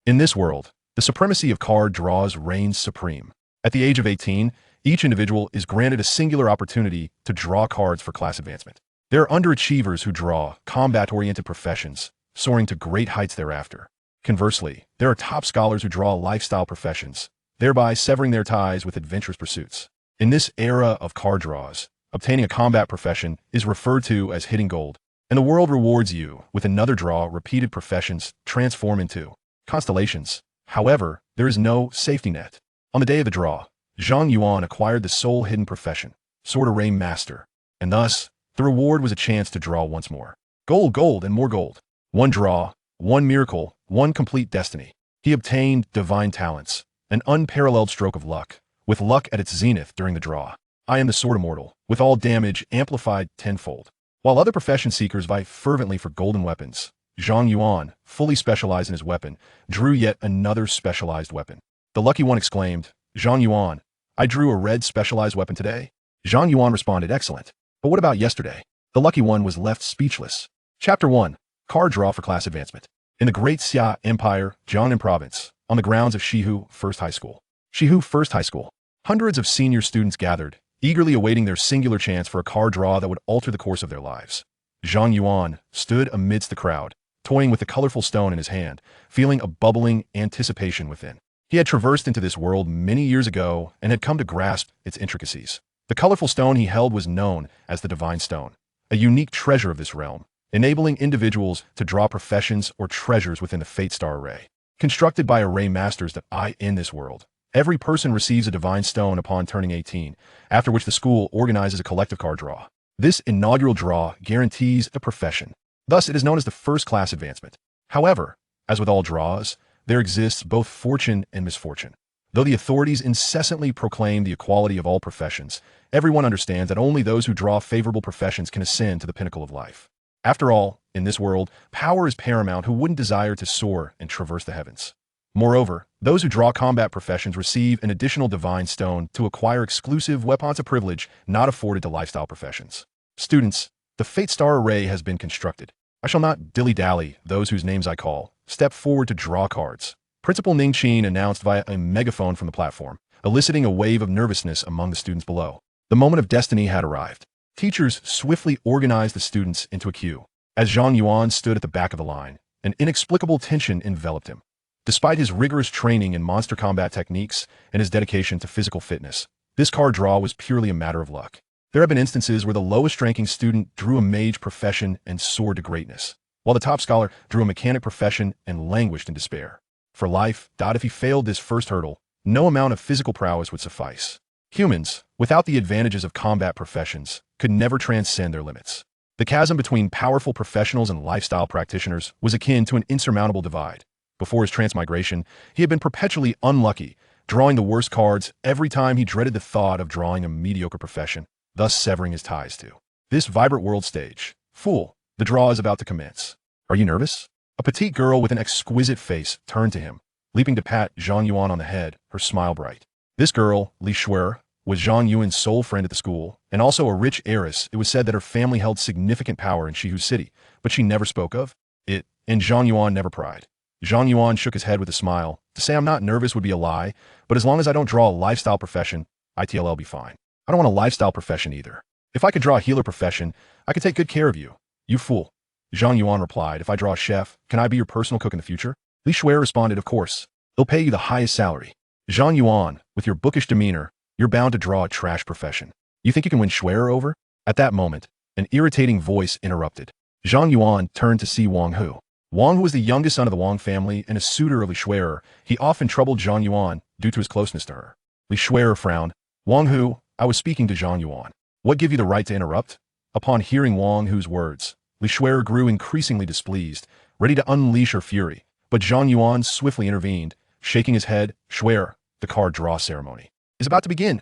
In this world, the supremacy of card draws reigns supreme. At the age of 18, each individual is granted a singular opportunity to draw cards for class advancement. There are underachievers who draw combat-oriented professions, soaring to great heights thereafter. Conversely, there are top scholars who draw lifestyle professions, thereby severing their ties with adventurous pursuits. In this era of card draws, obtaining a combat profession is referred to as hitting gold, and the world rewards you with another draw. Repeated professions transform into constellations. However, there is no safety net. On the day of the draw, Zhang Yuan acquired the sole hidden profession, Sword Array Master, and thus, the reward was a chance to draw once more. Gold, gold, and more gold. One draw, one miracle, one complete destiny. He obtained divine talents, an unparalleled stroke of luck, with luck at its zenith during the draw. I am the Sword Immortal, with all damage amplified tenfold. While other profession seekers vie fervently for golden weapons, Zhang Yuan, fully specialized in his weapon, drew yet another specialized weapon. The lucky one exclaimed, "Zhang Yuan, I drew a red specialized weapon today." Zhang Yuan responded, "Excellent. But what about yesterday?" The lucky one was left speechless. Chapter 1. Card Draw for Class Advancement. In the great Xia Empire, Jiangnan Province, on the grounds of Shihu First High School. Shihu First High School. Hundreds of senior students gathered, eagerly awaiting their singular chance for a card draw that would alter the course of their lives. Zhang Yuan stood amidst the crowd, toying with the colorful stone in his hand, feeling a bubbling anticipation within. He had traversed into this world many years ago and had come to grasp its intricacies. The colorful stone he held was known as the Divine Stone, a unique treasure of this realm, enabling individuals to draw professions or treasures within the Fate Star Array. Constructed by array masters that in this world, every person receives a Divine Stone upon turning 18, after which the school organizes a collective card draw. This inaugural draw guarantees the profession. Thus, it is known as the first class advancement. However, as with all draws, there exists both fortune and misfortune. Though the authorities incessantly proclaim the equality of all professions, everyone understands that only those who draw favorable professions can ascend to the pinnacle of life. After all, in this world, power is paramount. Who wouldn't desire to soar and traverse the heavens? Moreover, those who draw combat professions receive an additional Divine Stone to acquire exclusive weapons of privilege not afforded to lifestyle professions. Students, the Fate Star Array has been constructed. I shall not dilly-dally. Those whose names I call step forward to draw cards. Principal Ning Qin announced via a megaphone from the platform, eliciting a wave of nervousness among the students below. The moment of destiny had arrived. Teachers swiftly organized the students into a queue. As Zhang Yuan stood at the back of the line, an inexplicable tension enveloped him. Despite his rigorous training in monster combat techniques and his dedication to physical fitness, this card draw was purely a matter of luck. There have been instances where the lowest-ranking student drew a mage profession and soared to greatness, while the top scholar drew a mechanic profession and languished in despair. For life, if he failed this first hurdle, no amount of physical prowess would suffice. Humans, without the advantages of combat professions, could never transcend their limits. The chasm between powerful professionals and lifestyle practitioners was akin to an insurmountable divide. Before his transmigration, he had been perpetually unlucky, drawing the worst cards every time he dreaded the thought of drawing a mediocre profession, thus severing his ties to this vibrant world stage. Fool, the draw is about to commence. Are you nervous? A petite girl with an exquisite face turned to him, leaping to pat Zhang Yuan on the head, her smile bright. This girl, Li Shuer, was Zhang Yuan's sole friend at the school, and also a rich heiress. It was said that her family held significant power in Shihu City, but she never spoke of it, and Zhang Yuan never pried. Zhang Yuan shook his head with a smile. To say I'm not nervous would be a lie, but as long as I don't draw a lifestyle profession, I'll be fine. I don't want a lifestyle profession either. If I could draw a healer profession, I could take good care of you. You fool. Zhang Yuan replied, if I draw a chef, can I be your personal cook in the future? Li Shuer responded, of course. They'll pay you the highest salary. Zhang Yuan, with your bookish demeanor, you're bound to draw a trash profession. You think you can win Shuer over? At that moment, an irritating voice interrupted. Zhang Yuan turned to see Wang Hu. Wang Hu was the youngest son of the Wang family and a suitor of Li Shuer. He often troubled Zhang Yuan due to his closeness to her. Li Shuer frowned. Wang Hu, I was speaking to Zhang Yuan. What gave you the right to interrupt? Upon hearing Wang Hu's words, Li Shuer grew increasingly displeased, ready to unleash her fury. But Zhang Yuan swiftly intervened, shaking his head. Shuer, the card draw ceremony is about to begin.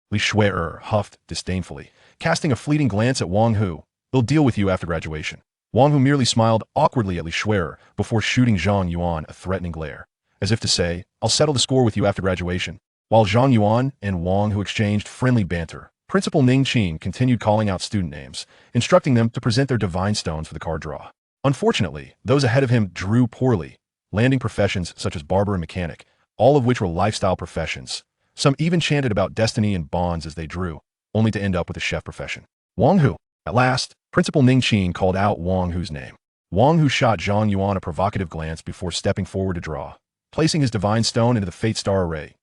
Li Shuer huffed disdainfully, casting a fleeting glance at Wang Hu. They'll deal with you after graduation. Wang Hu merely smiled awkwardly at Li Shuer before shooting Zhang Yuan a threatening glare, as if to say, I'll settle the score with you after graduation. While Zhang Yuan and Wang Hu exchanged friendly banter, Principal Ning Qin continued calling out student names, instructing them to present their divine stones for the card draw. Unfortunately, those ahead of him drew poorly, landing professions such as barber and mechanic, all of which were lifestyle professions. Some even chanted about destiny and bonds as they drew, only to end up with the chef profession. Wang Hu. At last, Principal Ning Qin called out Wang Hu's name. Wang Hu shot Zhang Yuan a provocative glance before stepping forward to draw, placing his divine stone into the Fate Star array.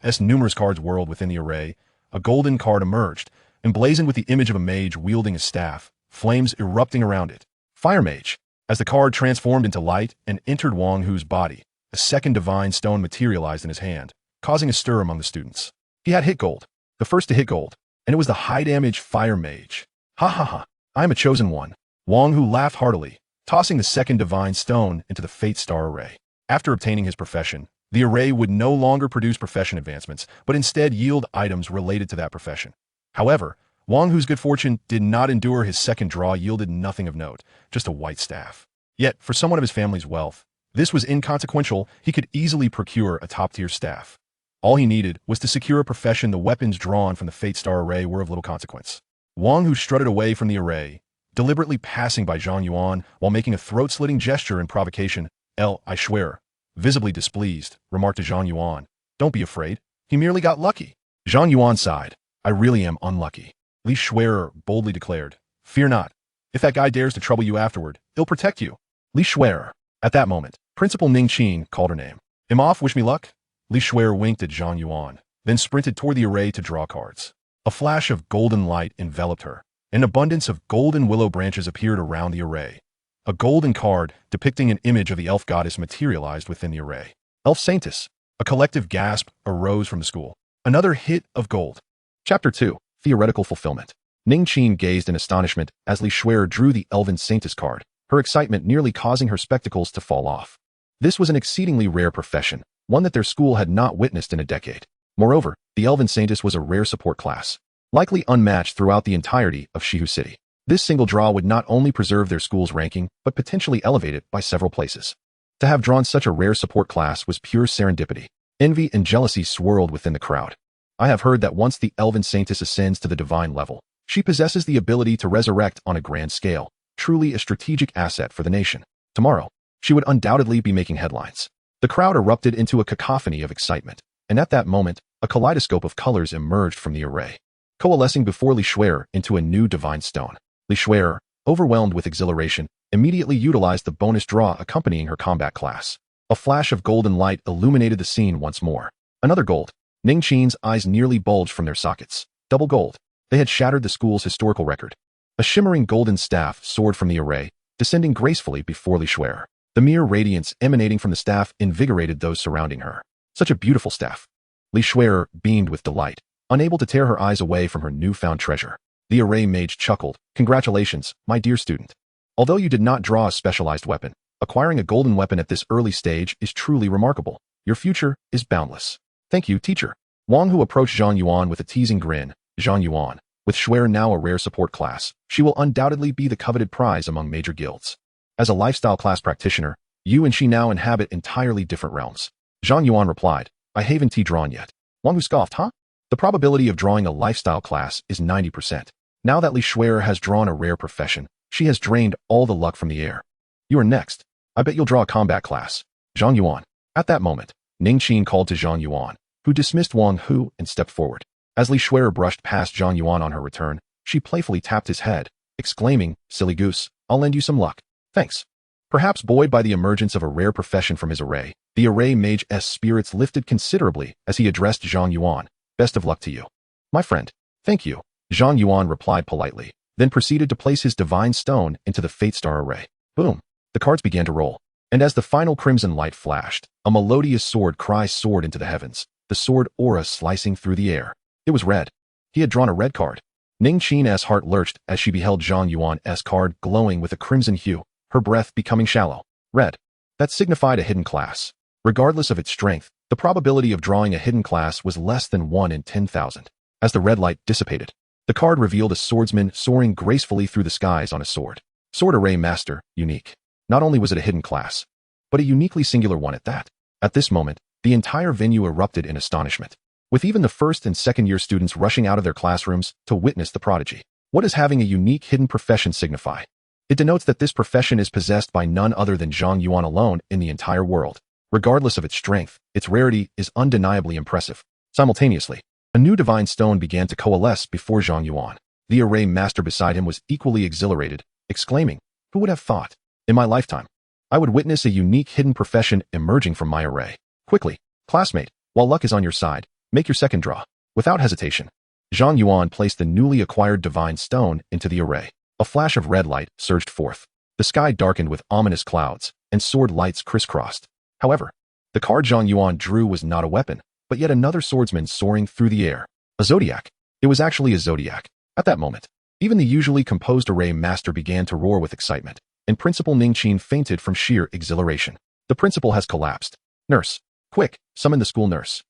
As numerous cards whirled within the array, a golden card emerged, emblazoned with the image of a mage wielding a staff, flames erupting around it. Fire Mage. As the card transformed into light and entered Wang Hu's body, a second divine stone materialized in his hand, causing a stir among the students. He had hit gold, the first to hit gold, and it was the high-damage Fire Mage. Ha ha ha, I am a chosen one. Wang Hu laughed heartily, tossing the second divine stone into the Fate Star array. After obtaining his profession, the array would no longer produce profession advancements, but instead yield items related to that profession. However, Wang Hu's good fortune did not endure. His second draw yielded nothing of note, just a white staff. Yet, for someone of his family's wealth, this was inconsequential. He could easily procure a top-tier staff. All he needed was to secure a profession. The weapons drawn from the Fate Star array were of little consequence. Wang Hu strutted away from the array, deliberately passing by Zhang Yuan while making a throat-slitting gesture in provocation. I swear, visibly displeased, remarked to Zhang Yuan, "Don't be afraid. He merely got lucky." Zhang Yuan sighed. "I really am unlucky." Li Shui'er boldly declared, "Fear not. If that guy dares to trouble you afterward, he'll protect you." Li Shui'er. At that moment, Principal Ning Qin called her name. "I'm off, wish me luck." Li Shui'er winked at Zhang Yuan, then sprinted toward the array to draw cards. A flash of golden light enveloped her. An abundance of golden willow branches appeared around the array. A golden card depicting an image of the elf goddess materialized within the array. Elf Saintess. A collective gasp arose from the school. Another hit of gold. Chapter 2. Theoretical Fulfillment. Ning Qin gazed in astonishment as Li Shui'er drew the Elven Saintess card, her excitement nearly causing her spectacles to fall off. This was an exceedingly rare profession, one that their school had not witnessed in a decade. Moreover, the Elven Saintess was a rare support class, likely unmatched throughout the entirety of Shihu City. This single draw would not only preserve their school's ranking, but potentially elevate it by several places. To have drawn such a rare support class was pure serendipity. Envy and jealousy swirled within the crowd. I have heard that once the Elven Saintess ascends to the divine level, she possesses the ability to resurrect on a grand scale, truly a strategic asset for the nation. Tomorrow, she would undoubtedly be making headlines. The crowd erupted into a cacophony of excitement, and at that moment, a kaleidoscope of colors emerged from the array, coalescing before Li Shui'er into a new divine stone. Li Shui'er, overwhelmed with exhilaration, immediately utilized the bonus draw accompanying her combat class. A flash of golden light illuminated the scene once more. Another gold. Ning Qin's eyes nearly bulged from their sockets. Double gold. They had shattered the school's historical record. A shimmering golden staff soared from the array, descending gracefully before Li Shui'er. The mere radiance emanating from the staff invigorated those surrounding her. Such a beautiful staff. Li Shui'er beamed with delight, unable to tear her eyes away from her newfound treasure. The array mage chuckled. "Congratulations, my dear student. Although you did not draw a specialized weapon, acquiring a golden weapon at this early stage is truly remarkable. Your future is boundless." "Thank you, teacher." Wang Hu approached Zhang Yuan with a teasing grin. "Zhang Yuan, with Shui'er now a rare support class, she will undoubtedly be the coveted prize among major guilds. As a lifestyle class practitioner, you and she now inhabit entirely different realms." Zhang Yuan replied, "I haven't drawn yet." Wang Hu scoffed, "Huh? The probability of drawing a lifestyle class is 90%. Now that Li Shui'er has drawn a rare profession, she has drained all the luck from the air. You are next. I bet you'll draw a combat class." Zhang Yuan. At that moment, Ning Qin called to Zhang Yuan, who dismissed Wang Hu and stepped forward. As Li Shui'er brushed past Zhang Yuan on her return, she playfully tapped his head, exclaiming, "Silly goose, I'll lend you some luck." "Thanks." Perhaps buoyed by the emergence of a rare profession from his array, the array mage's spirits lifted considerably as he addressed Zhang Yuan. "Best of luck to you." "My friend." "Thank you." Zhang Yuan replied politely, then proceeded to place his divine stone into the Fate Star array. Boom! The cards began to roll, and as the final crimson light flashed, a melodious sword cry soared into the heavens, the sword aura slicing through the air. It was red. He had drawn a red card. Ning Qin's heart lurched as she beheld Zhang Yuan's card glowing with a crimson hue, her breath becoming shallow. Red. That signified a hidden class. Regardless of its strength, the probability of drawing a hidden class was less than 1 in 10,000. As the red light dissipated, the card revealed a swordsman soaring gracefully through the skies on a sword. Sword Array Master, unique. Not only was it a hidden class, but a uniquely singular one at that. At this moment, the entire venue erupted in astonishment, with even the first and second year students rushing out of their classrooms to witness the prodigy. What does having a unique hidden profession signify? It denotes that this profession is possessed by none other than Zhang Yuan alone in the entire world. Regardless of its strength, its rarity is undeniably impressive. Simultaneously, a new divine stone began to coalesce before Zhang Yuan. The array master beside him was equally exhilarated, exclaiming, "Who would have thought? In my lifetime, I would witness a unique hidden profession emerging from my array. Quickly, classmate, while luck is on your side, make your second draw." Without hesitation, Zhang Yuan placed the newly acquired divine stone into the array. A flash of red light surged forth. The sky darkened with ominous clouds, and sword lights crisscrossed. However, the card Zhang Yuan drew was not a weapon, but yet another swordsman soaring through the air. A zodiac. It was actually a zodiac. At that moment, even the usually composed array master began to roar with excitement, and Principal Ningqin fainted from sheer exhilaration. The principal has collapsed. Nurse, quick, summon the school nurse.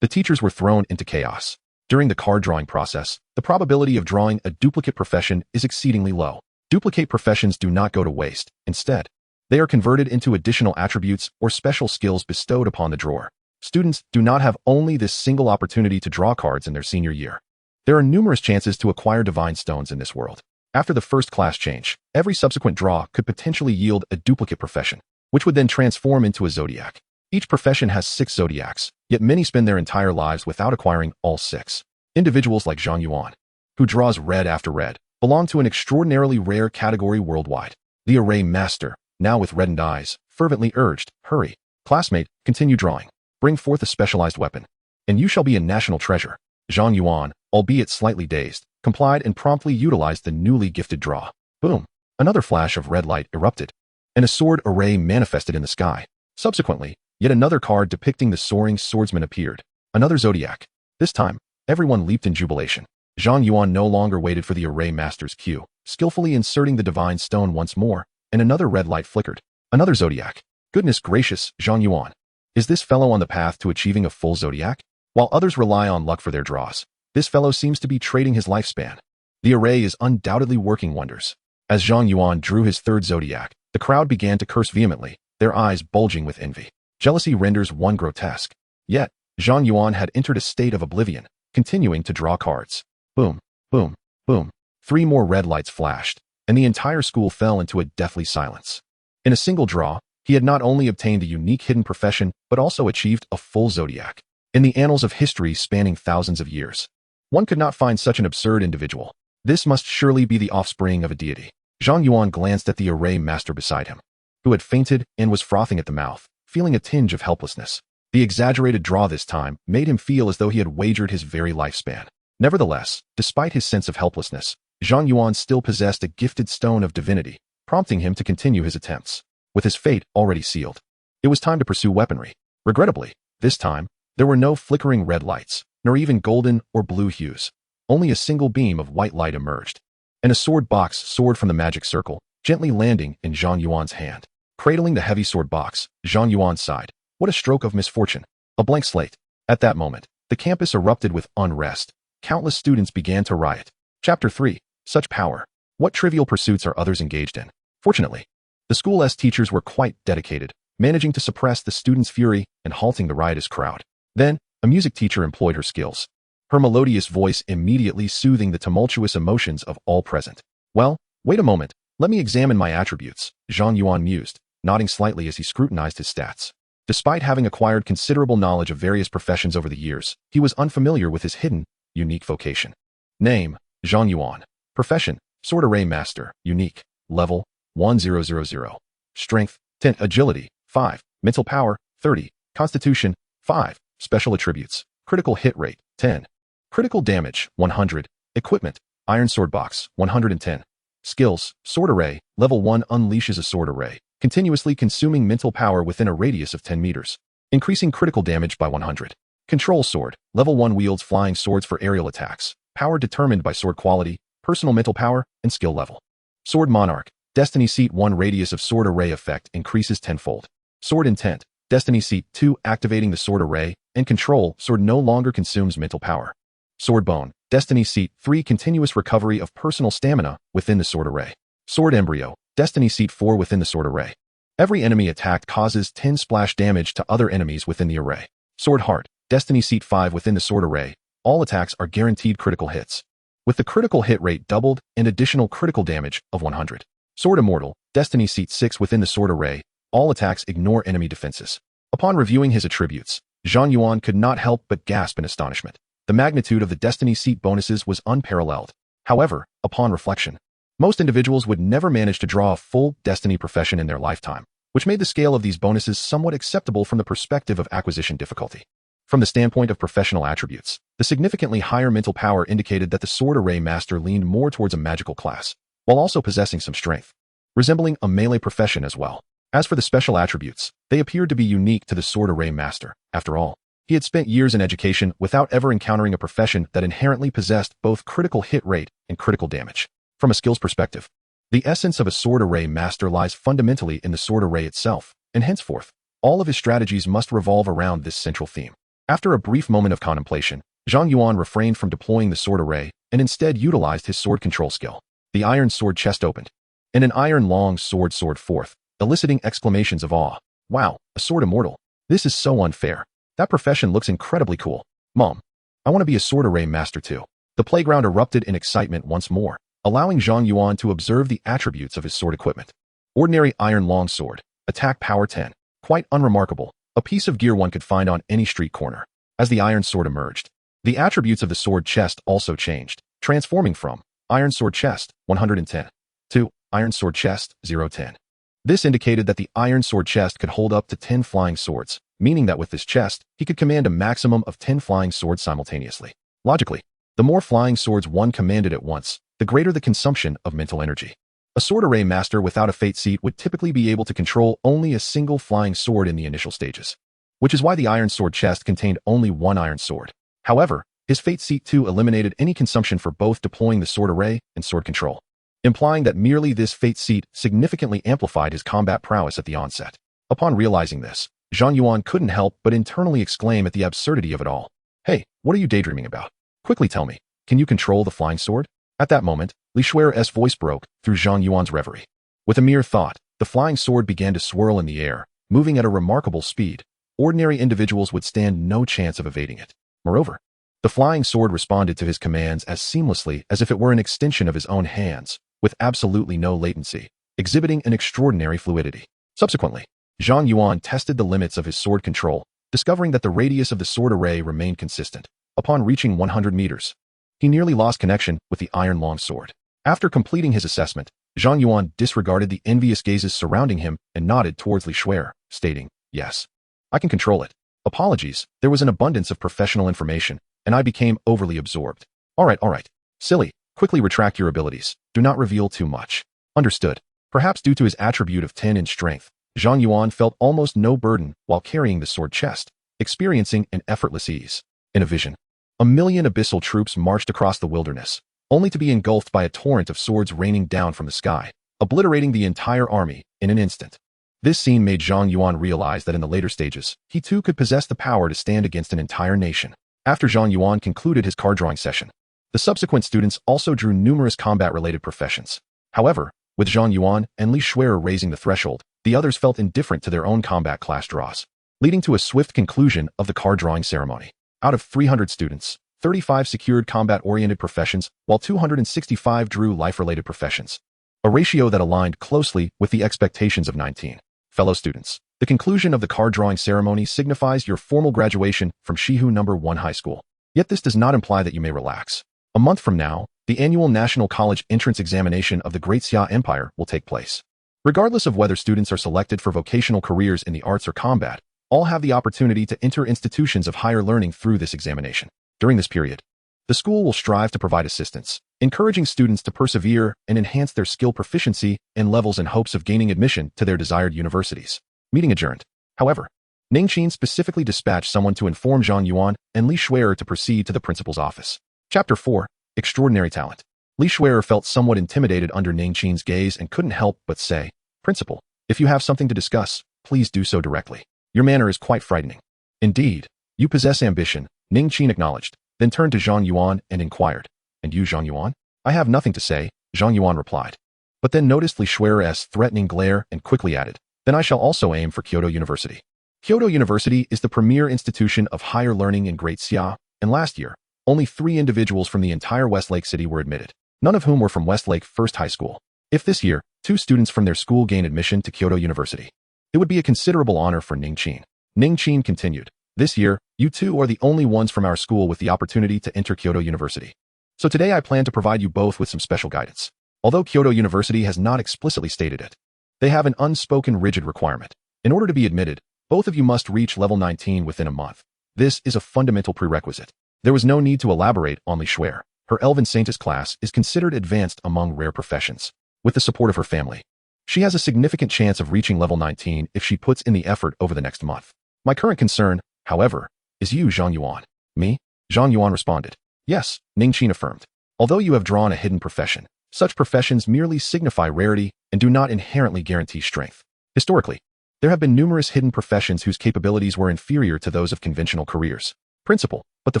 The teachers were thrown into chaos. During the card drawing process, the probability of drawing a duplicate profession is exceedingly low. Duplicate professions do not go to waste. Instead, they are converted into additional attributes or special skills bestowed upon the drawer. Students do not have only this single opportunity to draw cards in their senior year. There are numerous chances to acquire divine stones in this world. After the first class change, every subsequent draw could potentially yield a duplicate profession, which would then transform into a zodiac. Each profession has 6 zodiacs, yet many spend their entire lives without acquiring all 6. Individuals like Zhang Yuan, who draws red after red, belong to an extraordinarily rare category worldwide. The array master, now with reddened eyes, fervently urged, "Hurry, classmate, continue drawing. Bring forth a specialized weapon, and you shall be a national treasure." Zhang Yuan, albeit slightly dazed, complied and promptly utilized the newly gifted draw. Boom! Another flash of red light erupted, and a sword array manifested in the sky. Subsequently, yet another card depicting the soaring swordsman appeared. Another zodiac. This time, everyone leaped in jubilation. Zhang Yuan no longer waited for the array master's cue, skillfully inserting the divine stone once more, and another red light flickered. Another zodiac. Goodness gracious, Zhang Yuan. Is this fellow on the path to achieving a full zodiac? While others rely on luck for their draws, this fellow seems to be trading his lifespan. The array is undoubtedly working wonders. As Zhang Yuan drew his third zodiac, the crowd began to curse vehemently, their eyes bulging with envy. Jealousy renders one grotesque. Yet, Zhang Yuan had entered a state of oblivion, continuing to draw cards. Boom, boom, boom. 3 more red lights flashed, and the entire school fell into a deathly silence. In a single draw, he had not only obtained a unique hidden profession, but also achieved a full zodiac. In the annals of history spanning thousands of years, one could not find such an absurd individual. This must surely be the offspring of a deity. Zhang Yuan glanced at the array master beside him, who had fainted and was frothing at the mouth, feeling a tinge of helplessness. The exaggerated draw this time made him feel as though he had wagered his very lifespan. Nevertheless, despite his sense of helplessness, Zhang Yuan still possessed a gifted stone of divinity, prompting him to continue his attempts. With his fate already sealed, it was time to pursue weaponry. Regrettably, this time, there were no flickering red lights, nor even golden or blue hues. Only a single beam of white light emerged, and a sword box soared from the magic circle, gently landing in Zhang Yuan's hand. Cradling the heavy sword box, Zhang Yuan sighed. What a stroke of misfortune. A blank slate. At that moment, the campus erupted with unrest. Countless students began to riot. Chapter 3. Such power. What trivial pursuits are others engaged in? Fortunately, the school's teachers were quite dedicated, managing to suppress the students' fury and halting the riotous crowd. Then, a music teacher employed her skills, her melodious voice immediately soothing the tumultuous emotions of all present. Well, wait a moment, let me examine my attributes, Zhang Yuan mused, nodding slightly as he scrutinized his stats. Despite having acquired considerable knowledge of various professions over the years, he was unfamiliar with his hidden, unique vocation. Name, Zhang Yuan. Profession, Sword Array Master, Unique. Level, 1000. Strength, 10. Agility, 5. Mental Power, 30. Constitution, 5. Special Attributes, Critical Hit Rate, 10. Critical Damage, 100. Equipment, Iron Sword Box, 110. Skills, Sword Array, Level 1 unleashes a sword array, continuously consuming mental power within a radius of 10 meters, increasing critical damage by 100. Control Sword, Level 1 wields flying swords for aerial attacks, power determined by sword quality, personal mental power, and skill level. Sword Monarch, Destiny Seat 1 radius of sword array effect increases tenfold. Sword Intent, Destiny Seat 2 activating the sword array, and control sword no longer consumes mental power. Sword Bone, Destiny Seat 3 continuous recovery of personal stamina within the sword array. Sword Embryo, Destiny Seat 4 within the sword array. Every enemy attacked causes 10 splash damage to other enemies within the array. Sword Heart, Destiny Seat 5 within the sword array. All attacks are guaranteed critical hits, with the critical hit rate doubled and additional critical damage of 100. Sword Immortal, Destiny Seat 6 within the sword array, all attacks ignore enemy defenses. Upon reviewing his attributes, Zhang Yuan could not help but gasp in astonishment. The magnitude of the Destiny Seat bonuses was unparalleled. However, upon reflection, most individuals would never manage to draw a full Destiny profession in their lifetime, which made the scale of these bonuses somewhat acceptable from the perspective of acquisition difficulty. From the standpoint of professional attributes, the significantly higher mental power indicated that the Sword Array Master leaned more towards a magical class, while also possessing some strength, resembling a melee profession as well. As for the special attributes, they appeared to be unique to the Sword Array Master. After all, he had spent years in education without ever encountering a profession that inherently possessed both critical hit rate and critical damage. From a skills perspective, the essence of a Sword Array Master lies fundamentally in the sword array itself, and henceforth, all of his strategies must revolve around this central theme. After a brief moment of contemplation, Zhang Yuan refrained from deploying the sword array and instead utilized his sword control skill. The iron sword chest opened, and an iron long sword soared forth, eliciting exclamations of awe. Wow, a sword immortal. This is so unfair. That profession looks incredibly cool. Mom, I want to be a sword array master too. The playground erupted in excitement once more, allowing Zhang Yuan to observe the attributes of his sword equipment. Ordinary iron long sword, attack power 10. Quite unremarkable, a piece of gear one could find on any street corner. As the iron sword emerged, the attributes of the sword chest also changed, transforming from iron sword chest 110 to iron sword chest 010. This indicated that the iron sword chest could hold up to 10 flying swords, meaning that with this chest, he could command a maximum of 10 flying swords simultaneously. Logically, the more flying swords one commanded at once, the greater the consumption of mental energy. A sword array master without a fate seat would typically be able to control only a single flying sword in the initial stages, which is why the iron sword chest contained only one iron sword. However, his fate seat 2 eliminated any consumption for both deploying the sword array and sword control, implying that merely this fate seat significantly amplified his combat prowess at the onset. Upon realizing this, Zhang Yuan couldn't help but internally exclaim at the absurdity of it all. Hey, what are you daydreaming about? Quickly tell me, can you control the flying sword? At that moment, Li Shuer's voice broke through Zhang Yuan's reverie. With a mere thought, the flying sword began to swirl in the air, moving at a remarkable speed. Ordinary individuals would stand no chance of evading it. Moreover, the flying sword responded to his commands as seamlessly as if it were an extension of his own hands, with absolutely no latency, exhibiting an extraordinary fluidity. Subsequently, Zhang Yuan tested the limits of his sword control, discovering that the radius of the sword array remained consistent. Upon reaching 100 meters, he nearly lost connection with the iron long sword. After completing his assessment, Zhang Yuan disregarded the envious gazes surrounding him and nodded towards Li Shuer, stating, "Yes, I can control it. Apologies, there was an abundance of professional information, and I became overly absorbed. All right. Silly, quickly retract your abilities. Do not reveal too much." Understood. Perhaps due to his attribute of 10 in strength, Zhang Yuan felt almost no burden while carrying the sword chest, experiencing an effortless ease. In a vision, 1,000,000 abyssal troops marched across the wilderness, only to be engulfed by a torrent of swords raining down from the sky, obliterating the entire army in an instant. This scene made Zhang Yuan realize that in the later stages, he too could possess the power to stand against an entire nation. After Zhang Yuan concluded his card drawing session, the subsequent students also drew numerous combat-related professions. However, with Zhang Yuan and Li Shuer raising the threshold, the others felt indifferent to their own combat class draws, leading to a swift conclusion of the card drawing ceremony. Out of 300 students, 35 secured combat-oriented professions, while 265 drew life-related professions, a ratio that aligned closely with the expectations of 19. Fellow students, the conclusion of the card drawing ceremony signifies your formal graduation from Shihu No. 1 High School. Yet this does not imply that you may relax. A month from now, the annual National College Entrance Examination of the Great Xia Empire will take place. Regardless of whether students are selected for vocational careers in the arts or combat, all have the opportunity to enter institutions of higher learning through this examination. During this period, the school will strive to provide assistance, encouraging students to persevere and enhance their skill proficiency and levels in hopes of gaining admission to their desired universities. Meeting adjourned. However, Ningqin specifically dispatched someone to inform Zhang Yuan and Li Shuer to proceed to the principal's office. Chapter 4. Extraordinary Talent. Li Shuer felt somewhat intimidated under Ningqin's gaze and couldn't help but say, "Principal, if you have something to discuss, please do so directly. Your manner is quite frightening." "Indeed, you possess ambition," Ningqin acknowledged, then turned to Zhang Yuan and inquired, "And you, Zhang Yuan?" "I have nothing to say," Zhang Yuan replied, but then noticed Li Shuer's threatening glare and quickly added, "Then I shall also aim for Kyoto University." Kyoto University is the premier institution of higher learning in Great Xia, and last year, only 3 individuals from the entire Westlake City were admitted, none of whom were from Westlake First High School. If this year, 2 students from their school gain admission to Kyoto University. It would be a considerable honor for Ning Qin. Ning Qin continued, "This year, you two are the only ones from our school with the opportunity to enter Kyoto University. So today I plan to provide you both with some special guidance. Although Kyoto University has not explicitly stated it, they have an unspoken rigid requirement. In order to be admitted, both of you must reach level 19 within a month. This is a fundamental prerequisite." There was no need to elaborate on Li Shuer. Her Elven Saintess class is considered advanced among rare professions. With the support of her family, she has a significant chance of reaching level 19 if she puts in the effort over the next month. "My current concern, however, is you, Zhang Yuan." "Me?" Zhang Yuan responded. "Yes," Ning Qin affirmed. "Although you have drawn a hidden profession, such professions merely signify rarity and do not inherently guarantee strength. Historically, there have been numerous hidden professions whose capabilities were inferior to those of conventional careers. Principal, but the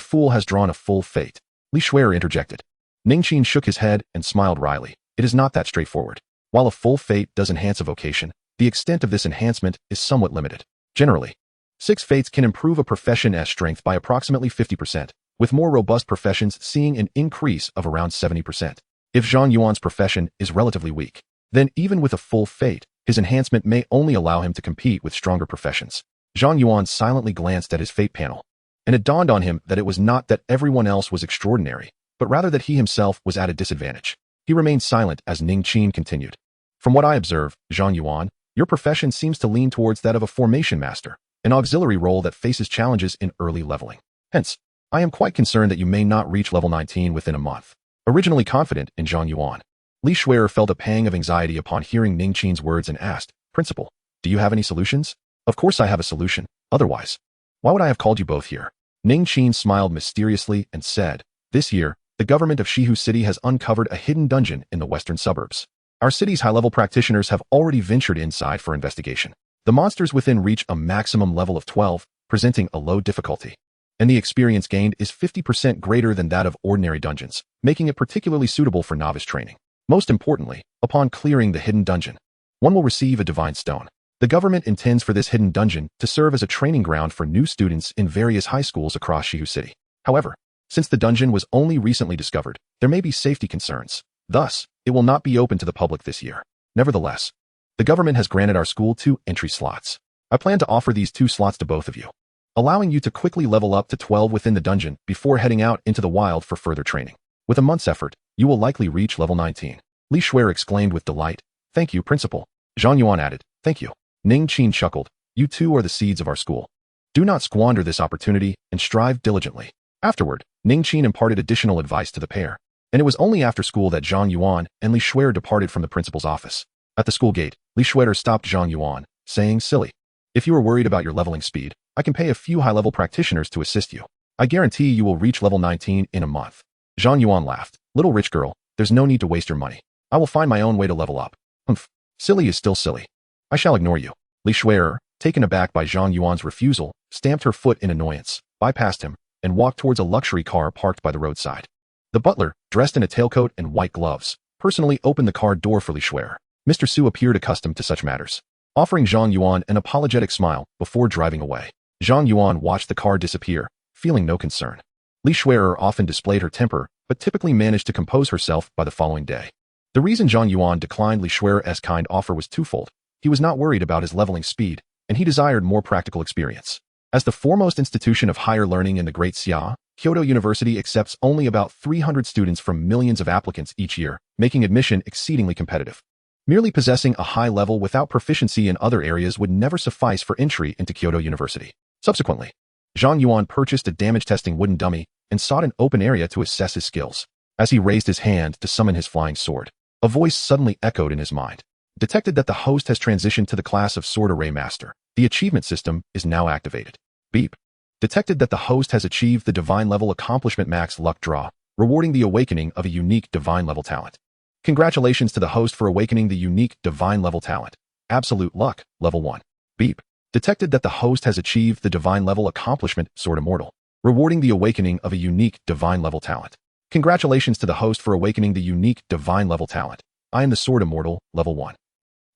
fool has drawn a full fate." Li Shuer interjected. Ning Qin shook his head and smiled wryly. "It is not that straightforward. While a full fate does enhance a vocation, the extent of this enhancement is somewhat limited. Generally, 6 fates can improve a profession's strength by approximately 50%, with more robust professions seeing an increase of around 70%. If Zhang Yuan's profession is relatively weak, then even with a full fate, his enhancement may only allow him to compete with stronger professions." Zhang Yuan silently glanced at his fate panel, and it dawned on him that it was not that everyone else was extraordinary, but rather that he himself was at a disadvantage. He remained silent as Ning Qin continued. "From what I observe, Zhang Yuan, your profession seems to lean towards that of a formation master, an auxiliary role that faces challenges in early leveling. Hence, I am quite concerned that you may not reach level 19 within a month." Originally confident in Zhang Yuan, Li Shuer felt a pang of anxiety upon hearing Ning Qin's words and asked, "Principal, do you have any solutions?" "Of course I have a solution. Otherwise, why would I have called you both here?" Ning Qin smiled mysteriously and said, "This year, the government of Shihu City has uncovered a hidden dungeon in the western suburbs. Our city's high-level practitioners have already ventured inside for investigation. The monsters within reach a maximum level of 12, presenting a low difficulty, and the experience gained is 50% greater than that of ordinary dungeons, making it particularly suitable for novice training. Most importantly, upon clearing the hidden dungeon, one will receive a divine stone. The government intends for this hidden dungeon to serve as a training ground for new students in various high schools across Shihu City. However, since the dungeon was only recently discovered, there may be safety concerns. Thus, it will not be open to the public this year. Nevertheless, the government has granted our school 2 entry slots. I plan to offer these 2 slots to both of you, allowing you to quickly level up to 12 within the dungeon before heading out into the wild for further training. With a month's effort, you will likely reach level 19. Li Shuer exclaimed with delight. "Thank you, Principal." Zhang Yuan added, "Thank you." Ning Qin chuckled. "You two are the seeds of our school. Do not squander this opportunity and strive diligently." Afterward, Ning Qin imparted additional advice to the pair, and it was only after school that Zhang Yuan and Li Shuer departed from the principal's office. At the school gate, Li Shuer stopped Zhang Yuan, saying, "Silly, if you are worried about your leveling speed, I can pay a few high-level practitioners to assist you. I guarantee you will reach level 19 in a month." Zhang Yuan laughed. "Little rich girl, there's no need to waste your money. I will find my own way to level up." "Humph, silly is still silly. I shall ignore you." Li Shuer, taken aback by Zhang Yuan's refusal, stamped her foot in annoyance, bypassed him, and walked towards a luxury car parked by the roadside. The butler, dressed in a tailcoat and white gloves, personally opened the car door for Li Shuer. Mr. Su appeared accustomed to such matters, offering Zhang Yuan an apologetic smile before driving away. Zhang Yuan watched the car disappear, feeling no concern. Li Shuer often displayed her temper, but typically managed to compose herself by the following day. The reason Zhang Yuan declined Li Shuer's kind offer was twofold. He was not worried about his leveling speed, and he desired more practical experience. As the foremost institution of higher learning in the Great Xia, Kyoto University accepts only about 300 students from millions of applicants each year, making admission exceedingly competitive. Merely possessing a high level without proficiency in other areas would never suffice for entry into Kyoto University. Subsequently, Zhang Yuan purchased a damage-testing wooden dummy and sought an open area to assess his skills. As he raised his hand to summon his flying sword, a voice suddenly echoed in his mind. Detected that the host has transitioned to the class of Sword Array Master. The achievement system is now activated. Beep. Detected that the host has achieved the Divine Level Accomplishment Max Luck Draw, rewarding the awakening of a unique Divine Level talent. Congratulations to the host for awakening the unique Divine Level talent. Absolute Luck, Level 1. Beep. Detected that the host has achieved the Divine Level Accomplishment Sword Immortal, rewarding the awakening of a unique Divine Level talent. Congratulations to the host for awakening the unique Divine Level talent. I am the Sword Immortal, Level 1.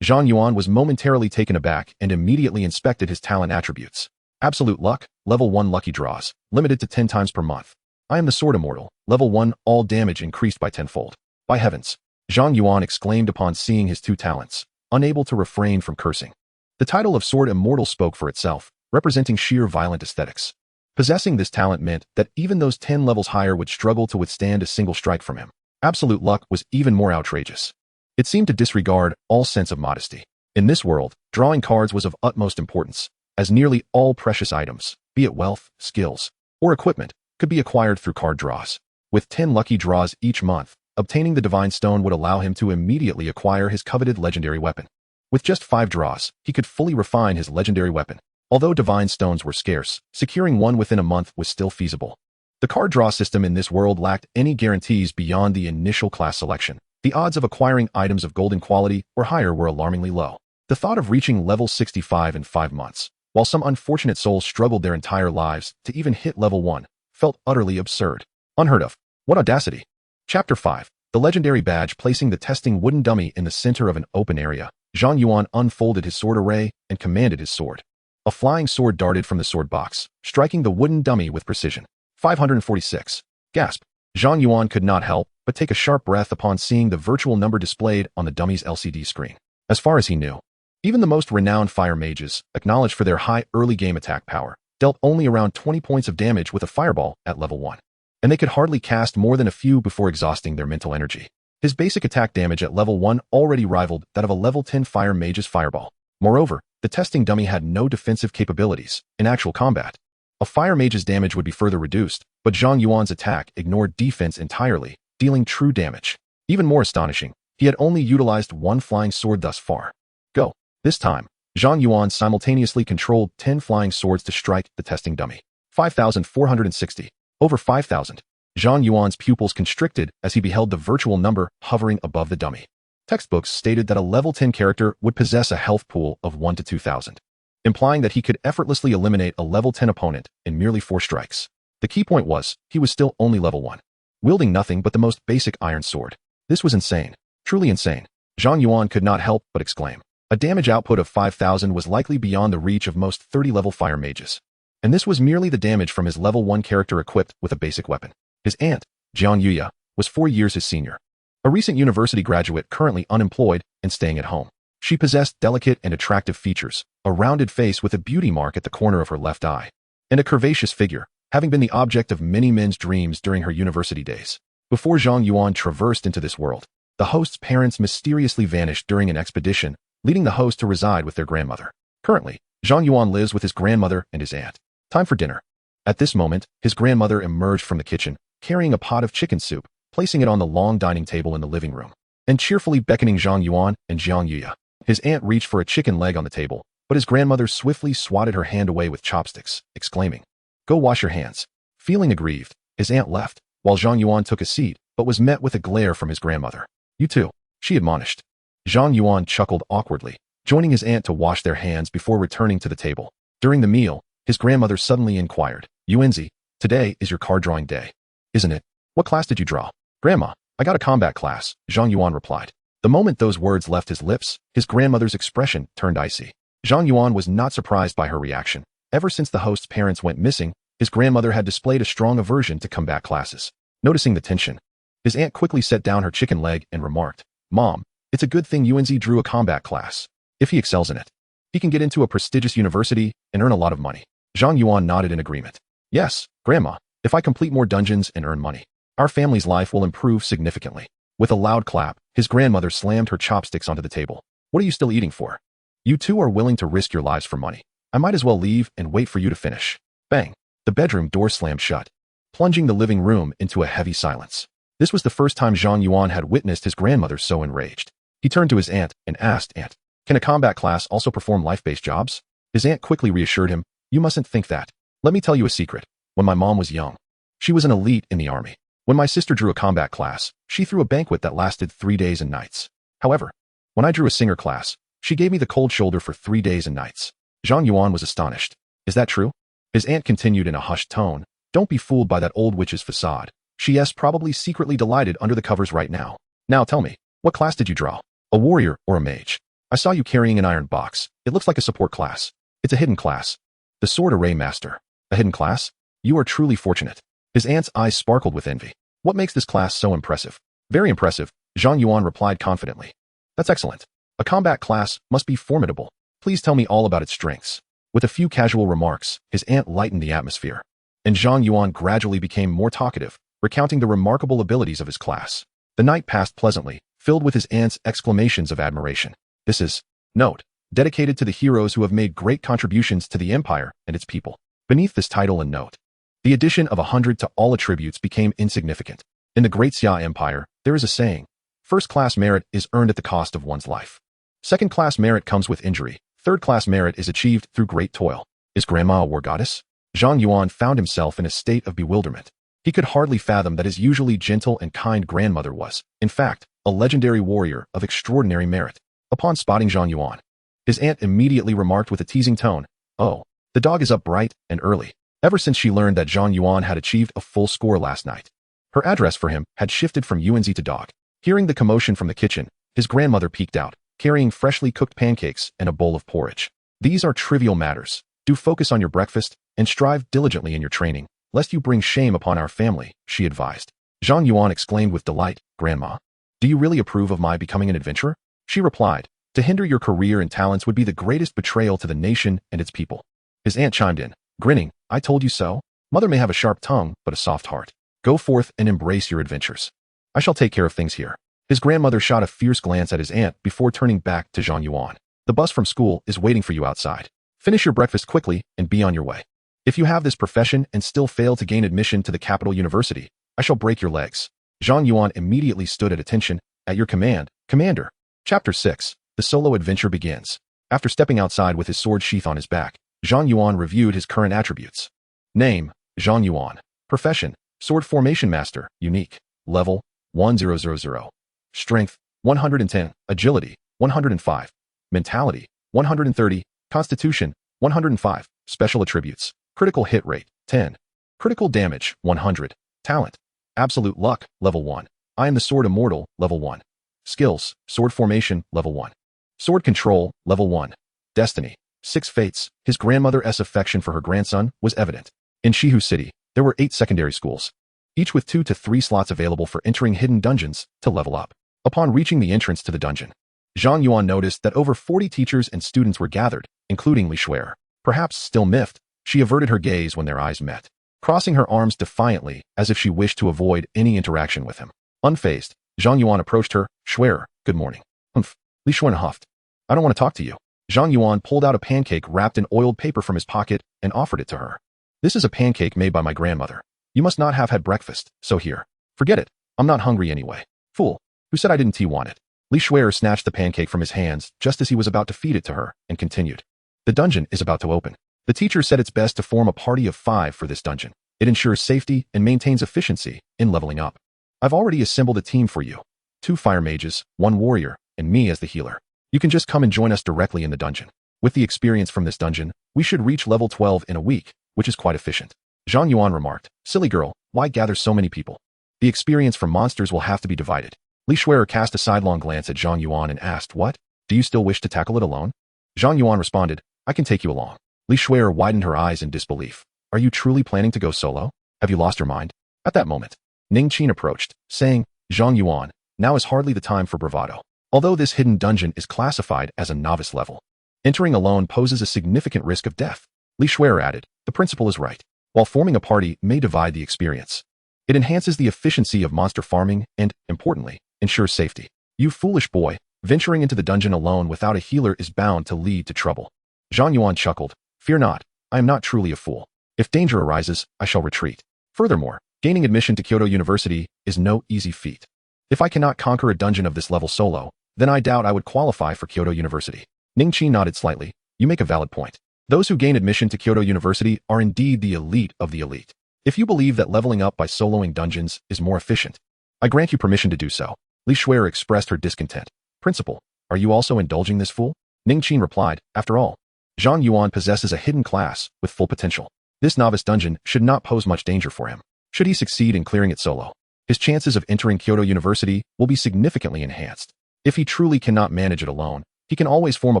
Zhang Yuan was momentarily taken aback and immediately inspected his talent attributes. Absolute Luck, Level 1 Lucky Draws, limited to 10 times per month. I am the Sword Immortal, Level 1, all damage increased by 10-fold. By heavens! Zhang Yuan exclaimed upon seeing his two talents, unable to refrain from cursing. The title of Sword Immortal spoke for itself, representing sheer violent aesthetics. Possessing this talent meant that even those 10 levels higher would struggle to withstand a single strike from him. Absolute luck was even more outrageous. It seemed to disregard all sense of modesty. In this world, drawing cards was of utmost importance, as nearly all precious items, be it wealth, skills, or equipment, could be acquired through card draws. With 10 lucky draws each month, obtaining the Divine Stone would allow him to immediately acquire his coveted legendary weapon. With just 5 draws, he could fully refine his legendary weapon. Although Divine Stones were scarce, securing one within a month was still feasible. The card draw system in this world lacked any guarantees beyond the initial class selection. The odds of acquiring items of golden quality or higher were alarmingly low. The thought of reaching level 65 in 5 months, while some unfortunate souls struggled their entire lives to even hit level 1, felt utterly absurd. Unheard of. What audacity! Chapter 5. The legendary badge. Placing the testing wooden dummy in the center of an open area, Zhang Yuan unfolded his sword array and commanded his sword. A flying sword darted from the sword box, striking the wooden dummy with precision. 546. Gasp. Zhang Yuan could not help but take a sharp breath upon seeing the virtual number displayed on the dummy's LCD screen. As far as he knew, even the most renowned fire mages, acknowledged for their high early game attack power, dealt only around 20 points of damage with a fireball at level 1. And they could hardly cast more than a few before exhausting their mental energy. His basic attack damage at level 1 already rivaled that of a level 10 fire mage's fireball. Moreover, the testing dummy had no defensive capabilities in actual combat. A fire mage's damage would be further reduced, but Zhang Yuan's attack ignored defense entirely, dealing true damage. Even more astonishing, he had only utilized 1 flying sword thus far. Go. This time, Zhang Yuan simultaneously controlled 10 flying swords to strike the testing dummy. 5,460. Over 5,000. Zhang Yuan's pupils constricted as he beheld the virtual number hovering above the dummy. Textbooks stated that a level 10 character would possess a health pool of 1 to 2,000, implying that he could effortlessly eliminate a level 10 opponent in merely 4 strikes. The key point was, he was still only level 1, wielding nothing but the most basic iron sword. This was insane. Truly insane. Zhang Yuan could not help but exclaim. A damage output of 5,000 was likely beyond the reach of most 30-level fire mages. And this was merely the damage from his level 1 character equipped with a basic weapon. His aunt, Jiang Yuya, was 4 years his senior. A recent university graduate currently unemployed and staying at home. She possessed delicate and attractive features, a rounded face with a beauty mark at the corner of her left eye, and a curvaceous figure, having been the object of many men's dreams during her university days. Before Zhang Yuan traversed into this world, the host's parents mysteriously vanished during an expedition, leading the host to reside with their grandmother. Currently, Zhang Yuan lives with his grandmother and his aunt. Time for dinner. At this moment, his grandmother emerged from the kitchen, carrying a pot of chicken soup, placing it on the long dining table in the living room, and cheerfully beckoning Zhang Yuan and Jiang Yuya. His aunt reached for a chicken leg on the table, but his grandmother swiftly swatted her hand away with chopsticks, exclaiming, "Go wash your hands." Feeling aggrieved, his aunt left, while Zhang Yuan took a seat, but was met with a glare from his grandmother. "You too," she admonished. Zhang Yuan chuckled awkwardly, joining his aunt to wash their hands before returning to the table. During the meal, his grandmother suddenly inquired, "Yuanzi, today is your card drawing day, isn't it? What class did you draw?" "Grandma, I got a combat class," Zhang Yuan replied. The moment those words left his lips, his grandmother's expression turned icy. Zhang Yuan was not surprised by her reaction. Ever since the host's parents went missing, his grandmother had displayed a strong aversion to combat classes. Noticing the tension, his aunt quickly set down her chicken leg and remarked, "Mom, it's a good thing Yuanzi drew a combat class. If he excels in it, he can get into a prestigious university and earn a lot of money." Zhang Yuan nodded in agreement. "Yes, Grandma, if I complete more dungeons and earn money, our family's life will improve significantly." With a loud clap, his grandmother slammed her chopsticks onto the table. "What are you still eating for? You two are willing to risk your lives for money. I might as well leave and wait for you to finish." Bang! The bedroom door slammed shut, plunging the living room into a heavy silence. This was the first time Zhang Yuan had witnessed his grandmother so enraged. He turned to his aunt and asked, "Aunt, can a combat class also perform life-based jobs?" His aunt quickly reassured him, "You mustn't think that. Let me tell you a secret. When my mom was young, she was an elite in the army. When my sister drew a combat class, she threw a banquet that lasted 3 days and nights. However, when I drew a singer class, she gave me the cold shoulder for 3 days and nights." Zhang Yuan was astonished. "Is that true?" His aunt continued in a hushed tone, "Don't be fooled by that old witch's facade. She is probably secretly delighted under the covers right now. Now tell me, what class did you draw? A warrior or a mage? I saw you carrying an iron box. It looks like a support class. It's a hidden class. The Sword Array Master. A hidden class? You are truly fortunate." His aunt's eyes sparkled with envy. "What makes this class so impressive?" "Very impressive. Zhang Yuan replied confidently. That's excellent. A combat class must be formidable. Please tell me all about its strengths. With a few casual remarks, his aunt lightened the atmosphere. And Zhang Yuan gradually became more talkative, recounting the remarkable abilities of his class. The night passed pleasantly, filled with his aunt's exclamations of admiration. This is, note, dedicated to the heroes who have made great contributions to the empire and its people. Beneath this title and note, the addition of 100 to all attributes became insignificant. In the Great Xia Empire, there is a saying, first-class merit is earned at the cost of one's life. Second-class merit comes with injury. Third-class merit is achieved through great toil. Is Grandma a war goddess? Zhang Yuan found himself in a state of bewilderment. He could hardly fathom that his usually gentle and kind grandmother was, in fact, a legendary warrior of extraordinary merit. Upon spotting Zhang Yuan, his aunt immediately remarked with a teasing tone, "Oh, the dog is up bright and early." Ever since she learned that Zhang Yuan had achieved a full score last night, her address for him had shifted from Yuanzi to dog. Hearing the commotion from the kitchen, his grandmother peeked out, carrying freshly cooked pancakes and a bowl of porridge. These are trivial matters. Do focus on your breakfast and strive diligently in your training, lest you bring shame upon our family, she advised. Zhang Yuan exclaimed with delight, Grandma, do you really approve of my becoming an adventurer? She replied, to hinder your career and talents would be the greatest betrayal to the nation and its people. His aunt chimed in, grinning, I told you so. Mother may have a sharp tongue, but a soft heart. Go forth and embrace your adventures. I shall take care of things here. His grandmother shot a fierce glance at his aunt before turning back to Zhang Yuan. The bus from school is waiting for you outside. Finish your breakfast quickly and be on your way. If you have this profession and still fail to gain admission to the capital university, I shall break your legs. Zhang Yuan immediately stood at attention. At your command, Commander. Chapter 6. The solo adventure begins. After stepping outside with his sword sheath on his back, Zhang Yuan reviewed his current attributes. Name, Zhang Yuan. Profession, Sword Formation Master, Unique. Level, 1000. Strength, 110. Agility, 105. Mentality, 130. Constitution, 105. Special attributes, critical hit rate, 10. Critical damage, 100. Talent, absolute luck, level 1. I am the Sword Immortal, level 1. Skills, Sword Formation, level 1. Sword Control, level 1. Destiny, 6 fates. His grandmother's affection for her grandson was evident. In Shihu City, there were 8 secondary schools, each with 2 to 3 slots available for entering hidden dungeons to level up. Upon reaching the entrance to the dungeon, Zhang Yuan noticed that over 40 teachers and students were gathered, including Li Shuer. Perhaps still miffed, she averted her gaze when their eyes met, crossing her arms defiantly as if she wished to avoid any interaction with him. Unfazed, Zhang Yuan approached her. Shuer, good morning. Li Shuer huffed. I don't want to talk to you. Zhang Yuan pulled out a pancake wrapped in oiled paper from his pocket and offered it to her. This is a pancake made by my grandmother. You must not have had breakfast, so here. Forget it. I'm not hungry anyway. Fool. Who said I didn't want it? Li Shuer snatched the pancake from his hands just as he was about to feed it to her and continued. The dungeon is about to open. The teacher said it's best to form a party of 5 for this dungeon. It ensures safety and maintains efficiency in leveling up. I've already assembled a team for you. 2 fire mages, 1 warrior, and me as the healer. You can just come and join us directly in the dungeon. With the experience from this dungeon, we should reach level 12 in a week, which is quite efficient. Zhang Yuan remarked, silly girl, why gather so many people? The experience from monsters will have to be divided. Li Shuer cast a sidelong glance at Zhang Yuan and asked, what? Do you still wish to tackle it alone? Zhang Yuan responded, I can take you along. Li Shuer widened her eyes in disbelief. Are you truly planning to go solo? Have you lost your mind? At that moment, Ning Qin approached, saying, Zhang Yuan, now is hardly the time for bravado. Although this hidden dungeon is classified as a novice level, entering alone poses a significant risk of death. Li Shuer added, the principal is right. While forming a party may divide the experience, it enhances the efficiency of monster farming and, importantly, ensures safety. You foolish boy, venturing into the dungeon alone without a healer is bound to lead to trouble. Zhang Yuan chuckled, fear not, I am not truly a fool. If danger arises, I shall retreat. Furthermore, gaining admission to Kyoto University is no easy feat. If I cannot conquer a dungeon of this level solo, then I doubt I would qualify for Kyoto University. Ning Qin nodded slightly. You make a valid point. Those who gain admission to Kyoto University are indeed the elite of the elite. If you believe that leveling up by soloing dungeons is more efficient, I grant you permission to do so. Li Shuer expressed her discontent. Principal, are you also indulging this fool? Ning Qin replied, after all, Zhang Yuan possesses a hidden class with full potential. This novice dungeon should not pose much danger for him. Should he succeed in clearing it solo, his chances of entering Kyoto University will be significantly enhanced. If he truly cannot manage it alone, he can always form a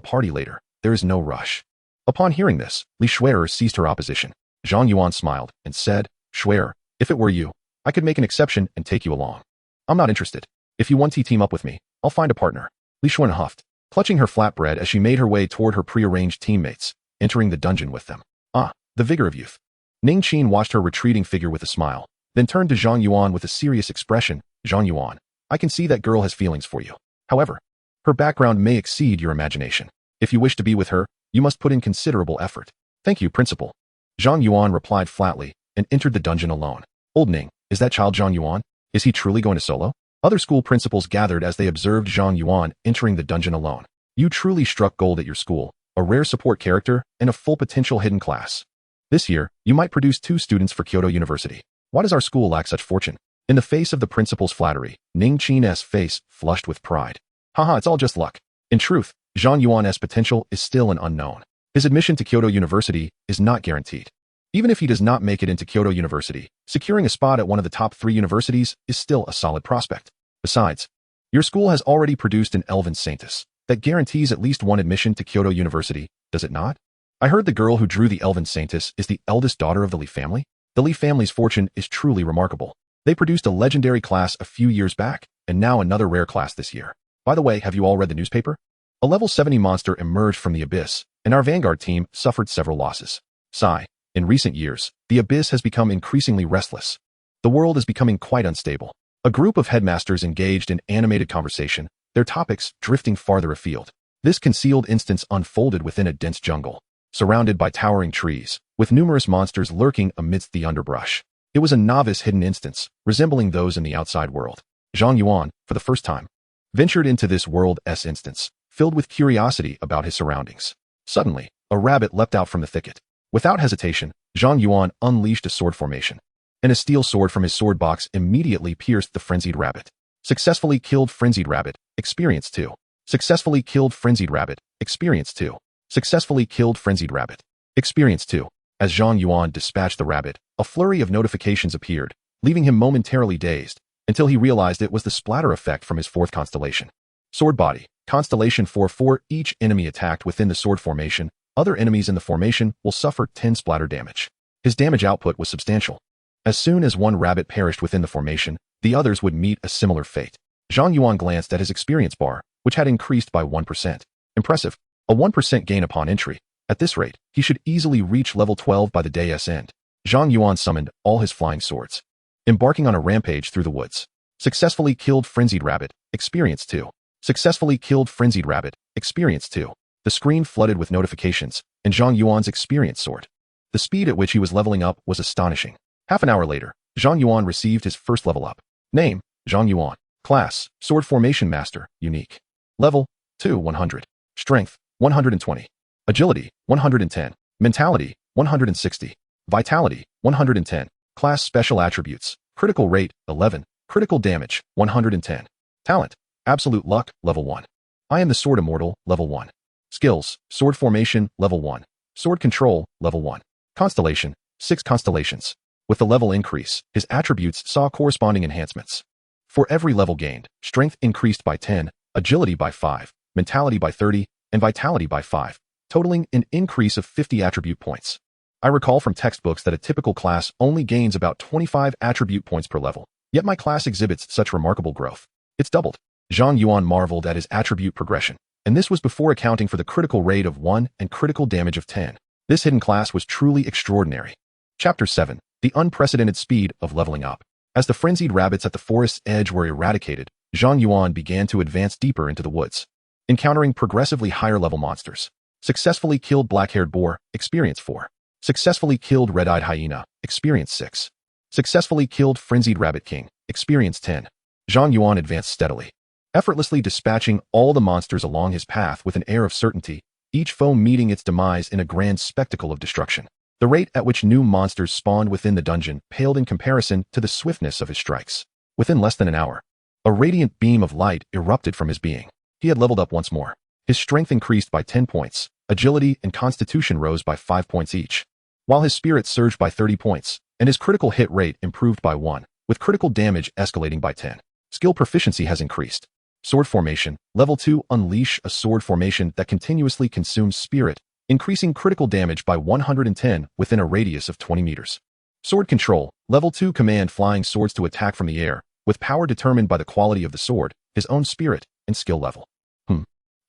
party later. There is no rush. Upon hearing this, Li Shuer ceased her opposition. Zhang Yuan smiled and said, Shuer, if it were you, I could make an exception and take you along. I'm not interested. If you want to team up with me, I'll find a partner. Li Xuan huffed, clutching her flatbread as she made her way toward her prearranged teammates, entering the dungeon with them. Ah, the vigor of youth. Ning Qin watched her retreating figure with a smile, then turned to Zhang Yuan with a serious expression. Zhang Yuan, I can see that girl has feelings for you. However, her background may exceed your imagination. If you wish to be with her, you must put in considerable effort. Thank you, Principal. Zhang Yuan replied flatly and entered the dungeon alone. Old Ning, is that child Zhang Yuan? Is he truly going to solo? Other school principals gathered as they observed Zhang Yuan entering the dungeon alone. You truly struck gold at your school, a rare support character and a full potential hidden class. This year, you might produce 2 students for Kyoto University. Why does our school lack such fortune? In the face of the principal's flattery, Ning Qin's face flushed with pride. Haha, it's all just luck. In truth, Zhang Yuan's potential is still an unknown. His admission to Kyoto University is not guaranteed. Even if he does not make it into Kyoto University, securing a spot at one of the top 3 universities is still a solid prospect. Besides, your school has already produced an elven saintess that guarantees at least one admission to Kyoto University, does it not? I heard the girl who drew the elven saintess is the eldest daughter of the Li family. The Li family's fortune is truly remarkable. They produced a legendary class a few years back, and now another rare class this year. By the way, have you all read the newspaper? A level 70 monster emerged from the abyss, and our vanguard team suffered several losses. Sigh. In recent years, the abyss has become increasingly restless. The world is becoming quite unstable. A group of headmasters engaged in animated conversation, their topics drifting farther afield. This concealed instance unfolded within a dense jungle, surrounded by towering trees, with numerous monsters lurking amidst the underbrush. It was a novice hidden instance, resembling those in the outside world. Zhang Yuan, for the first time, ventured into this world's instance, filled with curiosity about his surroundings. Suddenly, a rabbit leapt out from the thicket. Without hesitation, Zhang Yuan unleashed a sword formation, and a steel sword from his sword box immediately pierced the frenzied rabbit. Successfully killed frenzied rabbit, experience 2. Successfully killed frenzied rabbit, experience 2. Successfully killed frenzied rabbit, experience 2. As Zhang Yuan dispatched the rabbit, a flurry of notifications appeared, leaving him momentarily dazed, until he realized it was the splatter effect from his 4th constellation. Sword body, Constellation 4-4. Each enemy attacked within the sword formation, other enemies in the formation will suffer 10 splatter damage. His damage output was substantial. As soon as one rabbit perished within the formation, the others would meet a similar fate. Zhang Yuan glanced at his experience bar, which had increased by 1%. Impressive. A 1% gain upon entry. At this rate, he should easily reach level 12 by the day's end. Zhang Yuan summoned all his flying swords, embarking on a rampage through the woods. Successfully killed frenzied rabbit, experience 2. Successfully killed frenzied rabbit, experience 2. The screen flooded with notifications, and Zhang Yuan's experience soared. The speed at which he was leveling up was astonishing. Half an hour later, Zhang Yuan received his first level up. Name, Zhang Yuan. Class, Sword Formation Master, Unique. Level, 2 100. Strength, 120. Agility, 110. Mentality, 160. Vitality, 110. Class Special Attributes, Critical Rate, 11. Critical Damage, 110. Talent, Absolute Luck, Level 1. I am the Sword Immortal, Level 1. Skills, Sword Formation, Level 1. Sword Control, Level 1. Constellation, 6 constellations. With the level increase, his attributes saw corresponding enhancements. For every level gained, strength increased by 10, agility by 5, mentality by 30, and vitality by 5, totaling an increase of 50 attribute points. I recall from textbooks that a typical class only gains about 25 attribute points per level, yet my class exhibits such remarkable growth. It's doubled. Zhang Yuan marveled at his attribute progression, and this was before accounting for the critical rate of 1 and critical damage of 10. This hidden class was truly extraordinary. Chapter 7. The unprecedented speed of leveling up. As the frenzied rabbits at the forest's edge were eradicated, Zhang Yuan began to advance deeper into the woods, encountering progressively higher level monsters. Successfully killed black-haired boar, experience 4. Successfully killed red-eyed hyena, experience 6. Successfully killed frenzied rabbit king, experience 10. Zhang Yuan advanced steadily, effortlessly dispatching all the monsters along his path with an air of certainty, each foe meeting its demise in a grand spectacle of destruction. The rate at which new monsters spawned within the dungeon paled in comparison to the swiftness of his strikes. Within less than an hour, a radiant beam of light erupted from his being. He had leveled up once more. His strength increased by 10 points, agility and constitution rose by 5 points each, while his spirit surged by 30 points, and his critical hit rate improved by 1, with critical damage escalating by 10. Skill proficiency has increased. Sword Formation, Level 2. Unleash a sword formation that continuously consumes spirit, increasing critical damage by 110 within a radius of 20 meters. Sword Control, Level 2. Command flying swords to attack from the air, with power determined by the quality of the sword, his own spirit, and skill level.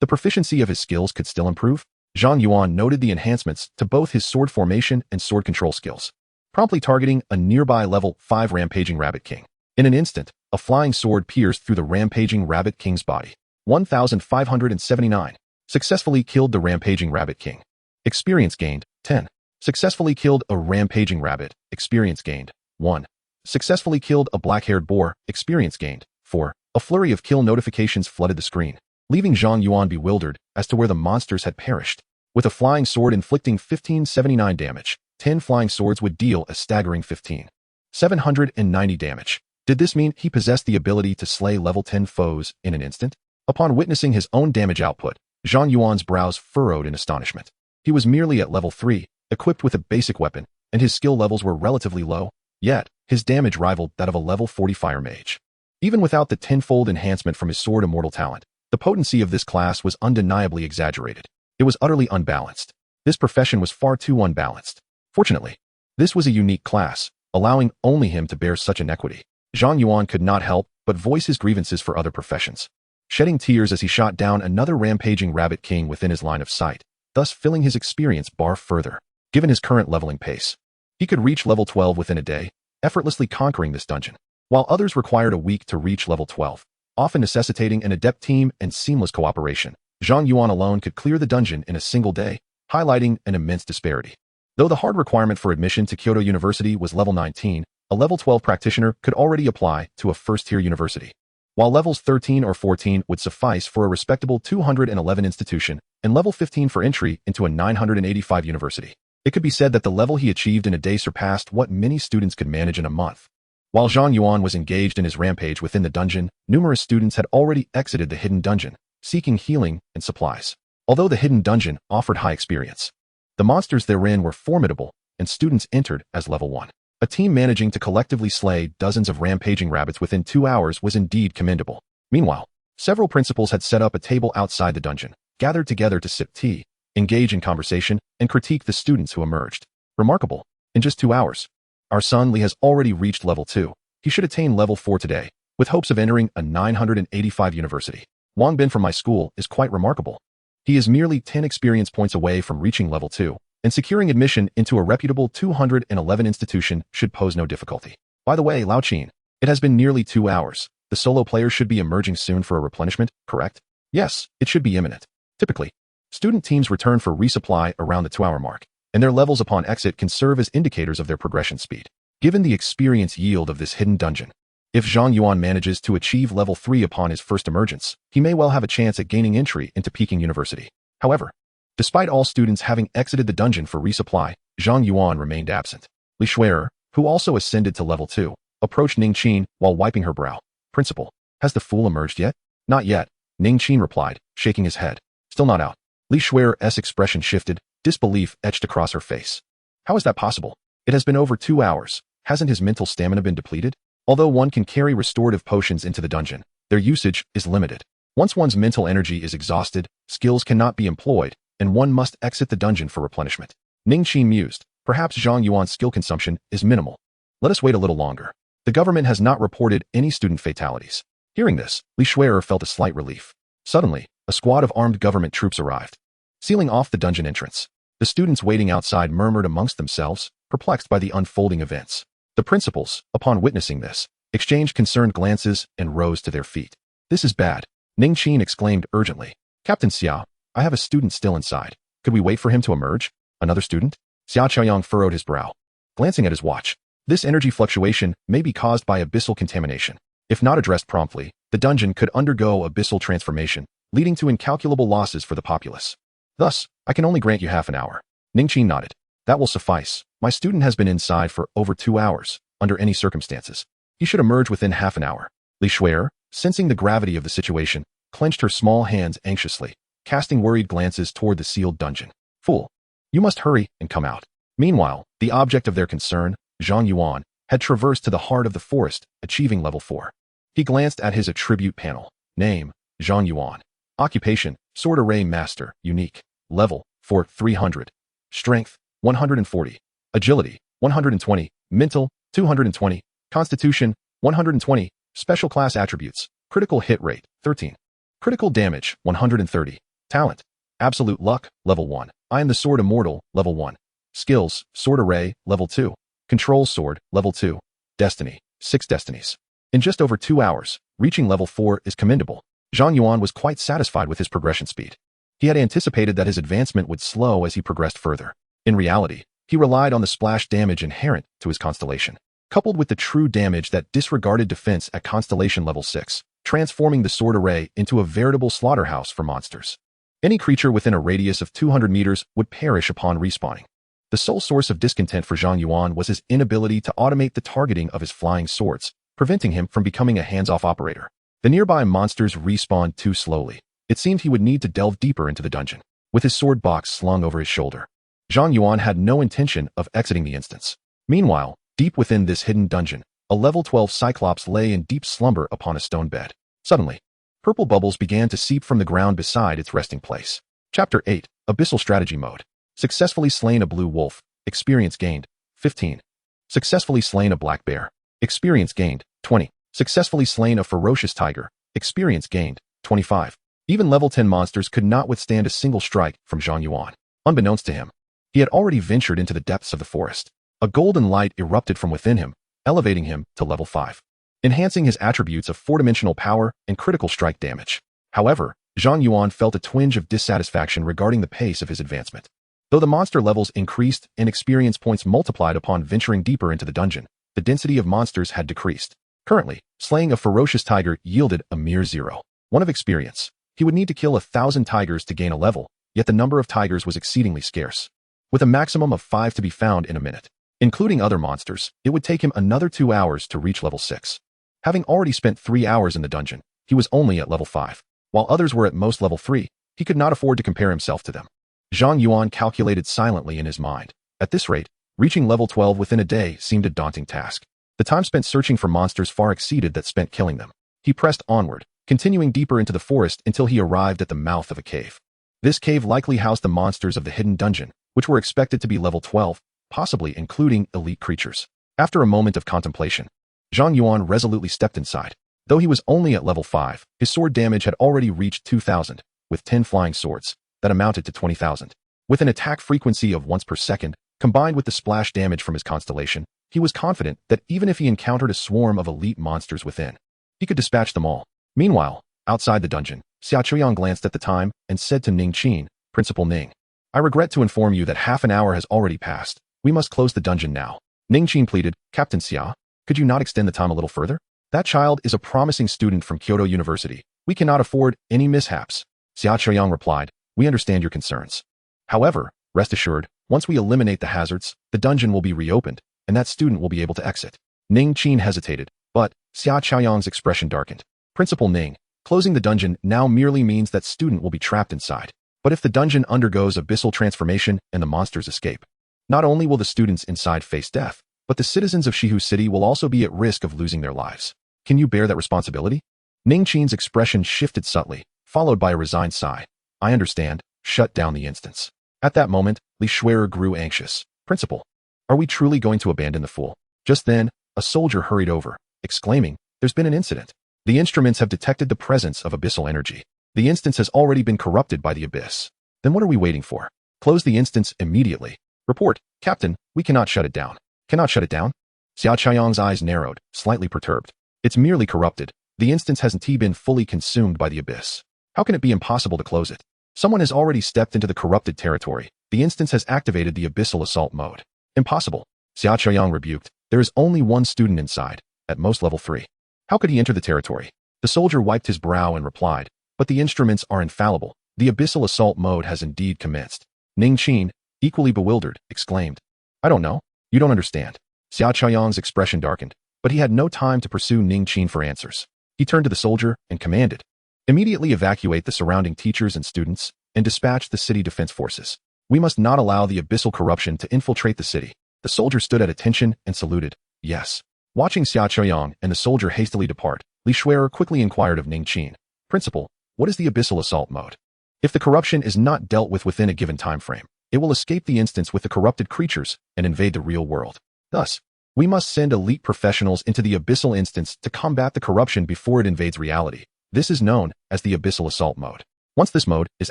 The proficiency of his skills could still improve. Zhang Yuan noted the enhancements to both his sword formation and sword control skills, promptly targeting a nearby level 5 rampaging Rabbit King. In an instant, a flying sword pierced through the rampaging Rabbit King's body. 1579. Successfully killed the rampaging Rabbit King. Experience gained, 10. Successfully killed a rampaging rabbit. Experience gained, 1. Successfully killed a black-haired boar. Experience gained, 4. A flurry of kill notifications flooded the screen, leaving Zhang Yuan bewildered as to where the monsters had perished. With a flying sword inflicting 1579 damage, 10 flying swords would deal a staggering 15,790 damage. Did this mean he possessed the ability to slay level 10 foes in an instant? Upon witnessing his own damage output, Zhang Yuan's brows furrowed in astonishment. He was merely at level 3, equipped with a basic weapon, and his skill levels were relatively low, yet his damage rivaled that of a level 40 fire mage. Even without the tenfold enhancement from his sword immortal talent, the potency of this class was undeniably exaggerated. It was utterly unbalanced. This profession was far too unbalanced. Fortunately, this was a unique class, allowing only him to bear such inequity. Zhang Yuan could not help but voice his grievances for other professions, shedding tears as he shot down another rampaging Rabbit King within his line of sight, thus filling his experience bar further. Given his current leveling pace, he could reach level 12 within a day, effortlessly conquering this dungeon, while others required a week to reach level 12, often necessitating an adept team and seamless cooperation. Zhang Yuan alone could clear the dungeon in a single day, highlighting an immense disparity. Though the hard requirement for admission to Kyoto University was level 19, a level 12 practitioner could already apply to a first-tier university, while levels 13 or 14 would suffice for a respectable 211 institution and level 15 for entry into a 985 university. It could be said that the level he achieved in a day surpassed what many students could manage in a month. While Zhang Yuan was engaged in his rampage within the dungeon, numerous students had already exited the hidden dungeon, seeking healing and supplies. Although the hidden dungeon offered high experience, the monsters therein were formidable, and students entered as level 1. A team managing to collectively slay dozens of rampaging rabbits within 2 hours was indeed commendable. Meanwhile, several principals had set up a table outside the dungeon, gathered together to sip tea, engage in conversation, and critique the students who emerged. Remarkable. In just 2 hours, our son Li has already reached level 2. He should attain level 4 today, with hopes of entering a 985 university. Wang Bin from my school is quite remarkable. He is merely 10 experience points away from reaching level 2, and securing admission into a reputable 211 institution should pose no difficulty. By the way, Lao Qin, it has been nearly 2 hours. The solo player should be emerging soon for a replenishment, correct? Yes, it should be imminent. Typically, student teams return for resupply around the 2-hour mark, and their levels upon exit can serve as indicators of their progression speed. Given the experience yield of this hidden dungeon, if Zhang Yuan manages to achieve level 3 upon his first emergence, he may well have a chance at gaining entry into Peking University. However, despite all students having exited the dungeon for resupply, Zhang Yuan remained absent. Li Shui'er, who also ascended to level 2, approached Ning Qin while wiping her brow. Principal, has the fool emerged yet? Not yet, Ning Qin replied, shaking his head. Still not out. Li Shui'er's expression shifted, disbelief etched across her face. How is that possible? It has been over 2 hours. Hasn't his mental stamina been depleted? Although one can carry restorative potions into the dungeon, their usage is limited. Once one's mental energy is exhausted, skills cannot be employed, and one must exit the dungeon for replenishment. Ning Qin mused. Perhaps Zhang Yuan's skill consumption is minimal. Let us wait a little longer. The government has not reported any student fatalities. Hearing this, Li Shui'er felt a slight relief. Suddenly, a squad of armed government troops arrived, sealing off the dungeon entrance. The students waiting outside murmured amongst themselves, perplexed by the unfolding events. The principals, upon witnessing this, exchanged concerned glances and rose to their feet. This is bad, Ning Qin exclaimed urgently. Captain Xiao, I have a student still inside. Could we wait for him to emerge? Another student? Xiao Chaoyang furrowed his brow, glancing at his watch. This energy fluctuation may be caused by abyssal contamination. If not addressed promptly, the dungeon could undergo abyssal transformation, leading to incalculable losses for the populace. Thus, I can only grant you half an hour. Ning Qin nodded. That will suffice. My student has been inside for over 2 hours. Under any circumstances, he should emerge within half an hour. Li Shui'er, sensing the gravity of the situation, clenched her small hands anxiously, casting worried glances toward the sealed dungeon. Fool! You must hurry and come out. Meanwhile, the object of their concern, Zhang Yuan, had traversed to the heart of the forest, achieving level 4. He glanced at his attribute panel. Name, Zhang Yuan. Occupation, Sword Array Master, Unique. Level, 300. Strength, 140. Agility, 120. Mental, 220. Constitution, 120. Special class attributes. Critical hit rate, 13. Critical damage, 130. Talent. Absolute luck, level 1. I am the sword immortal, level 1. Skills, sword array, level 2. Control sword, level 2. Destiny, 6 destinies. In just over 2 hours, reaching level 4 is commendable. Zhang Yuan was quite satisfied with his progression speed. He had anticipated that his advancement would slow as he progressed further. In reality, he relied on the splash damage inherent to his constellation, coupled with the true damage that disregarded defense at constellation level 6, transforming the sword array into a veritable slaughterhouse for monsters. Any creature within a radius of 200 meters would perish upon respawning. The sole source of discontent for Zhang Yuan was his inability to automate the targeting of his flying swords, preventing him from becoming a hands-off operator. The nearby monsters respawned too slowly. It seemed he would need to delve deeper into the dungeon, with his sword box slung over his shoulder. Zhang Yuan had no intention of exiting the instance. Meanwhile, deep within this hidden dungeon, a level 12 Cyclops lay in deep slumber upon a stone bed. Suddenly, purple bubbles began to seep from the ground beside its resting place. Chapter 8, Abyssal Strategy Mode. Successfully slain a blue wolf. Experience gained, 15. Successfully slain a black bear. Experience gained, 20. Successfully slain a ferocious tiger. Experience gained, 25. Even level 10 monsters could not withstand a single strike from Zhang Yuan. Unbeknownst to him, he had already ventured into the depths of the forest. A golden light erupted from within him, elevating him to level 5, enhancing his attributes of 4-dimensional power and critical strike damage. However, Zhang Yuan felt a twinge of dissatisfaction regarding the pace of his advancement. Though the monster levels increased and experience points multiplied upon venturing deeper into the dungeon, the density of monsters had decreased. Currently, slaying a ferocious tiger yielded a mere 0. 1 of experience. He would need to kill 1,000 tigers to gain a level, yet the number of tigers was exceedingly scarce, with a maximum of 5 to be found in a minute. Including other monsters, it would take him another 2 hours to reach level 6. Having already spent 3 hours in the dungeon, he was only at level 5. While others were at most level 3, he could not afford to compare himself to them. Zhang Yuan calculated silently in his mind. At this rate, reaching level 12 within a day seemed a daunting task. The time spent searching for monsters far exceeded that spent killing them. He pressed onward, continuing deeper into the forest until he arrived at the mouth of a cave. This cave likely housed the monsters of the hidden dungeon, which were expected to be level 12, possibly including elite creatures. After a moment of contemplation, Zhang Yuan resolutely stepped inside. Though he was only at level 5, his sword damage had already reached 2,000, with 10 flying swords, that amounted to 20,000. With an attack frequency of once per second, combined with the splash damage from his constellation, he was confident that even if he encountered a swarm of elite monsters within, he could dispatch them all. Meanwhile, outside the dungeon, Xia Chuiyang glanced at the time and said to Ning Qin, Principal Ning, I regret to inform you that half an hour has already passed. We must close the dungeon now. Ning Qin pleaded, Captain Xia, could you not extend the time a little further? That child is a promising student from Kyoto University. We cannot afford any mishaps. Xia Chuiyang replied, we understand your concerns. However, rest assured, once we eliminate the hazards, the dungeon will be reopened, and that student will be able to exit. Ning Qin hesitated, but Xia Chuiyang's expression darkened. Principal Ning, closing the dungeon now merely means that student will be trapped inside. But if the dungeon undergoes abyssal transformation and the monsters escape, not only will the students inside face death, but the citizens of Shihu City will also be at risk of losing their lives. Can you bear that responsibility? Ning Qin's expression shifted subtly, followed by a resigned sigh. I understand. Shut down the instance. At that moment, Li Shui'er grew anxious. Principal, are we truly going to abandon the fool? Just then, a soldier hurried over, exclaiming, there's been an incident. The instruments have detected the presence of abyssal energy. The instance has already been corrupted by the abyss. Then what are we waiting for? Close the instance immediately. Report, Captain, we cannot shut it down. Cannot shut it down? Xia Chuiyang's eyes narrowed, slightly perturbed. It's merely corrupted. The instance hasn't been fully consumed by the abyss. How can it be impossible to close it? Someone has already stepped into the corrupted territory. The instance has activated the abyssal assault mode. Impossible. Xia Chuiyang rebuked. There is only one student inside, at most level 3. How could he enter the territory? The soldier wiped his brow and replied, but the instruments are infallible. The abyssal assault mode has indeed commenced. Ning Qin, equally bewildered, exclaimed, I don't know. You don't understand. Xia Chuiyang's expression darkened, but he had no time to pursue Ning Qin for answers. He turned to the soldier and commanded, immediately evacuate the surrounding teachers and students and dispatch the city defense forces. We must not allow the abyssal corruption to infiltrate the city. The soldier stood at attention and saluted, yes. Watching Xia Chuiyang and the soldier hastily depart, Li Shui'er quickly inquired of Ning Qin, Principal, what is the abyssal assault mode? If the corruption is not dealt with within a given time frame, it will escape the instance with the corrupted creatures and invade the real world. Thus, We must send elite professionals into the abyssal instance to combat the corruption before it invades reality. This is known as the abyssal assault mode. Once this mode is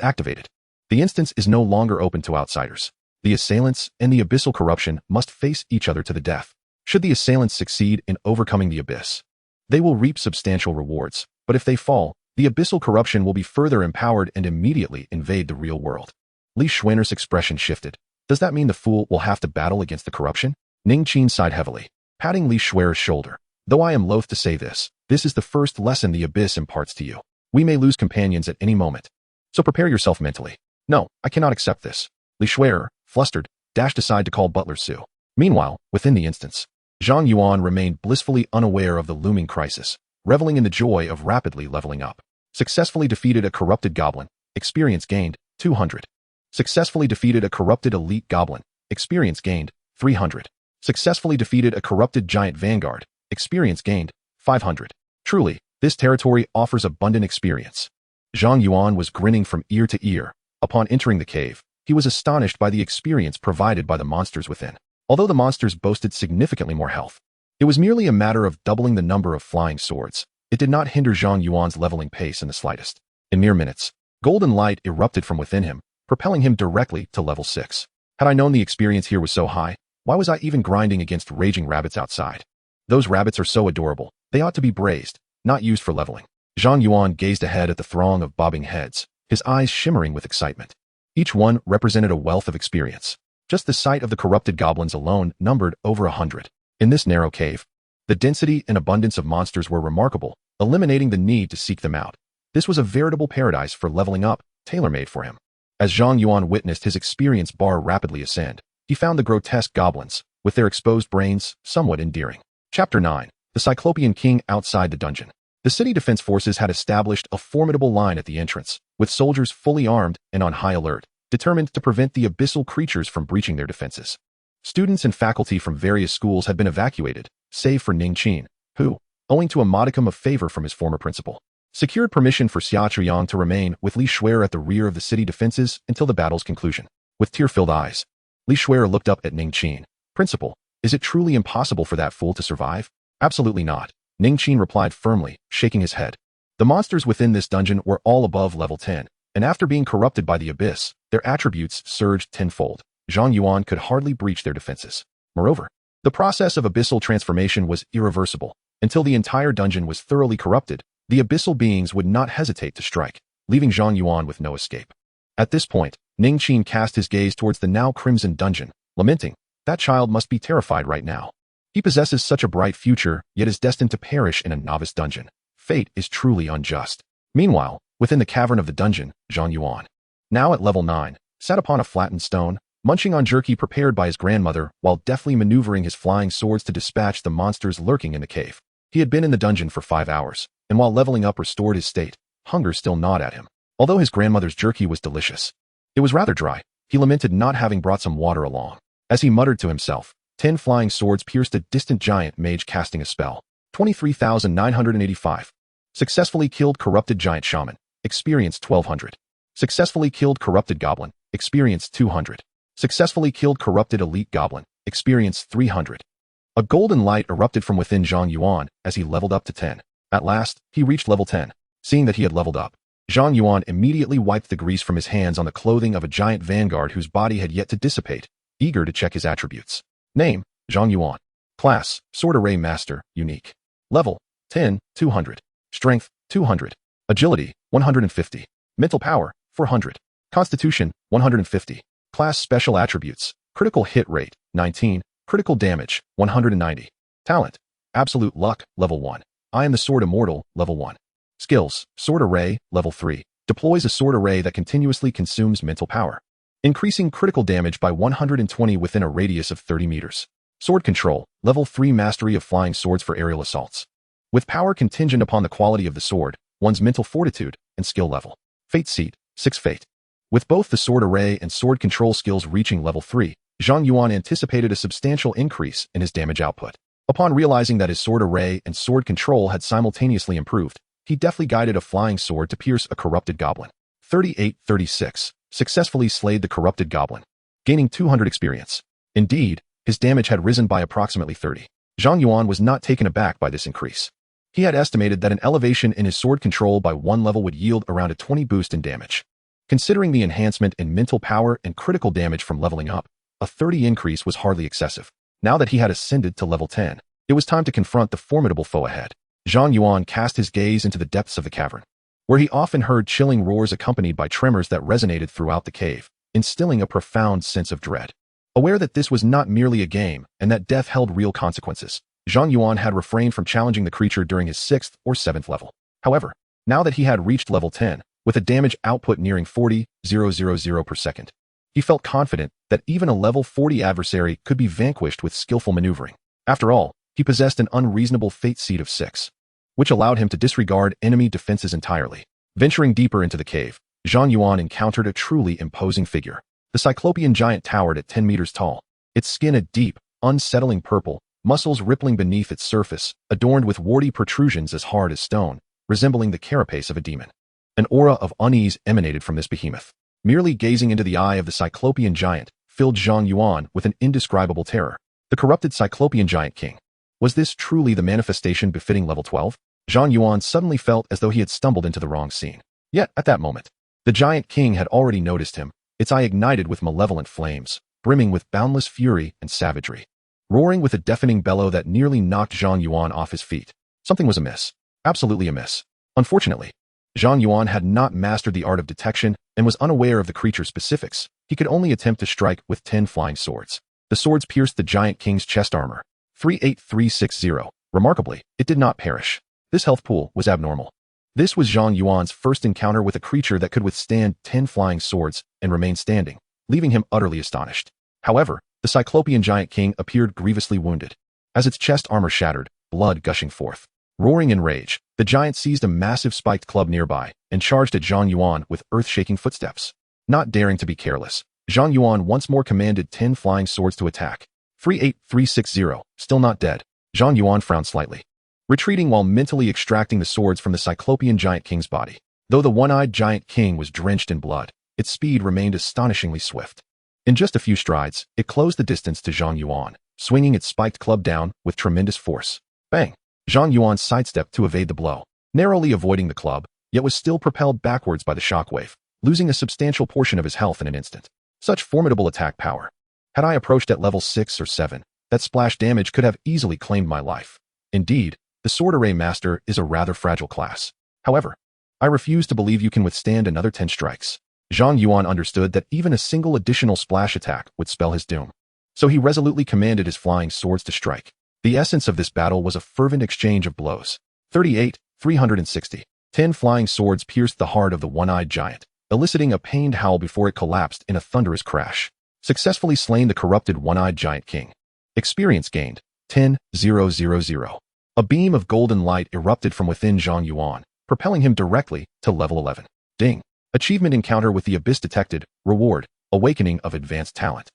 activated, the instance is no longer open to outsiders. The assailants and the abyssal corruption must face each other to the death. Should the assailants succeed in overcoming the abyss, they will reap substantial rewards, but if they fall, the abyssal corruption will be further empowered and immediately invade the real world. Li Xuaner's expression shifted. Does that mean the fool will have to battle against the corruption? Ning Qin sighed heavily, patting Li Xuaner's shoulder. Though I am loath to say this is the first lesson the abyss imparts to you. We may lose companions at any moment, so prepare yourself mentally. No, I cannot accept this. Li Xuaner, flustered, dashed aside to call Butler Su. Meanwhile, within the instance, Zhang Yuan remained blissfully unaware of the looming crisis, reveling in the joy of rapidly leveling up. Successfully defeated a corrupted goblin. Experience gained, 200. Successfully defeated a corrupted elite goblin. Experience gained, 300. Successfully defeated a corrupted giant vanguard. Experience gained, 500. Truly, this territory offers abundant experience. Zhang Yuan was grinning from ear to ear. Upon entering the cave, he was astonished by the experience provided by the monsters within. Although the monsters boasted significantly more health, it was merely a matter of doubling the number of flying swords. It did not hinder Zhang Yuan's leveling pace in the slightest. In mere minutes, golden light erupted from within him, propelling him directly to level 6. Had I known the experience here was so high, why was I even grinding against raging rabbits outside? Those rabbits are so adorable, they ought to be braised, not used for leveling. Zhang Yuan gazed ahead at the throng of bobbing heads, his eyes shimmering with excitement. Each one represented a wealth of experience. Just the sight of the corrupted goblins alone numbered over 100. In this narrow cave, the density and abundance of monsters were remarkable, eliminating the need to seek them out. This was a veritable paradise for leveling up, tailor-made for him. As Zhang Yuan witnessed his experience bar rapidly ascend, he found the grotesque goblins, with their exposed brains, somewhat endearing. Chapter 9. The Cyclopean King outside the dungeon. The city defense forces had established a formidable line at the entrance, with soldiers fully armed and on high alert, determined to prevent the abyssal creatures from breaching their defenses. Students and faculty from various schools had been evacuated, save for Ning Qin, who, owing to a modicum of favor from his former principal, secured permission for Xia Zhiyang to remain with Li Xuer at the rear of the city defenses until the battle's conclusion. With tear-filled eyes, Li Xuer looked up at Ning Qin. Principal, is it truly impossible for that fool to survive? Absolutely not, Ning Qin replied firmly, shaking his head. The monsters within this dungeon were all above level 10, and after being corrupted by the abyss, their attributes surged tenfold. Zhang Yuan could hardly breach their defenses. Moreover, the process of abyssal transformation was irreversible. Until the entire dungeon was thoroughly corrupted, the abyssal beings would not hesitate to strike, leaving Zhang Yuan with no escape. At this point, Ning Qin cast his gaze towards the now crimson dungeon, lamenting, that child must be terrified right now. He possesses such a bright future, yet is destined to perish in a novice dungeon. Fate is truly unjust. Meanwhile, within the cavern of the dungeon, Zhang Yuan, now at level 9, sat upon a flattened stone, munching on jerky prepared by his grandmother while deftly maneuvering his flying swords to dispatch the monsters lurking in the cave. He had been in the dungeon for 5 hours, and while leveling up restored his state, hunger still gnawed at him. Although his grandmother's jerky was delicious, it was rather dry. He lamented not having brought some water along. As he muttered to himself, 10 flying swords pierced a distant giant mage casting a spell. 23,985. Successfully killed corrupted giant shaman. Experience 1200. Successfully killed corrupted goblin. Experience 200. Successfully killed corrupted elite goblin. Experience 300. A golden light erupted from within Zhang Yuan as he leveled up to 10. At last, he reached level 10. Seeing that he had leveled up, Zhang Yuan immediately wiped the grease from his hands on the clothing of a giant vanguard whose body had yet to dissipate, eager to check his attributes. Name, Zhang Yuan. Class, Sword Array Master, Unique. Level, 10, 200. Strength, 200. Agility, 150. Mental Power, 400. Constitution, 150. Class Special Attributes, Critical Hit Rate, 19. Critical Damage, 190. Talent, Absolute Luck, Level 1. I am the Sword Immortal, Level 1. Skills, Sword Array, Level 3. Deploys a sword array that continuously consumes mental power, increasing critical damage by 120 within a radius of 30 meters. Sword Control, Level 3 Mastery of Flying Swords for aerial assaults, with power contingent upon the quality of the sword, one's mental fortitude, and skill level. Fate Seat, 6 Fate. With both the sword array and sword control skills reaching level 3, Zhang Yuan anticipated a substantial increase in his damage output. Upon realizing that his sword array and sword control had simultaneously improved, he deftly guided a flying sword to pierce a corrupted goblin. 38-36. Successfully slayed the corrupted goblin, gaining 200 experience. Indeed, his damage had risen by approximately 30. Zhang Yuan was not taken aback by this increase. He had estimated that an elevation in his sword control by one level would yield around a 20 boost in damage. Considering the enhancement in mental power and critical damage from leveling up, a 30 increase was hardly excessive. Now that he had ascended to level 10, it was time to confront the formidable foe ahead. Zhang Yuan cast his gaze into the depths of the cavern, where he often heard chilling roars accompanied by tremors that resonated throughout the cave, instilling a profound sense of dread. Aware that this was not merely a game and that death held real consequences, Zhang Yuan had refrained from challenging the creature during his 6th or 7th level. However, now that he had reached level 10, with a damage output nearing 40,000 per second, he felt confident that even a level 40 adversary could be vanquished with skillful maneuvering. After all, he possessed an unreasonable fate seed of 6, which allowed him to disregard enemy defenses entirely. Venturing deeper into the cave, Zhang Yuan encountered a truly imposing figure. The Cyclopean giant towered at 10 meters tall, its skin a deep, unsettling purple, muscles rippling beneath its surface, adorned with warty protrusions as hard as stone, resembling the carapace of a demon. An aura of unease emanated from this behemoth. Merely gazing into the eye of the Cyclopean giant filled Zhang Yuan with an indescribable terror. The corrupted Cyclopean giant king. Was this truly the manifestation befitting level 12? Zhang Yuan suddenly felt as though he had stumbled into the wrong scene. Yet, at that moment, the giant king had already noticed him, its eye ignited with malevolent flames, brimming with boundless fury and savagery. Roaring with a deafening bellow that nearly knocked Zhang Yuan off his feet. Something was amiss. Absolutely amiss. Unfortunately, Zhang Yuan had not mastered the art of detection and was unaware of the creature's specifics. He could only attempt to strike with 10 flying swords. The swords pierced the giant king's chest armor. 38360. Remarkably, it did not perish. This health pool was abnormal. This was Zhang Yuan's first encounter with a creature that could withstand 10 flying swords and remain standing, leaving him utterly astonished. However, the Cyclopean giant king appeared grievously wounded. As its chest armor shattered, blood gushing forth. Roaring in rage, the giant seized a massive spiked club nearby and charged at Zhang Yuan with earth-shaking footsteps. Not daring to be careless, Zhang Yuan once more commanded 10 flying swords to attack. 38360. Still not dead. Zhang Yuan frowned slightly, retreating while mentally extracting the swords from the Cyclopean giant king's body. Though the one-eyed giant king was drenched in blood, its speed remained astonishingly swift. In just a few strides, it closed the distance to Zhang Yuan, swinging its spiked club down with tremendous force. Bang! Zhang Yuan sidestepped to evade the blow, narrowly avoiding the club, yet was still propelled backwards by the shockwave, losing a substantial portion of his health in an instant. Such formidable attack power. Had I approached at level 6 or 7, that splash damage could have easily claimed my life. Indeed, the Sword Array Master is a rather fragile class. However, I refuse to believe you can withstand another 10 strikes. Zhang Yuan understood that even a single additional splash attack would spell his doom. So he resolutely commanded his flying swords to strike. The essence of this battle was a fervent exchange of blows. 360. 10 flying swords pierced the heart of the one-eyed giant, eliciting a pained howl before it collapsed in a thunderous crash. Successfully slain the corrupted one-eyed giant king. Experience gained. 10,000. A beam of golden light erupted from within Zhang Yuan, propelling him directly to level 11. Ding. Achievement encounter with the abyss detected. Reward. Awakening of advanced talent.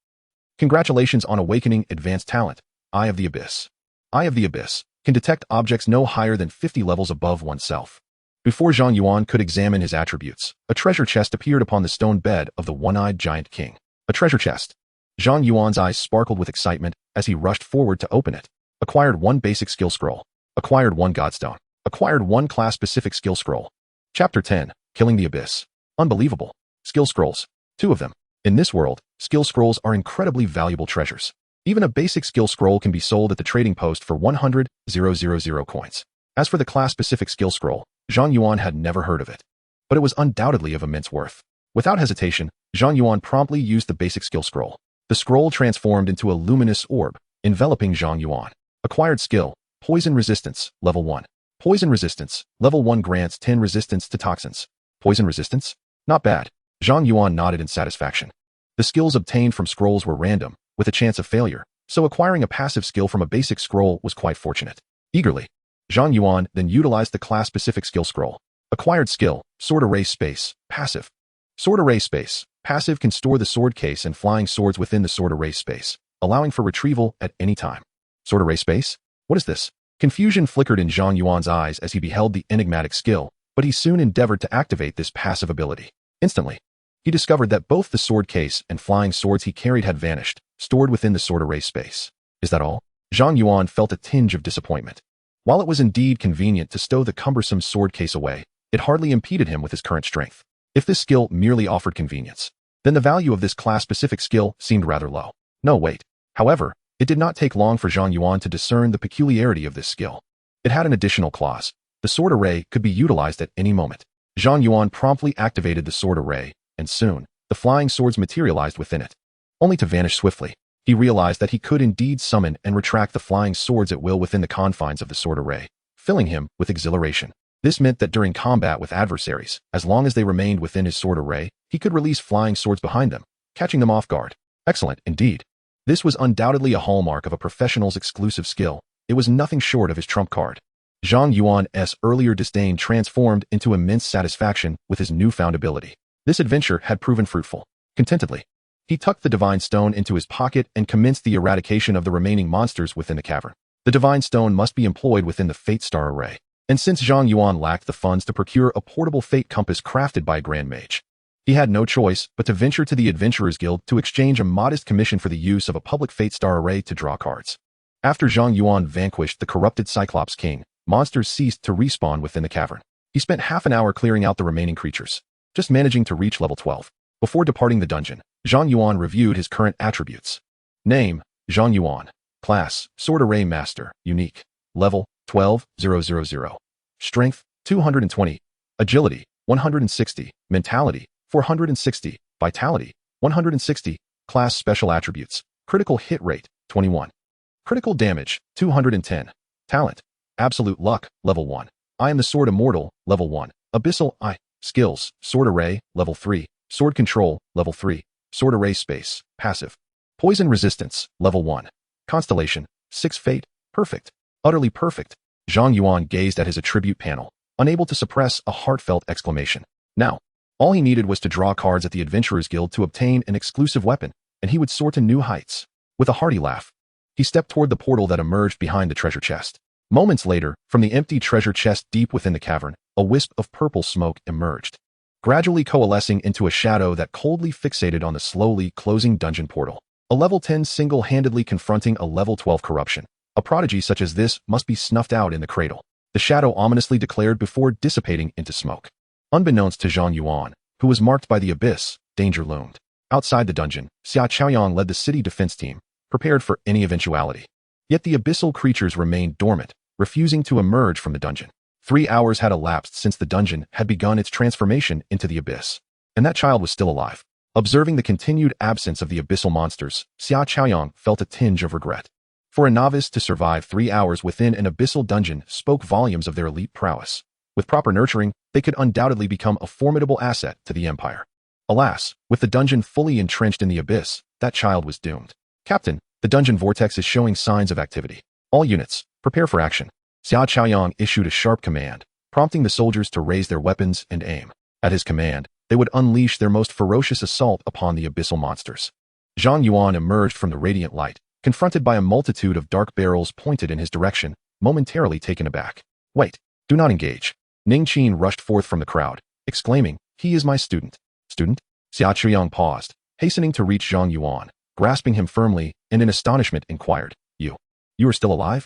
Congratulations on awakening advanced talent. Eye of the Abyss. Eye of the Abyss can detect objects no higher than 50 levels above oneself. Before Zhang Yuan could examine his attributes, a treasure chest appeared upon the stone bed of the one-eyed giant king. A treasure chest. Zhang Yuan's eyes sparkled with excitement as he rushed forward to open it. Acquired 1 basic skill scroll. Acquired 1 godstone. Acquired 1 class-specific skill scroll. Chapter 10. Killing the Abyss. Unbelievable. Skill scrolls. 2 of them. In this world, skill scrolls are incredibly valuable treasures. Even a basic skill scroll can be sold at the trading post for 100,000 coins. As for the class-specific skill scroll, Zhang Yuan had never heard of it. But it was undoubtedly of immense worth. Without hesitation, Zhang Yuan promptly used the basic skill scroll. The scroll transformed into a luminous orb, enveloping Zhang Yuan. Acquired skill. Poison resistance. Level 1. Poison resistance. Level 1 grants 10 resistance to toxins. Poison resistance? Not bad. Zhang Yuan nodded in satisfaction. The skills obtained from scrolls were random, with a chance of failure, so acquiring a passive skill from a basic scroll was quite fortunate. Eagerly, Zhang Yuan then utilized the class-specific skill scroll. Acquired skill. Sword Array Space. Passive. Sword Array Space. Passive can store the sword case and flying swords within the Sword Array Space, allowing for retrieval at any time. Sword Array Space? What is this? Confusion flickered in Zhang Yuan's eyes as he beheld the enigmatic skill, but he soon endeavored to activate this passive ability. Instantly, he discovered that both the sword case and flying swords he carried had vanished, stored within the Sword Array Space. Is that all? Zhang Yuan felt a tinge of disappointment. While it was indeed convenient to stow the cumbersome sword case away, it hardly impeded him with his current strength. If this skill merely offered convenience, then the value of this class-specific skill seemed rather low. No, wait. However, it did not take long for Zhang Yuan to discern the peculiarity of this skill. It had an additional clause. The sword array could be utilized at any moment. Zhang Yuan promptly activated the sword array, and soon, the flying swords materialized within it. Only to vanish swiftly. He realized that he could indeed summon and retract the flying swords at will within the confines of the sword array, filling him with exhilaration. This meant that during combat with adversaries, as long as they remained within his sword array, he could release flying swords behind them, catching them off guard. Excellent, indeed. This was undoubtedly a hallmark of a professional's exclusive skill. It was nothing short of his trump card. Zhang Yuan's earlier disdain transformed into immense satisfaction with his newfound ability. This adventure had proven fruitful. Contentedly, he tucked the divine stone into his pocket and commenced the eradication of the remaining monsters within the cavern. The divine stone must be employed within the Fate Star array. And since Zhang Yuan lacked the funds to procure a portable fate compass crafted by a grand mage, he had no choice but to venture to the Adventurers Guild to exchange a modest commission for the use of a public Fate Star array to draw cards. After Zhang Yuan vanquished the corrupted Cyclops King, monsters ceased to respawn within the cavern. He spent half an hour clearing out the remaining creatures, just managing to reach level 12. Before departing the dungeon, Zhang Yuan reviewed his current attributes. Name, Zhang Yuan. Class, Sword Array Master, Unique. Level, 12,000. Strength, 220. Agility, 160. Mentality, 460. Vitality, 160. Class Special Attributes. Critical Hit Rate, 21. Critical Damage, 210. Talent, Absolute Luck, Level 1. I am the Sword Immortal, Level 1. Abyssal I. Skills, Sword Array, Level 3. Sword Control, Level 3. Sword Array Space, Passive. Poison Resistance, Level 1. Constellation, 6 Fate, Perfect. Utterly perfect. Zhang Yuan gazed at his attribute panel, unable to suppress a heartfelt exclamation. Now, all he needed was to draw cards at the Adventurers Guild to obtain an exclusive weapon, and he would soar to new heights. With a hearty laugh, he stepped toward the portal that emerged behind the treasure chest. Moments later, from the empty treasure chest deep within the cavern, a wisp of purple smoke emerged, gradually coalescing into a shadow that coldly fixated on the slowly closing dungeon portal. A level 10 single-handedly confronting a level 12 corruption. A prodigy such as this must be snuffed out in the cradle, the shadow ominously declared before dissipating into smoke. Unbeknownst to Zhang Yuan, who was marked by the abyss, danger loomed. Outside the dungeon, Xia Chaoyang led the city defense team, prepared for any eventuality. Yet the abyssal creatures remained dormant, refusing to emerge from the dungeon. 3 hours had elapsed since the dungeon had begun its transformation into the abyss, and that child was still alive. Observing the continued absence of the abyssal monsters, Xia Chaoyang felt a tinge of regret. For a novice to survive 3 hours within an abyssal dungeon spoke volumes of their elite prowess. With proper nurturing, they could undoubtedly become a formidable asset to the Empire. Alas, with the dungeon fully entrenched in the abyss, that child was doomed. Captain, the dungeon vortex is showing signs of activity. All units, prepare for action. Xia Chaoyang issued a sharp command, prompting the soldiers to raise their weapons and aim. At his command, they would unleash their most ferocious assault upon the abyssal monsters. Zhang Yuan emerged from the radiant light, confronted by a multitude of dark barrels pointed in his direction, momentarily taken aback. Wait, do not engage. Ning Qin rushed forth from the crowd, exclaiming, "He is my student." Student? Xia Chaoyang paused, hastening to reach Zhang Yuan, grasping him firmly, and in astonishment inquired, You are still alive?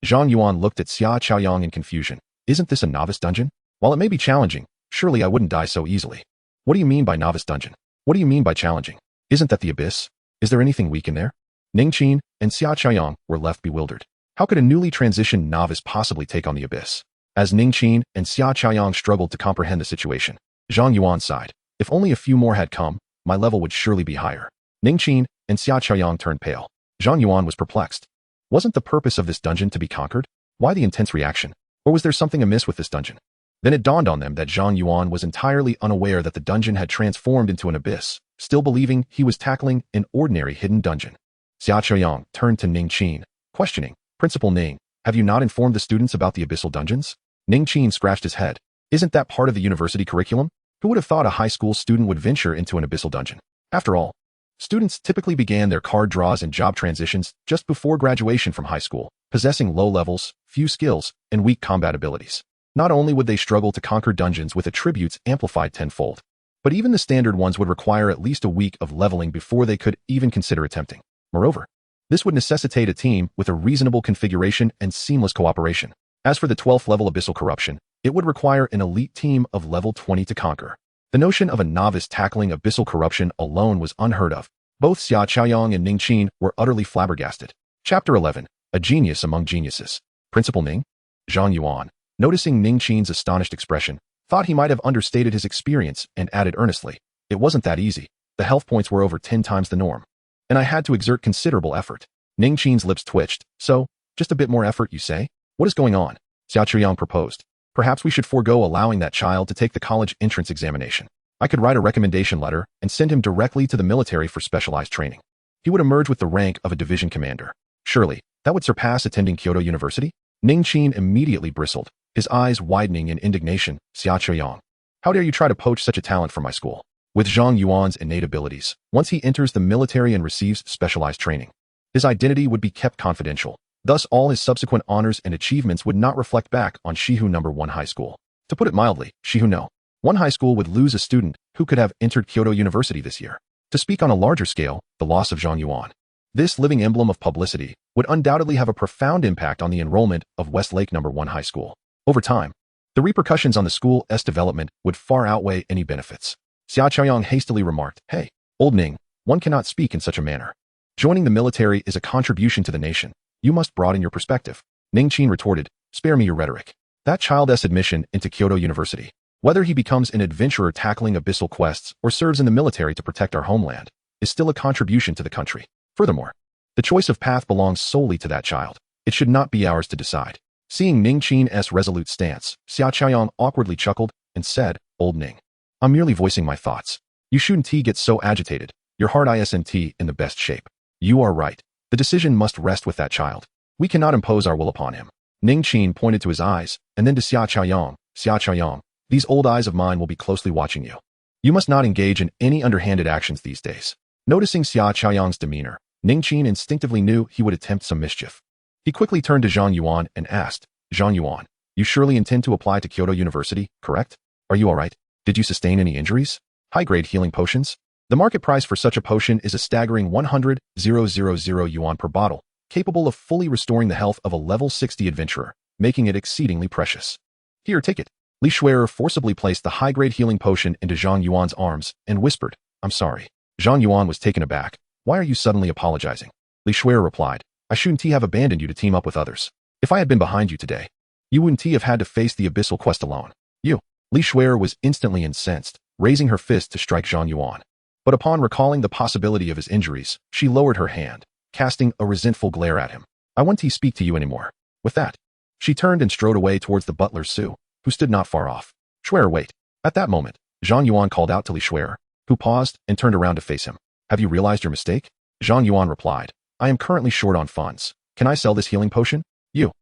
Zhang Yuan looked at Xia Chaoyang in confusion. Isn't this a novice dungeon? While it may be challenging, surely I wouldn't die so easily. What do you mean by novice dungeon? What do you mean by challenging? Isn't that the abyss? Is there anything weak in there? Ning Qin and Xia Chaoyang were left bewildered. How could a newly transitioned novice possibly take on the abyss? As Ning Qin and Xia Chaoyang struggled to comprehend the situation, Zhang Yuan sighed. If only a few more had come, my level would surely be higher. Ning Qin and Xia Chaoyang turned pale. Zhang Yuan was perplexed. Wasn't the purpose of this dungeon to be conquered? Why the intense reaction? Or was there something amiss with this dungeon? Then it dawned on them that Zhang Yuan was entirely unaware that the dungeon had transformed into an abyss, still believing he was tackling an ordinary hidden dungeon. Xia Chaoyang turned to Ning Qin, questioning, "Principal Ning, have you not informed the students about the abyssal dungeons?" Ning Qin scratched his head. Isn't that part of the university curriculum? Who would have thought a high school student would venture into an abyssal dungeon? After all, students typically began their card draws and job transitions just before graduation from high school, possessing low levels, few skills, and weak combat abilities. Not only would they struggle to conquer dungeons with attributes amplified tenfold, but even the standard ones would require at least a week of leveling before they could even consider attempting. Moreover, This would necessitate a team with a reasonable configuration and seamless cooperation. As for the 12th level abyssal corruption, it would require an elite team of level 20 to conquer. The notion of a novice tackling abyssal corruption alone was unheard of. Both Xia Chaoyang and Ning Qin were utterly flabbergasted. Chapter 11. A Genius Among Geniuses. Principal Ning? Zhang Yuan, noticing Ning Qin's astonished expression, thought he might have understated his experience and added earnestly, "It wasn't that easy. The health points were over 10 times the norm. And I had to exert considerable effort." Ning Qin's lips twitched. "So, just a bit more effort, you say? What is going on?" Xia Chaoyang proposed. "Perhaps we should forego allowing that child to take the college entrance examination. I could write a recommendation letter and send him directly to the military for specialized training. He would emerge with the rank of a division commander. Surely, that would surpass attending Kyoto University?" Ning Qin immediately bristled, his eyes widening in indignation. "Xia Chaoyang, how dare you try to poach such a talent from my school? With Zhang Yuan's innate abilities, once he enters the military and receives specialized training, his identity would be kept confidential. Thus, all his subsequent honors and achievements would not reflect back on Shihu No. 1 High School. To put it mildly, Shihu No. 1 High School would lose a student who could have entered Kyoto University this year. To speak on a larger scale, the loss of Zhang Yuan, this living emblem of publicity, would undoubtedly have a profound impact on the enrollment of Westlake No. 1 High School. Over time, the repercussions on the school's development would far outweigh any benefits. Xia Chaoyang hastily remarked, "Hey, old Ning, one cannot speak in such a manner. Joining the military is a contribution to the nation. You must broaden your perspective." Ning Qin retorted, "Spare me your rhetoric. That child's admission into Kyoto University, whether he becomes an adventurer tackling abyssal quests or serves in the military to protect our homeland, is still a contribution to the country. Furthermore, the choice of path belongs solely to that child. It should not be ours to decide." Seeing Ning Qin's resolute stance, Xia Chaoyang awkwardly chuckled and said, "Old Ning, I'm merely voicing my thoughts. You shouldn't get so agitated. Your heart isn't in the best shape. You are right. The decision must rest with that child. We cannot impose our will upon him." Ning Qin pointed to his eyes, and then to Xia Chaoyang. "Xia Chaoyang, these old eyes of mine will be closely watching you. You must not engage in any underhanded actions these days." Noticing Xia Chaoyang's demeanor, Ning Qin instinctively knew he would attempt some mischief. He quickly turned to Zhang Yuan and asked, "Zhang Yuan, you surely intend to apply to Kyoto University, correct? Are you all right? Did you sustain any injuries? High-grade healing potions? The market price for such a potion is a staggering 100,000 yuan per bottle, capable of fully restoring the health of a level 60 adventurer, making it exceedingly precious. Here, take it." Li Shui'er forcibly placed the high-grade healing potion into Zhang Yuan's arms and whispered, "I'm sorry." Zhang Yuan was taken aback. "Why are you suddenly apologizing?" Li Shui'er replied, "I shouldn't have abandoned you to team up with others. If I had been behind you today, you wouldn't have had to face the abyssal quest alone. You." Li Shui'er was instantly incensed, raising her fist to strike Zhang Yuan. But upon recalling the possibility of his injuries, she lowered her hand, casting a resentful glare at him. "I won't speak to you anymore." With that, she turned and strode away towards the butler Su, who stood not far off. "Shui'er, wait." At that moment, Zhang Yuan called out to Li Shui'er, who paused and turned around to face him. "Have you realized your mistake?" Zhang Yuan replied, "I am currently short on funds. Can I sell this healing potion?" "You."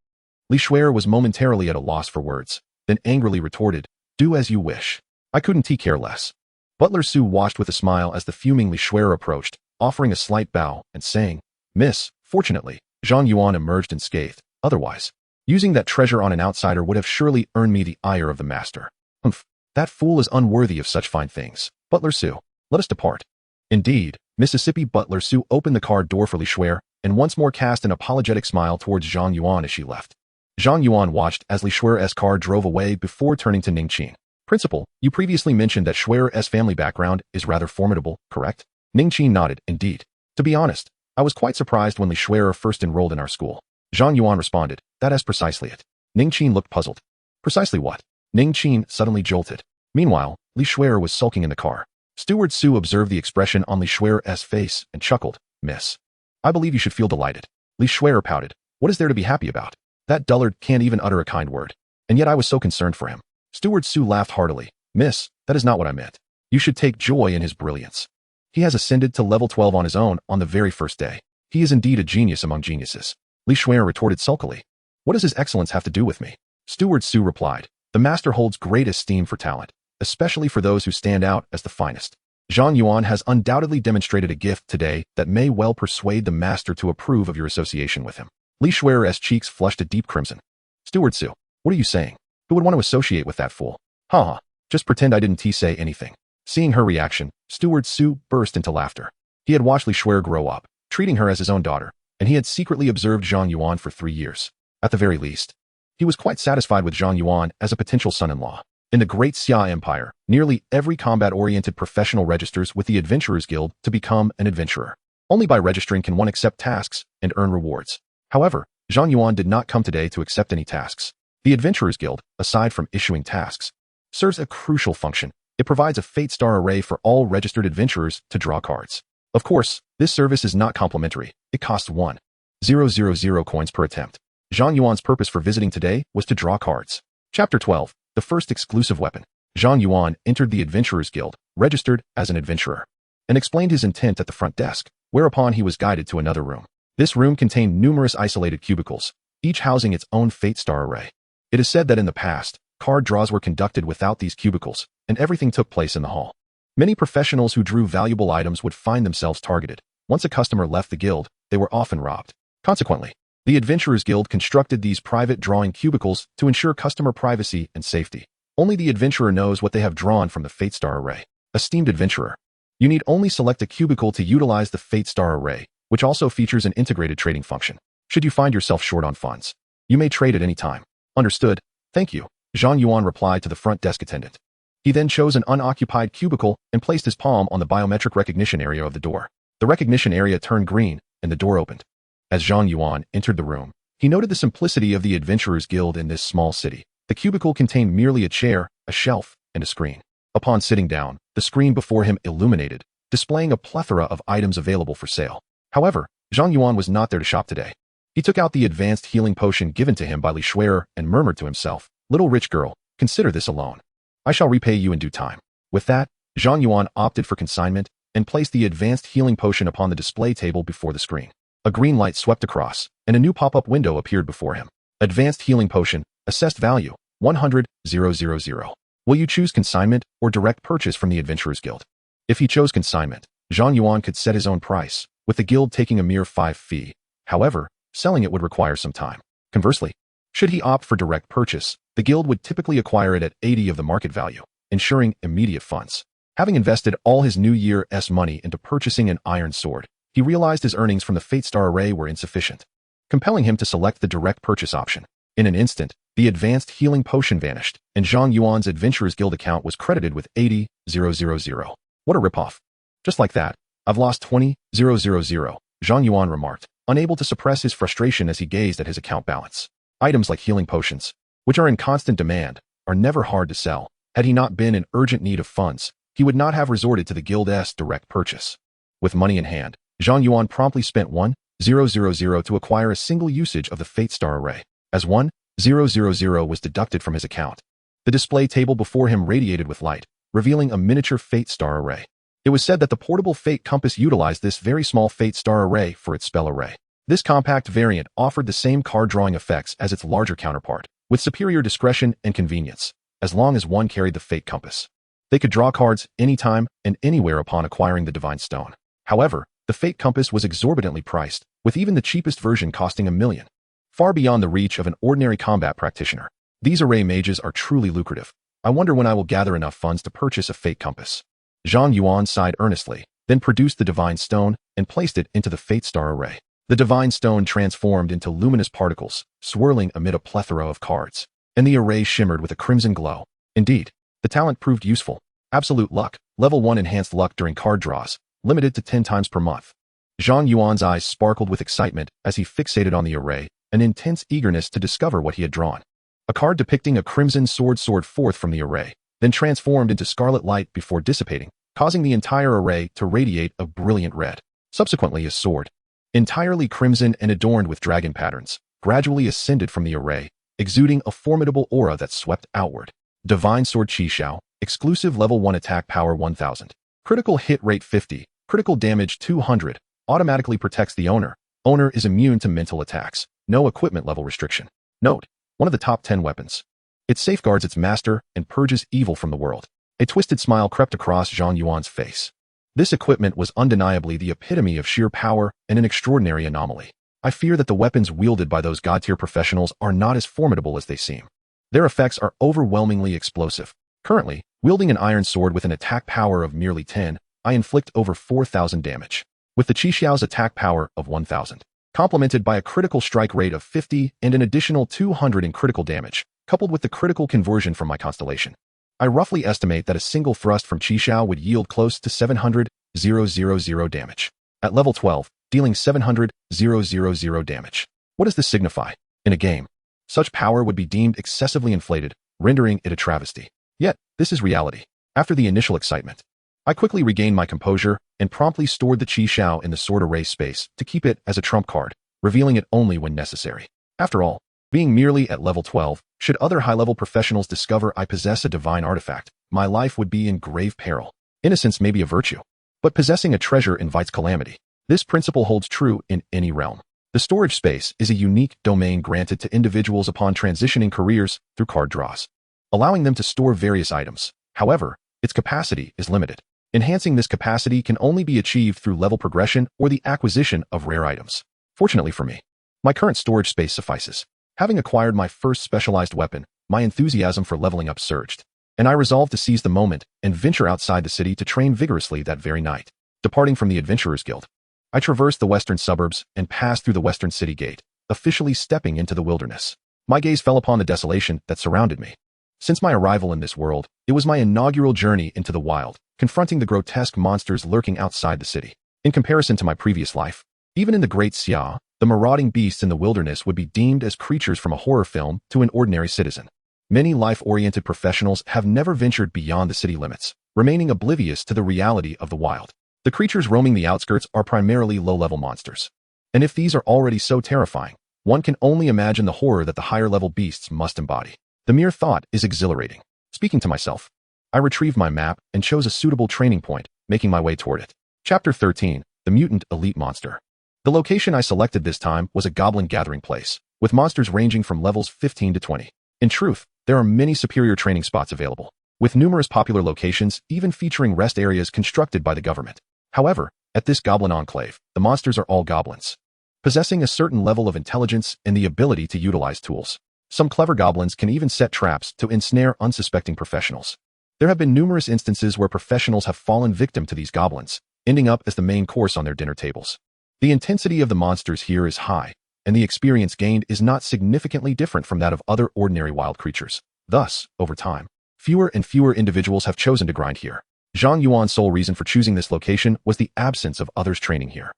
Li Shui'er was momentarily at a loss for words, then angrily retorted, "Do as you wish. I couldn't care less." Butler Su watched with a smile as the fuming Li Shui'er approached, offering a slight bow and saying, "Miss." Fortunately, Zhang Yuan emerged unscathed. Otherwise, using that treasure on an outsider would have surely earned me the ire of the master. "Humph, that fool is unworthy of such fine things. Butler Su, let us depart." Indeed, Mississippi Butler Su opened the car door for Li Shui'er and once more cast an apologetic smile towards Zhang Yuan as she left. Zhang Yuan watched as Li Shui'er's car drove away before turning to Ning Qin. "Principal, you previously mentioned that Shui'er's family background is rather formidable, correct?" Ning Qin nodded. "Indeed. To be honest, I was quite surprised when Li Shui'er first enrolled in our school." Zhang Yuan responded, "That is precisely it." Ning Qin looked puzzled. "Precisely what?" Ning Qin suddenly jolted. Meanwhile, Li Shui'er was sulking in the car. Steward Su observed the expression on Li Shui'er's face and chuckled. "Miss, I believe you should feel delighted." Li Shui'er pouted. "What is there to be happy about? That dullard can't even utter a kind word. And yet I was so concerned for him." Steward Su laughed heartily. "Miss, that is not what I meant. You should take joy in his brilliance. He has ascended to level 12 on his own on the very first day. He is indeed a genius among geniuses." Li Shui'er retorted sulkily. "What does his excellence have to do with me?" Steward Su replied, "The master holds great esteem for talent, especially for those who stand out as the finest. Zhang Yuan has undoubtedly demonstrated a gift today that may well persuade the master to approve of your association with him." Li Shui'er's cheeks flushed a deep crimson. "Steward Su, what are you saying? Who would want to associate with that fool? Ha ha, just pretend I didn't say anything." Seeing her reaction, Steward Su burst into laughter. He had watched Li Shui'er grow up, treating her as his own daughter, and he had secretly observed Zhang Yuan for 3 years. At the very least, he was quite satisfied with Zhang Yuan as a potential son-in-law. In the Great Xia Empire, nearly every combat-oriented professional registers with the Adventurers Guild to become an adventurer. Only by registering can one accept tasks and earn rewards. However, Zhang Yuan did not come today to accept any tasks. The Adventurers Guild, aside from issuing tasks, serves a crucial function. It provides a Fate Star array for all registered adventurers to draw cards. Of course, this service is not complimentary. It costs 1,000 coins per attempt. Zhang Yuan's purpose for visiting today was to draw cards. Chapter 12. The first exclusive weapon. Zhang Yuan entered the Adventurers Guild, registered as an adventurer, and explained his intent at the front desk, whereupon he was guided to another room. This room contained numerous isolated cubicles, each housing its own Fate Star array. It is said that in the past, card draws were conducted without these cubicles, and everything took place in the hall. Many professionals who drew valuable items would find themselves targeted. Once a customer left the guild, they were often robbed. Consequently, the Adventurers Guild constructed these private drawing cubicles to ensure customer privacy and safety. Only the adventurer knows what they have drawn from the Fate Star array. Esteemed adventurer, you need only select a cubicle to utilize the Fate Star array, which also features an integrated trading function. Should you find yourself short on funds, you may trade at any time. Understood? Thank you, Zhang Yuan replied to the front desk attendant. He then chose an unoccupied cubicle and placed his palm on the biometric recognition area of the door. The recognition area turned green, and the door opened. As Zhang Yuan entered the room, he noted the simplicity of the Adventurers Guild in this small city. The cubicle contained merely a chair, a shelf, and a screen. Upon sitting down, the screen before him illuminated, displaying a plethora of items available for sale. However, Zhang Yuan was not there to shop today. He took out the advanced healing potion given to him by Li Shui'er and murmured to himself, "Little rich girl, consider this alone. I shall repay you in due time." With that, Zhang Yuan opted for consignment and placed the advanced healing potion upon the display table before the screen. A green light swept across, and a new pop-up window appeared before him. Advanced healing potion, assessed value, 100,000. Will you choose consignment or direct purchase from the Adventurers Guild? If he chose consignment, Zhang Yuan could set his own price, with the guild taking a mere 5 fee. However, selling it would require some time. Conversely, should he opt for direct purchase, the guild would typically acquire it at 80 of the market value, ensuring immediate funds. Having invested all his New Year's money into purchasing an iron sword, he realized his earnings from the Fate Star array were insufficient, compelling him to select the direct purchase option. In an instant, the advanced healing potion vanished, and Zhang Yuan's Adventurers Guild account was credited with 80,000. What a ripoff. Just like that, I've lost 20,000, Zhang Yuan remarked, unable to suppress his frustration as he gazed at his account balance. Items like healing potions, which are in constant demand, are never hard to sell. Had he not been in urgent need of funds, he would not have resorted to the guild's direct purchase. With money in hand, Zhang Yuan promptly spent 1,000 to acquire a single usage of the Fate Star array. As 1,000 was deducted from his account, the display table before him radiated with light, revealing a miniature Fate Star array. It was said that the portable Fate Compass utilized this very small Fate Star array for its spell array. This compact variant offered the same card drawing effects as its larger counterpart, with superior discretion and convenience, as long as one carried the Fate Compass. They could draw cards anytime and anywhere upon acquiring the Divine Stone. However, the Fate Compass was exorbitantly priced, with even the cheapest version costing 1 million. Far beyond the reach of an ordinary combat practitioner. These array mages are truly lucrative. I wonder when I will gather enough funds to purchase a Fate Compass. Zhang Yuan sighed earnestly, then produced the Divine Stone and placed it into the Fate Star array. The Divine Stone transformed into luminous particles, swirling amid a plethora of cards, and the array shimmered with a crimson glow. Indeed, the talent proved useful. Absolute luck, level 1 enhanced luck during card draws, limited to 10 times per month. Zhang Yuan's eyes sparkled with excitement as he fixated on the array, an intense eagerness to discover what he had drawn. A card depicting a crimson sword soared forth from the array, then transformed into scarlet light before dissipating, causing the entire array to radiate a brilliant red. Subsequently, a sword, entirely crimson and adorned with dragon patterns, gradually ascended from the array, exuding a formidable aura that swept outward. Divine Sword Qishao, exclusive level 1 attack power 1000. Critical hit rate 50, critical damage 200, automatically protects the owner. Owner is immune to mental attacks. No equipment level restriction. Note, one of the top 10 weapons. It safeguards its master and purges evil from the world. A twisted smile crept across Zhang Yuan's face. This equipment was undeniably the epitome of sheer power and an extraordinary anomaly. I fear that the weapons wielded by those god-tier professionals are not as formidable as they seem. Their effects are overwhelmingly explosive. Currently, wielding an iron sword with an attack power of merely 10, I inflict over 4,000 damage. With the Qishao's attack power of 1,000, complemented by a critical strike rate of 50 and an additional 200 in critical damage, coupled with the critical conversion from my constellation. I roughly estimate that a single thrust from Qishao would yield close to 700,000 damage. At level 12, dealing 700,000 damage. What does this signify? In a game, such power would be deemed excessively inflated, rendering it a travesty. Yet, this is reality. After the initial excitement, I quickly regained my composure and promptly stored the Qishao in the sword array space to keep it as a trump card, revealing it only when necessary. After all, being merely at level 12, should other high-level professionals discover I possess a divine artifact, my life would be in grave peril. Innocence may be a virtue, but possessing a treasure invites calamity. This principle holds true in any realm. The storage space is a unique domain granted to individuals upon transitioning careers through card draws, allowing them to store various items. However, its capacity is limited. Enhancing this capacity can only be achieved through level progression or the acquisition of rare items. Fortunately for me, my current storage space suffices. Having acquired my first specialized weapon, my enthusiasm for leveling up surged, and I resolved to seize the moment and venture outside the city to train vigorously that very night. Departing from the Adventurers Guild, I traversed the western suburbs and passed through the western city gate, officially stepping into the wilderness. My gaze fell upon the desolation that surrounded me. Since my arrival in this world, it was my inaugural journey into the wild, confronting the grotesque monsters lurking outside the city. In comparison to my previous life, even in the Great Xia, the marauding beasts in the wilderness would be deemed as creatures from a horror film to an ordinary citizen. Many life-oriented professionals have never ventured beyond the city limits, remaining oblivious to the reality of the wild. The creatures roaming the outskirts are primarily low-level monsters. And if these are already so terrifying, one can only imagine the horror that the higher-level beasts must embody. The mere thought is exhilarating. Speaking to myself, I retrieved my map and chose a suitable training point, making my way toward it. Chapter 13, The Mutant Elite Monster. The location I selected this time was a goblin gathering place, with monsters ranging from levels 15 to 20. In truth, there are many superior training spots available, with numerous popular locations even featuring rest areas constructed by the government. However, at this goblin enclave, the monsters are all goblins, possessing a certain level of intelligence and the ability to utilize tools. Some clever goblins can even set traps to ensnare unsuspecting professionals. There have been numerous instances where professionals have fallen victim to these goblins, ending up as the main course on their dinner tables. The intensity of the monsters here is high, and the experience gained is not significantly different from that of other ordinary wild creatures. Thus, over time, fewer and fewer individuals have chosen to grind here. Zhang Yuan's sole reason for choosing this location was the absence of others training here.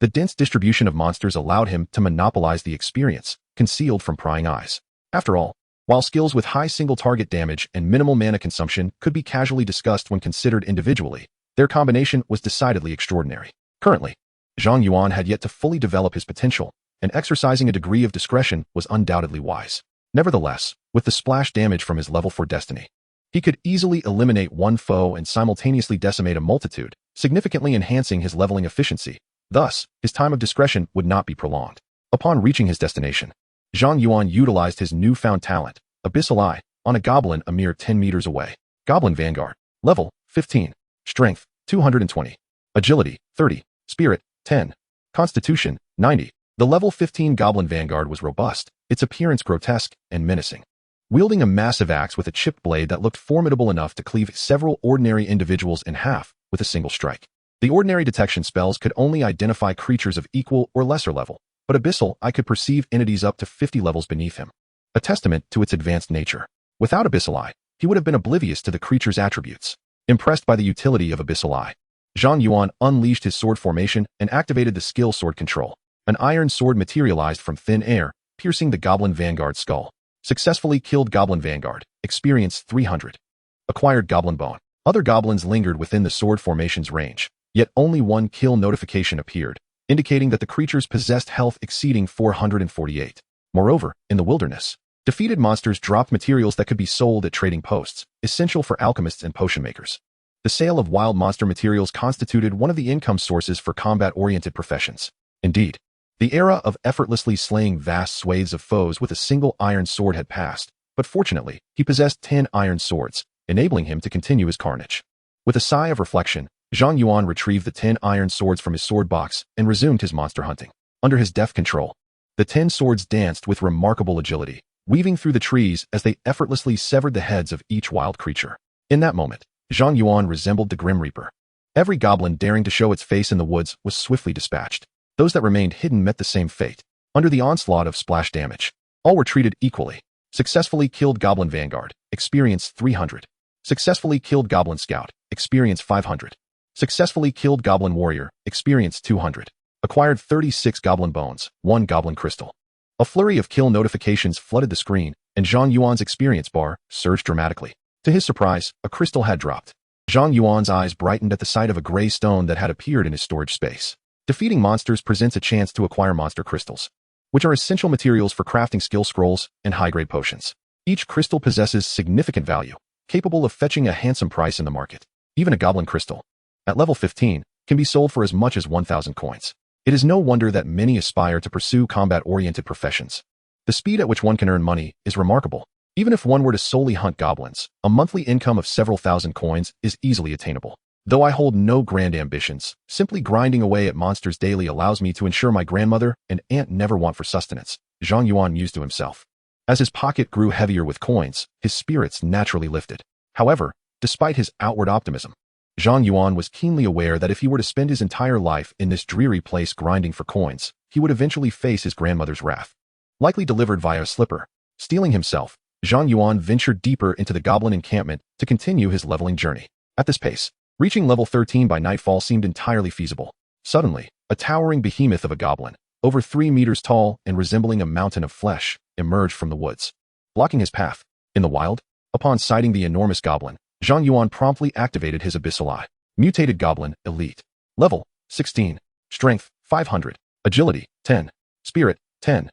The dense distribution of monsters allowed him to monopolize the experience, concealed from prying eyes. After all, while skills with high single-target damage and minimal mana consumption could be casually discussed when considered individually, their combination was decidedly extraordinary. Currently, Zhang Yuan had yet to fully develop his potential, and exercising a degree of discretion was undoubtedly wise. Nevertheless, with the splash damage from his level 4 destiny, he could easily eliminate one foe and simultaneously decimate a multitude, significantly enhancing his leveling efficiency. Thus, his time of discretion would not be prolonged. Upon reaching his destination, Zhang Yuan utilized his newfound talent, Abyssal Eye, on a goblin a mere 10 meters away. Goblin Vanguard. Level, 15. Strength, 220. Agility, 30. Spirit, 10. Constitution, 90. The level 15 Goblin Vanguard was robust, its appearance grotesque and menacing. Wielding a massive axe with a chipped blade that looked formidable enough to cleave several ordinary individuals in half with a single strike. The ordinary detection spells could only identify creatures of equal or lesser level, but Abyssal Eye could perceive entities up to 50 levels beneath him, a testament to its advanced nature. Without Abyssal Eye, he would have been oblivious to the creature's attributes. Impressed by the utility of Abyssal Eye, Zhang Yuan unleashed his sword formation and activated the skill sword control. An iron sword materialized from thin air, piercing the Goblin Vanguard's skull. Successfully killed Goblin Vanguard. Experience 300. Acquired Goblin Bone. Other goblins lingered within the sword formation's range, yet only one kill notification appeared, indicating that the creatures possessed health exceeding 448. Moreover, in the wilderness, defeated monsters dropped materials that could be sold at trading posts, essential for alchemists and potion makers. The sale of wild monster materials constituted one of the income sources for combat-oriented professions. Indeed, the era of effortlessly slaying vast swathes of foes with a single iron sword had passed, but fortunately, he possessed 10 iron swords, enabling him to continue his carnage. With a sigh of reflection, Zhang Yuan retrieved the 10 iron swords from his sword box and resumed his monster hunting. Under his deft control, the 10 swords danced with remarkable agility, weaving through the trees as they effortlessly severed the heads of each wild creature. In that moment, Zhang Yuan resembled the Grim Reaper. Every goblin daring to show its face in the woods was swiftly dispatched. Those that remained hidden met the same fate. Under the onslaught of splash damage, all were treated equally. Successfully killed Goblin Vanguard, experience 300. Successfully killed Goblin Scout, experience 500. Successfully killed Goblin Warrior, experience 200. Acquired 36 Goblin Bones, 1 Goblin Crystal. A flurry of kill notifications flooded the screen, and Zhang Yuan's experience bar surged dramatically. To his surprise, a crystal had dropped. Zhang Yuan's eyes brightened at the sight of a gray stone that had appeared in his storage space. Defeating monsters presents a chance to acquire monster crystals, which are essential materials for crafting skill scrolls and high-grade potions. Each crystal possesses significant value, capable of fetching a handsome price in the market. Even a Goblin Crystal, at level 15, can be sold for as much as 1,000 coins. It is no wonder that many aspire to pursue combat-oriented professions. The speed at which one can earn money is remarkable. Even if one were to solely hunt goblins, a monthly income of several thousand coins is easily attainable. Though I hold no grand ambitions, simply grinding away at monsters daily allows me to ensure my grandmother and aunt never want for sustenance, Zhang Yuan mused to himself. As his pocket grew heavier with coins, his spirits naturally lifted. However, despite his outward optimism, Zhang Yuan was keenly aware that if he were to spend his entire life in this dreary place grinding for coins, he would eventually face his grandmother's wrath. Likely delivered via a slipper. Stealing himself, Zhang Yuan ventured deeper into the goblin encampment to continue his leveling journey. At this pace, reaching level 13 by nightfall seemed entirely feasible. Suddenly, a towering behemoth of a goblin, over 3 meters tall and resembling a mountain of flesh, emerged from the woods, blocking his path. In the wild, upon sighting the enormous goblin, Zhang Yuan promptly activated his Abyssal Eye. Mutated Goblin, Elite. Level, 16. Strength, 500. Agility, 10. Spirit, 10.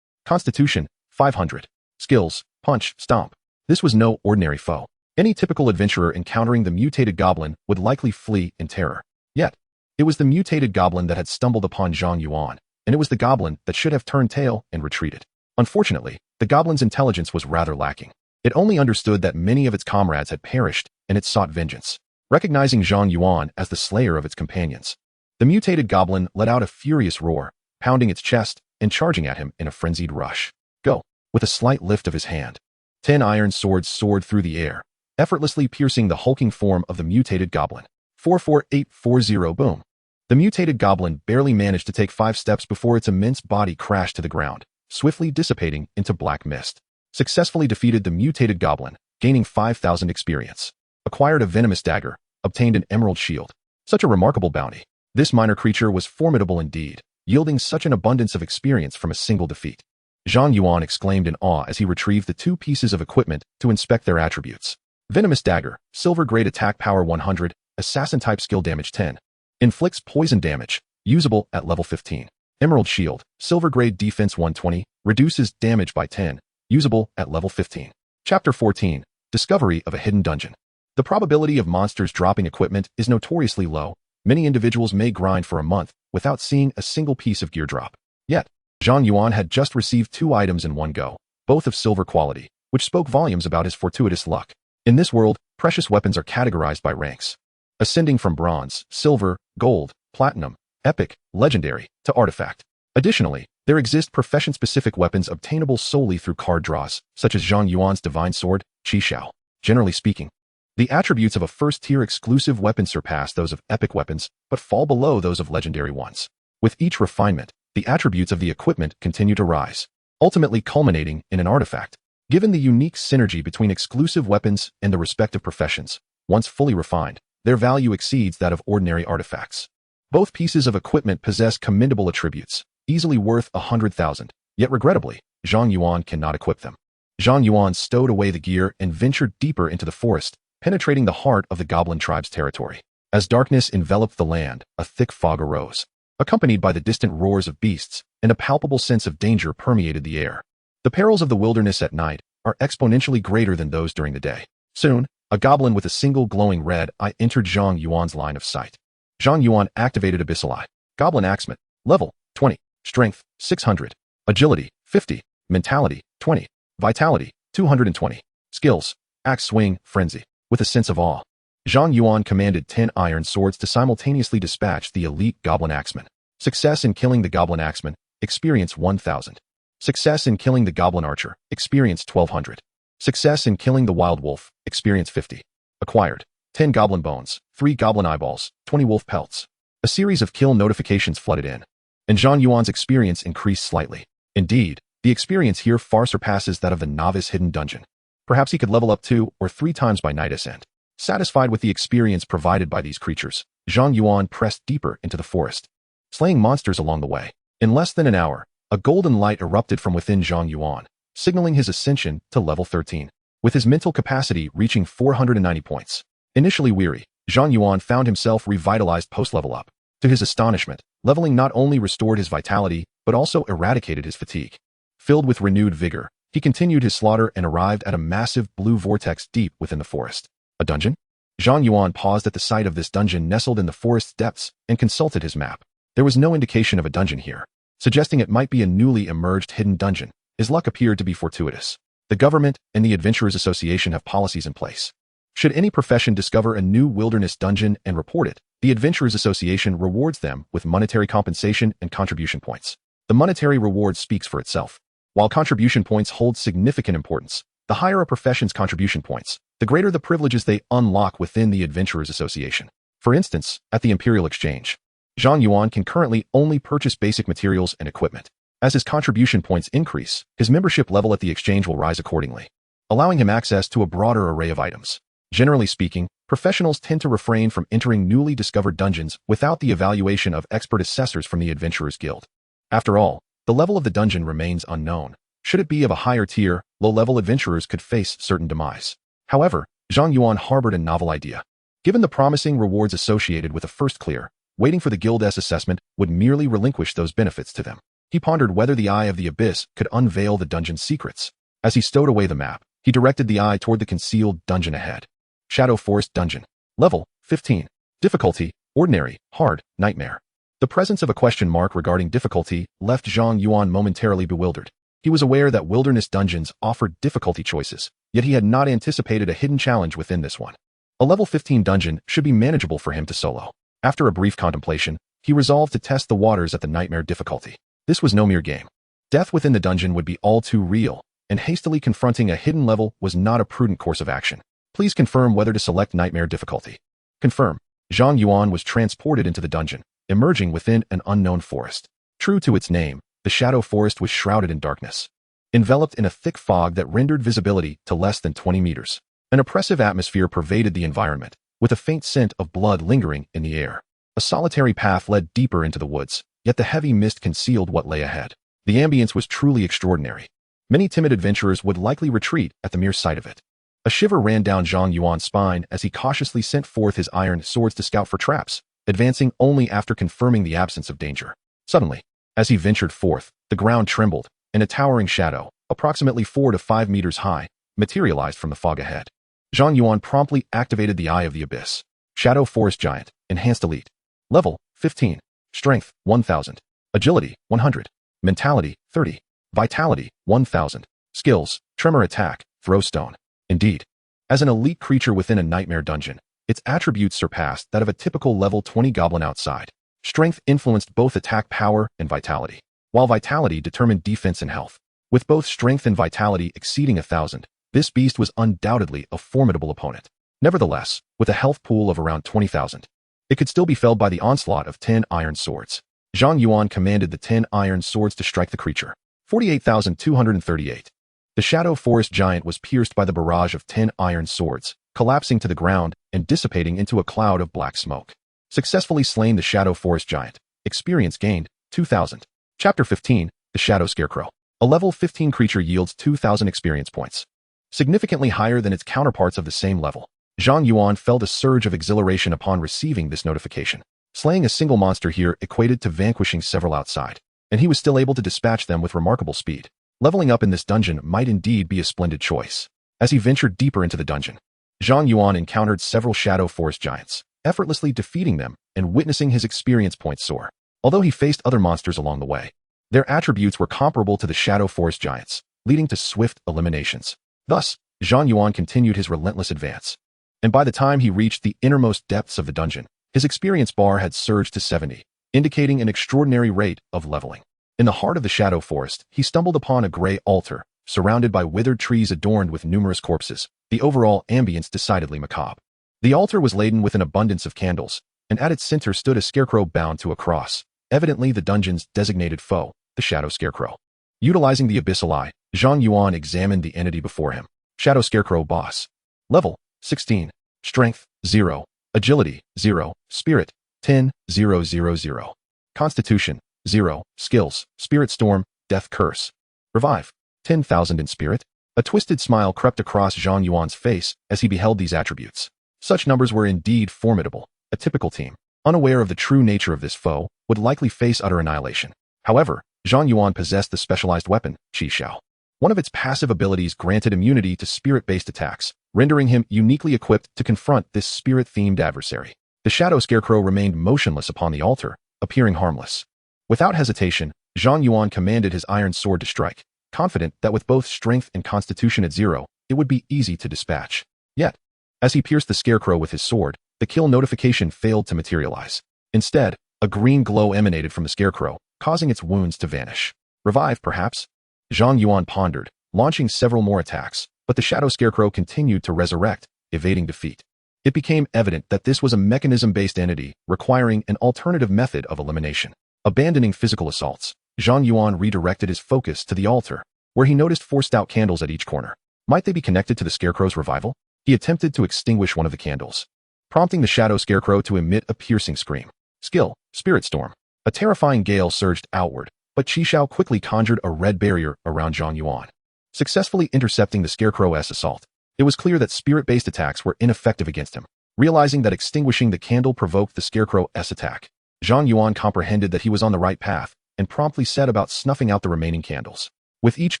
Constitution, 500. Skills, Punch, Stomp. This was no ordinary foe. Any typical adventurer encountering the mutated goblin would likely flee in terror. Yet, it was the mutated goblin that had stumbled upon Zhang Yuan, and it was the goblin that should have turned tail and retreated. Unfortunately, the goblin's intelligence was rather lacking. It only understood that many of its comrades had perished, and it sought vengeance. Recognizing Zhang Yuan as the slayer of its companions, the mutated goblin let out a furious roar, pounding its chest and charging at him in a frenzied rush. Go! With a slight lift of his hand, 10 iron swords soared through the air, effortlessly piercing the hulking form of the mutated goblin. 44840 boom. The mutated goblin barely managed to take 5 steps before its immense body crashed to the ground, swiftly dissipating into black mist. Successfully defeated the mutated goblin, gaining 5,000 experience. Acquired a venomous dagger, obtained an emerald shield. Such a remarkable bounty. This minor creature was formidable indeed, yielding such an abundance of experience from a single defeat. Zhang Yuan exclaimed in awe as he retrieved the 2 pieces of equipment to inspect their attributes. Venomous dagger, silver grade attack power 100, assassin type skill damage 10. Inflicts poison damage, usable at level 15. Emerald shield, silver grade defense 120, reduces damage by 10, usable at level 15. Chapter 14, Discovery of a Hidden Dungeon. The probability of monsters dropping equipment is notoriously low. Many individuals may grind for a month without seeing a single piece of gear drop. Yet, Zhang Yuan had just received 2 items in one go, both of silver quality, which spoke volumes about his fortuitous luck. In this world, precious weapons are categorized by ranks, ascending from bronze, silver, gold, platinum, epic, legendary, to artifact. Additionally, there exist profession-specific weapons obtainable solely through card draws, such as Zhang Yuan's Divine Sword, Qi Xiao. Generally speaking, the attributes of a first-tier exclusive weapon surpass those of epic weapons, but fall below those of legendary ones. With each refinement, the attributes of the equipment continue to rise, ultimately culminating in an artifact. Given the unique synergy between exclusive weapons and the respective professions, once fully refined, their value exceeds that of ordinary artifacts. Both pieces of equipment possess commendable attributes, easily worth 100,000, yet regrettably, Zhang Yuan cannot equip them. Zhang Yuan stowed away the gear and ventured deeper into the forest, penetrating the heart of the goblin tribe's territory. As darkness enveloped the land, a thick fog arose, accompanied by the distant roars of beasts, and a palpable sense of danger permeated the air. The perils of the wilderness at night are exponentially greater than those during the day. Soon, a goblin with a single glowing red eye entered Zhang Yuan's line of sight. Zhang Yuan activated Abyssal Eye. Goblin Axeman. Level, 20. Strength, 600. Agility, 50. Mentality, 20. Vitality, 220. Skills, Axe Swing, Frenzy. With a sense of awe, Zhang Yuan commanded 10 iron swords to simultaneously dispatch the elite Goblin Axeman. Success in killing the Goblin Axeman, experience 1,000. Success in killing the Goblin Archer, experience 1,200. Success in killing the Wild Wolf, experience 50. Acquired, 10 Goblin Bones, 3 Goblin Eyeballs, 20 Wolf Pelts. A series of kill notifications flooded in. and Zhang Yuan's experience increased slightly. Indeed, the experience here far surpasses that of the novice hidden dungeon. Perhaps he could level up 2 or 3 times by night's end. Satisfied with the experience provided by these creatures, Zhang Yuan pressed deeper into the forest, slaying monsters along the way. In less than an hour, a golden light erupted from within Zhang Yuan, signaling his ascension to level 13. With his mental capacity reaching 490 points. Initially weary, Zhang Yuan found himself revitalized post-level up. To his astonishment, leveling not only restored his vitality, but also eradicated his fatigue. Filled with renewed vigor, he continued his slaughter and arrived at a massive blue vortex deep within the forest. A dungeon? Zhang Yuan paused at the sight of this dungeon nestled in the forest's depths and consulted his map. There was no indication of a dungeon here, suggesting it might be a newly emerged hidden dungeon. His luck appeared to be fortuitous. The government and the Adventurers Association have policies in place. Should any profession discover a new wilderness dungeon and report it, the Adventurers Association rewards them with monetary compensation and contribution points. The monetary reward speaks for itself. While contribution points hold significant importance, the higher a profession's contribution points, the greater the privileges they unlock within the Adventurers Association. For instance, at the Imperial Exchange, Zhang Yuan can currently only purchase basic materials and equipment. As his contribution points increase, his membership level at the exchange will rise accordingly, allowing him access to a broader array of items. Generally speaking, professionals tend to refrain from entering newly discovered dungeons without the evaluation of expert assessors from the Adventurers Guild. After all, the level of the dungeon remains unknown. Should it be of a higher tier, low-level adventurers could face certain demise. However, Zhang Yuan harbored a novel idea. Given the promising rewards associated with a first clear, waiting for the Guild's assessment would merely relinquish those benefits to them. He pondered whether the Eye of the Abyss could unveil the dungeon's secrets. As he stowed away the map, he directed the eye toward the concealed dungeon ahead. Shadow Forest Dungeon. Level 15. Difficulty: Ordinary, Hard, Nightmare. The presence of a question mark regarding difficulty left Zhang Yuan momentarily bewildered. He was aware that wilderness dungeons offered difficulty choices, yet he had not anticipated a hidden challenge within this one. A level 15 dungeon should be manageable for him to solo. After a brief contemplation, he resolved to test the waters at the nightmare difficulty. This was no mere game. Death within the dungeon would be all too real, and hastily confronting a hidden level was not a prudent course of action. Please confirm whether to select nightmare difficulty. Confirm. Zhang Yuan was transported into the dungeon, emerging within an unknown forest. True to its name, the Shadow Forest was shrouded in darkness, enveloped in a thick fog that rendered visibility to less than 20 meters. An oppressive atmosphere pervaded the environment, with a faint scent of blood lingering in the air. A solitary path led deeper into the woods, yet the heavy mist concealed what lay ahead. The ambience was truly extraordinary. Many timid adventurers would likely retreat at the mere sight of it. A shiver ran down Zhang Yuan's spine as he cautiously sent forth his iron swords to scout for traps, advancing only after confirming the absence of danger. Suddenly, as he ventured forth, the ground trembled, and a towering shadow, approximately 4 to 5 meters high, materialized from the fog ahead. Zhang Yuan promptly activated the Eye of the Abyss. Shadow Forest Giant, Enhanced Elite. Level 15. Strength 1000. Agility 100. Mentality 30. Vitality 1000. Skills: Tremor Attack, Throw Stone. Indeed, as an elite creature within a nightmare dungeon, its attributes surpassed that of a typical level 20 goblin outside. Strength influenced both attack power and vitality, while vitality determined defense and health. With both strength and vitality exceeding 1,000, this beast was undoubtedly a formidable opponent. Nevertheless, with a health pool of around 20,000, it could still be felled by the onslaught of 10 iron swords. Zhang Yuan commanded the 10 iron swords to strike the creature. 48,238. The Shadow Forest Giant was pierced by the barrage of 10 iron swords, collapsing to the ground and dissipating into a cloud of black smoke. Successfully slain the Shadow Forest Giant. Experience gained, 2,000. Chapter 15, The Shadow Scarecrow. A level 15 creature yields 2,000 experience points, significantly higher than its counterparts of the same level. Zhang Yuan felt a surge of exhilaration upon receiving this notification. Slaying a single monster here equated to vanquishing several outside, and he was still able to dispatch them with remarkable speed. Leveling up in this dungeon might indeed be a splendid choice. As he ventured deeper into the dungeon, Zhang Yuan encountered several Shadow Forest Giants, effortlessly defeating them and witnessing his experience points soar. Although he faced other monsters along the way, their attributes were comparable to the Shadow Forest Giants, leading to swift eliminations. Thus, Zhang Yuan continued his relentless advance, and by the time he reached the innermost depths of the dungeon, his experience bar had surged to 70, indicating an extraordinary rate of leveling. In the heart of the Shadow Forest, he stumbled upon a gray altar, surrounded by withered trees adorned with numerous corpses, the overall ambience decidedly macabre. The altar was laden with an abundance of candles, and at its center stood a scarecrow bound to a cross. evidently the dungeon's designated foe, the Shadow Scarecrow. Utilizing the Abyssal Eye, Zhang Yuan examined the entity before him. Shadow Scarecrow Boss. Level, 16. Strength, 0. Agility, 0. Spirit, 10,000. Constitution, 0. Skills, Spirit Storm, Death Curse. Revive, 10,000 in Spirit. A twisted smile crept across Zhang Yuan's face as he beheld these attributes. Such numbers were indeed formidable. A typical team, unaware of the true nature of this foe, would likely face utter annihilation. However, Zhang Yuan possessed the specialized weapon, Qi Xiao. One of its passive abilities granted immunity to spirit-based attacks, rendering him uniquely equipped to confront this spirit-themed adversary. The Shadow Scarecrow remained motionless upon the altar, appearing harmless. Without hesitation, Zhang Yuan commanded his iron sword to strike, confident that with both strength and constitution at 0, it would be easy to dispatch. Yet, as he pierced the scarecrow with his sword, the kill notification failed to materialize. Instead, a green glow emanated from the scarecrow, causing its wounds to vanish. Revive, perhaps? Zhang Yuan pondered, launching several more attacks, but the Shadow Scarecrow continued to resurrect, evading defeat. It became evident that this was a mechanism-based entity requiring an alternative method of elimination. Abandoning physical assaults, Zhang Yuan redirected his focus to the altar, where he noticed 4 stout candles at each corner. Might they be connected to the scarecrow's revival? He attempted to extinguish one of the candles, prompting the Shadow Scarecrow to emit a piercing scream. Skill, Spirit Storm. A terrifying gale surged outward, but Qi Xiao quickly conjured a red barrier around Zhang Yuan, successfully intercepting the Scarecrow's assault. It was clear that spirit-based attacks were ineffective against him. Realizing that extinguishing the candle provoked the Scarecrow's attack, Zhang Yuan comprehended that he was on the right path and promptly set about snuffing out the remaining candles. With each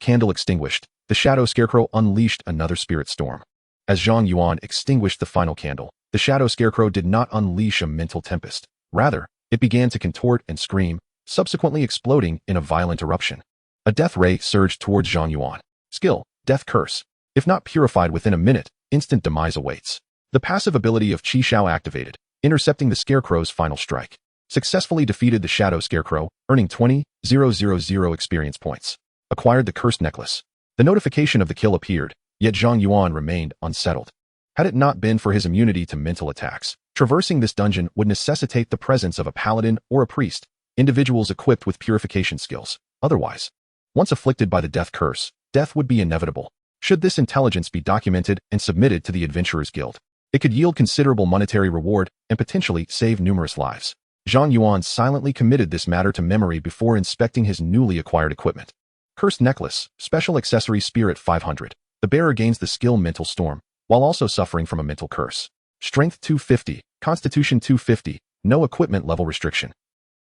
candle extinguished, the Shadow Scarecrow unleashed another spirit storm. As Zhang Yuan extinguished the final candle, the Shadow Scarecrow did not unleash a mental tempest. Rather, it began to contort and scream, subsequently exploding in a violent eruption. A death ray surged towards Zhang Yuan. Skill, Death Curse. If not purified within a minute, instant demise awaits. The passive ability of Qi Xiao activated, intercepting the Scarecrow's final strike. Successfully defeated the Shadow Scarecrow, earning 20,000 experience points. Acquired the Cursed Necklace. The notification of the kill appeared, yet Zhang Yuan remained unsettled. Had it not been for his immunity to mental attacks, traversing this dungeon would necessitate the presence of a paladin or a priest, individuals equipped with purification skills. Otherwise, once afflicted by the death curse, death would be inevitable. Should this intelligence be documented and submitted to the Adventurers Guild, it could yield considerable monetary reward and potentially save numerous lives. Zhang Yuan silently committed this matter to memory before inspecting his newly acquired equipment. Cursed Necklace, Special Accessory Spirit 500. The bearer gains the skill Mental Storm, while also suffering from a mental curse. Strength 250, Constitution 250, no equipment level restriction.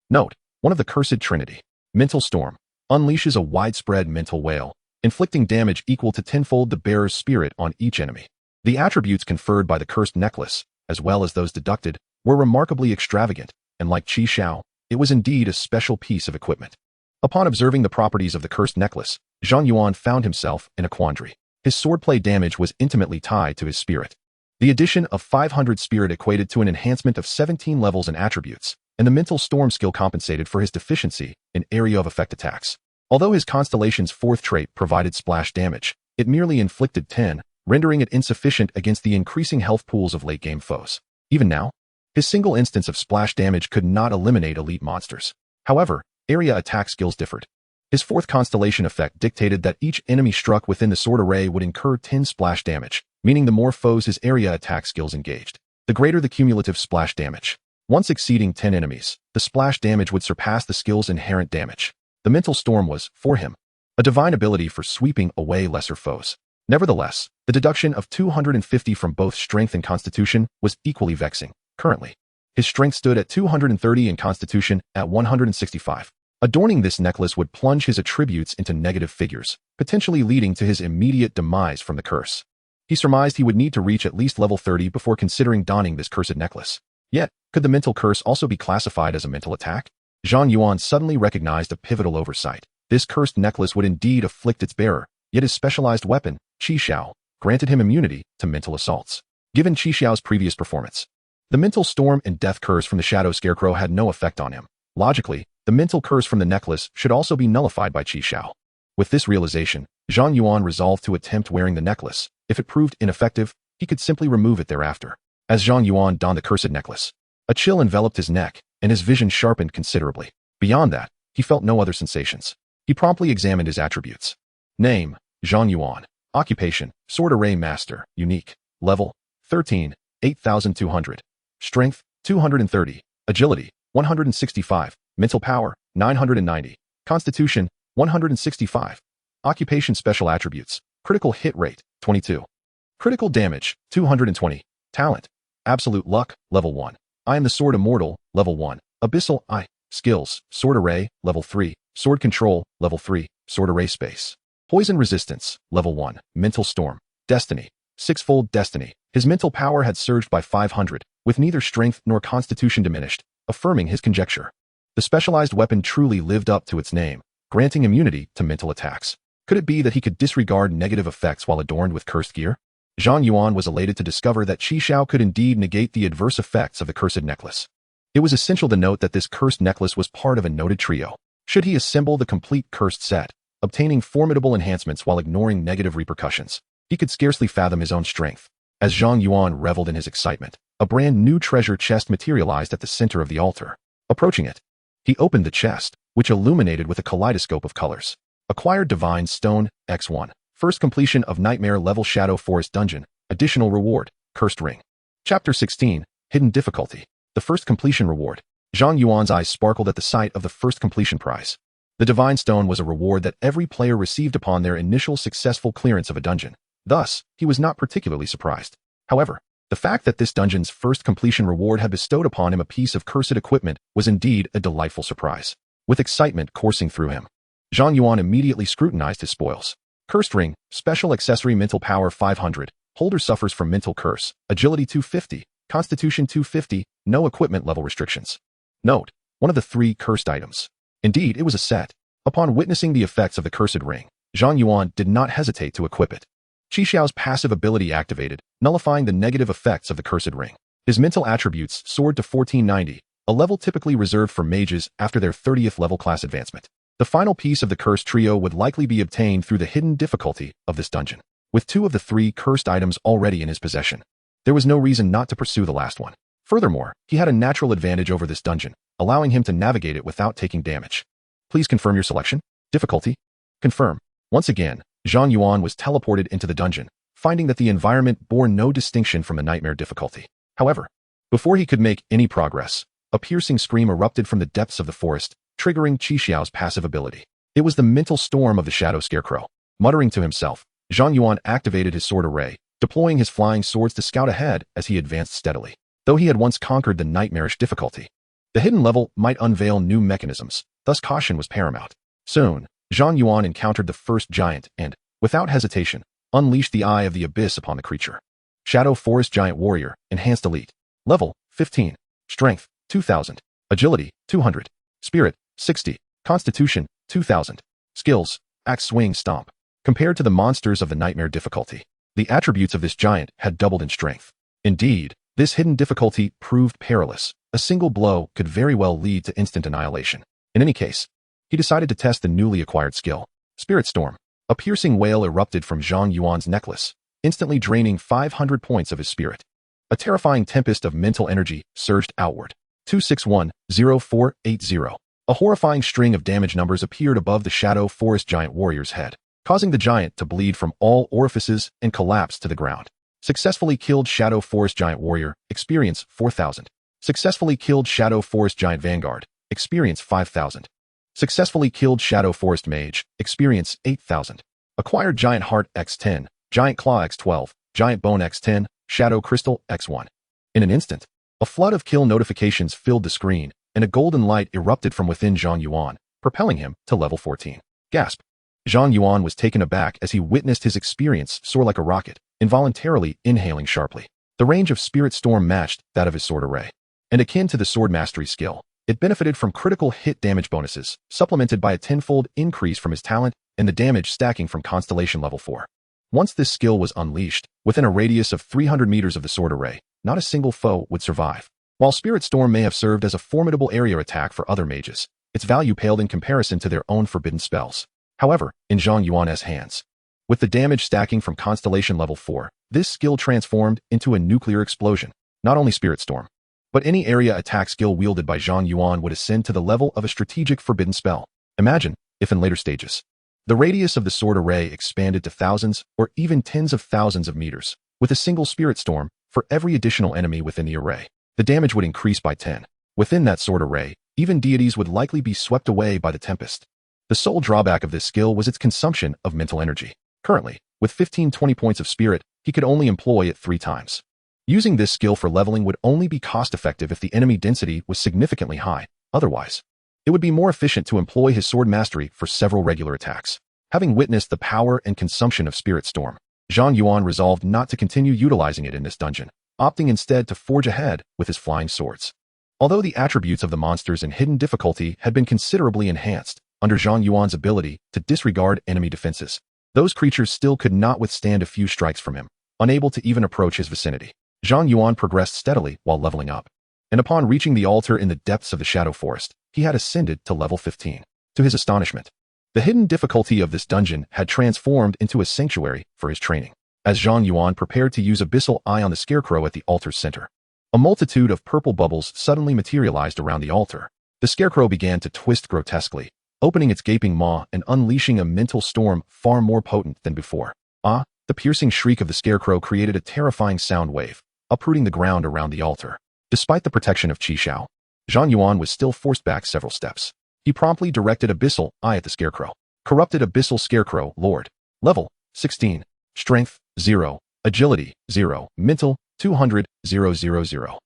Note, one of the Cursed Trinity, Mental Storm, unleashes a widespread mental wail, inflicting damage equal to tenfold the bearer's spirit on each enemy. The attributes conferred by the Cursed Necklace, as well as those deducted, were remarkably extravagant, and like Qi Xiao, it was indeed a special piece of equipment. Upon observing the properties of the Cursed Necklace, Zhang Yuan found himself in a quandary. His swordplay damage was intimately tied to his spirit. The addition of 500 spirit equated to an enhancement of 17 levels and attributes, and the Mental Storm skill compensated for his deficiency in area of effect attacks. Although his Constellation's 4th trait provided splash damage, it merely inflicted 10, rendering it insufficient against the increasing health pools of late-game foes. Even now, his single instance of splash damage could not eliminate elite monsters. However, area attack skills differed. His 4th Constellation effect dictated that each enemy struck within the sword array would incur 10 splash damage, meaning the more foes his area attack skills engaged, the greater the cumulative splash damage. Once exceeding 10 enemies, the splash damage would surpass the skill's inherent damage. The Mental Storm was, for him, a divine ability for sweeping away lesser foes. Nevertheless, the deduction of 250 from both strength and constitution was equally vexing. Currently, his strength stood at 230 and constitution at 165. Adorning this necklace would plunge his attributes into negative figures, potentially leading to his immediate demise from the curse. He surmised he would need to reach at least level 30 before considering donning this cursed necklace. Yet, could the mental curse also be classified as a mental attack? Zhang Yuan suddenly recognized a pivotal oversight. This cursed necklace would indeed afflict its bearer, yet his specialized weapon, Qi Xiao, granted him immunity to mental assaults. Given Qi Xiao's previous performance, the Mental Storm and Death Curse from the Shadow Scarecrow had no effect on him. Logically, the mental curse from the necklace should also be nullified by Qi Xiao. With this realization, Zhang Yuan resolved to attempt wearing the necklace. If it proved ineffective, he could simply remove it thereafter. As Zhang Yuan donned the cursed necklace, a chill enveloped his neck, and his vision sharpened considerably. Beyond that, he felt no other sensations. He promptly examined his attributes. Name, Zhang Yuan. Occupation, Sword Array Master, Unique. Level, 13, 8,200. Strength, 230. Agility, 165. Mental Power, 990. Constitution, 165. Occupation Special Attributes, Critical Hit Rate, 22. Critical Damage, 220. Talent, Absolute Luck, Level 1. I am the Sword Immortal, Level 1. Abyssal I. Skills, Sword Array, Level 3. Sword Control, Level 3. Sword Array Space. Poison Resistance, Level 1. Mental Storm. Destiny, Sixfold Destiny. His mental power had surged by 500, with neither strength nor constitution diminished, affirming his conjecture. The specialized weapon truly lived up to its name, granting immunity to mental attacks. Could it be that he could disregard negative effects while adorned with cursed gear? Zhang Yuan was elated to discover that Qi Xiao could indeed negate the adverse effects of the cursed necklace. It was essential to note that this cursed necklace was part of a noted trio. Should he assemble the complete cursed set, obtaining formidable enhancements while ignoring negative repercussions, he could scarcely fathom his own strength. As Zhang Yuan reveled in his excitement, a brand new treasure chest materialized at the center of the altar. Approaching it, he opened the chest, which illuminated with a kaleidoscope of colors. Acquired Divine Stone, X1. First completion of Nightmare Level Shadow Forest Dungeon. Additional reward, Cursed Ring. Chapter 16, Hidden Difficulty. The first completion reward. Zhang Yuan's eyes sparkled at the sight of the first completion prize. The Divine Stone was a reward that every player received upon their initial successful clearance of a dungeon. Thus, he was not particularly surprised. However, the fact that this dungeon's first completion reward had bestowed upon him a piece of cursed equipment was indeed a delightful surprise. With excitement coursing through him, Zhang Yuan immediately scrutinized his spoils. Cursed Ring, Special Accessory Mental Power 500, Holder suffers from Mental Curse, Agility 250, Constitution 250, no equipment level restrictions. Note, one of the 3 cursed items. Indeed, it was a set. Upon witnessing the effects of the Cursed Ring, Zhang Yuan did not hesitate to equip it. Qi Xiao's passive ability activated, nullifying the negative effects of the Cursed Ring. His mental attributes soared to 1490, a level typically reserved for mages after their 30th level class advancement. The final piece of the cursed trio would likely be obtained through the hidden difficulty of this dungeon. With 2 of the 3 cursed items already in his possession, there was no reason not to pursue the last one. Furthermore, he had a natural advantage over this dungeon, allowing him to navigate it without taking damage. Please confirm your selection. Difficulty? Confirm. Once again, Zhang Yuan was teleported into the dungeon, finding that the environment bore no distinction from the nightmare difficulty. However, before he could make any progress, a piercing scream erupted from the depths of the forest, triggering Qi Xiao's passive ability. It was the mental storm of the Shadow Scarecrow. Muttering to himself, Zhang Yuan activated his sword array, deploying his flying swords to scout ahead as he advanced steadily. Though he had once conquered the nightmarish difficulty, the hidden level might unveil new mechanisms, thus caution was paramount. Soon, Zhang Yuan encountered the first giant and, without hesitation, unleashed the Eye of the Abyss upon the creature. Shadow Forest Giant Warrior, Enhanced Elite. Level, 15. Strength, 2000. Agility, 200. Spirit, 60. Constitution, 2000. Skills, Axe Swing Stomp. Compared to the monsters of the nightmare difficulty, the attributes of this giant had doubled in strength. Indeed, this hidden difficulty proved perilous. A single blow could very well lead to instant annihilation. In any case, he decided to test the newly acquired skill. Spirit Storm. A piercing wail erupted from Zhang Yuan's necklace, instantly draining 500 points of his spirit. A terrifying tempest of mental energy surged outward. 261-0480. A horrifying string of damage numbers appeared above the Shadow Forest Giant Warrior's head, causing the giant to bleed from all orifices and collapse to the ground. Successfully killed Shadow Forest Giant Warrior, experience 4,000. Successfully killed Shadow Forest Giant Vanguard, experience 5,000. Successfully killed Shadow Forest Mage, experience 8,000. Acquired Giant Heart X10, Giant Claw X12, Giant Bone X10, Shadow Crystal X1. In an instant, a flood of kill notifications filled the screen, and a golden light erupted from within Zhang Yuan, propelling him to level 14. Gasp! Zhang Yuan was taken aback as he witnessed his experience soar like a rocket, involuntarily inhaling sharply. The range of Spirit Storm matched that of his sword array. And akin to the sword mastery skill, it benefited from critical hit damage bonuses, supplemented by a tenfold increase from his talent and the damage stacking from Constellation level 4. Once this skill was unleashed, within a radius of 300 meters of the sword array, not a single foe would survive. While Spirit Storm may have served as a formidable area attack for other mages, its value paled in comparison to their own forbidden spells. However, in Zhang Yuan's hands, with the damage stacking from Constellation level 4, this skill transformed into a nuclear explosion. Not only Spirit Storm, But any area attack skill wielded by Zhang Yuan would ascend to the level of a strategic forbidden spell. Imagine, if in later stages, the radius of the sword array expanded to thousands or even tens of thousands of meters, with a single spirit storm for every additional enemy within the array. The damage would increase by 10. Within that sword array, even deities would likely be swept away by the tempest. The sole drawback of this skill was its consumption of mental energy. Currently, with 15-20 points of spirit, he could only employ it 3 times. Using this skill for leveling would only be cost-effective if the enemy density was significantly high. Otherwise, it would be more efficient to employ his sword mastery for several regular attacks. Having witnessed the power and consumption of Spirit Storm, Zhang Yuan resolved not to continue utilizing it in this dungeon, opting instead to forge ahead with his flying swords. Although the attributes of the monsters and hidden difficulty had been considerably enhanced under Zhang Yuan's ability to disregard enemy defenses, those creatures still could not withstand a few strikes from him, unable to even approach his vicinity. Zhang Yuan progressed steadily while leveling up, and upon reaching the altar in the depths of the Shadow Forest, he had ascended to level 15. To his astonishment, the hidden difficulty of this dungeon had transformed into a sanctuary for his training. As Zhang Yuan prepared to use Abyssal Eye on the scarecrow at the altar's center, a multitude of purple bubbles suddenly materialized around the altar. The scarecrow began to twist grotesquely, opening its gaping maw and unleashing a mental storm far more potent than before. The piercing shriek of the scarecrow created a terrifying sound wave, uprooting the ground around the altar. Despite the protection of Qi Shao, Zhang Yuan was still forced back several steps. He promptly directed Abyssal Eye at the scarecrow. Corrupted Abyssal Scarecrow Lord. Level 16. Strength 0. Agility 0. Mental 200 000.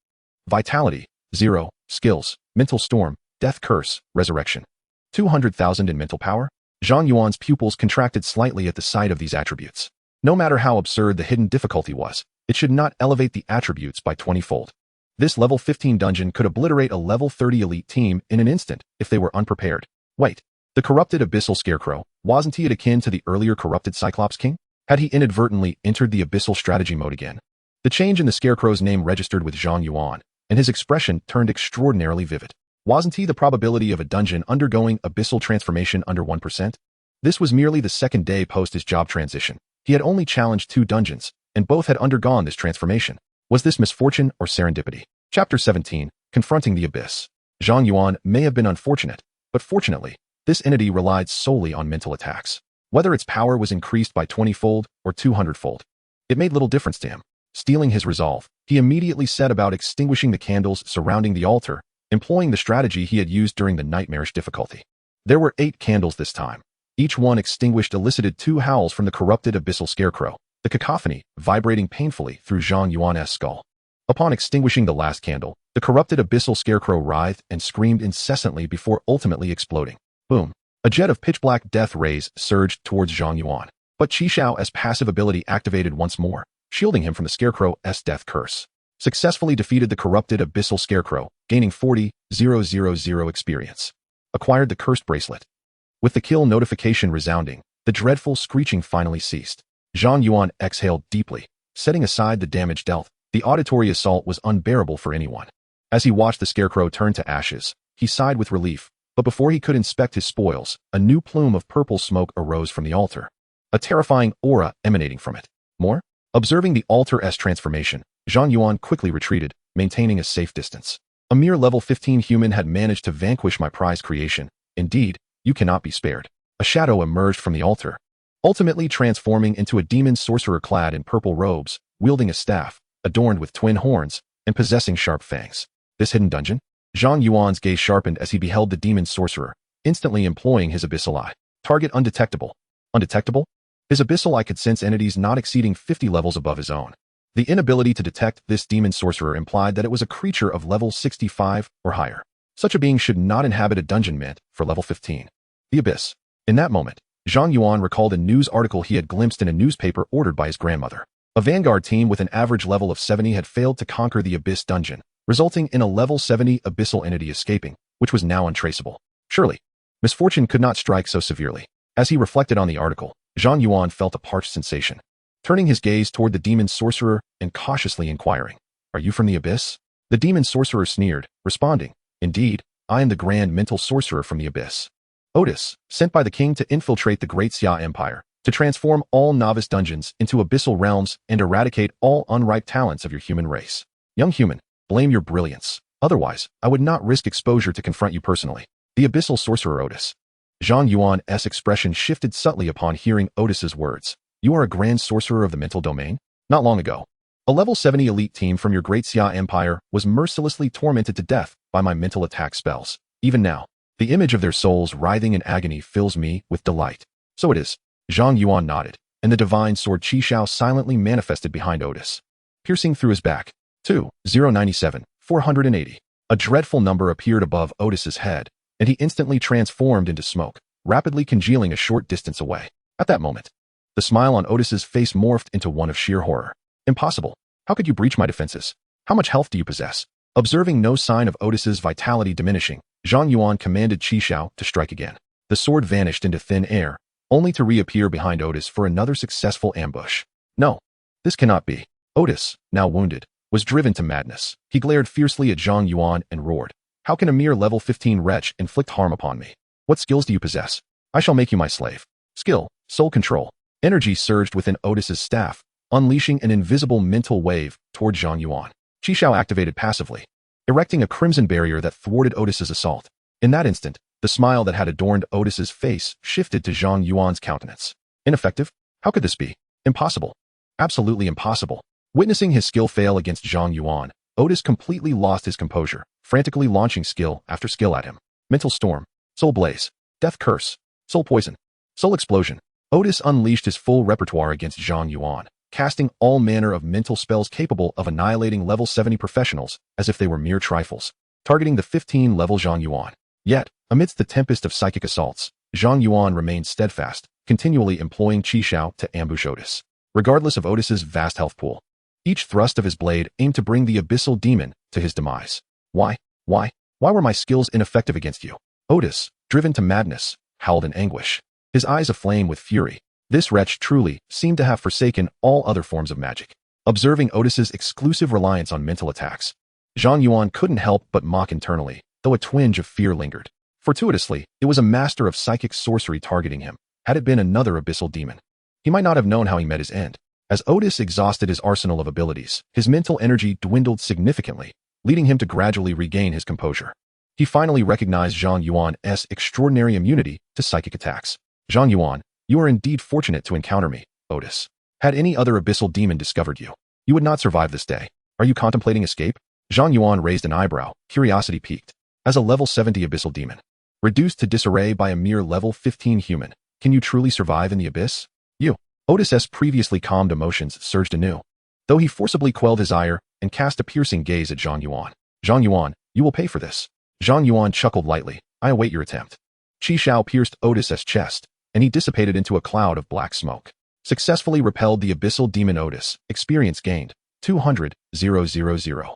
Vitality 0. Skills Mental Storm, Death Curse, Resurrection. 200,000 in mental power? Zhang Yuan's pupils contracted slightly at the sight of these attributes. No matter how absurd the hidden difficulty was, it should not elevate the attributes by 20-fold. This level 15 dungeon could obliterate a level 30 elite team in an instant if they were unprepared. Wait, the corrupted Abyssal Scarecrow, wasn't he akin to the earlier corrupted Cyclops King? Had he inadvertently entered the Abyssal strategy mode again? The change in the Scarecrow's name registered with Zhang Yuan, and his expression turned extraordinarily vivid. Wasn't he the probability of a dungeon undergoing Abyssal transformation under 1%? This was merely the second day post his job transition. He had only challenged 2 dungeons, and both had undergone this transformation. Was this misfortune or serendipity? Chapter 17, Confronting the Abyss. Zhang Yuan may have been unfortunate, but fortunately, this entity relied solely on mental attacks. Whether its power was increased by 20-fold or 200-fold, it made little difference to him. Stealing his resolve, he immediately set about extinguishing the candles surrounding the altar, employing the strategy he had used during the nightmarish difficulty. There were 8 candles this time. Each one extinguished elicited 2 howls from the corrupted Abyssal Scarecrow, the cacophony vibrating painfully through Zhang Yuan's skull. Upon extinguishing the last candle, the corrupted Abyssal Scarecrow writhed and screamed incessantly before ultimately exploding. Boom. A jet of pitch-black death rays surged towards Zhang Yuan, but Qi Shao's passive ability activated once more, shielding him from the Scarecrow's death curse. Successfully defeated the corrupted Abyssal Scarecrow, gaining 40,000 experience. Acquired the cursed bracelet. With the kill notification resounding, the dreadful screeching finally ceased. Zhang Yuan exhaled deeply, setting aside the damage dealt. The auditory assault was unbearable for anyone. As he watched the Scarecrow turn to ashes, he sighed with relief, but before he could inspect his spoils, a new plume of purple smoke arose from the altar. A terrifying aura emanating from it. More? Observing the altar's transformation, Zhang Yuan quickly retreated, maintaining a safe distance. A mere level 15 human had managed to vanquish my prized creation. Indeed, you cannot be spared. A shadow emerged from the altar, ultimately transforming into a demon sorcerer clad in purple robes, wielding a staff, adorned with twin horns, and possessing sharp fangs. This hidden dungeon? Zhang Yuan's gaze sharpened as he beheld the demon sorcerer, instantly employing his Abyssal Eye. Target undetectable. Undetectable? His Abyssal Eye could sense entities not exceeding 50 levels above his own. The inability to detect this demon sorcerer implied that it was a creature of level 65 or higher. Such a being should not inhabit a dungeon meant for level 15. The Abyss. In that moment, Zhang Yuan recalled a news article he had glimpsed in a newspaper ordered by his grandmother. A vanguard team with an average level of 70 had failed to conquer the Abyss dungeon, resulting in a level 70 abyssal entity escaping, which was now untraceable. Surely, misfortune could not strike so severely. As he reflected on the article, Zhang Yuan felt a parched sensation. Turning his gaze toward the demon sorcerer and cautiously inquiring, "Are you from the Abyss?" The demon sorcerer sneered, responding, "Indeed, I am the grand mental sorcerer from the Abyss. Otis, sent by the king to infiltrate the Great Xia Empire, to transform all novice dungeons into abyssal realms and eradicate all unripe talents of your human race. Young human, Blame your brilliance. Otherwise, I would not risk exposure to confront you personally. The abyssal sorcerer Otis. Zhang Yuan's expression shifted subtly upon hearing Otis's words. You are a grand sorcerer of the mental domain? Not long ago, a level 70 elite team from your great Xia Empire was mercilessly tormented to death by my mental attack spells. Even now, the image of their souls writhing in agony fills me with delight. So it is. Zhang Yuan nodded, and the divine sword Qi Shao silently manifested behind Otis, piercing through his back. 2097, 480. A dreadful number appeared above Otis's head, and he instantly transformed into smoke, rapidly congealing a short distance away. At that moment, the smile on Otis's face morphed into one of sheer horror. Impossible. How could you breach my defenses? How much health do you possess? Observing no sign of Otis's vitality diminishing, Zhang Yuan commanded Qi Shao to strike again. The sword vanished into thin air, only to reappear behind Otis for another successful ambush. No, this cannot be. Otis, now wounded, was driven to madness. He glared fiercely at Zhang Yuan and roared. How can a mere level 15 wretch inflict harm upon me? What skills do you possess? I shall make you my slave. Skill, soul control. Energy surged within Otis's staff, unleashing an invisible mental wave toward Zhang Yuan. Qi Shao activated passively, erecting a crimson barrier that thwarted Otis's assault. In that instant, the smile that had adorned Otis's face shifted to Zhang Yuan's countenance. Ineffective? How could this be? Impossible. Absolutely impossible. Witnessing his skill fail against Zhang Yuan, Otis completely lost his composure, frantically launching skill after skill at him. Mental storm, soul blaze, death curse, soul poison, soul explosion. Otis unleashed his full repertoire against Zhang Yuan, casting all manner of mental spells capable of annihilating level 70 professionals as if they were mere trifles, targeting the 15-level Zhang Yuan. Yet, amidst the tempest of psychic assaults, Zhang Yuan remained steadfast, continually employing Qi Shao to ambush Otis. Regardless of Otis's vast health pool, each thrust of his blade aimed to bring the abyssal demon to his demise. Why were my skills ineffective against you? Otis, driven to madness, howled in anguish, his eyes aflame with fury. This wretch truly seemed to have forsaken all other forms of magic. Observing Otis's exclusive reliance on mental attacks, Zhang Yuan couldn't help but mock internally, though a twinge of fear lingered. Fortuitously, it was a master of psychic sorcery targeting him. Had it been another abyssal demon, he might not have known how he met his end. As Otis exhausted his arsenal of abilities, his mental energy dwindled significantly, leading him to gradually regain his composure. He finally recognized Zhang Yuan's extraordinary immunity to psychic attacks. Zhang Yuan, you are indeed fortunate to encounter me, Otis. Had any other abyssal demon discovered you, you would not survive this day. Are you contemplating escape? Zhang Yuan raised an eyebrow, curiosity piqued. As a level 70 abyssal demon, reduced to disarray by a mere level 15 human, can you truly survive in the abyss? Otis's previously calmed emotions surged anew, though he forcibly quelled his ire and cast a piercing gaze at Zhang Yuan. Zhang Yuan, you will pay for this. Zhang Yuan chuckled lightly. I await your attempt. Qi Shao pierced Otis's chest, and he dissipated into a cloud of black smoke. Successfully repelled the abyssal demon Otis. Experience gained. 200,000.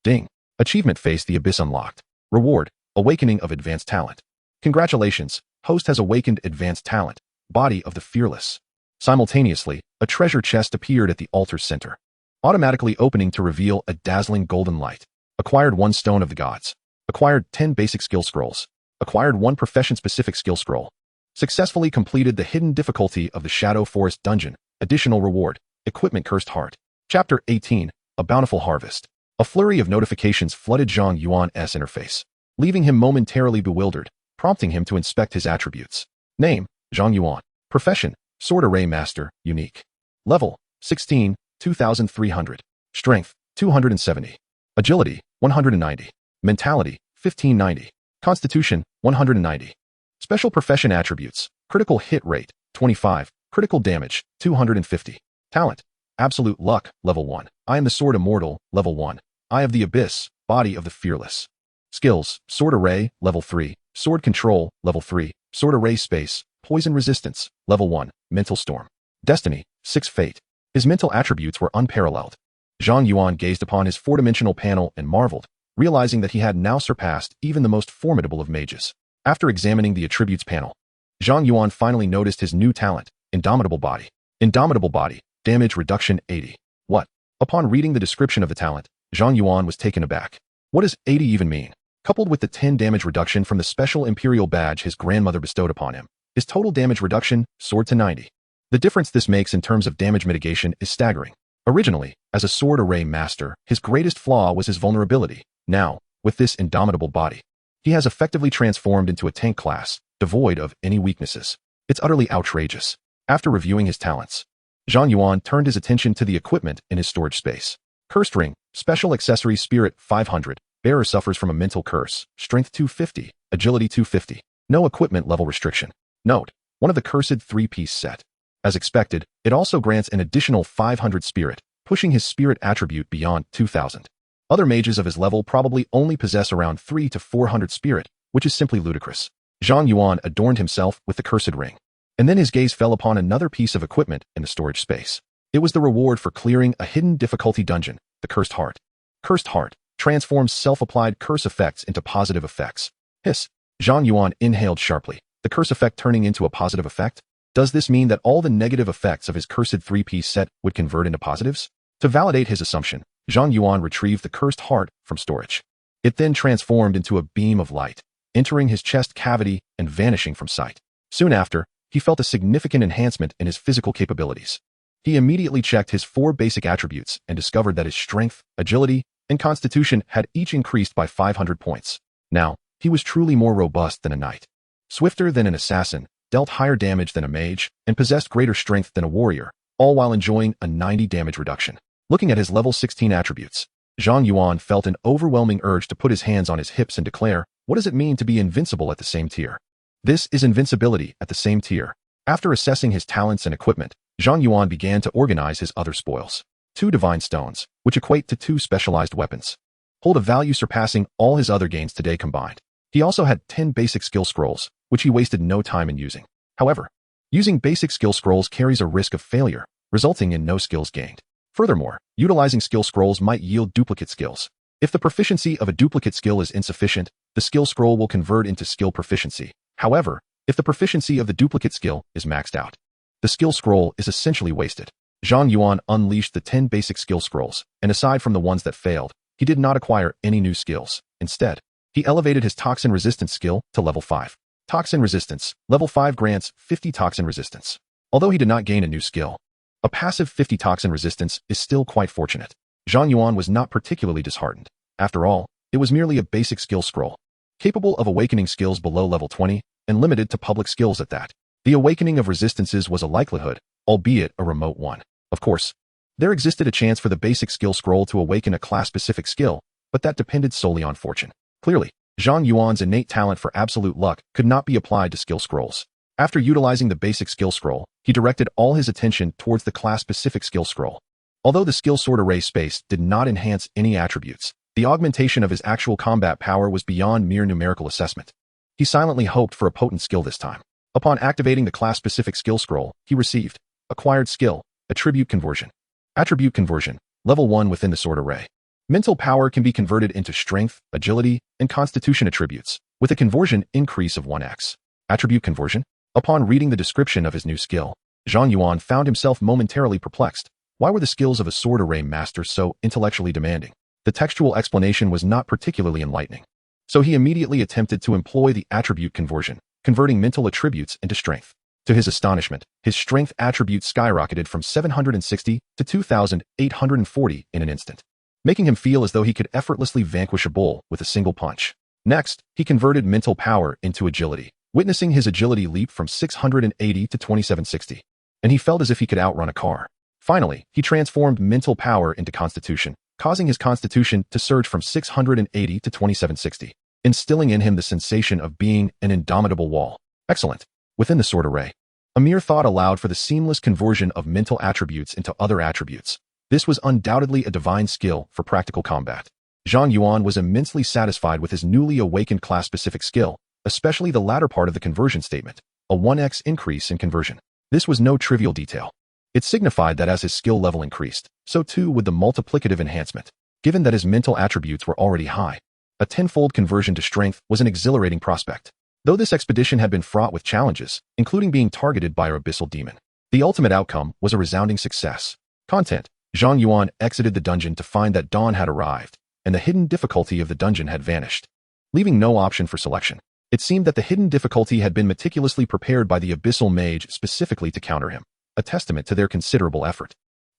Ding. Achievement face the abyss unlocked. Reward. Awakening of advanced talent. Congratulations. Host has awakened advanced talent. Body of the fearless. Simultaneously, a treasure chest appeared at the altar's center, automatically opening to reveal a dazzling golden light. Acquired 1 stone of the gods. Acquired 10 basic skill scrolls. Acquired 1 profession-specific skill scroll. Successfully completed the hidden difficulty of the Shadow Forest dungeon. Additional reward. Equipment Cursed Heart. Chapter 18. A Bountiful Harvest. A flurry of notifications flooded Zhang Yuan's interface, leaving him momentarily bewildered, prompting him to inspect his attributes. Name, Zhang Yuan. Profession, Sword Array Master, Unique. Level, 16, 2300. Strength, 270. Agility, 190. Mentality, 1590. Constitution, 190. Special Profession Attributes, Critical Hit Rate, 25. Critical Damage, 250. Talent, Absolute Luck, Level 1. I am the Sword Immortal, Level 1. Eye of the Abyss, Body of the Fearless. Skills, Sword Array, Level 3. Sword Control, Level 3. Sword Array Space, Poison Resistance, Level 1. Mental Storm. Destiny, 6 Fate. His mental attributes were unparalleled. Zhang Yuan gazed upon his 4-dimensional panel and marveled, realizing that he had now surpassed even the most formidable of mages. After examining the attributes panel, Zhang Yuan finally noticed his new talent, Indomitable Body. Indomitable Body, Damage Reduction 80. What? Upon reading the description of the talent, Zhang Yuan was taken aback. What does 80 even mean? Coupled with the 10 damage reduction from the special Imperial badge his grandmother bestowed upon him, his total damage reduction soared to 90. The difference this makes in terms of damage mitigation is staggering. Originally, as a sword array master, his greatest flaw was his vulnerability. Now, with this indomitable body, he has effectively transformed into a tank class, devoid of any weaknesses. It's utterly outrageous. After reviewing his talents, Zhang Yuan turned his attention to the equipment in his storage space. Cursed Ring, Special Accessory Spirit 500. Bearer suffers from a mental curse. Strength 250, Agility 250. No equipment level restriction. Note, one of the cursed 3-piece set. As expected, it also grants an additional 500 spirit, pushing his spirit attribute beyond 2,000. Other mages of his level probably only possess around 3 to 400 spirit, which is simply ludicrous. Zhang Yuan adorned himself with the Cursed Ring, and then his gaze fell upon another piece of equipment in the storage space. It was the reward for clearing a hidden difficulty dungeon, the Cursed Heart. Cursed Heart transforms self-applied curse effects into positive effects. Hiss. Zhang Yuan inhaled sharply, the curse effect turning into a positive effect? Does this mean that all the negative effects of his cursed 3-piece set would convert into positives? To validate his assumption, Zhang Yuan retrieved the Cursed Heart from storage. It then transformed into a beam of light, entering his chest cavity and vanishing from sight. Soon after, he felt a significant enhancement in his physical capabilities. He immediately checked his 4 basic attributes and discovered that his strength, agility, and constitution had each increased by 500 points. Now, he was truly more robust than a knight, swifter than an assassin, dealt higher damage than a mage, and possessed greater strength than a warrior, all while enjoying a 90 damage reduction. Looking at his level 16 attributes, Zhang Yuan felt an overwhelming urge to put his hands on his hips and declare, what does it mean to be invincible at the same tier? This is invincibility at the same tier. After assessing his talents and equipment, Zhang Yuan began to organize his other spoils. 2 divine stones, which equate to 2 specialized weapons, hold a value surpassing all his other gains today combined. He also had 10 basic skill scrolls, which he wasted no time in using. However, using basic skill scrolls carries a risk of failure, resulting in no skills gained. Furthermore, utilizing skill scrolls might yield duplicate skills. If the proficiency of a duplicate skill is insufficient, the skill scroll will convert into skill proficiency. However, if the proficiency of the duplicate skill is maxed out, the skill scroll is essentially wasted. Zhang Yuan unleashed the 10 basic skill scrolls, and aside from the ones that failed, he did not acquire any new skills. Instead, he elevated his toxin resistance skill to level 5. Toxin resistance, level 5 grants 50 toxin resistance. Although he did not gain a new skill, a passive 50 toxin resistance is still quite fortunate. Zhang Yuan was not particularly disheartened. After all, it was merely a basic skill scroll, capable of awakening skills below level 20, and limited to public skills at that. The awakening of resistances was a likelihood, albeit a remote one. Of course, there existed a chance for the basic skill scroll to awaken a class-specific skill, but that depended solely on fortune. Clearly, Zhang Yuan's innate talent for absolute luck could not be applied to skill scrolls. After utilizing the basic skill scroll, he directed all his attention towards the class-specific skill scroll. Although the skill sword array space did not enhance any attributes, the augmentation of his actual combat power was beyond mere numerical assessment. He silently hoped for a potent skill this time. Upon activating the class-specific skill scroll, he received acquired skill, attribute conversion. Attribute conversion, level 1 within the sword array. Mental power can be converted into strength, agility, and constitution attributes, with a conversion increase of 1x. Attribute conversion? Upon reading the description of his new skill, Zhang Yuan found himself momentarily perplexed. Why were the skills of a sword array master so intellectually demanding? The textual explanation was not particularly enlightening. So he immediately attempted to employ the attribute conversion, converting mental attributes into strength. To his astonishment, his strength attribute skyrocketed from 760 to 2,840 in an instant, making him feel as though he could effortlessly vanquish a bull with a single punch. Next, he converted mental power into agility, witnessing his agility leap from 680 to 2760, and he felt as if he could outrun a car. Finally, he transformed mental power into constitution, causing his constitution to surge from 680 to 2760, instilling in him the sensation of being an indomitable wall. Excellent. Within the sword array, a mere thought allowed for the seamless conversion of mental attributes into other attributes. This was undoubtedly a divine skill for practical combat. Zhang Yuan was immensely satisfied with his newly awakened class-specific skill, especially the latter part of the conversion statement, a 1x increase in conversion. This was no trivial detail. It signified that as his skill level increased, so too would the multiplicative enhancement. Given that his mental attributes were already high, a tenfold conversion to strength was an exhilarating prospect. Though this expedition had been fraught with challenges, including being targeted by our abyssal demon, the ultimate outcome was a resounding success. Content: Zhang Yuan exited the dungeon to find that dawn had arrived, and the hidden difficulty of the dungeon had vanished, leaving no option for selection. It seemed that the hidden difficulty had been meticulously prepared by the abyssal mage specifically to counter him, a testament to their considerable effort.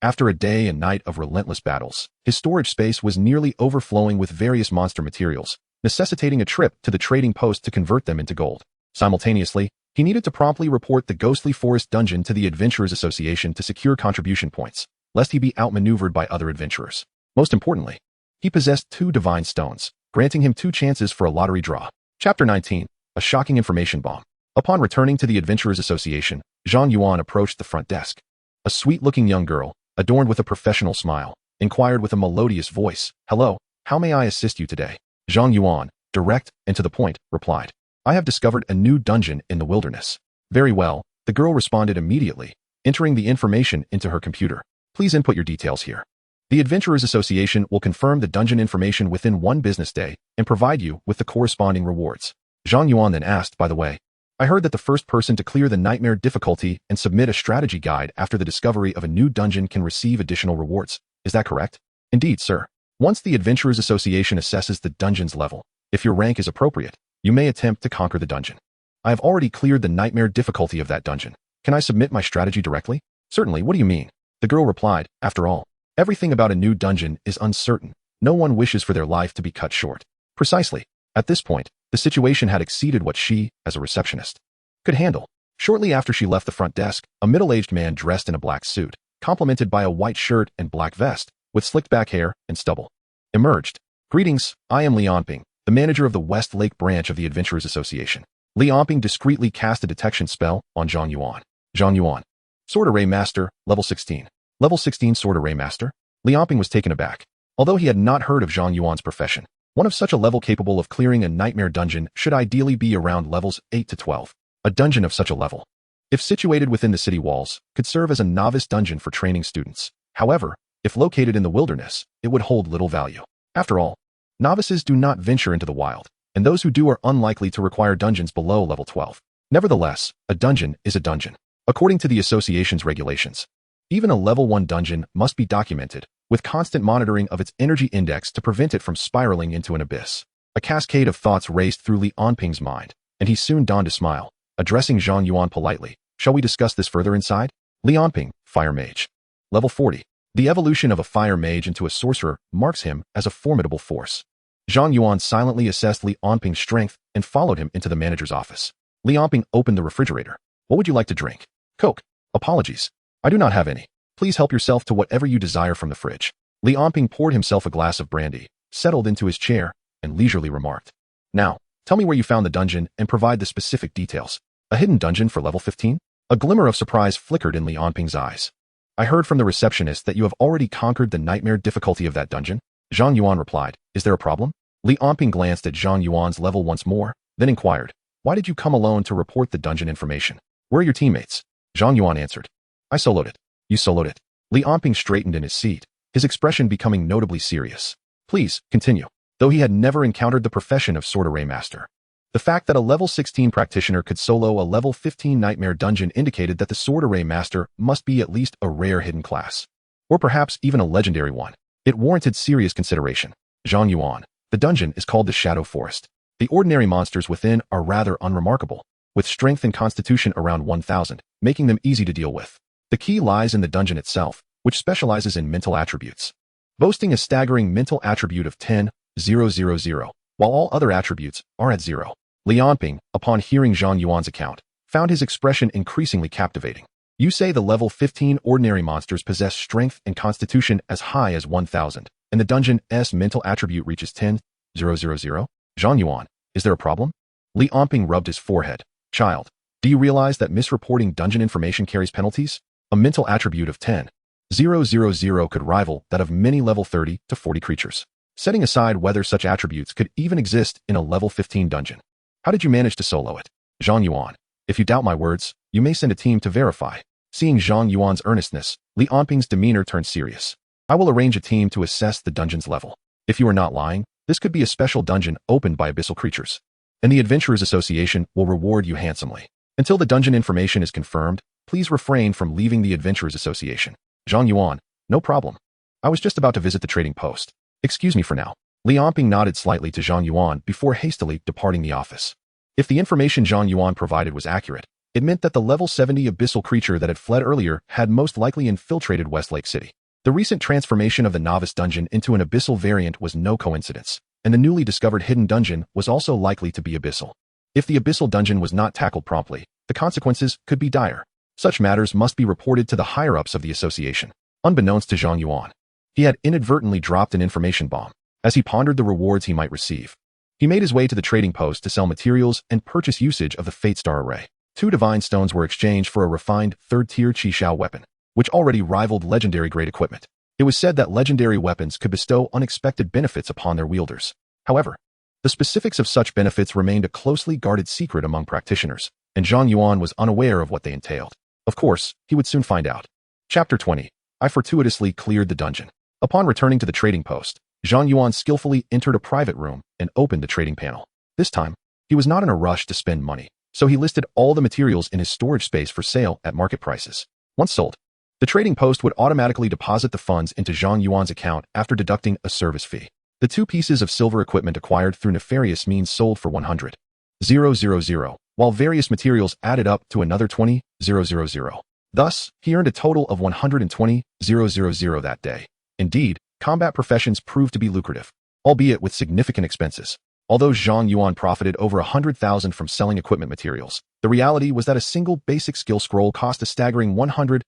After a day and night of relentless battles, his storage space was nearly overflowing with various monster materials, necessitating a trip to the trading post to convert them into gold. Simultaneously, he needed to promptly report the ghostly forest dungeon to the Adventurers Association to secure contribution points, lest he be outmaneuvered by other adventurers. Most importantly, he possessed 2 divine stones, granting him 2 chances for a lottery draw. Chapter 19. A shocking information bomb. Upon returning to the Adventurers Association, Zhang Yuan approached the front desk. A sweet-looking young girl, adorned with a professional smile, inquired with a melodious voice, "Hello, how may I assist you today?" Zhang Yuan, direct and to the point, replied, "I have discovered a new dungeon in the wilderness." "Very well," the girl responded immediately, entering the information into her computer. "Please input your details here." The Adventurers Association will confirm the dungeon information within 1 business day and provide you with the corresponding rewards. Zhang Yuan then asked, "By the way, I heard that the first person to clear the nightmare difficulty and submit a strategy guide after the discovery of a new dungeon can receive additional rewards. Is that correct?" "Indeed, sir. Once the Adventurers Association assesses the dungeon's level, if your rank is appropriate, you may attempt to conquer the dungeon." "I have already cleared the nightmare difficulty of that dungeon. Can I submit my strategy directly?" "Certainly, what do you mean?" The girl replied, "After all, everything about a new dungeon is uncertain. No one wishes for their life to be cut short." Precisely. At this point, the situation had exceeded what she, as a receptionist, could handle. Shortly after she left the front desk, a middle-aged man dressed in a black suit, complemented by a white shirt and black vest, with slicked back hair and stubble, emerged. "Greetings, I am Li Anping, the manager of the West Lake branch of the Adventurers Association." Li Anping discreetly cast a detection spell on Zhang Yuan. Zhang Yuan. Sword Array Master, level 16. Level 16 Sword Array Master? Li Anping was taken aback. Although he had not heard of Zhang Yuan's profession, one of such a level capable of clearing a nightmare dungeon should ideally be around levels 8 to 12. A dungeon of such a level, if situated within the city walls, could serve as a novice dungeon for training students. However, if located in the wilderness, it would hold little value. After all, novices do not venture into the wild, and those who do are unlikely to require dungeons below level 12. Nevertheless, a dungeon is a dungeon. According to the association's regulations, even a level 1 dungeon must be documented, with constant monitoring of its energy index to prevent it from spiraling into an abyss. A cascade of thoughts raced through Li Anping's mind, and he soon donned a smile, addressing Zhang Yuan politely. "Shall we discuss this further inside?" Li Anping, Fire Mage. Level 40. The evolution of a fire mage into a sorcerer marks him as a formidable force. Zhang Yuan silently assessed Li Anping's strength and followed him into the manager's office. Li Anping opened the refrigerator. "What would you like to drink?" "Coke." "Apologies. I do not have any. Please help yourself to whatever you desire from the fridge." Li Anping poured himself a glass of brandy, settled into his chair, and leisurely remarked, "Now, tell me where you found the dungeon and provide the specific details." "A hidden dungeon for level 15? A glimmer of surprise flickered in Li Anping's eyes. "I heard from the receptionist that you have already conquered the nightmare difficulty of that dungeon." Zhang Yuan replied, "Is there a problem?" Li Anping glanced at Zhang Yuan's level once more, then inquired, "Why did you come alone to report the dungeon information? Where are your teammates?" Zhang Yuan answered, "I soloed it." "You soloed it?" Li Anping straightened in his seat, his expression becoming notably serious. "Please, continue." Though he had never encountered the profession of Sword Array Master, the fact that a level 16 practitioner could solo a level 15 nightmare dungeon indicated that the Sword Array Master must be at least a rare hidden class, or perhaps even a legendary one. It warranted serious consideration. Zhang Yuan. The dungeon is called the Shadow Forest. The ordinary monsters within are rather unremarkable, with strength and constitution around 1,000, making them easy to deal with. The key lies in the dungeon itself, which specializes in mental attributes, boasting a staggering mental attribute of 10,000, while all other attributes are at 0. Li Anping, upon hearing Zhang Yuan's account, found his expression increasingly captivating. "You say the level 15 ordinary monsters possess strength and constitution as high as 1,000, and the dungeon's mental attribute reaches 10,000? Zhang Yuan, is there a problem?" Li Anping rubbed his forehead. "Child, do you realize that misreporting dungeon information carries penalties? A mental attribute of 10,000 could rival that of many level 30 to 40 creatures, setting aside whether such attributes could even exist in a level 15 dungeon. How did you manage to solo it?" Zhang Yuan. "If you doubt my words, you may send a team to verify." Seeing Zhang Yuan's earnestness, Li Anping's demeanor turned serious. "I will arrange a team to assess the dungeon's level. If you are not lying, this could be a special dungeon opened by abyssal creatures, and the Adventurers Association will reward you handsomely. Until the dungeon information is confirmed, please refrain from leaving the Adventurers Association." Zhang Yuan. "No problem. I was just about to visit the trading post. Excuse me for now." Li Anping nodded slightly to Zhang Yuan before hastily departing the office. If the information Zhang Yuan provided was accurate, It meant that the level 70 abyssal creature that had fled earlier had most likely infiltrated Westlake City. The recent transformation of the novice dungeon into an abyssal variant was no coincidence, and the newly discovered hidden dungeon was also likely to be abyssal. If the abyssal dungeon was not tackled promptly, the consequences could be dire. Such matters must be reported to the higher-ups of the association. Unbeknownst to Zhang Yuan, he had inadvertently dropped an information bomb. As he pondered the rewards he might receive, he made his way to the trading post to sell materials and purchase usage of the Fate Star Array. 2 divine stones were exchanged for a refined third-tier Qishao weapon, which already rivaled legendary-grade equipment. It was said that legendary weapons could bestow unexpected benefits upon their wielders. However, the specifics of such benefits remained a closely guarded secret among practitioners, and Zhang Yuan was unaware of what they entailed. Of course, he would soon find out. Chapter 20. I fortuitously cleared the dungeon. Upon returning to the trading post, Zhang Yuan skillfully entered a private room and opened the trading panel. This time, he was not in a rush to spend money, so he listed all the materials in his storage space for sale at market prices. Once sold, the trading post would automatically deposit the funds into Zhang Yuan's account after deducting a service fee. The 2 pieces of silver equipment acquired through nefarious means sold for 100,000, while various materials added up to another 20,000. Thus, he earned a total of 120,000 that day. Indeed, combat professions proved to be lucrative, albeit with significant expenses. Although Zhang Yuan profited over 100,000 from selling equipment materials, the reality was that a single basic skill scroll cost a staggering 100,000.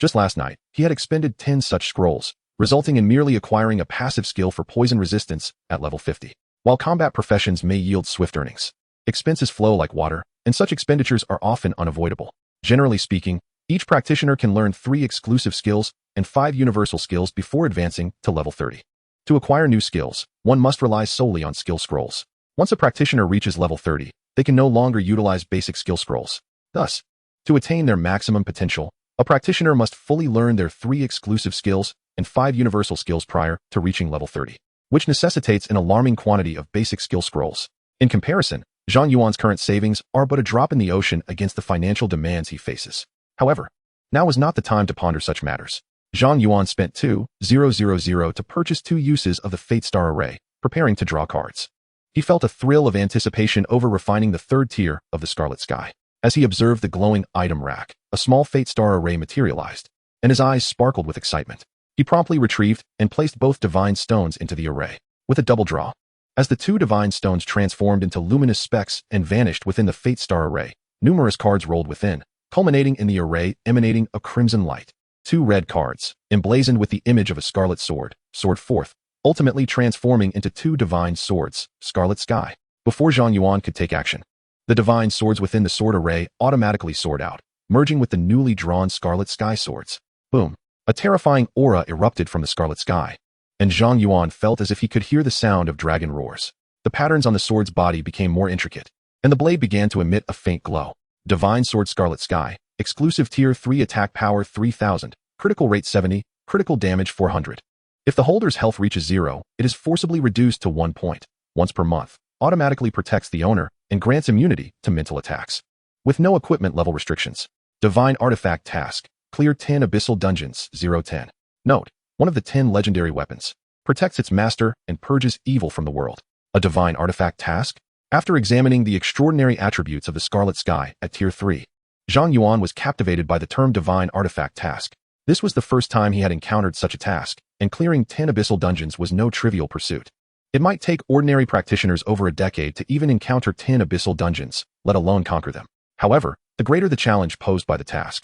Just last night, he had expended 10 such scrolls, resulting in merely acquiring a passive skill for poison resistance at level 50. While combat professions may yield swift earnings, expenses flow like water, and such expenditures are often unavoidable. Generally speaking, each practitioner can learn 3 exclusive skills and 5 universal skills before advancing to level 30. To acquire new skills, one must rely solely on skill scrolls. Once a practitioner reaches level 30, they can no longer utilize basic skill scrolls. Thus, to attain their maximum potential, a practitioner must fully learn their 3 exclusive skills and 5 universal skills prior to reaching level 30, which necessitates an alarming quantity of basic skill scrolls. In comparison, Zhang Yuan's current savings are but a drop in the ocean against the financial demands he faces. However, now was not the time to ponder such matters. Zhang Yuan spent 2,000 to purchase 2 uses of the Fate Star Array, preparing to draw cards. He felt a thrill of anticipation over refining the 3rd tier of the Scarlet Sky. As he observed the glowing item rack, a small Fate Star Array materialized, and his eyes sparkled with excitement. He promptly retrieved and placed both divine stones into the array, with a double draw. As the 2 divine stones transformed into luminous specks and vanished within the Fate Star Array, numerous cards rolled within, culminating in the array emanating a crimson light. 2 red cards, emblazoned with the image of a scarlet sword, soared forth, ultimately transforming into 2 divine swords, Scarlet Sky. Before Zhang Yuan could take action, the divine swords within the sword array automatically soared out, merging with the newly drawn Scarlet Sky swords. Boom! A terrifying aura erupted from the Scarlet Sky, and Zhang Yuan felt as if he could hear the sound of dragon roars. The patterns on the sword's body became more intricate, and the blade began to emit a faint glow. Divine Sword Scarlet Sky, exclusive tier 3 attack power 3000, critical rate 70, critical damage 400. If the holder's health reaches 0, it is forcibly reduced to 1 point, once per month, automatically protects the owner, and grants immunity to mental attacks. With no equipment level restrictions. Divine Artifact Task, clear 10 abyssal dungeons, 0-10. Note, one of the 10 legendary weapons, protects its master and purges evil from the world. A divine artifact task? After examining the extraordinary attributes of the Scarlet Sky at tier 3, Zhang Yuan was captivated by the term divine artifact task. This was the first time he had encountered such a task, and clearing 10 abyssal dungeons was no trivial pursuit. It might take ordinary practitioners over a decade to even encounter 10 abyssal dungeons, let alone conquer them. However, the greater the challenge posed by the task,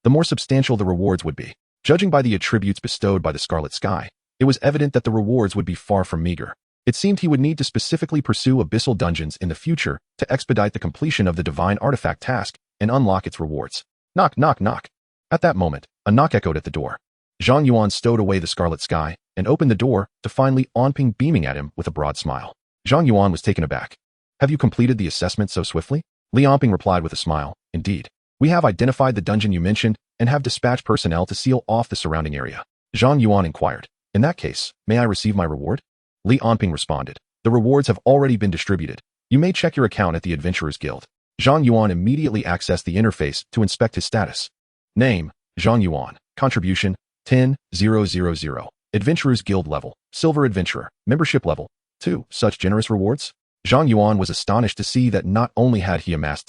the more substantial the rewards would be. Judging by the attributes bestowed by the Scarlet Sky, it was evident that the rewards would be far from meager. It seemed he would need to specifically pursue abyssal dungeons in the future to expedite the completion of the divine artifact task and unlock its rewards. Knock, knock, knock. At that moment, a knock echoed at the door. Zhang Yuan stowed away the Scarlet Sky and opened the door to find Li Onping beaming at him with a broad smile. Zhang Yuan was taken aback. Have you completed the assessment so swiftly? Li Onping replied with a smile. Indeed. We have identified the dungeon you mentioned and have dispatched personnel to seal off the surrounding area. Zhang Yuan inquired. In that case, may I receive my reward? Li Onping responded. The rewards have already been distributed. You may check your account at the Adventurers Guild. Zhang Yuan immediately accessed the interface to inspect his status. Name, Zhang Yuan. Contribution, 10,000. Adventurers Guild level, Silver Adventurer. Membership level, 2. Such generous rewards? Zhang Yuan was astonished to see that not only had he amassed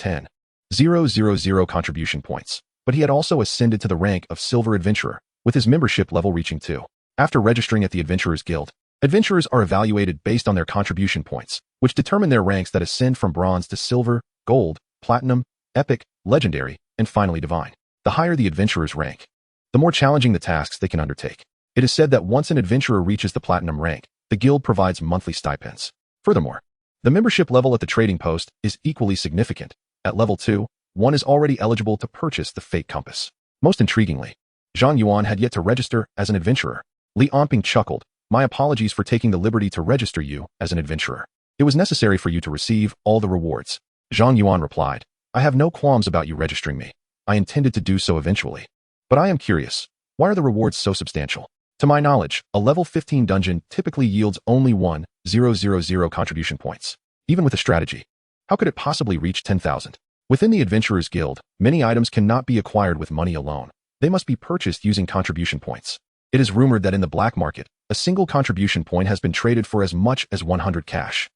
000 contribution points, but he had also ascended to the rank of Silver Adventurer, with his membership level reaching 2. After registering at the Adventurers Guild, adventurers are evaluated based on their contribution points, which determine their ranks that ascend from bronze to silver, gold, platinum, epic, legendary, and finally divine. The higher the adventurer's rank, the more challenging the tasks they can undertake. It is said that once an adventurer reaches the platinum rank, the guild provides monthly stipends. Furthermore, the membership level at the trading post is equally significant. At level 2, one is already eligible to purchase the Fate Compass. Most intriguingly, Zhang Yuan had yet to register as an adventurer. Li Onping chuckled. My apologies for taking the liberty to register you as an adventurer. It was necessary for you to receive all the rewards. Zhang Yuan replied, I have no qualms about you registering me. I intended to do so eventually. But I am curious, why are the rewards so substantial? To my knowledge, a level 15 dungeon typically yields only 1,000 contribution points. Even with a strategy, how could it possibly reach 10,000? Within the Adventurers Guild, many items cannot be acquired with money alone. They must be purchased using contribution points. It is rumored that in the black market, a single contribution point has been traded for as much as 100 cash.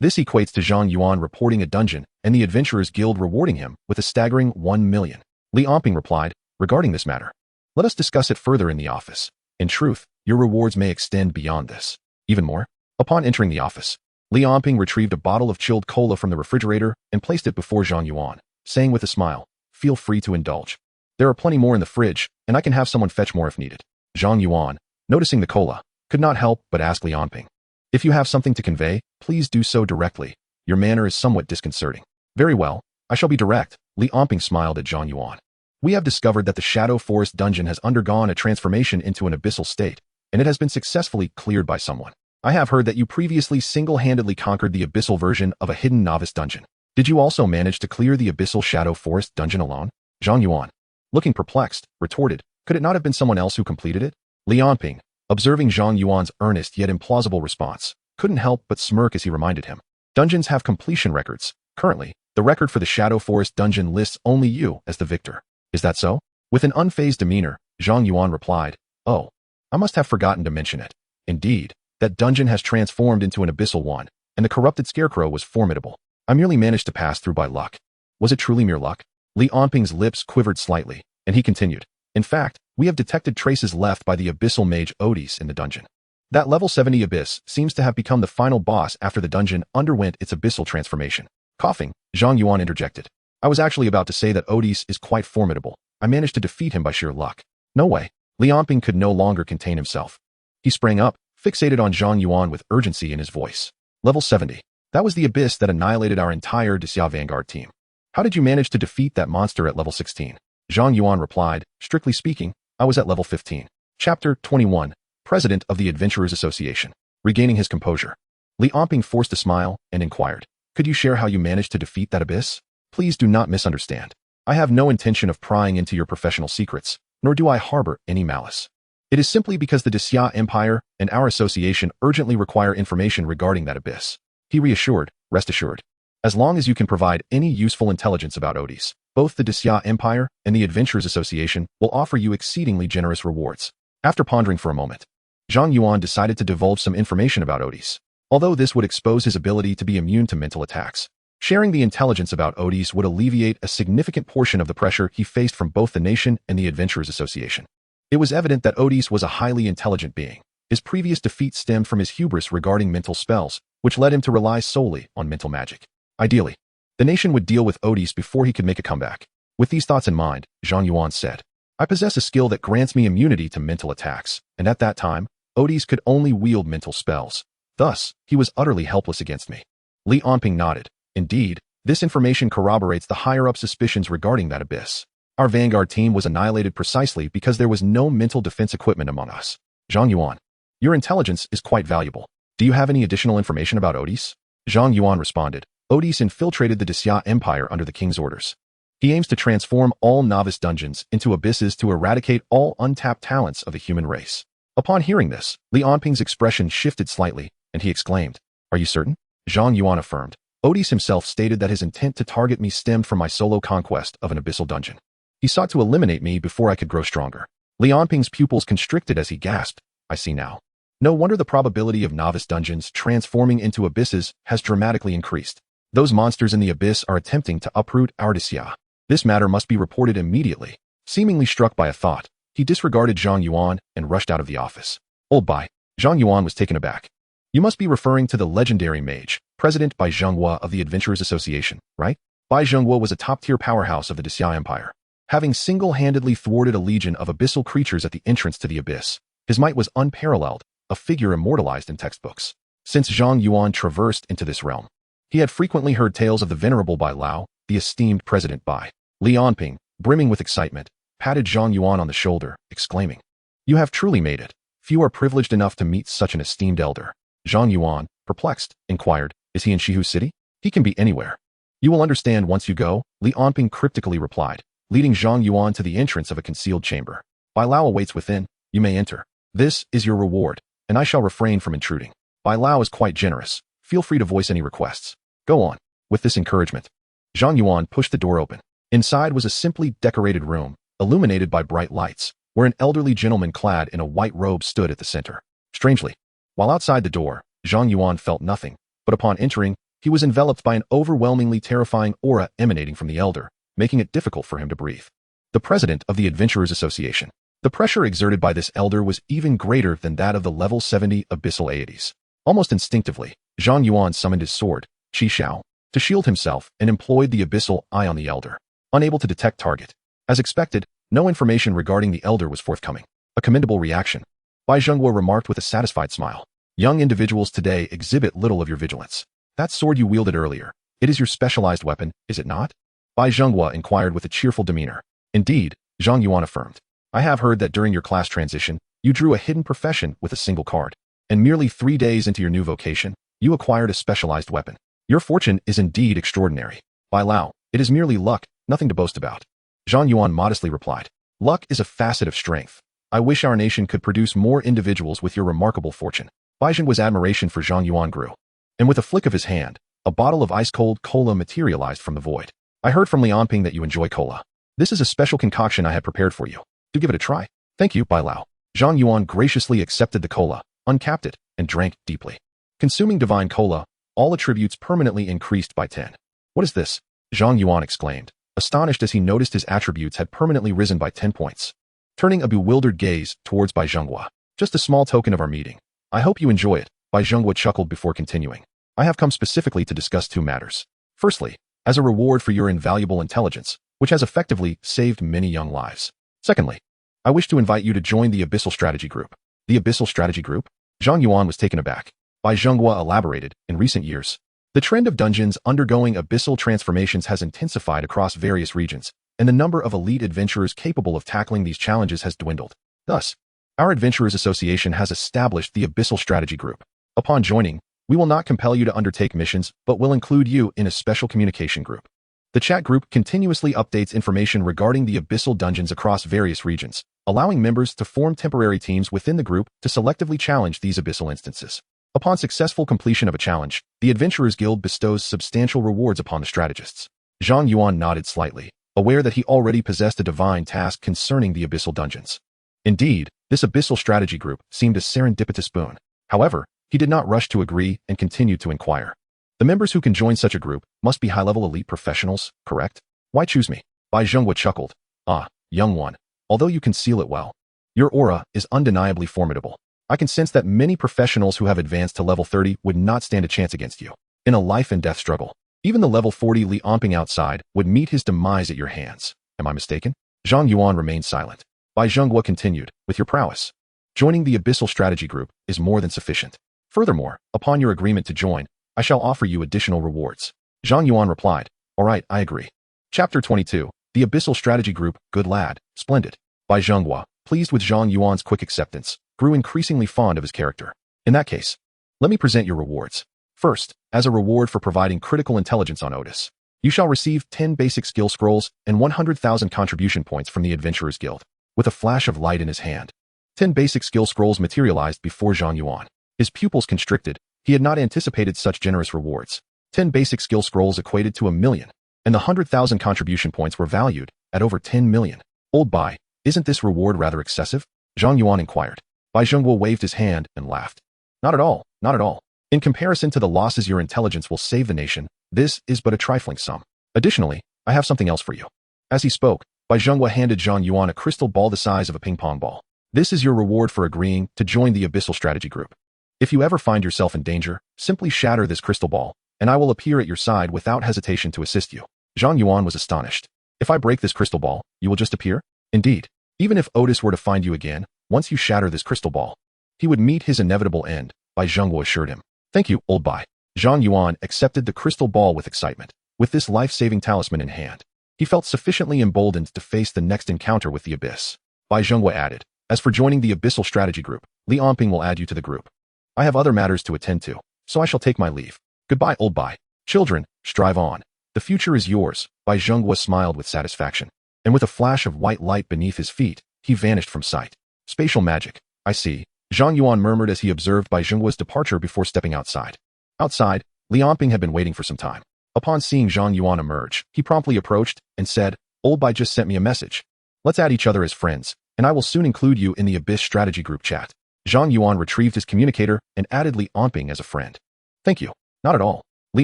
This equates to Zhang Yuan reporting a dungeon and the Adventurers Guild rewarding him with a staggering 1 million. Li Onping replied, regarding this matter, let us discuss it further in the office. In truth, your rewards may extend beyond this. Even more, upon entering the office, Li Onping retrieved a bottle of chilled cola from the refrigerator and placed it before Zhang Yuan, saying with a smile, feel free to indulge. There are plenty more in the fridge, and I can have someone fetch more if needed. Zhang Yuan, noticing the cola, could not help but ask Li Onping, if you have something to convey, please do so directly. Your manner is somewhat disconcerting. Very well, I shall be direct. Li Onping smiled at Zhang Yuan. We have discovered that the Shadow Forest dungeon has undergone a transformation into an abyssal state, and it has been successfully cleared by someone. I have heard that you previously single-handedly conquered the abyssal version of a hidden novice dungeon. Did you also manage to clear the abyssal Shadow Forest dungeon alone? Zhang Yuan, looking perplexed, retorted, could it not have been someone else who completed it? Li Onping, observing Zhang Yuan's earnest yet implausible response, couldn't help but smirk as he reminded him. Dungeons have completion records. Currently, the record for the Shadow Forest dungeon lists only you as the victor. Is that so? With an unfazed demeanor, Zhang Yuan replied, oh, I must have forgotten to mention it. Indeed, that dungeon has transformed into an abyssal one, and the corrupted scarecrow was formidable. I merely managed to pass through by luck. Was it truly mere luck? Li Onping's lips quivered slightly, and he continued, in fact, we have detected traces left by the abyssal mage Odis in the dungeon. That level 70 abyss seems to have become the final boss after the dungeon underwent its abyssal transformation. Coughing, Zhang Yuan interjected. I was actually about to say that Odis is quite formidable. I managed to defeat him by sheer luck. No way. Li Onping could no longer contain himself. He sprang up, fixated on Zhang Yuan with urgency in his voice. Level 70. That was the abyss that annihilated our entire Desya Vanguard team. How did you manage to defeat that monster at level 16? Zhang Yuan replied, strictly speaking, I was at level 15. Chapter 21. President of the Adventurers Association. Regaining his composure, Li Onping forced a smile and inquired, could you share how you managed to defeat that abyss? Please do not misunderstand. I have no intention of prying into your professional secrets, nor do I harbor any malice. It is simply because the Desya Empire and our association urgently require information regarding that abyss. He reassured, rest assured. As long as you can provide any useful intelligence about Odis, both the Desya Empire and the Adventurers Association will offer you exceedingly generous rewards. After pondering for a moment, Zhang Yuan decided to divulge some information about Odis. Although this would expose his ability to be immune to mental attacks, sharing the intelligence about Odis would alleviate a significant portion of the pressure he faced from both the nation and the Adventurers Association. It was evident that Odis was a highly intelligent being. His previous defeat stemmed from his hubris regarding mental spells, which led him to rely solely on mental magic. Ideally, the nation would deal with Odis before he could make a comeback. With these thoughts in mind, Zhang Yuan said, I possess a skill that grants me immunity to mental attacks, and at that time, Odis could only wield mental spells. Thus, he was utterly helpless against me. Li Onping nodded. Indeed, this information corroborates the higher-up suspicions regarding that abyss. Our Vanguard team was annihilated precisely because there was no mental defense equipment among us. Zhang Yuan, your intelligence is quite valuable. Do you have any additional information about Odis? Zhang Yuan responded, Odis infiltrated the Desya Empire under the king's orders. He aims to transform all novice dungeons into abysses to eradicate all untapped talents of the human race. Upon hearing this, Li Onping's expression shifted slightly, and he exclaimed, are you certain? Zhang Yuan affirmed. Odis himself stated that his intent to target me stemmed from my solo conquest of an abyssal dungeon. He sought to eliminate me before I could grow stronger. Li Onping's pupils constricted as he gasped, I see now. No wonder the probability of novice dungeons transforming into abysses has dramatically increased. Those monsters in the abyss are attempting to uproot our Desya. This matter must be reported immediately. Seemingly struck by a thought, he disregarded Zhang Yuan and rushed out of the office. Old Bai. Zhang Yuan was taken aback. You must be referring to the legendary mage, President Bai Zhenghua of the Adventurers Association, right? Bai Zhenghua was a top-tier powerhouse of the Xia Empire. Having single-handedly thwarted a legion of abyssal creatures at the entrance to the abyss, his might was unparalleled, a figure immortalized in textbooks. Since Zhang Yuan traversed into this realm, he had frequently heard tales of the venerable Bai Lao, the esteemed President Bai. Li Anping, brimming with excitement, patted Zhang Yuan on the shoulder, exclaiming, "You have truly made it. Few are privileged enough to meet such an esteemed elder." Zhang Yuan, perplexed, inquired, "Is he in Shihu City?" "He can be anywhere. You will understand once you go," Li Anping cryptically replied, leading Zhang Yuan to the entrance of a concealed chamber. "Bai Lao awaits within. You may enter. This is your reward, and I shall refrain from intruding. Bai Lao is quite generous. Feel free to voice any requests. Go on." With this encouragement, Zhang Yuan pushed the door open. Inside was a simply decorated room, illuminated by bright lights, where an elderly gentleman clad in a white robe stood at the center. Strangely, while outside the door, Zhang Yuan felt nothing, but upon entering, he was enveloped by an overwhelmingly terrifying aura emanating from the elder, making it difficult for him to breathe. The president of the Adventurers Association. The pressure exerted by this elder was even greater than that of the level 70 abyssal deities. Almost instinctively, Zhang Yuan summoned his sword, Qi Xiao, to shield himself and employed the abyssal eye on the elder. Unable to detect target. As expected, no information regarding the elder was forthcoming. A commendable reaction. Bai Zhenghua remarked with a satisfied smile. Young individuals today exhibit little of your vigilance. That sword you wielded earlier, it is your specialized weapon, is it not? Bai Zhenghua inquired with a cheerful demeanor. Indeed, Zhang Yuan affirmed. I have heard that during your class transition, you drew a hidden profession with a single card, and merely 3 days into your new vocation, you acquired a specialized weapon. Your fortune is indeed extraordinary. Bai Lao, it is merely luck, nothing to boast about. Zhang Yuan modestly replied. Luck is a facet of strength. I wish our nation could produce more individuals with your remarkable fortune. Bai Zhenhua's admiration for Zhang Yuan grew, and with a flick of his hand, a bottle of ice-cold cola materialized from the void. I heard from Li Anping that you enjoy cola. This is a special concoction I had prepared for you. Do give it a try. Thank you, Bai Lao. Zhang Yuan graciously accepted the cola, uncapped it, and drank deeply. Consuming divine cola, all attributes permanently increased by 10. What is this? Zhang Yuan exclaimed, astonished as he noticed his attributes had permanently risen by 10 points. Turning a bewildered gaze towards Bai Zhenghua. Just a small token of our meeting. I hope you enjoy it, Bai Zhenghua chuckled before continuing. I have come specifically to discuss 2 matters. Firstly, as a reward for your invaluable intelligence, which has effectively saved many young lives. Secondly, I wish to invite you to join the Abyssal Strategy Group. The Abyssal Strategy Group? Zhang Yuan was taken aback. Bai Zhenghua elaborated, in recent years, the trend of dungeons undergoing abyssal transformations has intensified across various regions, and the number of elite adventurers capable of tackling these challenges has dwindled. Thus, our Adventurers Association has established the Abyssal Strategy Group. Upon joining, we will not compel you to undertake missions, but will include you in a special communication group. The chat group continuously updates information regarding the abyssal dungeons across various regions, allowing members to form temporary teams within the group to selectively challenge these abyssal instances. Upon successful completion of a challenge, the Adventurers Guild bestows substantial rewards upon the strategists. Zhang Yuan nodded slightly, aware that he already possessed a divine task concerning the abyssal dungeons. Indeed, this abyssal strategy group seemed a serendipitous boon. However, he did not rush to agree and continued to inquire. The members who can join such a group must be high-level elite professionals, correct? Why choose me? Bai Zhenghua chuckled. Ah, young one, although you conceal it well, your aura is undeniably formidable. I can sense that many professionals who have advanced to level 30 would not stand a chance against you. In a life-and-death struggle, even the level 40 Li Anping outside would meet his demise at your hands. Am I mistaken? Zhang Yuan remained silent. Bai Zhenghua continued, with your prowess, joining the Abyssal Strategy Group is more than sufficient. Furthermore, upon your agreement to join, I shall offer you additional rewards. Zhang Yuan replied, all right, I agree. Chapter 22, the Abyssal Strategy Group, good lad, splendid. Bai Zhenghua, pleased with Zhang Yuan's quick acceptance, grew increasingly fond of his character. In that case, let me present your rewards. First, as a reward for providing critical intelligence on Otis, you shall receive 10 basic skill scrolls and 100,000 contribution points from the Adventurers Guild. With a flash of light in his hand, 10 basic skill scrolls materialized before Zhang Yuan. His pupils constricted. He had not anticipated such generous rewards. 10 basic skill scrolls equated to 1 million, and the 100,000 contribution points were valued at over 10 million. Old Bai, isn't this reward rather excessive? Zhang Yuan inquired. Bai Zhenghua waved his hand and laughed. Not at all, not at all. In comparison to the losses your intelligence will save the nation, this is but a trifling sum. Additionally, I have something else for you. As he spoke, Zhang Yuan handed Zhang Yuan a crystal ball the size of a ping-pong ball. This is your reward for agreeing to join the Abyssal Strategy Group. If you ever find yourself in danger, simply shatter this crystal ball, and I will appear at your side without hesitation to assist you. Zhang Yuan was astonished. If I break this crystal ball, you will just appear? Indeed. Even if Otis were to find you again, once you shatter this crystal ball, he would meet his inevitable end, Zhang Yuan assured him. Thank you, old Bai. Zhang Yuan accepted the crystal ball with excitement. With this life-saving talisman in hand, he felt sufficiently emboldened to face the next encounter with the Abyss. Zhang Yuan added, as for joining the Abyssal Strategy Group, Li Onping will add you to the group. I have other matters to attend to, so I shall take my leave. Goodbye, old Bai. Children, strive on. The future is yours. Zhang Yuan smiled with satisfaction, and with a flash of white light beneath his feet, he vanished from sight. Spatial magic. I see. Zhang Yuan murmured as he observed Zhang Yuan's departure before stepping outside. Outside, Li Onping had been waiting for some time. Upon seeing Zhang Yuan emerge, he promptly approached and said, Old Bai just sent me a message. Let's add each other as friends, and I will soon include you in the Abyss Strategy Group chat. Zhang Yuan retrieved his communicator and added Li Onping as a friend. Thank you. Not at all. Li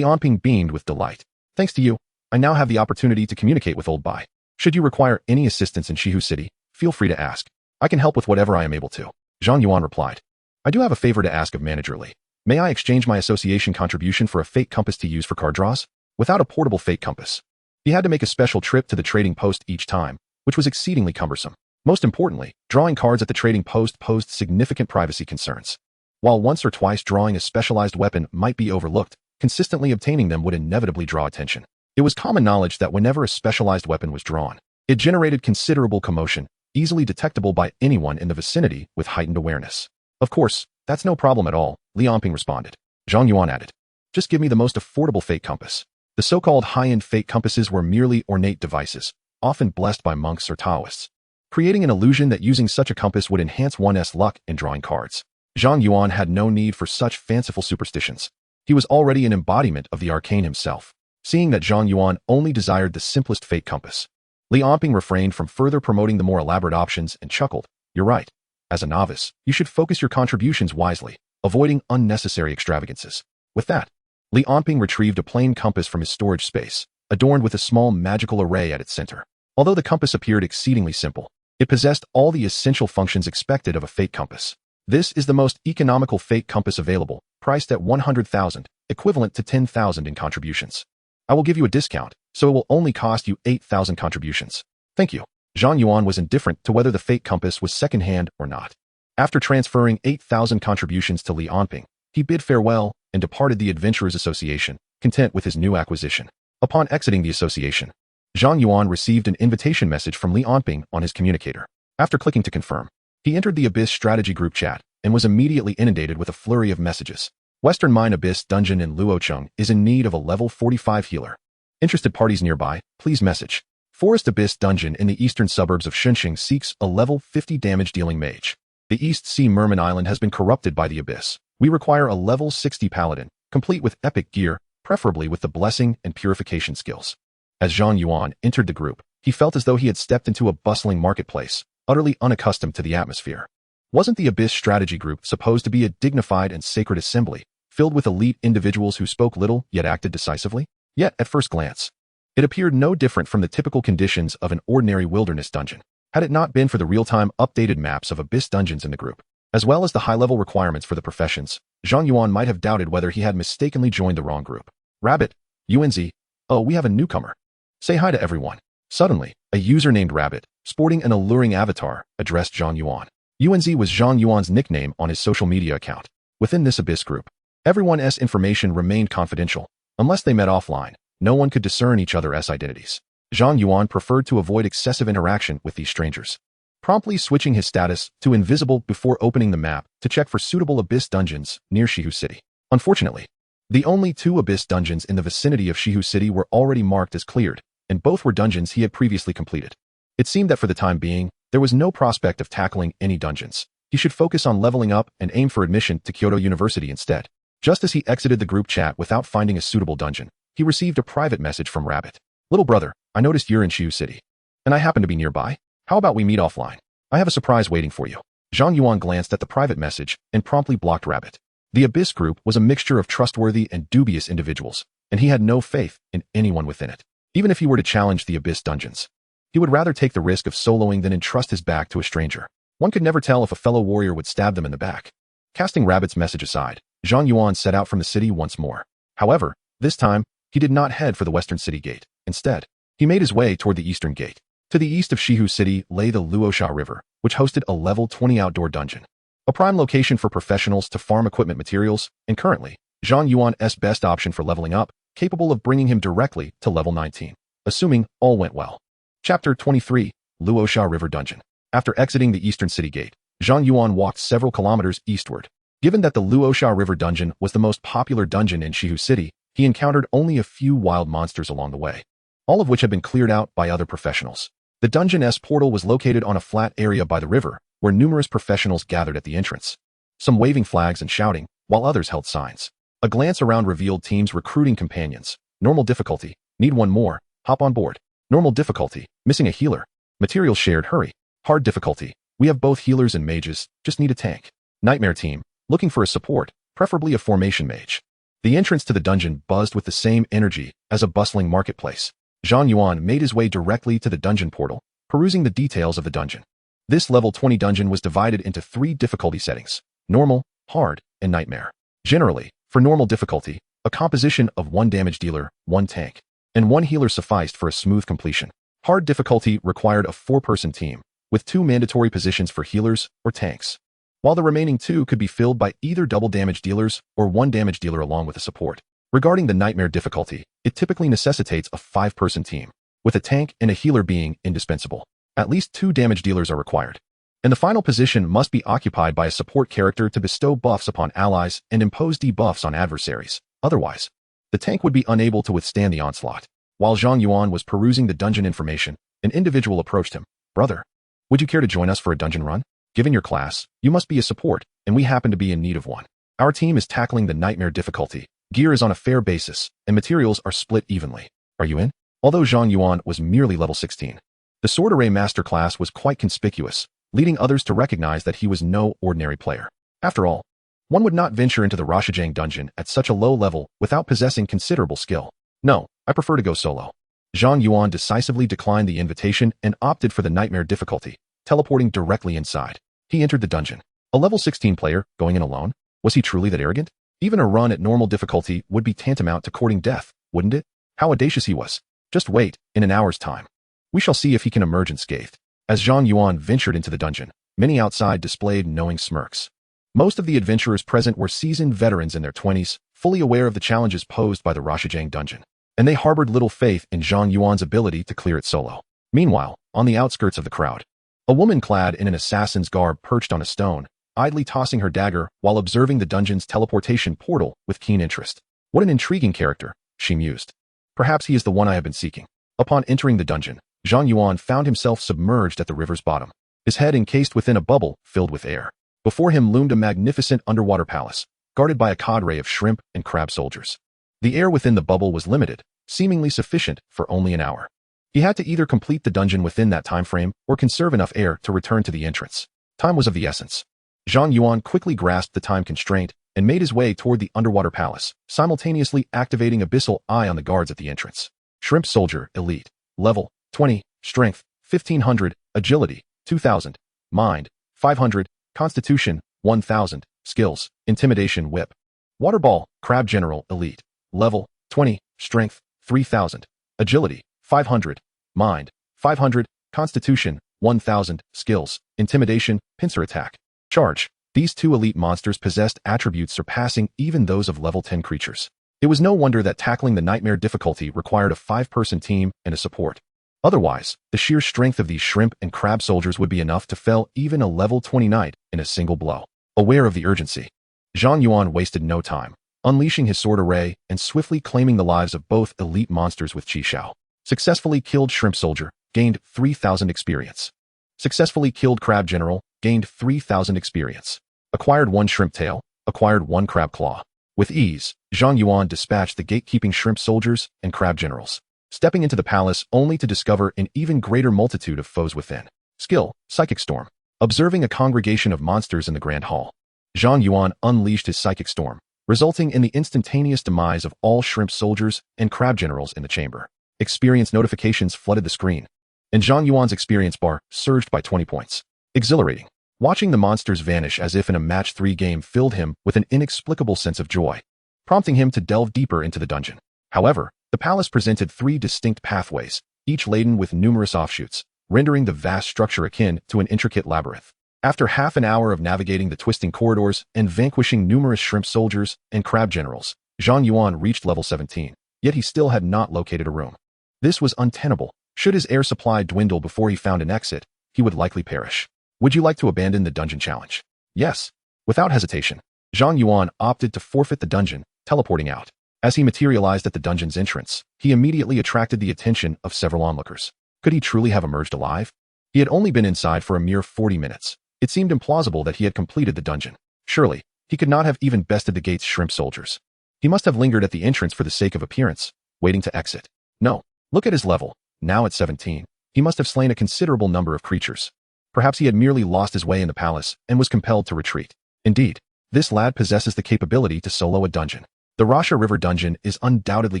Onping beamed with delight. Thanks to you, I now have the opportunity to communicate with Old Bai. Should you require any assistance in Shihu City, feel free to ask. I can help with whatever I am able to. Zhang Yuan replied. I do have a favor to ask of Manager Li. May I exchange my association contribution for a fate compass to use for card draws? Without a portable fate compass, he had to make a special trip to the trading post each time, which was exceedingly cumbersome. Most importantly, drawing cards at the trading post posed significant privacy concerns. While once or twice drawing a specialized weapon might be overlooked, consistently obtaining them would inevitably draw attention. It was common knowledge that whenever a specialized weapon was drawn, it generated considerable commotion, easily detectable by anyone in the vicinity with heightened awareness. Of course, that's no problem at all, Li Onping responded. Zhang Yuan added. Just give me the most affordable fate compass. The so-called high-end fate compasses were merely ornate devices, often blessed by monks or Taoists, creating an illusion that using such a compass would enhance one's luck in drawing cards. Zhang Yuan had no need for such fanciful superstitions. He was already an embodiment of the arcane himself. Seeing that Zhang Yuan only desired the simplest fate compass, Li Onping refrained from further promoting the more elaborate options and chuckled. You're right. As a novice, you should focus your contributions wisely, avoiding unnecessary extravagances. With that, Li Onping retrieved a plain compass from his storage space, adorned with a small magical array at its center. Although the compass appeared exceedingly simple, it possessed all the essential functions expected of a fate compass. This is the most economical fate compass available, priced at 100,000, equivalent to 10,000 in contributions. I will give you a discount, so it will only cost you 8,000 contributions. Thank you. Zhang Yuan was indifferent to whether the fate compass was second-hand or not. After transferring 8,000 contributions to Li Onping, he bid farewell and departed the Adventurers Association, content with his new acquisition. Upon exiting the association, Zhang Yuan received an invitation message from Li Onping on his communicator. After clicking to confirm, he entered the Abyss Strategy Group chat and was immediately inundated with a flurry of messages. Western Mine Abyss Dungeon in Luocheng is in need of a level 45 healer. Interested parties nearby, please message. Forest Abyss Dungeon in the eastern suburbs of Shunxing seeks a level 50 damage-dealing mage. The East Sea Merman Island has been corrupted by the Abyss. We require a level 60 paladin, complete with epic gear, preferably with the blessing and purification skills. As Zhang Yuan entered the group, he felt as though he had stepped into a bustling marketplace, utterly unaccustomed to the atmosphere. Wasn't the Abyss Strategy Group supposed to be a dignified and sacred assembly, filled with elite individuals who spoke little yet acted decisively? Yet, at first glance, it appeared no different from the typical conditions of an ordinary wilderness dungeon, had it not been for the real-time updated maps of Abyss dungeons in the group, as well as the high-level requirements for the professions. Zhang Yuan might have doubted whether he had mistakenly joined the wrong group. Rabbit, UNZ, oh, we have a newcomer. Say hi to everyone. Suddenly, a user named Rabbit, sporting an alluring avatar, addressed Zhang Yuan. UNZ was Zhang Yuan's nickname on his social media account. Within this Abyss group, everyone's information remained confidential. Unless they met offline, no one could discern each other's identities. Zhang Yuan preferred to avoid excessive interaction with these strangers, promptly switching his status to invisible before opening the map to check for suitable Abyss dungeons near Shihu City. Unfortunately, the only 2 Abyss dungeons in the vicinity of Shihu City were already marked as cleared, and both were dungeons he had previously completed. It seemed that for the time being, there was no prospect of tackling any dungeons. He should focus on leveling up and aim for admission to Kyoto University instead. Just as he exited the group chat without finding a suitable dungeon, he received a private message from Rabbit. Little brother, I noticed you're in Shihu City, and I happen to be nearby. How about we meet offline? I have a surprise waiting for you. Zhang Yuan glanced at the private message and promptly blocked Rabbit. The Abyss group was a mixture of trustworthy and dubious individuals, and he had no faith in anyone within it, even if he were to challenge the Abyss dungeons. He would rather take the risk of soloing than entrust his back to a stranger. One could never tell if a fellow warrior would stab them in the back. Casting Rabbit's message aside, Zhang Yuan set out from the city once more. However, this time, he did not head for the western city gate. Instead, he made his way toward the eastern gate. To the east of Shihu City lay the Luosha River, which hosted a level 20 outdoor dungeon. A prime location for professionals to farm equipment materials, and currently, Zhang Yuan's best option for leveling up, capable of bringing him directly to level 19, assuming all went well. Chapter 23, Luosha River Dungeon. After exiting the eastern city gate, Zhang Yuan walked several kilometers eastward. Given that the Luosha River Dungeon was the most popular dungeon in Shihu City, he encountered only a few wild monsters along the way, all of which had been cleared out by other professionals. The dungeon's portal was located on a flat area by the river, where numerous professionals gathered at the entrance. Some waving flags and shouting, while others held signs. A glance around revealed teams recruiting companions. Normal difficulty, need one more, hop on board. Normal difficulty, missing a healer. Materials shared, hurry. Hard difficulty, we have both healers and mages, just need a tank. Nightmare team, looking for a support, preferably a formation mage. The entrance to the dungeon buzzed with the same energy as a bustling marketplace. Zhang Yuan made his way directly to the dungeon portal, perusing the details of the dungeon. This level 20 dungeon was divided into 3 difficulty settings: normal, hard, and nightmare. Generally, for normal difficulty, a composition of 1 damage dealer, 1 tank, and 1 healer sufficed for a smooth completion. Hard difficulty required a 4-person team, with 2 mandatory positions for healers or tanks, while the remaining 2 could be filled by either double damage dealers or 1 damage dealer along with a support. Regarding the nightmare difficulty, it typically necessitates a 5-person team, with a tank and a healer being indispensable. At least 2 damage dealers are required. And the final position must be occupied by a support character to bestow buffs upon allies and impose debuffs on adversaries. Otherwise, the tank would be unable to withstand the onslaught. While Zhang Yuan was perusing the dungeon information, an individual approached him. Brother, would you care to join us for a dungeon run? Given your class, you must be a support, and we happen to be in need of one. Our team is tackling the nightmare difficulty. Gear is on a fair basis, and materials are split evenly. Are you in? Although Zhang Yuan was merely level 16, the Sword Array Master class was quite conspicuous, leading others to recognize that he was no ordinary player. After all, one would not venture into the Rashijang dungeon at such a low level without possessing considerable skill. No, I prefer to go solo. Zhang Yuan decisively declined the invitation and opted for the nightmare difficulty, teleporting directly inside. He entered the dungeon. A level 16 player, going in alone? Was he truly that arrogant? Even a run at normal difficulty would be tantamount to courting death, wouldn't it? How audacious he was. Just wait, in an hour's time. We shall see if he can emerge unscathed. As Zhang Yuan ventured into the dungeon, many outside displayed knowing smirks. Most of the adventurers present were seasoned veterans in their 20s, fully aware of the challenges posed by the Rashijang dungeon, and they harbored little faith in Zhang Yuan's ability to clear it solo. Meanwhile, on the outskirts of the crowd, a woman clad in an assassin's garb perched on a stone, idly tossing her dagger while observing the dungeon's teleportation portal with keen interest. What an intriguing character, she mused. Perhaps he is the one I have been seeking. Upon entering the dungeon, Zhang Yuan found himself submerged at the river's bottom, his head encased within a bubble filled with air. Before him loomed a magnificent underwater palace, guarded by a cadre of shrimp and crab soldiers. The air within the bubble was limited, seemingly sufficient for only an hour. He had to either complete the dungeon within that time frame or conserve enough air to return to the entrance. Time was of the essence. Zhang Yuan quickly grasped the time constraint and made his way toward the underwater palace, simultaneously activating Abyssal Eye on the guards at the entrance. Shrimp Soldier, Elite. Level, 20. Strength, 1500. Agility, 2000. Mind, 500. Constitution, 1000. Skills, Intimidation Whip. Waterball, Crab General, Elite. Level, 20. Strength, 3000. Agility, 500. Mind, 500. Constitution, 1000. Skills, Intimidation, Pincer Attack. Charge. These 2 elite monsters possessed attributes surpassing even those of level 10 creatures. It was no wonder that tackling the nightmare difficulty required a 5-person team and a support. Otherwise, the sheer strength of these shrimp and crab soldiers would be enough to fell even a level 20 knight in a single blow. Aware of the urgency, Zhang Yuan wasted no time, unleashing his sword array and swiftly claiming the lives of both elite monsters with Qi Shao. Successfully killed Shrimp Soldier, gained 3000 experience. Successfully killed Crab General, gained 3000 experience. Acquired 1 Shrimp Tail, acquired 1 Crab Claw. With ease, Zhang Yuan dispatched the gatekeeping shrimp soldiers and crab generals, stepping into the palace only to discover an even greater multitude of foes within. Skill, Psychic Storm. Observing a congregation of monsters in the Grand Hall, Zhang Yuan unleashed his Psychic Storm, resulting in the instantaneous demise of all shrimp soldiers and crab generals in the chamber. Experience notifications flooded the screen. and Zhang Yuan's experience bar surged by 20 points. Exhilarating. Watching the monsters vanish as if in a match 3 game filled him with an inexplicable sense of joy, prompting him to delve deeper into the dungeon. However, the palace presented 3 distinct pathways, each laden with numerous offshoots, rendering the vast structure akin to an intricate labyrinth. After half an hour of navigating the twisting corridors and vanquishing numerous shrimp soldiers and crab generals, Zhang Yuan reached level 17, yet he still had not located a room. This was untenable. Should his air supply dwindle before he found an exit, he would likely perish. Would you like to abandon the dungeon challenge? Yes. Without hesitation, Zhang Yuan opted to forfeit the dungeon, teleporting out. As he materialized at the dungeon's entrance, he immediately attracted the attention of several onlookers. Could he truly have emerged alive? He had only been inside for a mere 40 minutes. It seemed implausible that he had completed the dungeon. Surely, he could not have even bested the gate's shrimp soldiers. He must have lingered at the entrance for the sake of appearance, waiting to exit. No. Look at his level. Now at 17, he must have slain a considerable number of creatures. Perhaps he had merely lost his way in the palace and was compelled to retreat. Indeed, this lad possesses the capability to solo a dungeon. The Rasha River dungeon is undoubtedly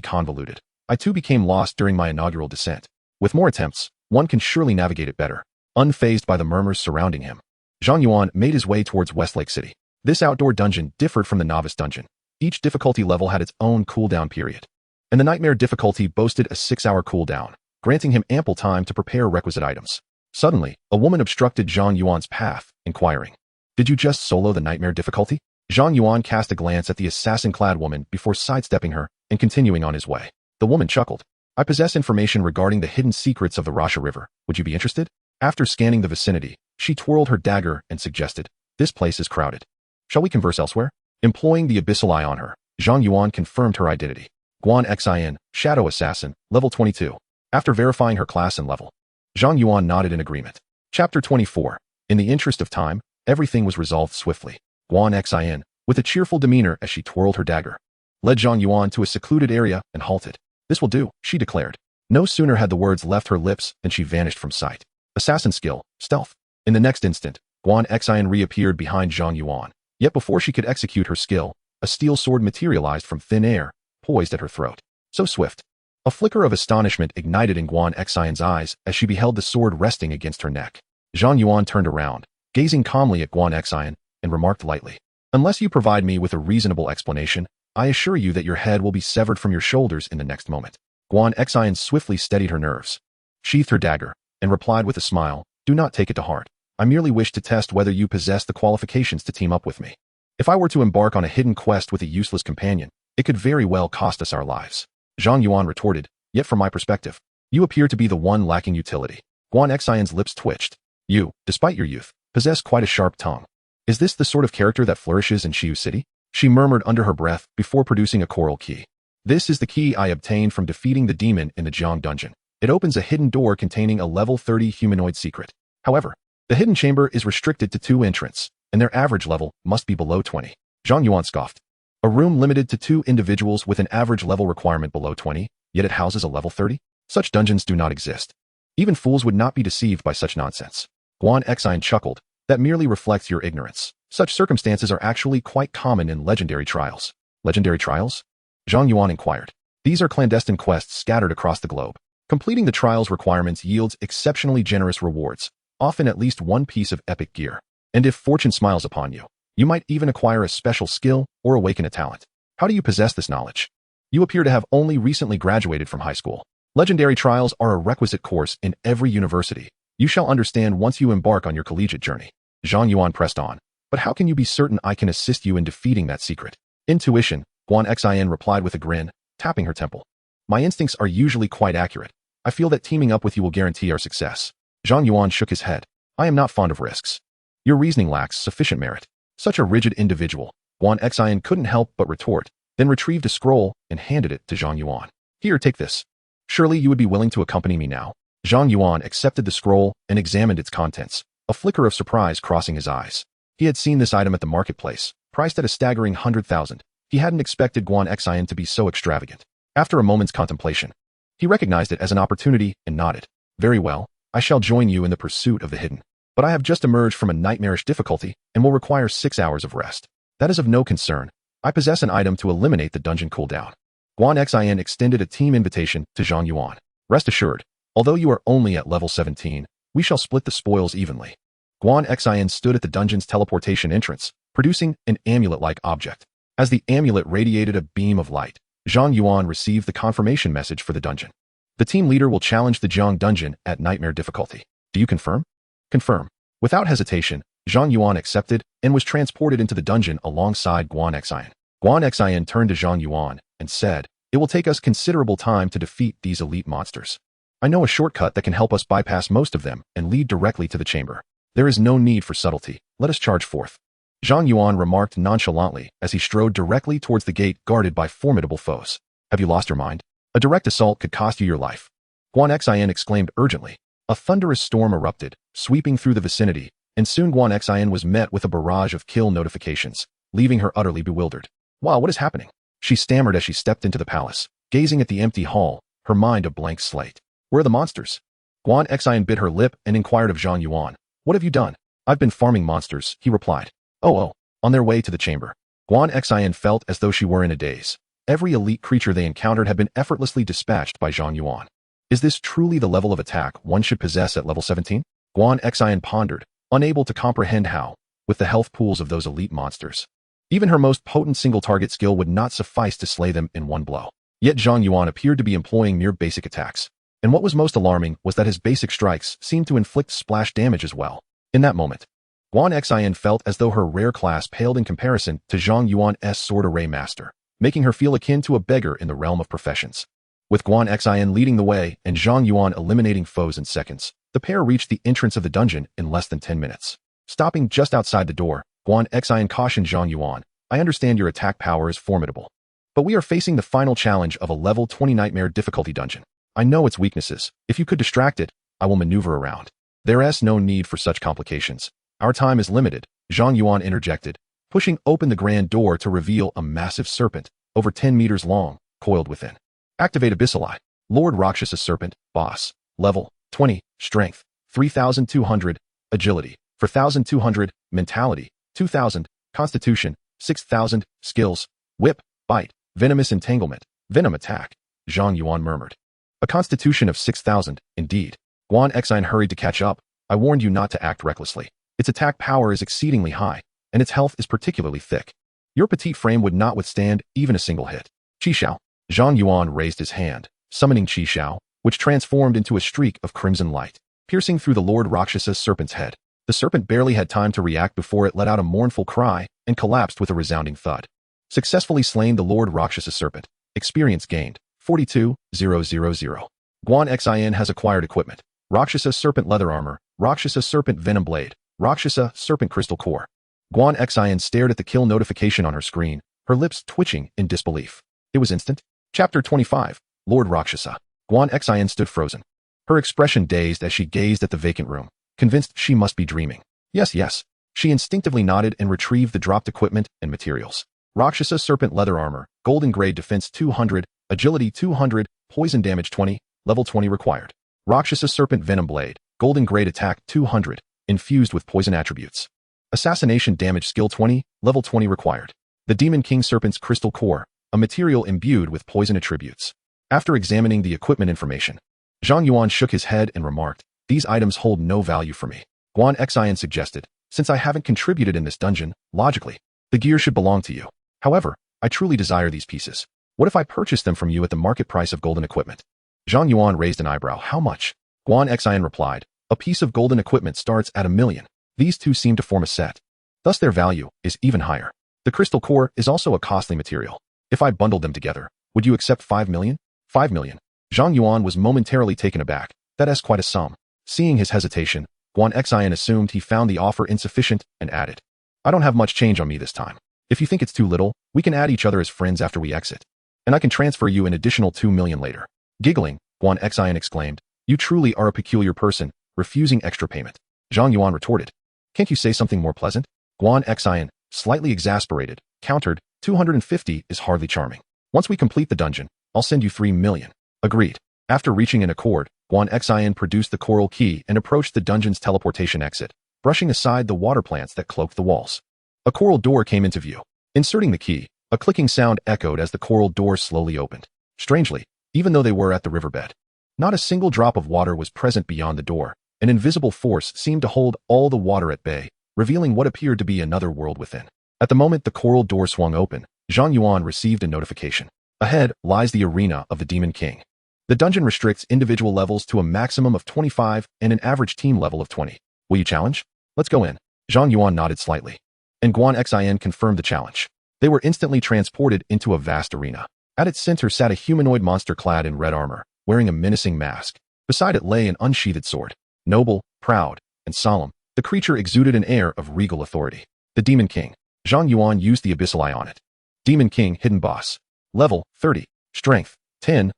convoluted. I too became lost during my inaugural descent. With more attempts, one can surely navigate it better. Unfazed by the murmurs surrounding him, Zhang Yuan made his way towards Westlake City. This outdoor dungeon differed from the novice dungeon. Each difficulty level had its own cooldown period, and the nightmare difficulty boasted a 6-hour cooldown, granting him ample time to prepare requisite items. Suddenly, a woman obstructed Zhang Yuan's path, inquiring, "Did you just solo the nightmare difficulty?" Zhang Yuan cast a glance at the assassin-clad woman before sidestepping her and continuing on his way. The woman chuckled. "I possess information regarding the hidden secrets of the Rasha River. Would you be interested?" After scanning the vicinity, she twirled her dagger and suggested, "This place is crowded. Shall we converse elsewhere?" Employing the abyssal eye on her, Zhang Yuan confirmed her identity. Guan Xin, Shadow Assassin, level 22. After verifying her class and level, Zhang Yuan nodded in agreement. Chapter 24. In the interest of time, everything was resolved swiftly. Guan Xin, with a cheerful demeanor as she twirled her dagger, led Zhang Yuan to a secluded area and halted. "This will do," she declared. No sooner had the words left her lips than she vanished from sight. Assassin skill, stealth. In the next instant, Guan Xin reappeared behind Zhang Yuan. Yet before she could execute her skill, a steel sword materialized from thin air, poised at her throat. So swift. A flicker of astonishment ignited in Guan Xion's eyes as she beheld the sword resting against her neck. Zhang Yuan turned around, gazing calmly at Guan Xion, and remarked lightly, "Unless you provide me with a reasonable explanation, I assure you that your head will be severed from your shoulders in the next moment." Guan Xion swiftly steadied her nerves, sheathed her dagger, and replied with a smile, "Do not take it to heart. I merely wish to test whether you possess the qualifications to team up with me. If I were to embark on a hidden quest with a useless companion, it could very well cost us our lives." Zhang Yuan retorted, "Yet from my perspective, you appear to be the one lacking utility." Guan Xion's lips twitched. "You, despite your youth, possess quite a sharp tongue. Is this the sort of character that flourishes in Shiyu City?" She murmured under her breath before producing a coral key. "This is the key I obtained from defeating the demon in the Jiang dungeon. It opens a hidden door containing a level 30 humanoid secret. However, the hidden chamber is restricted to 2 entrants, and their average level must be below 20. Zhang Yuan scoffed. "A room limited to 2 individuals with an average level requirement below 20, yet it houses a level 30? Such dungeons do not exist. Even fools would not be deceived by such nonsense." Guan Xion chuckled. "That merely reflects your ignorance. Such circumstances are actually quite common in legendary trials." "Legendary trials?" Zhang Yuan inquired. "These are clandestine quests scattered across the globe. Completing the trial's requirements yields exceptionally generous rewards, often at least 1 piece of epic gear. And if fortune smiles upon you, you might even acquire a special skill or awaken a talent. How do you possess this knowledge? You appear to have only recently graduated from high school. Legendary trials are a requisite course in every university. You shall understand once you embark on your collegiate journey." Zhang Yuan pressed on. "But how can you be certain I can assist you in defeating that secret?" "Intuition," Guan Xion replied with a grin, tapping her temple. "My instincts are usually quite accurate. I feel that teaming up with you will guarantee our success." Zhang Yuan shook his head. "I am not fond of risks. Your reasoning lacks sufficient merit." "Such a rigid individual," Guan Xion couldn't help but retort, then retrieved a scroll and handed it to Zhang Yuan. "Here, take this. Surely you would be willing to accompany me now?" Zhang Yuan accepted the scroll and examined its contents, a flicker of surprise crossing his eyes. He had seen this item at the marketplace, priced at a staggering 100,000. He hadn't expected Guan Xion to be so extravagant. After a moment's contemplation, he recognized it as an opportunity and nodded. "Very well, I shall join you in the pursuit of the hidden. But I have just emerged from a nightmarish difficulty and will require 6 hours of rest. That is of no concern. I possess an item to eliminate the dungeon cooldown." Guan Xion extended a team invitation to Zhang Yuan. "Rest assured, Although you are only at level 17, we shall split the spoils evenly. Guan Xin stood at the dungeon's teleportation entrance, producing an amulet-like object. As the amulet radiated a beam of light, Zhang Yuan received the confirmation message for the dungeon. The team leader will challenge the Zhang dungeon at nightmare difficulty. Do you confirm? Confirm. Without hesitation, Zhang Yuan accepted and was transported into the dungeon alongside Guan Xin. Guan Xin turned to Zhang Yuan and said, "It will take us considerable time to defeat these elite monsters. I know a shortcut that can help us bypass most of them and lead directly to the chamber. There is no need for subtlety. Let us charge forth." Zhang Yuan remarked nonchalantly as he strode directly towards the gate guarded by formidable foes. "Have you lost your mind? A direct assault could cost you your life." Guan Xin exclaimed urgently. A thunderous storm erupted, sweeping through the vicinity, and soon Guan Xin was met with a barrage of kill notifications, leaving her utterly bewildered. "Wow, what is happening?" She stammered as she stepped into the palace, gazing at the empty hall, her mind a blank slate. "Where are the monsters?" Guan Xin bit her lip and inquired of Zhang Yuan. "What have you done?" "I've been farming monsters," he replied. Oh, on their way to the chamber. Guan Xin felt as though she were in a daze. Every elite creature they encountered had been effortlessly dispatched by Zhang Yuan. Is this truly the level of attack one should possess at level 17? Guan Xin pondered, unable to comprehend how, with the health pools of those elite monsters. Even her most potent single-target skill would not suffice to slay them in one blow. Yet Zhang Yuan appeared to be employing mere basic attacks. And what was most alarming was that his basic strikes seemed to inflict splash damage as well. In that moment, Guan Xin felt as though her rare class paled in comparison to Zhang Yuan's sword array master, making her feel akin to a beggar in the realm of professions. With Guan Xin leading the way and Zhang Yuan eliminating foes in seconds, the pair reached the entrance of the dungeon in less than 10 minutes. Stopping just outside the door, Guan Xin cautioned Zhang Yuan, "I understand your attack power is formidable, but we are facing the final challenge of a level 20 nightmare difficulty dungeon. I know its weaknesses. If you could distract it, I will maneuver around." "There's no need for such complications. Our time is limited," Zhang Yuan interjected, pushing open the grand door to reveal a massive serpent, over 10 meters long, coiled within. "Activate Abyssali. Lord Rakshasa Serpent, Boss. Level 20, Strength, 3,200, Agility, 4,200, Mentality, 2,000, Constitution, 6,000, Skills, Whip, Bite, Venomous Entanglement, Venom Attack," Zhang Yuan murmured. "A Constitution of 6,000, indeed." Guan Xin hurried to catch up. "I warned you not to act recklessly. Its attack power is exceedingly high, and its health is particularly thick. Your petite frame would not withstand even a single hit." "Qi Xiao." Zhang Yuan raised his hand, summoning Qi Xiao, which transformed into a streak of crimson light, piercing through the Lord Rakshasa serpent's head. The serpent barely had time to react before it let out a mournful cry and collapsed with a resounding thud. Successfully slain the Lord Rakshasa serpent. Experience gained, 42,000. Guan Xin has acquired equipment. Rakshasa serpent leather armor, Rakshasa serpent venom blade, Rakshasa serpent crystal core. Guan Xin stared at the kill notification on her screen, her lips twitching in disbelief. It was instant. Chapter 25, Lord Rakshasa. Guan Xin stood frozen, her expression dazed as she gazed at the vacant room, convinced she must be dreaming. Yes. She instinctively nodded and retrieved the dropped equipment and materials. Rakshasa serpent leather armor, golden grade defense 200, agility 200, poison damage 20, level 20 required. Rakshasa serpent venom blade, golden grade attack 200, infused with poison attributes. Assassination damage skill 20, level 20 required. The Demon King serpent's crystal core, a material imbued with poison attributes. After examining the equipment information, Zhang Yuan shook his head and remarked, "These items hold no value for me." Guan Xin suggested, "Since I haven't contributed in this dungeon, logically, the gear should belong to you. However, I truly desire these pieces. What if I purchase them from you at the market price of golden equipment?" Zhang Yuan raised an eyebrow. "How much?" Guan Xin replied, "A piece of golden equipment starts at 1,000,000. These two seem to form a set. Thus their value is even higher. The crystal core is also a costly material. If I bundled them together, would you accept 5 million? 5 million. Zhang Yuan was momentarily taken aback. That is quite a sum. Seeing his hesitation, Guan Xin assumed he found the offer insufficient and added, "I don't have much change on me this time. If you think it's too little, we can add each other as friends after we exit. And I can transfer you an additional 2 million later." Giggling, Guan Xin exclaimed, "You truly are a peculiar person, refusing extra payment." Zhang Yuan retorted, "Can't you say something more pleasant?" Guan Xin, slightly exasperated, countered, 250 is hardly charming. Once we complete the dungeon, I'll send you 3 million. Agreed. After reaching an accord, Guan Xin produced the coral key and approached the dungeon's teleportation exit, brushing aside the water plants that cloaked the walls. A coral door came into view. Inserting the key, a clicking sound echoed as the coral door slowly opened. Strangely, even though they were at the riverbed, Not a single drop of water was present beyond the door. An invisible force seemed to hold all the water at bay, revealing what appeared to be another world within. At the moment the coral door swung open, Zhang Yuan received a notification. Ahead lies the arena of the Demon King. The dungeon restricts individual levels to a maximum of 25 and an average team level of 20. Will you challenge? Let's go in. Zhang Yuan nodded slightly. And GuanXin confirmed the challenge. They were instantly transported into a vast arena. At its center sat a humanoid monster clad in red armor, wearing a menacing mask. Beside it lay an unsheathed sword. Noble, proud, and solemn, the creature exuded an air of regal authority. The Demon King. Zhang Yuan used the abyssal eye on it. Demon King Hidden Boss. Level 30. Strength 10,000.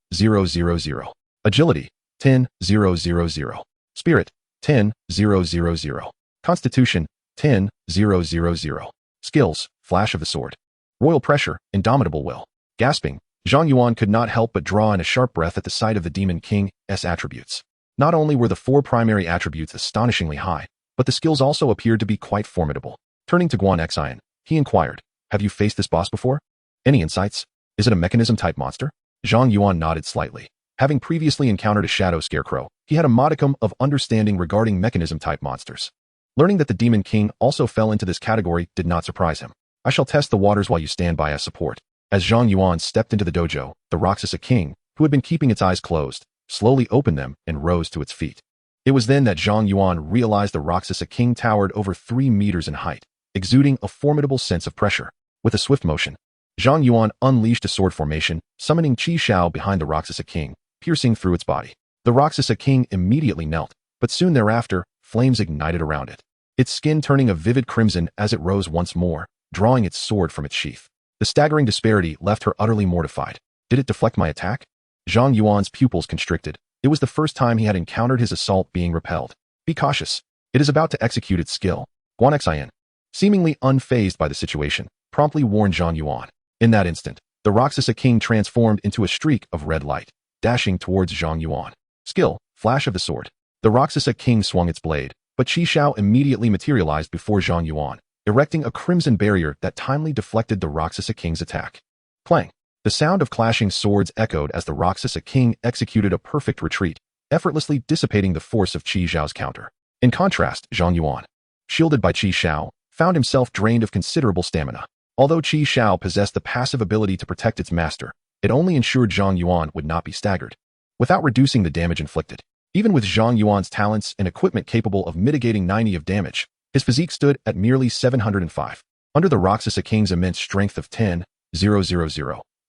Agility 10,000. Spirit 10,000. Constitution 10,000. Skills Flash of the Sword. Royal Pressure, Indomitable Will. Gasping, Zhang Yuan could not help but draw in a sharp breath at the sight of the Demon King's attributes. Not only were the 4 primary attributes astonishingly high, but the skills also appeared to be quite formidable. Turning to GuanXin, he inquired, "Have you faced this boss before? Any insights? Is it a mechanism-type monster?" Zhang Yuan nodded slightly. Having previously encountered a shadow scarecrow, he had a modicum of understanding regarding mechanism-type monsters. Learning that the Demon King also fell into this category did not surprise him. "I shall test the waters while you stand by as support." As Zhang Yuan stepped into the dojo, the Rakshasa King, who had been keeping its eyes closed, slowly opened them and rose to its feet. It was then that Zhang Yuan realized the Rakshasa King towered over 3 meters in height, exuding a formidable sense of pressure. With a swift motion, Zhang Yuan unleashed a sword formation, summoning Qi Shao behind the Rakshasa King, piercing through its body. The Rakshasa King immediately knelt, but soon thereafter, flames ignited around it, its skin turning a vivid crimson as it rose once more, drawing its sword from its sheath. The staggering disparity left her utterly mortified. Did it deflect my attack? Zhang Yuan's pupils constricted. It was the first time he had encountered his assault being repelled. Be cautious. It is about to execute its skill. GuanXin, seemingly unfazed by the situation, promptly warned Zhang Yuan. In that instant, the Rakshasa King transformed into a streak of red light, dashing towards Zhang Yuan. Skill, Flash of the Sword. The Rakshasa King swung its blade, but Qi Shao immediately materialized before Zhang Yuan, erecting a crimson barrier that timely deflected the Rakshasa King's attack. Clang! The sound of clashing swords echoed as the Rakshasa King executed a perfect retreat, effortlessly dissipating the force of Qi Shao's counter. In contrast, Zhang Yuan, shielded by Qi Shao, found himself drained of considerable stamina. Although Qi Shao possessed the passive ability to protect its master, it only ensured Zhang Yuan would not be staggered, without reducing the damage inflicted. Even with Zhang Yuan's talents and equipment capable of mitigating 90 of damage, his physique stood at merely 705. Under the Rakshasa King's immense strength of 10,000,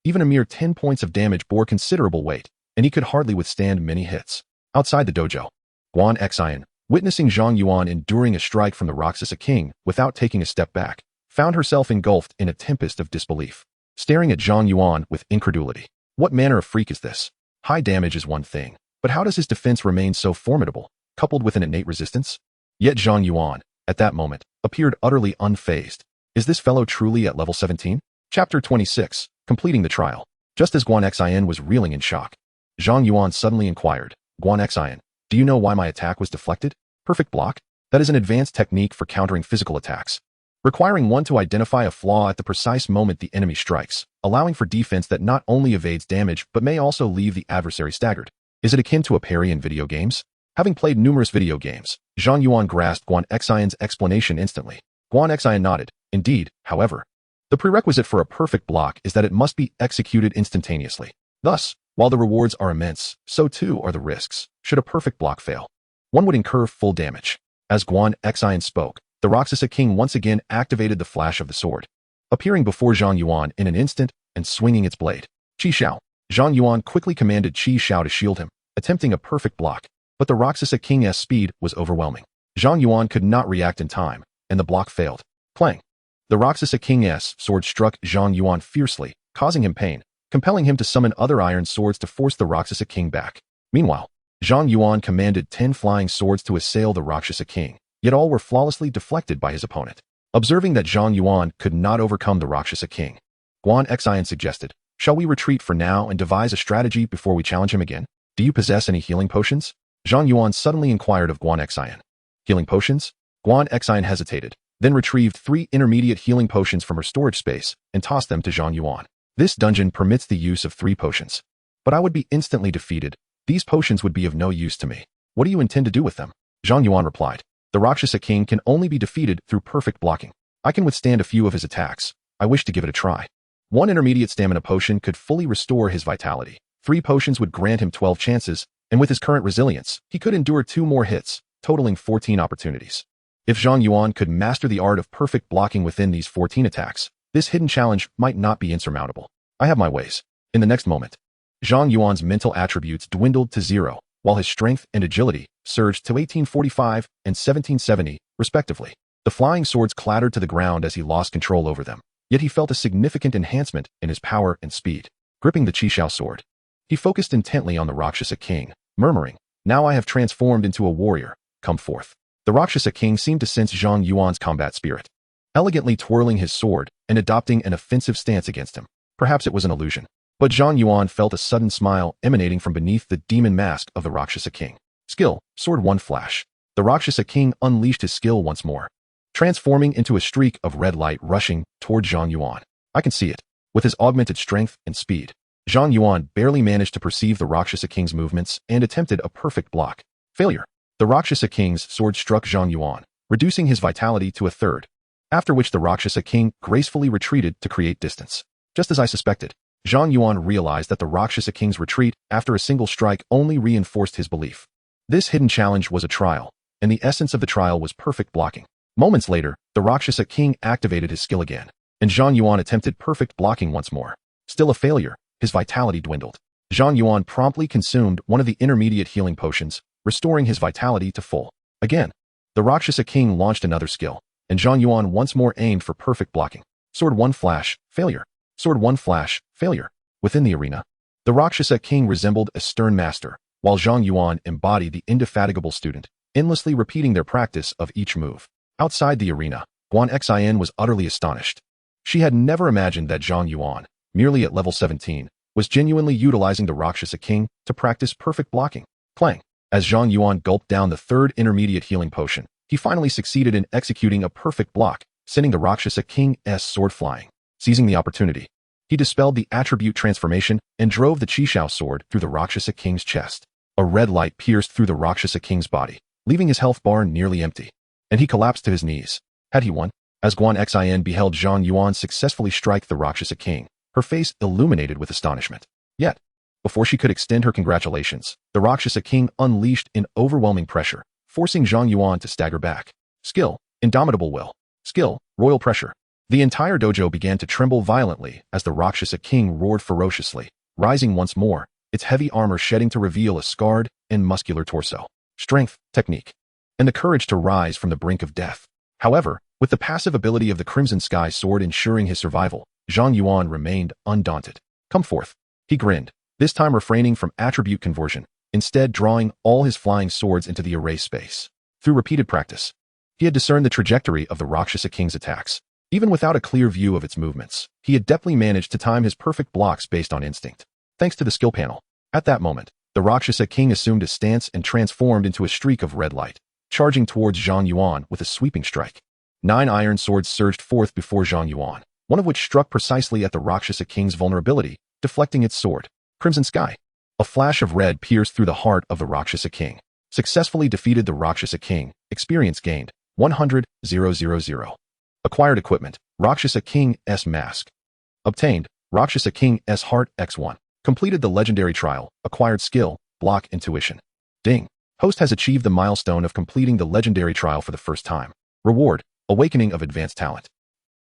even a mere 10 points of damage bore considerable weight, and he could hardly withstand many hits. Outside the dojo, GuanXin, witnessing Zhang Yuan enduring a strike from the Rakshasa King without taking a step back, found herself engulfed in a tempest of disbelief, staring at Zhang Yuan with incredulity. What manner of freak is this? High damage is one thing, but how does his defense remain so formidable, coupled with an innate resistance? Yet Zhang Yuan, at that moment, appeared utterly unfazed. Is this fellow truly at level 17? Chapter 26, Completing the Trial. Just as GuanXin was reeling in shock, Zhang Yuan suddenly inquired, "GuanXin, do you know why my attack was deflected?" Perfect block? That is an advanced technique for countering physical attacks, requiring one to identify a flaw at the precise moment the enemy strikes, allowing for defense that not only evades damage but may also leave the adversary staggered. Is it akin to a parry in video games? Having played numerous video games, Zhang Yuan grasped GuanXin's explanation instantly. GuanXin nodded. Indeed, however, the prerequisite for a perfect block is that it must be executed instantaneously. Thus, while the rewards are immense, so too are the risks. Should a perfect block fail, one would incur full damage. As GuanXin spoke, the Rakshasa King once again activated the Flash of the Sword, appearing before Zhang Yuan in an instant and swinging its blade. Qi Shao. Zhang Yuan quickly commanded Qi Shao to shield him, attempting a perfect block, but the Rakshasa King's speed was overwhelming. Zhang Yuan could not react in time, and the block failed. Clang! The Rakshasa King's sword struck Zhang Yuan fiercely, causing him pain, compelling him to summon other iron swords to force the Rakshasa King back. Meanwhile, Zhang Yuan commanded 10 flying swords to assail the Rakshasa King, yet all were flawlessly deflected by his opponent. Observing that Zhang Yuan could not overcome the Rakshasa King, GuanXin suggested, "Shall we retreat for now and devise a strategy before we challenge him again? Do you possess any healing potions?" Zhang Yuan suddenly inquired of GuanXin. Healing potions? GuanXin hesitated, then retrieved 3 intermediate healing potions from her storage space and tossed them to Zhang Yuan. "This dungeon permits the use of 3 potions, but I would be instantly defeated. These potions would be of no use to me. What do you intend to do with them? Zhang Yuan replied. The Rakshasa King can only be defeated through perfect blocking. I can withstand a few of his attacks. I wish to give it a try. One intermediate stamina potion could fully restore his vitality. 3 potions would grant him 12 chances, and with his current resilience, he could endure 2 more hits, totaling 14 opportunities. If Zhang Yuan could master the art of perfect blocking within these 14 attacks, this hidden challenge might not be insurmountable. I have my ways. In the next moment, Zhang Yuan's mental attributes dwindled to 0, while his strength and agility surged to 1845 and 1770, respectively. The flying swords clattered to the ground as he lost control over them, yet he felt a significant enhancement in his power and speed. Gripping the Qishao sword, he focused intently on the Rakshasa King, murmuring, "Now I have transformed into a warrior. Come forth." The Rakshasa King seemed to sense Zhang Yuan's combat spirit, elegantly twirling his sword and adopting an offensive stance against him. Perhaps it was an illusion, but Zhang Yuan felt a sudden smile emanating from beneath the demon mask of the Rakshasa King. Skill, Sword 1 Flash. The Rakshasa King unleashed his skill once more, transforming into a streak of red light rushing toward Zhang Yuan. I can see it. With his augmented strength and speed, Zhang Yuan barely managed to perceive the Rakshasa King's movements and attempted a perfect block. Failure. The Rakshasa King's sword struck Zhang Yuan, reducing his vitality to 1/3, after which the Rakshasa King gracefully retreated to create distance. Just as I suspected, Zhang Yuan realized that the Rakshasa King's retreat after a single strike only reinforced his belief. This hidden challenge was a trial, and the essence of the trial was perfect blocking. Moments later, the Rakshasa King activated his skill again, and Zhang Yuan attempted perfect blocking once more. Still a failure, his vitality dwindled. Zhang Yuan promptly consumed one of the intermediate healing potions, restoring his vitality to full. Again, the Rakshasa King launched another skill, and Zhang Yuan once more aimed for perfect blocking. Sword 1 Flash, failure. Sword 1 Flash, failure. Within the arena, the Rakshasa King resembled a stern master, while Zhang Yuan embodied the indefatigable student, endlessly repeating their practice of each move. Outside the arena, Guan Xin was utterly astonished. She had never imagined that Zhang Yuan, merely at level 17, was genuinely utilizing the Rakshasa King to practice perfect blocking. Clang. As Zhang Yuan gulped down the 3rd intermediate healing potion, he finally succeeded in executing a perfect block, sending the Rakshasa King's sword flying. Seizing the opportunity, he dispelled the attribute transformation and drove the Qishao sword through the Rakshasa King's chest. A red light pierced through the Rakshasa King's body, leaving his health bar nearly empty, and he collapsed to his knees. Had he won? As Guan Xin beheld Zhang Yuan successfully strike the Rakshasa King, her face illuminated with astonishment. Yet, before she could extend her congratulations, the Rakshasa King unleashed an overwhelming pressure, forcing Zhang Yuan to stagger back. Skill, Indomitable Will. Skill, Royal Pressure. The entire dojo began to tremble violently as the Rakshasa King roared ferociously, rising once more, its heavy armor shedding to reveal a scarred and muscular torso. Strength, technique, and the courage to rise from the brink of death. However, with the passive ability of the Crimson Sky sword ensuring his survival, Zhang Yuan remained undaunted. Come forth. He grinned, this time refraining from attribute conversion, instead drawing all his flying swords into the erase space. Through repeated practice, he had discerned the trajectory of the Rakshasa King's attacks. Even without a clear view of its movements, he had deptly managed to time his perfect blocks based on instinct. Thanks to the skill panel, at that moment, the Rakshasa King assumed a stance and transformed into a streak of red light, charging towards Zhang Yuan with a sweeping strike. 9 iron swords surged forth before Zhang Yuan, one of which struck precisely at the Rakshasa King's vulnerability, deflecting its sword. Crimson Sky. A flash of red pierced through the heart of the Rakshasa King. Successfully defeated the Rakshasa King. Experience gained, 100,000. Acquired equipment, Rakshasa King's Mask. Obtained, Rakshasa King's Heart X1. Completed the legendary trial. Acquired skill, Block Intuition. Ding. Host has achieved the milestone of completing the legendary trial for the first time. Reward, Awakening of Advanced Talent.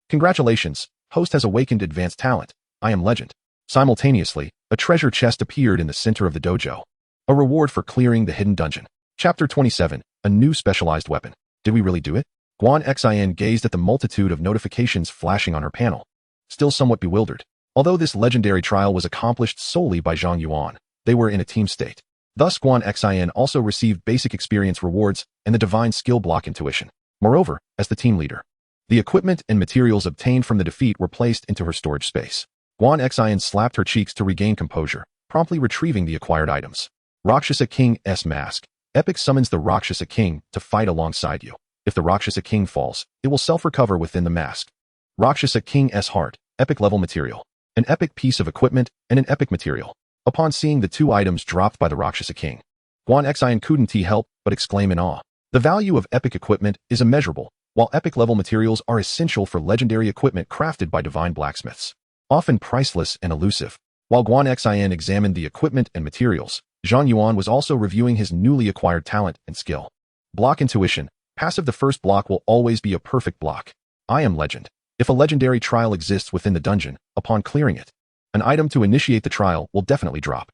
Congratulations, Host has awakened advanced talent. I am legend. Simultaneously, a treasure chest appeared in the center of the dojo. A reward for clearing the hidden dungeon. Chapter 27, a new specialized weapon. Did we really do it? Guan Xin gazed at the multitude of notifications flashing on her panel, still somewhat bewildered. Although this legendary trial was accomplished solely by Zhang Yuan, they were in a team state. Thus Guan Xin also received basic experience rewards and the divine skill Block Intuition. Moreover, as the team leader, the equipment and materials obtained from the defeat were placed into her storage space. Guan Xin slapped her cheeks to regain composure, promptly retrieving the acquired items. Rakshasa King's Mask. Epic summons the Rakshasa King to fight alongside you. If the Rakshasa King falls, it will self-recover within the mask. Rakshasa King's Heart. Epic level material. An epic piece of equipment and an epic material. Upon seeing the two items dropped by the Rakshasa King, Guan Xian couldn't help but exclaim in awe. The value of epic equipment is immeasurable, while epic-level materials are essential for legendary equipment crafted by divine blacksmiths, often priceless and elusive. While Guan Xian examined the equipment and materials, Zhang Yuan was also reviewing his newly acquired talent and skill. Block Intuition. Passive. The first block will always be a perfect block. I am Legend. If a legendary trial exists within the dungeon, upon clearing it, an item to initiate the trial will definitely drop.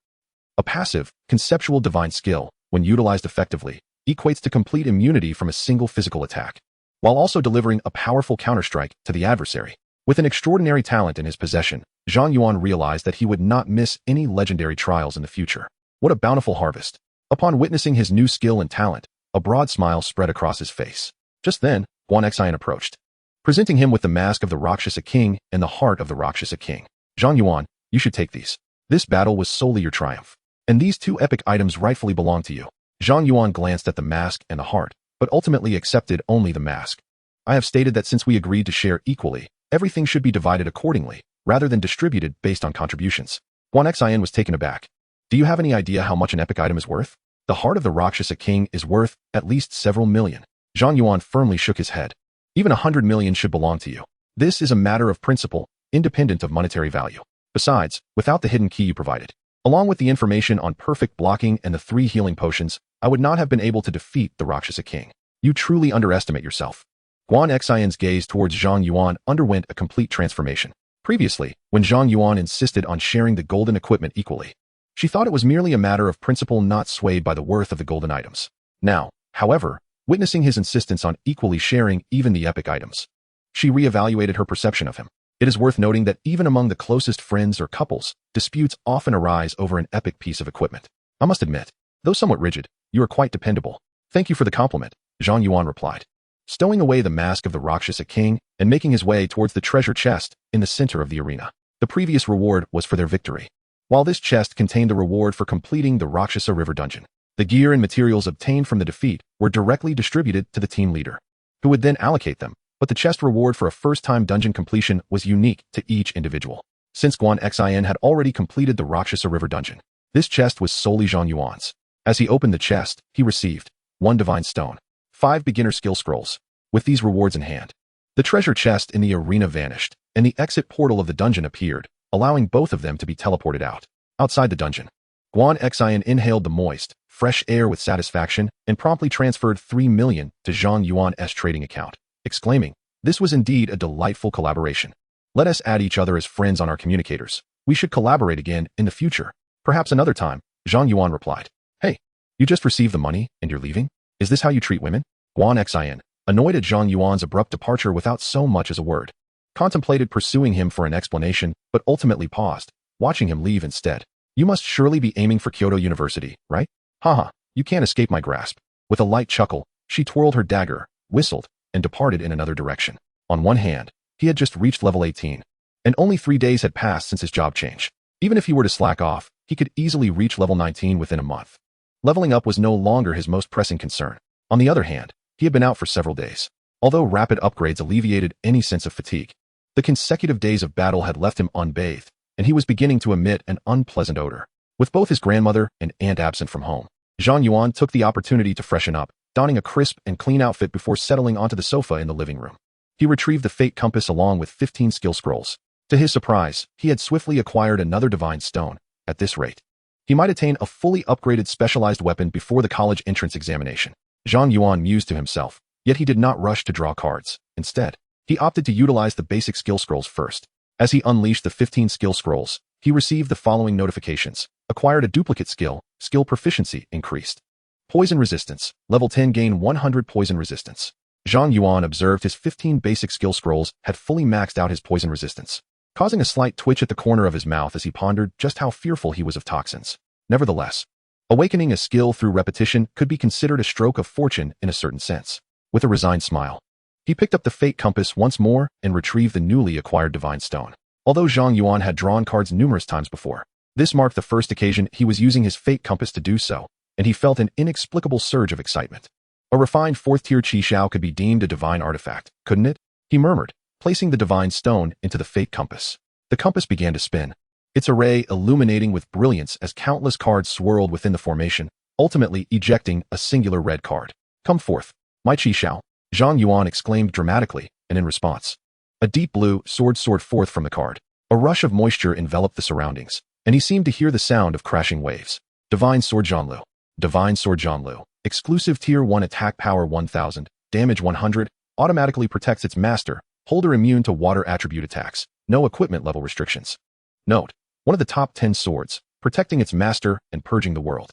A passive, conceptual divine skill, when utilized effectively, equates to complete immunity from a single physical attack, while also delivering a powerful counterstrike to the adversary. With an extraordinary talent in his possession, Zhang Yuan realized that he would not miss any legendary trials in the future. What a bountiful harvest! Upon witnessing his new skill and talent, a broad smile spread across his face. Just then, Guan Xian approached, presenting him with the mask of the Rakshasa King and the heart of the Rakshasa King. Zhang Yuan, you should take these. This battle was solely your triumph, and these two epic items rightfully belong to you. Zhang Yuan glanced at the mask and the heart, but ultimately accepted only the mask. I have stated that since we agreed to share equally, everything should be divided accordingly, rather than distributed based on contributions. Guan Xian was taken aback. Do you have any idea how much an epic item is worth? The heart of the Rakshasa King is worth at least several million. Zhang Yuan firmly shook his head. Even 100 million should belong to you. This is a matter of principle, independent of monetary value. Besides, without the hidden key you provided, along with the information on perfect blocking and the 3 healing potions, I would not have been able to defeat the Rakshasa King. You truly underestimate yourself. Guan Xian's gaze towards Zhang Yuan underwent a complete transformation. Previously, when Zhang Yuan insisted on sharing the golden equipment equally, she thought it was merely a matter of principle, not swayed by the worth of the golden items. Now, however, witnessing his insistence on equally sharing even the epic items, she reevaluated her perception of him. It is worth noting that even among the closest friends or couples, disputes often arise over an epic piece of equipment. I must admit, though somewhat rigid, you are quite dependable. Thank you for the compliment, Zhang Yuan replied, stowing away the mask of the Rakshasa King and making his way towards the treasure chest in the center of the arena. The previous reward was for their victory, while this chest contained the reward for completing the Rakshasa River dungeon. The gear and materials obtained from the defeat were directly distributed to the team leader, who would then allocate them, but the chest reward for a first-time dungeon completion was unique to each individual. Since Guan Xian had already completed the Rakshasa River dungeon, this chest was solely Zhang Yuan's. As he opened the chest, he received 1 divine stone, 5 beginner skill scrolls. With these rewards in hand, the treasure chest in the arena vanished, and the exit portal of the dungeon appeared, allowing both of them to be teleported out. Outside the dungeon, Guan Xian inhaled the moist, fresh air with satisfaction and promptly transferred 3 million to Zhang Yuan's trading account, exclaiming, "This was indeed a delightful collaboration. Let us add each other as friends on our communicators. We should collaborate again in the future. Perhaps another time," Zhang Yuan replied. "Hey, you just received the money and you're leaving? Is this how you treat women?" Guan Xian, annoyed at Zhang Yuan's abrupt departure without so much as a word, contemplated pursuing him for an explanation, but ultimately paused, watching him leave instead. "You must surely be aiming for Kyoto University, right? Haha, you can't escape my grasp." With a light chuckle, she twirled her dagger, whistled, and departed in another direction. On one hand, he had just reached level 18, and only 3 days had passed since his job change. Even if he were to slack off, he could easily reach level 19 within a month. Leveling up was no longer his most pressing concern. On the other hand, he had been out for several days. Although rapid upgrades alleviated any sense of fatigue, the consecutive days of battle had left him unbathed, and he was beginning to emit an unpleasant odor. With both his grandmother and aunt absent from home, Zhang Yuan took the opportunity to freshen up, donning a crisp and clean outfit before settling onto the sofa in the living room. He retrieved the fate compass along with 15 skill scrolls. To his surprise, he had swiftly acquired another divine stone. At this rate, he might attain a fully upgraded specialized weapon before the college entrance examination. Zhang Yuan mused to himself, yet he did not rush to draw cards. Instead, he opted to utilize the basic skill scrolls first. As he unleashed the 15 skill scrolls, he received the following notifications. Acquired a duplicate skill, skill proficiency increased. Poison resistance, level 10 gain 100 poison resistance. Zhang Yuan observed his 15 basic skill scrolls had fully maxed out his poison resistance, causing a slight twitch at the corner of his mouth as he pondered just how fearful he was of toxins. Nevertheless, awakening a skill through repetition could be considered a stroke of fortune in a certain sense. With a resigned smile, he picked up the fate compass once more and retrieved the newly acquired divine stone. Although Zhang Yuan had drawn cards numerous times before, this marked the first occasion he was using his fate compass to do so, and he felt an inexplicable surge of excitement. A refined 4th-tier Qishao could be deemed a divine artifact, couldn't it? He murmured, placing the divine stone into the fate compass. The compass began to spin, its array illuminating with brilliance as countless cards swirled within the formation, ultimately ejecting a singular red card. "Come forth, my Qi Xiao," Zhang Yuan exclaimed dramatically, and in response, a deep blue sword soared forth from the card. A rush of moisture enveloped the surroundings, and he seemed to hear the sound of crashing waves. Divine Sword Zhanlu. Divine Sword Zhanlu. Exclusive Tier 1 attack power 1000, damage 100, automatically protects its master, holder immune to water attribute attacks, no equipment level restrictions. Note, one of the top 10 swords, protecting its master and purging the world.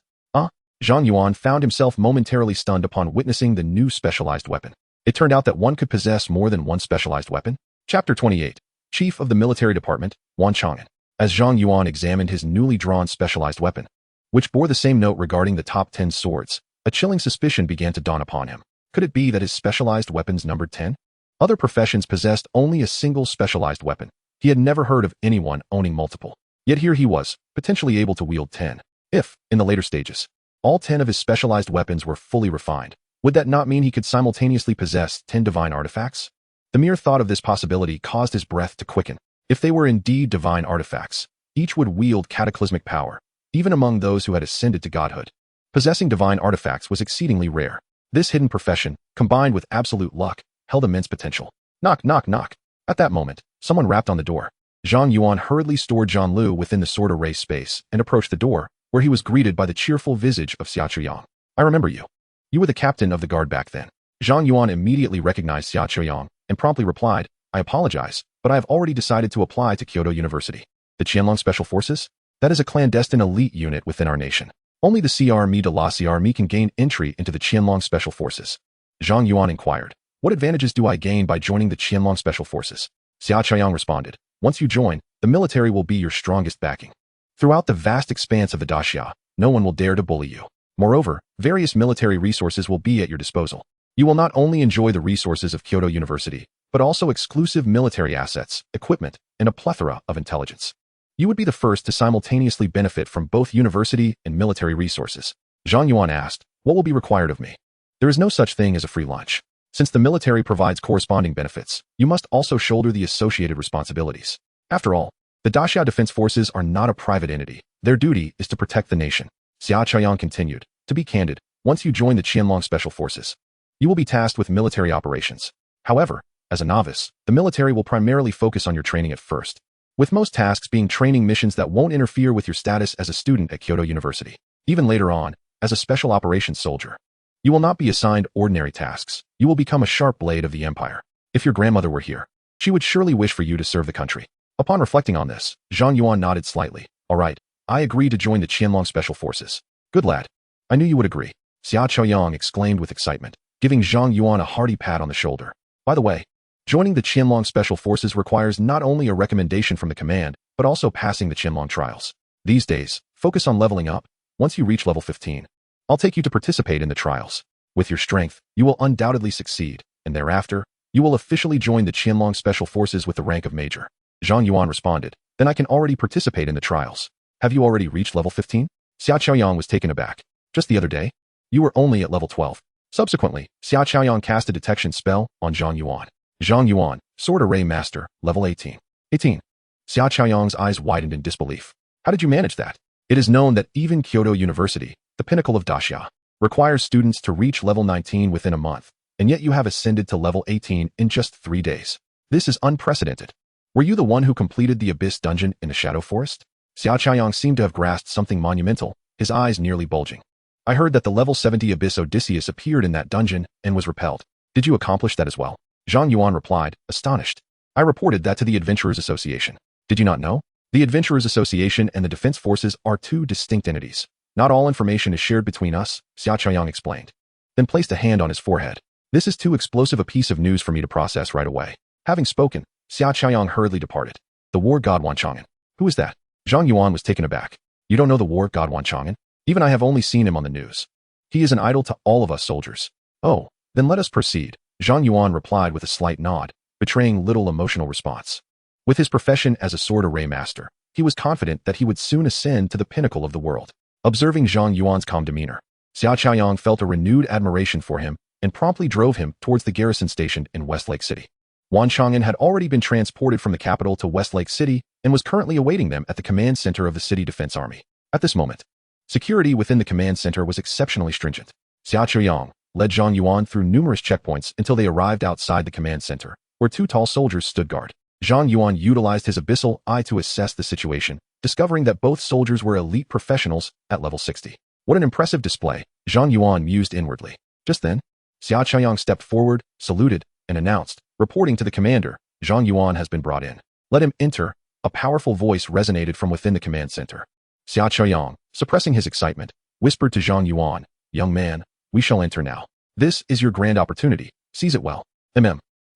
Zhang Yuan found himself momentarily stunned upon witnessing the new specialized weapon. It turned out that one could possess more than one specialized weapon. Chapter 28. Chief of the Military Department, Wan Chang'an. As Zhang Yuan examined his newly drawn specialized weapon, which bore the same note regarding the top 10 swords, a chilling suspicion began to dawn upon him. Could it be that his specialized weapons numbered 10? Other professions possessed only a single specialized weapon. He had never heard of anyone owning multiple. Yet here he was, potentially able to wield 10. If, in the later stages, all 10 of his specialized weapons were fully refined, would that not mean he could simultaneously possess 10 divine artifacts? The mere thought of this possibility caused his breath to quicken. If they were indeed divine artifacts, each would wield cataclysmic power, even among those who had ascended to godhood. Possessing divine artifacts was exceedingly rare. This hidden profession, combined with absolute luck, held immense potential. Knock, knock, knock. At that moment, someone rapped on the door. Zhang Yuan hurriedly stored Zhanlu within the sword array space and approached the door, where he was greeted by the cheerful visage of Xia Chuyang. "I remember you. You were the captain of the guard back then." Zhang Yuan immediately recognized Xia Chuyang and promptly replied, "I apologize, but I have already decided to apply to Kyoto University." "The Qianlong Special Forces? That is a clandestine elite unit within our nation. Only the CRME de la CRME can gain entry into the Qianlong Special Forces." Zhang Yuan inquired, "What advantages do I gain by joining the Qianlong Special Forces?" Xia Chuyang responded, "Once you join, the military will be your strongest backing. Throughout the vast expanse of the Daxia, no one will dare to bully you. Moreover, various military resources will be at your disposal. You will not only enjoy the resources of Kyoto University, but also exclusive military assets, equipment, and a plethora of intelligence. You would be the first to simultaneously benefit from both university and military resources." Zhang Yuan asked, "What will be required of me?" "There is no such thing as a free lunch. Since the military provides corresponding benefits, you must also shoulder the associated responsibilities. After all, the Daxia Defense Forces are not a private entity. Their duty is to protect the nation." Xia Chuyang continued, "To be candid, once you join the Qianlong Special Forces, you will be tasked with military operations. However, as a novice, the military will primarily focus on your training at first, with most tasks being training missions that won't interfere with your status as a student at Kyoto University. Even later on, as a special operations soldier, you will not be assigned ordinary tasks. You will become a sharp blade of the empire. If your grandmother were here, she would surely wish for you to serve the country." Upon reflecting on this, Zhang Yuan nodded slightly. "All right, I agree to join the Qianlong Special Forces." "Good lad. I knew you would agree," Xia Chuyang exclaimed with excitement, giving Zhang Yuan a hearty pat on the shoulder. "By the way, joining the Qianlong Special Forces requires not only a recommendation from the command, but also passing the Qianlong trials. These days, focus on leveling up. Once you reach level 15, I'll take you to participate in the trials. With your strength, you will undoubtedly succeed, and thereafter, you will officially join the Qianlong Special Forces with the rank of Major." Zhang Yuan responded, "Then I can already participate in the trials." "Have you already reached level 15? Xia Chuyang was taken aback. "Just the other day? You were only at level 12. Subsequently, Xia Chuyang cast a detection spell on Zhang Yuan. Zhang Yuan, Sword Array Master, level 18. 18. Xia Chuyang's eyes widened in disbelief. "How did you manage that?" It is known that even Kyoto University, the pinnacle of Daxia, requires students to reach level 19 within a month, and yet you have ascended to level 18 in just 3 days. This is unprecedented. Were you the one who completed the Abyss Dungeon in the Shadow Forest? Xia Chuyang seemed to have grasped something monumental, his eyes nearly bulging. "I heard that the level 70 Abyss Odysseus appeared in that dungeon and was repelled. Did you accomplish that as well?" Zhang Yuan replied, astonished. "I reported that to the Adventurers Association. Did you not know? The Adventurers Association and the Defense Forces are two distinct entities. Not all information is shared between us," Xia Chuyang explained, then placed a hand on his forehead. "This is too explosive a piece of news for me to process right away." Having spoken, Xia Chuyang hurriedly departed. "The war god Wan Chang'an. Who is that?" Zhang Yuan was taken aback. "You don't know the war god Wan Chang'an? Even I have only seen him on the news. He is an idol to all of us soldiers." "Oh, then let us proceed," Zhang Yuan replied with a slight nod, betraying little emotional response. With his profession as a sword array master, he was confident that he would soon ascend to the pinnacle of the world. Observing Zhang Yuan's calm demeanor, Xia Chuyang felt a renewed admiration for him and promptly drove him towards the garrison station in Westlake City. Wan Chang'an had already been transported from the capital to Westlake City and was currently awaiting them at the command center of the City Defense Army. At this moment, security within the command center was exceptionally stringent. Xia Chuiyang led Zhang Yuan through numerous checkpoints until they arrived outside the command center, where two tall soldiers stood guard. Zhang Yuan utilized his abyssal eye to assess the situation, discovering that both soldiers were elite professionals at level 60. What an impressive display, Zhang Yuan mused inwardly. Just then, Xia Chuiyang stepped forward, saluted, and announced, reporting to the commander, Zhang Yuan has been brought in. Let him enter. A powerful voice resonated from within the command center. Xia Chuiyang, suppressing his excitement, whispered to Zhang Yuan, young man, we shall enter now. This is your grand opportunity. Seize it well.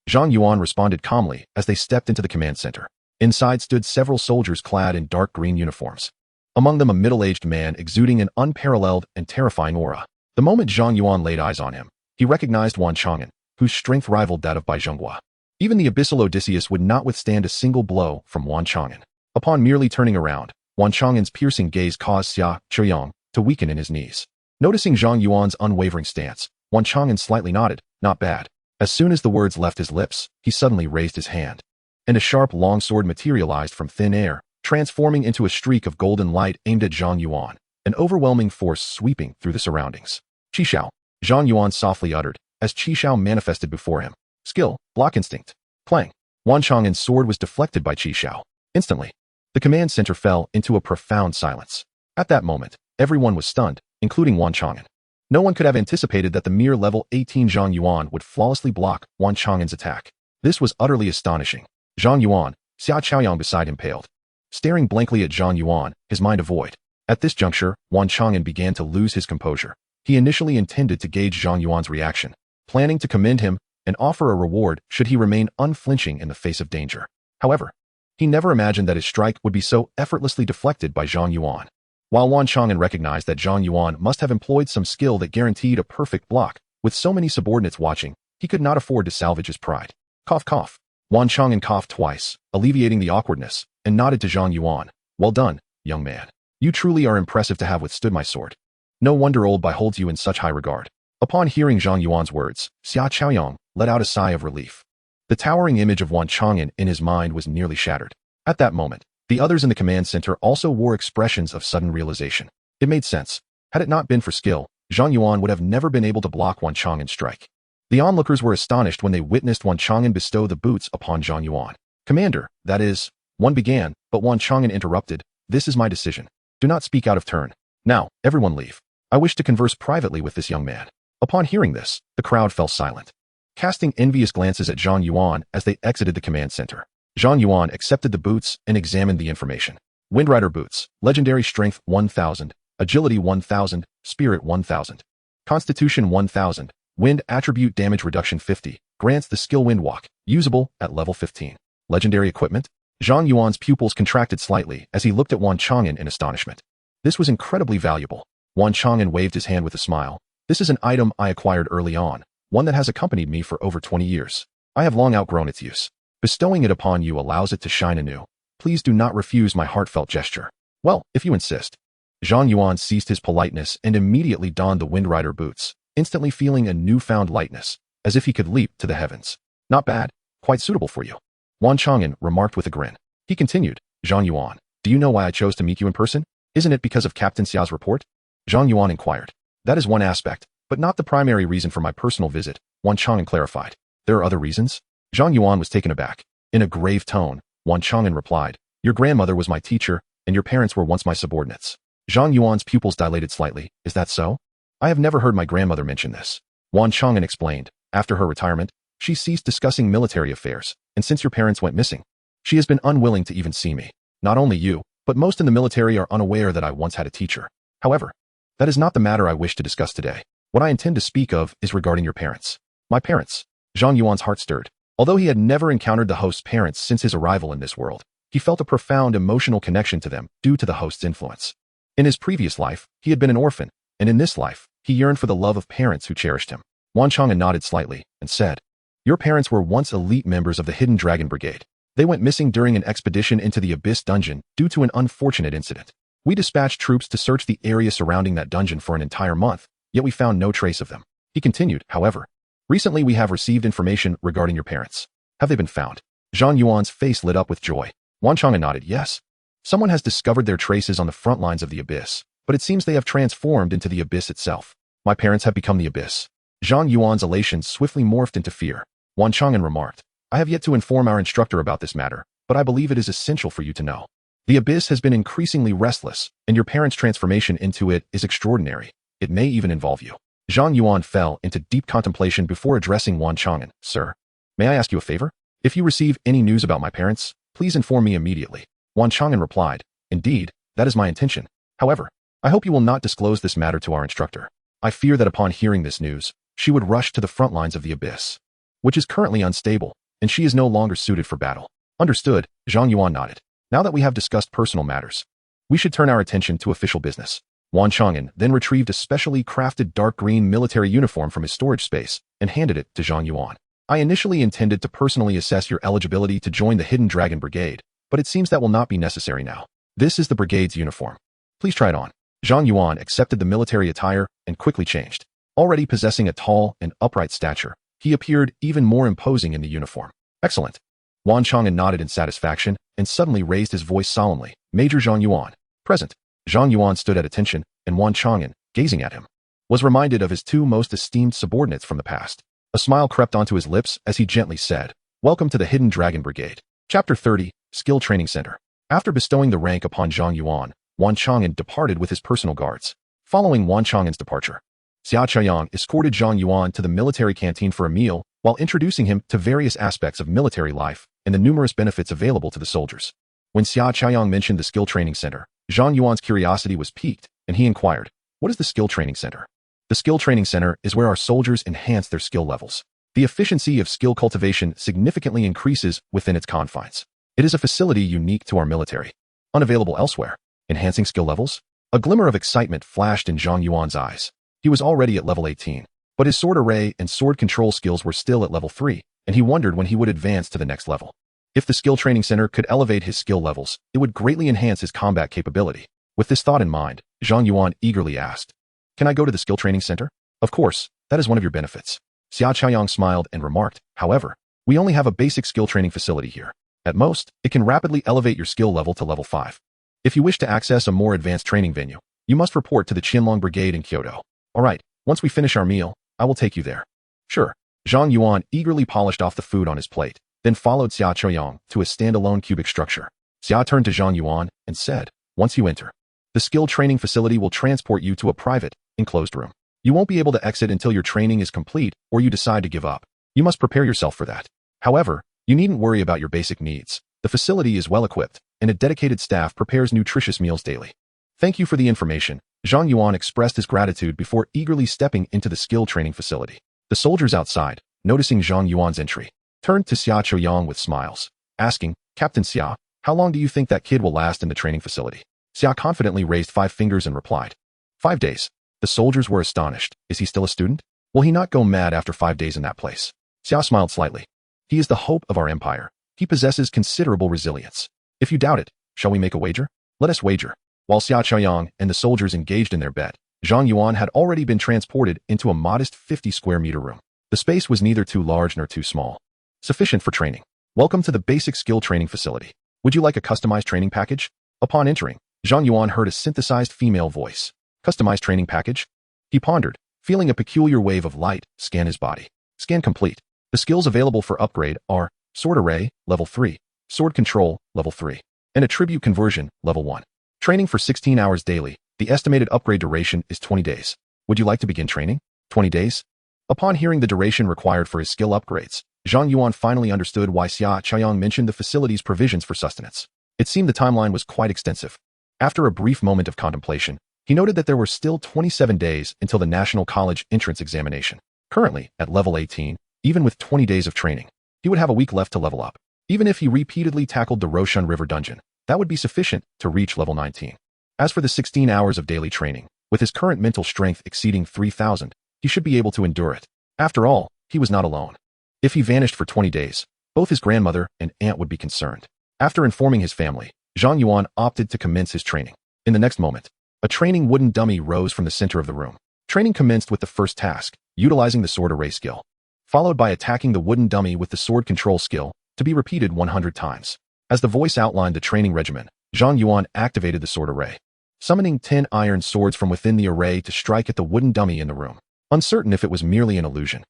Zhang Yuan responded calmly as they stepped into the command center. Inside stood several soldiers clad in dark green uniforms. Among them a middle-aged man exuding an unparalleled and terrifying aura. The moment Zhang Yuan laid eyes on him, he recognized Wan Chang'an, whose strength rivaled that of Bai Zhenghua. Even the abyssal Odysseus would not withstand a single blow from Wan Chang'an. Upon merely turning around, Wan Chang'an's piercing gaze caused Xia Chuiyang to weaken in his knees. Noticing Zhang Yuan's unwavering stance, Wan Chang'an slightly nodded, not bad. As soon as the words left his lips, he suddenly raised his hand, and a sharp longsword materialized from thin air, transforming into a streak of golden light aimed at Zhang Yuan, an overwhelming force sweeping through the surroundings. Qi Xiao, Zhang Yuan softly uttered, as Qi Xiao manifested before him. Skill, block instinct. Clang. Wan Chang'an's sword was deflected by Qi Xiao. Instantly, the command center fell into a profound silence. At that moment, everyone was stunned, including Wan Chang'an. No one could have anticipated that the mere level 18 Zhang Yuan would flawlessly block Wan Chang'an's attack. This was utterly astonishing. Zhang Yuan, Xia Chuiyang beside him paled. Staring blankly at Zhang Yuan, his mind a void. At this juncture, Wan Chang'an began to lose his composure. He initially intended to gauge Zhang Yuan's reaction, planning to commend him and offer a reward should he remain unflinching in the face of danger. However, he never imagined that his strike would be so effortlessly deflected by Zhang Yuan. While Wan Chang'an recognized that Zhang Yuan must have employed some skill that guaranteed a perfect block, with so many subordinates watching, he could not afford to salvage his pride. Cough cough. Wan Chang'an coughed twice, alleviating the awkwardness, and nodded to Zhang Yuan. Well done, young man. You truly are impressive to have withstood my sword. No wonder old Bai holds you in such high regard. Upon hearing Zhang Yuan's words, Xia Chuiyang let out a sigh of relief. The towering image of Wan Chang'an in his mind was nearly shattered. At that moment, the others in the command center also wore expressions of sudden realization. It made sense. Had it not been for skill, Zhang Yuan would have never been able to block Wan Chang'an's strike. The onlookers were astonished when they witnessed Wan Chang'an bestow the boots upon Zhang Yuan. Commander, that is, one began, but Wan Chang'an interrupted. This is my decision. Do not speak out of turn. Now, everyone leave. I wish to converse privately with this young man. Upon hearing this, the crowd fell silent, casting envious glances at Zhang Yuan as they exited the command center. Zhang Yuan accepted the boots and examined the information. Windrider boots, legendary strength 1000, agility 1000, spirit 1000. Constitution 1000, wind attribute damage reduction 50, grants the skill wind walk, usable at level 15. Legendary equipment? Zhang Yuan's pupils contracted slightly as he looked at Wan Chang'an in astonishment. This was incredibly valuable. Wan Chang'an waved his hand with a smile. This is an item I acquired early on, one that has accompanied me for over 20 years. I have long outgrown its use. Bestowing it upon you allows it to shine anew. Please do not refuse my heartfelt gesture. Well, if you insist. Zhang Yuan ceased his politeness and immediately donned the Windrider boots, instantly feeling a newfound lightness, as if he could leap to the heavens. Not bad. Quite suitable for you. Wan Chang'an remarked with a grin. He continued, Zhang Yuan, do you know why I chose to meet you in person? Isn't it because of Captain Xiao's report? Zhang Yuan inquired. That is one aspect, but not the primary reason for my personal visit, Wan Chang'an clarified. There are other reasons? Zhang Yuan was taken aback. In a grave tone, Wan Chang'an replied, your grandmother was my teacher, and your parents were once my subordinates. Zhang Yuan's pupils dilated slightly. Is that so? I have never heard my grandmother mention this. Wan Chang'an explained. After her retirement, she ceased discussing military affairs, and since your parents went missing, she has been unwilling to even see me. Not only you, but most in the military are unaware that I once had a teacher. However, that is not the matter I wish to discuss today. What I intend to speak of is regarding your parents. My parents. Zhang Yuan's heart stirred. Although he had never encountered the host's parents since his arrival in this world, he felt a profound emotional connection to them due to the host's influence. In his previous life, he had been an orphan, and in this life, he yearned for the love of parents who cherished him. Wan Chang'an nodded slightly and said, your parents were once elite members of the Hidden Dragon Brigade. They went missing during an expedition into the Abyss dungeon due to an unfortunate incident. We dispatched troops to search the area surrounding that dungeon for an entire month, yet we found no trace of them. He continued, however. Recently we have received information regarding your parents. Have they been found? Zhang Yuan's face lit up with joy. Wan Chang'an nodded, yes. Someone has discovered their traces on the front lines of the abyss, but it seems they have transformed into the abyss itself. My parents have become the abyss. Zhang Yuan's elation swiftly morphed into fear. Wan Chang'an remarked, I have yet to inform our instructor about this matter, but I believe it is essential for you to know. The abyss has been increasingly restless, and your parents' transformation into it is extraordinary. It may even involve you. Zhang Yuan fell into deep contemplation before addressing Wan Chang'an. Sir, may I ask you a favor? If you receive any news about my parents, please inform me immediately. Wan Chang'an replied, Indeed, that is my intention. However, I hope you will not disclose this matter to our instructor. I fear that upon hearing this news, she would rush to the front lines of the abyss, which is currently unstable, and she is no longer suited for battle. Understood, Zhang Yuan nodded. Now that we have discussed personal matters, we should turn our attention to official business. Wan Chang'an then retrieved a specially crafted dark green military uniform from his storage space and handed it to Zhang Yuan. I initially intended to personally assess your eligibility to join the Hidden Dragon Brigade, but it seems that will not be necessary now. This is the brigade's uniform. Please try it on. Zhang Yuan accepted the military attire and quickly changed. Already possessing a tall and upright stature, he appeared even more imposing in the uniform. Excellent. Wan Chang'an nodded in satisfaction and suddenly raised his voice solemnly. Major Zhang Yuan, present. Zhang Yuan stood at attention, and Wan Chang'an, gazing at him, was reminded of his two most esteemed subordinates from the past. A smile crept onto his lips as he gently said, Welcome to the Hidden Dragon Brigade. Chapter 30, Skill Training Center. After bestowing the rank upon Zhang Yuan, Wan Chang'an departed with his personal guards. Following Wan Chang'an's departure, Xia Chaoyang escorted Zhang Yuan to the military canteen for a meal while introducing him to various aspects of military life and the numerous benefits available to the soldiers. When Xia Chaoyang mentioned the Skill Training Center, Zhang Yuan's curiosity was piqued, and he inquired, What is the Skill Training Center? The Skill Training Center is where our soldiers enhance their skill levels. The efficiency of skill cultivation significantly increases within its confines. It is a facility unique to our military, unavailable elsewhere. Enhancing skill levels? A glimmer of excitement flashed in Zhang Yuan's eyes. He was already at level 18, but his sword array and sword control skills were still at level 3, and he wondered when he would advance to the next level. If the Skill Training Center could elevate his skill levels, it would greatly enhance his combat capability. With this thought in mind, Zhang Yuan eagerly asked, Can I go to the Skill Training Center? Of course, that is one of your benefits. Xia Chaoyang smiled and remarked, However, we only have a basic skill training facility here. At most, it can rapidly elevate your skill level to level 5. If you wish to access a more advanced training venue, you must report to the Qianlong Brigade in Kyoto. Alright, once we finish our meal, I will take you there. Sure. Zhang Yuan eagerly polished off the food on his plate, then followed Xia Chaoyang to a standalone cubic structure. Xia turned to Zhang Yuan and said, Once you enter, the skill training facility will transport you to a private, enclosed room. You won't be able to exit until your training is complete or you decide to give up. You must prepare yourself for that. However, you needn't worry about your basic needs. The facility is well equipped, and a dedicated staff prepares nutritious meals daily. Thank you for the information. Zhang Yuan expressed his gratitude before eagerly stepping into the skill training facility. The soldiers outside, noticing Zhang Yuan's entry, turned to Xia Chaoyang with smiles, asking, Captain Xia, how long do you think that kid will last in the training facility? Xia confidently raised 5 fingers and replied, 5 days. The soldiers were astonished. Is he still a student? Will he not go mad after 5 days in that place? Xia smiled slightly. He is the hope of our empire. He possesses considerable resilience. If you doubt it, shall we make a wager? Let us wager. While Xia Chaoyang and the soldiers engaged in their bet, Zhang Yuan had already been transported into a modest 50 square meter room. The space was neither too large nor too small. Sufficient for training. Welcome to the basic skill training facility. Would you like a customized training package? Upon entering, Zhang Yuan heard a synthesized female voice. Customized training package? He pondered, feeling a peculiar wave of light scan his body. Scan complete. The skills available for upgrade are Sword Array, Level 3, Sword Control, Level 3, and Attribute Conversion, Level 1. Training for 16 hours daily. The estimated upgrade duration is 20 days. Would you like to begin training? 20 days? Upon hearing the duration required for his skill upgrades, Zhang Yuan finally understood why Xia Chaoyang mentioned the facility's provisions for sustenance. It seemed the timeline was quite extensive. After a brief moment of contemplation, he noted that there were still 27 days until the National College entrance examination. Currently, at level 18, even with 20 days of training, he would have a week left to level up. Even if he repeatedly tackled the Roshan River dungeon, that would be sufficient to reach level 19. As for the 16 hours of daily training, with his current mental strength exceeding 3,000, he should be able to endure it. After all, he was not alone. If he vanished for 20 days, both his grandmother and aunt would be concerned. After informing his family, Zhang Yuan opted to commence his training. In the next moment, a training wooden dummy rose from the center of the room. Training commenced with the first task, utilizing the sword array skill. followed by attacking the wooden dummy with the sword control skill, to be repeated 100 times. As the voice outlined the training regimen, Zhang Yuan activated the sword array, summoning 10 iron swords from within the array to strike at the wooden dummy in the room. Uncertain if it was merely an illusion,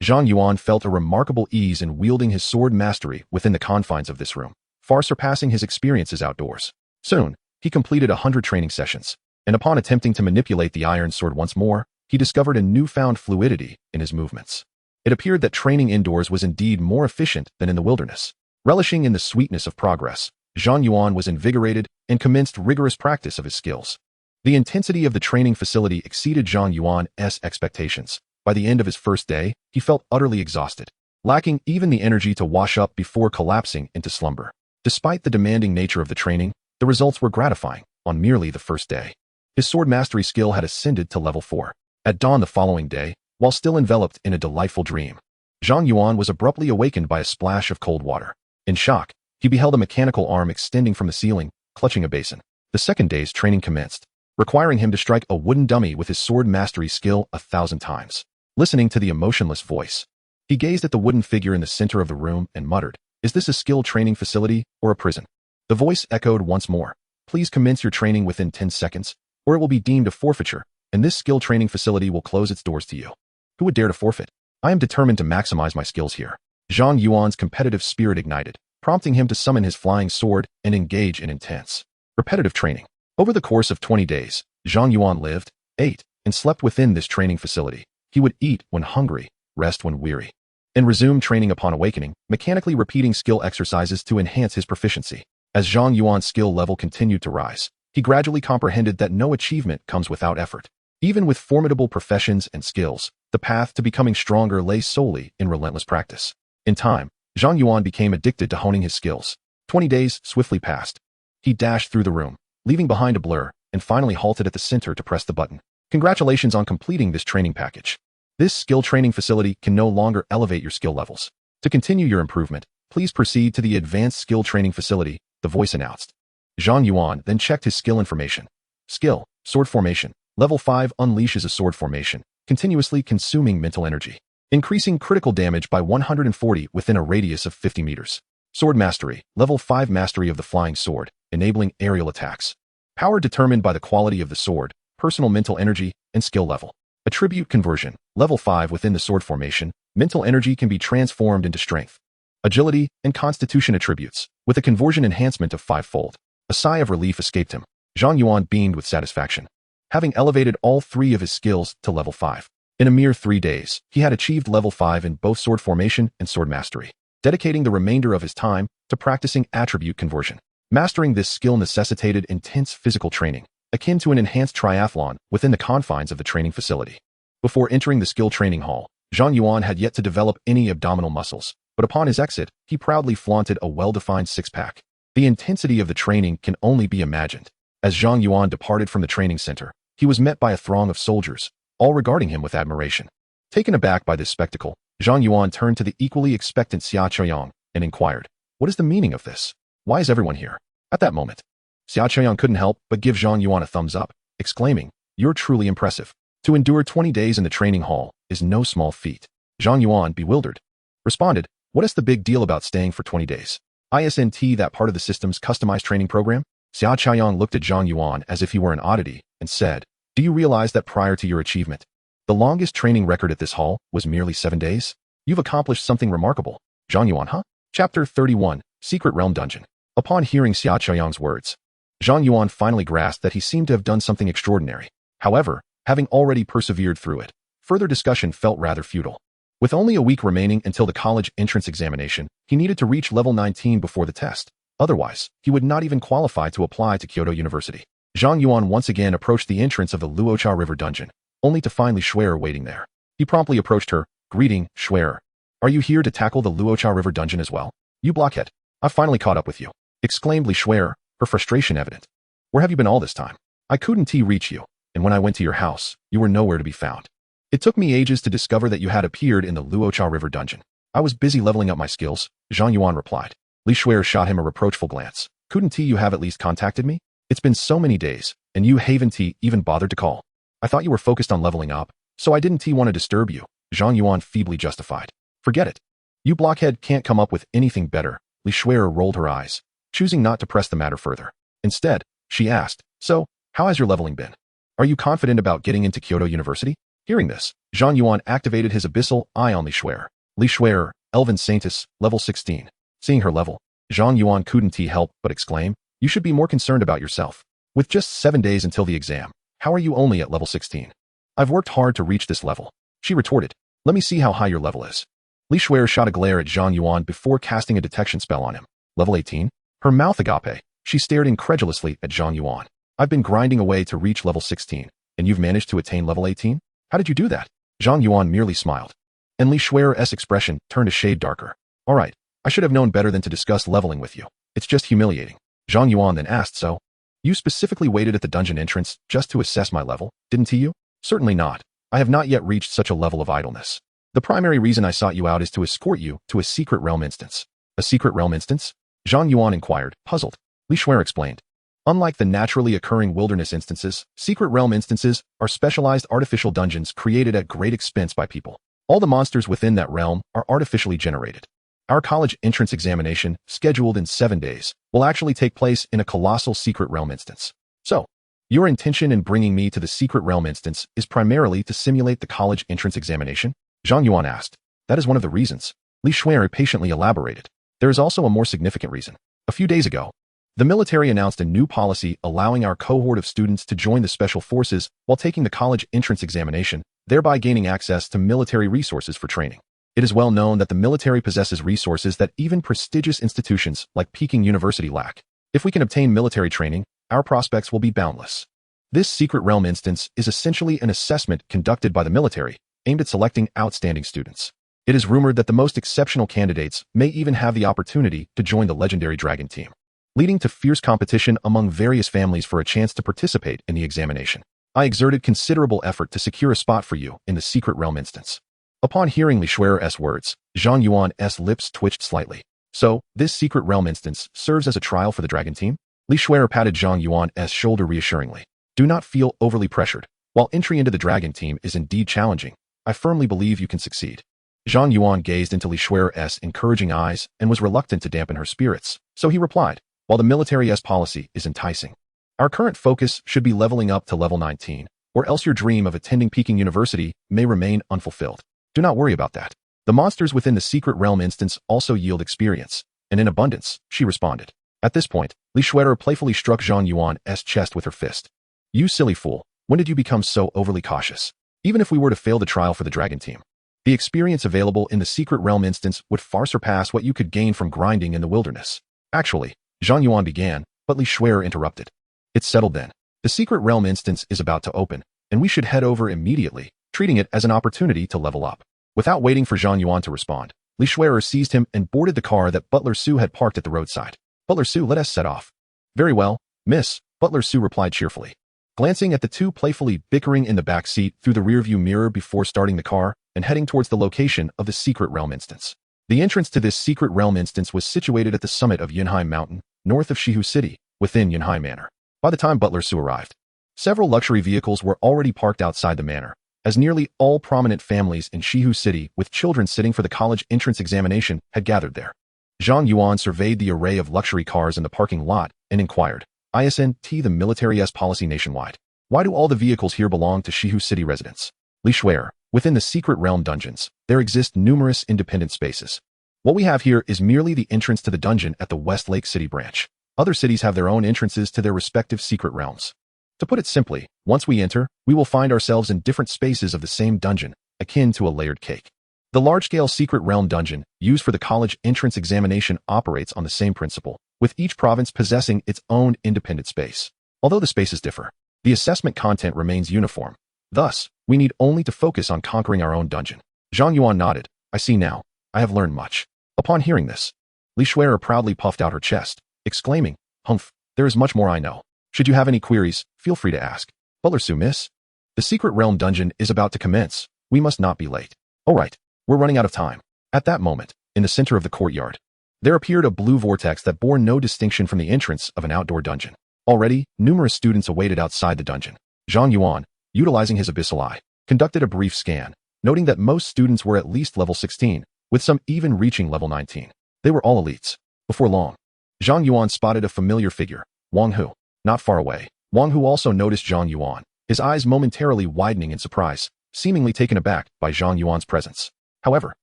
Zhang Yuan felt a remarkable ease in wielding his sword mastery within the confines of this room, far surpassing his experiences outdoors. Soon, he completed 100 training sessions, and upon attempting to manipulate the iron sword once more, he discovered a newfound fluidity in his movements. It appeared that training indoors was indeed more efficient than in the wilderness. Relishing in the sweetness of progress, Zhang Yuan was invigorated and commenced rigorous practice of his skills. The intensity of the training facility exceeded Zhang Yuan's expectations. By the end of his first day, he felt utterly exhausted, lacking even the energy to wash up before collapsing into slumber. Despite the demanding nature of the training, the results were gratifying on merely the first day. His sword mastery skill had ascended to level 4. At dawn the following day, while still enveloped in a delightful dream, Zhang Yuan was abruptly awakened by a splash of cold water. In shock, he beheld a mechanical arm extending from the ceiling, clutching a basin. The second day's training commenced, requiring him to strike a wooden dummy with his sword mastery skill 1,000 times. Listening to the emotionless voice, he gazed at the wooden figure in the center of the room and muttered, "Is this a skill training facility or a prison?" The voice echoed once more, "Please commence your training within 10 seconds, or it will be deemed a forfeiture, and this skill training facility will close its doors to you. Who would dare to forfeit? I am determined to maximize my skills here." Zhang Yuan's competitive spirit ignited, prompting him to summon his flying sword and engage in intense, repetitive training. Over the course of 20 days, Zhang Yuan lived, ate, and slept within this training facility. He would eat when hungry, rest when weary, and resume training upon awakening, mechanically repeating skill exercises to enhance his proficiency. As Zhang Yuan's skill level continued to rise, he gradually comprehended that no achievement comes without effort. Even with formidable professions and skills, the path to becoming stronger lay solely in relentless practice. In time, Zhang Yuan became addicted to honing his skills. 20 days swiftly passed. He dashed through the room, leaving behind a blur, and finally halted at the center to press the button. Congratulations on completing this training package. This skill training facility can no longer elevate your skill levels. To continue your improvement, please proceed to the advanced skill training facility, the voice announced. Zhang Yuan then checked his skill information. Skill, sword formation. Level 5 unleashes a sword formation, continuously consuming mental energy, increasing critical damage by 140 within a radius of 50 meters. Sword mastery, level 5 mastery of the flying sword, enabling aerial attacks. Power determined by the quality of the sword, personal mental energy, and skill level. Attribute conversion, level 5 within the sword formation, mental energy can be transformed into strength, agility, and constitution attributes, with a conversion enhancement of 5-fold. A sigh of relief escaped him. Zhang Yuan beamed with satisfaction, having elevated all 3 of his skills to level 5. In a mere 3 days, he had achieved level 5 in both sword formation and sword mastery, dedicating the remainder of his time to practicing attribute conversion. Mastering this skill necessitated intense physical training, akin to an enhanced triathlon within the confines of the training facility. Before entering the skill training hall, Zhang Yuan had yet to develop any abdominal muscles, but upon his exit, he proudly flaunted a well-defined six-pack. The intensity of the training can only be imagined. As Zhang Yuan departed from the training center, he was met by a throng of soldiers, all regarding him with admiration. Taken aback by this spectacle, Zhang Yuan turned to the equally expectant Xia Qiuyang and inquired, "What is the meaning of this? Why is everyone here?" At that moment, Xia Qiuyang couldn't help but give Zhang Yuan a thumbs up, exclaiming, "You're truly impressive. To endure 20 days in the training hall is no small feat." Zhang Yuan, bewildered, responded, "What is the big deal about staying for 20 days? Isn't that part of the system's customized training program?" Xia Qiuyang looked at Zhang Yuan as if he were an oddity and said, "Do you realize that prior to your achievement, the longest training record at this hall was merely 7 days? You've accomplished something remarkable." Zhang Yuan, huh? Chapter 31, Secret Realm Dungeon. Upon hearing Xia Qiuyang's words, Zhang Yuan finally grasped that he seemed to have done something extraordinary. However, having already persevered through it, further discussion felt rather futile. With only a week remaining until the college entrance examination, he needed to reach level 19 before the test. Otherwise, he would not even qualify to apply to Kyoto University. Zhang Yuan once again approached the entrance of the Luocha River Dungeon, only to find Li Xuer waiting there. He promptly approached her, greeting, "Xuer, are you here to tackle the Luocha River Dungeon as well?" "You blockhead, I've finally caught up with you," exclaimed Li Xuer, her frustration evident. "Where have you been all this time? I couldn't reach you, and when I went to your house, you were nowhere to be found. It took me ages to discover that you had appeared in the Luocha River Dungeon. I was busy leveling up my skills," Zhang Yuan replied. Li Xuer shot him a reproachful glance. "Couldn't you have at least contacted me? It's been so many days, and you haven't even bothered to call. I thought you were focused on leveling up, so I didn't want to disturb you," Zhang Yuan feebly justified. Forget it. You blockhead can't come up with anything better. Li Shui'er rolled her eyes, choosing not to press the matter further. Instead, she asked, so, how has your leveling been? Are you confident about getting into Kyoto University? Hearing this, Zhang Yuan activated his abyssal eye on Li Shui'er. Li Shui'er, Elven Saintess, level 16. Seeing her level, Zhang Yuan couldn't help but exclaim, you should be more concerned about yourself. With just 7 days until the exam, how are you only at level 16? I've worked hard to reach this level. She retorted, let me see how high your level is. Li Shui'er shot a glare at Zhang Yuan before casting a detection spell on him. Level 18? Her mouth agape. She stared incredulously at Zhang Yuan. I've been grinding away to reach level 16, and you've managed to attain level 18? How did you do that? Zhang Yuan merely smiled. And Li Shui'er's expression turned a shade darker. All right, I should have known better than to discuss leveling with you. It's just humiliating. Zhang Yuan then asked, so? You specifically waited at the dungeon entrance just to assess my level, didn't you? Certainly not. I have not yet reached such a level of idleness. The primary reason I sought you out is to escort you to a secret realm instance. A secret realm instance? Zhang Yuan inquired, puzzled. Li Shui'er explained. Unlike the naturally occurring wilderness instances, secret realm instances are specialized artificial dungeons created at great expense by people. All the monsters within that realm are artificially generated. Our college entrance examination, scheduled in 7 days, will actually take place in a colossal secret realm instance. So, your intention in bringing me to the secret realm instance is primarily to simulate the college entrance examination? Zhang Yuan asked. That is one of the reasons. Li Shui'er patiently elaborated. There is also a more significant reason. A few days ago, the military announced a new policy allowing our cohort of students to join the special forces while taking the college entrance examination, thereby gaining access to military resources for training. It is well known that the military possesses resources that even prestigious institutions like Peking University lack. If we can obtain military training, our prospects will be boundless. This secret realm instance is essentially an assessment conducted by the military, aimed at selecting outstanding students. It is rumored that the most exceptional candidates may even have the opportunity to join the legendary dragon team, leading to fierce competition among various families for a chance to participate in the examination. I exerted considerable effort to secure a spot for you in the secret realm instance. Upon hearing Li Shui'er's words, Zhang Yuan's lips twitched slightly. So, this secret realm instance serves as a trial for the dragon team? Li Shui'er patted Zhang Yuan's shoulder reassuringly. Do not feel overly pressured. While entry into the dragon team is indeed challenging, I firmly believe you can succeed. Zhang Yuan gazed into Li Shui'er's encouraging eyes and was reluctant to dampen her spirits, so he replied, while the military's policy is enticing, our current focus should be leveling up to level 19, or else your dream of attending Peking University may remain unfulfilled. Do not worry about that. The monsters within the secret realm instance also yield experience, and in abundance, she responded. At this point, Li Shui'er playfully struck Zhang Yuan's chest with her fist. You silly fool, when did you become so overly cautious? Even if we were to fail the trial for the dragon team, the experience available in the secret realm instance would far surpass what you could gain from grinding in the wilderness. Actually, Zhang Yuan began, but Li Shui'er interrupted. It's settled then. The secret realm instance is about to open, and we should head over immediately, treating it as an opportunity to level up. Without waiting for Zhang Yuan to respond, Li Shui'er seized him and boarded the car that Butler Su had parked at the roadside. Butler Su, let us set off. Very well, miss, Butler Su replied cheerfully. Glancing at the two playfully bickering in the back seat through the rearview mirror before starting the car and heading towards the location of the secret realm instance. The entrance to this secret realm instance was situated at the summit of Yunhai Mountain, north of Shihu City, within Yunhai Manor. By the time Butler Su arrived, several luxury vehicles were already parked outside the manor, as nearly all prominent families in Shihu City with children sitting for the college entrance examination had gathered there. Zhang Yuan surveyed the array of luxury cars in the parking lot and inquired, Isn't the military's policy nationwide? Why do all the vehicles here belong to Shihu City residents? Li Shui'er, within the secret realm dungeons, there exist numerous independent spaces. What we have here is merely the entrance to the dungeon at the West Lake City branch. Other cities have their own entrances to their respective secret realms. To put it simply, once we enter, we will find ourselves in different spaces of the same dungeon, akin to a layered cake. The large-scale secret realm dungeon, used for the college entrance examination, operates on the same principle, with each province possessing its own independent space. Although the spaces differ, the assessment content remains uniform. Thus, we need only to focus on conquering our own dungeon. Zhang Yuan nodded. I see now. I have learned much. Upon hearing this, Li Shui'er proudly puffed out her chest, exclaiming, Humph, there is much more I know. Should you have any queries, feel free to ask. Butler Su, miss? The secret realm dungeon is about to commence. We must not be late. All right, we're running out of time. At that moment, in the center of the courtyard, there appeared a blue vortex that bore no distinction from the entrance of an outdoor dungeon. Already, numerous students awaited outside the dungeon. Zhang Yuan, utilizing his abyssal eye, conducted a brief scan, noting that most students were at least level 16, with some even reaching level 19. They were all elites. Before long, Zhang Yuan spotted a familiar figure, Wang Hu, not far away. Wang Hu also noticed Zhang Yuan, his eyes momentarily widening in surprise, seemingly taken aback by Zhang Yuan's presence. However,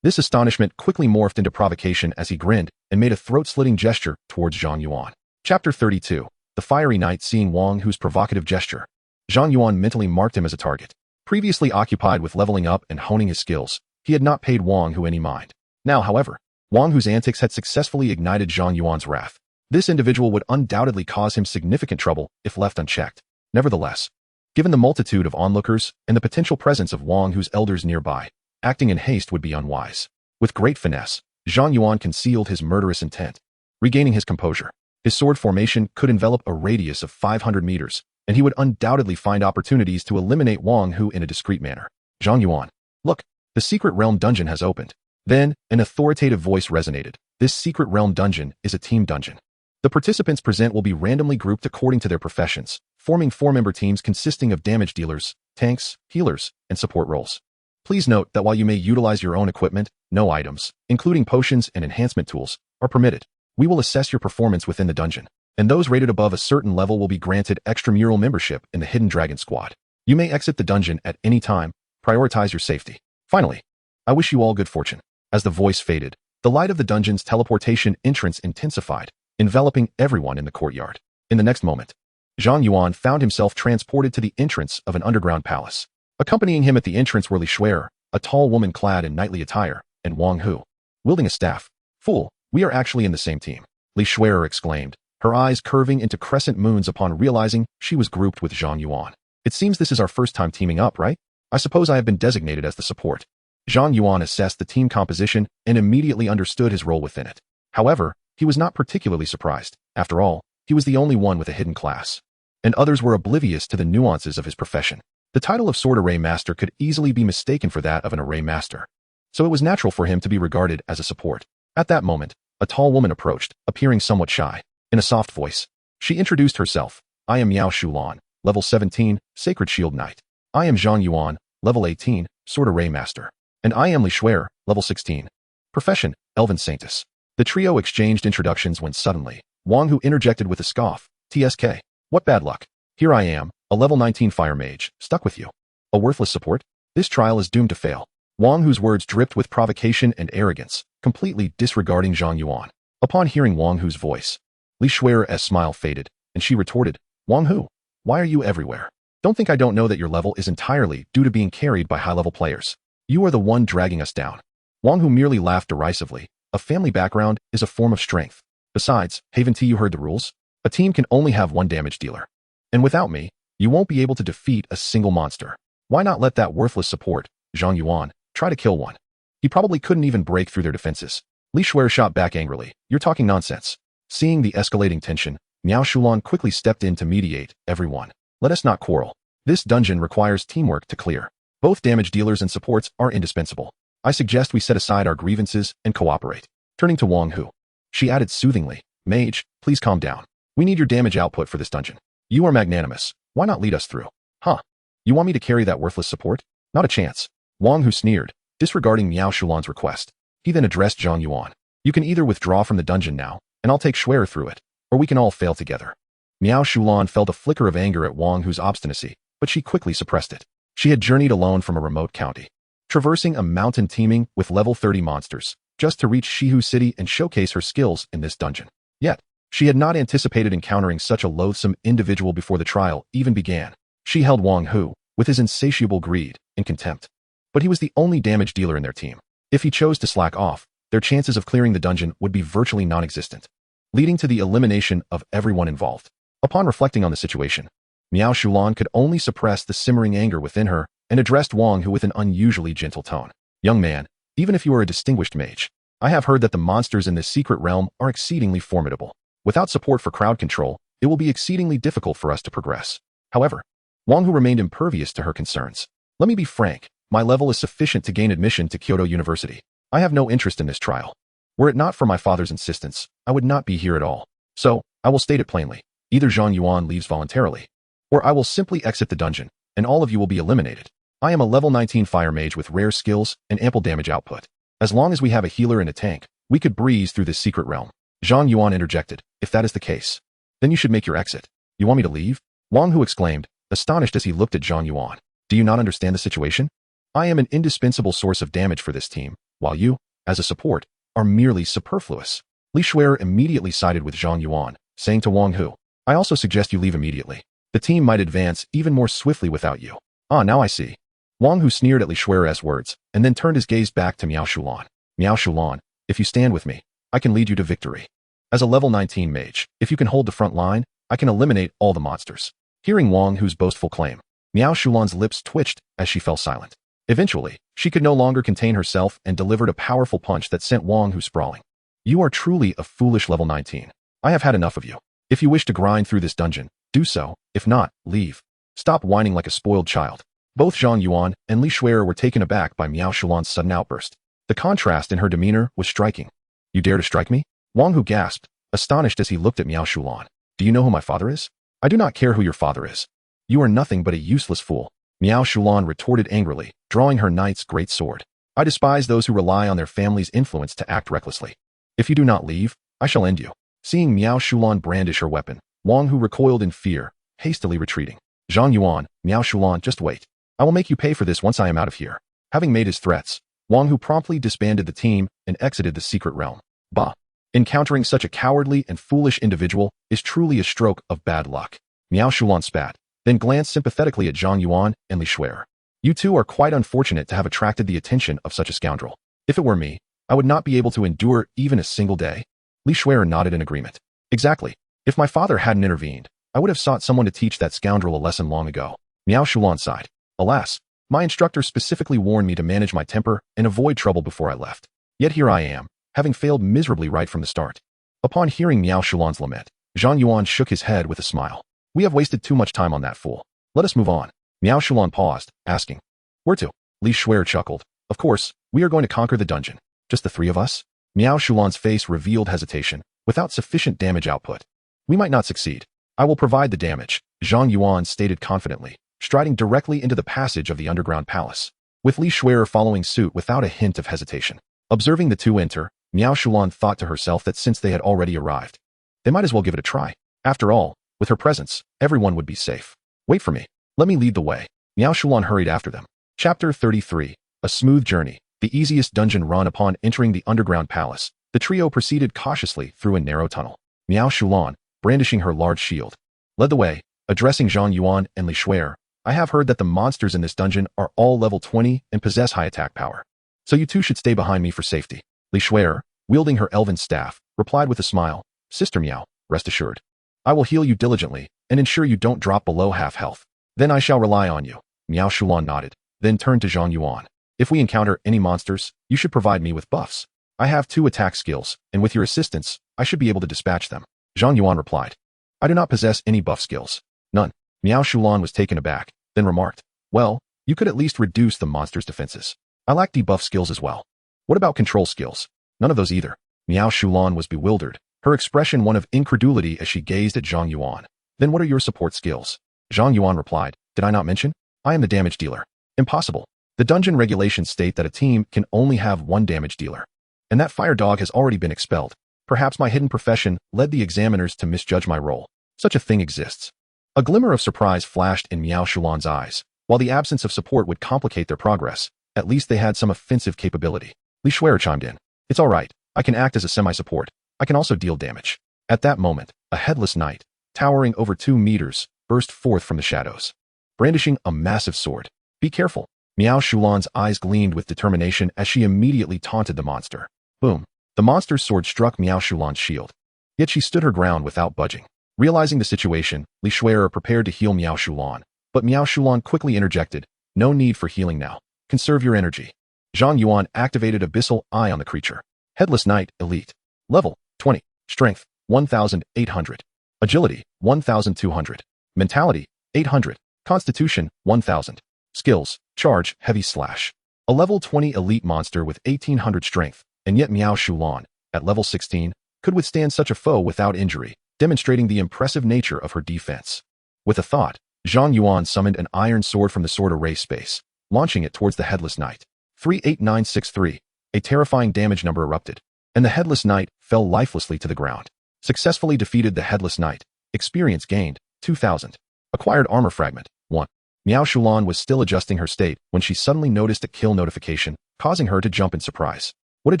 this astonishment quickly morphed into provocation as he grinned and made a throat-slitting gesture towards Zhang Yuan. Chapter 32. The Fiery Knight seeing Wang Hu's provocative gesture. Zhang Yuan mentally marked him as a target. Previously occupied with leveling up and honing his skills, he had not paid Wang Hu any mind. Now, however, Wang Hu's antics had successfully ignited Zhang Yuan's wrath. This individual would undoubtedly cause him significant trouble if left unchecked. Nevertheless, given the multitude of onlookers and the potential presence of Wang Hu's elders nearby, acting in haste would be unwise. With great finesse, Zhang Yuan concealed his murderous intent. Regaining his composure, his sword formation could envelop a radius of 500 meters, and he would undoubtedly find opportunities to eliminate Wang Hu in a discreet manner. Zhang Yuan, look, the secret realm dungeon has opened. Then, an authoritative voice resonated. This secret realm dungeon is a team dungeon. The participants present will be randomly grouped according to their professions, forming 4-member teams consisting of damage dealers, tanks, healers, and support roles. Please note that while you may utilize your own equipment, no items, including potions and enhancement tools, are permitted. We will assess your performance within the dungeon, and those rated above a certain level will be granted extramural membership in the Hidden Dragon Squad. You may exit the dungeon at any time. Prioritize your safety. Finally, I wish you all good fortune. As the voice faded, the light of the dungeon's teleportation entrance intensified, enveloping everyone in the courtyard. In the next moment, Zhang Yuan found himself transported to the entrance of an underground palace. Accompanying him at the entrance were Li Shuer, a tall woman clad in knightly attire, and Wang Hu, wielding a staff. Fool, we are actually in the same team, Li Shuer exclaimed, her eyes curving into crescent moons upon realizing she was grouped with Zhang Yuan. It seems this is our first time teaming up, right? I suppose I have been designated as the support. Zhang Yuan assessed the team composition and immediately understood his role within it. However, he was not particularly surprised. After all, he was the only one with a hidden class, and others were oblivious to the nuances of his profession. The title of Sword Array Master could easily be mistaken for that of an Array Master, so it was natural for him to be regarded as a support. At that moment, a tall woman approached, appearing somewhat shy. In a soft voice, she introduced herself. I am Yao Shulan, level 17, Sacred Shield Knight. I am Zhang Yuan, level 18, Sword Array Master. And I am Li Shuer, level 16. Profession, Elven Sanctus. The trio exchanged introductions when suddenly, Wang Hu interjected with a scoff. TSK. What bad luck. Here I am, a level 19 fire mage, stuck with you. A worthless support? This trial is doomed to fail. Wang Hu's words dripped with provocation and arrogance, completely disregarding Zhang Yuan. Upon hearing Wang Hu's voice, Li Shuer's smile faded, and she retorted, Wang Hu, why are you everywhere? Don't think I don't know that your level is entirely due to being carried by high-level players. You are the one dragging us down. Wang Hu merely laughed derisively. A family background is a form of strength. Besides, haven't you heard the rules? A team can only have one damage dealer. And without me, you won't be able to defeat a single monster. Why not let that worthless support, Zhang Yuan, try to kill one? He probably couldn't even break through their defenses. Li Shuer shot back angrily. You're talking nonsense. Seeing the escalating tension, Miao Shulan quickly stepped in to mediate. Everyone, let us not quarrel. This dungeon requires teamwork to clear. Both damage dealers and supports are indispensable. I suggest we set aside our grievances and cooperate. Turning to Wang Hu, she added soothingly, Mage, please calm down. We need your damage output for this dungeon. You are magnanimous. Why not lead us through? Huh? You want me to carry that worthless support? Not a chance. Wang Hu sneered, disregarding Miao Shulan's request. He then addressed Zhang Yuan. You can either withdraw from the dungeon now, and I'll take Shuer through it, or we can all fail together. Miao Shulan felt a flicker of anger at Wang Hu's obstinacy, but she quickly suppressed it. She had journeyed alone from a remote county, traversing a mountain teeming with level 30 monsters, just to reach Shihu City and showcase her skills in this dungeon. Yet, she had not anticipated encountering such a loathsome individual before the trial even began. She held Wang Hu, with his insatiable greed, in contempt. But he was the only damage dealer in their team. If he chose to slack off, their chances of clearing the dungeon would be virtually non-existent, leading to the elimination of everyone involved. Upon reflecting on the situation, Miao Shulan could only suppress the simmering anger within her and addressed Wang Hu with an unusually gentle tone. Young man, even if you are a distinguished mage, I have heard that the monsters in this secret realm are exceedingly formidable. Without support for crowd control, it will be exceedingly difficult for us to progress. However, Wang Hu remained impervious to her concerns. Let me be frank, my level is sufficient to gain admission to Kyoto University. I have no interest in this trial. Were it not for my father's insistence, I would not be here at all. So, I will state it plainly. Either Zhang Yuan leaves voluntarily, or I will simply exit the dungeon, and all of you will be eliminated. I am a level 19 fire mage with rare skills and ample damage output. As long as we have a healer and a tank, we could breeze through this secret realm. Zhang Yuan interjected. If that is the case, then you should make your exit. You want me to leave? Wang Hu exclaimed, astonished as he looked at Zhang Yuan. Do you not understand the situation? I am an indispensable source of damage for this team, while you, as a support, are merely superfluous. Li Shuer immediately sided with Zhang Yuan, saying to Wang Hu, I also suggest you leave immediately. The team might advance even more swiftly without you. Ah, now I see. Wang Hu sneered at Li Shuer's words, and then turned his gaze back to Miao Shulan. Miao Shulan, if you stand with me, I can lead you to victory. As a level 19 mage, if you can hold the front line, I can eliminate all the monsters. Hearing Wang Hu's boastful claim, Miao Shulan's lips twitched as she fell silent. Eventually, she could no longer contain herself and delivered a powerful punch that sent Wang Hu sprawling. You are truly a foolish level 19. I have had enough of you. If you wish to grind through this dungeon, do so. If not, leave. Stop whining like a spoiled child. Both Zhang Yuan and Li Shuer were taken aback by Miao Shulan's sudden outburst. The contrast in her demeanor was striking. You dare to strike me? Wang Hu gasped, astonished as he looked at Miao Shulan. Do you know who my father is? I do not care who your father is. You are nothing but a useless fool. Miao Shulan retorted angrily, drawing her knight's great sword. I despise those who rely on their family's influence to act recklessly. If you do not leave, I shall end you. Seeing Miao Shulan brandish her weapon, Wang Hu recoiled in fear, hastily retreating. Zhang Yuan, Miao Shulan, just wait. I will make you pay for this once I am out of here. Having made his threats, Wang Hu promptly disbanded the team and exited the secret realm. Bah! Encountering such a cowardly and foolish individual is truly a stroke of bad luck. Miao Shulan spat, then glanced sympathetically at Zhang Yuan and Li Shuer. You two are quite unfortunate to have attracted the attention of such a scoundrel. If it were me, I would not be able to endure even a single day. Li Shuer nodded in agreement. Exactly. If my father hadn't intervened, I would have sought someone to teach that scoundrel a lesson long ago. Miao Shulan sighed. Alas, my instructor specifically warned me to manage my temper and avoid trouble before I left. Yet here I am, having failed miserably right from the start. Upon hearing Miao Shulan's lament, Zhang Yuan shook his head with a smile. We have wasted too much time on that fool. Let us move on. Miao Shulan paused, asking, where to? Li Shuer chuckled. Of course, we are going to conquer the dungeon. Just the three of us? Miao Shulan's face revealed hesitation, without sufficient damage output. We might not succeed. I will provide the damage, Zhang Yuan stated confidently, striding directly into the passage of the underground palace, with Li Shuer following suit without a hint of hesitation. Observing the two enter, Miao Shulan thought to herself that since they had already arrived, they might as well give it a try. After all, with her presence, everyone would be safe. Wait for me. Let me lead the way. Miao Shulan hurried after them. Chapter 33. A smooth journey. The easiest dungeon run. Upon entering the underground palace, the trio proceeded cautiously through a narrow tunnel. Miao Shulan, brandishing her large shield, led the way, addressing Zhang Yuan and Li Shuer. I have heard that the monsters in this dungeon are all level 20 and possess high attack power. So you two should stay behind me for safety. Li Shuer, wielding her elven staff, replied with a smile. Sister Miao, rest assured. I will heal you diligently and ensure you don't drop below half health. Then I shall rely on you. Miao Shulan nodded, then turned to Zhang Yuan. If we encounter any monsters, you should provide me with buffs. I have 2 attack skills, and with your assistance, I should be able to dispatch them. Zhang Yuan replied. I do not possess any buff skills. None. Miao Shulan was taken aback, then remarked. Well, you could at least reduce the monster's defenses. I lack debuff skills as well. What about control skills? None of those either. Miao Shulan was bewildered, her expression one of incredulity as she gazed at Zhang Yuan. Then what are your support skills? Zhang Yuan replied. Did I not mention? I am the damage dealer. Impossible. The dungeon regulations state that a team can only have 1 damage dealer. And that fire dog has already been expelled. Perhaps my hidden profession led the examiners to misjudge my role. Such a thing exists. A glimmer of surprise flashed in Miao Shulan's eyes. While the absence of support would complicate their progress, at least they had some offensive capability. Li Shuer chimed in. It's all right. I can act as a semi-support. I can also deal damage. At that moment, a headless knight, towering over 2 meters, burst forth from the shadows, brandishing a massive sword. Be careful. Miao Shulan's eyes gleamed with determination as she immediately taunted the monster. Boom. The monster's sword struck Miao Shulan's shield. Yet she stood her ground without budging. Realizing the situation, Li Shuer prepared to heal Miao Shulan, but Miao Shulan quickly interjected. No need for healing now. Conserve your energy. Zhang Yuan activated Abyssal Eye on the creature. Headless Knight, Elite. Level, 20. Strength, 1,800. Agility, 1,200. Mentality, 800. Constitution, 1,000. Skills, Charge, Heavy Slash. A level 20 elite monster with 1,800 strength, and yet Miao Shulan, at level 16, could withstand such a foe without injury, demonstrating the impressive nature of her defense. With a thought, Zhang Yuan summoned an iron sword from the sword array space, launching it towards the Headless Knight. 38963. a terrifying damage number erupted, and the Headless Knight fell lifelessly to the ground. Successfully defeated the Headless Knight. Experience gained, 2,000. Acquired armor fragment, 1. Miao Shulan was still adjusting her state when she suddenly noticed a kill notification, causing her to jump in surprise. What had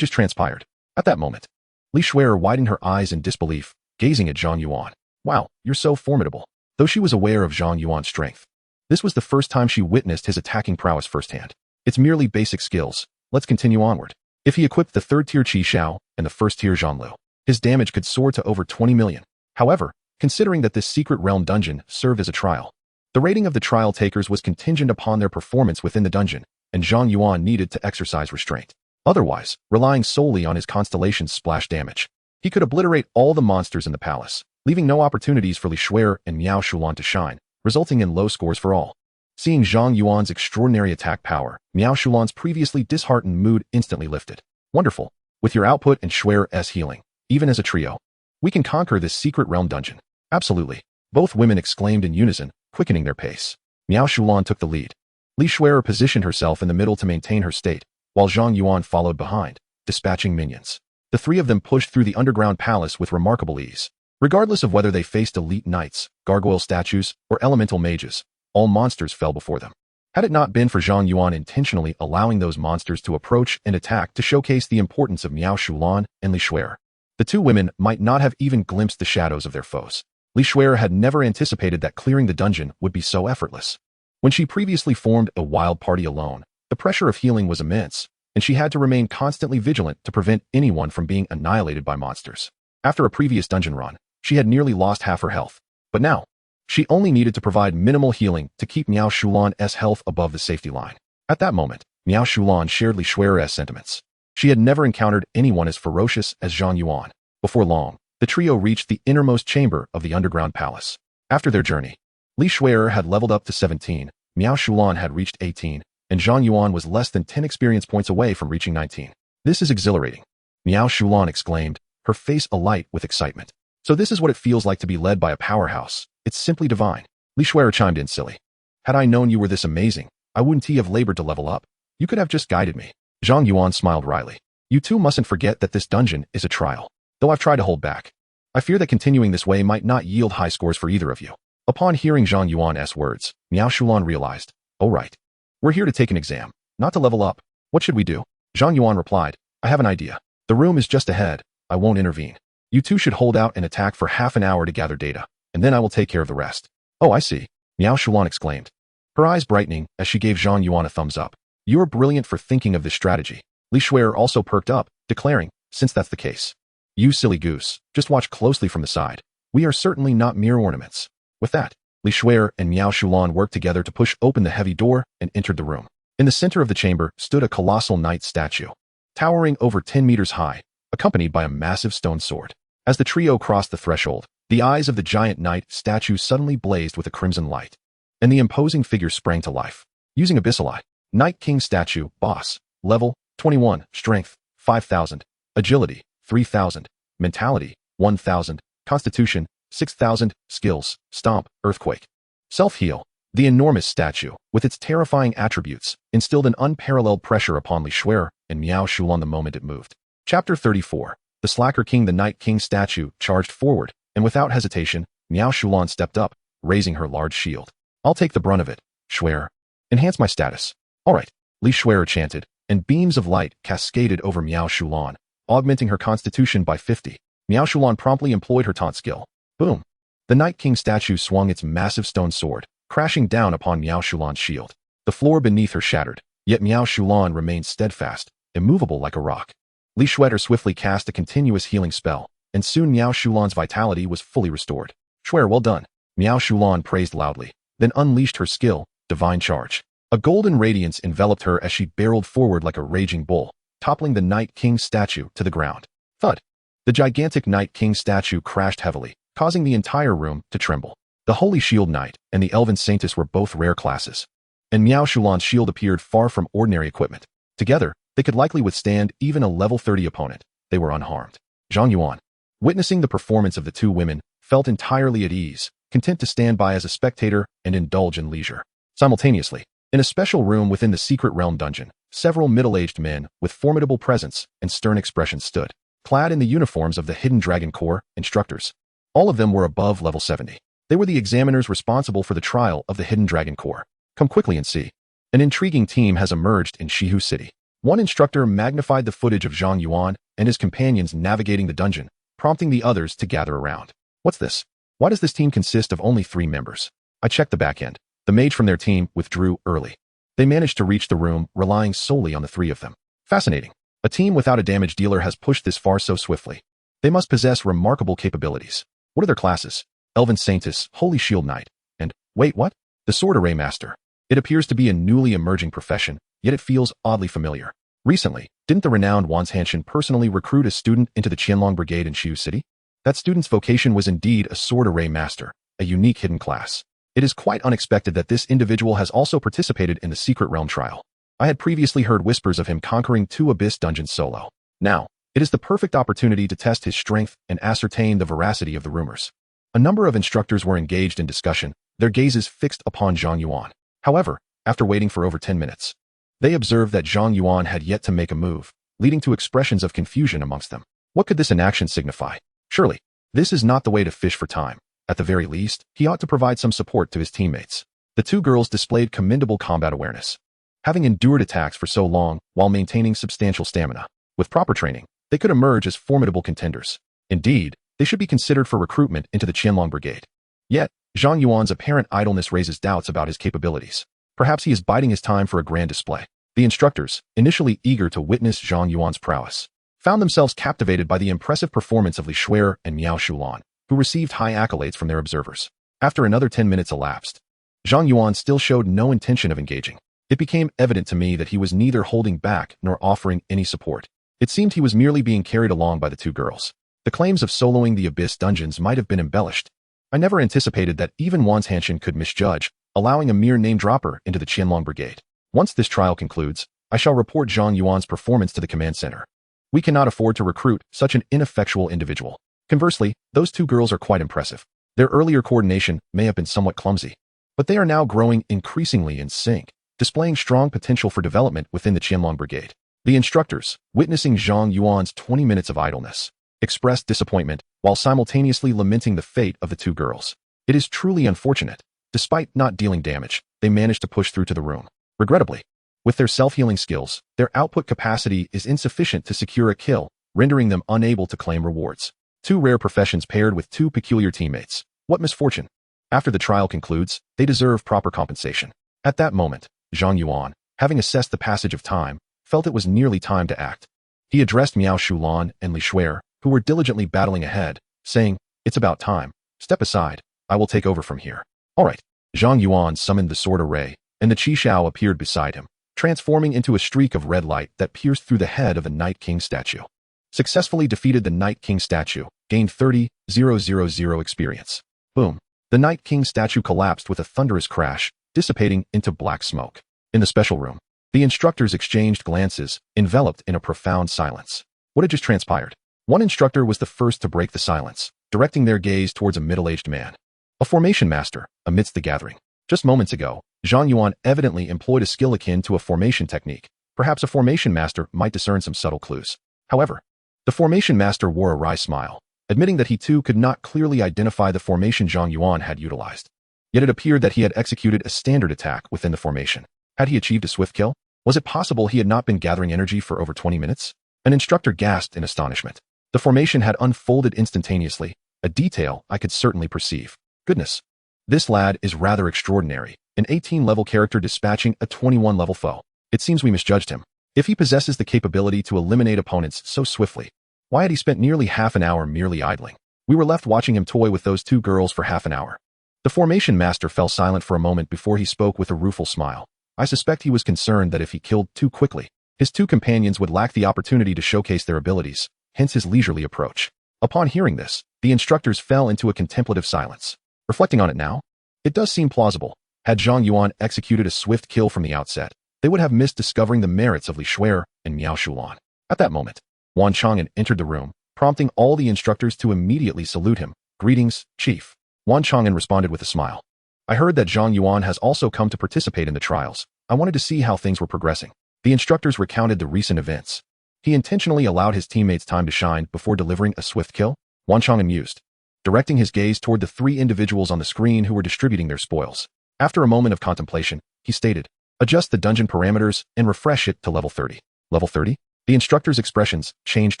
just transpired? At that moment, Li Shuer widened her eyes in disbelief, gazing at Zhang Yuan. Wow, you're so formidable. Though she was aware of Zhang Yuan's strength, this was the first time she witnessed his attacking prowess firsthand. It's merely basic skills. Let's continue onward. If he equipped the 3rd tier Qi Xiao and the 1st tier Zhanlu, his damage could soar to over 20 million. However, considering that this secret realm dungeon served as a trial, the rating of the trial takers was contingent upon their performance within the dungeon, and Zhang Yuan needed to exercise restraint. Otherwise, relying solely on his constellation's splash damage, he could obliterate all the monsters in the palace, leaving no opportunities for Li Shuer and Miao Shulan to shine, resulting in low scores for all. Seeing Zhang Yuan's extraordinary attack power, Miao Shulan's previously disheartened mood instantly lifted. Wonderful. With your output and Shuer's healing, even as a trio, we can conquer this secret realm dungeon. Absolutely. Both women exclaimed in unison, quickening their pace. Miao Shulan took the lead. Li Shuer positioned herself in the middle to maintain her state, while Zhang Yuan followed behind, dispatching minions. The three of them pushed through the underground palace with remarkable ease. Regardless of whether they faced elite knights, gargoyle statues, or elemental mages, all monsters fell before them. Had it not been for Zhang Yuan intentionally allowing those monsters to approach and attack to showcase the importance of Miao Shulan and Li Shuer, the two women might not have even glimpsed the shadows of their foes. Li Shuer had never anticipated that clearing the dungeon would be so effortless. When she previously formed a wild party alone, the pressure of healing was immense, and she had to remain constantly vigilant to prevent anyone from being annihilated by monsters. After a previous dungeon run, she had nearly lost half her health, but now, she only needed to provide minimal healing to keep Miao Shulan's health above the safety line. At that moment, Miao Shulan shared Li Shuer's sentiments. She had never encountered anyone as ferocious as Zhang Yuan. Before long, the trio reached the innermost chamber of the underground palace. After their journey, Li Shuer had leveled up to 17, Miao Shulan had reached 18, and Zhang Yuan was less than 10 experience points away from reaching 19. This is exhilarating, Miao Shulan exclaimed, her face alight with excitement. So this is what it feels like to be led by a powerhouse. It's simply divine. Li Shuer chimed in, silly. Had I known you were this amazing, I wouldn't have labored to level up. You could have just guided me. Zhang Yuan smiled wryly. You two mustn't forget that this dungeon is a trial. Though I've tried to hold back, I fear that continuing this way might not yield high scores for either of you. Upon hearing Zhang Yuan's words, Miao Shulan realized, oh right. We're here to take an exam, not to level up. What should we do? Zhang Yuan replied, I have an idea. The room is just ahead. I won't intervene. You two should hold out and attack for half an hour to gather data, and then I will take care of the rest. Oh, I see. Miao Shulan exclaimed, her eyes brightening as she gave Zhang Yuan a thumbs up. You're brilliant for thinking of this strategy. Li Shuer also perked up, declaring, since that's the case, you silly goose, just watch closely from the side. We are certainly not mere ornaments. With that, Li Shuer and Miao Shulan worked together to push open the heavy door and entered the room. In the center of the chamber stood a colossal knight statue, towering over 10 meters high, accompanied by a massive stone sword. As the trio crossed the threshold, the eyes of the giant knight statue suddenly blazed with a crimson light, and the imposing figure sprang to life. Using Abyssal Eye, Knight King statue, boss, level, 21, strength, 5,000, agility, 3,000, mentality, 1,000, constitution, 6,000, skills, stomp, earthquake. Self-heal. The enormous statue, with its terrifying attributes, instilled an unparalleled pressure upon Li Shuer and Miao Shulan the moment it moved. Chapter 34. The Slacker King. The Knight King statue charged forward, and without hesitation, Miao Shulan stepped up, raising her large shield. I'll take the brunt of it, Shuer. Enhance my status. All right, Li Shuer chanted, and beams of light cascaded over Miao Shulan, augmenting her constitution by 50. Miao Shulan promptly employed her taunt skill. Boom. The Knight King statue swung its massive stone sword, crashing down upon Miao Shulan's shield. The floor beneath her shattered, yet Miao Shulan remained steadfast, immovable like a rock. Li Shuer swiftly cast a continuous healing spell, and soon Miao Shulan's vitality was fully restored. Shuer, well done. Miao Shulan praised loudly, then unleashed her skill, Divine Charge. A golden radiance enveloped her as she barreled forward like a raging bull, toppling the Knight King statue to the ground. Thud. The gigantic Knight King statue crashed heavily, causing the entire room to tremble. The Holy Shield Knight and the Elven Saintess were both rare classes, and Miao Shulan's shield appeared far from ordinary equipment. Together, they could likely withstand even a level 30 opponent. They were unharmed. Zhang Yuan, witnessing the performance of the two women, felt entirely at ease, content to stand by as a spectator and indulge in leisure. Simultaneously, In a special room within the Secret Realm dungeon, several middle-aged men with formidable presence and stern expressions stood, clad in the uniforms of the Hidden Dragon Corps instructors. All of them were above level 70. They were the examiners responsible for the trial of the Hidden Dragon Corps. Come quickly and see. An intriguing team has emerged in Shihu City. One instructor magnified the footage of Zhang Yuan and his companions navigating the dungeon, prompting the others to gather around. What's this? Why does this team consist of only 3 members? I checked the back end. The mage from their team withdrew early. They managed to reach the room, relying solely on the 3 of them. Fascinating. A team without a damage dealer has pushed this far so swiftly. They must possess remarkable capabilities. What are their classes? Elven Saintess, Holy Shield Knight, and, wait, what? The Sword Array Master. It appears to be a newly emerging profession, yet it feels oddly familiar. Recently, didn't the renowned Hanshan personally recruit a student into the Qianlong Brigade in Shiu City? That student's vocation was indeed a Sword Array Master, a unique hidden class. It is quite unexpected that this individual has also participated in the Secret Realm trial. I had previously heard whispers of him conquering 2 abyss dungeons solo. Now, it is the perfect opportunity to test his strength and ascertain the veracity of the rumors. A number of instructors were engaged in discussion, their gazes fixed upon Zhang Yuan. However, after waiting for over 10 minutes, they observed that Zhang Yuan had yet to make a move, leading to expressions of confusion amongst them. What could this inaction signify? Surely, this is not the way to fish for time. At the very least, he ought to provide some support to his teammates. The 2 girls displayed commendable combat awareness, having endured attacks for so long while maintaining substantial stamina. With proper training, they could emerge as formidable contenders. Indeed, they should be considered for recruitment into the Qianlong Brigade. Yet, Zhang Yuan's apparent idleness raises doubts about his capabilities. Perhaps he is biding his time for a grand display. The instructors, initially eager to witness Zhang Yuan's prowess, found themselves captivated by the impressive performance of Li Shuer and Miao Shulan, who received high accolades from their observers. After another 10 minutes elapsed, Zhang Yuan still showed no intention of engaging. It became evident to me that he was neither holding back nor offering any support. It seemed he was merely being carried along by the 2 girls. The claims of soloing the Abyss dungeons might have been embellished. I never anticipated that even Hanshan could misjudge, allowing a mere name-dropper into the Qianlong Brigade. Once this trial concludes, I shall report Zhang Yuan's performance to the command center. We cannot afford to recruit such an ineffectual individual. Conversely, those 2 girls are quite impressive. Their earlier coordination may have been somewhat clumsy, but they are now growing increasingly in sync, displaying strong potential for development within the Qianlong Brigade. The instructors, witnessing Zhang Yuan's 20 minutes of idleness, expressed disappointment while simultaneously lamenting the fate of the 2 girls. It is truly unfortunate. Despite not dealing damage, they managed to push through to the room. Regrettably, with their self-healing skills, their output capacity is insufficient to secure a kill, rendering them unable to claim rewards. 2 rare professions paired with 2 peculiar teammates. What misfortune! After the trial concludes, they deserve proper compensation. At that moment, Zhang Yuan, having assessed the passage of time, felt it was nearly time to act. He addressed Miao Shulan and Li Shuer, who were diligently battling ahead, saying, "It's about time. Step aside. I will take over from here." All right. Zhang Yuan summoned the sword array, and the Qi Shao appeared beside him, transforming into a streak of red light that pierced through the head of the Night King statue. Successfully defeated the Night King statue, gained 30,000 experience. Boom. The Night King statue collapsed with a thunderous crash, dissipating into black smoke. In the special room, the instructors exchanged glances, enveloped in a profound silence. What had just transpired? One instructor was the first to break the silence, directing their gaze towards a middle-aged man, a formation master, amidst the gathering. Just moments ago, Zhang Yuan evidently employed a skill akin to a formation technique. Perhaps a formation master might discern some subtle clues. However, the formation master wore a wry smile, admitting that he too could not clearly identify the formation Zhang Yuan had utilized. Yet it appeared that he had executed a standard attack within the formation. Had he achieved a swift kill? Was it possible he had not been gathering energy for over 20 minutes? An instructor gasped in astonishment. The formation had unfolded instantaneously, a detail I could certainly perceive. Goodness. This lad is rather extraordinary, an 18-level character dispatching a 21-level foe. It seems we misjudged him. If he possesses the capability to eliminate opponents so swiftly, why had he spent nearly half an hour merely idling? We were left watching him toy with those 2 girls for half an hour. The formation master fell silent for a moment before he spoke with a rueful smile. I suspect he was concerned that if he killed too quickly, his 2 companions would lack the opportunity to showcase their abilities, hence his leisurely approach. Upon hearing this, the instructors fell into a contemplative silence. Reflecting on it now, it does seem plausible. Had Zhang Yuan executed a swift kill from the outset, they would have missed discovering the merits of Li Shuer and Miao Shulan. At that moment, Wan Chang'an entered the room, prompting all the instructors to immediately salute him. "Greetings, Chief." Wan Chang'an responded with a smile. "I heard that Zhang Yuan has also come to participate in the trials. I wanted to see how things were progressing. The instructors recounted the recent events. He intentionally allowed his teammates time to shine before delivering a swift kill. Wan Chang'an mused, directing his gaze toward the 3 individuals on the screen who were distributing their spoils. After a moment of contemplation, he stated, adjust the dungeon parameters and refresh it to level 30. Level 30? The instructor's expressions changed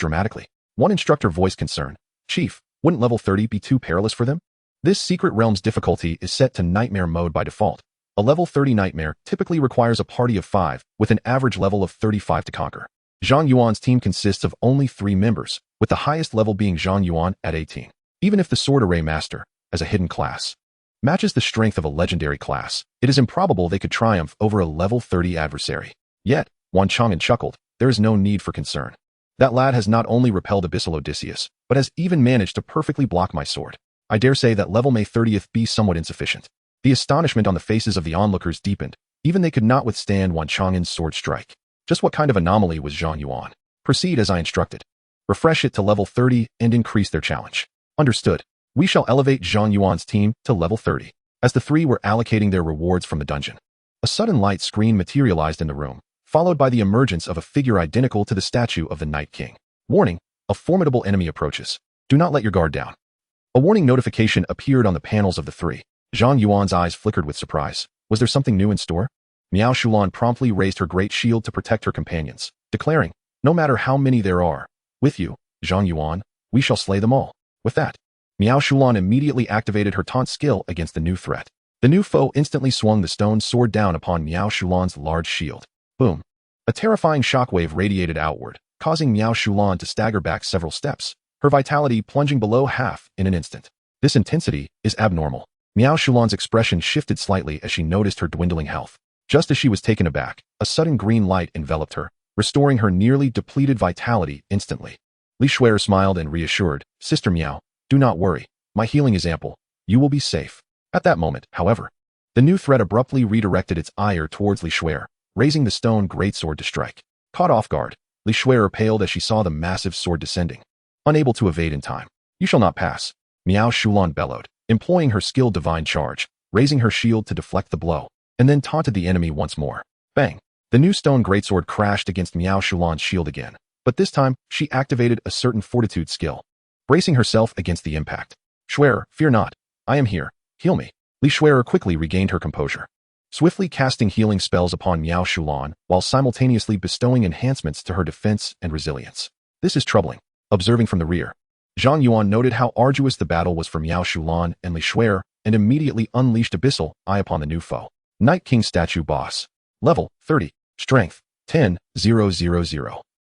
dramatically. One instructor voiced concern. Chief, wouldn't level 30 be too perilous for them? This secret realm's difficulty is set to nightmare mode by default. A level 30 nightmare typically requires a party of 5, with an average level of 35 to conquer. Zhang Yuan's team consists of only 3 members, with the highest level being Zhang Yuan at 18. Even if the Sword Array Master, as a hidden class, matches the strength of a legendary class, it is improbable they could triumph over a level 30 adversary. Yet, Wan Chang'an chuckled, there is no need for concern. That lad has not only repelled Abyssal Odysseus, but has even managed to perfectly block my sword. I dare say that level may 30th be somewhat insufficient. The astonishment on the faces of the onlookers deepened. Even they could not withstand Wan Chang'an's sword strike. Just what kind of anomaly was Zhang Yuan? Proceed as I instructed. Refresh it to level 30 and increase their challenge. Understood. We shall elevate Zhang Yuan's team to level 30. As the 3 were allocating their rewards from the dungeon, a sudden light screen materialized in the room, followed by the emergence of a figure identical to the statue of the Night King. Warning, a formidable enemy approaches. Do not let your guard down. A warning notification appeared on the panels of the 3. Zhang Yuan's eyes flickered with surprise. Was there something new in store? Miao Shulan promptly raised her great shield to protect her companions, declaring, no matter how many there are, with you, Zhang Yuan, we shall slay them all. With that, Miao Shulan immediately activated her taunt skill against the new threat. The new foe instantly swung the stone sword down upon Miao Shulan's large shield. Boom. A terrifying shockwave radiated outward, causing Miao Shulan to stagger back several steps, her vitality plunging below half in an instant. This intensity is abnormal. Miao Shulan's expression shifted slightly as she noticed her dwindling health. Just as she was taken aback, a sudden green light enveloped her, restoring her nearly depleted vitality instantly. Li Shuer smiled and reassured, Sister Miao, do not worry, my healing is ample. You will be safe. At that moment, however, the new threat abruptly redirected its ire towards Li Shuer, raising the stone greatsword to strike. Caught off guard, Li Shuer paled as she saw the massive sword descending. Unable to evade in time. You shall not pass. Miao Shulan bellowed, employing her skilled divine charge, raising her shield to deflect the blow, and then taunted the enemy once more. Bang! The new stone greatsword crashed against Miao Shulan's shield again, but this time she activated a certain fortitude skill, bracing herself against the impact. Shuer, fear not. I am here. Heal me. Li Shuer quickly regained her composure, swiftly casting healing spells upon Miao Shulan while simultaneously bestowing enhancements to her defense and resilience. This is troubling. Observing from the rear, Zhang Yuan noted how arduous the battle was for Miao Shulan and Li Shuer and immediately unleashed Abyssal Eye upon the new foe. Night King Statue Boss. Level 30. Strength 10,000.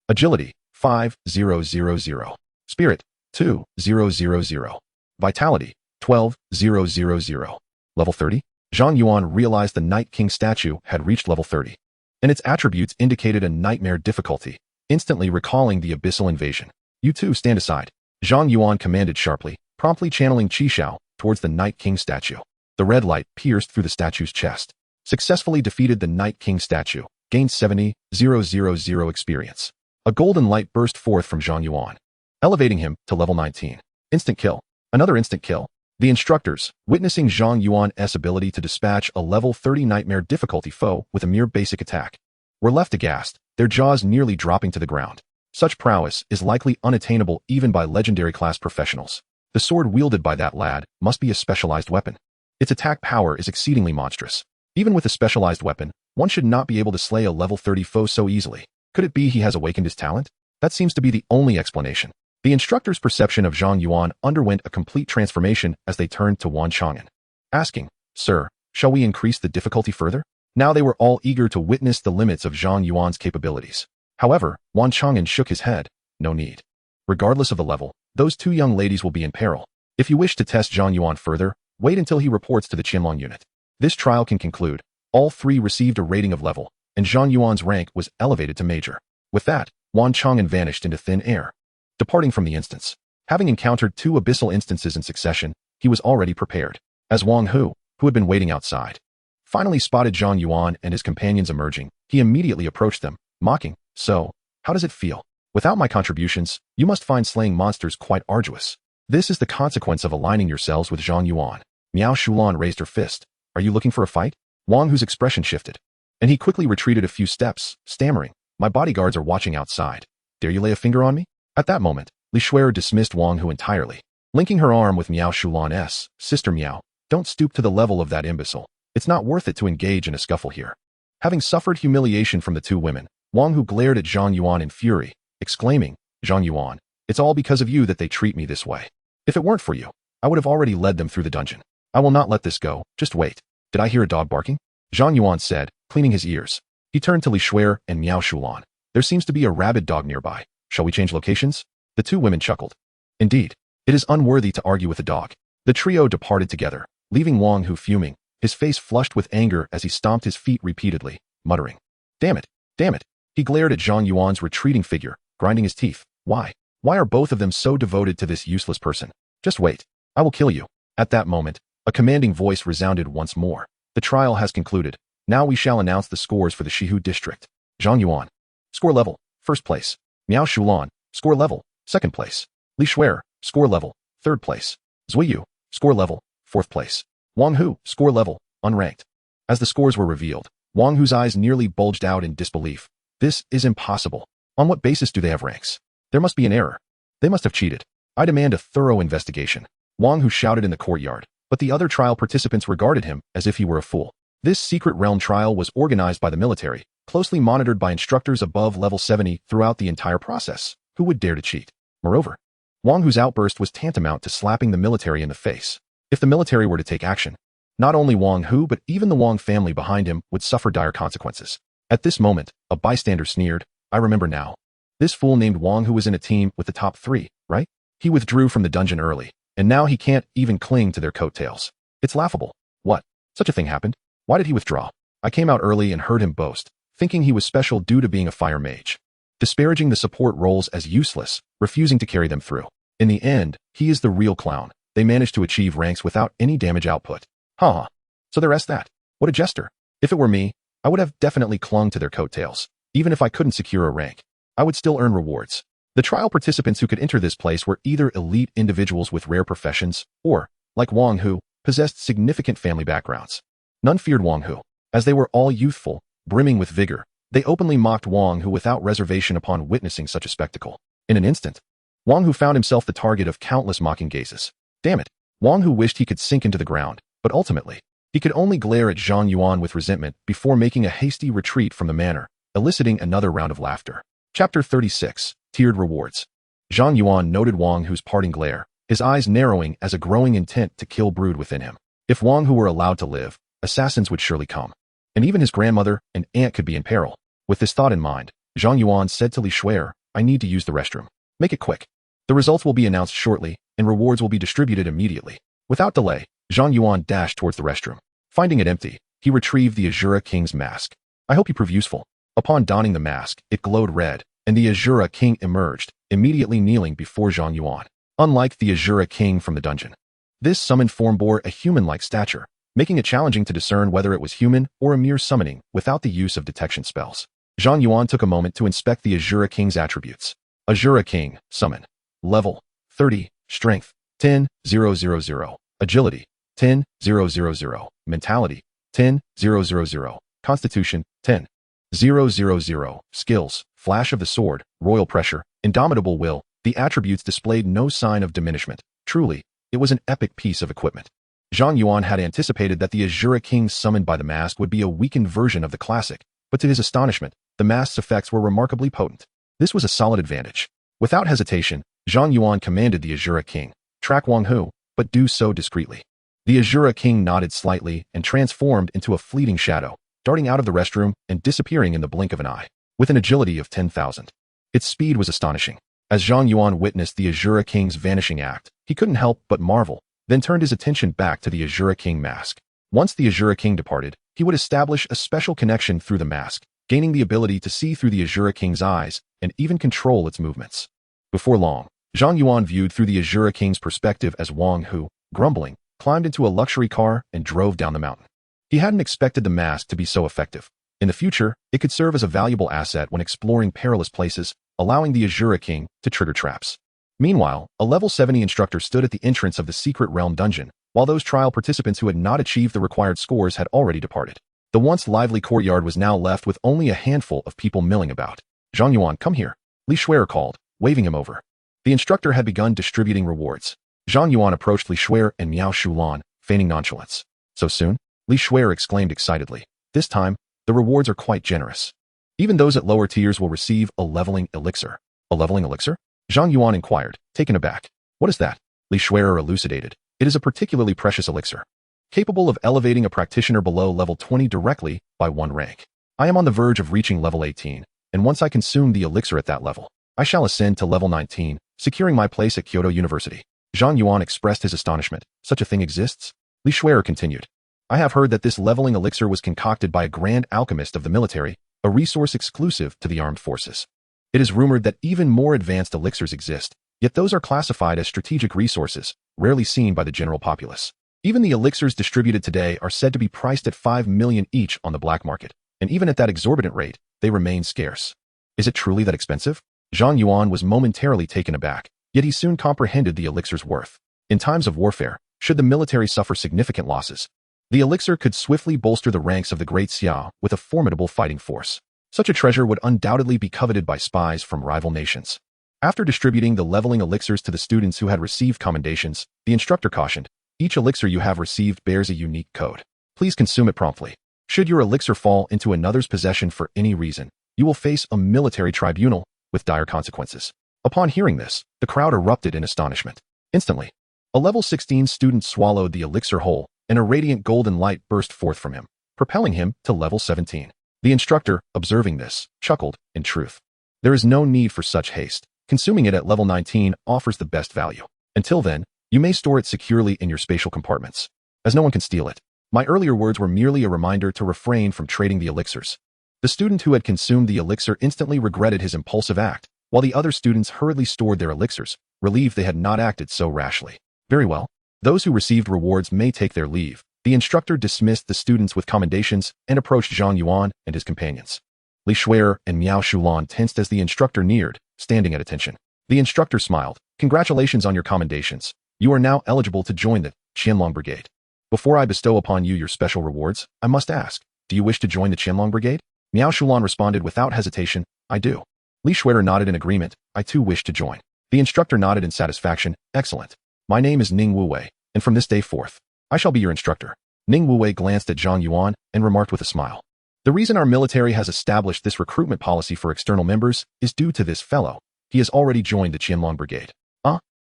Agility 5,000. Spirit 2,000. Vitality 12,000. Level 30? Zhang Yuan realized the Night King statue had reached level 30, and its attributes indicated a nightmare difficulty, instantly recalling the Abyssal Invasion. You two stand aside. Zhang Yuan commanded sharply, promptly channeling Qishao towards the Night King statue. The red light pierced through the statue's chest, successfully defeated the Night King statue, gained 70,000 experience. A golden light burst forth from Zhang Yuan, elevating him to level 19. Instant kill. Another instant kill. The instructors, witnessing Zhang Yuan's ability to dispatch a level 30 nightmare difficulty foe with a mere basic attack, were left aghast, their jaws nearly dropping to the ground. Such prowess is likely unattainable even by legendary class professionals. The sword wielded by that lad must be a specialized weapon. Its attack power is exceedingly monstrous. Even with a specialized weapon, one should not be able to slay a level 30 foe so easily. Could it be he has awakened his talent? That seems to be the only explanation. The instructor's perception of Zhang Yuan underwent a complete transformation as they turned to Wan Chang'an, asking, Sir, shall we increase the difficulty further? Now they were all eager to witness the limits of Zhang Yuan's capabilities. However, Wan Chang'an shook his head. No need. Regardless of the level, those 2 young ladies will be in peril. If you wish to test Zhang Yuan further, wait until he reports to the Qianlong unit. This trial can conclude. All 3 received a rating of level, and Zhang Yuan's rank was elevated to major. With that, Wan Chang'an vanished into thin air, departing from the instance. Having encountered 2 abyssal instances in succession, he was already prepared. As Wang Hu, who had been waiting outside, finally spotted Zhang Yuan and his companions emerging, he immediately approached them, mocking, So, how does it feel? Without my contributions, you must find slaying monsters quite arduous. This is the consequence of aligning yourselves with Zhang Yuan. Miao Shulan raised her fist. Are you looking for a fight? Wang Hu's expression shifted. and he quickly retreated a few steps, stammering, "My bodyguards are watching outside. Dare you lay a finger on me?" At that moment, Li Shuer dismissed Wang Hu entirely. Linking her arm with Miao Shulan's, "Sister Miao, don't stoop to the level of that imbecile. It's not worth it to engage in a scuffle here." Having suffered humiliation from the two women, Wang Hu glared at Zhang Yuan in fury, exclaiming, "Zhang Yuan, it's all because of you that they treat me this way. If it weren't for you, I would have already led them through the dungeon. I will not let this go, just wait." "Did I hear a dog barking?" Zhang Yuan said, cleaning his ears. He turned to Li Shuer and Miao Shulan. "There seems to be a rabid dog nearby. Shall we change locations?" The two women chuckled. Indeed, it is unworthy to argue with a dog. The trio departed together, leaving Wang Hu fuming, his face flushed with anger as he stomped his feet repeatedly, muttering, Damn it! Damn it!" He glared at Zhang Yuan's retreating figure, grinding his teeth. Why are both of them so devoted to this useless person? "Just wait. I will kill you." At that moment, a commanding voice resounded once more. "The trial has concluded. Now we shall announce the scores for the Shihu district." Zhang Yuan, score level, 1st place. Miao Shulan, score level, 2nd place. Li Shuer, score level, 3rd place. Zuiyu, score level, 4th place. Wang Hu, score level, unranked. As the scores were revealed, Wang Hu's eyes nearly bulged out in disbelief. This is impossible. On what basis do they have ranks? There must be an error. They must have cheated. I demand a thorough investigation. Wang Hu shouted in the courtyard, but the other trial participants regarded him as if he were a fool. This secret realm trial was organized by the military, closely monitored by instructors above level 70 throughout the entire process. Who would dare to cheat? Moreover, Wang Hu's outburst was tantamount to slapping the military in the face. If the military were to take action, not only Wang Hu but even the Wang family behind him would suffer dire consequences. At this moment, a bystander sneered, "I remember now. This fool named Wang Hu was in a team with the top 3, right? He withdrew from the dungeon early, and now he can't even cling to their coattails. It's laughable. What? Such a thing happened? Why did he withdraw? I came out early and heard him boast, thinking he was special due to being a fire mage, disparaging the support roles as useless, refusing to carry them through. In the end, he is the real clown. They managed to achieve ranks without any damage output. Ha! So there rests that. What a jester. If it were me, I would have definitely clung to their coattails. Even if I couldn't secure a rank, I would still earn rewards." The trial participants who could enter this place were either elite individuals with rare professions, or, like Wang Hu, possessed significant family backgrounds. None feared Wang Hu. As they were all youthful, brimming with vigor, they openly mocked Wang Hu without reservation upon witnessing such a spectacle. In an instant, Wang Hu found himself the target of countless mocking gazes. Damn it! Wang Hu wished he could sink into the ground, but ultimately, he could only glare at Zhang Yuan with resentment before making a hasty retreat from the manor, eliciting another round of laughter. Chapter 36, Tiered Rewards. Zhang Yuan noted Wang Hu's parting glare, his eyes narrowing as a growing intent to kill brewed within him. If Wang Hu were allowed to live, assassins would surely come. And even his grandmother and aunt could be in peril. With this thought in mind, Zhang Yuan said to Li Shuer, "I need to use the restroom. Make it quick. The results will be announced shortly, and rewards will be distributed immediately." Without delay, Zhang Yuan dashed towards the restroom. Finding it empty, he retrieved the Azura King's mask. "I hope you prove useful." Upon donning the mask, it glowed red, and the Azura King emerged, immediately kneeling before Zhang Yuan. Unlike the Azura King from the dungeon, this summoned form bore a human-like stature, making it challenging to discern whether it was human or a mere summoning without the use of detection spells. Zhang Yuan took a moment to inspect the Azura King's attributes. Azura King, summon. Level, 30, strength, 10,000, agility, 10,000, mentality, 10,000, constitution, 10,000, skills, flash of the sword, royal pressure, indomitable will. The attributes displayed no sign of diminishment. Truly, it was an epic piece of equipment. Zhang Yuan had anticipated that the Azura King summoned by the mask would be a weakened version of the classic, but to his astonishment, the mask's effects were remarkably potent. This was a solid advantage. Without hesitation, Zhang Yuan commanded the Azura King, "Track Wang Hu, but do so discreetly." The Azura King nodded slightly and transformed into a fleeting shadow, darting out of the restroom and disappearing in the blink of an eye, with an agility of 10,000. Its speed was astonishing. As Zhang Yuan witnessed the Azura King's vanishing act, he couldn't help but marvel, then turned his attention back to the Azura King mask. Once the Azura King departed, he would establish a special connection through the mask, gaining the ability to see through the Azura King's eyes and even control its movements. Before long, Zhang Yuan viewed through the Azura King's perspective as Wang Hu, grumbling, climbed into a luxury car and drove down the mountain. He hadn't expected the mask to be so effective. In the future, it could serve as a valuable asset when exploring perilous places, allowing the Azura King to trigger traps. Meanwhile, a level 70 instructor stood at the entrance of the secret realm dungeon, while those trial participants who had not achieved the required scores had already departed. The once lively courtyard was now left with only a handful of people milling about. Zhang Yuan, come here, Li Shuer called, waving him over. The instructor had begun distributing rewards. Zhang Yuan approached Li Shuer and Miao Shulan, feigning nonchalance. So soon? Li Shuer exclaimed excitedly. This time, the rewards are quite generous. Even those at lower tiers will receive a leveling elixir. A leveling elixir? Zhang Yuan inquired, taken aback. What is that? Li Shuer elucidated. It is a particularly precious elixir, capable of elevating a practitioner below level 20 directly by 1 rank. I am on the verge of reaching level 18, and once I consume the elixir at that level, I shall ascend to level 19, securing my place at Kyoto University. Zhang Yuan expressed his astonishment. Such a thing exists? Li Shuer continued. I have heard that this leveling elixir was concocted by a grand alchemist of the military, a resource exclusive to the armed forces. It is rumored that even more advanced elixirs exist, yet those are classified as strategic resources, rarely seen by the general populace. Even the elixirs distributed today are said to be priced at 5 million each on the black market, and even at that exorbitant rate, they remain scarce. Is it truly that expensive? Zhang Yuan was momentarily taken aback, yet he soon comprehended the elixir's worth. In times of warfare, should the military suffer significant losses, the elixir could swiftly bolster the ranks of the Great Xiao with a formidable fighting force. Such a treasure would undoubtedly be coveted by spies from rival nations. After distributing the leveling elixirs to the students who had received commendations, the instructor cautioned, each elixir you have received bears a unique code. Please consume it promptly. Should your elixir fall into another's possession for any reason, you will face a military tribunal with dire consequences. Upon hearing this, the crowd erupted in astonishment. Instantly, a level 16 student swallowed the elixir whole, and a radiant golden light burst forth from him, propelling him to level 17. The instructor, observing this, chuckled. In truth, there is no need for such haste. Consuming it at level 19 offers the best value. Until then, you may store it securely in your spatial compartments, as no one can steal it. My earlier words were merely a reminder to refrain from trading the elixirs. The student who had consumed the elixir instantly regretted his impulsive act, while the other students hurriedly stored their elixirs, relieved they had not acted so rashly. Very well. Those who received rewards may take their leave. The instructor dismissed the students with commendations and approached Zhang Yuan and his companions. Li Shuer and Miao Shulan tensed as the instructor neared, standing at attention. The instructor smiled. Congratulations on your commendations. You are now eligible to join the Qianlong Brigade. Before I bestow upon you your special rewards, I must ask, do you wish to join the Qianlong Brigade? Miao Shulan responded without hesitation, I do. Li Shuer nodded in agreement. I too wish to join. The instructor nodded in satisfaction. Excellent. My name is Ning Wuwei, and from this day forth, I shall be your instructor. Ning Wuwei glanced at Zhang Yuan and remarked with a smile. The reason our military has established this recruitment policy for external members is due to this fellow. He has already joined the Qianlong Brigade.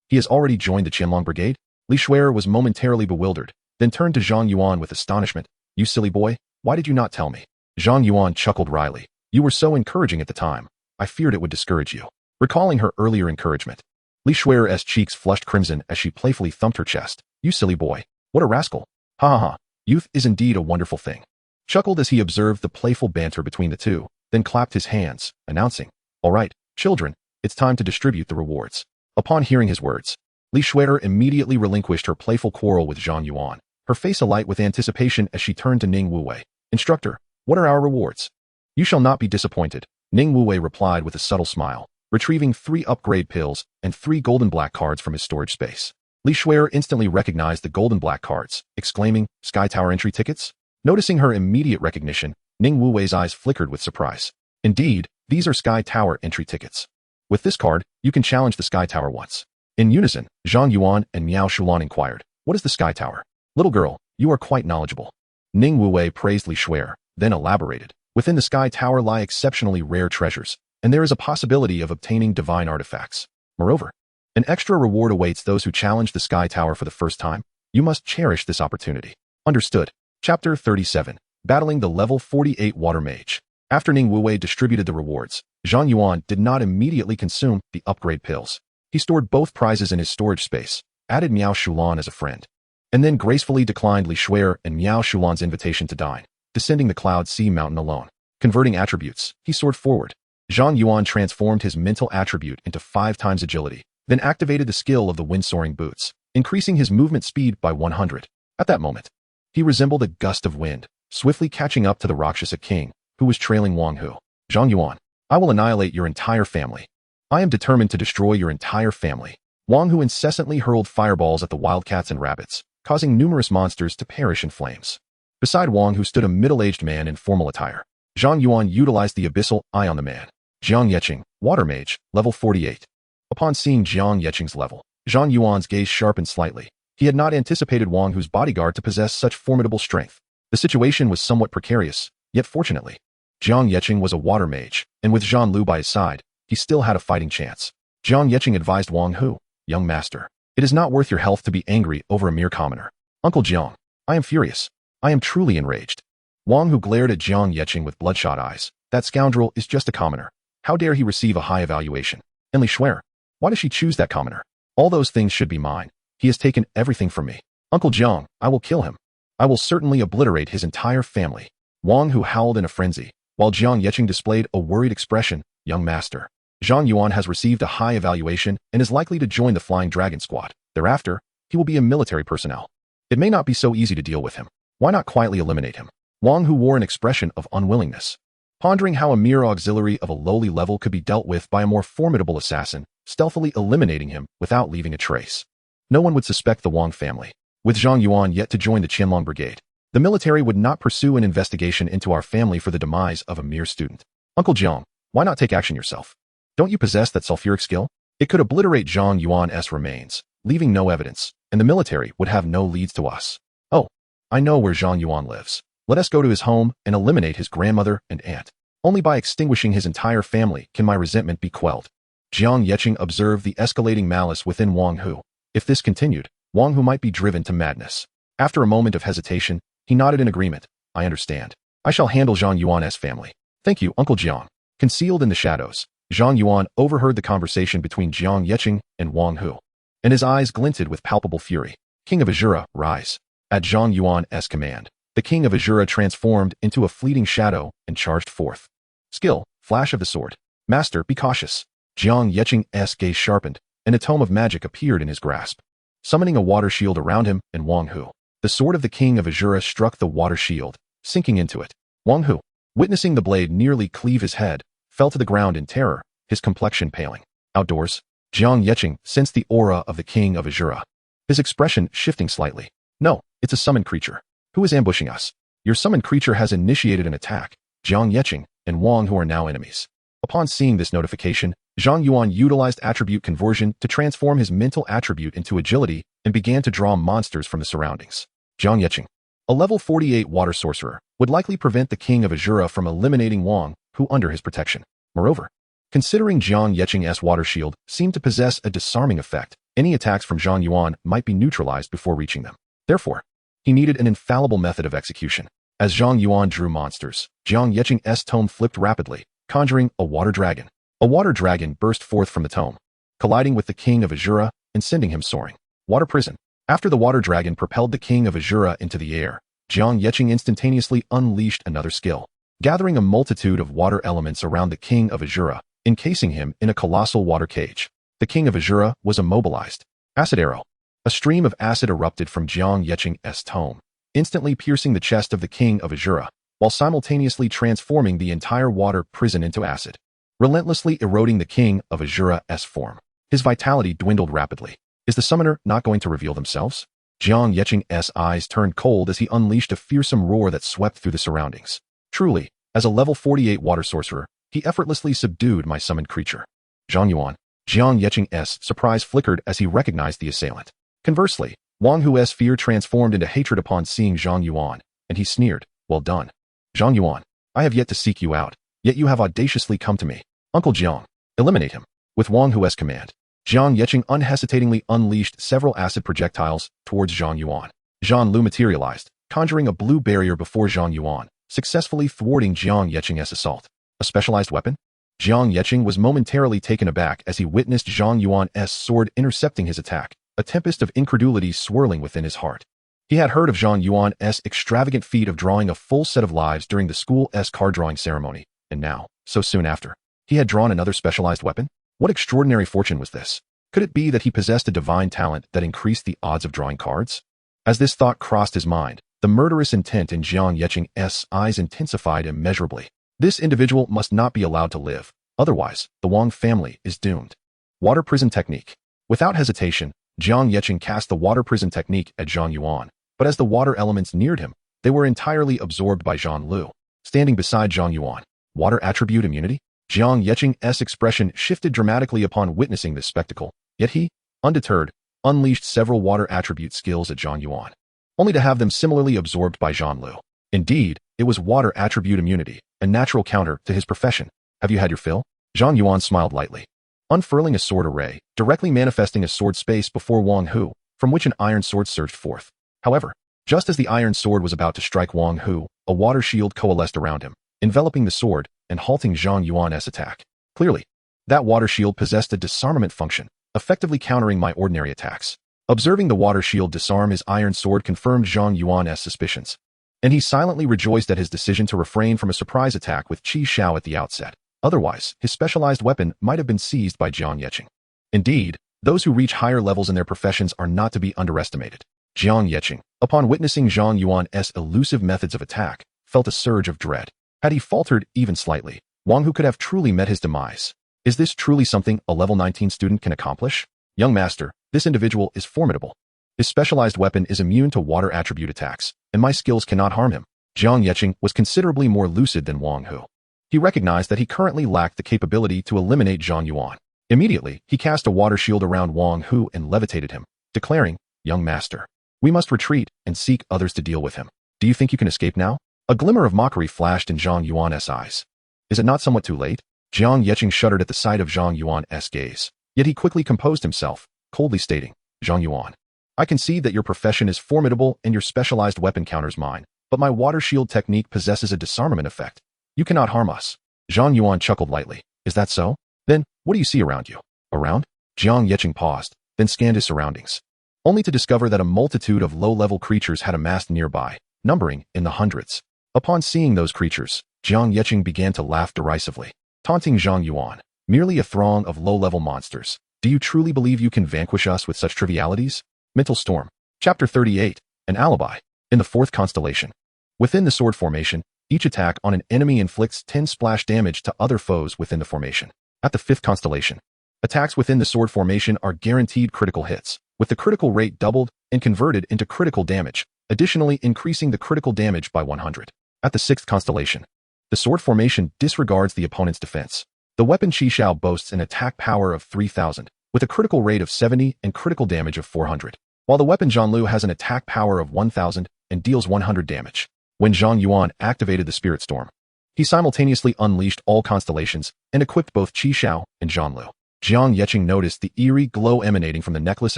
He has already joined the Qianlong Brigade? Li Shuer was momentarily bewildered, then turned to Zhang Yuan with astonishment. You silly boy, why did you not tell me? Zhang Yuan chuckled wryly. You were so encouraging at the time. I feared it would discourage you. Recalling her earlier encouragement, Li Shuer's cheeks flushed crimson as she playfully thumped her chest. You silly boy. What a rascal. Ha ha ha. Youth is indeed a wonderful thing. Chuckled as he observed the playful banter between the two, then clapped his hands, announcing, All right, children, it's time to distribute the rewards. Upon hearing his words, Li Shuer immediately relinquished her playful quarrel with Zhang Yuan, her face alight with anticipation as she turned to Ning Wuwei. Instructor, what are our rewards? You shall not be disappointed, Ning Wuwei replied with a subtle smile, retrieving 3 upgrade pills and 3 golden black cards from his storage space. Li Shuer instantly recognized the golden black cards, exclaiming, Sky Tower entry tickets? Noticing her immediate recognition, Ning Wuwei's eyes flickered with surprise. Indeed, these are Sky Tower entry tickets. With this card, you can challenge the Sky Tower once. In unison, Zhang Yuan and Miao Shulan inquired, What is the Sky Tower? Little girl, you are quite knowledgeable. Ning Wuwei praised Li Shuer, then elaborated. Within the Sky Tower lie exceptionally rare treasures, and there is a possibility of obtaining divine artifacts. Moreover, an extra reward awaits those who challenge the Sky Tower for the first time. You must cherish this opportunity. Understood. Chapter 37. Battling the Level 48 Water Mage. After Ning Wuwei distributed the rewards, Zhang Yuan did not immediately consume the upgrade pills. He stored both prizes in his storage space, added Miao Shulan as a friend, and then gracefully declined Li Shuer and Miao Shulan's invitation to dine, descending the Cloud Sea Mountain alone. Converting attributes, he soared forward. Zhang Yuan transformed his mental attribute into 5 times agility, then activated the skill of the wind-soaring boots, increasing his movement speed by 100. At that moment, he resembled a gust of wind, swiftly catching up to the Rakshasa king, who was trailing Wang Hu. Zhang Yuan, I will annihilate your entire family. I am determined to destroy your entire family. Wang Hu incessantly hurled fireballs at the wildcats and rabbits, causing numerous monsters to perish in flames. Beside Wang Hu stood a middle-aged man in formal attire. Zhang Yuan utilized the abyssal eye on the man. Jiang Yeqing, Water Mage, level 48. Upon seeing Jiang Yeqing's level, Zhang Yuan's gaze sharpened slightly. He had not anticipated Wang Hu's bodyguard to possess such formidable strength. The situation was somewhat precarious, yet fortunately, Jiang Yeqing was a water mage, and with Zhan Lu by his side, he still had a fighting chance. Jiang Yeqing advised Wang Hu, "Young master, it is not worth your health to be angry over a mere commoner. Uncle Jiang, I am furious. I am truly enraged." Wang Hu glared at Jiang Yeqing with bloodshot eyes. "That scoundrel is just a commoner. How dare he receive a high evaluation? And Li Shuer, why does she choose that commoner? All those things should be mine. He has taken everything from me. Uncle Jiang, I will kill him. I will certainly obliterate his entire family." Wang Hu howled in a frenzy, while Jiang Yeqing displayed a worried expression. "Young master, Zhang Yuan has received a high evaluation and is likely to join the Flying Dragon Squad. Thereafter, he will be a military personnel. It may not be so easy to deal with him. Why not quietly eliminate him?" Wang Hu wore an expression of unwillingness, pondering how a mere auxiliary of a lowly level could be dealt with by a more formidable assassin, stealthily eliminating him without leaving a trace. No one would suspect the Wang family. With Zhang Yuan yet to join the Qianlong Brigade, the military would not pursue an investigation into our family for the demise of a mere student. Uncle Jiang, why not take action yourself? Don't you possess that sulfuric skill? It could obliterate Zhang Yuan's remains, leaving no evidence, and the military would have no leads to us. Oh, I know where Zhang Yuan lives. Let us go to his home and eliminate his grandmother and aunt. Only by extinguishing his entire family can my resentment be quelled. Jiang Yeqing observed the escalating malice within Wang Hu. If this continued, Wang Hu might be driven to madness. After a moment of hesitation, he nodded in agreement. "I understand. I shall handle Zhang Yuan's family. Thank you, Uncle Jiang." Concealed in the shadows, Zhang Yuan overheard the conversation between Jiang Yeqing and Wang Hu, and his eyes glinted with palpable fury. "King of Azura, rise." At Zhang Yuan's command, the King of Azura transformed into a fleeting shadow and charged forth. Skill, Flash of the Sword. Master, be cautious. Jiang Yeqing's gaze sharpened, and a tome of magic appeared in his grasp, summoning a water shield around him and Wang Hu. The sword of the King of Azura struck the water shield, sinking into it. Wang Hu, witnessing the blade nearly cleave his head, fell to the ground in terror, his complexion paling. Outdoors, Jiang Yeqing sensed the aura of the King of Azura, his expression shifting slightly. "No, it's a summoned creature. Who is ambushing us? Your summoned creature has initiated an attack." Jiang Yeqing and Wang Hu are now enemies. Upon seeing this notification, Zhang Yuan utilized attribute conversion to transform his mental attribute into agility and began to draw monsters from the surroundings. Jiang Yeqing, a level 48 water sorcerer, would likely prevent the King of Azura from eliminating Wang Hu under his protection. Moreover, considering Jiang Yeqing's water shield seemed to possess a disarming effect, any attacks from Zhang Yuan might be neutralized before reaching them. Therefore, he needed an infallible method of execution. As Zhang Yuan drew monsters, Jiang Yeqing's tome flipped rapidly, conjuring a water dragon. A water dragon burst forth from the tome, colliding with the King of Azura and sending him soaring. Water prison. After the water dragon propelled the King of Azura into the air, Jiang Yeqing instantaneously unleashed another skill, gathering a multitude of water elements around the King of Azura, encasing him in a colossal water cage. The King of Azura was immobilized. Acid arrow. A stream of acid erupted from Jiang Yeqing's tome, instantly piercing the chest of the King of Azura, while simultaneously transforming the entire water prison into acid, relentlessly eroding the King of Azura's form. His vitality dwindled rapidly. Is the summoner not going to reveal themselves? Jiang Yeqing's eyes turned cold as he unleashed a fearsome roar that swept through the surroundings. Truly, as a level 48 water sorcerer, he effortlessly subdued my summoned creature. Zhang Yuan. Jiang Yeqing's surprise flickered as he recognized the assailant. Conversely, Wang Hu's fear transformed into hatred upon seeing Zhang Yuan, and he sneered, "Well done. Zhang Yuan, I have yet to seek you out, yet you have audaciously come to me. Uncle Jiang, eliminate him." With Wang Hu's command, Jiang Yeqing unhesitatingly unleashed several acid projectiles towards Zhang Yuan. Zhan Lu materialized, conjuring a blue barrier before Zhang Yuan, successfully thwarting Jiang Yeqing's assault. A specialized weapon? Jiang Yeqing was momentarily taken aback as he witnessed Zhang Yuan's sword intercepting his attack, a tempest of incredulity swirling within his heart. He had heard of Zhang Yuan's extravagant feat of drawing a full set of lives during the school's card-drawing ceremony, and now, so soon after, he had drawn another specialized weapon? What extraordinary fortune was this? Could it be that he possessed a divine talent that increased the odds of drawing cards? As this thought crossed his mind, the murderous intent in Jiang Yeqing's eyes intensified immeasurably. This individual must not be allowed to live, otherwise, the Wang family is doomed. Water prison technique. Without hesitation, Jiang Yeqing cast the water prison technique at Zhang Yuan, but as the water elements neared him, They were entirely absorbed by Zhang Lu, standing beside Zhang Yuan. Water attribute immunity? Jiang Yeching's expression shifted dramatically upon witnessing this spectacle, yet he, undeterred, unleashed several water attribute skills at Zhang Yuan, only to have them similarly absorbed by Zhang Lu. Indeed, it was water attribute immunity, a natural counter to his profession. Have you had your fill? Zhang Yuan smiled lightly, unfurling a sword array, directly manifesting a sword space before Wang Hu, from which an iron sword surged forth. However, just as the iron sword was about to strike Wang Hu, a water shield coalesced around him, enveloping the sword and halting Zhang Yuan's attack. Clearly, that water shield possessed a disarmament function, effectively countering my ordinary attacks. Observing the water shield disarm his iron sword confirmed Zhang Yuan's suspicions, and he silently rejoiced at his decision to refrain from a surprise attack with Qi Xiao at the outset. Otherwise, his specialized weapon might have been seized by Jiang Yeching. Indeed, those who reach higher levels in their professions are not to be underestimated. Jiang Yeching, upon witnessing Zhang Yuan's elusive methods of attack, felt a surge of dread. Had he faltered even slightly, Wang Hu could have truly met his demise. Is this truly something a level 19 student can accomplish? Young master, this individual is formidable. His specialized weapon is immune to water attribute attacks, and my skills cannot harm him. Jiang Yeching was considerably more lucid than Wang Hu. He recognized that he currently lacked the capability to eliminate Zhang Yuan. Immediately, he cast a water shield around Wang Hu and levitated him, declaring, "Young master, we must retreat and seek others to deal with him. Do you think you can escape now?" A glimmer of mockery flashed in Zhang Yuan's eyes. Is it not somewhat too late? Jiang Yeching shuddered at the sight of Zhang Yuan's gaze, yet he quickly composed himself, coldly stating, "Zhang Yuan, I concede that your profession is formidable and your specialized weapon counters mine, but my water shield technique possesses a disarmament effect. You cannot harm us." Zhang Yuan chuckled lightly. Is that so? Then, what do you see around you? Around? Jiang Yeching paused, then scanned his surroundings, only to discover that a multitude of low-level creatures had amassed nearby, numbering in the hundreds. Upon seeing those creatures, Jiang Yeching began to laugh derisively, taunting Zhang Yuan, merely a throng of low-level monsters. Do you truly believe you can vanquish us with such trivialities? Mental Storm. Chapter 38, An Alibi. In the fourth constellation. Within the sword formation, each attack on an enemy inflicts 10 splash damage to other foes within the formation. At the fifth constellation, attacks within the sword formation are guaranteed critical hits, with the critical rate doubled and converted into critical damage, additionally increasing the critical damage by 100. At the sixth constellation, the sword formation disregards the opponent's defense. The weapon Qi Xiao boasts an attack power of 3000, with a critical rate of 70 and critical damage of 400, while the weapon Zhang Lu has an attack power of 1000 and deals 100 damage. When Zhang Yuan activated the Spirit Storm, he simultaneously unleashed all constellations and equipped both Qi Xiao and Zhang Lu. Jiang Yeching noticed the eerie glow emanating from the necklace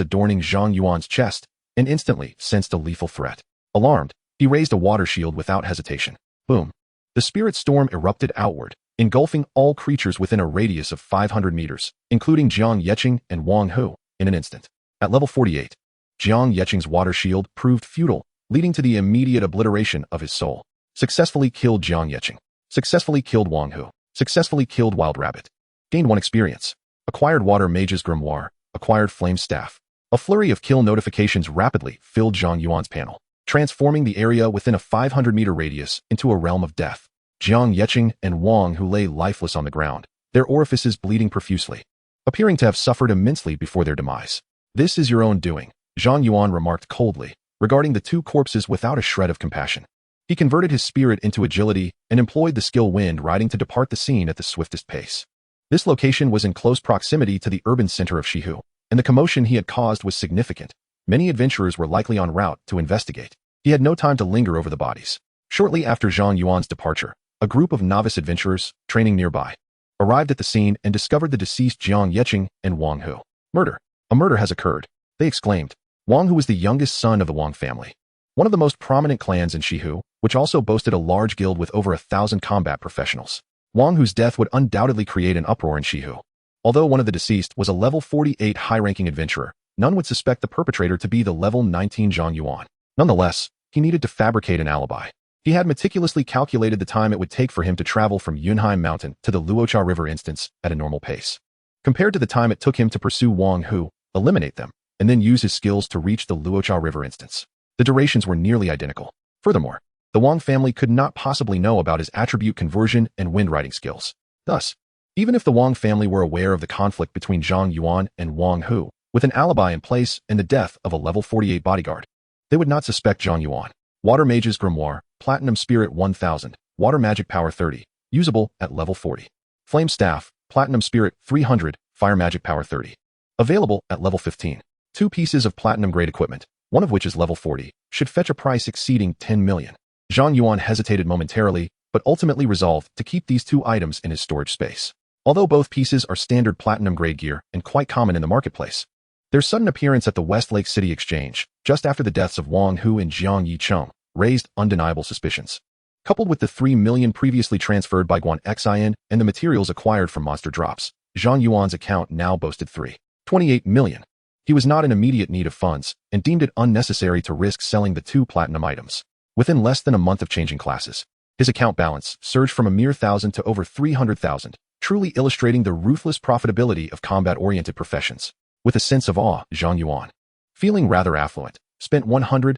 adorning Zhang Yuan's chest and instantly sensed a lethal threat. Alarmed, he raised a water shield without hesitation. Boom. The Spirit Storm erupted outward, engulfing all creatures within a radius of 500 meters, including Jiang Yeching and Wang Hu, in an instant. At level 48, Jiang Yeching's water shield proved futile, leading to the immediate obliteration of his soul. Successfully killed Jiang Yeching. Successfully killed Wang Hu. Successfully killed Wild Rabbit. Gained 1 experience. Acquired Water Mage's Grimoire. Acquired Flame Staff. A flurry of kill notifications rapidly filled Zhang Yuan's panel, transforming the area within a 500-meter radius into a realm of death. Jiang Yeching and Wang Hu lay lifeless on the ground, their orifices bleeding profusely, appearing to have suffered immensely before their demise. This is your own doing, Zhang Yuan remarked coldly, regarding the two corpses without a shred of compassion. He converted his spirit into agility and employed the skill wind riding to depart the scene at the swiftest pace. This location was in close proximity to the urban center of Shihu, and the commotion he had caused was significant. Many adventurers were likely en route to investigate. He had no time to linger over the bodies. Shortly after Zhang Yuan's departure, a group of novice adventurers, training nearby, arrived at the scene and discovered the deceased Jiang Yeching and Wang Hu. Murder. A murder has occurred, they exclaimed. Wang Hu was the youngest son of the Wang family, one of the most prominent clans in Shihu, which also boasted a large guild with over 1,000 combat professionals. Wang Hu's death would undoubtedly create an uproar in Shihu. Although one of the deceased was a level 48 high-ranking adventurer, none would suspect the perpetrator to be the level 19 Zhang Yuan. Nonetheless, he needed to fabricate an alibi. He had meticulously calculated the time it would take for him to travel from Yunheim Mountain to the Luocha River instance at a normal pace, compared to the time it took him to pursue Wang Hu, eliminate them, and then use his skills to reach the Luocha River instance. The durations were nearly identical. Furthermore, the Wang family could not possibly know about his attribute conversion and wind riding skills. Thus, even if the Wang family were aware of the conflict between Zhang Yuan and Wang Hu, with an alibi in place and the death of a level 48 bodyguard, they would not suspect Zhang Yuan. Water Mage's Grimoire, Platinum Spirit 1000, Water Magic Power 30, usable at level 40. Flame Staff, Platinum Spirit 300, Fire Magic Power 30. Available at level 15. 2 pieces of Platinum Grade equipment, one of which is level 40, should fetch a price exceeding 10 million. Zhang Yuan hesitated momentarily, but ultimately resolved to keep these 2 items in his storage space. Although both pieces are standard Platinum Grade gear and quite common in the marketplace, their sudden appearance at the West Lake City Exchange, just after the deaths of Wang Hu and Jiang Yicheng, raised undeniable suspicions. Coupled with the 3 million previously transferred by AwakenX and the materials acquired from Monster Drops, Zhang Yuan's account now boasted 3.28 million. He was not in immediate need of funds and deemed it unnecessary to risk selling the 2 platinum items. Within less than a month of changing classes, his account balance surged from a mere 1,000 to over 300,000, truly illustrating the ruthless profitability of combat-oriented professions. With a sense of awe, Zhang Yuan, feeling rather affluent, spent 100,000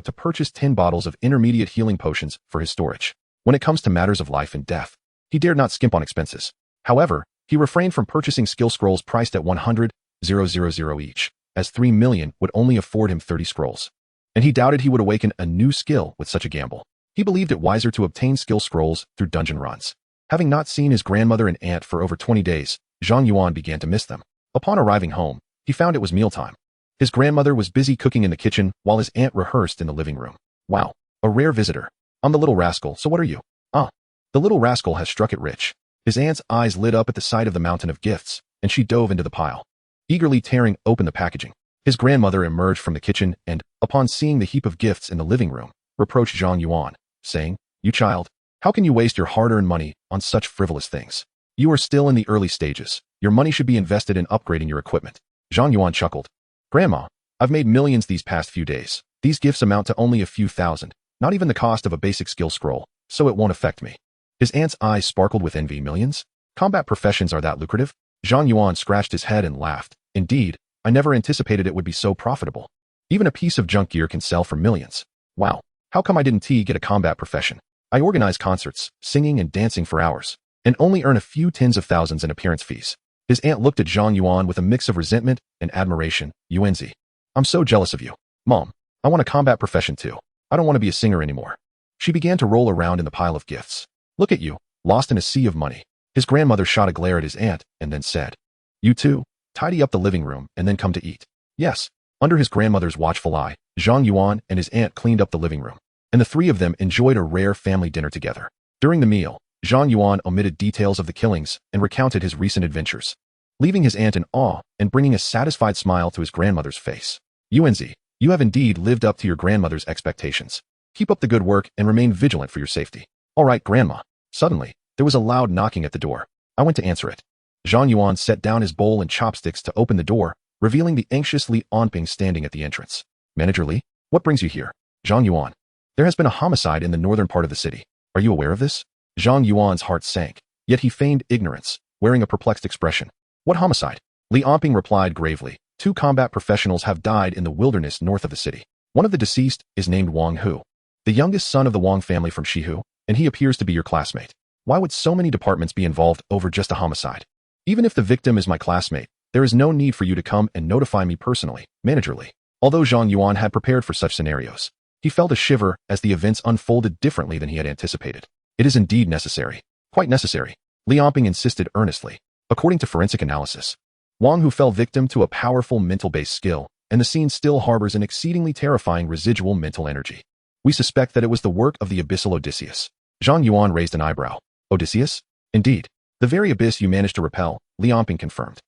to purchase 10 bottles of intermediate healing potions for his storage. When it comes to matters of life and death, he dared not skimp on expenses. However, he refrained from purchasing skill scrolls priced at 100,000 each, as 3 million would only afford him 30 scrolls. And he doubted he would awaken a new skill with such a gamble. He believed it wiser to obtain skill scrolls through dungeon runs. Having not seen his grandmother and aunt for over 20 days, Zhang Yuan began to miss them. Upon arriving home, he found it was mealtime. His grandmother was busy cooking in the kitchen while his aunt rehearsed in the living room. Wow, a rare visitor. I'm the little rascal, so what are you? Ah, the little rascal has struck it rich. His aunt's eyes lit up at the sight of the mountain of gifts, and she dove into the pile, eagerly tearing open the packaging. His grandmother emerged from the kitchen and, upon seeing the heap of gifts in the living room, reproached Zhang Yuan, saying, "You child, how can you waste your hard-earned money on such frivolous things? You are still in the early stages. Your money should be invested in upgrading your equipment." Zhang Yuan chuckled. "Grandma, I've made millions these past few days. These gifts amount to only a few thousand, not even the cost of a basic skill scroll, so it won't affect me." His aunt's eyes sparkled with envy. Millions? Combat professions are that lucrative? Zhang Yuan scratched his head and laughed. Indeed, I never anticipated it would be so profitable. Even a piece of junk gear can sell for millions. Wow, how come I didn't get a combat profession? I organize concerts, singing and dancing for hours, and only earn a few tens of thousands in appearance fees. His aunt looked at Zhang Yuan with a mix of resentment and admiration. Yuanzi, I'm so jealous of you. Mom, I want a combat profession too. I don't want to be a singer anymore. She began to roll around in the pile of gifts. Look at you, lost in a sea of money. His grandmother shot a glare at his aunt and then said, "You too, tidy up the living room and then come to eat." Yes, under his grandmother's watchful eye, Zhang Yuan and his aunt cleaned up the living room, and the 3 of them enjoyed a rare family dinner together. During the meal, Zhang Yuan omitted details of the killings and recounted his recent adventures, leaving his aunt in awe and bringing a satisfied smile to his grandmother's face. Yuanzi, you have indeed lived up to your grandmother's expectations. Keep up the good work and remain vigilant for your safety. All right, Grandma. Suddenly, there was a loud knocking at the door. I went to answer it. Zhang Yuan set down his bowl and chopsticks to open the door, revealing the anxious Li Onping standing at the entrance. Manager Li, what brings you here? Zhang Yuan, there has been a homicide in the northern part of the city. Are you aware of this? Zhang Yuan's heart sank, yet he feigned ignorance, wearing a perplexed expression. What homicide? Li Onping replied gravely. 2 combat professionals have died in the wilderness north of the city. One of the deceased is named Wang Hu, the youngest son of the Wang family from Shihu, and he appears to be your classmate. Why would so many departments be involved over just a homicide? Even if the victim is my classmate, there is no need for you to come and notify me personally, Manager Li. Although Zhang Yuan had prepared for such scenarios, he felt a shiver as the events unfolded differently than he had anticipated. It is indeed necessary. Quite necessary. Li Onping insisted earnestly. According to forensic analysis, Wang Hu fell victim to a powerful mental-based skill, and the scene still harbors an exceedingly terrifying residual mental energy. We suspect that it was the work of the abyssal Odysseus. Zhang Yuan raised an eyebrow. Odysseus? Indeed. The very abyss you managed to repel, Li Onping confirmed.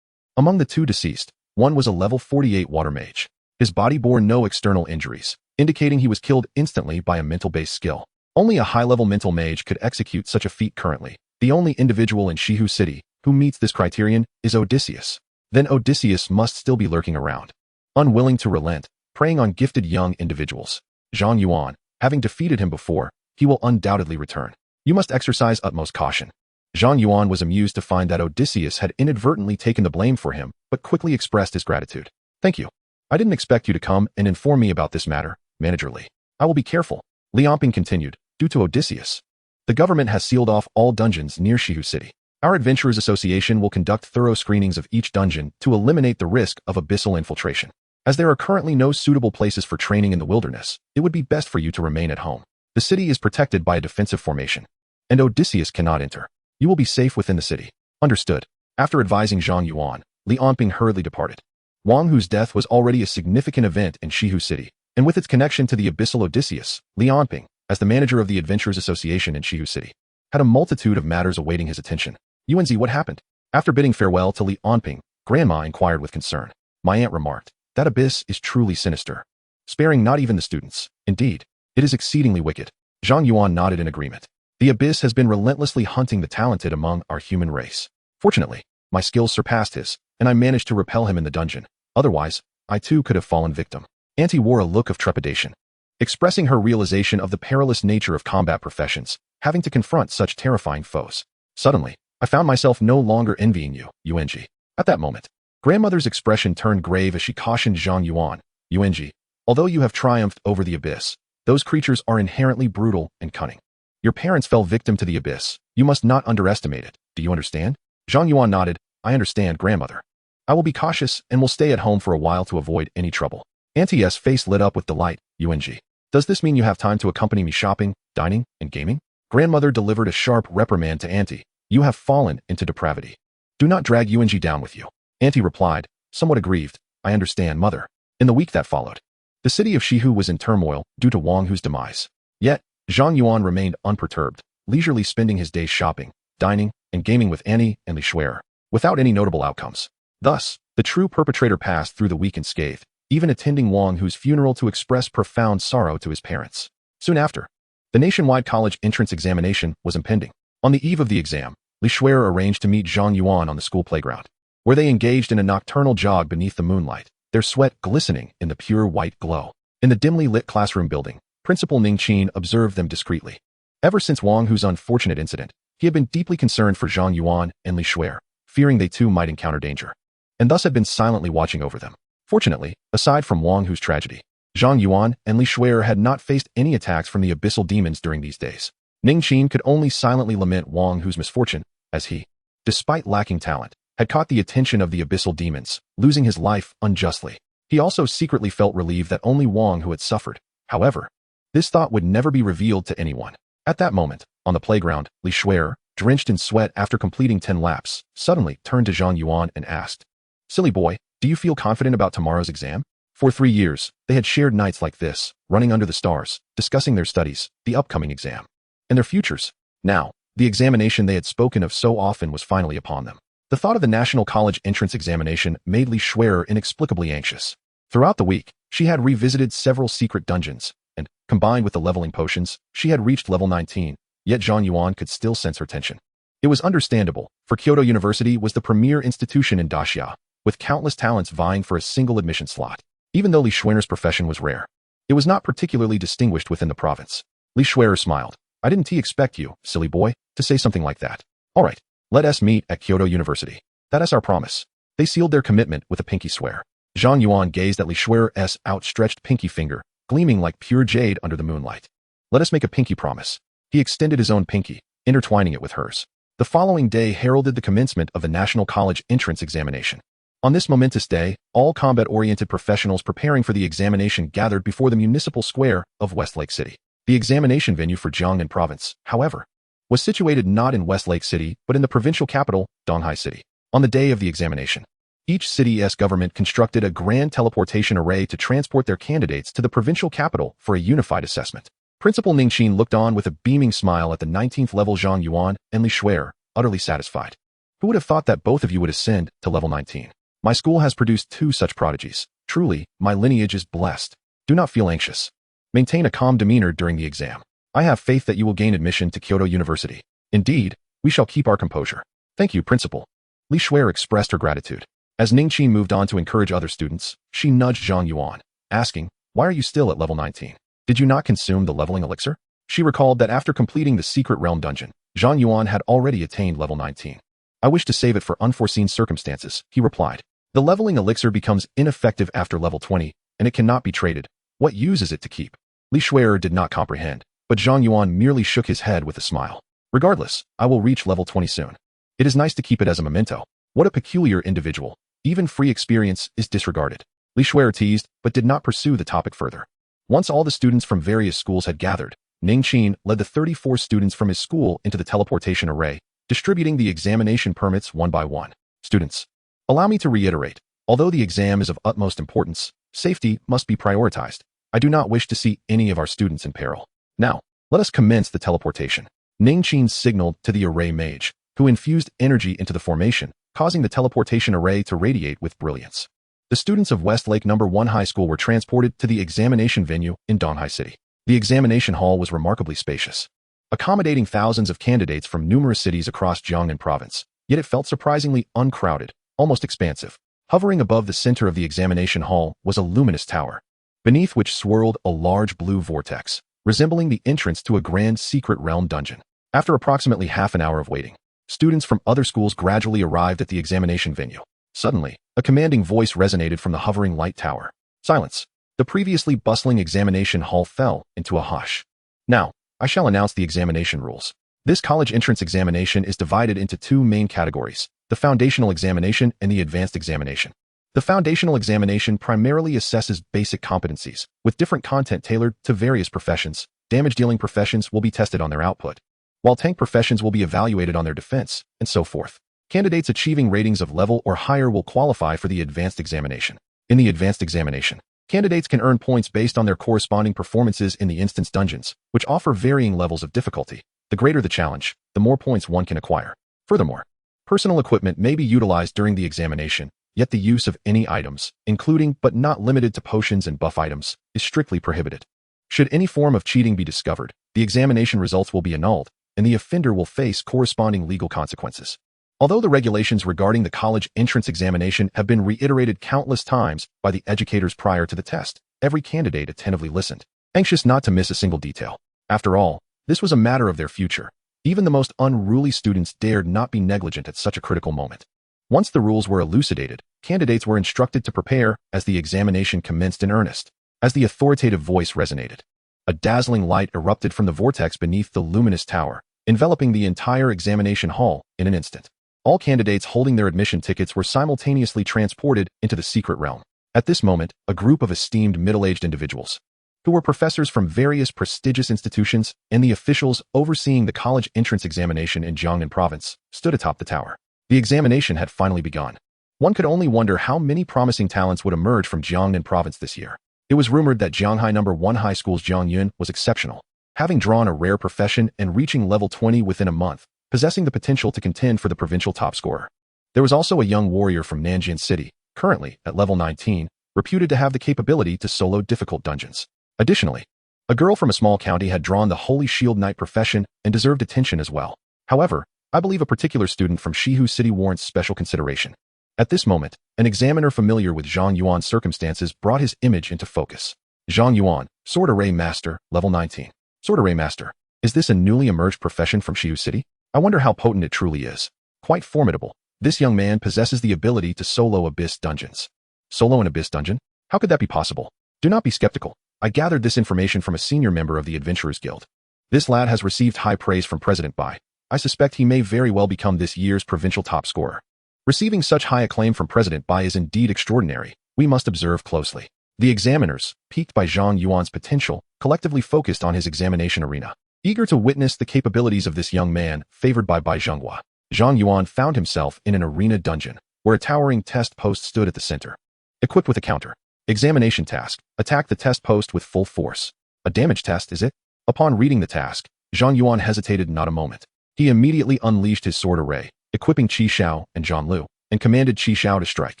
Among the 2 deceased, one was a level 48 water mage. His body bore no external injuries, indicating he was killed instantly by a mental-based skill. Only a high-level mental mage could execute such a feat currently. The only individual in Shihu City who meets this criterion is Odysseus. Then Odysseus must still be lurking around, unwilling to relent, preying on gifted young individuals. Zhang Yuan, having defeated him before, he will undoubtedly return. You must exercise utmost caution. Zhang Yuan was amused to find that Odysseus had inadvertently taken the blame for him, but quickly expressed his gratitude. Thank you. I didn't expect you to come and inform me about this matter, Manager Li. I will be careful. Li Onping continued. Due to Odysseus, the government has sealed off all dungeons near Shihu City. Our Adventurers Association will conduct thorough screenings of each dungeon to eliminate the risk of abyssal infiltration. As there are currently no suitable places for training in the wilderness, it would be best for you to remain at home. The city is protected by a defensive formation, and Odysseus cannot enter. You will be safe within the city. Understood. After advising Zhang Yuan, Li Onping hurriedly departed. Wang Hu's death was already a significant event in Shihu City, and with its connection to the abyssal Odysseus, Li Onping, as the manager of the Adventurers Association in Shihu City, had a multitude of matters awaiting his attention. Yuanzi, what happened? After bidding farewell to Li Onping, Grandma inquired with concern. My aunt remarked, that abyss is truly sinister, sparing not even the students. Indeed, it is exceedingly wicked. Zhang Yuan nodded in agreement. The abyss has been relentlessly hunting the talented among our human race. Fortunately, my skills surpassed his, and I managed to repel him in the dungeon. Otherwise, I too could have fallen victim. Auntie wore a look of trepidation, expressing her realization of the perilous nature of combat professions, having to confront such terrifying foes. Suddenly, I found myself no longer envying you, Yuanji. At that moment, grandmother's expression turned grave as she cautioned Zhang Yuan. Yuanji, although you have triumphed over the abyss, those creatures are inherently brutal and cunning. Your parents fell victim to the abyss. You must not underestimate it. Do you understand? Zhang Yuan nodded. I understand, grandmother. I will be cautious and will stay at home for a while to avoid any trouble. Auntie's face lit up with delight. Yuanji, does this mean you have time to accompany me shopping, dining, and gaming? Grandmother delivered a sharp reprimand to Auntie. You have fallen into depravity. Do not drag Yuanji down with you. Auntie replied, somewhat aggrieved. I understand, mother. In the week that followed, the city of Shihu was in turmoil due to Wang Hu's demise. Yet, Zhang Yuan remained unperturbed, leisurely spending his days shopping, dining, and gaming with Annie and Li Shuer, without any notable outcomes. Thus, the true perpetrator passed through the week unscathed, even attending Wang Hu's funeral to express profound sorrow to his parents. Soon after, the nationwide college entrance examination was impending. On the eve of the exam, Li Shuer arranged to meet Zhang Yuan on the school playground, where they engaged in a nocturnal jog beneath the moonlight, their sweat glistening in the pure white glow. In the dimly lit classroom building, Principal Ning Qin observed them discreetly. Ever since Wang Hu's unfortunate incident, he had been deeply concerned for Zhang Yuan and Li Shuer, fearing they too might encounter danger, and thus had been silently watching over them. Fortunately, aside from Wang Hu's tragedy, Zhang Yuan and Li Shuer had not faced any attacks from the abyssal demons during these days. Ning Qin could only silently lament Wang Hu's misfortune, as he, despite lacking talent, had caught the attention of the abyssal demons, losing his life unjustly. He also secretly felt relieved that only Wang Hu had suffered. However, this thought would never be revealed to anyone. At that moment, on the playground, Li Shuer, drenched in sweat after completing 10 laps, suddenly turned to Zhang Yuan and asked, Silly boy, do you feel confident about tomorrow's exam? For 3 years, they had shared nights like this, running under the stars, discussing their studies, the upcoming exam, and their futures. Now, the examination they had spoken of so often was finally upon them. The thought of the national college entrance examination made Li Shuer inexplicably anxious. Throughout the week, she had revisited several secret dungeons, and, combined with the leveling potions, she had reached level 19, yet Zhang Yuan could still sense her tension. It was understandable, for Kyoto University was the premier institution in Daxia, with countless talents vying for a single admission slot. Even though Li Shuer's profession was rare, it was not particularly distinguished within the province. Li Shuer smiled. I didn't expect you, silly boy, to say something like that. All right, let us meet at Kyoto University. That is our promise. They sealed their commitment with a pinky swear. Zhang Yuan gazed at Li Shuer's outstretched pinky finger, gleaming like pure jade under the moonlight. Let us make a pinky promise. He extended his own pinky, intertwining it with hers. The following day heralded the commencement of the National College Entrance Examination. On this momentous day, all combat-oriented professionals preparing for the examination gathered before the municipal square of Westlake City. The examination venue for Jiangnan Province, however, was situated not in Westlake City but in the provincial capital, Donghai City. On the day of the examination, each city's government constructed a grand teleportation array to transport their candidates to the provincial capital for a unified assessment. Principal Ning Qin looked on with a beaming smile at the 19th level Zhang Yuan and Li Shuer, utterly satisfied. Who would have thought that both of you would ascend to level 19? My school has produced 2 such prodigies. Truly, my lineage is blessed. Do not feel anxious. Maintain a calm demeanor during the exam. I have faith that you will gain admission to Kyoto University. Indeed, we shall keep our composure. Thank you, Principal. Li Shuer expressed her gratitude. As Ning Qin moved on to encourage other students, she nudged Zhang Yuan, asking, why are you still at level 19? Did you not consume the leveling elixir? She recalled that after completing the secret realm dungeon, Zhang Yuan had already attained level 19. I wish to save it for unforeseen circumstances, he replied. The leveling elixir becomes ineffective after level 20, and it cannot be traded. What use is it to keep? Li Shuer did not comprehend, but Zhang Yuan merely shook his head with a smile. Regardless, I will reach level 20 soon. It is nice to keep it as a memento. What a peculiar individual. Even free experience is disregarded. Li Shuai teased, but did not pursue the topic further. Once all the students from various schools had gathered, Ning Qin led the 34 students from his school into the teleportation array, distributing the examination permits one by one. Students, allow me to reiterate, although the exam is of utmost importance, safety must be prioritized. I do not wish to see any of our students in peril. Now, let us commence the teleportation. Ning Qin signaled to the array mage, who infused energy into the formation, causing the teleportation array to radiate with brilliance. The students of Westlake No. 1 High School were transported to the examination venue in Donghai City. The examination hall was remarkably spacious, accommodating thousands of candidates from numerous cities across Jiangnan province, yet it felt surprisingly uncrowded, almost expansive. Hovering above the center of the examination hall was a luminous tower, beneath which swirled a large blue vortex, resembling the entrance to a grand secret realm dungeon. After approximately half an hour of waiting, students from other schools gradually arrived at the examination venue. Suddenly, a commanding voice resonated from the hovering light tower. Silence. The previously bustling examination hall fell into a hush. Now, I shall announce the examination rules. This college entrance examination is divided into two main categories: the foundational examination and the advanced examination. The foundational examination primarily assesses basic competencies, with different content tailored to various professions. Damage-dealing professions will be tested on their output, while tank professions will be evaluated on their defense, and so forth. Candidates achieving ratings of level or higher will qualify for the advanced examination. In the advanced examination, candidates can earn points based on their corresponding performances in the instance dungeons, which offer varying levels of difficulty. The greater the challenge, the more points one can acquire. Furthermore, personal equipment may be utilized during the examination, yet the use of any items, including but not limited to potions and buff items, is strictly prohibited. Should any form of cheating be discovered, the examination results will be annulled, and the offender will face corresponding legal consequences. Although the regulations regarding the college entrance examination have been reiterated countless times by the educators prior to the test, every candidate attentively listened, anxious not to miss a single detail. After all, this was a matter of their future. Even the most unruly students dared not be negligent at such a critical moment. Once the rules were elucidated, candidates were instructed to prepare as the examination commenced in earnest. As the authoritative voice resonated, a dazzling light erupted from the vortex beneath the luminous tower, enveloping the entire examination hall in an instant. All candidates holding their admission tickets were simultaneously transported into the secret realm. At this moment, a group of esteemed middle-aged individuals, who were professors from various prestigious institutions and the officials overseeing the college entrance examination in Jiangnan province, stood atop the tower. The examination had finally begun. One could only wonder how many promising talents would emerge from Jiangnan province this year. It was rumored that Jianghai No. 1 High School's Zhang Yuan was exceptional, having drawn a rare profession and reaching level 20 within a month, possessing the potential to contend for the provincial top scorer. There was also a young warrior from Nanjing City, currently at level 19, reputed to have the capability to solo difficult dungeons. Additionally, a girl from a small county had drawn the Holy Shield Knight profession and deserved attention as well. However, I believe a particular student from Shihu City warrants special consideration. At this moment, an examiner familiar with Zhang Yuan's circumstances brought his image into focus. Zhang Yuan, Sword Array Master, level 19. Sword Array Master. Is this a newly emerged profession from Shihu City? I wonder how potent it truly is. Quite formidable. This young man possesses the ability to solo abyss dungeons. Solo an abyss dungeon? How could that be possible? Do not be skeptical. I gathered this information from a senior member of the Adventurers Guild. This lad has received high praise from President Bai. I suspect he may very well become this year's provincial top scorer. Receiving such high acclaim from President Bai is indeed extraordinary. We must observe closely. The examiners, piqued by Zhang Yuan's potential, collectively focused on his examination arena, eager to witness the capabilities of this young man favored by Bai Zhenghua. Zhang Yuan found himself in an arena dungeon, where a towering test post stood at the center. Equipped with a counter. Examination task. Attack the test post with full force. A damage test, is it? Upon reading the task, Zhang Yuan hesitated not a moment. He immediately unleashed his sword array, equipping Qi Xiao and Zhang Lu, and commanded Qi Xiao to strike.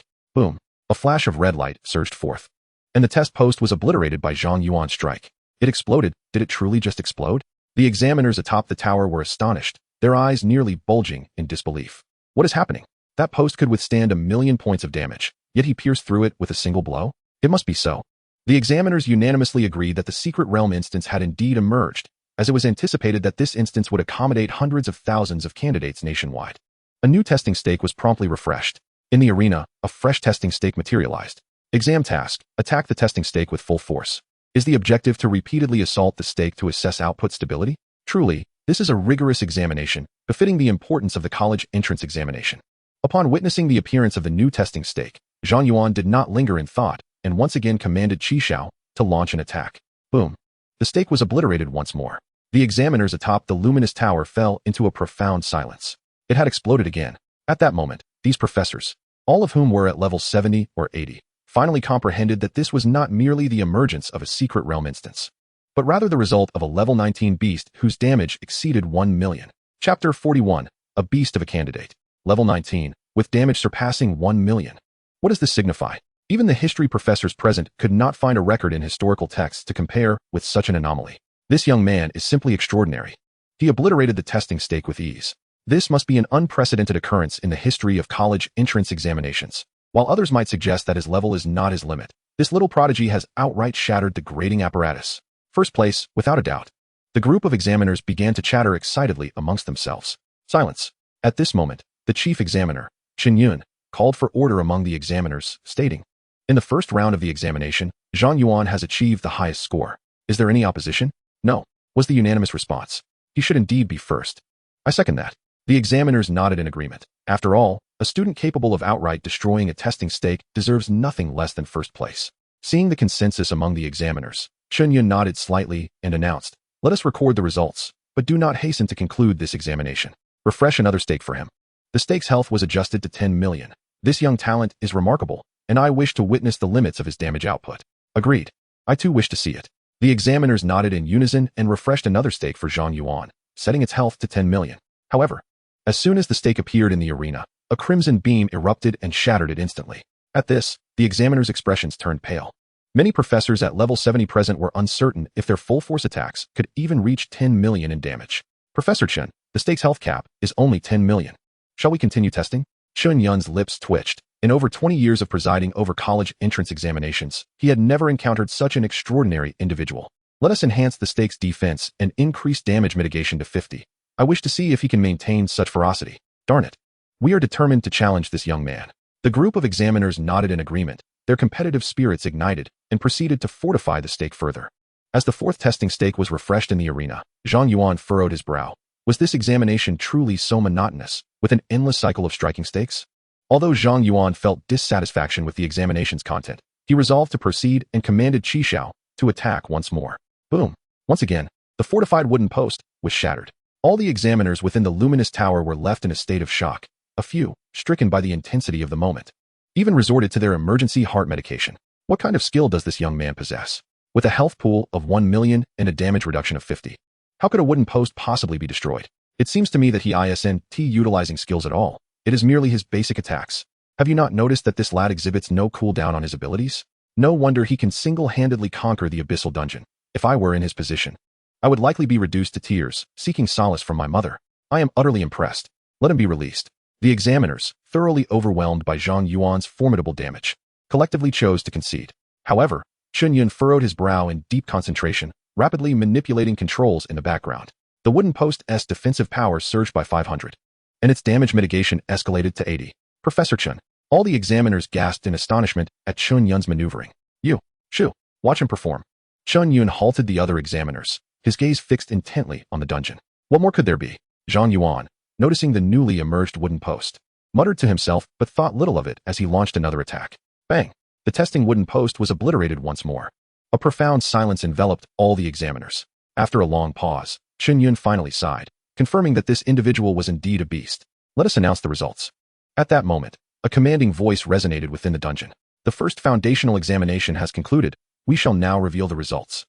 Boom. A flash of red light surged forth, and the test post was obliterated by Zhang Yuan's strike. It exploded. Did it truly just explode? The examiners atop the tower were astonished, their eyes nearly bulging in disbelief. What is happening? That post could withstand 1,000,000 points of damage, yet he pierced through it with a single blow? It must be so. The examiners unanimously agreed that the secret realm instance had indeed emerged, as it was anticipated that this instance would accommodate hundreds of thousands of candidates nationwide. A new testing stake was promptly refreshed. In the arena, a fresh testing stake materialized. Exam task: attack the testing stake with full force. Is the objective to repeatedly assault the stake to assess output stability? Truly, this is a rigorous examination, befitting the importance of the college entrance examination. Upon witnessing the appearance of the new testing stake, Zhang Yuan did not linger in thought and once again commanded Qishao to launch an attack. Boom. The stake was obliterated once more. The examiners atop the luminous tower fell into a profound silence. It had exploded again. At that moment, these professors, all of whom were at level 70 or 80, finally comprehended that this was not merely the emergence of a secret realm instance, but rather the result of a level 19 beast whose damage exceeded 1 million. Chapter 41, A Beast of a Candidate. Level 19, with damage surpassing 1 million. What does this signify? Even the history professors present could not find a record in historical texts to compare with such an anomaly. This young man is simply extraordinary. He obliterated the testing stake with ease. This must be an unprecedented occurrence in the history of college entrance examinations. While others might suggest that his level is not his limit, this little prodigy has outright shattered the grading apparatus. First place, without a doubt. The group of examiners began to chatter excitedly amongst themselves. Silence. At this moment, the chief examiner, Zhang Yuan, called for order among the examiners, stating, "In the first round of the examination, Zhang Yuan has achieved the highest score. Is there any opposition?" "No," was the unanimous response. "He should indeed be first." "I second that." The examiners nodded in agreement. After all, a student capable of outright destroying a testing stake deserves nothing less than first place. Seeing the consensus among the examiners, Zhang Yuan nodded slightly and announced, "Let us record the results, but do not hasten to conclude this examination. Refresh another stake for him." The stake's health was adjusted to 10 million. This young talent is remarkable, and I wish to witness the limits of his damage output. Agreed. I too wish to see it. The examiners nodded in unison and refreshed another stake for Zhang Yuan, setting its health to 10 million. However, as soon as the stake appeared in the arena, a crimson beam erupted and shattered it instantly. At this, the examiners' expressions turned pale. Many professors at level 70 present were uncertain if their full force attacks could even reach 10 million in damage. "Professor Chen, the stake's health cap is only 10 million. Shall we continue testing?" Zhang Yuan's lips twitched. In over 20 years of presiding over college entrance examinations, he had never encountered such an extraordinary individual. "Let us enhance the stake's defense and increase damage mitigation to 50. I wish to see if he can maintain such ferocity. Darn it. We are determined to challenge this young man." The group of examiners nodded in agreement. Their competitive spirits ignited and proceeded to fortify the stake further. As the fourth testing stake was refreshed in the arena, Zhang Yuan furrowed his brow. Was this examination truly so monotonous, with an endless cycle of striking stakes? Although Zhang Yuan felt dissatisfaction with the examination's content, he resolved to proceed and commanded Qishao to attack once more. Boom. Once again, the fortified wooden post was shattered. All the examiners within the luminous tower were left in a state of shock. A few, stricken by the intensity of the moment, even resorted to their emergency heart medication. What kind of skill does this young man possess? With a health pool of 1 million and a damage reduction of 50. How could a wooden post possibly be destroyed? It seems to me that he isn't utilizing skills at all. It is merely his basic attacks. Have you not noticed that this lad exhibits no cooldown on his abilities? No wonder he can single-handedly conquer the abyssal dungeon. If I were in his position, I would likely be reduced to tears, seeking solace from my mother. I am utterly impressed. Let him be released. The examiners, thoroughly overwhelmed by Zhang Yuan's formidable damage, collectively chose to concede. However, Zhang Yuan furrowed his brow in deep concentration, rapidly manipulating controls in the background. The wooden post's defensive power surged by 500, and its damage mitigation escalated to 80. "Professor Chen." All the examiners gasped in astonishment at Zhang Yuan's maneuvering. "You, Shu, watch him perform." Zhang Yuan halted the other examiners, his gaze fixed intently on the dungeon. What more could there be? Zhang Yuan, noticing the newly emerged wooden post, muttered to himself but thought little of it as he launched another attack. Bang! The testing wooden post was obliterated once more. A profound silence enveloped all the examiners. After a long pause, Zhang Yuan finally sighed, confirming that this individual was indeed a beast. "Let us announce the results." At that moment, a commanding voice resonated within the dungeon. "The first foundational examination has concluded. We shall now reveal the results.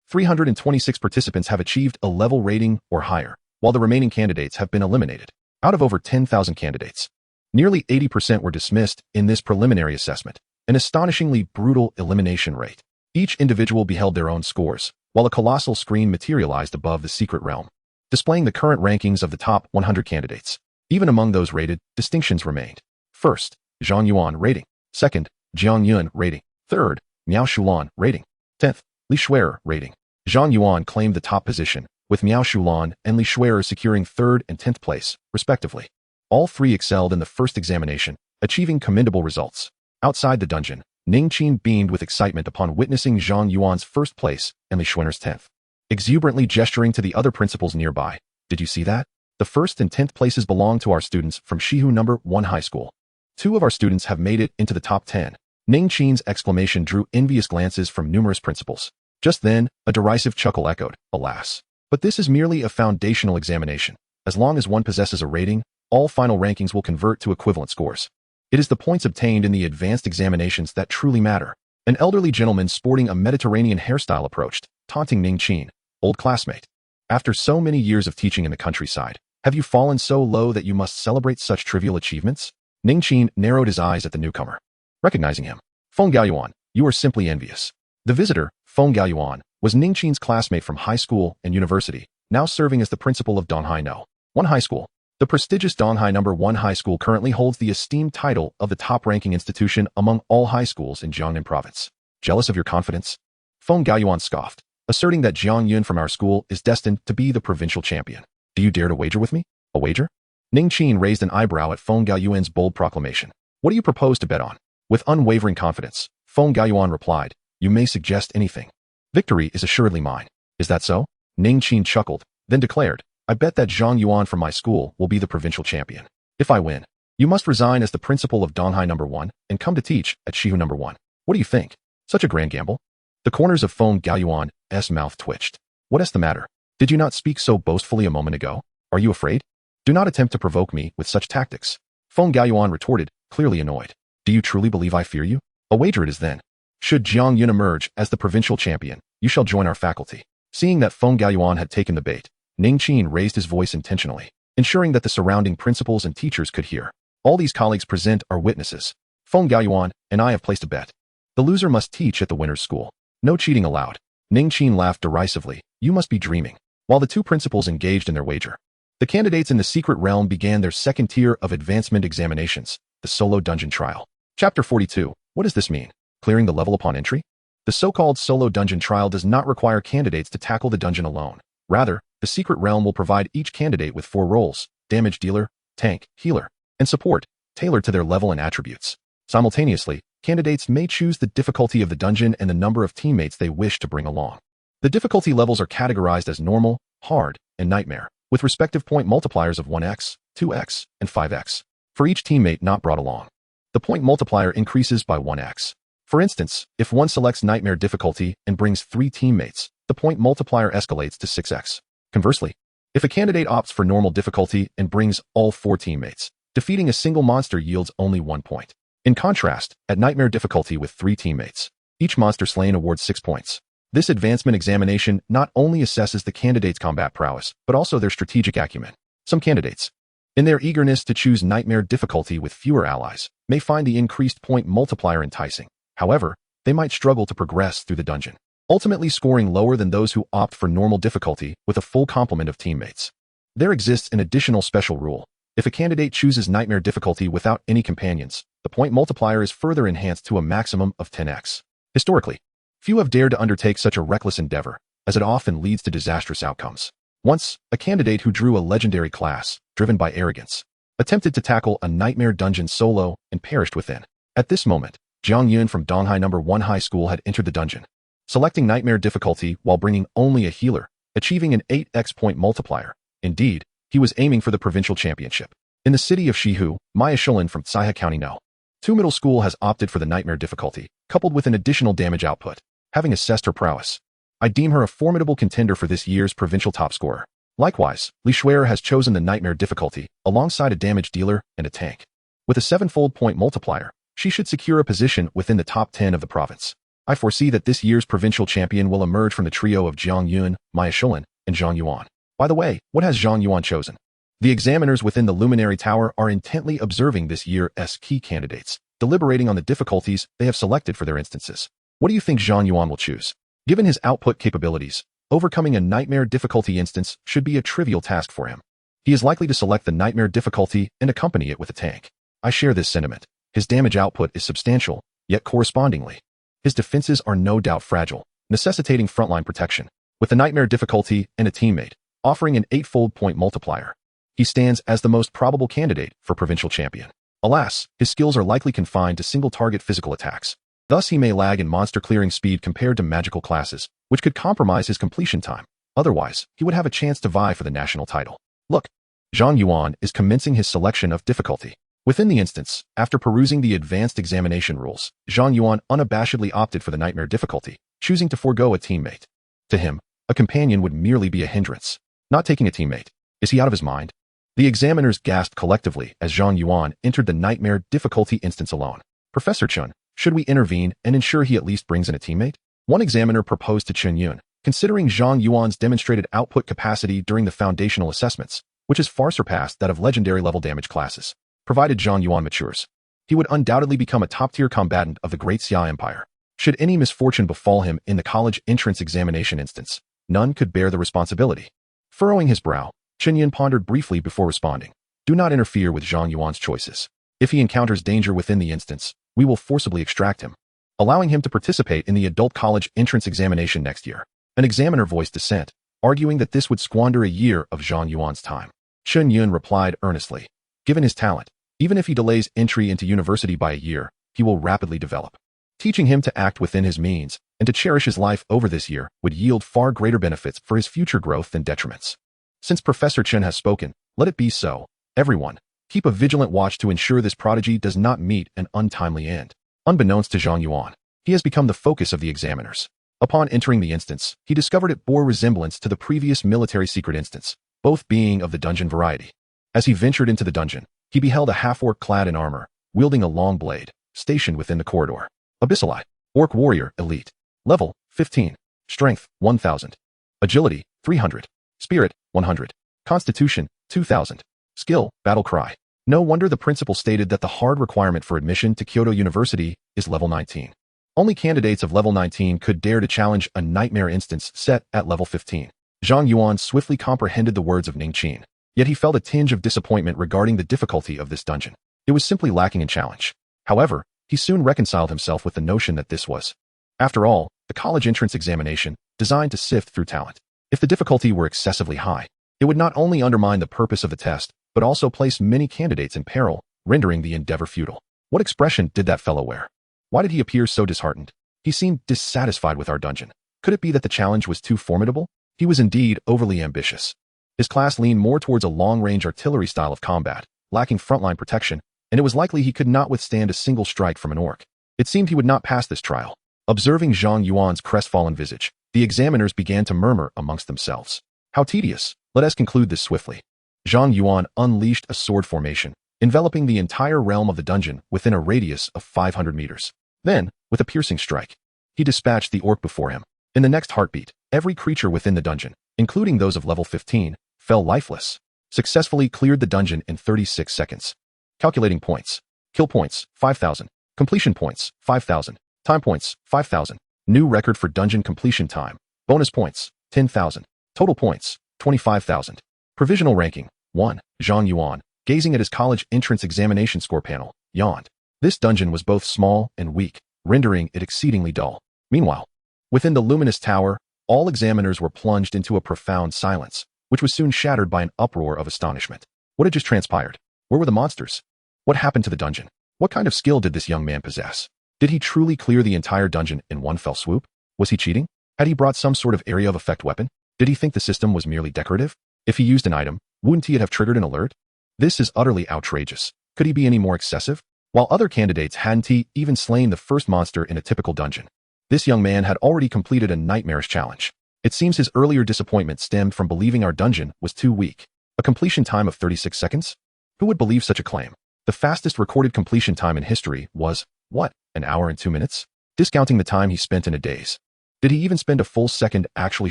326 participants have achieved a level rating or higher, while the remaining candidates have been eliminated. Out of over 10,000 candidates, nearly 80% were dismissed in this preliminary assessment, an astonishingly brutal elimination rate. Each individual beheld their own scores, while a colossal screen materialized above the secret realm, displaying the current rankings of the top 100 candidates. Even among those rated, distinctions remained. First, Zhang Yuan rating. Second, Zhang Yuan rating. Third, Miao Shulan rating. 10th, Li Shuer rating. Zhang Yuan claimed the top position, with Miao Shulan and Li Shuer securing 3rd and 10th place, respectively. All three excelled in the first examination, achieving commendable results. Outside the dungeon, Ning Qin beamed with excitement upon witnessing Zhang Yuan's 1st place and Li Shuer's 10th. Exuberantly gesturing to the other principals nearby, "Did you see that? The 1st and 10th places belong to our students from Shihu No. 1 High School. 2 of our students have made it into the top 10. Ning Qin's exclamation drew envious glances from numerous principals. Just then, a derisive chuckle echoed, alas. But this is merely a foundational examination. As long as one possesses a rating, all final rankings will convert to equivalent scores. It is the points obtained in the advanced examinations that truly matter. An elderly gentleman sporting a Mediterranean hairstyle approached, taunting Ning Qin. Old classmate. After so many years of teaching in the countryside, have you fallen so low that you must celebrate such trivial achievements? Ning Qin narrowed his eyes at the newcomer. Recognizing him, Feng Gaoyuan, you are simply envious. The visitor, Feng Gaoyuan, was Ning Qin's classmate from high school and university, now serving as the principal of Donghai No. 1 High School. The prestigious Donghai No. 1 High School currently holds the esteemed title of the top-ranking institution among all high schools in Jiangnan Province. Jealous of your confidence? Feng Gaoyuan scoffed, asserting that Zhang Yuan from our school is destined to be the provincial champion. Do you dare to wager with me? A wager? Ning Qin raised an eyebrow at Feng Gaoyuan's bold proclamation. What do you propose to bet on? With unwavering confidence, Feng Gaoyuan replied, you may suggest anything. Victory is assuredly mine. Is that so? Ning Qin chuckled, then declared, I bet that Zhang Yuan from my school will be the provincial champion. If I win, you must resign as the principal of Donghai No. 1 and come to teach at Shihu No. 1. What do you think? Such a grand gamble? The corners of Feng Gaoyuan's mouth twitched. What is the matter? Did you not speak so boastfully a moment ago? Are you afraid? Do not attempt to provoke me with such tactics. Feng Gaoyuan retorted, clearly annoyed. Do you truly believe I fear you? A wager it is then. Should Zhang Yuan emerge as the provincial champion, you shall join our faculty. Seeing that Feng Gaoyuan had taken the bait, Ning Qin raised his voice intentionally, ensuring that the surrounding principals and teachers could hear. All these colleagues present are witnesses. Feng Gaoyuan and I have placed a bet. The loser must teach at the winner's school. No cheating allowed. Ning Qin laughed derisively. You must be dreaming. While the two principals engaged in their wager, the candidates in the secret realm began their second tier of advancement examinations, the solo dungeon trial. Chapter 42. What does this mean? Clearing the level upon entry? The so-called solo dungeon trial does not require candidates to tackle the dungeon alone. Rather, the secret realm will provide each candidate with 4 roles: damage dealer, tank, healer, and support, tailored to their level and attributes. Simultaneously, candidates may choose the difficulty of the dungeon and the number of teammates they wish to bring along. The difficulty levels are categorized as normal, hard, and nightmare, with respective point multipliers of 1x, 2x, and 5x, for each teammate not brought along. The point multiplier increases by 1x. For instance, if one selects nightmare difficulty and brings 3 teammates, the point multiplier escalates to 6x. Conversely, if a candidate opts for normal difficulty and brings all 4 teammates, defeating a single monster yields only 1 point. In contrast, at nightmare difficulty with 3 teammates, each monster slain awards 6 points. This advancement examination not only assesses the candidate's combat prowess, but also their strategic acumen. Some candidates, in their eagerness to choose nightmare difficulty with fewer allies, may find the increased point multiplier enticing. However, they might struggle to progress through the dungeon, ultimately scoring lower than those who opt for normal difficulty with a full complement of teammates. There exists an additional special rule. If a candidate chooses nightmare difficulty without any companions, the point multiplier is further enhanced to a maximum of 10x. Historically, few have dared to undertake such a reckless endeavor, as it often leads to disastrous outcomes. Once, a candidate who drew a legendary class, driven by arrogance, attempted to tackle a nightmare dungeon solo and perished within. At this moment, Zhang Yuan from Donghai No. 1 High School had entered the dungeon, selecting nightmare difficulty while bringing only a healer, achieving an 8x point multiplier. Indeed, he was aiming for the provincial championship. In the city of Shihu, Maya Shulin from Saiha County No. 2 Middle School has opted for the nightmare difficulty, coupled with an additional damage output. Having assessed her prowess, I deem her a formidable contender for this year's provincial top scorer. Likewise, Li Shuer has chosen the nightmare difficulty, alongside a damage dealer and a tank. With a 7-fold point multiplier, she should secure a position within the top 10 of the province. I foresee that this year's provincial champion will emerge from the trio of Zhang Yuan, Maya Shulin, and Zhang Yuan. By the way, what has Zhang Yuan chosen? The examiners within the Luminary Tower are intently observing this year's key candidates, deliberating on the difficulties they have selected for their instances. What do you think Zhang Yuan will choose? Given his output capabilities, overcoming a nightmare difficulty instance should be a trivial task for him. He is likely to select the nightmare difficulty and accompany it with a tank. I share this sentiment. His damage output is substantial, yet correspondingly, his defenses are no doubt fragile, necessitating frontline protection. With the nightmare difficulty and a teammate, offering an 8-fold point multiplier, he stands as the most probable candidate for provincial champion. Alas, his skills are likely confined to single-target physical attacks. Thus he may lag in monster clearing speed compared to magical classes, which could compromise his completion time. Otherwise, he would have a chance to vie for the national title. Look, Zhang Yuan is commencing his selection of difficulty. Within the instance, after perusing the advanced examination rules, Zhang Yuan unabashedly opted for the nightmare difficulty, choosing to forego a teammate. To him, a companion would merely be a hindrance. Not taking a teammate. Is he out of his mind? The examiners gasped collectively as Zhang Yuan entered the nightmare difficulty instance alone. Professor Chun, should we intervene and ensure he at least brings in a teammate? One examiner proposed to Chun Yun, considering Zhang Yuan's demonstrated output capacity during the foundational assessments, which has far surpassed that of legendary level damage classes. Provided Zhang Yuan matures, he would undoubtedly become a top-tier combatant of the Great Xia Empire. Should any misfortune befall him in the college entrance examination instance, none could bear the responsibility. Furrowing his brow, Chen Yin pondered briefly before responding. Do not interfere with Zhang Yuan's choices. If he encounters danger within the instance, we will forcibly extract him, allowing him to participate in the adult college entrance examination next year. An examiner voiced dissent, arguing that this would squander a year of Zhang Yuan's time. Chen Yun replied earnestly. Given his talent, even if he delays entry into university by a year, he will rapidly develop. Teaching him to act within his means and to cherish his life over this year would yield far greater benefits for his future growth than detriments. Since Professor Chen has spoken, let it be so. Everyone, keep a vigilant watch to ensure this prodigy does not meet an untimely end. Unbeknownst to Zhang Yuan, he has become the focus of the examiners. Upon entering the instance, he discovered it bore resemblance to the previous military secret instance, both being of the dungeon variety. As he ventured into the dungeon, he beheld a half-orc clad in armor, wielding a long blade, stationed within the corridor. Abyssalite, Orc Warrior, Elite. Level, 15. Strength, 1000. Agility, 300. Spirit, 100. Constitution, 2000. Skill, Battle Cry. No wonder the principal stated that the hard requirement for admission to Kyoto University is level 19. Only candidates of level 19 could dare to challenge a nightmare instance set at level 15. Zhang Yuan swiftly comprehended the words of Ning Qin. Yet he felt a tinge of disappointment regarding the difficulty of this dungeon. It was simply lacking in challenge. However, he soon reconciled himself with the notion that this was, after all, the college entrance examination, designed to sift through talent. If the difficulty were excessively high, it would not only undermine the purpose of the test, but also place many candidates in peril, rendering the endeavor futile. What expression did that fellow wear? Why did he appear so disheartened? He seemed dissatisfied with our dungeon. Could it be that the challenge was too formidable? He was indeed overly ambitious. His class leaned more towards a long-range artillery style of combat, lacking frontline protection, and it was likely he could not withstand a single strike from an orc. It seemed he would not pass this trial. Observing Zhang Yuan's crestfallen visage, the examiners began to murmur amongst themselves. How tedious. Let us conclude this swiftly. Zhang Yuan unleashed a sword formation, enveloping the entire realm of the dungeon within a radius of 500 meters. Then, with a piercing strike, he dispatched the orc before him. In the next heartbeat, every creature within the dungeon, including those of level 15, fell lifeless. Successfully cleared the dungeon in 36 seconds. Calculating points. Kill points, 5,000. Completion points, 5,000. Time points, 5,000. New record for dungeon completion time. Bonus points, 10,000. Total points, 25,000. Provisional ranking, 1. Zhang Yuan, gazing at his college entrance examination score panel, yawned. This dungeon was both small and weak, rendering it exceedingly dull. Meanwhile, within the luminous tower, all examiners were plunged into a profound silence, which was soon shattered by an uproar of astonishment. What had just transpired? Where were the monsters? What happened to the dungeon? What kind of skill did this young man possess? Did he truly clear the entire dungeon in one fell swoop? Was he cheating? Had he brought some sort of area of effect weapon? Did he think the system was merely decorative? If he used an item, wouldn't he have triggered an alert? This is utterly outrageous. Could he be any more excessive? While other candidates hadn't even slain the first monster in a typical dungeon, this young man had already completed a nightmarish challenge. It seems his earlier disappointment stemmed from believing our dungeon was too weak. A completion time of 36 seconds? Who would believe such a claim? The fastest recorded completion time in history was, what, an hour and 2 minutes? Discounting the time he spent in a daze. Did he even spend a full second actually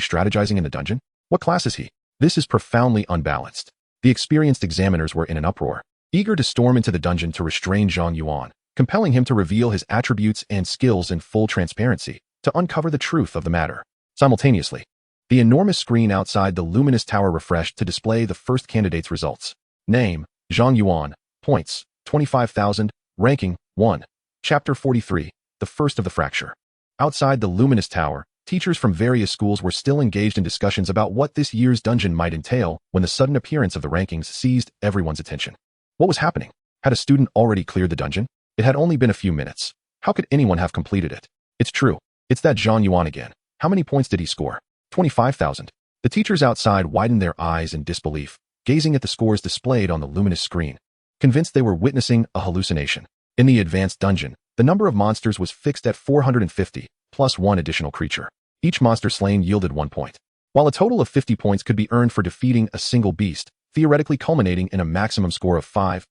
strategizing in the dungeon? What class is he? This is profoundly unbalanced. The experienced examiners were in an uproar, eager to storm into the dungeon to restrain Zhang Yuan, compelling him to reveal his attributes and skills in full transparency, to uncover the truth of the matter. Simultaneously, the enormous screen outside the luminous tower refreshed to display the first candidate's results. Name, Zhang Yuan. Points, 25,000. Ranking, 1. Chapter 43, The First of the Fracture. Outside the luminous tower, teachers from various schools were still engaged in discussions about what this year's dungeon might entail when the sudden appearance of the rankings seized everyone's attention. What was happening? Had a student already cleared the dungeon? It had only been a few minutes. How could anyone have completed it? It's true. It's that Zhang Yuan again. How many points did he score? 25,000. The teachers outside widened their eyes in disbelief, gazing at the scores displayed on the luminous screen. convinced they were witnessing a hallucination. In the advanced dungeon, the number of monsters was fixed at 450, plus one additional creature. Each monster slain yielded 1 point, while a total of 50 points could be earned for defeating a single beast, theoretically culminating in a maximum score of 5,000.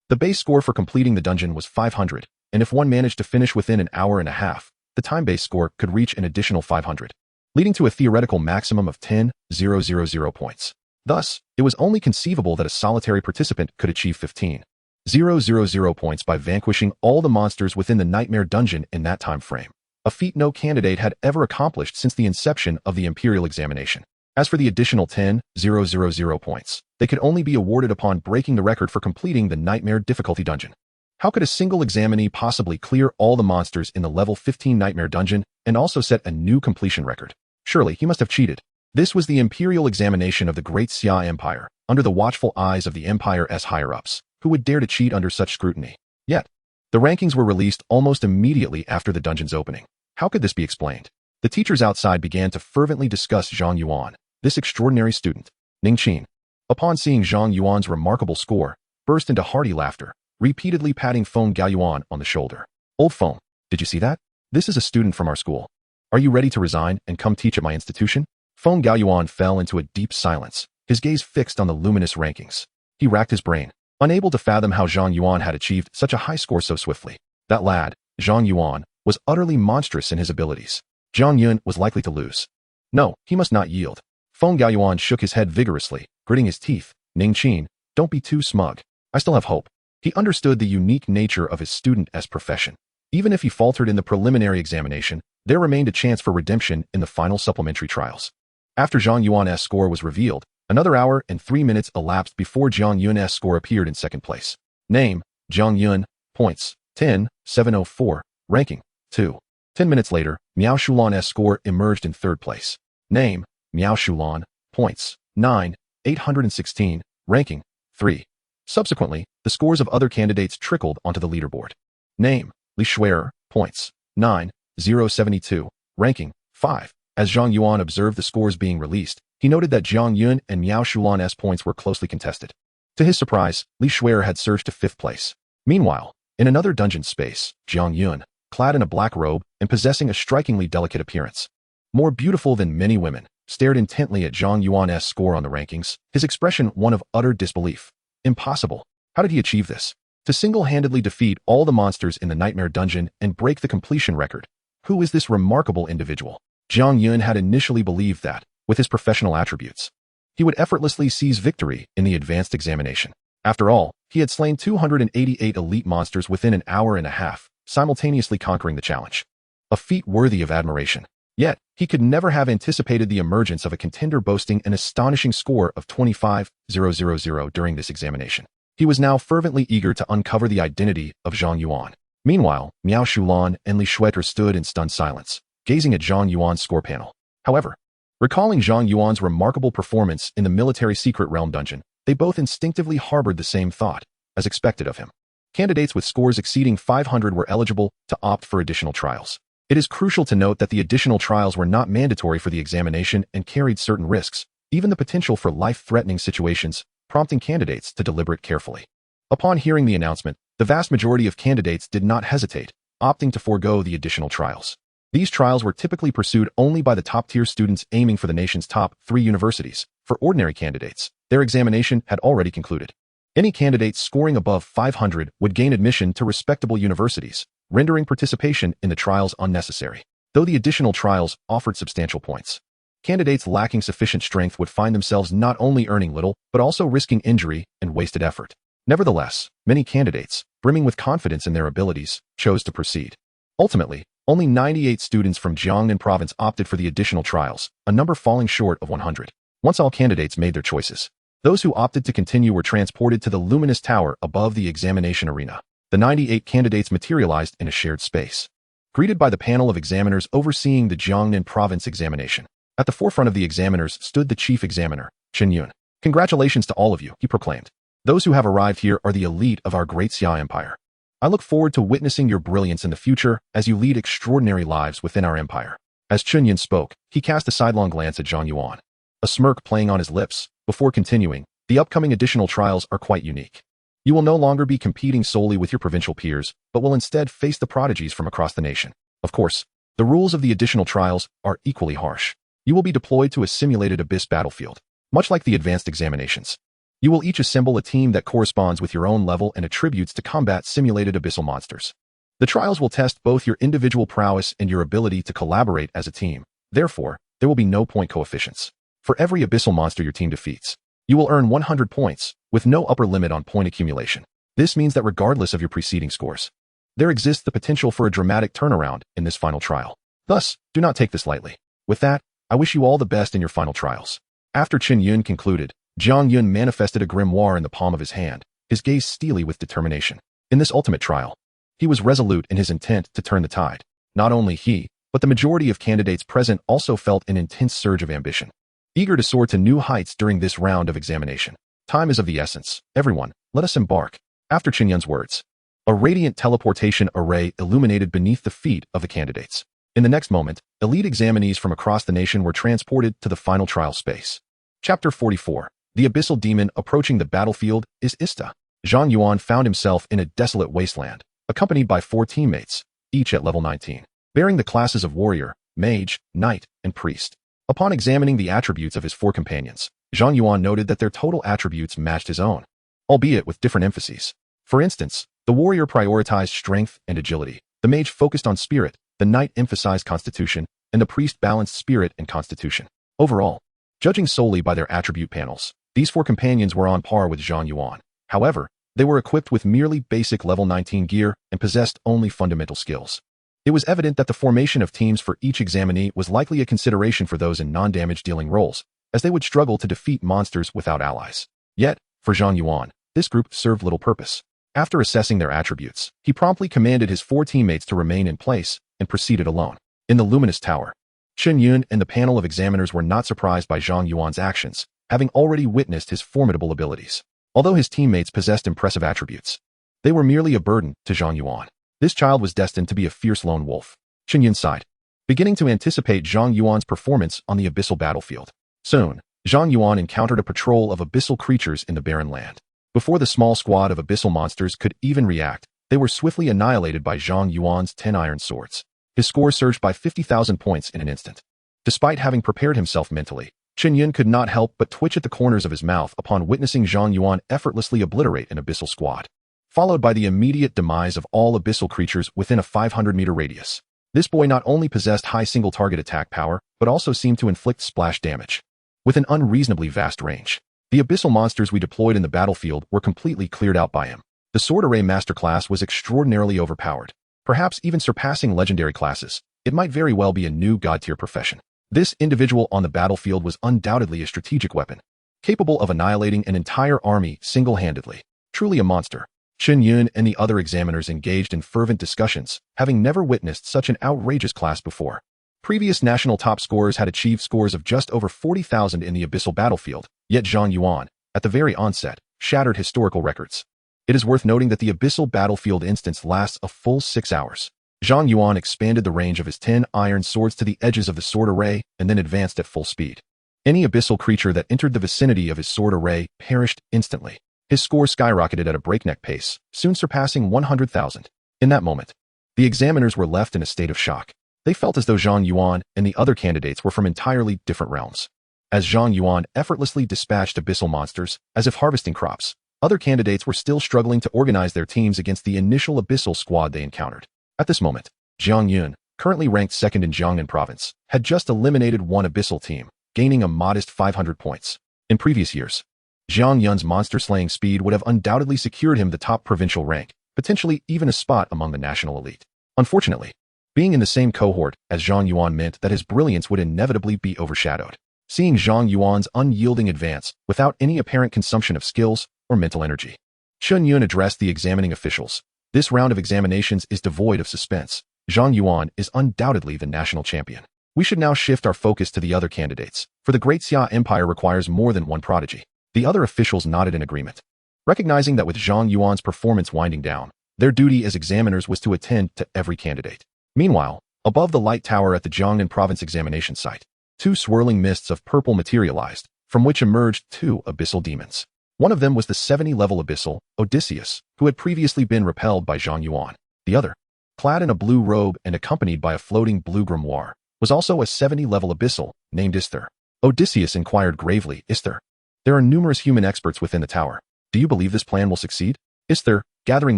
The base score for completing the dungeon was 500, and if one managed to finish within an hour and a half, the time-based score could reach an additional 500, leading to a theoretical maximum of 10,000 points. Thus, it was only conceivable that a solitary participant could achieve 15,000 points by vanquishing all the monsters within the Nightmare Dungeon in that time frame, a feat no candidate had ever accomplished since the inception of the Imperial Examination. As for the additional 10,000 points, they could only be awarded upon breaking the record for completing the Nightmare Difficulty Dungeon. How could a single examinee possibly clear all the monsters in the level 15 Nightmare Dungeon and also set a new completion record? Surely he must have cheated. This was the Imperial Examination of the Great Xia Empire, under the watchful eyes of the Empire's higher-ups, who would dare to cheat under such scrutiny. Yet, the rankings were released almost immediately after the dungeon's opening. How could this be explained? The teachers outside began to fervently discuss Zhang Yuan, this extraordinary student. Ningqin, upon seeing Zhang Yuan's remarkable score, burst into hearty laughter, repeatedly patting Feng Gaoyuan on the shoulder. Old Feng, did you see that? This is a student from our school. Are you ready to resign and come teach at my institution? Feng Gaoyuan fell into a deep silence, his gaze fixed on the luminous rankings. He racked his brain, unable to fathom how Zhang Yuan had achieved such a high score so swiftly. That lad, Zhang Yuan, was utterly monstrous in his abilities. Zhang Yuan was likely to lose. No, he must not yield. Feng Gaoyuan shook his head vigorously, gritting his teeth. Ningqin, don't be too smug. I still have hope. He understood the unique nature of his student's profession. Even if he faltered in the preliminary examination, there remained a chance for redemption in the final supplementary trials. After Zhang Yuan's score was revealed, another hour and 3 minutes elapsed before Zhang Yuan's score appeared in second place. Name, Zhang Yuan, points, 10,704, ranking, 2. 10 minutes later, Miao Shulan's score emerged in third place. Name, Miao Shulan, points, 9,816, ranking, 3. Subsequently, the scores of other candidates trickled onto the leaderboard. Name, Li Shuer, points, 9,072, ranking, 5. As Zhang Yuan observed the scores being released, he noted that Zhang Yuan and Miao Shulan's points were closely contested. To his surprise, Li Shuer had surged to 5th place. Meanwhile, in another dungeon space, Zhang Yuan, clad in a black robe and possessing a strikingly delicate appearance, more beautiful than many women, stared intently at Zhang Yuan's score on the rankings, his expression one of utter disbelief. Impossible. How did he achieve this? To single-handedly defeat all the monsters in the Nightmare Dungeon and break the completion record. Who is this remarkable individual? Zhang Yuan had initially believed that, with his professional attributes, he would effortlessly seize victory in the advanced examination. After all, he had slain 288 elite monsters within an hour and a half, simultaneously conquering the challenge. A feat worthy of admiration. Yet, he could never have anticipated the emergence of a contender boasting an astonishing score of 25,000 during this examination. He was now fervently eager to uncover the identity of Zhang Yuan. Meanwhile, Miao Shulan and Li Shueter stood in stunned silence, gazing at Zhang Yuan's score panel. However, recalling Zhang Yuan's remarkable performance in the Military Secret Realm dungeon, they both instinctively harbored the same thought, as expected of him. Candidates with scores exceeding 500 were eligible to opt for additional trials. It is crucial to note that the additional trials were not mandatory for the examination and carried certain risks, even the potential for life-threatening situations, prompting candidates to deliberate carefully. Upon hearing the announcement, the vast majority of candidates did not hesitate, opting to forego the additional trials. These trials were typically pursued only by the top-tier students aiming for the nation's top 3 universities. For ordinary candidates, their examination had already concluded. Any candidate scoring above 500 would gain admission to respectable universities, rendering participation in the trials unnecessary. Though the additional trials offered substantial points, candidates lacking sufficient strength would find themselves not only earning little, but also risking injury and wasted effort. Nevertheless, many candidates, brimming with confidence in their abilities, chose to proceed. Ultimately, only 98 students from Jiangnan province opted for the additional trials, a number falling short of 100. Once all candidates made their choices, those who opted to continue were transported to the luminous tower above the examination arena. The 98 candidates materialized in a shared space, greeted by the panel of examiners overseeing the Jiangnan province examination. At the forefront of the examiners stood the chief examiner, Chen Yun. Congratulations to all of you, he proclaimed. Those who have arrived here are the elite of our great Xia Empire. I look forward to witnessing your brilliance in the future as you lead extraordinary lives within our empire. As Chen Yun spoke, he cast a sidelong glance at Zhang Yuan, a smirk playing on his lips, before continuing. The upcoming additional trials are quite unique. You will no longer be competing solely with your provincial peers, but will instead face the prodigies from across the nation. Of course, the rules of the additional trials are equally harsh. You will be deployed to a simulated abyss battlefield, much like the advanced examinations. You will each assemble a team that corresponds with your own level and attributes to combat simulated abyssal monsters. The trials will test both your individual prowess and your ability to collaborate as a team. Therefore, there will be no point coefficients. For every abyssal monster your team defeats, you will earn 100 points, with no upper limit on point accumulation. This means that regardless of your preceding scores, there exists the potential for a dramatic turnaround in this final trial. Thus, do not take this lightly. With that, I wish you all the best in your final trials. After Zhang Yuan concluded, Zhang Yuan manifested a grimoire in the palm of his hand, his gaze steely with determination. In this ultimate trial, he was resolute in his intent to turn the tide. Not only he, but the majority of candidates present also felt an intense surge of ambition, eager to soar to new heights during this round of examination. Time is of the essence. Everyone, let us embark. After Zhang Yuan's words, a radiant teleportation array illuminated beneath the feet of the candidates. In the next moment, elite examinees from across the nation were transported to the final trial space. Chapter 44. The abyssal demon approaching the battlefield is Ista. Zhang Yuan found himself in a desolate wasteland, accompanied by 4 teammates, each at level 19, bearing the classes of warrior, mage, knight, and priest. Upon examining the attributes of his 4 companions, Zhang Yuan noted that their total attributes matched his own, albeit with different emphases. For instance, the warrior prioritized strength and agility, the mage focused on spirit, the knight emphasized constitution, and the priest balanced spirit and constitution. Overall, judging solely by their attribute panels, these 4 companions were on par with Zhang Yuan. However, they were equipped with merely basic level 19 gear and possessed only fundamental skills. It was evident that the formation of teams for each examinee was likely a consideration for those in non-damage dealing roles, as they would struggle to defeat monsters without allies. Yet, for Zhang Yuan, this group served little purpose. After assessing their attributes, he promptly commanded his 4 teammates to remain in place and proceeded alone. In the luminous tower, Zhang Yuan and the panel of examiners were not surprised by Zhang Yuan's actions, having already witnessed his formidable abilities. Although his teammates possessed impressive attributes, they were merely a burden to Zhang Yuan. This child was destined to be a fierce lone wolf. Zhang Yuan sighed, beginning to anticipate Zhang Yuan's performance on the abyssal battlefield. Soon, Zhang Yuan encountered a patrol of abyssal creatures in the barren land. Before the small squad of abyssal monsters could even react, they were swiftly annihilated by Zhang Yuan's 10 iron swords. His score surged by 50,000 points in an instant. Despite having prepared himself mentally, Zhang Yuan could not help but twitch at the corners of his mouth upon witnessing Zhang Yuan effortlessly obliterate an abyssal squad, followed by the immediate demise of all abyssal creatures within a 500-meter radius. This boy not only possessed high single-target attack power, but also seemed to inflict splash damage with an unreasonably vast range. The abyssal monsters we deployed in the battlefield were completely cleared out by him. The Sword Array Masterclass was extraordinarily overpowered, perhaps even surpassing legendary classes. It might very well be a new god-tier profession. This individual on the battlefield was undoubtedly a strategic weapon, capable of annihilating an entire army single-handedly. Truly a monster. Zhang Yuan and the other examiners engaged in fervent discussions, having never witnessed such an outrageous class before. Previous national top scorers had achieved scores of just over 40,000 in the abyssal battlefield, yet Zhang Yuan, at the very onset, shattered historical records. It is worth noting that the abyssal battlefield instance lasts a full 6 hours. Zhang Yuan expanded the range of his 10 iron swords to the edges of the sword array and then advanced at full speed. Any abyssal creature that entered the vicinity of his sword array perished instantly. His score skyrocketed at a breakneck pace, soon surpassing 100,000. In that moment, the examiners were left in a state of shock. They felt as though Zhang Yuan and the other candidates were from entirely different realms. As Zhang Yuan effortlessly dispatched abyssal monsters, as if harvesting crops, other candidates were still struggling to organize their teams against the initial abyssal squad they encountered. At this moment, Zhang Yuan, currently ranked 2nd in Jiangnan province, had just eliminated one abyssal team, gaining a modest 500 points. In previous years, Zhang Yuan's monster-slaying speed would have undoubtedly secured him the top provincial rank, potentially even a spot among the national elite. Unfortunately, being in the same cohort as Zhang Yuan meant that his brilliance would inevitably be overshadowed. Seeing Zhang Yuan's unyielding advance without any apparent consumption of skills or mental energy, Zhang Yuan addressed the examining officials. This round of examinations is devoid of suspense. Zhang Yuan is undoubtedly the national champion. We should now shift our focus to the other candidates, for the Great Xia Empire requires more than one prodigy. The other officials nodded in agreement, recognizing that with Zhang Yuan's performance winding down, their duty as examiners was to attend to every candidate. Meanwhile, above the light tower at the Jiangnan province examination site, 2 swirling mists of purple materialized, from which emerged 2 abyssal demons. One of them was the 70-level abyssal, Odysseus, who had previously been repelled by Zhang Yuan. The other, clad in a blue robe and accompanied by a floating blue grimoire, was also a 70-level abyssal, named Isther. Odysseus inquired gravely, Isther, there are numerous human experts within the tower. Do you believe this plan will succeed? Isther, gathering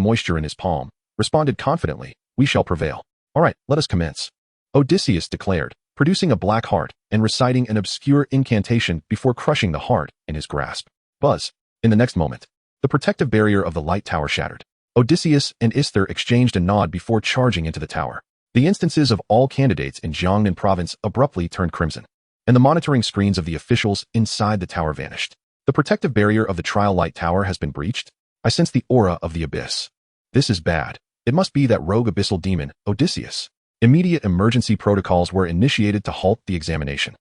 moisture in his palm, responded confidently, we shall prevail. All right, let us commence. Odysseus declared, producing a black heart and reciting an obscure incantation before crushing the heart in his grasp. Buzz. In the next moment, the protective barrier of the light tower shattered. Odysseus and Isther exchanged a nod before charging into the tower. The instances of all candidates in Jiangnan province abruptly turned crimson, and the monitoring screens of the officials inside the tower vanished. The protective barrier of the trial light tower has been breached. I sense the aura of the abyss. This is bad. It must be that rogue abyssal demon, Odysseus. Immediate emergency protocols were initiated to halt the examination,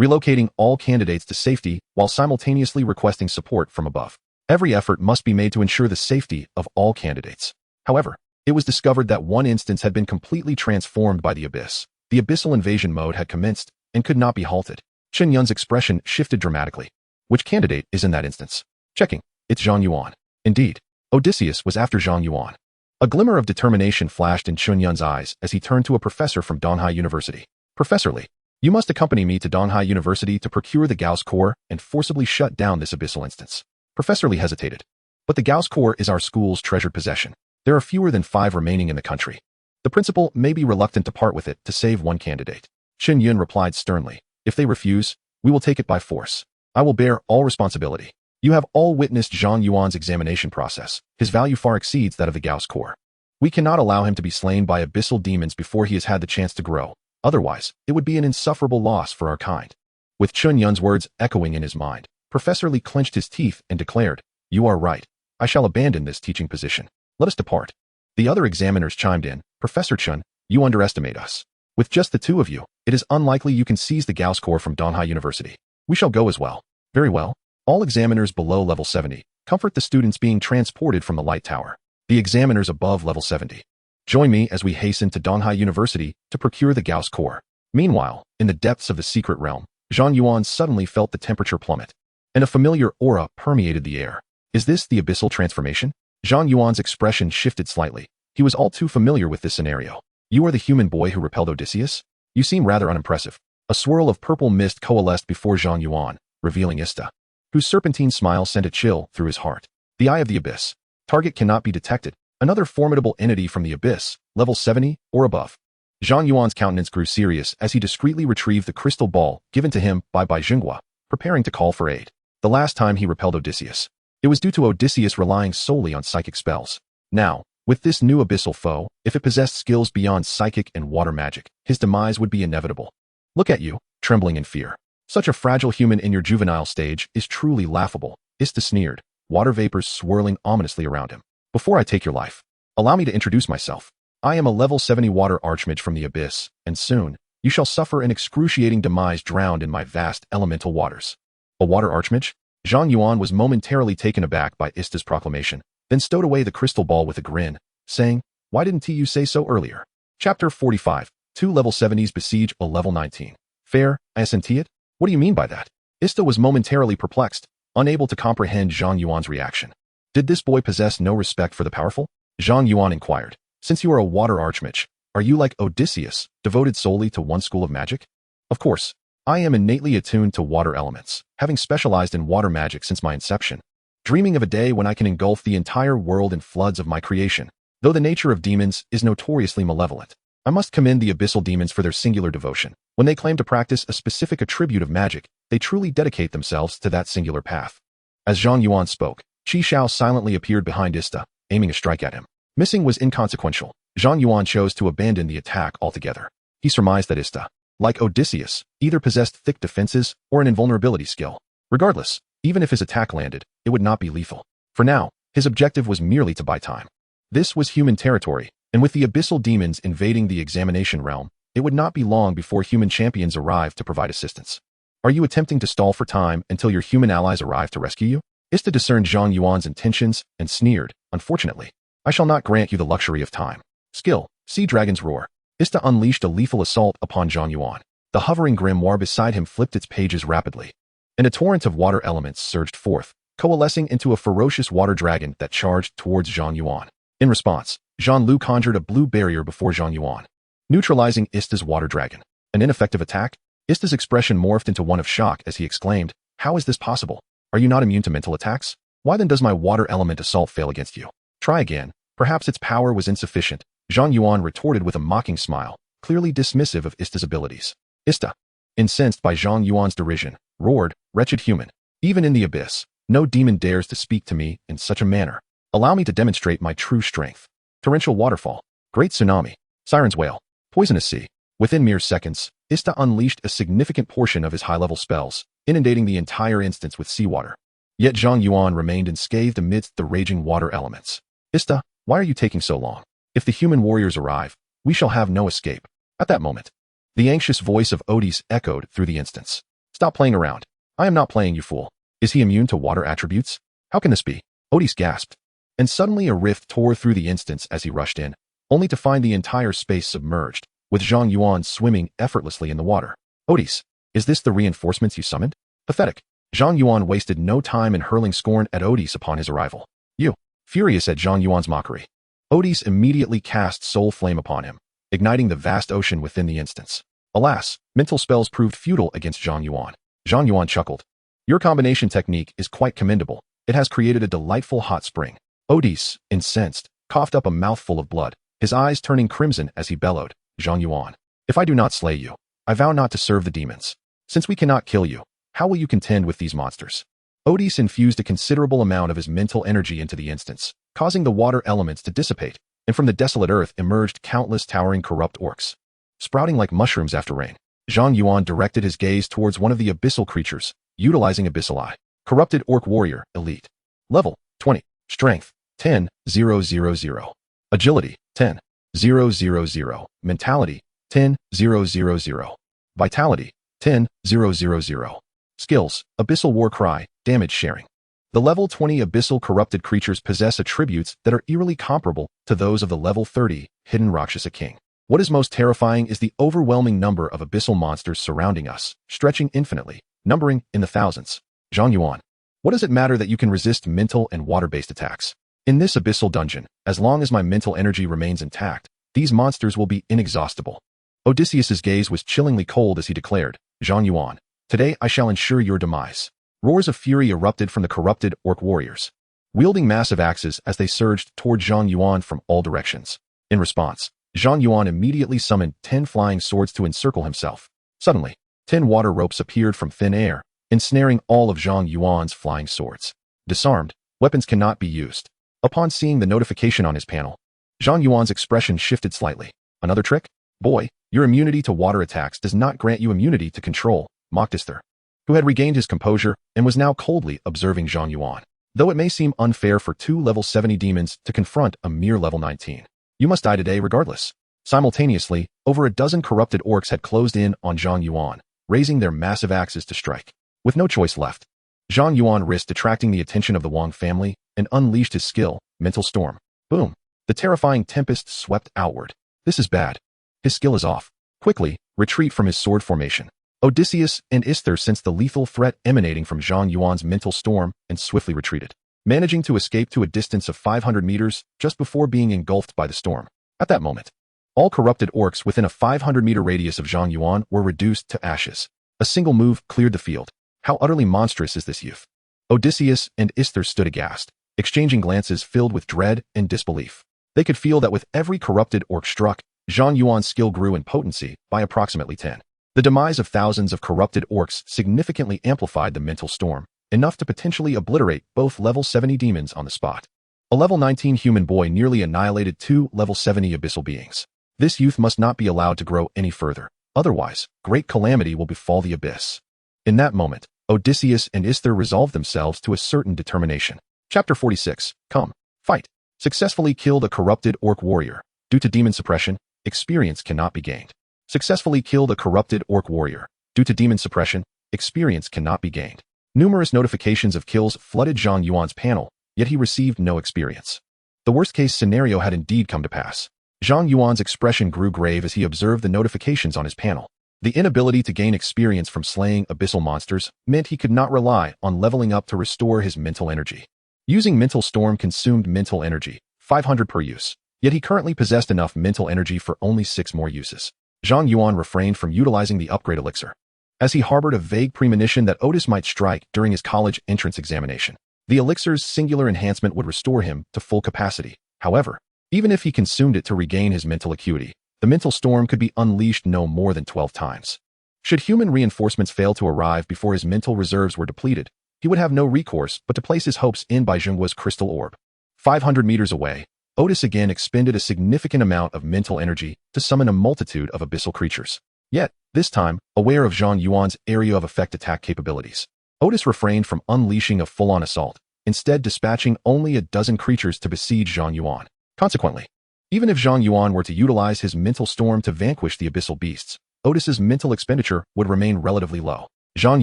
relocating all candidates to safety while simultaneously requesting support from above. Every effort must be made to ensure the safety of all candidates. However, it was discovered that one instance had been completely transformed by the abyss. The abyssal invasion mode had commenced and could not be halted. Chen Yun's expression shifted dramatically. Which candidate is in that instance? Checking. It's Zhang Yuan. Indeed, Odysseus was after Zhang Yuan. A glimmer of determination flashed in Chen Yun's eyes as he turned to a professor from Donghai University. Professor Li, you must accompany me to Donghai University to procure the Gauss core and forcibly shut down this abyssal instance. Professor Li hesitated. But the Gauss core is our school's treasured possession. There are fewer than 5 remaining in the country. The principal may be reluctant to part with it to save one candidate. Chen Yun replied sternly, if they refuse, we will take it by force. I will bear all responsibility. You have all witnessed Zhang Yuan's examination process. His value far exceeds that of the Gauss core. We cannot allow him to be slain by abyssal demons before he has had the chance to grow. Otherwise, it would be an insufferable loss for our kind. With Chen Yun's words echoing in his mind, Professor Li clenched his teeth and declared, you are right. I shall abandon this teaching position. Let us depart. The other examiners chimed in, Professor Chen, you underestimate us. With just the 2 of you, it is unlikely you can seize the Gauss core from Donghai University. We shall go as well. Very well. All examiners below level 70, comfort the students being transported from the light tower. The examiners above level 70. Join me as we hasten to Donghai University to procure the Gauss core. Meanwhile, in the depths of the secret realm, Zhang Yuan suddenly felt the temperature plummet, and a familiar aura permeated the air. Is this the abyssal transformation? Zhang Yuan's expression shifted slightly. He was all too familiar with this scenario. You are the human boy who repelled Odysseus? You seem rather unimpressive. A swirl of purple mist coalesced before Zhang Yuan, revealing Ista, whose serpentine smile sent a chill through his heart. The Eye of the Abyss. Target cannot be detected. Another formidable entity from the abyss, level 70 or above. Zhang Yuan's countenance grew serious as he discreetly retrieved the crystal ball given to him by Bai Jinghua, preparing to call for aid. The last time he repelled Odysseus, it was due to Odysseus relying solely on psychic spells. Now, with this new abyssal foe, if it possessed skills beyond psychic and water magic, his demise would be inevitable. Look at you, trembling in fear. Such a fragile human in your juvenile stage is truly laughable, Ista sneered, water vapors swirling ominously around him. Before I take your life, allow me to introduce myself. I am a level 70 water archmage from the abyss, and soon, you shall suffer an excruciating demise drowned in my vast elemental waters. A water archmage? Zhang Yuan was momentarily taken aback by Ista's proclamation, then stowed away the crystal ball with a grin, saying, why didn't you say so earlier? Chapter 45, 2 level 70s besiege a level 19. Fair, I assenti it? What do you mean by that? Ista was momentarily perplexed, unable to comprehend Zhang Yuan's reaction. Did this boy possess no respect for the powerful? Zhang Yuan inquired. Since you are a water archmage, are you like Odysseus, devoted solely to one school of magic? Of course, I am innately attuned to water elements, having specialized in water magic since my inception, dreaming of a day when I can engulf the entire world in floods of my creation. Though the nature of demons is notoriously malevolent, I must commend the abyssal demons for their singular devotion. When they claim to practice a specific attribute of magic, they truly dedicate themselves to that singular path. As Zhang Yuan spoke, Qi Shao silently appeared behind Ista, aiming a strike at him. Missing was inconsequential. Zhang Yuan chose to abandon the attack altogether. He surmised that Ista, like Odysseus, either possessed thick defenses or an invulnerability skill. Regardless, even if his attack landed, it would not be lethal. For now, his objective was merely to buy time. This was human territory, and with the abyssal demons invading the examination realm, it would not be long before human champions arrived to provide assistance. Are you attempting to stall for time until your human allies arrive to rescue you? Ista discerned Zhang Yuan's intentions and sneered, unfortunately, I shall not grant you the luxury of time. Skill, Sea Dragon's Roar. Ista unleashed a lethal assault upon Zhang Yuan. The hovering grimoire beside him flipped its pages rapidly, and a torrent of water elements surged forth, coalescing into a ferocious water dragon that charged towards Zhang Yuan. In response, Zhang Lu conjured a blue barrier before Zhang Yuan, neutralizing Ista's water dragon. An ineffective attack? Ista's expression morphed into one of shock as he exclaimed, "How is this possible? Are you not immune to mental attacks? Why then does my water element assault fail against you? Try again. Perhaps its power was insufficient." Zhang Yuan retorted with a mocking smile, clearly dismissive of Ista's abilities. Ista, incensed by Zhang Yuan's derision, roared, "Wretched human! Even in the abyss, no demon dares to speak to me in such a manner. Allow me to demonstrate my true strength." Torrential waterfall, great tsunami, siren's wail, poisonous sea. Within mere seconds, Ista unleashed a significant portion of his high-level spells, inundating the entire instance with seawater. Yet Zhang Yuan remained unscathed amidst the raging water elements. "Ista, why are you taking so long? If the human warriors arrive, we shall have no escape." At that moment, the anxious voice of Odis echoed through the instance. "Stop playing around. I am not playing, you fool. Is he immune to water attributes? How can this be?" Odis gasped. And suddenly a rift tore through the instance as he rushed in, only to find the entire space submerged, with Zhang Yuan swimming effortlessly in the water. "Odis, is this the reinforcements you summoned?" Pathetic. Zhang Yuan wasted no time in hurling scorn at Odis upon his arrival. "You!" Furious at Zhang Yuan's mockery, Odis immediately cast Soul Flame upon him, igniting the vast ocean within the instance. Alas, mental spells proved futile against Zhang Yuan. Zhang Yuan chuckled. "Your combination technique is quite commendable. It has created a delightful hot spring." Odis, incensed, coughed up a mouthful of blood, his eyes turning crimson as he bellowed, "Zhang Yuan, if I do not slay you, I vow not to serve the demons. Since we cannot kill you, how will you contend with these monsters?" Odis infused a considerable amount of his mental energy into the instance, causing the water elements to dissipate, and from the desolate earth emerged countless towering corrupt orcs. Sprouting like mushrooms after rain, Zhang Yuan directed his gaze towards one of the abyssal creatures, utilizing Abyssal Eye. Corrupted Orc Warrior, Elite. Level, 20. Strength, 10,000. Agility, 10,000. Mentality, 10,000. Vitality, 10,000. Skills, Abyssal War Cry, Damage Sharing. The level 20 abyssal corrupted creatures possess attributes that are eerily comparable to those of the level 30 hidden Rakshasa King. What is most terrifying is the overwhelming number of abyssal monsters surrounding us, stretching infinitely, numbering in the thousands. Zhang Yuan, what does it matter that you can resist mental and water-based attacks? In this abyssal dungeon, as long as my mental energy remains intact, these monsters will be inexhaustible. Odysseus's gaze was chillingly cold as he declared, "Zhang Yuan, today I shall ensure your demise." Roars of fury erupted from the corrupted orc warriors, wielding massive axes as they surged toward Zhang Yuan from all directions. In response, Zhang Yuan immediately summoned 10 flying swords to encircle himself. Suddenly, 10 water ropes appeared from thin air, ensnaring all of Zhang Yuan's flying swords. Disarmed, weapons cannot be used. Upon seeing the notification on his panel, Zhang Yuan's expression shifted slightly. "Another trick? Boy, your immunity to water attacks does not grant you immunity to control," mocked Isther, who had regained his composure and was now coldly observing Zhang Yuan. "Though it may seem unfair for 2 level 70 demons to confront a mere level 19, you must die today regardless." Simultaneously, over a dozen corrupted orcs had closed in on Zhang Yuan, raising their massive axes to strike. With no choice left, Zhang Yuan risked attracting the attention of the Wang family and unleashed his skill, Mental Storm. Boom! The terrifying tempest swept outward. "This is bad. His skill is off. Quickly, retreat from his sword formation." Odysseus and Isther sensed the lethal threat emanating from Zhang Yuan's mental storm and swiftly retreated, managing to escape to a distance of 500 meters just before being engulfed by the storm. At that moment, all corrupted orcs within a 500-meter radius of Zhang Yuan were reduced to ashes. A single move cleared the field. How utterly monstrous is this youth? Odysseus and Isther stood aghast, exchanging glances filled with dread and disbelief. They could feel that with every corrupted orc struck, Zhang Yuan's skill grew in potency by approximately 10. The demise of thousands of corrupted orcs significantly amplified the mental storm, enough to potentially obliterate both level 70 demons on the spot. A level 19 human boy nearly annihilated 2 level 70 abyssal beings. This youth must not be allowed to grow any further, otherwise, great calamity will befall the abyss. In that moment, Odysseus and Isther resolved themselves to a certain determination. Chapter 46, Come, Fight. Successfully killed a corrupted orc warrior. Due to demon suppression, experience cannot be gained. Successfully killed a corrupted orc warrior. Due to demon suppression, experience cannot be gained. Numerous notifications of kills flooded Zhang Yuan's panel, yet he received no experience. The worst-case scenario had indeed come to pass. Zhang Yuan's expression grew grave as he observed the notifications on his panel. The inability to gain experience from slaying abyssal monsters meant he could not rely on leveling up to restore his mental energy. Using Mental Storm consumed mental energy, 500 per use, yet he currently possessed enough mental energy for only 6 more uses. Zhang Yuan refrained from utilizing the upgrade elixir, as he harbored a vague premonition that Otis might strike during his college entrance examination. The elixir's singular enhancement would restore him to full capacity. However, even if he consumed it to regain his mental acuity, the mental storm could be unleashed no more than 12 times. Should human reinforcements fail to arrive before his mental reserves were depleted, he would have no recourse but to place his hopes in Baizhonggua's crystal orb. 500 meters away, Otis again expended a significant amount of mental energy to summon a multitude of abyssal creatures. Yet, this time, aware of Zhang Yuan's area of effect attack capabilities, Otis refrained from unleashing a full-on assault, instead dispatching only a dozen creatures to besiege Zhang Yuan. Consequently, even if Zhang Yuan were to utilize his mental storm to vanquish the abyssal beasts, Otis's mental expenditure would remain relatively low. Zhang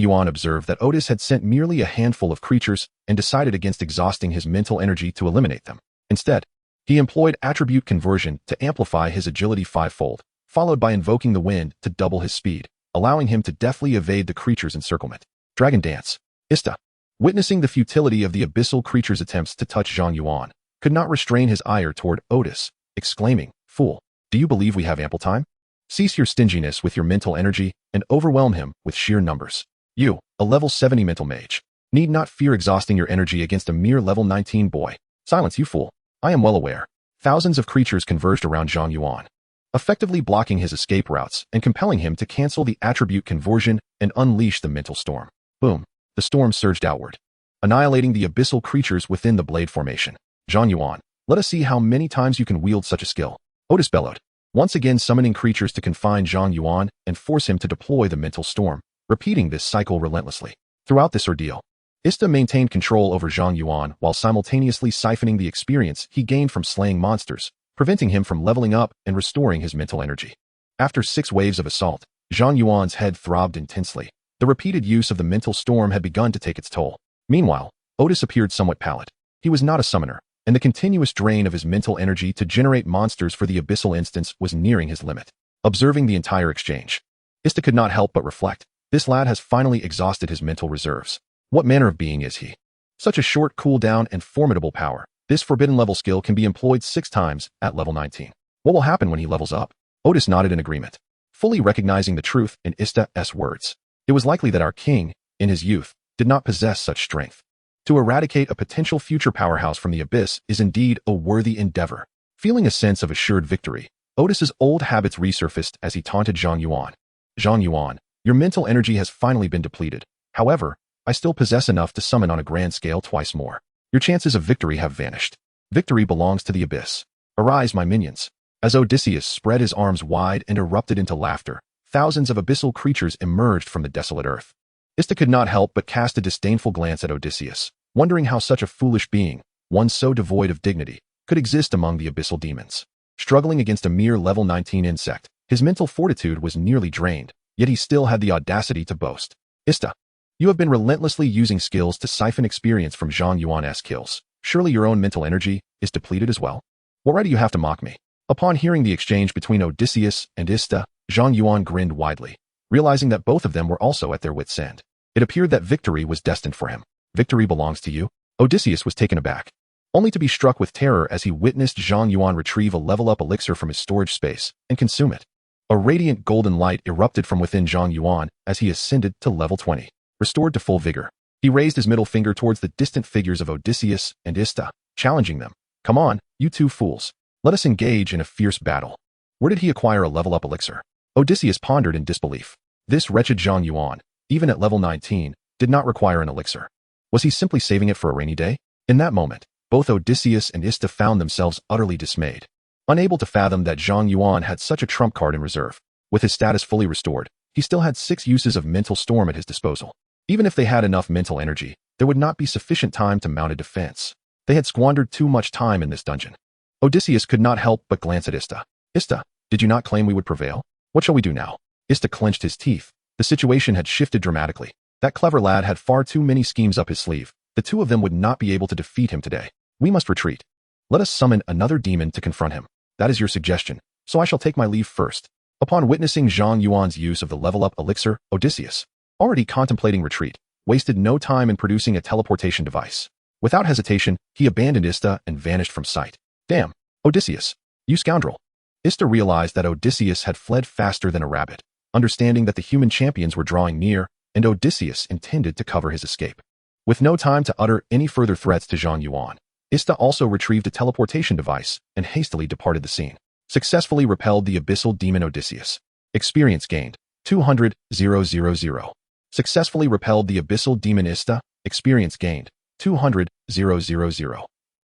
Yuan observed that Otis had sent merely a handful of creatures and decided against exhausting his mental energy to eliminate them. Instead, he employed attribute conversion to amplify his agility 5-fold, followed by invoking the wind to double his speed, allowing him to deftly evade the creature's encirclement. Dragon Dance. Ista, witnessing the futility of the abyssal creature's attempts to touch Zhang Yuan, could not restrain his ire toward Otis, exclaiming, "Fool, do you believe we have ample time? Cease your stinginess with your mental energy and overwhelm him with sheer numbers. You, a level 70 mental mage, need not fear exhausting your energy against a mere level 19 boy. Silence, you fool. I am well aware." Thousands of creatures converged around Zhang Yuan, effectively blocking his escape routes and compelling him to cancel the attribute conversion and unleash the mental storm. Boom. The storm surged outward, annihilating the abyssal creatures within the blade formation. Zhang Yuan, let us see how many times you can wield such a skill. Otis bellowed, once again summoning creatures to confine Zhang Yuan and force him to deploy the mental storm, repeating this cycle relentlessly. Throughout this ordeal, Ista maintained control over Zhang Yuan while simultaneously siphoning the experience he gained from slaying monsters, preventing him from leveling up and restoring his mental energy. After 6 waves of assault, Zhang Yuan's head throbbed intensely. The repeated use of the mental storm had begun to take its toll. Meanwhile, Otis appeared somewhat pallid. He was not a summoner, and the continuous drain of his mental energy to generate monsters for the abyssal instance was nearing his limit. Observing the entire exchange, Ista could not help but reflect, this lad has finally exhausted his mental reserves. What manner of being is he? Such a short cooldown and formidable power. This forbidden level skill can be employed 6 times at level 19. What will happen when he levels up? Otis nodded in agreement, fully recognizing the truth in Ista's words. It was likely that our king, in his youth, did not possess such strength. To eradicate a potential future powerhouse from the abyss is indeed a worthy endeavor. Feeling a sense of assured victory, Otis's old habits resurfaced as he taunted Zhang Yuan. Zhang Yuan, your mental energy has finally been depleted. However, I still possess enough to summon on a grand scale twice more. Your chances of victory have vanished. Victory belongs to the abyss. Arise, my minions. As Odysseus spread his arms wide and erupted into laughter, thousands of abyssal creatures emerged from the desolate earth. Ista could not help but cast a disdainful glance at Odysseus, wondering how such a foolish being, one so devoid of dignity, could exist among the abyssal demons. Struggling against a mere level 19 insect, his mental fortitude was nearly drained, yet he still had the audacity to boast. Ista, you have been relentlessly using skills to siphon experience from Zhang Yuan's kills. Surely your own mental energy is depleted as well? What right do you have to mock me? Upon hearing the exchange between Odysseus and Ista, Zhang Yuan grinned widely, realizing that both of them were also at their wits' end. It appeared that victory was destined for him. Victory belongs to you? Odysseus was taken aback, only to be struck with terror as he witnessed Zhang Yuan retrieve a level-up elixir from his storage space and consume it. A radiant golden light erupted from within Zhang Yuan as he ascended to level 20. Restored to full vigor, he raised his middle finger towards the distant figures of Odysseus and Ista, challenging them. Come on, you two fools. Let us engage in a fierce battle. Where did he acquire a level-up elixir? Odysseus pondered in disbelief. This wretched Zhang Yuan, even at level 19, did not require an elixir. Was he simply saving it for a rainy day? In that moment, both Odysseus and Ista found themselves utterly dismayed, unable to fathom that Zhang Yuan had such a trump card in reserve. With his status fully restored, he still had 6 uses of mental storm at his disposal. Even if they had enough mental energy, there would not be sufficient time to mount a defense. They had squandered too much time in this dungeon. Odysseus could not help but glance at Ista. Ista, did you not claim we would prevail? What shall we do now? Ista clenched his teeth. The situation had shifted dramatically. That clever lad had far too many schemes up his sleeve. The two of them would not be able to defeat him today. We must retreat. Let us summon another demon to confront him. That is your suggestion, so I shall take my leave first. Upon witnessing Zhang Yuan's use of the level-up elixir, Odysseus, already contemplating retreat, wasted no time in producing a teleportation device. Without hesitation, he abandoned Ista and vanished from sight. Damn, Odysseus, you scoundrel. Ista realized that Odysseus had fled faster than a rabbit, understanding that the human champions were drawing near, and Odysseus intended to cover his escape. With no time to utter any further threats to Zhang Yuan, Ista also retrieved a teleportation device and hastily departed the scene. Successfully repelled the abyssal demon Odysseus. Experience gained, 200,000. Successfully repelled the abyssal demon Ista. Experience gained, 200,000.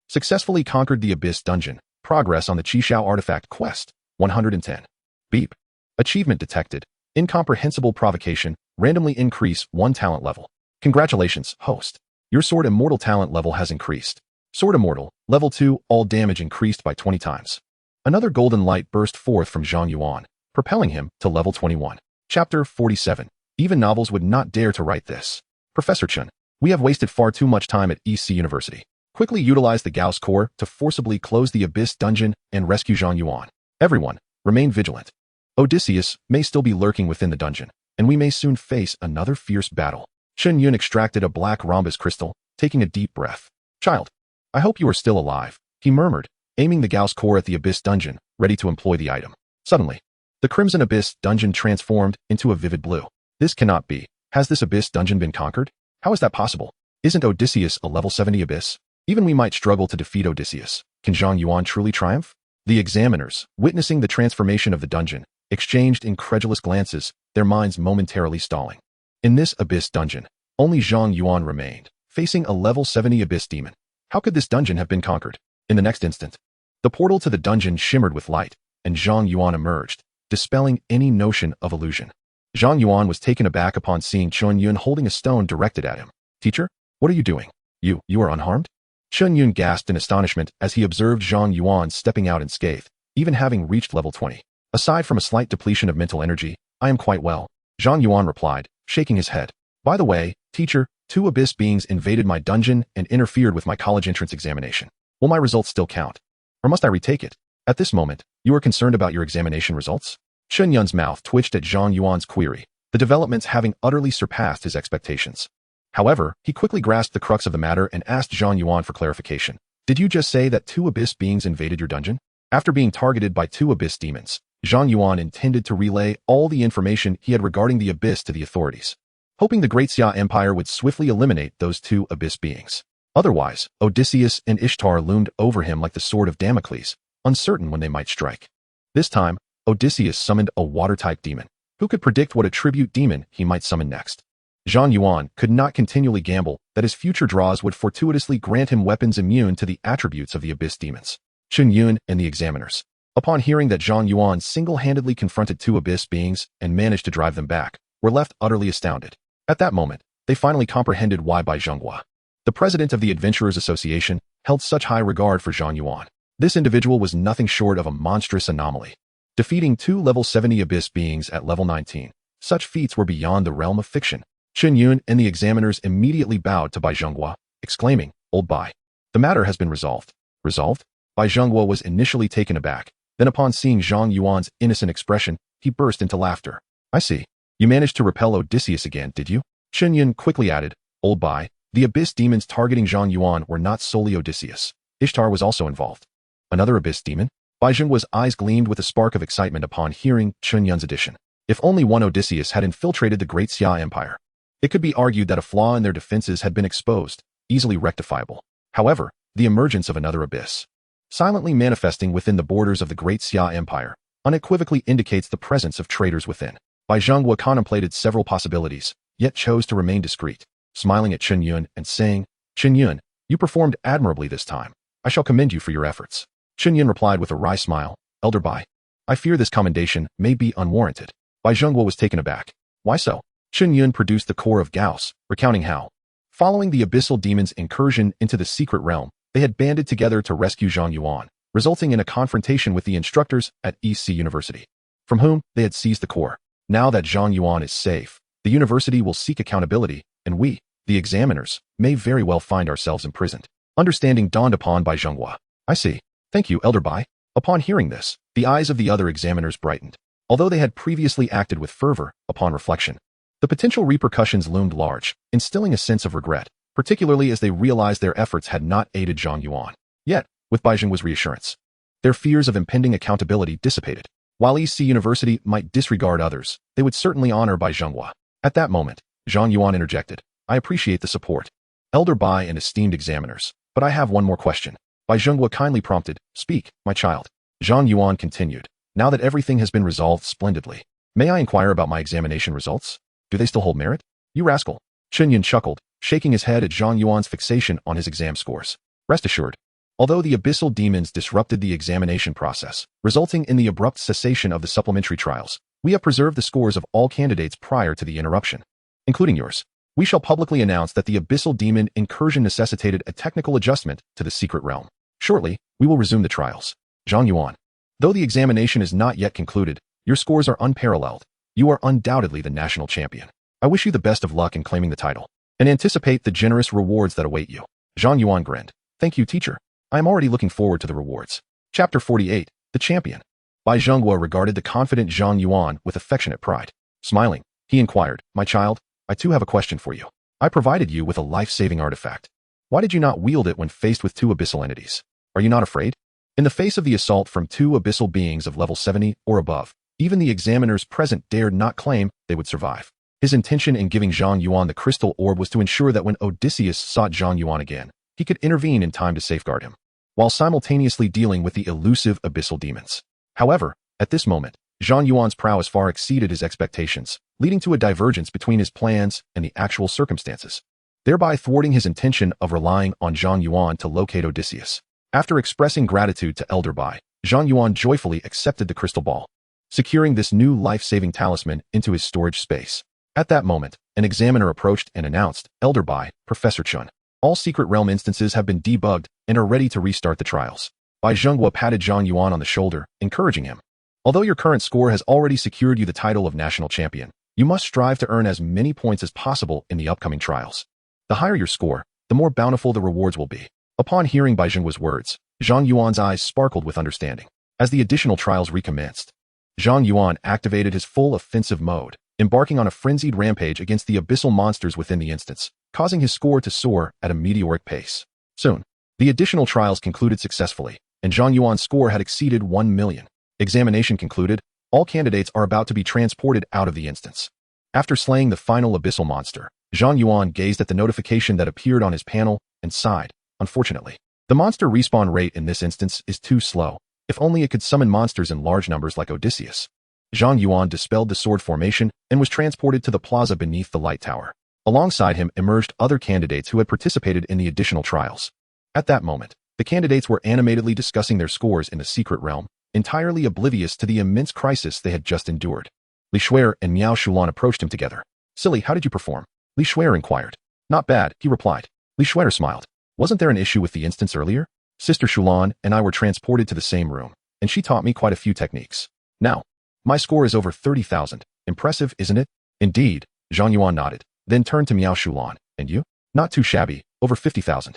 Successfully conquered the Abyss Dungeon. Progress on the Qishao Artifact Quest, 110. Beep. Achievement detected. Incomprehensible provocation. Randomly increase 1 talent level. Congratulations, host. Your Sword Immortal talent level has increased. Sword Immortal, level 2, all damage increased by 20 times. Another golden light burst forth from Zhang Yuan, propelling him to level 21. Chapter 47. Even novels would not dare to write this. Professor Chun, we have wasted far too much time at EC University. Quickly utilize the Gauss core to forcibly close the Abyss Dungeon and rescue Zhang Yuan. Everyone, remain vigilant. Odysseus may still be lurking within the dungeon, and we may soon face another fierce battle. Chun Yun extracted a black rhombus crystal, taking a deep breath. Child, I hope you are still alive, he murmured, aiming the Gauss core at the Abyss Dungeon, ready to employ the item. Suddenly, the Crimson Abyss Dungeon transformed into a vivid blue. This cannot be. Has this Abyss Dungeon been conquered? How is that possible? Isn't Odysseus a level 70 Abyss? Even we might struggle to defeat Odysseus. Can Zhang Yuan truly triumph? The examiners, witnessing the transformation of the dungeon, exchanged incredulous glances, their minds momentarily stalling. In this Abyss Dungeon, only Zhang Yuan remained, facing a level 70 Abyss demon. How could this dungeon have been conquered? In the next instant, the portal to the dungeon shimmered with light, and Zhang Yuan emerged, dispelling any notion of illusion. Zhang Yuan was taken aback upon seeing Chun Yun holding a stone directed at him. Teacher, what are you doing? You are unharmed? Chun Yun gasped in astonishment as he observed Zhang Yuan stepping out unscathed, even having reached level 20. Aside from a slight depletion of mental energy, I am quite well, Zhang Yuan replied, shaking his head. By the way, teacher, 2 abyss beings invaded my dungeon and interfered with my college entrance examination. Will my results still count? Or must I retake it? At this moment, you are concerned about your examination results? Chun Yun's mouth twitched at Zhang Yuan's query, the developments having utterly surpassed his expectations. However, he quickly grasped the crux of the matter and asked Zhang Yuan for clarification. Did you just say that 2 abyss beings invaded your dungeon? After being targeted by 2 abyss demons, Zhang Yuan intended to relay all the information he had regarding the abyss to the authorities, hoping the Great Xia Empire would swiftly eliminate those 2 abyss beings. Otherwise, Odysseus and Ishtar loomed over him like the sword of Damocles, uncertain when they might strike. This time, Odysseus summoned a water-type demon. Who could predict what a tribute demon he might summon next? Zhang Yuan could not continually gamble that his future draws would fortuitously grant him weapons immune to the attributes of the abyss demons. Chun Yun and the examiners, upon hearing that Zhang Yuan single-handedly confronted 2 abyss beings and managed to drive them back, were left utterly astounded. At that moment, they finally comprehended why Bai Zhenghua, the president of the Adventurers Association, held such high regard for Zhang Yuan. This individual was nothing short of a monstrous anomaly. Defeating 2 level 70 abyss beings at level 19, such feats were beyond the realm of fiction. Chun Yun and the examiners immediately bowed to Bai Zhenghua, exclaiming, Old Bai, the matter has been resolved. Resolved? Bai Zhenghua was initially taken aback, then upon seeing Zhang Yuan's innocent expression, he burst into laughter. I see. You managed to repel Odysseus again, did you? Chun Yun quickly added, Old Bai, the abyss demons targeting Zhang Yuan were not solely Odysseus. Ishtar was also involved. Another abyss demon? Bai Zhengua's eyes gleamed with a spark of excitement upon hearing Chun Yun's addition. If only one Odysseus had infiltrated the Great Xia Empire, it could be argued that a flaw in their defenses had been exposed, easily rectifiable. However, the emergence of another abyss, silently manifesting within the borders of the Great Xia Empire, unequivocally indicates the presence of traitors within. Bai Zhenghua contemplated several possibilities, yet chose to remain discreet, smiling at Chun Yun and saying, Chun Yun, you performed admirably this time. I shall commend you for your efforts. Chun Yun replied with a wry smile, Elder Bai, I fear this commendation may be unwarranted. Bai Zhenghua was taken aback. Why so? Chun Yun produced the core of Gauss, recounting how, following the abyssal demon's incursion into the secret realm, they had banded together to rescue Zhang Yuan, resulting in a confrontation with the instructors at EC University, from whom they had seized the core. Now that Zhang Yuan is safe, the university will seek accountability, and we, the examiners, may very well find ourselves imprisoned. Understanding dawned upon Bai Zhenghua. I see. Thank you, Elder Bai. Upon hearing this, the eyes of the other examiners brightened. although they had previously acted with fervor upon reflection. The potential repercussions loomed large, instilling a sense of regret, particularly as they realized their efforts had not aided Zhang Yuan. Yet, with Bai Zhenghua's reassurance, their fears of impending accountability dissipated. While East Sea University might disregard others, they would certainly honor Bai Zhenghua. At that moment, Zhang Yuan interjected, I appreciate the support, Elder Bai and esteemed examiners, but I have one more question. Bai Zhenghua kindly prompted, speak, my child. Zhang Yuan continued, now that everything has been resolved splendidly, may I inquire about my examination results? Do they still hold merit? You rascal. Chen Yun chuckled, shaking his head at Zhang Yuan's fixation on his exam scores. Rest assured, although the abyssal demons disrupted the examination process, resulting in the abrupt cessation of the supplementary trials, we have preserved the scores of all candidates prior to the interruption, including yours. We shall publicly announce that the abyssal demon incursion necessitated a technical adjustment to the secret realm. Shortly, we will resume the trials. Zhang Yuan, though the examination is not yet concluded, your scores are unparalleled. You are undoubtedly the national champion. I wish you the best of luck in claiming the title, and anticipate the generous rewards that await you. Zhang Yuan grinned. Thank you, teacher. I am already looking forward to the rewards. Chapter 48, The Champion. Bai Zhenghua regarded the confident Zhang Yuan with affectionate pride. Smiling, he inquired, my child, I too have a question for you. I provided you with a life-saving artifact. Why did you not wield it when faced with two abyssal entities? Are you not afraid? In the face of the assault from two abyssal beings of level 70 or above, even the examiners present dared not claim they would survive. His intention in giving Zhang Yuan the crystal orb was to ensure that when Odysseus sought Zhang Yuan again, he could intervene in time to safeguard him, while simultaneously dealing with the elusive abyssal demons. However, at this moment, Zhang Yuan's prowess far exceeded his expectations, leading to a divergence between his plans and the actual circumstances, thereby thwarting his intention of relying on Zhang Yuan to locate Odysseus. After expressing gratitude to Elder Bai, Zhang Yuan joyfully accepted the crystal ball, securing this new life-saving talisman into his storage space. At that moment, an examiner approached and announced, Elder Bai, Professor Chun, all secret realm instances have been debugged and are ready to restart the trials. Bai Zhenghua patted Zhang Yuan on the shoulder, encouraging him. Although your current score has already secured you the title of national champion, you must strive to earn as many points as possible in the upcoming trials. The higher your score, the more bountiful the rewards will be. Upon hearing Bai Zhenghua's words, Zhang Yuan's eyes sparkled with understanding. As the additional trials recommenced, Zhang Yuan activated his full offensive mode, embarking on a frenzied rampage against the abyssal monsters within the instance, causing his score to soar at a meteoric pace. Soon, the additional trials concluded successfully, and Zhang Yuan's score had exceeded 1 million. Examination concluded, all candidates are about to be transported out of the instance. After slaying the final abyssal monster, Zhang Yuan gazed at the notification that appeared on his panel and sighed. Unfortunately, the monster respawn rate in this instance is too slow. If only it could summon monsters in large numbers like Odysseus. Zhang Yuan dispelled the sword formation and was transported to the plaza beneath the light tower. Alongside him emerged other candidates who had participated in the additional trials. At that moment, the candidates were animatedly discussing their scores in the secret realm, entirely oblivious to the immense crisis they had just endured. Li Shuer and Miao Shulan approached him together. Silly, how did you perform? Li Shuer inquired. Not bad, he replied. Li Shuer smiled. Wasn't there an issue with the instance earlier? Sister Shulan and I were transported to the same room, and she taught me quite a few techniques. Now, my score is over 30,000. Impressive, isn't it? Indeed, Zhang Yuan nodded, then turned to Miao Shulan. And you? Not too shabby, over 50,000.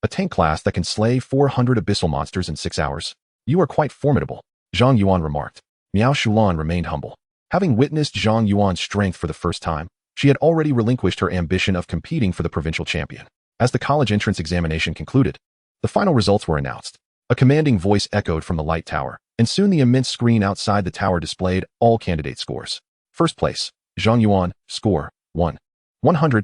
A tank class that can slay 400 abyssal monsters in 6 hours. You are quite formidable, Zhang Yuan remarked. Miao Shulan remained humble. Having witnessed Zhang Yuan's strength for the first time, she had already relinquished her ambition of competing for the provincial champion. As the college entrance examination concluded, the final results were announced. A commanding voice echoed from the light tower, and soon the immense screen outside the tower displayed all candidate scores. First place, Zhang Yuan, score, 100,000.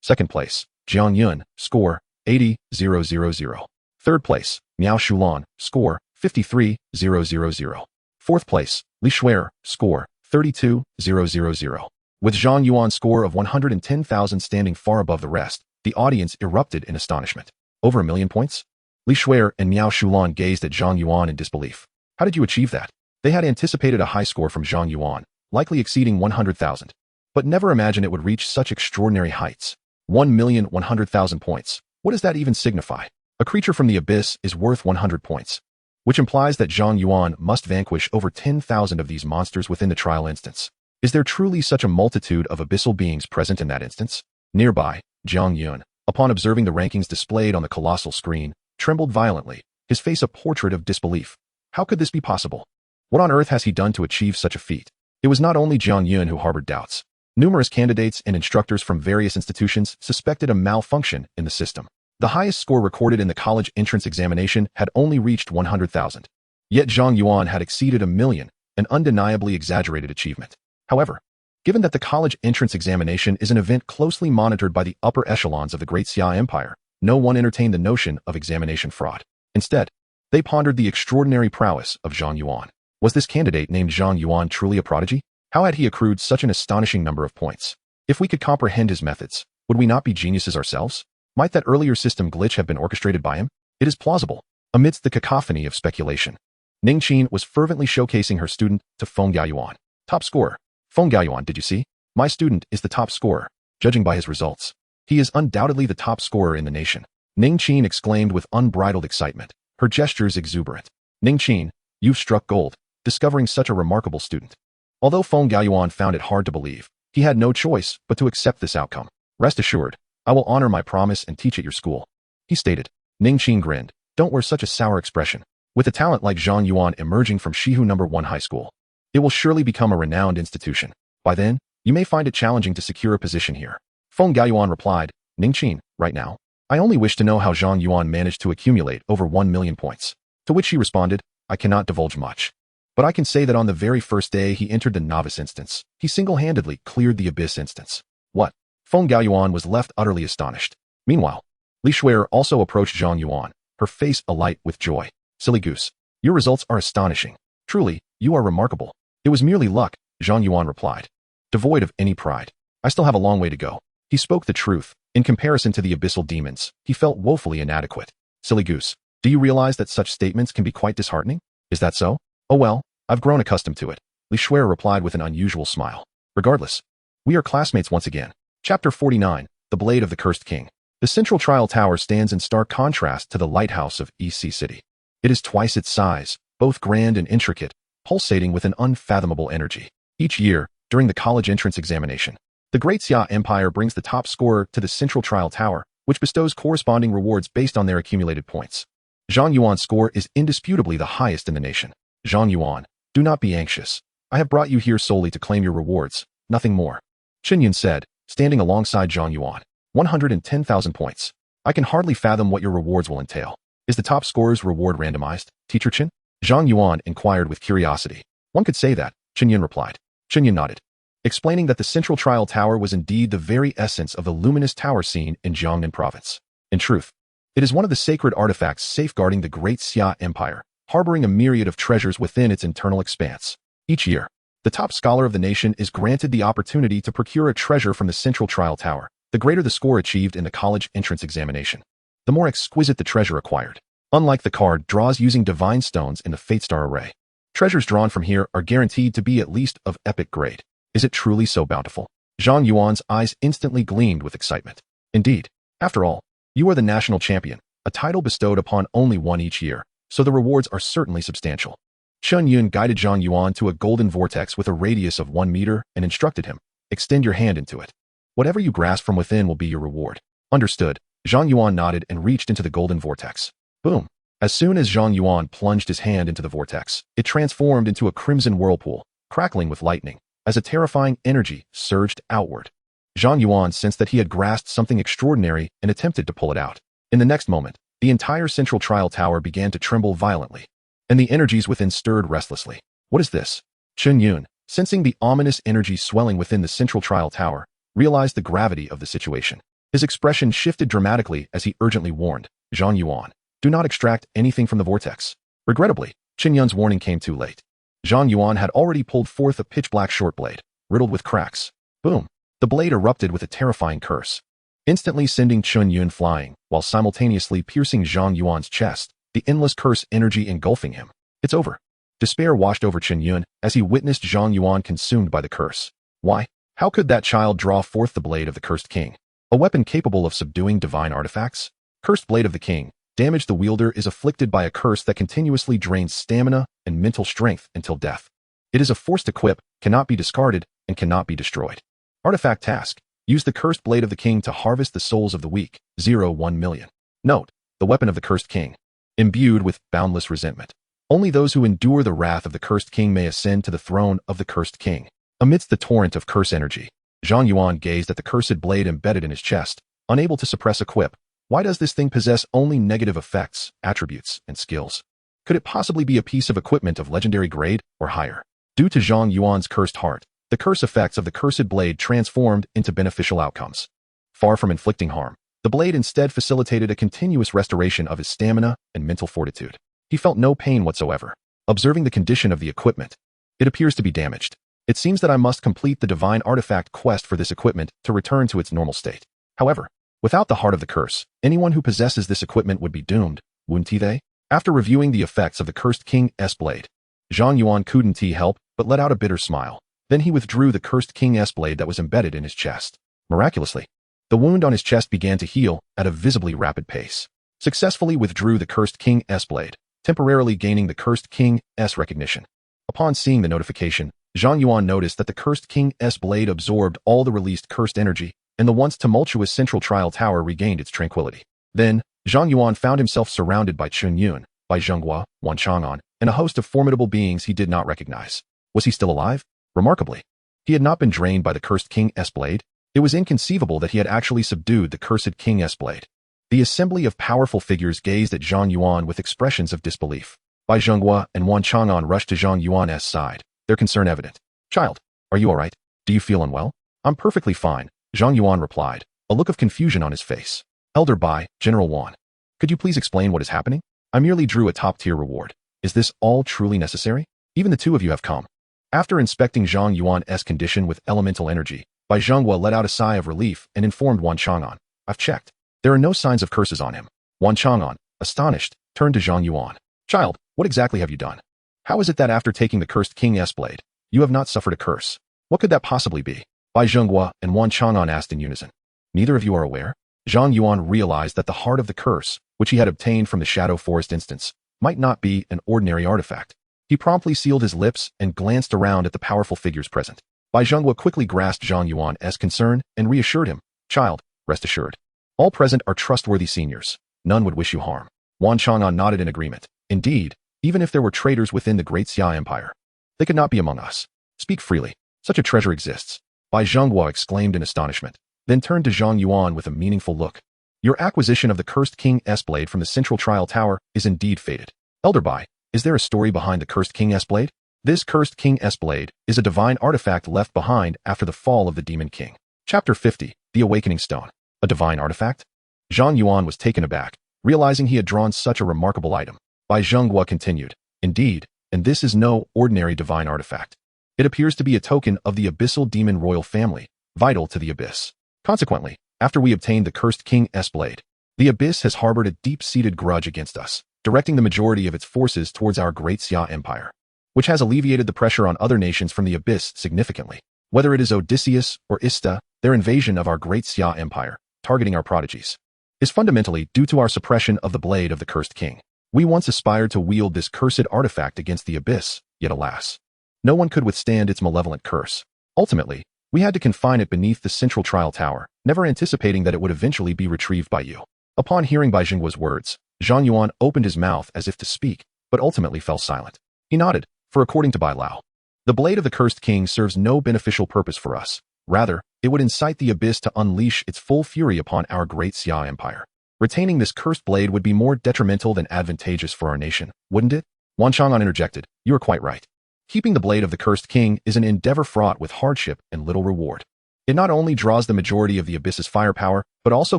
Second place, Zhang Yun, score, 80,000. Third place, Miao Shulan, score, 53,000. Fourth place, Li Shuer, score, 32,000. With Zhang Yuan's score of 110,000 standing far above the rest, the audience erupted in astonishment. Over 1 million points? Li Shuer and Miao Shulan gazed at Zhang Yuan in disbelief. How did you achieve that? They had anticipated a high score from Zhang Yuan, likely exceeding 100,000, but never imagined it would reach such extraordinary heights. 1,100,000 points. What does that even signify? A creature from the abyss is worth 100 points, which implies that Zhang Yuan must vanquish over 10,000 of these monsters within the trial instance. Is there truly such a multitude of abyssal beings present in that instance? Nearby, Zhang Yuan, upon observing the rankings displayed on the colossal screen, trembled violently, his face a portrait of disbelief. How could this be possible? What on earth has he done to achieve such a feat? It was not only Zhang Yuan who harbored doubts. Numerous candidates and instructors from various institutions suspected a malfunction in the system. The highest score recorded in the college entrance examination had only reached 100,000. Yet Zhang Yuan had exceeded 1,000,000, an undeniably exaggerated achievement. However, given that the college entrance examination is an event closely monitored by the upper echelons of the Great Xia Empire, no one entertained the notion of examination fraud. Instead, they pondered the extraordinary prowess of Zhang Yuan. Was this candidate named Zhang Yuan truly a prodigy? How had he accrued such an astonishing number of points? If we could comprehend his methods, would we not be geniuses ourselves? Might that earlier system glitch have been orchestrated by him? It is plausible. Amidst the cacophony of speculation, Ning Qin was fervently showcasing her student to Feng Gaoyuan. Top scorer. Feng Gaoyuan, did you see? My student is the top scorer, judging by his results. He is undoubtedly the top scorer in the nation. Ning Qin exclaimed with unbridled excitement, her gestures exuberant. Ning Qin, you've struck gold, discovering such a remarkable student. Although Feng Gaoyuan found it hard to believe, he had no choice but to accept this outcome. Rest assured, I will honor my promise and teach at your school, he stated. Ning Qin grinned. Don't wear such a sour expression. With a talent like Zhang Yuan emerging from Shihu No. 1 High School, it will surely become a renowned institution. By then, you may find it challenging to secure a position here. Feng Gaoyuan replied, Ning Qin, right now, I only wish to know how Zhang Yuan managed to accumulate over 1,000,000 points. To which she responded, I cannot divulge much. But I can say that on the very first day he entered the novice instance, he single-handedly cleared the abyss instance. What? Feng Gaoyuan was left utterly astonished. Meanwhile, Li Shuer also approached Zhang Yuan, her face alight with joy. Silly goose. Your results are astonishing. Truly, you are remarkable. It was merely luck, Zhang Yuan replied, devoid of any pride. I still have a long way to go. He spoke the truth. In comparison to the abyssal demons, he felt woefully inadequate. Silly goose. Do you realize that such statements can be quite disheartening? Is that so? Oh well, I've grown accustomed to it, Li Shuer replied with an unusual smile. Regardless, we are classmates once again. Chapter 49, The Blade of the Cursed King. The central trial tower stands in stark contrast to the lighthouse of EC City. It is twice its size, both grand and intricate, pulsating with an unfathomable energy. Each year, during the college entrance examination, the Great Xia Empire brings the top scorer to the central trial tower, which bestows corresponding rewards based on their accumulated points. Zhang Yuan's score is indisputably the highest in the nation. Zhang Yuan, do not be anxious. I have brought you here solely to claim your rewards, nothing more. Chen Yun said, standing alongside Zhang Yuan. 110,000 points. I can hardly fathom what your rewards will entail. Is the top scorer's reward randomized, Teacher Chen? Zhang Yuan inquired with curiosity. One could say that, Chen Yun replied. Chen Yun nodded, explaining that the central trial tower was indeed the very essence of the luminous tower scene in Jiangnan province. In truth, it is one of the sacred artifacts safeguarding the Great Xia Empire, harboring a myriad of treasures within its internal expanse. Each year, the top scholar of the nation is granted the opportunity to procure a treasure from the central trial tower. The greater the score achieved in the college entrance examination, the more exquisite the treasure acquired. Unlike the card draws using divine stones in the Fate Star array, treasures drawn from here are guaranteed to be at least of epic grade. Is it truly so bountiful? Zhang Yuan's eyes instantly gleamed with excitement. Indeed, after all, you are the national champion, a title bestowed upon only one each year, so the rewards are certainly substantial. Chen Yun guided Zhang Yuan to a golden vortex with a radius of 1 meter and instructed him, extend your hand into it. Whatever you grasp from within will be your reward. Understood. Zhang Yuan nodded and reached into the golden vortex. Boom. As soon as Zhang Yuan plunged his hand into the vortex, it transformed into a crimson whirlpool, crackling with lightning, as a terrifying energy surged outward. Zhang Yuan sensed that he had grasped something extraordinary and attempted to pull it out. In the next moment, the entire central trial tower began to tremble violently, and the energies within stirred restlessly. What is this? Chen Yun, sensing the ominous energy swelling within the central trial tower, realized the gravity of the situation. His expression shifted dramatically as he urgently warned, Zhang Yuan, do not extract anything from the vortex. Regrettably, Chen Yun's warning came too late. Zhang Yuan had already pulled forth a pitch-black short blade, riddled with cracks. Boom! The blade erupted with a terrifying curse, instantly sending Chen Yun flying, while simultaneously piercing Zhang Yuan's chest, the endless curse energy engulfing him. It's over. Despair washed over Chen Yun as he witnessed Zhang Yuan consumed by the curse. Why? How could that child draw forth the blade of the cursed king? A weapon capable of subduing divine artifacts? Cursed blade of the king. Damage. The wielder is afflicted by a curse that continuously drains stamina and mental strength until death. It is a forced equip, cannot be discarded, and cannot be destroyed. Artifact task. Use the cursed blade of the king to harvest the souls of the weak. 1 million. Note, the weapon of the cursed king. Imbued with boundless resentment. Only those who endure the wrath of the cursed king may ascend to the throne of the cursed king. Amidst the torrent of curse energy, Zhang Yuan gazed at the cursed blade embedded in his chest, unable to suppress a quip. Why does this thing possess only negative effects, attributes, and skills? Could it possibly be a piece of equipment of legendary grade or higher? Due to Zhang Yuan's cursed heart, the curse effects of the cursed blade transformed into beneficial outcomes. Far from inflicting harm, the blade instead facilitated a continuous restoration of his stamina and mental fortitude. He felt no pain whatsoever. Observing the condition of the equipment, it appears to be damaged. It seems that I must complete the divine artifact quest for this equipment to return to its normal state. However, without the heart of the curse, anyone who possesses this equipment would be doomed, wouldn't they? After reviewing the effects of the cursed king's blade, Zhang Yuan couldn't help but let out a bitter smile. Then he withdrew the cursed king's blade that was embedded in his chest. Miraculously, the wound on his chest began to heal at a visibly rapid pace. Successfully withdrew the cursed king's blade, temporarily gaining the cursed king's recognition. Upon seeing the notification, Zhang Yuan noticed that the cursed king's blade absorbed all the released cursed energy, and the once tumultuous central trial tower regained its tranquility. Then, Zhang Yuan found himself surrounded by Chen Yun, by Zhenghua, Wan Chang'an, and a host of formidable beings he did not recognize. Was he still alive? Remarkably, he had not been drained by the cursed king's blade. It was inconceivable that he had actually subdued the cursed king's blade. The assembly of powerful figures gazed at Zhang Yuan with expressions of disbelief. Bai Zhenghua and Wan Chang'an rushed to Zhang Yuan's side, their concern evident. "Child, are you all right? Do you feel unwell?" "I'm perfectly fine," Zhang Yuan replied, a look of confusion on his face. "Elder Bai, General Wan, could you please explain what is happening? I merely drew a top-tier reward. Is this all truly necessary? Even the two of you have come." After inspecting Zhang Yuan's condition with elemental energy, Bai Zhenghua let out a sigh of relief and informed Wan Chang'an. "I've checked. There are no signs of curses on him." Wan Chang'an, astonished, turned to Zhang Yuan. "Child, what exactly have you done? How is it that after taking the cursed king's blade, you have not suffered a curse? What could that possibly be?" Bai Zhenghua and Wan Chang'an asked in unison. "Neither of you are aware?" Zhang Yuan realized that the heart of the curse, which he had obtained from the Shadow Forest instance, might not be an ordinary artifact. He promptly sealed his lips and glanced around at the powerful figures present. Bai Zhenghua quickly grasped Zhang Yuan's concern and reassured him. "Child, rest assured. All present are trustworthy seniors. None would wish you harm." Wan Chang'an nodded in agreement. "Indeed, even if there were traitors within the Great Xia Empire, they could not be among us. Speak freely. Such a treasure exists." Bai Zhenghua exclaimed in astonishment, then turned to Zhang Yuan with a meaningful look. "Your acquisition of the cursed king's blade from the Central Trial Tower is indeed fated. Elder Bai, is there a story behind the cursed king's blade?" "This cursed king's blade is a divine artifact left behind after the fall of the Demon King." Chapter 50, The Awakening Stone. A divine artifact? Zhang Yuan was taken aback, realizing he had drawn such a remarkable item. Bai Zhenghua continued. "Indeed, and this is no ordinary divine artifact. It appears to be a token of the abyssal demon royal family, vital to the abyss. Consequently, after we obtained the cursed king's blade, the abyss has harbored a deep-seated grudge against us, directing the majority of its forces towards our Great Xia Empire, which has alleviated the pressure on other nations from the abyss significantly. Whether it is Odysseus or Ista, their invasion of our Great Xia Empire, targeting our prodigies, is fundamentally due to our suppression of the blade of the cursed king. We once aspired to wield this cursed artifact against the abyss, yet alas, no one could withstand its malevolent curse. Ultimately, we had to confine it beneath the Central Trial Tower, never anticipating that it would eventually be retrieved by you." Upon hearing Bai Zhenghua's words, Zhang Yuan opened his mouth as if to speak, but ultimately fell silent. He nodded, for according to Bai Lao, the blade of the cursed king serves no beneficial purpose for us. Rather, it would incite the abyss to unleash its full fury upon our Great Xia Empire. Retaining this cursed blade would be more detrimental than advantageous for our nation, wouldn't it? Wan Chang'an interjected. "You are quite right. Keeping the blade of the cursed king is an endeavor fraught with hardship and little reward. It not only draws the majority of the abyss's firepower, but also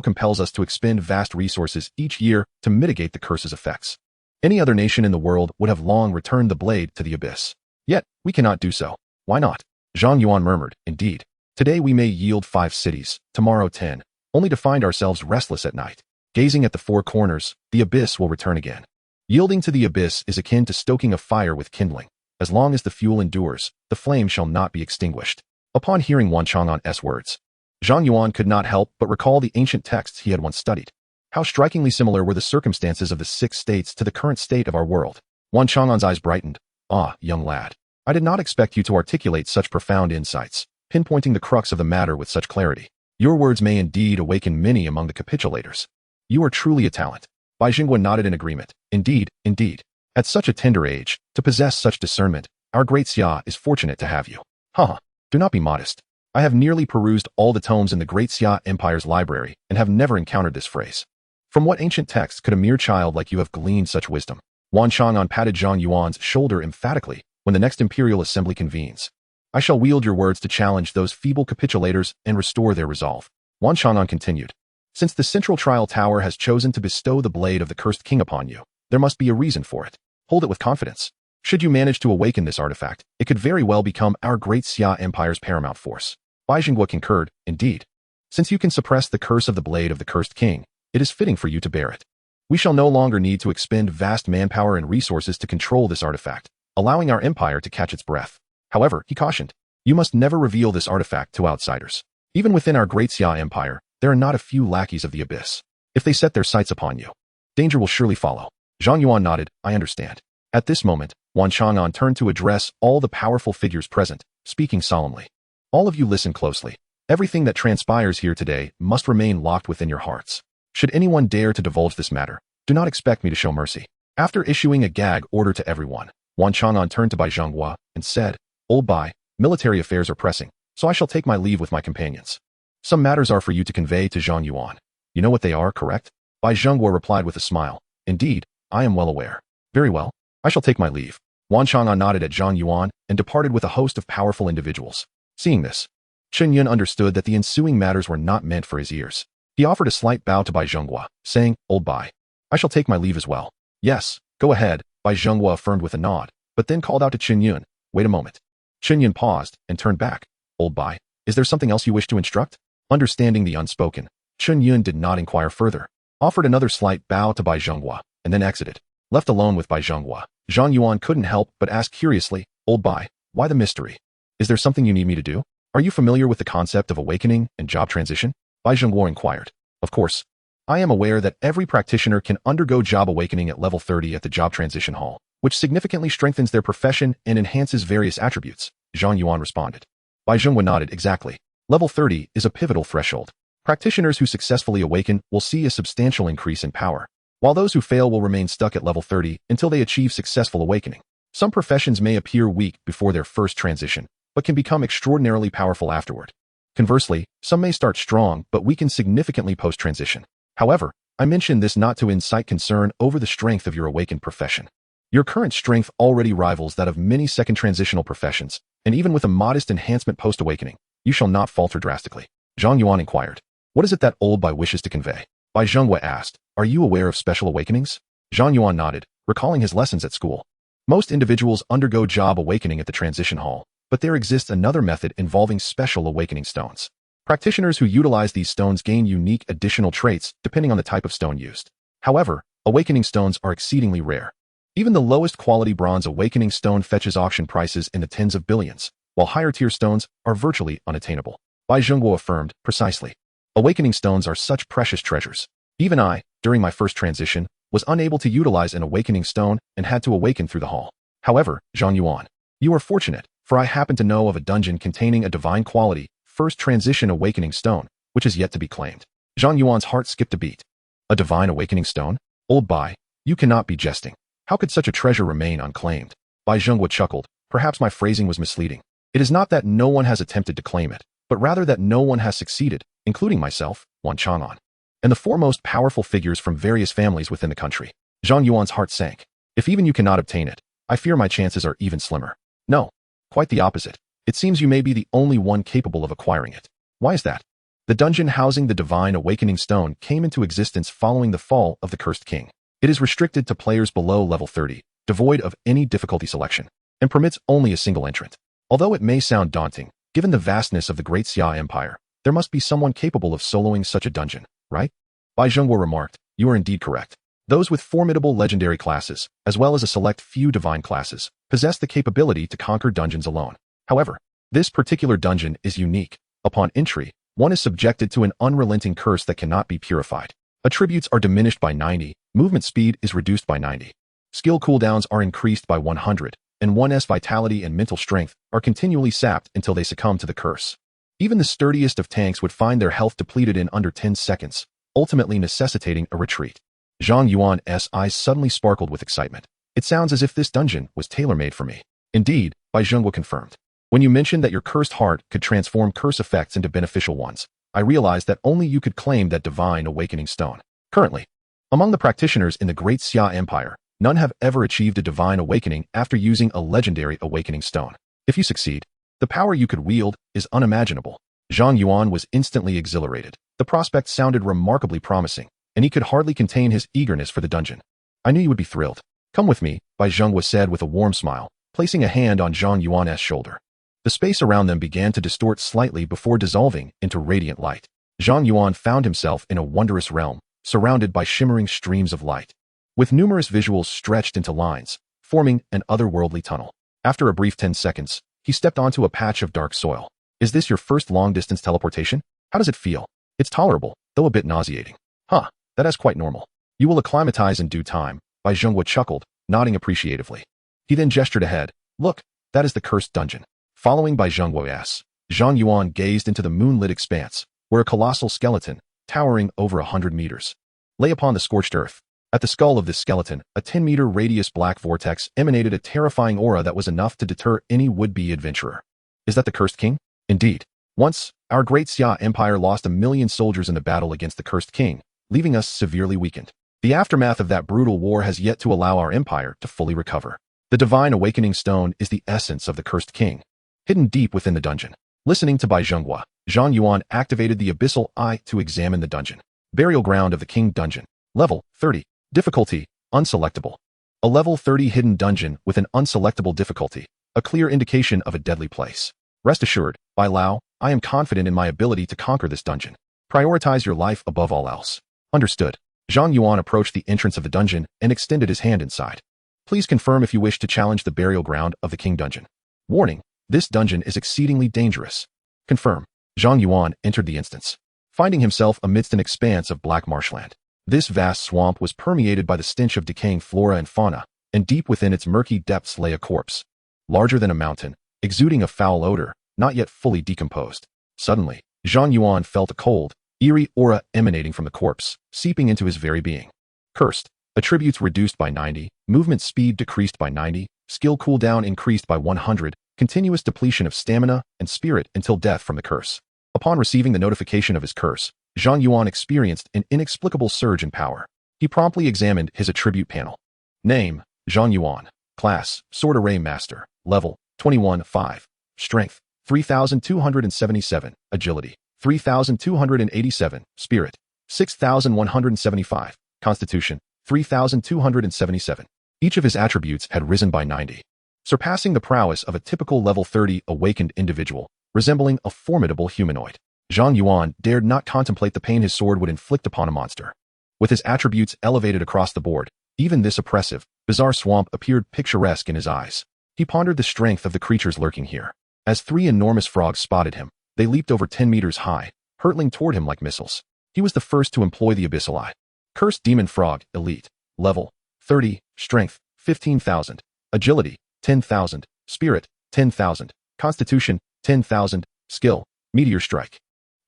compels us to expend vast resources each year to mitigate the curse's effects. Any other nation in the world would have long returned the blade to the abyss. Yet, we cannot do so. Why not?" Zhang Yuan murmured. "Indeed. Today we may yield 5 cities, tomorrow 10, only to find ourselves restless at night. Gazing at the 4 corners, the abyss will return again. Yielding to the abyss is akin to stoking a fire with kindling. As long as the fuel endures, the flame shall not be extinguished." Upon hearing Wan Chang'an's words, Zhang Yuan could not help but recall the ancient texts he had once studied. How strikingly similar were the circumstances of the 6 states to the current state of our world. Wan Chang'an's eyes brightened. "Ah, young lad, I did not expect you to articulate such profound insights, pinpointing the crux of the matter with such clarity. Your words may indeed awaken many among the capitulators. You are truly a talent." Bai Zhenghua nodded in agreement. "Indeed, indeed. At such a tender age, to possess such discernment, our great Xia is fortunate to have you. Haha, do not be modest. I have nearly perused all the tomes in the great Xia Empire's library and have never encountered this phrase. From what ancient text could a mere child like you have gleaned such wisdom? Wan Chang'an patted Zhang Yuan's shoulder emphatically when the next imperial assembly convenes. I shall wield your words to challenge those feeble capitulators and restore their resolve. Wan Chang'an continued. Since the central trial tower has chosen to bestow the blade of the cursed king upon you, there must be a reason for it. Hold it with confidence. Should you manage to awaken this artifact, it could very well become our great Xia Empire's paramount force. Bai Jinghua concurred, indeed. Since you can suppress the curse of the blade of the cursed king, it is fitting for you to bear it. We shall no longer need to expend vast manpower and resources to control this artifact, allowing our empire to catch its breath. However, he cautioned, you must never reveal this artifact to outsiders. Even within our great Xia Empire, there are not a few lackeys of the abyss. If they set their sights upon you, danger will surely follow. Zhang Yuan nodded, I understand. At this moment, Wan Chang'an turned to address all the powerful figures present, speaking solemnly. All of you listen closely. Everything that transpires here today must remain locked within your hearts. Should anyone dare to divulge this matter, do not expect me to show mercy. After issuing a gag order to everyone, Wan Chang'an turned to Bai Zhenghua and said, Old Bai, military affairs are pressing, so I shall take my leave with my companions. Some matters are for you to convey to Zhang Yuan. You know what they are, correct? Bai Zhenghua replied with a smile. Indeed, I am well aware. Very well. I shall take my leave. Wan Chang'an nodded at Zhang Yuan and departed with a host of powerful individuals. Seeing this, Chen Yun understood that the ensuing matters were not meant for his ears. He offered a slight bow to Bai Zhenghua, saying, Old Bai, I shall take my leave as well. Yes, go ahead, Bai Zhenghua affirmed with a nod, but then called out to Chen Yun, wait a moment. Chen Yun paused and turned back. Old Bai, is there something else you wish to instruct? Understanding the unspoken, Chen Yun did not inquire further, offered another slight bow to Bai Zhenghua, and then exited. Left alone with Bai Zhenghua, Zhang Yuan couldn't help but ask curiously, Old Bai, why the mystery? Is there something you need me to do? Are you familiar with the concept of awakening and job transition? Bai Zhenghua inquired. Of course. I am aware that every practitioner can undergo job awakening at level 30 at the job transition hall, which significantly strengthens their profession and enhances various attributes, Zhang Yuan responded. Bai Zhenghua nodded exactly. Level 30 is a pivotal threshold. Practitioners who successfully awaken will see a substantial increase in power, while those who fail will remain stuck at level 30 until they achieve successful awakening. Some professions may appear weak before their first transition, but can become extraordinarily powerful afterward. Conversely, some may start strong but weaken significantly post-transition. However, I mention this not to incite concern over the strength of your awakened profession. Your current strength already rivals that of many second transitional professions, and even with a modest enhancement post-awakening, you shall not falter drastically. Zhang Yuan inquired. What is it that Old Bai wishes to convey? Bai Zhenghua asked, are you aware of special awakenings? Zhang Yuan nodded, recalling his lessons at school. Most individuals undergo job awakening at the transition hall, but there exists another method involving special awakening stones. Practitioners who utilize these stones gain unique additional traits depending on the type of stone used. However, awakening stones are exceedingly rare. Even the lowest quality bronze awakening stone fetches auction prices in the tens of billions, while higher tier stones are virtually unattainable. Bai Zhenghua affirmed, precisely. Awakening stones are such precious treasures. Even I, during my first transition, was unable to utilize an awakening stone and had to awaken through the hall. However, Zhang Yuan, you are fortunate, for I happen to know of a dungeon containing a divine quality, first transition awakening stone, which is yet to be claimed. Zhang Yuan's heart skipped a beat. A divine awakening stone? Old Bai, you cannot be jesting. How could such a treasure remain unclaimed? Bai Zhenghua chuckled. Perhaps my phrasing was misleading. It is not that no one has attempted to claim it, but rather that no one has succeeded, including myself, Wan Chang'an, and the foremost powerful figures from various families within the country. Zhang Yuan's heart sank. If even you cannot obtain it, I fear my chances are even slimmer. No, quite the opposite. It seems you may be the only one capable of acquiring it. Why is that? The dungeon housing the divine awakening stone came into existence following the fall of the cursed king. It is restricted to players below level 30, devoid of any difficulty selection, and permits only a single entrant. Although it may sound daunting, given the vastness of the Great Xia Empire, there must be someone capable of soloing such a dungeon, right? Bai Zhenghua remarked, you are indeed correct. Those with formidable legendary classes, as well as a select few divine classes, possess the capability to conquer dungeons alone. However, this particular dungeon is unique. Upon entry, one is subjected to an unrelenting curse that cannot be purified. Attributes are diminished by 90, movement speed is reduced by 90. Skill cooldowns are increased by 100, and one's vitality and mental strength are continually sapped until they succumb to the curse. Even the sturdiest of tanks would find their health depleted in under 10 seconds, ultimately necessitating a retreat. Zhang Yuan's eyes suddenly sparkled with excitement. It sounds as if this dungeon was tailor-made for me. Indeed, Bai Zhengwa confirmed. When you mentioned that your cursed heart could transform curse effects into beneficial ones, I realized that only you could claim that divine awakening stone. Currently, among the practitioners in the Great Xia Empire, none have ever achieved a divine awakening after using a legendary awakening stone. If you succeed, the power you could wield is unimaginable. Zhang Yuan was instantly exhilarated. The prospect sounded remarkably promising, and he could hardly contain his eagerness for the dungeon. I knew you would be thrilled. Come with me, Bai Zhengwa said with a warm smile, placing a hand on Zhang Yuan's shoulder. The space around them began to distort slightly before dissolving into radiant light. Zhang Yuan found himself in a wondrous realm, surrounded by shimmering streams of light, with numerous visuals stretched into lines, forming an otherworldly tunnel. After a brief 10 seconds, he stepped onto a patch of dark soil. Is this your first long-distance teleportation? How does it feel? It's tolerable, though a bit nauseating. Huh, that's quite normal. You will acclimatize in due time, Bai Zhengwa chuckled, nodding appreciatively. He then gestured ahead. Look, that is the cursed dungeon. Following Bai Zhengwa's, Zhang Yuan gazed into the moonlit expanse, where a colossal skeleton, towering over 100 meters, lay upon the scorched earth. At the skull of this skeleton, a 10-meter radius black vortex emanated a terrifying aura that was enough to deter any would-be adventurer. Is that the cursed king? Indeed. Once, our Great Xia Empire lost 1 million soldiers in the battle against the cursed king, leaving us severely weakened. The aftermath of that brutal war has yet to allow our empire to fully recover. The divine awakening stone is the essence of the cursed king, hidden deep within the dungeon. Listening to Bai Zhengwa, Zhang Yuan activated the abyssal eye to examine the dungeon. Burial ground of the king dungeon. Level 30. Difficulty, unselectable. A level 30 hidden dungeon with an unselectable difficulty, a clear indication of a deadly place. Rest assured, Bai Lao, I am confident in my ability to conquer this dungeon. Prioritize your life above all else. Understood. Zhang Yuan approached the entrance of the dungeon and extended his hand inside. Please confirm if you wish to challenge the burial ground of the king dungeon. Warning, this dungeon is exceedingly dangerous. Confirm. Zhang Yuan entered the instance, finding himself amidst an expanse of black marshland. This vast swamp was permeated by the stench of decaying flora and fauna, and deep within its murky depths lay a corpse, larger than a mountain, exuding a foul odor, not yet fully decomposed. Suddenly, Zhang Yuan felt a cold, eerie aura emanating from the corpse, seeping into his very being. Cursed. Attributes reduced by 90, movement speed decreased by 90, skill cooldown increased by 100, continuous depletion of stamina and spirit until death from the curse. Upon receiving the notification of his curse, Zhang Yuan experienced an inexplicable surge in power. He promptly examined his attribute panel. Name, Zhang Yuan. Class, Sword Array Master. Level, 21-5. Strength, 3,277. Agility, 3,287. Spirit, 6,175. Constitution, 3,277. Each of his attributes had risen by 90, surpassing the prowess of a typical level 30 awakened individual, resembling a formidable humanoid. Zhang Yuan dared not contemplate the pain his sword would inflict upon a monster. With his attributes elevated across the board, even this oppressive, bizarre swamp appeared picturesque in his eyes. He pondered the strength of the creatures lurking here. As 3 enormous frogs spotted him, they leaped over 10 meters high, hurtling toward him like missiles. He was the first to employ the abyssal eye. Cursed Demon Frog, Elite. Level, 30. Strength, 15,000. Agility, 10,000. Spirit, 10,000. Constitution, 10,000. Skill, Meteor Strike.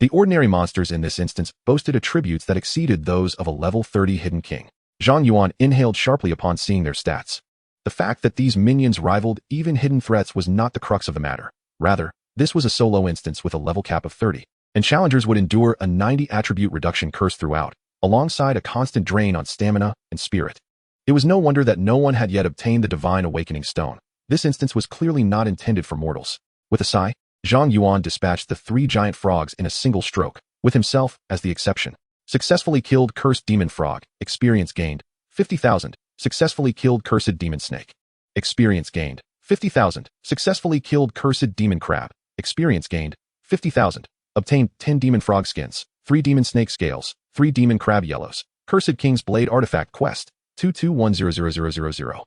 The ordinary monsters in this instance boasted attributes that exceeded those of a level 30 hidden king. Zhang Yuan inhaled sharply upon seeing their stats. The fact that these minions rivaled even hidden threats was not the crux of the matter. Rather, this was a solo instance with a level cap of 30, and challengers would endure a 90 attribute reduction curse throughout, alongside a constant drain on stamina and spirit. It was no wonder that no one had yet obtained the divine awakening stone. This instance was clearly not intended for mortals. With a sigh, Zhang Yuan dispatched the 3 giant frogs in a single stroke, with himself as the exception. Successfully killed Cursed Demon Frog. Experience gained, 50,000. Successfully killed Cursed Demon Snake. Experience gained, 50,000. Successfully killed Cursed Demon Crab. Experience gained, 50,000. Obtained 10 Demon Frog Skins, 3 Demon Snake Scales, 3 Demon Crab Yellows. Cursed King's Blade Artifact Quest, 221000000.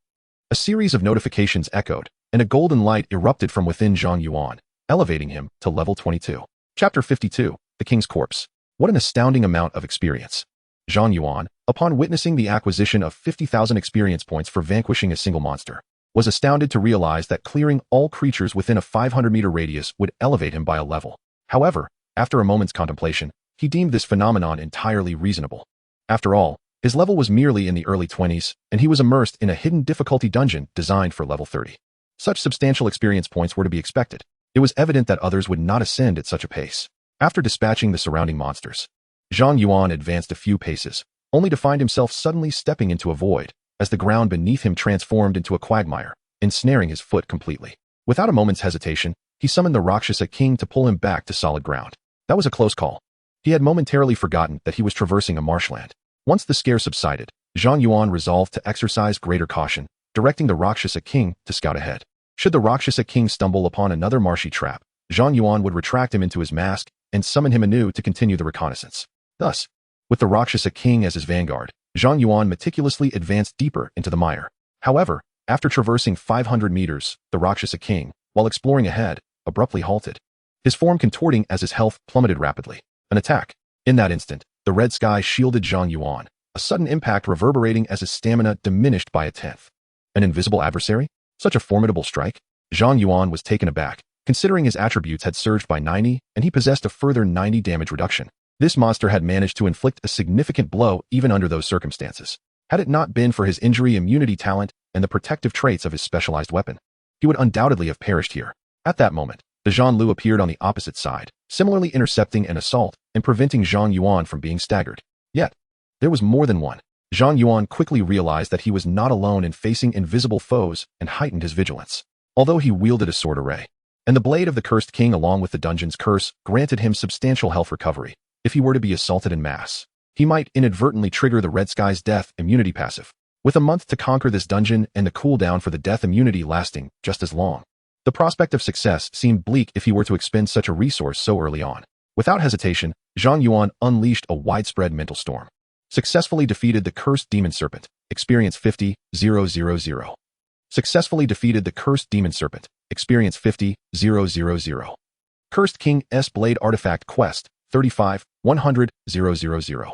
A series of notifications echoed, and a golden light erupted from within Zhang Yuan, elevating him to level 22. Chapter 52, The King's Corpse. What an astounding amount of experience. Zhang Yuan, upon witnessing the acquisition of 50,000 experience points for vanquishing a single monster, was astounded to realize that clearing all creatures within a 500-meter radius would elevate him by a level. However, after a moment's contemplation, he deemed this phenomenon entirely reasonable. After all, His level was merely in the early 20s, and he was immersed in a hidden difficulty dungeon designed for level 30. Such substantial experience points were to be expected. It was evident that others would not ascend at such a pace. After dispatching the surrounding monsters, Zhang Yuan advanced a few paces, only to find himself suddenly stepping into a void, as the ground beneath him transformed into a quagmire, ensnaring his foot completely. Without a moment's hesitation, he summoned the Rakshasa King to pull him back to solid ground. That was a close call. He had momentarily forgotten that he was traversing a marshland. Once the scare subsided, Zhang Yuan resolved to exercise greater caution, directing the Rakshasa King to scout ahead. Should the Rakshasa King stumble upon another marshy trap, Zhang Yuan would retract him into his mask and summon him anew to continue the reconnaissance. Thus, with the Rakshasa King as his vanguard, Zhang Yuan meticulously advanced deeper into the mire. However, after traversing 500 meters, the Rakshasa King, while exploring ahead, abruptly halted, his form contorting as his health plummeted rapidly. An attack. In that instant, the red sky shielded Zhang Yuan, a sudden impact reverberating as his stamina diminished by a tenth. An invisible adversary? Such a formidable strike? Zhang Yuan was taken aback, considering his attributes had surged by 90, and he possessed a further 90 damage reduction. This monster had managed to inflict a significant blow even under those circumstances. Had it not been for his injury immunity talent and the protective traits of his specialized weapon, he would undoubtedly have perished here. At that moment, the Zhan Lu appeared on the opposite side, similarly intercepting an assault and preventing Zhang Yuan from being staggered. Yet, there was more than one. Zhang Yuan quickly realized that he was not alone in facing invisible foes and heightened his vigilance. Although he wielded a sword array, and the blade of the Cursed King along with the dungeon's curse granted him substantial health recovery, if he were to be assaulted en masse, he might inadvertently trigger the Red Sky's death immunity passive. With a month to conquer this dungeon and the cooldown for the death immunity lasting just as long, the prospect of success seemed bleak if he were to expend such a resource so early on. Without hesitation, Zhang Yuan unleashed a widespread mental storm. Successfully defeated the Cursed Demon Serpent. Experience 50,000. Successfully defeated the Cursed Demon Serpent. Experience 50,000. Cursed King's Blade Artifact Quest. 35,100,000.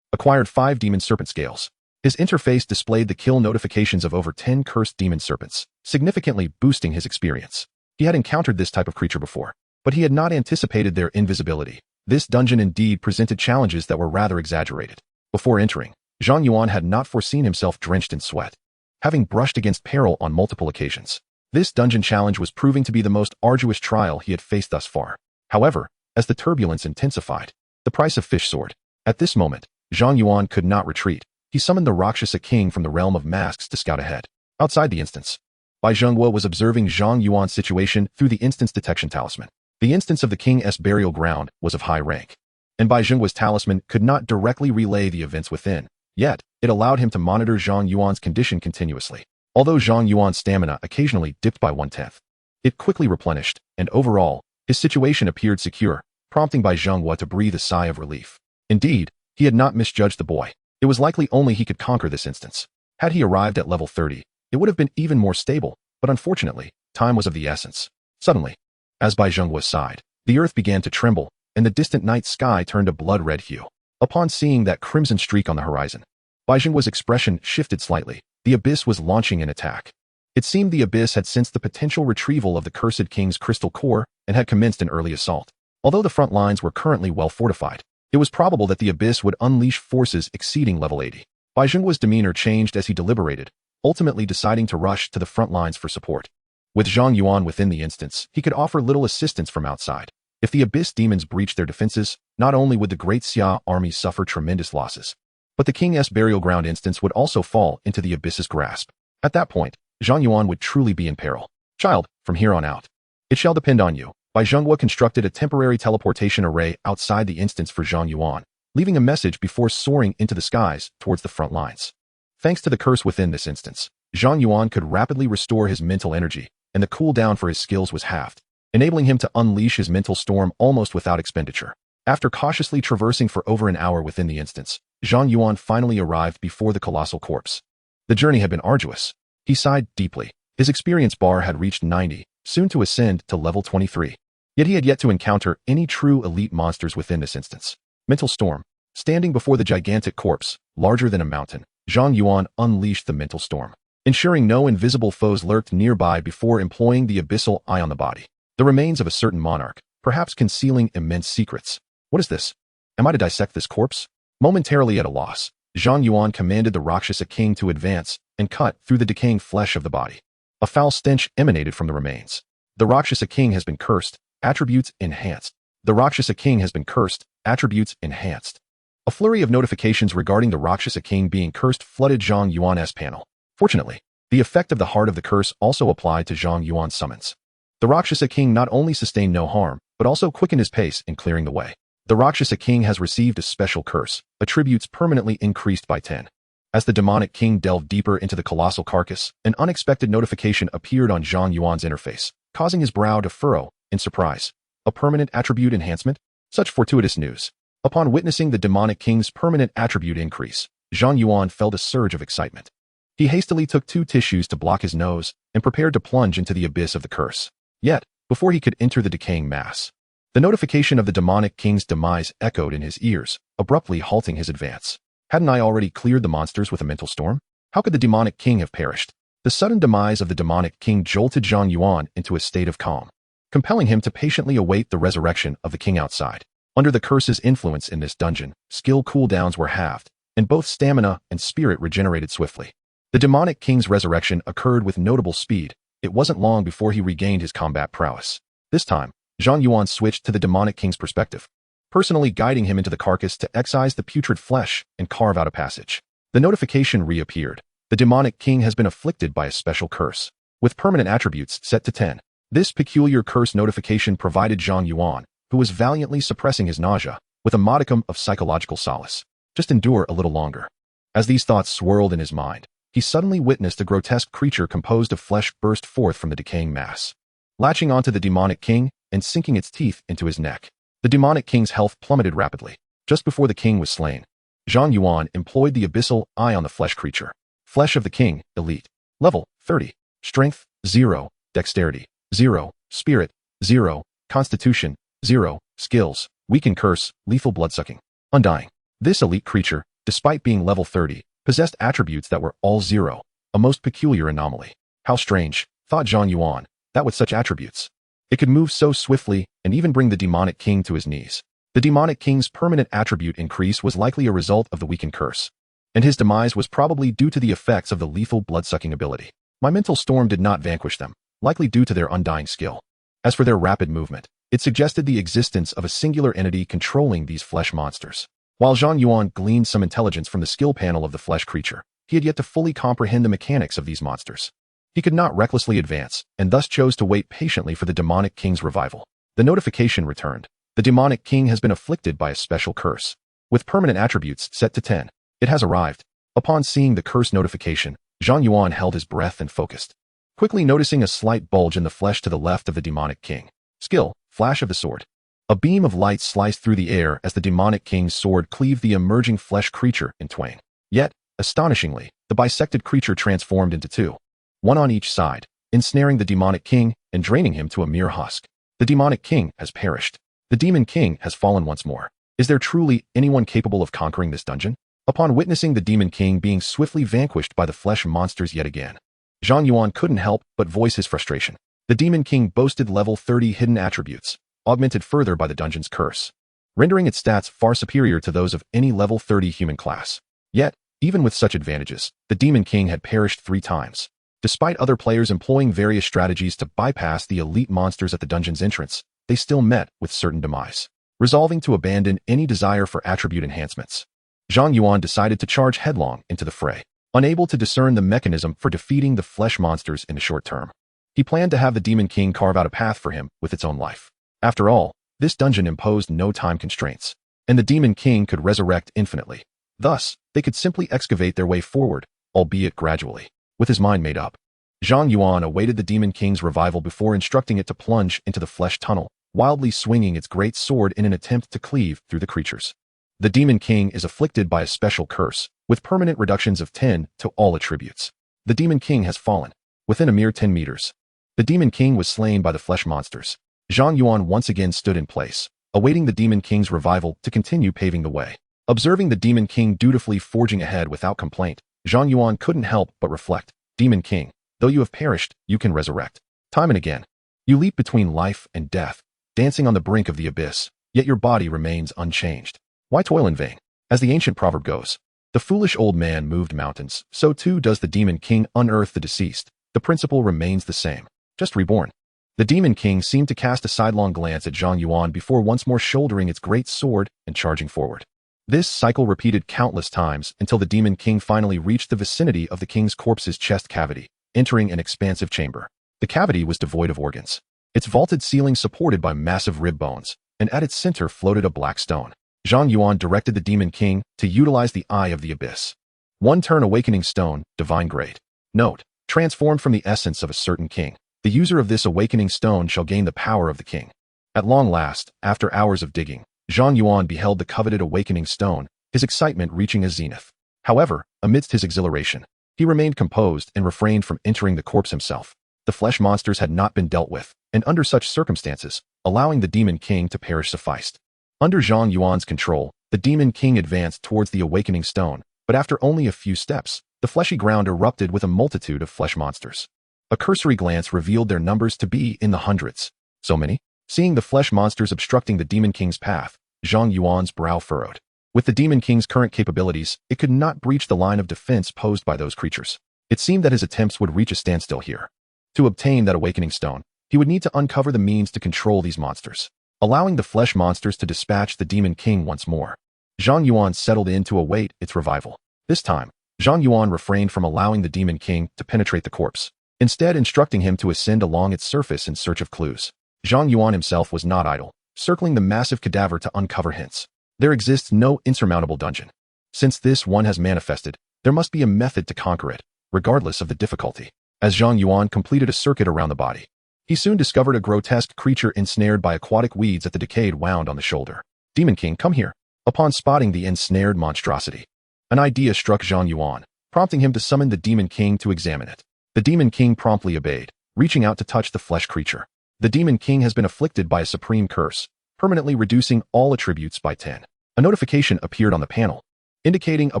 Acquired 5 Demon Serpent Scales. His interface displayed the kill notifications of over 10 Cursed Demon Serpents, significantly boosting his experience. He had encountered this type of creature before, but he had not anticipated their invisibility. This dungeon indeed presented challenges that were rather exaggerated. Before entering, Zhang Yuan had not foreseen himself drenched in sweat, having brushed against peril on multiple occasions. This dungeon challenge was proving to be the most arduous trial he had faced thus far. However, as the turbulence intensified, the price of fish soared. At this moment, Zhang Yuan could not retreat. He summoned the Rakshasa King from the realm of masks to scout ahead. Outside the instance, Bai Zhengguo was observing Zhang Yuan's situation through the instance detection talisman. The instance of the King's burial ground was of high rank, and Bai Zhengguo's talisman could not directly relay the events within, yet it allowed him to monitor Zhang Yuan's condition continuously. Although Zhang Yuan's stamina occasionally dipped by 1/10, it quickly replenished, and overall, his situation appeared secure, prompting Bai Zhengguo to breathe a sigh of relief. Indeed, he had not misjudged the boy. It was likely only he could conquer this instance. Had he arrived at level 30, it would have been even more stable, but unfortunately, time was of the essence. Suddenly, as Bai Zhengguo sighed, the earth began to tremble, and the distant night sky turned a blood-red hue. Upon seeing that crimson streak on the horizon, Bai Zhengguo's expression shifted slightly. The Abyss was launching an attack. It seemed the Abyss had sensed the potential retrieval of the Cursed King's crystal core and had commenced an early assault. Although the front lines were currently well fortified, it was probable that the Abyss would unleash forces exceeding level 80. Bai Zhengguo's demeanor changed as he deliberated, ultimately deciding to rush to the front lines for support. With Zhang Yuan within the instance, he could offer little assistance from outside. If the Abyss demons breached their defenses, not only would the Great Xia army suffer tremendous losses, but the King's burial ground instance would also fall into the Abyss's grasp. At that point, Zhang Yuan would truly be in peril. Child, from here on out, it shall depend on you. Bai Zhengguo constructed a temporary teleportation array outside the instance for Zhang Yuan, leaving a message before soaring into the skies towards the front lines. Thanks to the curse within this instance, Zhang Yuan could rapidly restore his mental energy, and the cooldown for his skills was halved, enabling him to unleash his mental storm almost without expenditure. After cautiously traversing for over an hour within the instance, Zhang Yuan finally arrived before the colossal corpse. The journey had been arduous. He sighed deeply. His experience bar had reached 90, soon to ascend to level 23. Yet he had yet to encounter any true elite monsters within this instance. Mental storm. Standing before the gigantic corpse, larger than a mountain, Zhang Yuan unleashed the mental storm, ensuring no invisible foes lurked nearby before employing the abyssal eye on the body. The remains of a certain monarch, perhaps concealing immense secrets. What is this? Am I to dissect this corpse? Momentarily at a loss, Zhang Yuan commanded the Rakshasa king to advance and cut through the decaying flesh of the body. A foul stench emanated from the remains. The Rakshasa king has been cursed. Attributes enhanced. The Rakshasa king has been cursed. Attributes enhanced. A flurry of notifications regarding the Rakshasa king being cursed flooded Zhang Yuan's panel. Fortunately, the effect of the heart of the curse also applied to Zhang Yuan's summons. The Rakshasa king not only sustained no harm, but also quickened his pace in clearing the way. The Rakshasa king has received a special curse, attributes permanently increased by 10. As the demonic king delved deeper into the colossal carcass, an unexpected notification appeared on Zhang Yuan's interface, causing his brow to furrow in surprise. A permanent attribute enhancement? Such fortuitous news. Upon witnessing the demonic king's permanent attribute increase, Zhang Yuan felt a surge of excitement. He hastily took 2 tissues to block his nose and prepared to plunge into the abyss of the curse. Yet, before he could enter the decaying mass, the notification of the demonic king's demise echoed in his ears, abruptly halting his advance. Hadn't I already cleared the monsters with a mental storm? How could the demonic king have perished? The sudden demise of the demonic king jolted Zhang Yuan into a state of calm, compelling him to patiently await the resurrection of the king outside. Under the curse's influence in this dungeon, skill cooldowns were halved, and both stamina and spirit regenerated swiftly. The demonic king's resurrection occurred with notable speed. It wasn't long before he regained his combat prowess. This time, Zhang Yuan switched to the demonic king's perspective, personally guiding him into the carcass to excise the putrid flesh and carve out a passage. The notification reappeared. The demonic king has been afflicted by a special curse, with permanent attributes set to 10. This peculiar curse notification provided Zhang Yuan, who was valiantly suppressing his nausea, with a modicum of psychological solace. Just endure a little longer. As these thoughts swirled in his mind, he suddenly witnessed a grotesque creature composed of flesh burst forth from the decaying mass, latching onto the demonic king and sinking its teeth into his neck. The demonic king's health plummeted rapidly. Just before the king was slain, Zhang Yuan employed the abyssal eye on the flesh creature. Flesh of the king, elite. Level, 30. Strength, 0. Dexterity, 0. Spirit, 0. Constitution, 0. Skills, weaken curse, lethal bloodsucking. Undying. This elite creature, despite being level 30, possessed attributes that were all 0, a most peculiar anomaly. How strange, thought Zhang Yuan, that with such attributes, it could move so swiftly and even bring the demonic king to his knees. The demonic king's permanent attribute increase was likely a result of the weakened curse, and his demise was probably due to the effects of the lethal bloodsucking ability. My mental storm did not vanquish them, likely due to their undying skill. As for their rapid movement, it suggested the existence of a singular entity controlling these flesh monsters. While Zhang Yuan gleaned some intelligence from the skill panel of the flesh creature, he had yet to fully comprehend the mechanics of these monsters. He could not recklessly advance, and thus chose to wait patiently for the demonic king's revival. The notification returned. The demonic king has been afflicted by a special curse, with permanent attributes set to 10. It has arrived. Upon seeing the curse notification, Zhang Yuan held his breath and focused, quickly noticing a slight bulge in the flesh to the left of the demonic king. Skill, flash of the sword. A beam of light sliced through the air as the demonic king's sword cleaved the emerging flesh creature in twain. Yet, astonishingly, the bisected creature transformed into 2, one on each side, ensnaring the demonic king and draining him to a mere husk. The demonic king has perished. The demon king has fallen once more. Is there truly anyone capable of conquering this dungeon? Upon witnessing the demon king being swiftly vanquished by the flesh monsters yet again, Zhang Yuan couldn't help but voice his frustration. The demon king boasted level 30 hidden attributes, augmented further by the dungeon's curse, rendering its stats far superior to those of any level 30 human class. Yet, even with such advantages, the demon king had perished 3 times. Despite other players employing various strategies to bypass the elite monsters at the dungeon's entrance, they still met with certain demise. Resolving to abandon any desire for attribute enhancements, Zhang Yuan decided to charge headlong into the fray. Unable to discern the mechanism for defeating the flesh monsters in the short term, he planned to have the demon king carve out a path for him with its own life. After all, this dungeon imposed no time constraints, and the demon king could resurrect infinitely. Thus, they could simply excavate their way forward, albeit gradually. With his mind made up, Zhang Yuan awaited the demon king's revival before instructing it to plunge into the flesh tunnel, wildly swinging its great sword in an attempt to cleave through the creatures. The demon king is afflicted by a special curse, with permanent reductions of 10 to all attributes. The demon king has fallen. Within a mere 10 meters, the demon king was slain by the flesh monsters. Zhang Yuan once again stood in place, awaiting the demon king's revival to continue paving the way. Observing the demon king dutifully forging ahead without complaint, Zhang Yuan couldn't help but reflect. Demon king, though you have perished, you can resurrect. Time and again, you leap between life and death, dancing on the brink of the abyss, yet your body remains unchanged. Why toil in vain? As the ancient proverb goes, The foolish old man moved mountains, so too does the Demon King unearth the deceased. The principle remains the same, just reborn. The Demon King seemed to cast a sidelong glance at Zhang Yuan before once more shouldering its great sword and charging forward. This cycle repeated countless times until the Demon King finally reached the vicinity of the king's corpse's chest cavity, entering an expansive chamber. The cavity was devoid of organs, its vaulted ceiling supported by massive rib bones, and at its center floated a black stone. Zhang Yuan directed the Demon King to utilize the Eye of the Abyss. One turn awakening stone, divine grade. Note, transformed from the essence of a certain king. The user of this awakening stone shall gain the power of the king. At long last, after hours of digging, Zhang Yuan beheld the coveted awakening stone, his excitement reaching a zenith. However, amidst his exhilaration, he remained composed and refrained from entering the corpse himself. The flesh monsters had not been dealt with, and under such circumstances, allowing the Demon King to perish sufficed. Under Zhang Yuan's control, the Demon King advanced towards the awakening stone, but after only a few steps, the fleshy ground erupted with a multitude of flesh monsters. A cursory glance revealed their numbers to be in the hundreds. So many? Seeing the flesh monsters obstructing the Demon King's path, Zhang Yuan's brow furrowed. With the Demon King's current capabilities, it could not breach the line of defense posed by those creatures. It seemed that his attempts would reach a standstill here. To obtain that awakening stone, he would need to uncover the means to control these monsters, allowing the flesh monsters to dispatch the Demon King once more. Zhang Yuan settled in to await its revival. This time, Zhang Yuan refrained from allowing the Demon King to penetrate the corpse, instead instructing him to ascend along its surface in search of clues. Zhang Yuan himself was not idle, circling the massive cadaver to uncover hints. There exists no insurmountable dungeon. Since this one has manifested, there must be a method to conquer it, regardless of the difficulty. As Zhang Yuan completed a circuit around the body, he soon discovered a grotesque creature ensnared by aquatic weeds at the decayed wound on the shoulder. Demon King, come here. Upon spotting the ensnared monstrosity, an idea struck Zhang Yuan, prompting him to summon the Demon King to examine it. The Demon King promptly obeyed, reaching out to touch the flesh creature. The Demon King has been afflicted by a supreme curse, permanently reducing all attributes by 10. A notification appeared on the panel, indicating a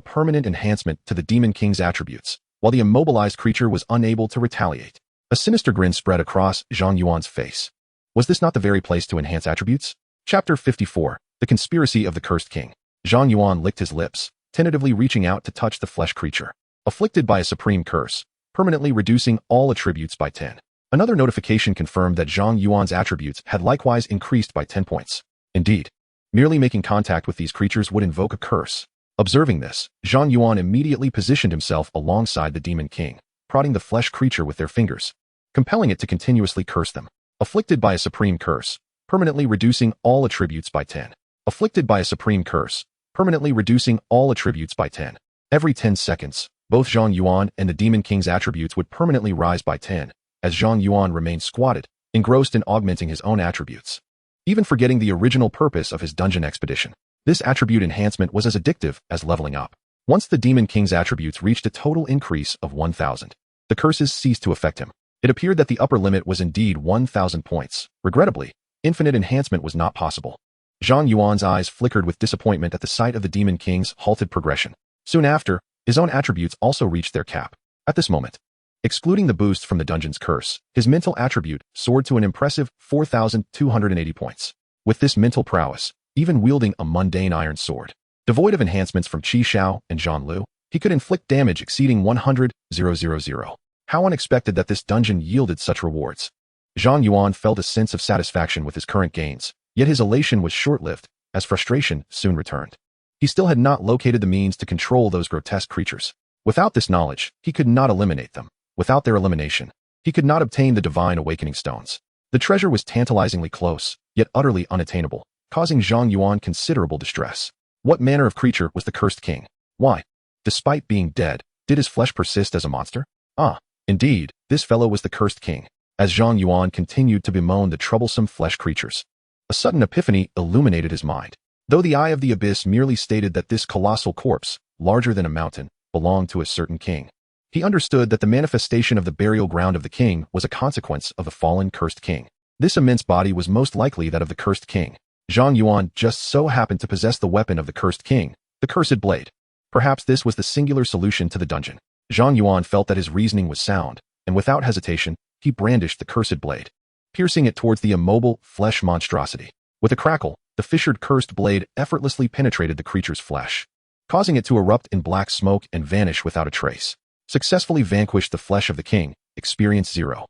permanent enhancement to the Demon King's attributes, while the immobilized creature was unable to retaliate. A sinister grin spread across Zhang Yuan's face. Was this not the very place to enhance attributes? Chapter 54, The Conspiracy of the Cursed King. Zhang Yuan licked his lips, tentatively reaching out to touch the flesh creature. Afflicted by a supreme curse, permanently reducing all attributes by 10. Another notification confirmed that Zhang Yuan's attributes had likewise increased by 10 points. Indeed, merely making contact with these creatures would invoke a curse. Observing this, Zhang Yuan immediately positioned himself alongside the Demon King, prodding the flesh creature with their fingers, compelling it to continuously curse them. Afflicted by a supreme curse, permanently reducing all attributes by 10. Afflicted by a supreme curse, permanently reducing all attributes by 10. Every 10 seconds, both Zhang Yuan and the Demon King's attributes would permanently rise by 10, as Zhang Yuan remained squatted, engrossed in augmenting his own attributes, even forgetting the original purpose of his dungeon expedition. This attribute enhancement was as addictive as leveling up. Once the Demon King's attributes reached a total increase of 1,000, the curses ceased to affect him. It appeared that the upper limit was indeed 1,000 points. Regrettably, infinite enhancement was not possible. Zhang Yuan's eyes flickered with disappointment at the sight of the Demon King's halted progression. Soon after, his own attributes also reached their cap. At this moment, excluding the boost from the dungeon's curse, his mental attribute soared to an impressive 4,280 points. With this mental prowess, even wielding a mundane iron sword, devoid of enhancements from Qi Xiao and Zhang Lu, he could inflict damage exceeding 100,000. How unexpected that this dungeon yielded such rewards. Zhang Yuan felt a sense of satisfaction with his current gains, yet his elation was short-lived, as frustration soon returned. He still had not located the means to control those grotesque creatures. Without this knowledge, he could not eliminate them. Without their elimination, he could not obtain the divine awakening stones. The treasure was tantalizingly close, yet utterly unattainable, causing Zhang Yuan considerable distress. What manner of creature was the cursed king? Why, despite being dead, did his flesh persist as a monster? Ah, indeed, this fellow was the cursed king. As Zhang Yuan continued to bemoan the troublesome flesh creatures, a sudden epiphany illuminated his mind. Though the Eye of the Abyss merely stated that this colossal corpse, larger than a mountain, belonged to a certain king, he understood that the manifestation of the burial ground of the king was a consequence of the fallen cursed king. This immense body was most likely that of the cursed king. Zhang Yuan just so happened to possess the weapon of the cursed king, the cursed blade. Perhaps this was the singular solution to the dungeon. Zhang Yuan felt that his reasoning was sound, and without hesitation, he brandished the cursed blade, piercing it towards the immobile flesh monstrosity. With a crackle, the fissured cursed blade effortlessly penetrated the creature's flesh. causing it to erupt in black smoke and vanish without a trace. Successfully vanquished the flesh of the king. Experience 0.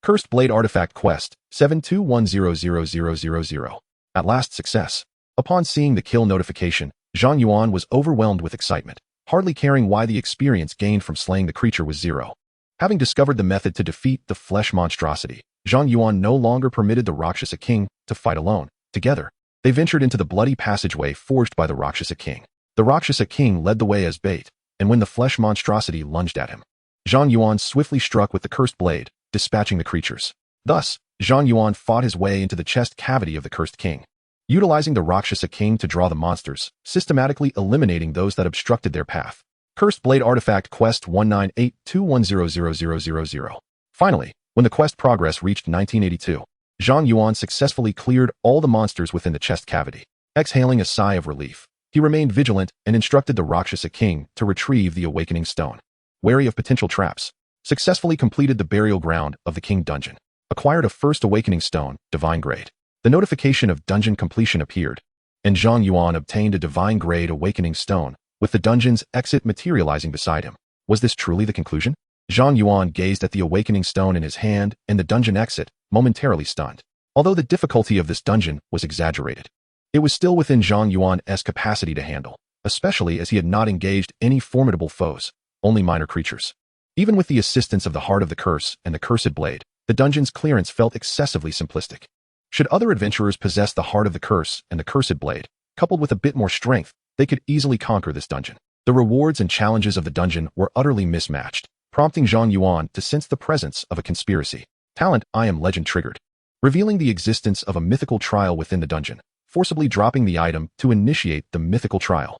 Cursed Blade Artifact Quest 72100000. At last success. Upon seeing the kill notification, Zhang Yuan was overwhelmed with excitement, hardly caring why the experience gained from slaying the creature was 0. Having discovered the method to defeat the flesh monstrosity, Zhang Yuan no longer permitted the Rakshasa king to fight alone. Together, they ventured into the bloody passageway forged by the Rakshasa king. The Rakshasa king led the way as bait, and when the flesh monstrosity lunged at him, Zhang Yuan swiftly struck with the cursed blade, dispatching the creatures. Thus, Zhang Yuan fought his way into the chest cavity of the cursed king, utilizing the Rakshasa king to draw the monsters, systematically eliminating those that obstructed their path. Cursed Blade Artifact Quest 19821000000. Finally, when the quest progress reached 1982, Zhang Yuan successfully cleared all the monsters within the chest cavity. Exhaling a sigh of relief, he remained vigilant and instructed the Rakshasa king to retrieve the awakening stone. Wary of potential traps, successfully completed the burial ground of the king dungeon. Acquired a first awakening stone, divine grade. The notification of dungeon completion appeared, and Zhang Yuan obtained a divine grade awakening stone, with the dungeon's exit materializing beside him. Was this truly the conclusion? Zhang Yuan gazed at the awakening stone in his hand and the dungeon exit, momentarily stunned. Although the difficulty of this dungeon was exaggerated, it was still within Zhang Yuan's capacity to handle, especially as he had not engaged any formidable foes, only minor creatures. Even with the assistance of the Heart of the Curse and the Cursed Blade, the dungeon's clearance felt excessively simplistic. Should other adventurers possess the Heart of the Curse and the Cursed Blade, coupled with a bit more strength, they could easily conquer this dungeon. The rewards and challenges of the dungeon were utterly mismatched, prompting Zhang Yuan to sense the presence of a conspiracy. Talent I Am Legend triggered, revealing the existence of a mythical trial within the dungeon, forcibly dropping the item to initiate the mythical trial.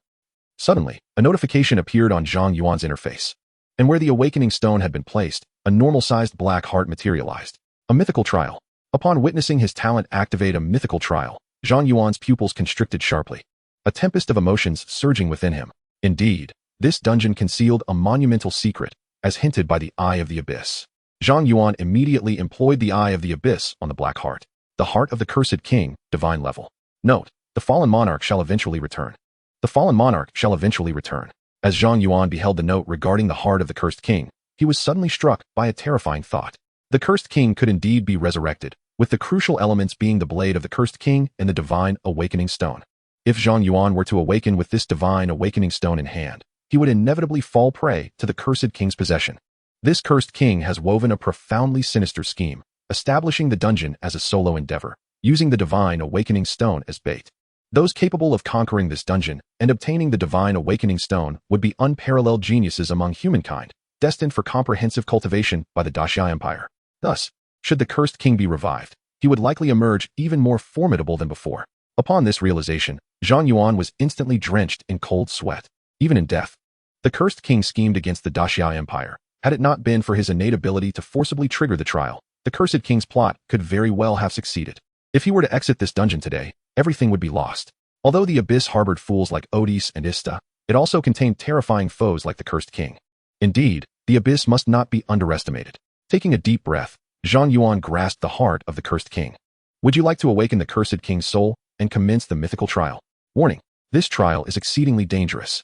Suddenly, a notification appeared on Zhang Yuan's interface, and where the awakening stone had been placed, a normal-sized black heart materialized. A mythical trial. Upon witnessing his talent activate a mythical trial, Zhang Yuan's pupils constricted sharply, a tempest of emotions surging within him. Indeed, this dungeon concealed a monumental secret, as hinted by the Eye of the Abyss. Zhang Yuan immediately employed the Eye of the Abyss on the Black Heart, the Heart of the Cursed King, divine level. Note, the fallen monarch shall eventually return. The fallen monarch shall eventually return. As Zhang Yuan beheld the note regarding the Heart of the Cursed King, he was suddenly struck by a terrifying thought. The Cursed King could indeed be resurrected, with the crucial elements being the blade of the Cursed King and the divine awakening stone. If Zhang Yuan were to awaken with this divine awakening stone in hand, he would inevitably fall prey to the Cursed King's possession. This Cursed King has woven a profoundly sinister scheme, establishing the dungeon as a solo endeavor, using the divine awakening stone as bait. Those capable of conquering this dungeon and obtaining the divine awakening stone would be unparalleled geniuses among humankind, destined for comprehensive cultivation by the Daxia Empire. Thus, should the Cursed King be revived, he would likely emerge even more formidable than before. Upon this realization, Zhang Yuan was instantly drenched in cold sweat. Even in death, the Cursed King schemed against the Daxia Empire. Had it not been for his innate ability to forcibly trigger the trial, the Cursed King's plot could very well have succeeded. If he were to exit this dungeon today, everything would be lost. Although the Abyss harbored fools like Odis and Ista, it also contained terrifying foes like the Cursed King. Indeed, the Abyss must not be underestimated. Taking a deep breath, Zhang Yuan grasped the heart of the Cursed King. Would you like to awaken the Cursed King's soul and commence the mythical trial? Warning: this trial is exceedingly dangerous.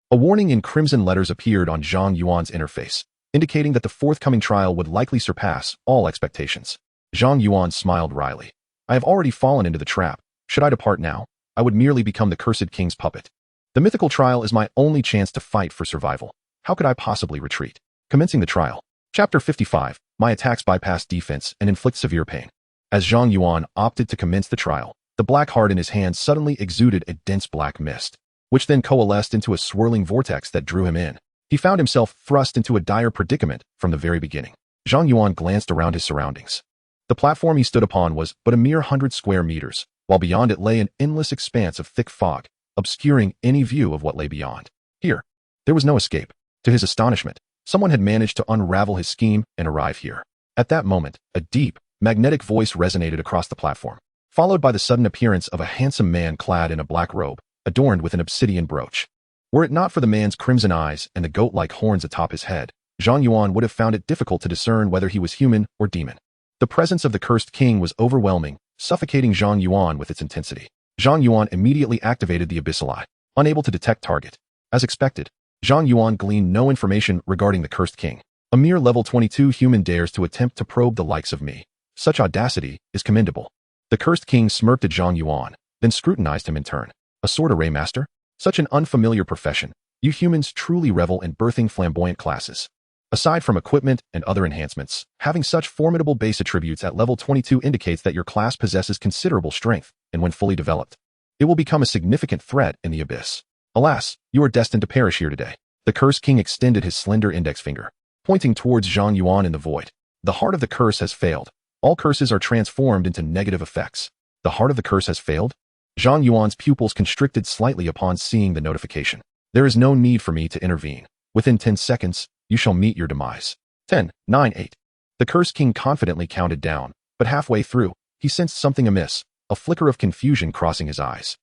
A warning in crimson letters appeared on Zhang Yuan's interface, indicating that the forthcoming trial would likely surpass all expectations. Zhang Yuan smiled wryly. I have already fallen into the trap. Should I depart now, I would merely become the Cursed King's puppet. The mythical trial is my only chance to fight for survival. How could I possibly retreat? Commencing the trial. Chapter 55. My attacks bypass defense and inflict severe pain. As Zhang Yuan opted to commence the trial, the black heart in his hand suddenly exuded a dense black mist, which then coalesced into a swirling vortex that drew him in. He found himself thrust into a dire predicament from the very beginning. Zhang Yuan glanced around his surroundings. The platform he stood upon was but a mere 100 square meters, while beyond it lay an endless expanse of thick fog, obscuring any view of what lay beyond. Here, there was no escape. To his astonishment, someone had managed to unravel his scheme and arrive here. At that moment, a deep, magnetic voice resonated across the platform, followed by the sudden appearance of a handsome man clad in a black robe, adorned with an obsidian brooch. Were it not for the man's crimson eyes and the goat-like horns atop his head, Zhang Yuan would have found it difficult to discern whether he was human or demon. The presence of the Cursed King was overwhelming, suffocating Zhang Yuan with its intensity. Zhang Yuan immediately activated the Abyssal Eye. Unable to detect target, As expected, Zhang Yuan gleaned no information regarding the Cursed King. A mere level 22 human dares to attempt to probe the likes of me. Such audacity is commendable. The Cursed King smirked at Zhang Yuan, then scrutinized him in turn. A sword array master? Such an unfamiliar profession. You humans truly revel in birthing flamboyant classes. Aside from equipment and other enhancements, having such formidable base attributes at level 22 indicates that your class possesses considerable strength, and when fully developed, it will become a significant threat in the abyss. Alas, you are destined to perish here today. The Cursed King extended his slender index finger, pointing towards Zhang Yuan in the void. The heart of the curse has failed. All curses are transformed into negative effects. The heart of the curse has failed? Zhang Yuan's pupils constricted slightly upon seeing the notification. There is no need for me to intervene. Within 10 seconds, you shall meet your demise. 10, 9, 8. The Cursed King confidently counted down, but halfway through, he sensed something amiss, a flicker of confusion crossing his eyes.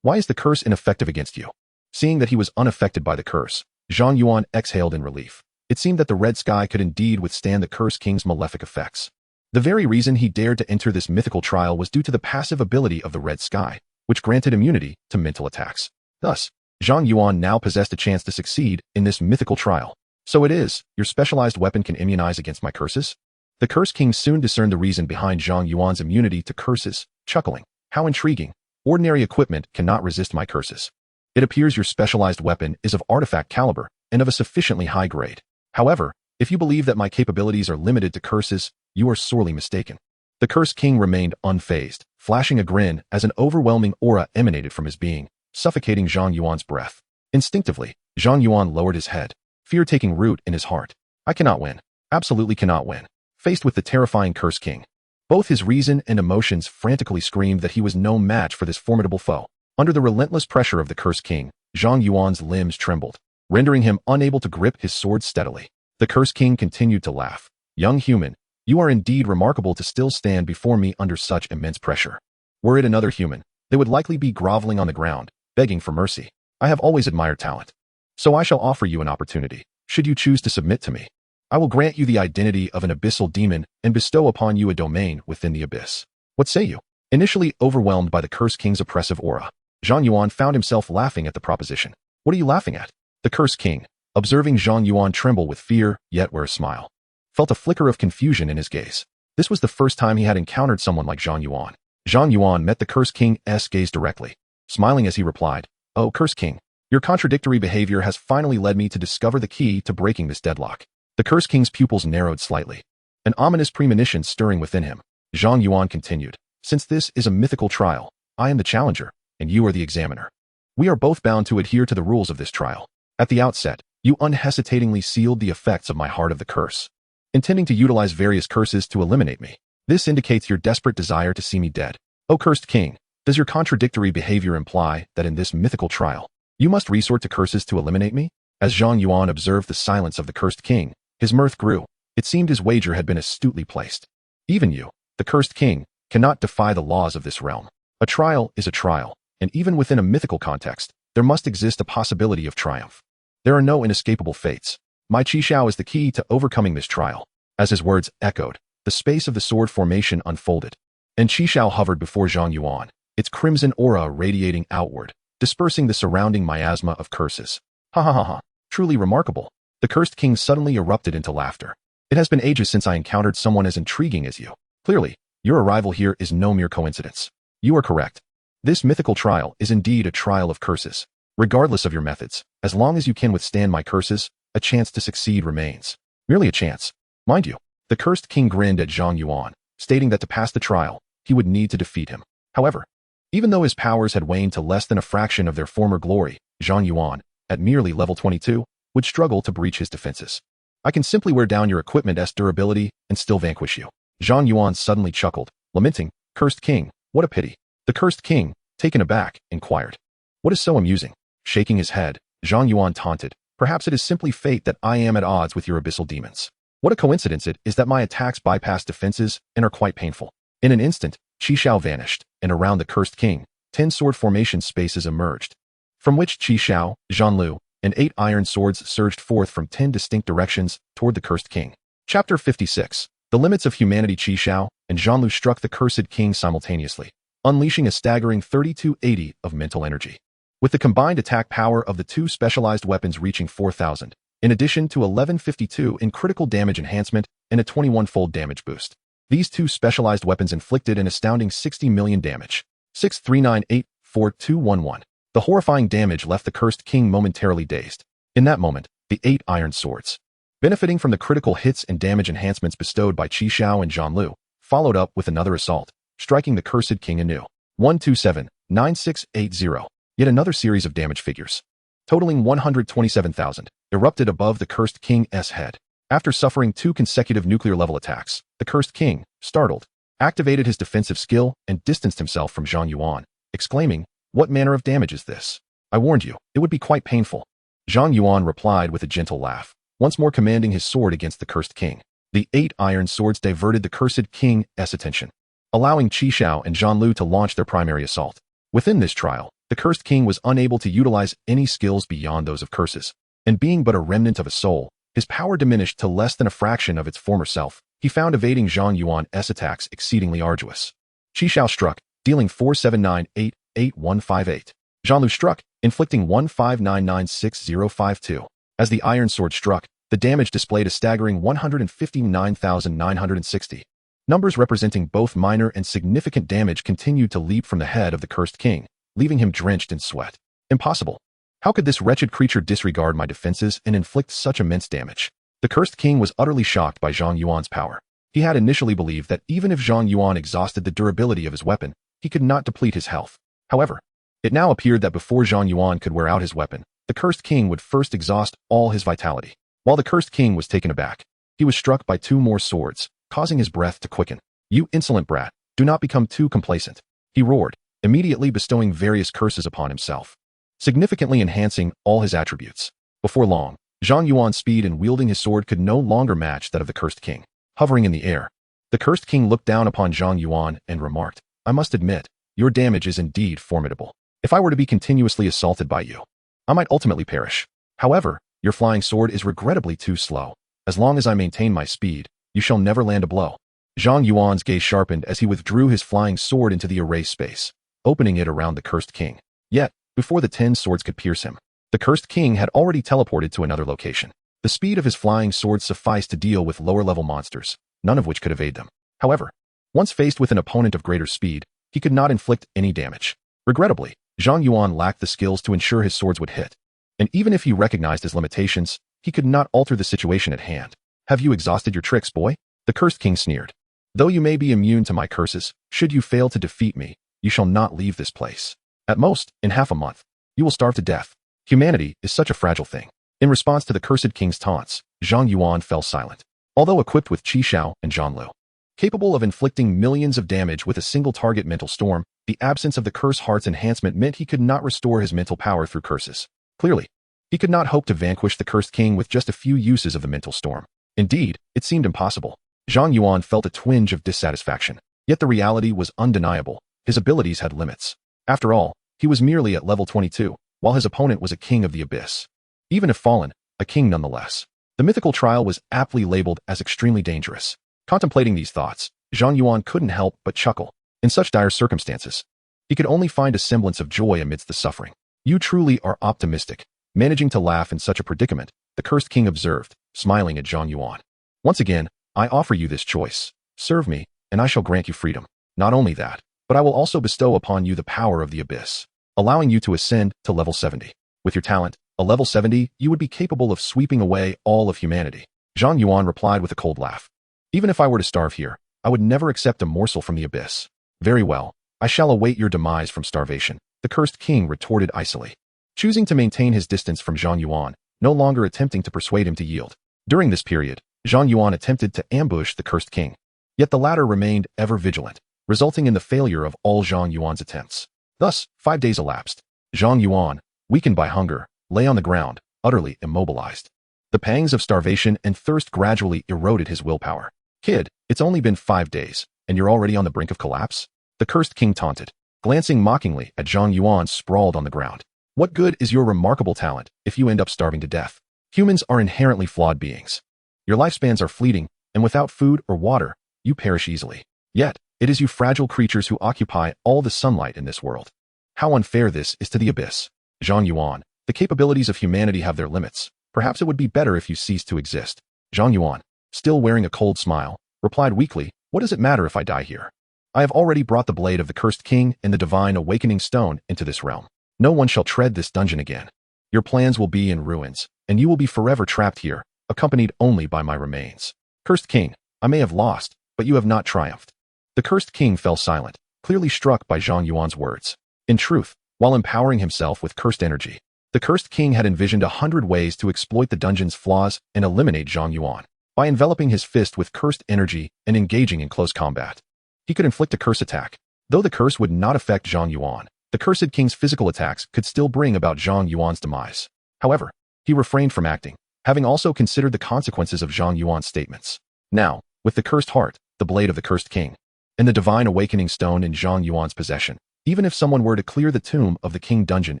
Why is the curse ineffective against you? Seeing that he was unaffected by the curse, Zhang Yuan exhaled in relief. It seemed that the red sky could indeed withstand the Cursed King's malefic effects. The very reason he dared to enter this mythical trial was due to the passive ability of the red sky, which granted immunity to mental attacks. Thus, Zhang Yuan now possessed a chance to succeed in this mythical trial. So it is, your specialized weapon can immunize against my curses? The Cursed King soon discerned the reason behind Zhang Yuan's immunity to curses, chuckling. How intriguing. Ordinary equipment cannot resist my curses. It appears your specialized weapon is of artifact caliber and of a sufficiently high grade. However, if you believe that my capabilities are limited to curses, you are sorely mistaken. The Cursed King remained unfazed, flashing a grin as an overwhelming aura emanated from his being, suffocating Zhang Yuan's breath. Instinctively, Zhang Yuan lowered his head, fear taking root in his heart. I cannot win. Absolutely cannot win. Faced with the terrifying Cursed King, both his reason and emotions frantically screamed that he was no match for this formidable foe. Under the relentless pressure of the Cursed King, Zhang Yuan's limbs trembled, rendering him unable to grip his sword steadily. The Cursed King continued to laugh. Young human, you are indeed remarkable to still stand before me under such immense pressure. Were it another human, they would likely be groveling on the ground, begging for mercy. I have always admired talent. So I shall offer you an opportunity, should you choose to submit to me. I will grant you the identity of an abyssal demon and bestow upon you a domain within the abyss. What say you? Initially overwhelmed by the Cursed King's oppressive aura, Zhang Yuan found himself laughing at the proposition. What are you laughing at? The Cursed King, observing Zhang Yuan tremble with fear, yet wear a smile, felt a flicker of confusion in his gaze. This was the first time he had encountered someone like Zhang Yuan. Zhang Yuan met the Cursed King's gaze directly, smiling as he replied, "Oh, Cursed King, your contradictory behavior has finally led me to discover the key to breaking this deadlock." The Cursed King's pupils narrowed slightly, an ominous premonition stirring within him. Zhang Yuan continued, "Since this is a mythical trial, I am the challenger, and you are the examiner. We are both bound to adhere to the rules of this trial. At the outset, you unhesitatingly sealed the effects of my heart of the curse, intending to utilize various curses to eliminate me. This indicates your desperate desire to see me dead. O Cursed King, does your contradictory behavior imply that in this mythical trial, you must resort to curses to eliminate me?" As Zhang Yuan observed the silence of the Cursed King, his mirth grew. It seemed his wager had been astutely placed. Even you, the Cursed King, cannot defy the laws of this realm. A trial is a trial, and even within a mythical context, there must exist a possibility of triumph. There are no inescapable fates. My Qishao is the key to overcoming this trial. As his words echoed, the space of the sword formation unfolded, and Qishao hovered before Zhang Yuan, its crimson aura radiating outward, dispersing the surrounding miasma of curses. Ha ha ha ha, truly remarkable. The Cursed King suddenly erupted into laughter. It has been ages since I encountered someone as intriguing as you. Clearly, your arrival here is no mere coincidence. You are correct. This mythical trial is indeed a trial of curses. Regardless of your methods, as long as you can withstand my curses, a chance to succeed remains. Merely a chance. Mind you, the Cursed King grinned at Zhang Yuan, stating that to pass the trial, he would need to defeat him. However, even though his powers had waned to less than a fraction of their former glory, Zhang Yuan, at merely level 22, would struggle to breach his defenses. I can simply wear down your equipment's durability and still vanquish you. Zhang Yuan suddenly chuckled, lamenting, Cursed King, what a pity. The Cursed King, taken aback, inquired, what is so amusing? Shaking his head, Zhang Yuan taunted, perhaps it is simply fate that I am at odds with your abyssal demons. What a coincidence it is that my attacks bypass defenses and are quite painful. In an instant, Qishao vanished, and around the Cursed King, 10 sword formation spaces emerged, from which Qishao, Zhanlu, and 8 iron swords surged forth from 10 distinct directions toward the Cursed King. Chapter 56. The limits of humanity. Qishao and Zhanlu struck the Cursed King simultaneously, unleashing a staggering 3280 of mental energy. with the combined attack power of the two specialized weapons reaching 4,000, in addition to 1152 in critical damage enhancement and a 21-fold damage boost. These two specialized weapons inflicted an astounding 60 million damage. 63984211. The horrifying damage left the Cursed King momentarily dazed. In that moment, the 8 iron swords, benefiting from the critical hits and damage enhancements bestowed by Qi Xiao and Zhang Lu, followed up with another assault, striking the Cursed King anew. 1279680. Yet another series of damage figures, totaling 127,000, erupted above the Cursed King's head. After suffering 2 consecutive nuclear-level attacks, the Cursed King, startled, activated his defensive skill and distanced himself from Zhang Yuan, exclaiming, "What manner of damage is this? I warned you, it would be quite painful." Zhang Yuan replied with a gentle laugh, once more commanding his sword against the Cursed King. The 8 iron swords diverted the Cursed King's attention, allowing Qi Xiao and Zhang Lu to launch their primary assault. Within this trial, the Cursed King was unable to utilize any skills beyond those of curses, and being but a remnant of a soul, his power diminished to less than a fraction of its former self. He found evading Zhang Yuan's attacks exceedingly arduous. Qi Xiao struck, dealing 47988158. Zhang Lu struck, inflicting 15996052. As the iron sword struck, the damage displayed a staggering 159,960. Numbers representing both minor and significant damage continued to leap from the head of the Cursed King, leaving him drenched in sweat. Impossible. How could this wretched creature disregard my defenses and inflict such immense damage? The Cursed King was utterly shocked by Zhang Yuan's power. He had initially believed that even if Zhang Yuan exhausted the durability of his weapon, he could not deplete his health. However, it now appeared that before Zhang Yuan could wear out his weapon, the Cursed King would first exhaust all his vitality. While the Cursed King was taken aback, he was struck by 2 more swords, causing his breath to quicken. "You insolent brat, do not become too complacent," he roared, immediately bestowing various curses upon himself, significantly enhancing all his attributes. Before long, Zhang Yuan's speed in wielding his sword could no longer match that of the Cursed King. Hovering in the air, the Cursed King looked down upon Zhang Yuan and remarked, "I must admit, your damage is indeed formidable. If I were to be continuously assaulted by you, I might ultimately perish. However, your flying sword is regrettably too slow. As long as I maintain my speed, you shall never land a blow." Zhang Yuan's gaze sharpened as he withdrew his flying sword into the erase space, opening it around the Cursed King. Yet, before the 10 swords could pierce him, the Cursed King had already teleported to another location. The speed of his flying sword sufficed to deal with lower-level monsters, none of which could evade them. However, once faced with an opponent of greater speed, he could not inflict any damage. Regrettably, Zhang Yuan lacked the skills to ensure his swords would hit. And even if he recognized his limitations, he could not alter the situation at hand. "Have you exhausted your tricks, boy?" The Cursed King sneered. "Though you may be immune to my curses, should you fail to defeat me, you shall not leave this place. At most, in half a month, you will starve to death. Humanity is such a fragile thing." In response to the Cursed King's taunts, Zhang Yuan fell silent. Although equipped with Qi Xiao and Zhang Lu, capable of inflicting millions of damage with a single target mental storm, the absence of the Curse Heart's enhancement meant he could not restore his mental power through curses. Clearly, he could not hope to vanquish the Cursed King with just a few uses of the mental storm. Indeed, it seemed impossible. Zhang Yuan felt a twinge of dissatisfaction. Yet the reality was undeniable. His abilities had limits. After all, he was merely at level 22, while his opponent was a king of the abyss. Even if fallen, a king nonetheless. The mythical trial was aptly labeled as extremely dangerous. Contemplating these thoughts, Zhang Yuan couldn't help but chuckle. In such dire circumstances, he could only find a semblance of joy amidst the suffering. "You truly are optimistic." Managing to laugh in such a predicament, the Cursed King observed, smiling at Zhang Yuan. "Once again, I offer you this choice. Serve me, and I shall grant you freedom. Not only that, but I will also bestow upon you the power of the abyss, allowing you to ascend to level 70. With your talent, a level 70, you would be capable of sweeping away all of humanity." Zhang Yuan replied with a cold laugh. "Even if I were to starve here, I would never accept a morsel from the abyss." "Very well, I shall await your demise from starvation," the Cursed King retorted icily, choosing to maintain his distance from Zhang Yuan, no longer attempting to persuade him to yield. During this period, Zhang Yuan attempted to ambush the Cursed King. Yet the latter remained ever vigilant, resulting in the failure of all Zhang Yuan's attempts. Thus, 5 days elapsed. Zhang Yuan, weakened by hunger, lay on the ground, utterly immobilized. The pangs of starvation and thirst gradually eroded his willpower. "Kid, it's only been 5 days, and you're already on the brink of collapse?" The Cursed King taunted, glancing mockingly at Zhang Yuan sprawled on the ground. "What good is your remarkable talent if you end up starving to death? Humans are inherently flawed beings. Your lifespans are fleeting, and without food or water, you perish easily. Yet, it is you fragile creatures who occupy all the sunlight in this world. How unfair this is to the abyss." Zhang Yuan, the capabilities of humanity have their limits. Perhaps it would be better if you ceased to exist. Zhang Yuan, still wearing a cold smile, replied weakly, what does it matter if I die here? I have already brought the blade of the cursed king and the divine awakening stone into this realm. No one shall tread this dungeon again. Your plans will be in ruins, and you will be forever trapped here, accompanied only by my remains. Cursed king, I may have lost, but you have not triumphed. The cursed king fell silent, clearly struck by Zhang Yuan's words. In truth, while empowering himself with cursed energy, the cursed king had envisioned 100 ways to exploit the dungeon's flaws and eliminate Zhang Yuan. By enveloping his fist with cursed energy and engaging in close combat, he could inflict a curse attack. Though the curse would not affect Zhang Yuan, the cursed king's physical attacks could still bring about Zhang Yuan's demise. However, he refrained from acting, having also considered the consequences of Zhang Yuan's statements. Now, with the cursed heart, the blade of the cursed king, and the divine awakening stone in Zhang Yuan's possession, even if someone were to clear the tomb of the king dungeon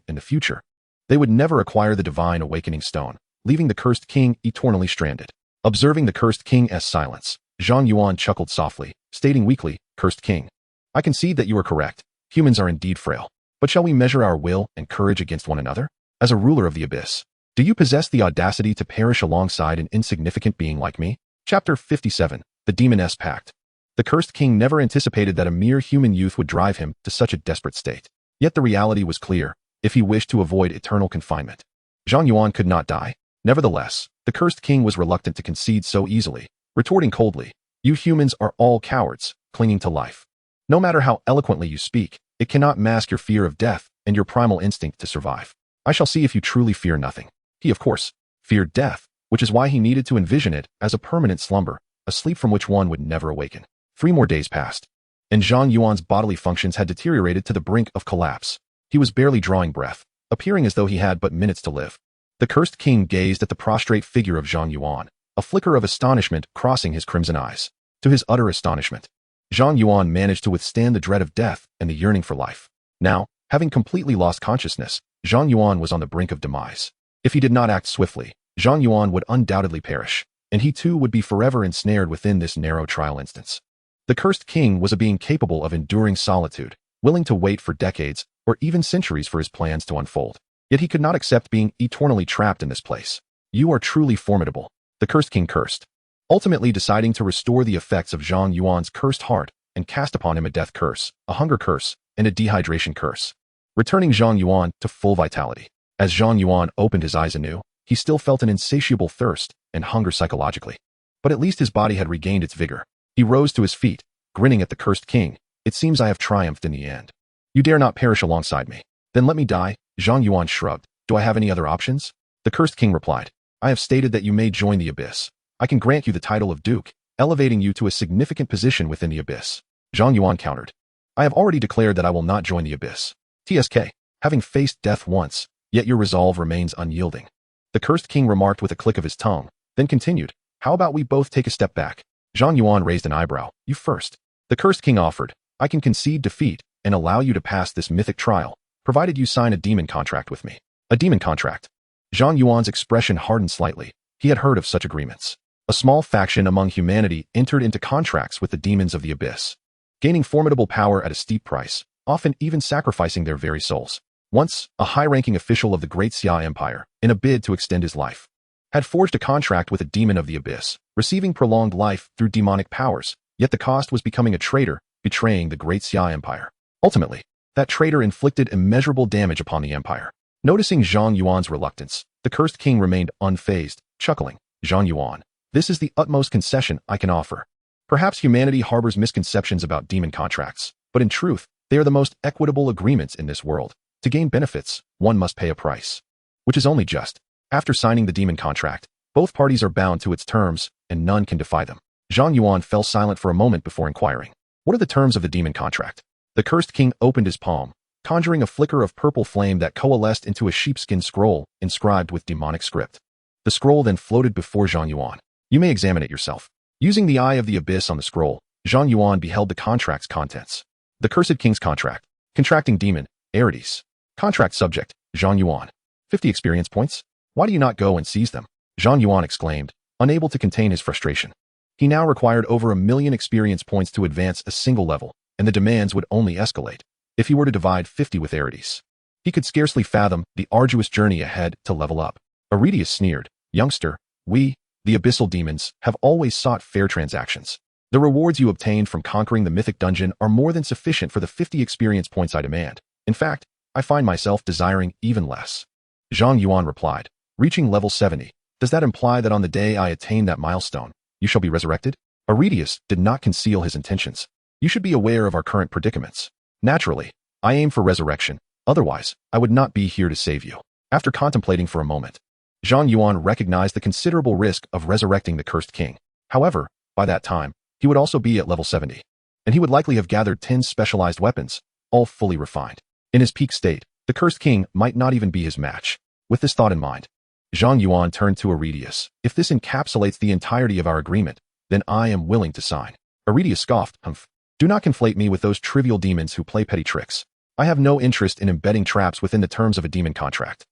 in the future, they would never acquire the divine awakening stone, leaving the cursed king eternally stranded. Observing the cursed king's silence, Zhang Yuan chuckled softly, stating weakly, Cursed king, I concede that you are correct. Humans are indeed frail. But shall we measure our will and courage against one another? As a ruler of the abyss, do you possess the audacity to perish alongside an insignificant being like me? Chapter 57, The Demoness Pact. The cursed king never anticipated that a mere human youth would drive him to such a desperate state. Yet the reality was clear, if he wished to avoid eternal confinement. Zhang Yuan could not die. Nevertheless, the cursed king was reluctant to concede so easily, retorting coldly, you humans are all cowards, clinging to life. No matter how eloquently you speak, it cannot mask your fear of death and your primal instinct to survive. I shall see if you truly fear nothing. He, of course, feared death, which is why he needed to envision it as a permanent slumber, a sleep from which one would never awaken. 3 more days passed, and Zhang Yuan's bodily functions had deteriorated to the brink of collapse. He was barely drawing breath, appearing as though he had but minutes to live. The cursed king gazed at the prostrate figure of Zhang Yuan, a flicker of astonishment crossing his crimson eyes. To his utter astonishment, Zhang Yuan managed to withstand the dread of death and the yearning for life. Now, having completely lost consciousness, Zhang Yuan was on the brink of demise. If he did not act swiftly, Zhang Yuan would undoubtedly perish, and he too would be forever ensnared within this narrow trial instance. The cursed king was a being capable of enduring solitude, willing to wait for decades or even centuries for his plans to unfold. Yet he could not accept being eternally trapped in this place. You are truly formidable, the cursed king cursed, ultimately deciding to restore the effects of Zhang Yuan's cursed heart and cast upon him a death curse, a hunger curse, and a dehydration curse, returning Zhang Yuan to full vitality. As Zhang Yuan opened his eyes anew, he still felt an insatiable thirst and hunger psychologically. But at least his body had regained its vigor. He rose to his feet, grinning at the cursed king. It seems I have triumphed in the end. You dare not perish alongside me. Then let me die. Zhang Yuan shrugged. Do I have any other options? The cursed king replied. I have stated that you may join the abyss. I can grant you the title of duke, elevating you to a significant position within the abyss. Zhang Yuan countered. I have already declared that I will not join the abyss. TSK, having faced death once, yet your resolve remains unyielding. The cursed king remarked with a click of his tongue, then continued, how about we both take a step back? Zhang Yuan raised an eyebrow. You first. The cursed king offered, I can concede defeat and allow you to pass this mythic trial, provided you sign a demon contract with me. A demon contract. Zhang Yuan's expression hardened slightly. He had heard of such agreements. A small faction among humanity entered into contracts with the demons of the abyss, gaining formidable power at a steep price, often even sacrificing their very souls. Once, a high-ranking official of the Great Xia Empire, in a bid to extend his life, had forged a contract with a demon of the abyss, receiving prolonged life through demonic powers, yet the cost was becoming a traitor, betraying the Great Xia Empire. Ultimately, that traitor inflicted immeasurable damage upon the empire. Noticing Zhang Yuan's reluctance, the cursed king remained unfazed, chuckling, Zhang Yuan, this is the utmost concession I can offer. Perhaps humanity harbors misconceptions about demon contracts, but in truth, they are the most equitable agreements in this world. To gain benefits, one must pay a price, which is only just. After signing the demon contract, both parties are bound to its terms, and none can defy them. Zhang Yuan fell silent for a moment before inquiring, what are the terms of the demon contract? The cursed king opened his palm, conjuring a flicker of purple flame that coalesced into a sheepskin scroll inscribed with demonic script. The scroll then floated before Zhang Yuan. You may examine it yourself. Using the eye of the abyss on the scroll, Zhang Yuan beheld the contract's contents. The cursed king's contract. Contracting demon, Arides. Contract subject, Zhang Yuan. 50 experience points? Why do you not go and seize them? Zhang Yuan exclaimed, unable to contain his frustration. He now required over 1,000,000 experience points to advance a single level, and the demands would only escalate if he were to divide 50 with Arides. He could scarcely fathom the arduous journey ahead to level up. Aurelius sneered, "Youngster, we, the abyssal demons, have always sought fair transactions. The rewards you obtained from conquering the mythic dungeon are more than sufficient for the 50 experience points I demand. In fact, I find myself desiring even less." Zhang Yuan replied, "Reaching level 70, does that imply that on the day I attain that milestone, you shall be resurrected?" Aurelius did not conceal his intentions. "You should be aware of our current predicaments. Naturally, I aim for resurrection, otherwise, I would not be here to save you." After contemplating for a moment, Zhang Yuan recognized the considerable risk of resurrecting the cursed king. However, by that time, he would also be at level 70, and he would likely have gathered 10 specialized weapons, all fully refined. In his peak state, the cursed king might not even be his match. With this thought in mind, Zhang Yuan turned to Aurelius. "If this encapsulates the entirety of our agreement, then I am willing to sign." Aurelius scoffed, "Humph. Do not conflate me with those trivial demons who play petty tricks. I have no interest in embedding traps within the terms of a demon contract."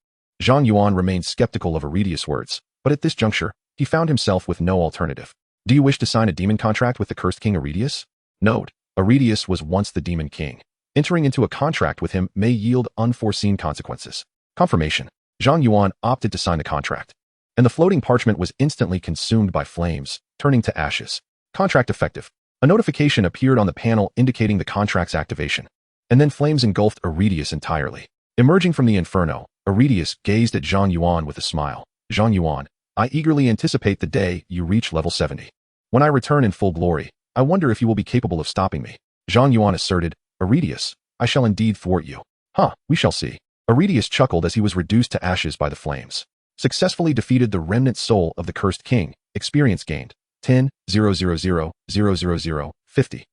Zhang Yuan remained skeptical of Aurelius' words, but at this juncture, he found himself with no alternative. "Do you wish to sign a demon contract with the cursed king Aurelius?" Note, Aurelius was once the demon king. Entering into a contract with him may yield unforeseen consequences. Confirmation. Zhang Yuan opted to sign the contract, and the floating parchment was instantly consumed by flames, turning to ashes. Contract effective. A notification appeared on the panel indicating the contract's activation, and then flames engulfed Aurelius entirely. Emerging from the inferno, Aurelius gazed at Zhang Yuan with a smile. "Zhang Yuan, I eagerly anticipate the day you reach level 70. When I return in full glory, I wonder if you will be capable of stopping me." Zhang Yuan asserted, "Aurelius, I shall indeed thwart you." "Huh, we shall see." Aurelius chuckled as he was reduced to ashes by the flames. Successfully defeated the remnant soul of the cursed king. Experience gained 10,000,000,000,50.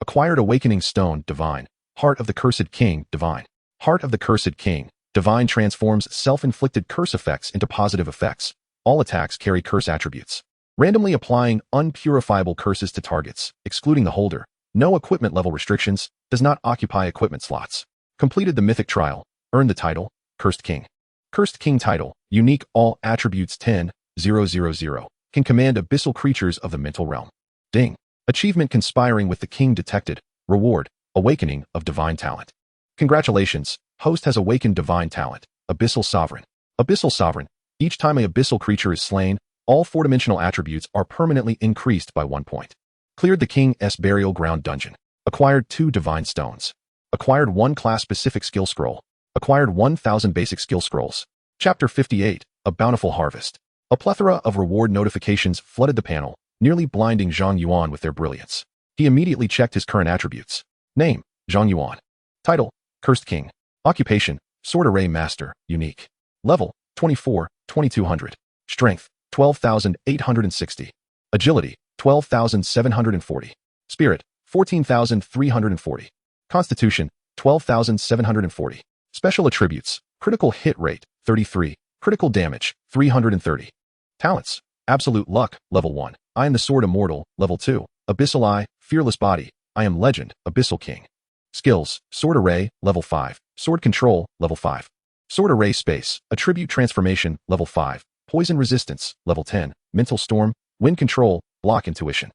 Acquired Awakening Stone, Divine. Heart of the Cursed King, Divine. Heart of the Cursed King, Divine transforms self-inflicted curse effects into positive effects. All attacks carry curse attributes. Randomly applying unpurifiable curses to targets, excluding the holder. No equipment level restrictions, does not occupy equipment slots. Completed the mythic trial, earned the title, Cursed King. Cursed King title, unique, all attributes 10,000. Can command abyssal creatures of the mental realm. Ding. Achievement conspiring with the king detected. Reward, awakening of divine talent. Congratulations, host has awakened divine talent. Abyssal Sovereign. Abyssal Sovereign. Each time a abyssal creature is slain, all four-dimensional attributes are permanently increased by 1 point. Cleared the King's Burial Ground dungeon. Acquired 2 divine stones. Acquired 1 class-specific skill scroll. Acquired 1,000 basic skill scrolls. Chapter 58, A Bountiful Harvest. A plethora of reward notifications flooded the panel, nearly blinding Zhang Yuan with their brilliance. He immediately checked his current attributes. Name, Zhang Yuan. Title, Cursed King. Occupation, Sword Array Master, Unique. Level, 24, 2200. Strength, 12,860. Agility, 12,740. Spirit, 14,340. Constitution, 12,740. Special attributes, critical hit rate, 33. Critical damage, 330. Talents, Absolute Luck, Level 1. I am the Sword Immortal, Level 2. Abyssal Eye, Fearless Body. I am Legend, Abyssal King. Skills, Sword Array, Level 5. Sword Control, Level 5. Sword Array Space, Attribute Transformation, Level 5. Poison Resistance, Level 10. Mental Storm, Wind Control, Block Intuition.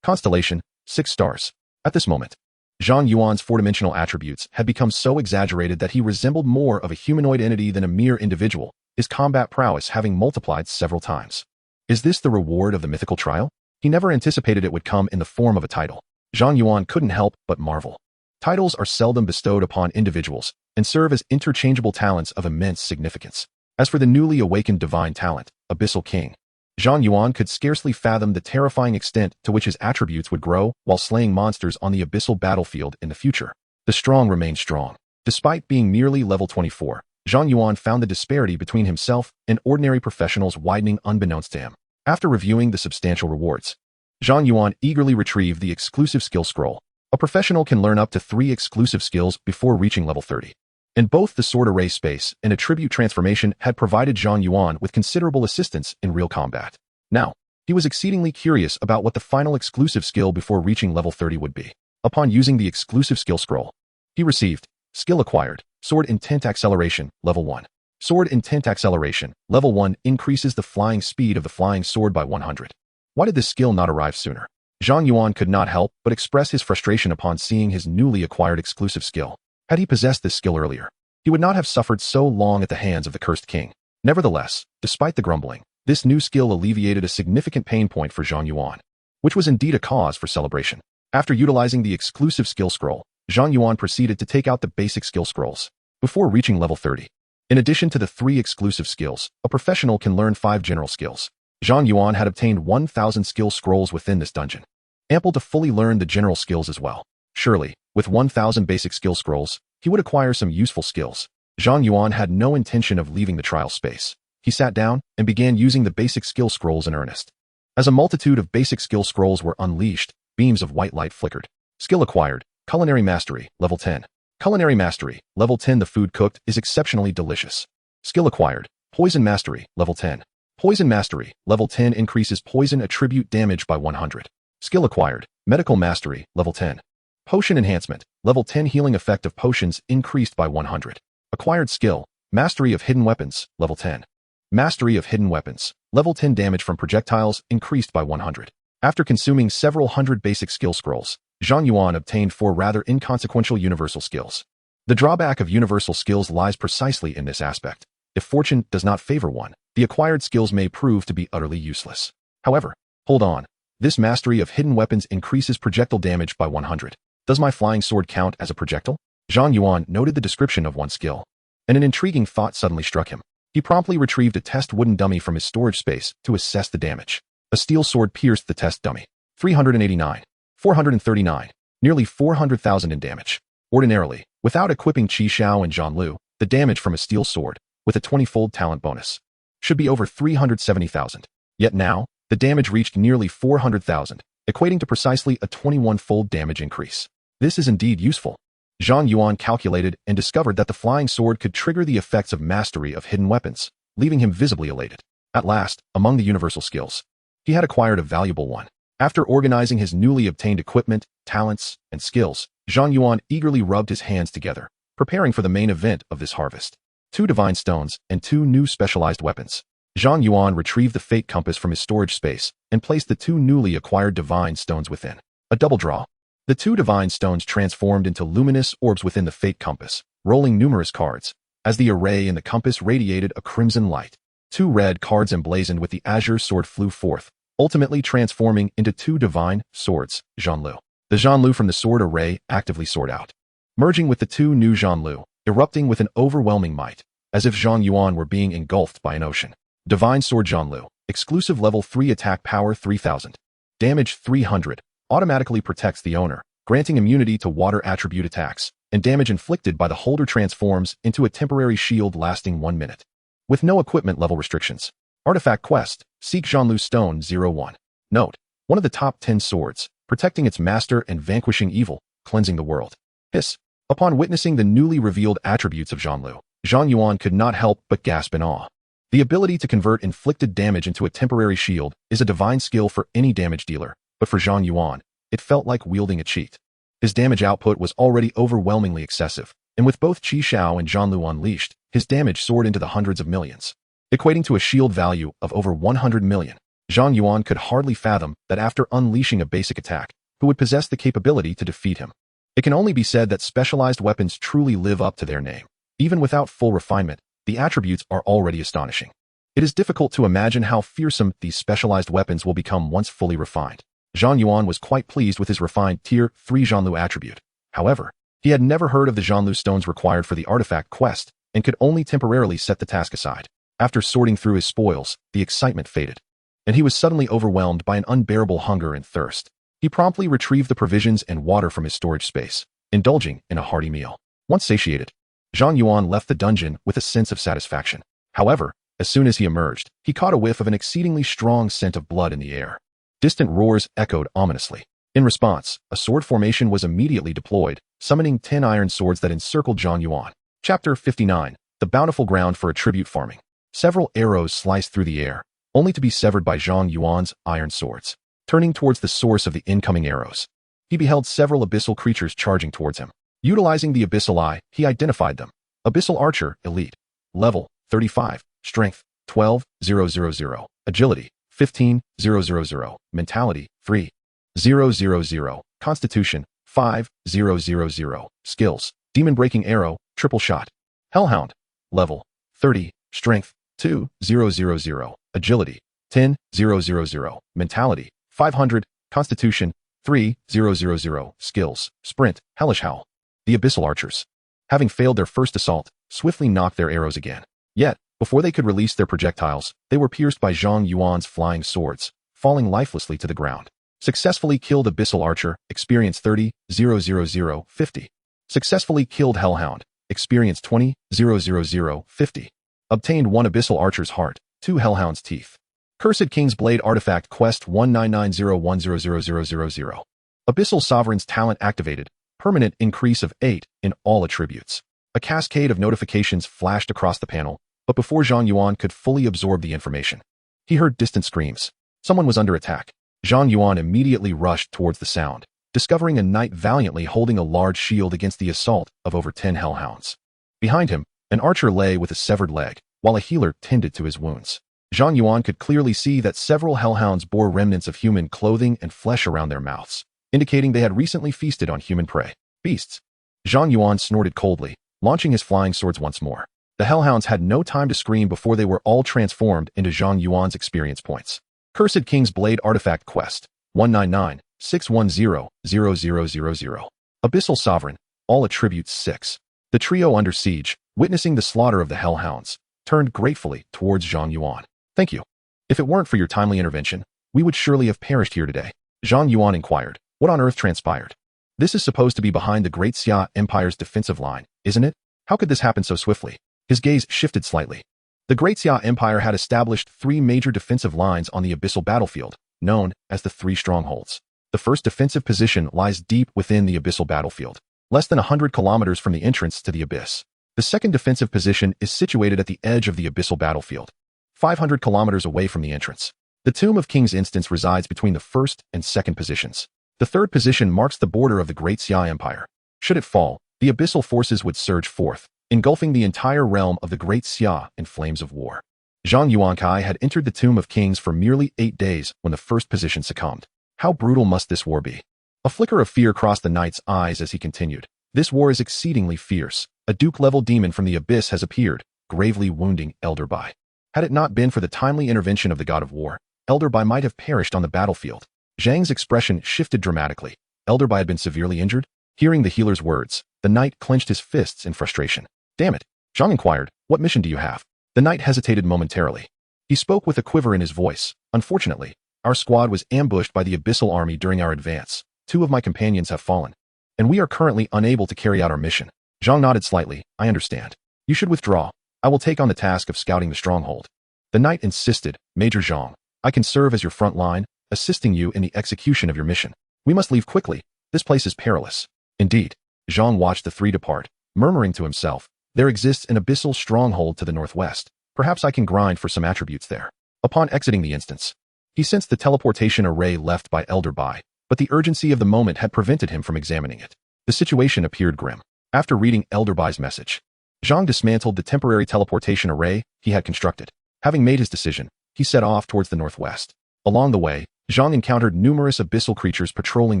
Constellation, 6 stars. At this moment, Zhang Yuan's four-dimensional attributes had become so exaggerated that he resembled more of a humanoid entity than a mere individual, his combat prowess having multiplied several times. Is this the reward of the mythical trial? He never anticipated it would come in the form of a title. Zhang Yuan couldn't help but marvel. Titles are seldom bestowed upon individuals and serve as interchangeable talents of immense significance. As for the newly awakened divine talent, Abyssal King, Zhang Yuan could scarcely fathom the terrifying extent to which his attributes would grow while slaying monsters on the abyssal battlefield in the future. The strong remained strong. Despite being merely level 24, Zhang Yuan found the disparity between himself and ordinary professionals widening unbeknownst to him. After reviewing the substantial rewards, Zhang Yuan eagerly retrieved the exclusive skill scroll. A professional can learn up to 3 exclusive skills before reaching level 30. And both the Sword Array Space and Attribute Transformation had provided Zhang Yuan with considerable assistance in real combat. Now, he was exceedingly curious about what the final exclusive skill before reaching level 30 would be. Upon using the exclusive skill scroll, he received, Skill Acquired, Sword Intent Acceleration, Level 1. Sword Intent Acceleration, Level 1 increases the flying speed of the flying sword by 100. Why did this skill not arrive sooner? Zhang Yuan could not help but express his frustration upon seeing his newly acquired exclusive skill. Had he possessed this skill earlier, he would not have suffered so long at the hands of the cursed king. Nevertheless, despite the grumbling, this new skill alleviated a significant pain point for Zhang Yuan, which was indeed a cause for celebration. After utilizing the exclusive skill scroll, Zhang Yuan proceeded to take out the basic skill scrolls before reaching level 30. In addition to the 3 exclusive skills, a professional can learn 5 general skills. Zhang Yuan had obtained 1,000 skill scrolls within this dungeon, ample to fully learn the general skills as well. Surely, with 1,000 basic skill scrolls, he would acquire some useful skills. Zhang Yuan had no intention of leaving the trial space. He sat down and began using the basic skill scrolls in earnest. As a multitude of basic skill scrolls were unleashed, beams of white light flickered. Skill acquired, Culinary Mastery, level 10. Culinary Mastery, level 10. The food cooked is exceptionally delicious. Skill acquired, Poison Mastery, level 10. Poison Mastery, level 10 increases poison attribute damage by 100. Skill acquired, Medical Mastery, level 10. Potion Enhancement, level 10. Healing effect of potions increased by 100. Acquired skill, Mastery of Hidden Weapons, level 10. Mastery of Hidden Weapons, level 10. Damage from projectiles increased by 100. After consuming several hundred basic skill scrolls, Zhang Yuan obtained 4 rather inconsequential universal skills. The drawback of universal skills lies precisely in this aspect. If fortune does not favor one, the acquired skills may prove to be utterly useless. However, hold on. This Mastery of Hidden Weapons increases projectile damage by 100. Does my flying sword count as a projectile? Zhang Yuan noted the description of one skill, and an intriguing thought suddenly struck him. He promptly retrieved a test wooden dummy from his storage space to assess the damage. A steel sword pierced the test dummy. 389. 439. Nearly 400,000 in damage. Ordinarily, without equipping Qi Xiao and Zhan Lu, the damage from a steel sword, with a 20-fold talent bonus, should be over 370,000. Yet now, the damage reached nearly 400,000, equating to precisely a 21-fold damage increase. This is indeed useful. Zhang Yuan calculated and discovered that the flying sword could trigger the effects of mastery of hidden weapons, leaving him visibly elated. At last, among the universal skills, he had acquired a valuable one. After organizing his newly obtained equipment, talents, and skills, Zhang Yuan eagerly rubbed his hands together, preparing for the main event of this harvest. 2 divine stones and 2 new specialized weapons. Zhang Yuan retrieved the fate compass from his storage space and placed the 2 newly acquired divine stones within. A double draw. The 2 divine stones transformed into luminous orbs within the fate compass, rolling numerous cards. As the array in the compass radiated a crimson light, 2 red cards emblazoned with the azure sword flew forth, ultimately transforming into 2 divine swords, Zhan Lu. The Zhan Lu from the sword array actively soared out, merging with the 2 new Zhan Lu, erupting with an overwhelming might, as if Zhang Yuan were being engulfed by an ocean. Divine Sword Zhan Lu, exclusive level 3 attack power 3000. Damage 300, automatically protects the owner, granting immunity to water attribute attacks, and damage inflicted by the holder transforms into a temporary shield lasting 1 minute. With no equipment level restrictions. Artifact Quest, Seek Zhan Lu Stone 01. Note, one of the top 10 swords, protecting its master and vanquishing evil, cleansing the world. Hiss. Upon witnessing the newly revealed attributes of Zhan Lu, Zhang Yuan could not help but gasp in awe. The ability to convert inflicted damage into a temporary shield is a divine skill for any damage dealer, but for Zhang Yuan, it felt like wielding a cheat. His damage output was already overwhelmingly excessive, and with both Qi Xiao and Zhan Lu unleashed, his damage soared into the hundreds of millions, equating to a shield value of over 100 million. Zhang Yuan could hardly fathom that after unleashing a basic attack, who would possess the capability to defeat him. It can only be said that specialized weapons truly live up to their name. Even without full refinement, the attributes are already astonishing. It is difficult to imagine how fearsome these specialized weapons will become once fully refined. Zhang Yuan was quite pleased with his refined Tier 3 Zhan Lu attribute. However, he had never heard of the Zhan Lu stones required for the artifact quest and could only temporarily set the task aside. After sorting through his spoils, the excitement faded, and he was suddenly overwhelmed by an unbearable hunger and thirst. He promptly retrieved the provisions and water from his storage space, indulging in a hearty meal. Once satiated, Zhang Yuan left the dungeon with a sense of satisfaction. However, as soon as he emerged, he caught a whiff of an exceedingly strong scent of blood in the air. Distant roars echoed ominously. In response, a sword formation was immediately deployed, summoning 10 iron swords that encircled Zhang Yuan. Chapter 59. The Bountiful Ground for Attribute Farming. Several arrows sliced through the air, only to be severed by Zhang Yuan's iron swords. Turning towards the source of the incoming arrows, he beheld several abyssal creatures charging towards him. Utilizing the abyssal eye, he identified them. Abyssal Archer, Elite. Level, 35. Strength, 12,000. Agility, 15,000. Mentality, 3,000. Constitution, 5,000. Skills, Demon Breaking Arrow, Triple Shot. Hellhound, level 30, strength 2,000, agility 10,000, mentality 500, constitution 3,000, skills, sprint, hellish howl. The Abyssal Archers, having failed their first assault, swiftly knocked their arrows again. Yet, before they could release their projectiles, they were pierced by Zhang Yuan's flying swords, falling lifelessly to the ground. Successfully killed Abyssal Archer, experience 30,000, 50. Successfully killed Hellhound, experience 20,000, 50. Obtained 1 Abyssal Archer's heart, 2 Hellhound's teeth. Cursed King's Blade Artifact Quest 1990100000. Abyssal Sovereign's talent activated, permanent increase of 8 in all attributes. A cascade of notifications flashed across the panel, but before Zhang Yuan could fully absorb the information, he heard distant screams. Someone was under attack. Zhang Yuan immediately rushed towards the sound, discovering a knight valiantly holding a large shield against the assault of over 10 hellhounds. Behind him, an archer lay with a severed leg, while a healer tended to his wounds. Zhang Yuan could clearly see that several hellhounds bore remnants of human clothing and flesh around their mouths, indicating they had recently feasted on human prey. Beasts. Zhang Yuan snorted coldly, launching his flying swords once more. The hellhounds had no time to scream before they were all transformed into Zhang Yuan's experience points. Cursed King's Blade Artifact Quest 199610000. Abyssal Sovereign, all attributes 6. The trio under siege, witnessing the slaughter of the hellhounds, turned gratefully towards Zhang Yuan. Thank you. If it weren't for your timely intervention, we would surely have perished here today. Zhang Yuan inquired, what on earth transpired? This is supposed to be behind the Great Xia Empire's defensive line, isn't it? How could this happen so swiftly? His gaze shifted slightly. The Great Xia Empire had established 3 major defensive lines on the abyssal battlefield, known as the 3 strongholds. The first defensive position lies deep within the abyssal battlefield, less than 100 kilometers from the entrance to the abyss. The second defensive position is situated at the edge of the abyssal battlefield, 500 kilometers away from the entrance. The Tomb of King's Instance resides between the first and second positions. The third position marks the border of the Great Xia Empire. Should it fall, the abyssal forces would surge forth, engulfing the entire realm of the Great Xia in flames of war. Zhang Yuankai had entered the Tomb of Kings for merely 8 days when the first position succumbed. How brutal must this war be? A flicker of fear crossed the knight's eyes as he continued. This war is exceedingly fierce. A Duke-level demon from the abyss has appeared, gravely wounding Elderbai. Had it not been for the timely intervention of the god of war, Elderbai might have perished on the battlefield. Zhang's expression shifted dramatically. Elderbai had been severely injured? Hearing the healer's words, the knight clenched his fists in frustration. Damn it! Zhang inquired, what mission do you have? The knight hesitated momentarily. He spoke with a quiver in his voice. Unfortunately, our squad was ambushed by the abyssal army during our advance. 2 of my companions have fallen, and we are currently unable to carry out our mission. Zhang nodded slightly. I understand. You should withdraw. I will take on the task of scouting the stronghold. The knight insisted, Major Zhang, I can serve as your front line, assisting you in the execution of your mission. We must leave quickly. This place is perilous. Indeed. Zhang watched the 3 depart, murmuring to himself, there exists an abyssal stronghold to the northwest. Perhaps I can grind for some attributes there. Upon exiting the instance, he sensed the teleportation array left by Elderbai, but the urgency of the moment had prevented him from examining it. The situation appeared grim. After reading Elderbai's message, Zhang dismantled the temporary teleportation array he had constructed. Having made his decision, he set off towards the northwest. Along the way, Zhang encountered numerous abyssal creatures patrolling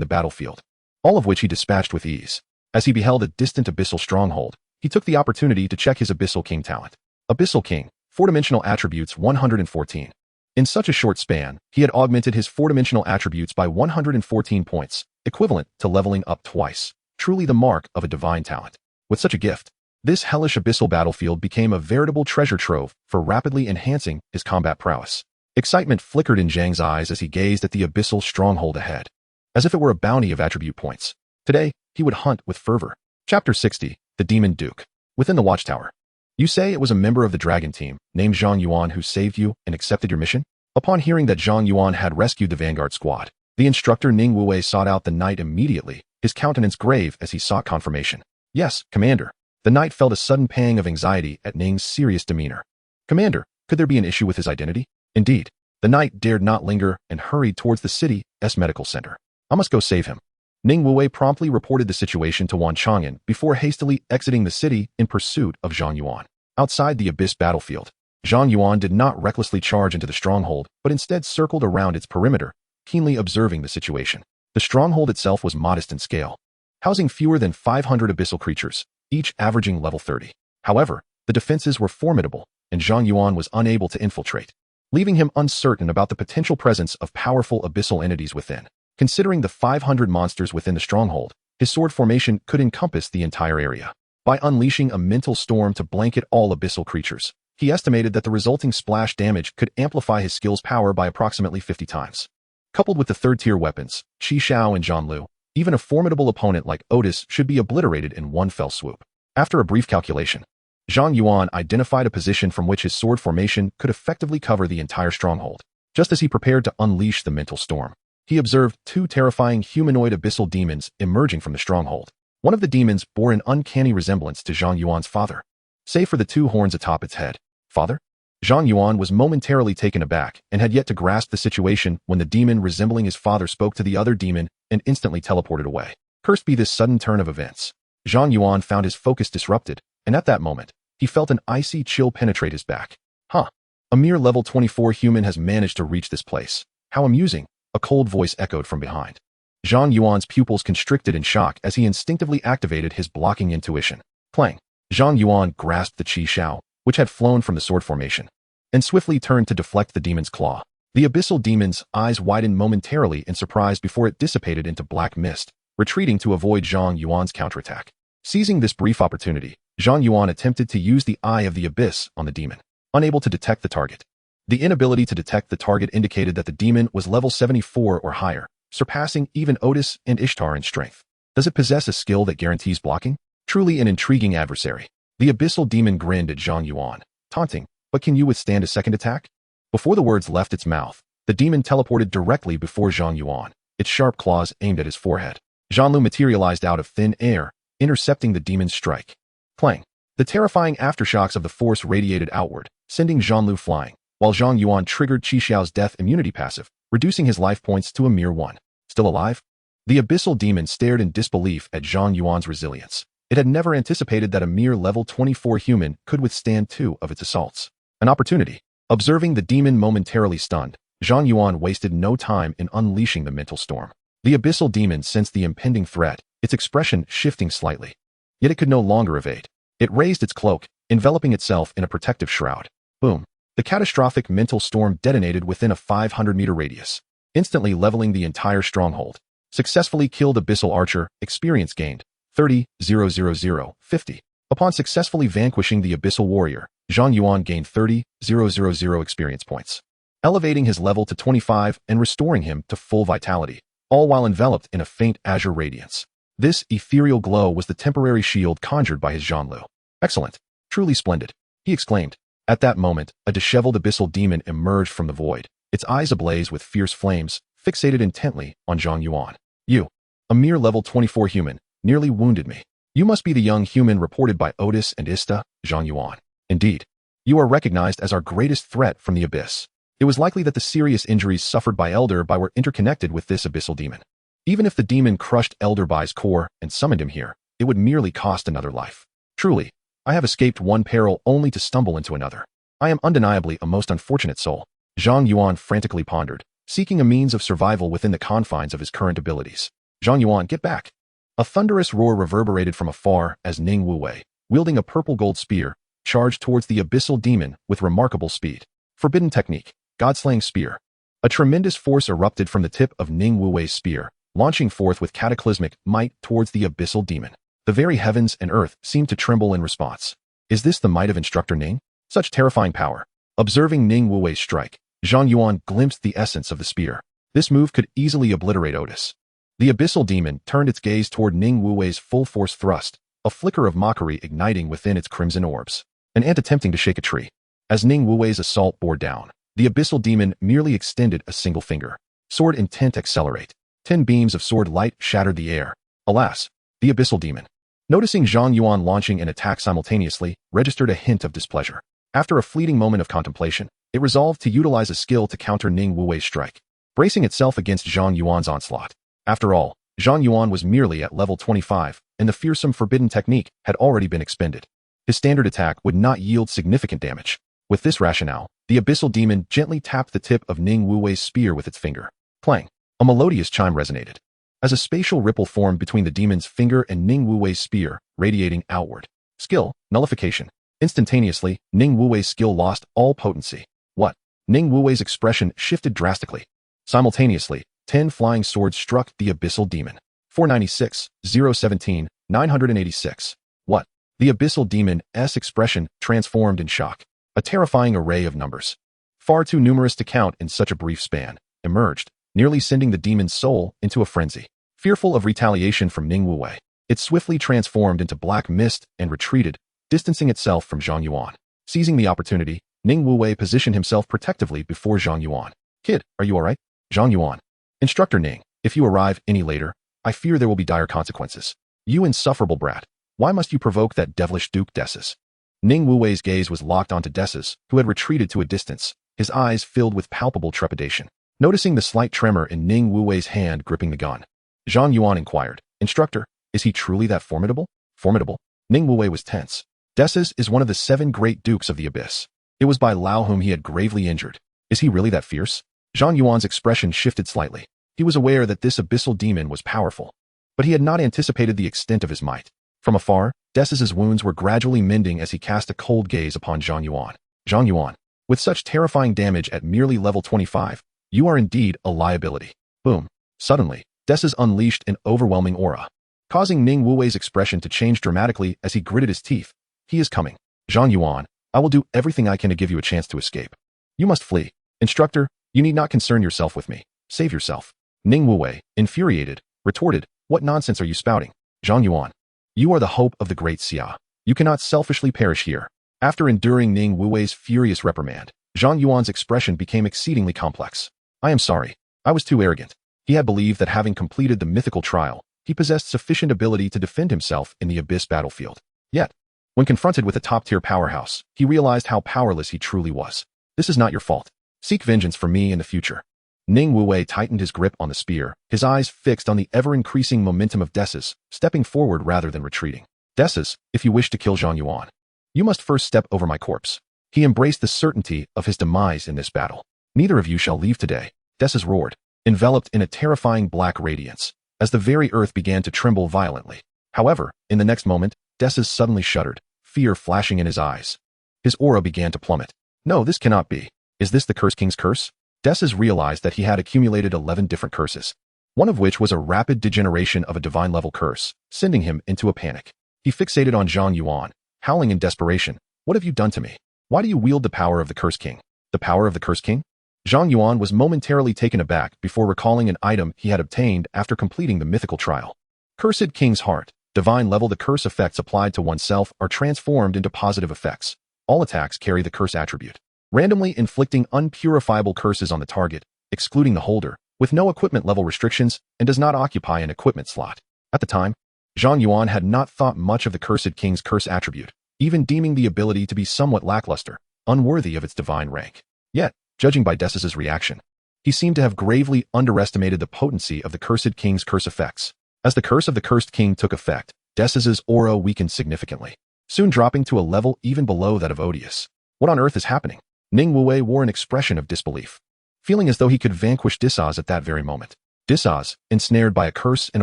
the battlefield, all of which he dispatched with ease. As he beheld a distant abyssal stronghold, he took the opportunity to check his Abyssal King talent. Abyssal King, 4-dimensional attributes 114. In such a short span, he had augmented his 4-dimensional attributes by 114 points, equivalent to leveling up twice. Truly the mark of a divine talent. With such a gift, this hellish abyssal battlefield became a veritable treasure trove for rapidly enhancing his combat prowess. Excitement flickered in Zhang's eyes as he gazed at the abyssal stronghold ahead, as if it were a bounty of attribute points. Today, he would hunt with fervor. Chapter 60. The Demon Duke. Within the watchtower. You say it was a member of the dragon team, named Zhang Yuan, who saved you and accepted your mission? Upon hearing that Zhang Yuan had rescued the vanguard squad, the instructor Ning Wuwei sought out the knight immediately, his countenance grave as he sought confirmation. Yes, Commander. The knight felt a sudden pang of anxiety at Ning's serious demeanor. Commander, could there be an issue with his identity? Indeed. The knight dared not linger and hurried towards the city's medical center. I must go save him. Ning Wuwei promptly reported the situation to Wan Chang'an before hastily exiting the city in pursuit of Zhang Yuan. Outside the abyss battlefield, Zhang Yuan did not recklessly charge into the stronghold, but instead circled around its perimeter, keenly observing the situation. The stronghold itself was modest in scale, housing fewer than 500 abyssal creatures, each averaging level 30. However, the defenses were formidable, and Zhang Yuan was unable to infiltrate, leaving him uncertain about the potential presence of powerful abyssal entities within. Considering the 500 monsters within the stronghold, his sword formation could encompass the entire area. By unleashing a mental storm to blanket all abyssal creatures, he estimated that the resulting splash damage could amplify his skill's power by approximately 50 times. Coupled with the third-tier weapons, Qi Xiao and Zhang Lu, even a formidable opponent like Otis should be obliterated in one fell swoop. After a brief calculation, Zhang Yuan identified a position from which his sword formation could effectively cover the entire stronghold. Just as he prepared to unleash the mental storm, he observed two terrifying humanoid abyssal demons emerging from the stronghold. One of the demons bore an uncanny resemblance to Zhang Yuan's father, save for the two horns atop its head. Father? Zhang Yuan was momentarily taken aback and had yet to grasp the situation when the demon resembling his father spoke to the other demon and instantly teleported away. Cursed be this sudden turn of events. Zhang Yuan found his focus disrupted, and at that moment, he felt an icy chill penetrate his back. Huh. A mere level 24 human has managed to reach this place. How amusing, a cold voice echoed from behind. Zhang Yuan's pupils constricted in shock as he instinctively activated his blocking intuition. Clang. Zhang Yuan grasped the Qi Xiao, which had flown from the sword formation, and swiftly turned to deflect the demon's claw. The abyssal demon's eyes widened momentarily in surprise before it dissipated into black mist, retreating to avoid Zhang Yuan's counterattack. Seizing this brief opportunity, Zhang Yuan attempted to use the Eye of the Abyss on the demon, unable to detect the target. The inability to detect the target indicated that the demon was level 74 or higher, surpassing even Otis and Ishtar in strength. Does it possess a skill that guarantees blocking? Truly an intriguing adversary. The abyssal demon grinned at Zhang Yuan, taunting, but can you withstand a second attack? Before the words left its mouth, the demon teleported directly before Zhang Yuan, its sharp claws aimed at his forehead. Zhang Lu materialized out of thin air, intercepting the demon's strike. Clang. The terrifying aftershocks of the force radiated outward, sending Zhang Lu flying, while Zhang Yuan triggered Qi Xiao's death immunity passive, reducing his life points to a mere 1. Still alive? The abyssal demon stared in disbelief at Zhang Yuan's resilience. It had never anticipated that a mere level 24 human could withstand 2 of its assaults. An opportunity. Observing the demon momentarily stunned, Zhang Yuan wasted no time in unleashing the mental storm. The abyssal demon sensed the impending threat, its expression shifting slightly. Yet it could no longer evade. It raised its cloak, enveloping itself in a protective shroud. Boom. The catastrophic mental storm detonated within a 500-meter radius, instantly leveling the entire stronghold. Successfully killed abyssal archer, experience gained, 30,000, 50. Upon successfully vanquishing the abyssal warrior, Zhang Yuan gained 30,000 experience points, elevating his level to 25 and restoring him to full vitality, all while enveloped in a faint azure radiance. This ethereal glow was the temporary shield conjured by his Zhang Lu. Excellent. Truly splendid, he exclaimed. At that moment, a disheveled abyssal demon emerged from the void, its eyes ablaze with fierce flames, fixated intently on Zhang Yuan. You, a mere level 24 human, nearly wounded me. You must be the young human reported by Otis and Ista, Zhang Yuan. Indeed. You are recognized as our greatest threat from the abyss. It was likely that the serious injuries suffered by Elder Bai were interconnected with this abyssal demon. Even if the demon crushed Elder Bai's core and summoned him here, it would merely cost another life. Truly, I have escaped one peril only to stumble into another. I am undeniably a most unfortunate soul. Zhang Yuan frantically pondered, seeking a means of survival within the confines of his current abilities. Zhang Yuan, get back! A thunderous roar reverberated from afar as Ning Wuwei, wielding a purple-gold spear, charged towards the abyssal demon with remarkable speed. Forbidden technique, God-slaying spear. A tremendous force erupted from the tip of Ning Wuwei's spear, launching forth with cataclysmic might towards the abyssal demon. The very heavens and earth seemed to tremble in response. Is this the might of Instructor Ning? Such terrifying power. Observing Ning Wuwei's strike, Zhang Yuan glimpsed the essence of the spear. This move could easily obliterate Otis. The abyssal demon turned its gaze toward Ning Wuwei's full-force thrust, a flicker of mockery igniting within its crimson orbs. An ant attempting to shake a tree. As Ning Wuwei's assault bore down, the abyssal demon merely extended a single finger. Sword intent accelerate. 10 beams of sword light shattered the air. Alas, the abyssal demon, noticing Zhang Yuan launching an attack simultaneously, registered a hint of displeasure. After a fleeting moment of contemplation, it resolved to utilize a skill to counter Ning Wuwei's strike, bracing itself against Zhang Yuan's onslaught. After all, Zhang Yuan was merely at level 25, and the fearsome forbidden technique had already been expended. His standard attack would not yield significant damage. With this rationale, the abyssal demon gently tapped the tip of Ning Wuwei's spear with its finger. Clang! A melodious chime resonated, as a spatial ripple formed between the demon's finger and Ning Wuwei's spear, radiating outward. Skill, nullification. Instantaneously, Ning Wuwei's skill lost all potency. What? Ning Wuwei's expression shifted drastically. Simultaneously, 10 flying swords struck the abyssal demon. 496, 017, 986. What? The abyssal demon's expression transformed in shock. A terrifying array of numbers, far too numerous to count in such a brief span, emerged, nearly sending the demon's soul into a frenzy. Fearful of retaliation from Ning Wuwei, it swiftly transformed into black mist and retreated, distancing itself from Zhang Yuan. Seizing the opportunity, Ning Wuwei positioned himself protectively before Zhang Yuan. Kid, are you alright? Zhang Yuan. Instructor Ning, if you arrive any later, I fear there will be dire consequences. You insufferable brat. Why must you provoke that devilish Duke Desis? Ning Wuwei's gaze was locked onto Desis, who had retreated to a distance, his eyes filled with palpable trepidation. Noticing the slight tremor in Ning Wuwei's hand gripping the gun, Zhang Yuan inquired, Instructor, is he truly that formidable? Formidable? Ning Wuwei was tense. Desis is one of the 7 great dukes of the abyss. It was by Lao whom he had gravely injured. Is he really that fierce? Zhang Yuan's expression shifted slightly. He was aware that this abyssal demon was powerful, but he had not anticipated the extent of his might. From afar, Desis's wounds were gradually mending as he cast a cold gaze upon Zhang Yuan. Zhang Yuan, with such terrifying damage at merely level 25, you are indeed a liability. Boom. Suddenly, Desis unleashed an overwhelming aura, causing Ning Wuwei's expression to change dramatically as he gritted his teeth. He is coming. Zhang Yuan, I will do everything I can to give you a chance to escape. You must flee. Instructor, you need not concern yourself with me. Save yourself. Ning Wuwei, infuriated, retorted, what nonsense are you spouting? Zhang Yuan, you are the hope of the great Xia. You cannot selfishly perish here. After enduring Ning Wuwei's furious reprimand, Zhang Yuan's expression became exceedingly complex. I am sorry. I was too arrogant. He had believed that having completed the mythical trial, he possessed sufficient ability to defend himself in the abyss battlefield. Yet, when confronted with a top-tier powerhouse, he realized how powerless he truly was. This is not your fault. Seek vengeance for me in the future. Ning Wuwei tightened his grip on the spear, his eyes fixed on the ever-increasing momentum of Desis, stepping forward rather than retreating. Desis, if you wish to kill Zhang Yuan, you must first step over my corpse. He embraced the certainty of his demise in this battle. Neither of you shall leave today, Desis roared, enveloped in a terrifying black radiance, as the very earth began to tremble violently. However, in the next moment, Desis suddenly shuddered, fear flashing in his eyes. His aura began to plummet. No, this cannot be. Is this the Curse King's curse? Desis realized that he had accumulated 11 different curses, one of which was a rapid degeneration of a divine-level curse, sending him into a panic. He fixated on Zhang Yuan, howling in desperation. What have you done to me? Why do you wield the power of the Curse King? The power of the Curse King? Zhang Yuan was momentarily taken aback before recalling an item he had obtained after completing the mythical trial. Cursed King's Heart. Divine level. The curse effects applied to oneself are transformed into positive effects. All attacks carry the curse attribute, randomly inflicting unpurifiable curses on the target, excluding the holder, with no equipment level restrictions, and does not occupy an equipment slot. At the time, Zhang Yuan had not thought much of the Cursed King's curse attribute, even deeming the ability to be somewhat lackluster, unworthy of its divine rank. Yet, judging by Desis's reaction, he seemed to have gravely underestimated the potency of the Cursed King's curse effects. As the curse of the Cursed King took effect, Desis's aura weakened significantly, soon dropping to a level even below that of Odious. What on earth is happening? Ning Wuwei wore an expression of disbelief, feeling as though he could vanquish Desis at that very moment. Desis, ensnared by a curse and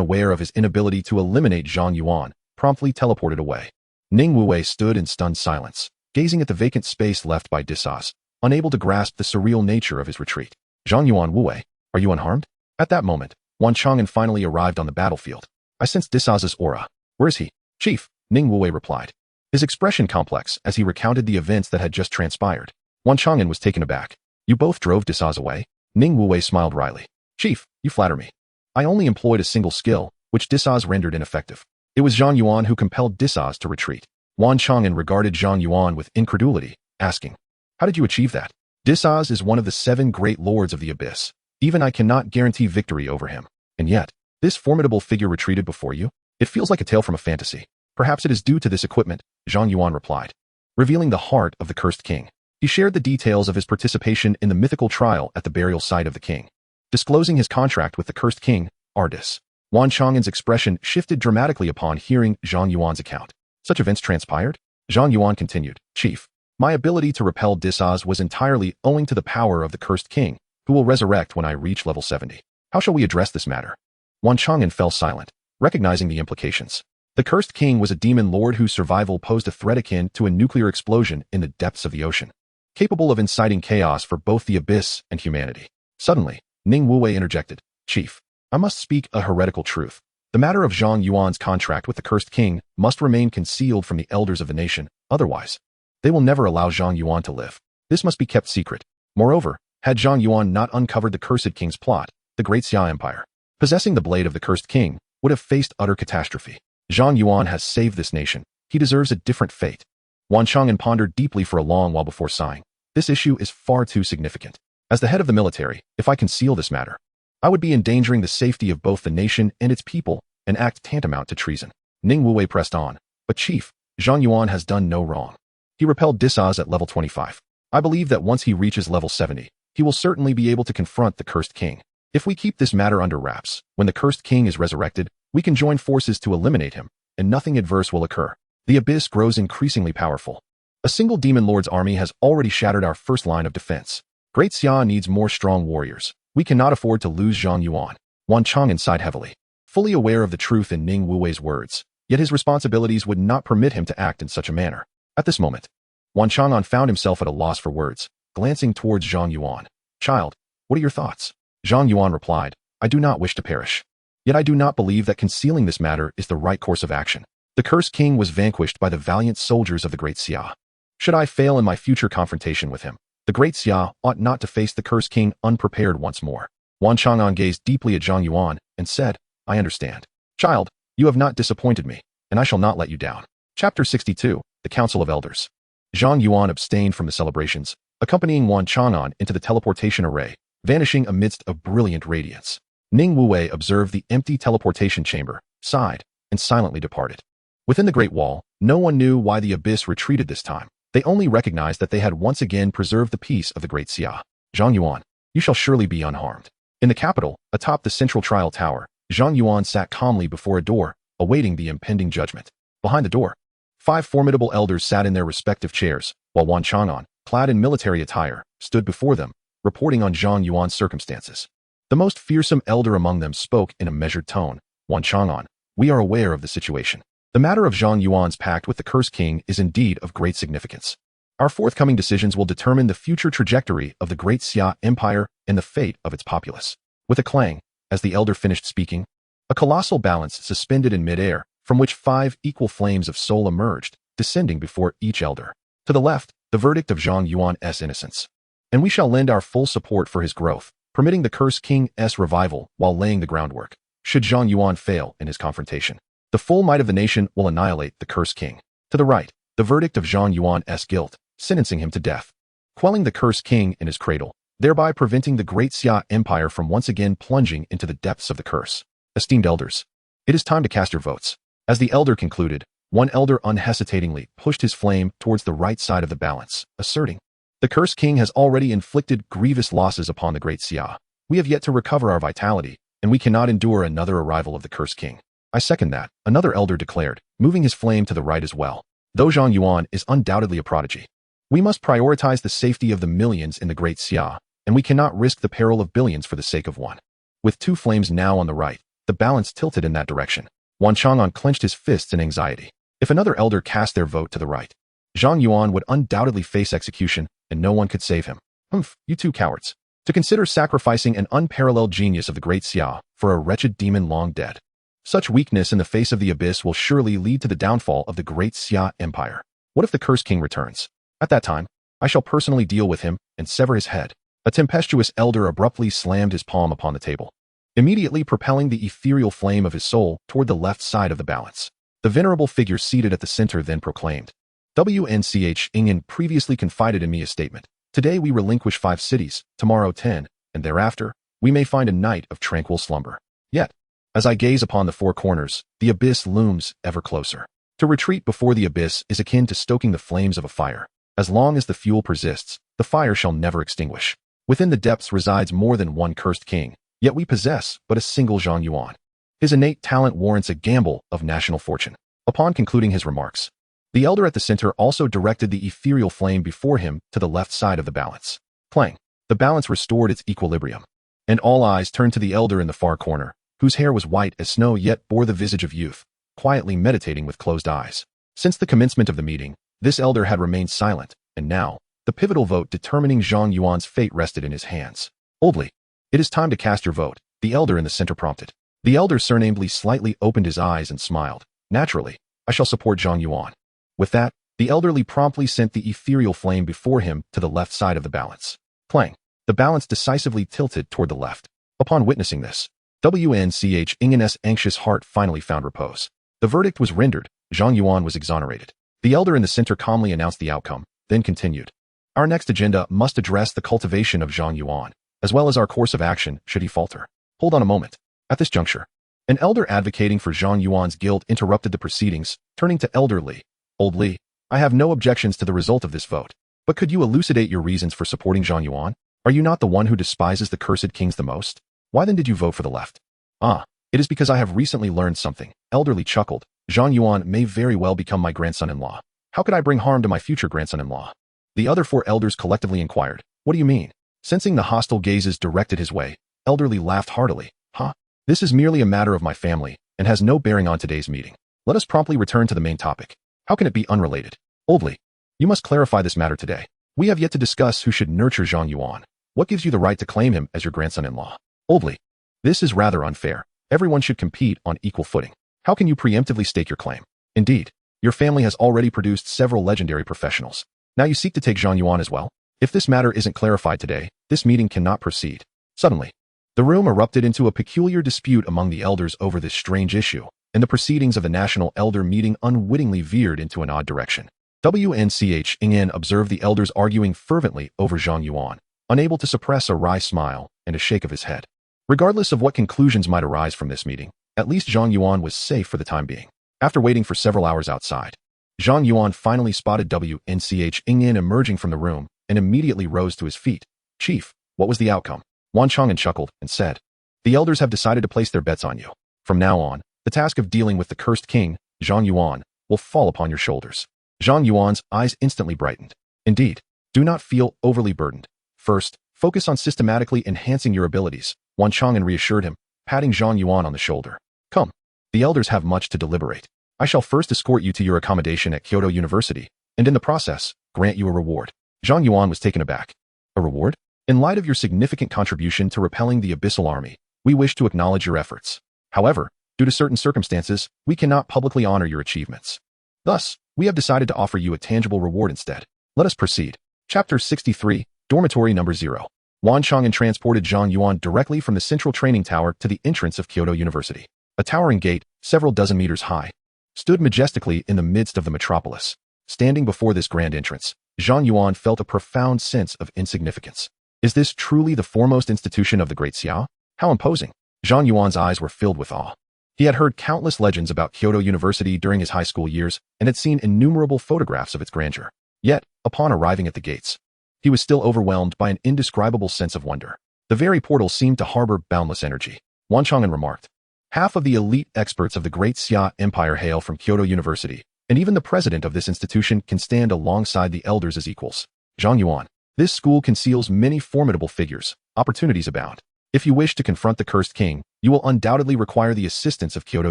aware of his inability to eliminate Zhang Yuan, promptly teleported away. Ning Wuwei stood in stunned silence, gazing at the vacant space left by Desis, unable to grasp the surreal nature of his retreat. Zhang Yuan, Wuwei, are you unharmed? At that moment, Wan Chang'an finally arrived on the battlefield. I sensed Desis's aura. Where is he? Chief, Ning Wuwei replied, his expression complex as he recounted the events that had just transpired. Wan Chang'an was taken aback. You both drove Desis away? Ning Wuwei smiled wryly. Chief, you flatter me. I only employed a single skill, which Desis rendered ineffective. It was Zhang Yuan who compelled Desis to retreat. Wan Chang'an regarded Zhang Yuan with incredulity, asking, how did you achieve that? Desis is one of the 7 great lords of the abyss. Even I cannot guarantee victory over him. And yet, this formidable figure retreated before you? It feels like a tale from a fantasy. Perhaps it is due to this equipment, Zhang Yuan replied, revealing the heart of the Cursed King. He shared the details of his participation in the mythical trial at the burial site of the king, disclosing his contract with the Cursed King, Ardis. Wan Chang'an's expression shifted dramatically upon hearing Zhang Yuan's account. Such events transpired? Zhang Yuan continued, Chief, my ability to repel Desis was entirely owing to the power of the Cursed King, who will resurrect when I reach level 70. How shall we address this matter? Wan Chang'an fell silent, recognizing the implications. The Cursed King was a demon lord whose survival posed a threat akin to a nuclear explosion in the depths of the ocean, capable of inciting chaos for both the abyss and humanity. Suddenly, Ning Wuwei interjected, "Chief, I must speak a heretical truth. The matter of Zhang Yuan's contract with the Cursed King must remain concealed from the elders of the nation, otherwise, they will never allow Zhang Yuan to live. This must be kept secret. Moreover, had Zhang Yuan not uncovered the Cursed King's plot, the Great Xia Empire, possessing the blade of the Cursed King, would have faced utter catastrophe. Zhang Yuan has saved this nation. He deserves a different fate." Wan Chang'an pondered deeply for a long while before sighing. "This issue is far too significant. As the head of the military, if I conceal this matter, I would be endangering the safety of both the nation and its people, an act tantamount to treason." Ning Wuwei pressed on, "But Chief, Zhang Yuan has done no wrong. He repelled Disaz at level 25. I believe that once he reaches level 70, he will certainly be able to confront the Cursed King. If we keep this matter under wraps, when the Cursed King is resurrected, we can join forces to eliminate him, and nothing adverse will occur. The abyss grows increasingly powerful. A single demon lord's army has already shattered our first line of defense. Great Xia needs more strong warriors. We cannot afford to lose Zhang Yuan." Wan Chang'an sighed heavily, fully aware of the truth in Ning Wuwei's words, yet his responsibilities would not permit him to act in such a manner. At this moment, Wan Chang'an found himself at a loss for words, glancing towards Zhang Yuan. "Child, what are your thoughts?" Zhang Yuan replied, "I do not wish to perish. Yet I do not believe that concealing this matter is the right course of action. The Cursed King was vanquished by the valiant soldiers of the Great Xia. Should I fail in my future confrontation with him, the Great Xia ought not to face the Cursed King unprepared once more." Wan Chang'an gazed deeply at Zhang Yuan and said, "I understand. Child, you have not disappointed me, and I shall not let you down." Chapter 62, The Council of Elders. Zhang Yuan abstained from the celebrations, accompanying Wan Chang'an into the teleportation array, vanishing amidst a brilliant radiance. Ning Wuwei observed the empty teleportation chamber, sighed, and silently departed. Within the Great Wall, no one knew why the abyss retreated this time. They only recognized that they had once again preserved the peace of the Great Xia. "Zhang Yuan, you shall surely be unharmed." In the capital, atop the central trial tower, Zhang Yuan sat calmly before a door, awaiting the impending judgment. Behind the door, 5 formidable elders sat in their respective chairs, while Wan Chang'an, clad in military attire, stood before them, reporting on Zhang Yuan's circumstances. The most fearsome elder among them spoke in a measured tone. "Wan Chang'an, we are aware of the situation. The matter of Zhang Yuan's pact with the Cursed King is indeed of great significance. Our forthcoming decisions will determine the future trajectory of the Great Xia Empire and the fate of its populace." With a clang, as the elder finished speaking, a colossal balance suspended in midair, from which 5 equal flames of soul emerged, descending before each elder. To the left, the verdict of Zhang Yuan's innocence. "And we shall lend our full support for his growth, permitting the Cursed King's revival while laying the groundwork. Should Zhang Yuan fail in his confrontation, the full might of the nation will annihilate the Cursed King." To the right, the verdict of Zhang Yuan's guilt, sentencing him to death, quelling the Cursed King in his cradle, thereby preventing the Great Xia Empire from once again plunging into the depths of the curse. Esteemed elders, it is time to cast your votes. As the elder concluded, one elder unhesitatingly pushed his flame towards the right side of the balance, asserting, "The Cursed King has already inflicted grievous losses upon the Great Xia. We have yet to recover our vitality, and we cannot endure another arrival of the Cursed King." "I second that," another elder declared, moving his flame to the right as well. "Though Zhang Yuan is undoubtedly a prodigy, we must prioritize the safety of the millions in the Great Xia, and we cannot risk the peril of billions for the sake of one." With 2 flames now on the right, the balance tilted in that direction. Wan Chang'an clenched his fists in anxiety. If another elder cast their vote to the right, Zhang Yuan would undoubtedly face execution, and no one could save him. "Humph, you 2 cowards. To consider sacrificing an unparalleled genius of the Great Xia for a wretched demon long dead. Such weakness in the face of the abyss will surely lead to the downfall of the Great Xia Empire. What if the Cursed King returns? At that time, I shall personally deal with him and sever his head." A tempestuous elder abruptly slammed his palm upon the table, immediately propelling the ethereal flame of his soul toward the left side of the balance. The venerable figure seated at the center then proclaimed, "WNCH Ingen previously confided in me a statement. Today we relinquish 5 cities, tomorrow 10, and thereafter, we may find a night of tranquil slumber. Yet, as I gaze upon the 4 corners, the abyss looms ever closer. To retreat before the abyss is akin to stoking the flames of a fire. As long as the fuel persists, the fire shall never extinguish. Within the depths resides more than one Cursed King, yet we possess but a single Zhang Yuan. His innate talent warrants a gamble of national fortune." Upon concluding his remarks, the elder at the center also directed the ethereal flame before him to the left side of the balance. Clang! The balance restored its equilibrium, and all eyes turned to the elder in the far corner, whose hair was white as snow yet bore the visage of youth. quietly meditating with closed eyes. Since the commencement of the meeting, this elder had remained silent, and now, the pivotal vote determining Zhang Yuan's fate rested in his hands. Boldly, "It is time to cast your vote," the elder in the center prompted. The elder surnamedly slightly opened his eyes and smiled. "Naturally, I shall support Zhang Yuan." With that, the elderly promptly sent the ethereal flame before him to the left side of the balance. Clang! The balance decisively tilted toward the left. Upon witnessing this, WNCH's anxious heart finally found repose. The verdict was rendered. Zhang Yuan was exonerated. The elder in the center calmly announced the outcome, then continued. "Our next agenda must address the cultivation of Zhang Yuan, as well as our course of action should he falter." Hold on a moment. At this juncture, an elder advocating for Zhang Yuan's guild interrupted the proceedings, turning to Elder Li. "Old Li, I have no objections to the result of this vote, but could you elucidate your reasons for supporting Zhang Yuan? Are you not the one who despises the cursed kings the most? Why then did you vote for the left?" "Ah, it is because I have recently learned something." Elder Li chuckled. "Zhang Yuan may very well become my grandson-in-law. How could I bring harm to my future grandson-in-law?" The other four elders collectively inquired. "What do you mean?" Sensing the hostile gazes directed his way, Elder Li laughed heartily. "Huh? This is merely a matter of my family, and has no bearing on today's meeting. Let us promptly return to the main topic. How can it be unrelated? Old Li, you must clarify this matter today. We have yet to discuss who should nurture Zhang Yuan. What gives you the right to claim him as your grandson-in-law?" "Old Li, this is rather unfair. Everyone should compete on equal footing. How can you preemptively stake your claim? Indeed, your family has already produced several legendary professionals. Now you seek to take Zhang Yuan as well? If this matter isn't clarified today, this meeting cannot proceed." Suddenly, the room erupted into a peculiar dispute among the elders over this strange issue, and the proceedings of the National Elder Meeting unwittingly veered into an odd direction. WNCHN observed the elders arguing fervently over Zhang Yuan, unable to suppress a wry smile and a shake of his head. Regardless of what conclusions might arise from this meeting, at least Zhang Yuan was safe for the time being. After waiting for several hours outside, Zhang Yuan finally spotted WNCHN emerging from the room and immediately rose to his feet. "Chief, what was the outcome?" Wan Chang'an chuckled and said, "The elders have decided to place their bets on you. From now on, the task of dealing with the cursed king, Zhang Yuan, will fall upon your shoulders." Zhang Yuan's eyes instantly brightened. "Indeed, do not feel overly burdened. First, focus on systematically enhancing your abilities," Wan Chang'an reassured him, patting Zhang Yuan on the shoulder. "Come, the elders have much to deliberate. I shall first escort you to your accommodation at Kyoto University, and in the process, grant you a reward." Zhang Yuan was taken aback. "A reward? In light of your significant contribution to repelling the Abyssal Army, we wish to acknowledge your efforts. However, due to certain circumstances, we cannot publicly honor your achievements. Thus, we have decided to offer you a tangible reward instead. Let us proceed." Chapter 63, Dormitory Number 0. Wan Chang'an transported Zhang Yuan directly from the central training tower to the entrance of Kyoto University. A towering gate, several dozen meters high, stood majestically in the midst of the metropolis. Standing before this grand entrance, Zhang Yuan felt a profound sense of insignificance. Is this truly the foremost institution of the Great Xia? How imposing! Zhang Yuan's eyes were filled with awe. He had heard countless legends about Kyoto University during his high school years and had seen innumerable photographs of its grandeur. Yet, upon arriving at the gates, he was still overwhelmed by an indescribable sense of wonder. The very portal seemed to harbor boundless energy. Wan Chang'an remarked, "Half of the elite experts of the Great Xia Empire hail from Kyoto University, and even the president of this institution can stand alongside the elders as equals. Zhang Yuan, this school conceals many formidable figures. Opportunities abound. If you wish to confront the cursed king, you will undoubtedly require the assistance of Kyoto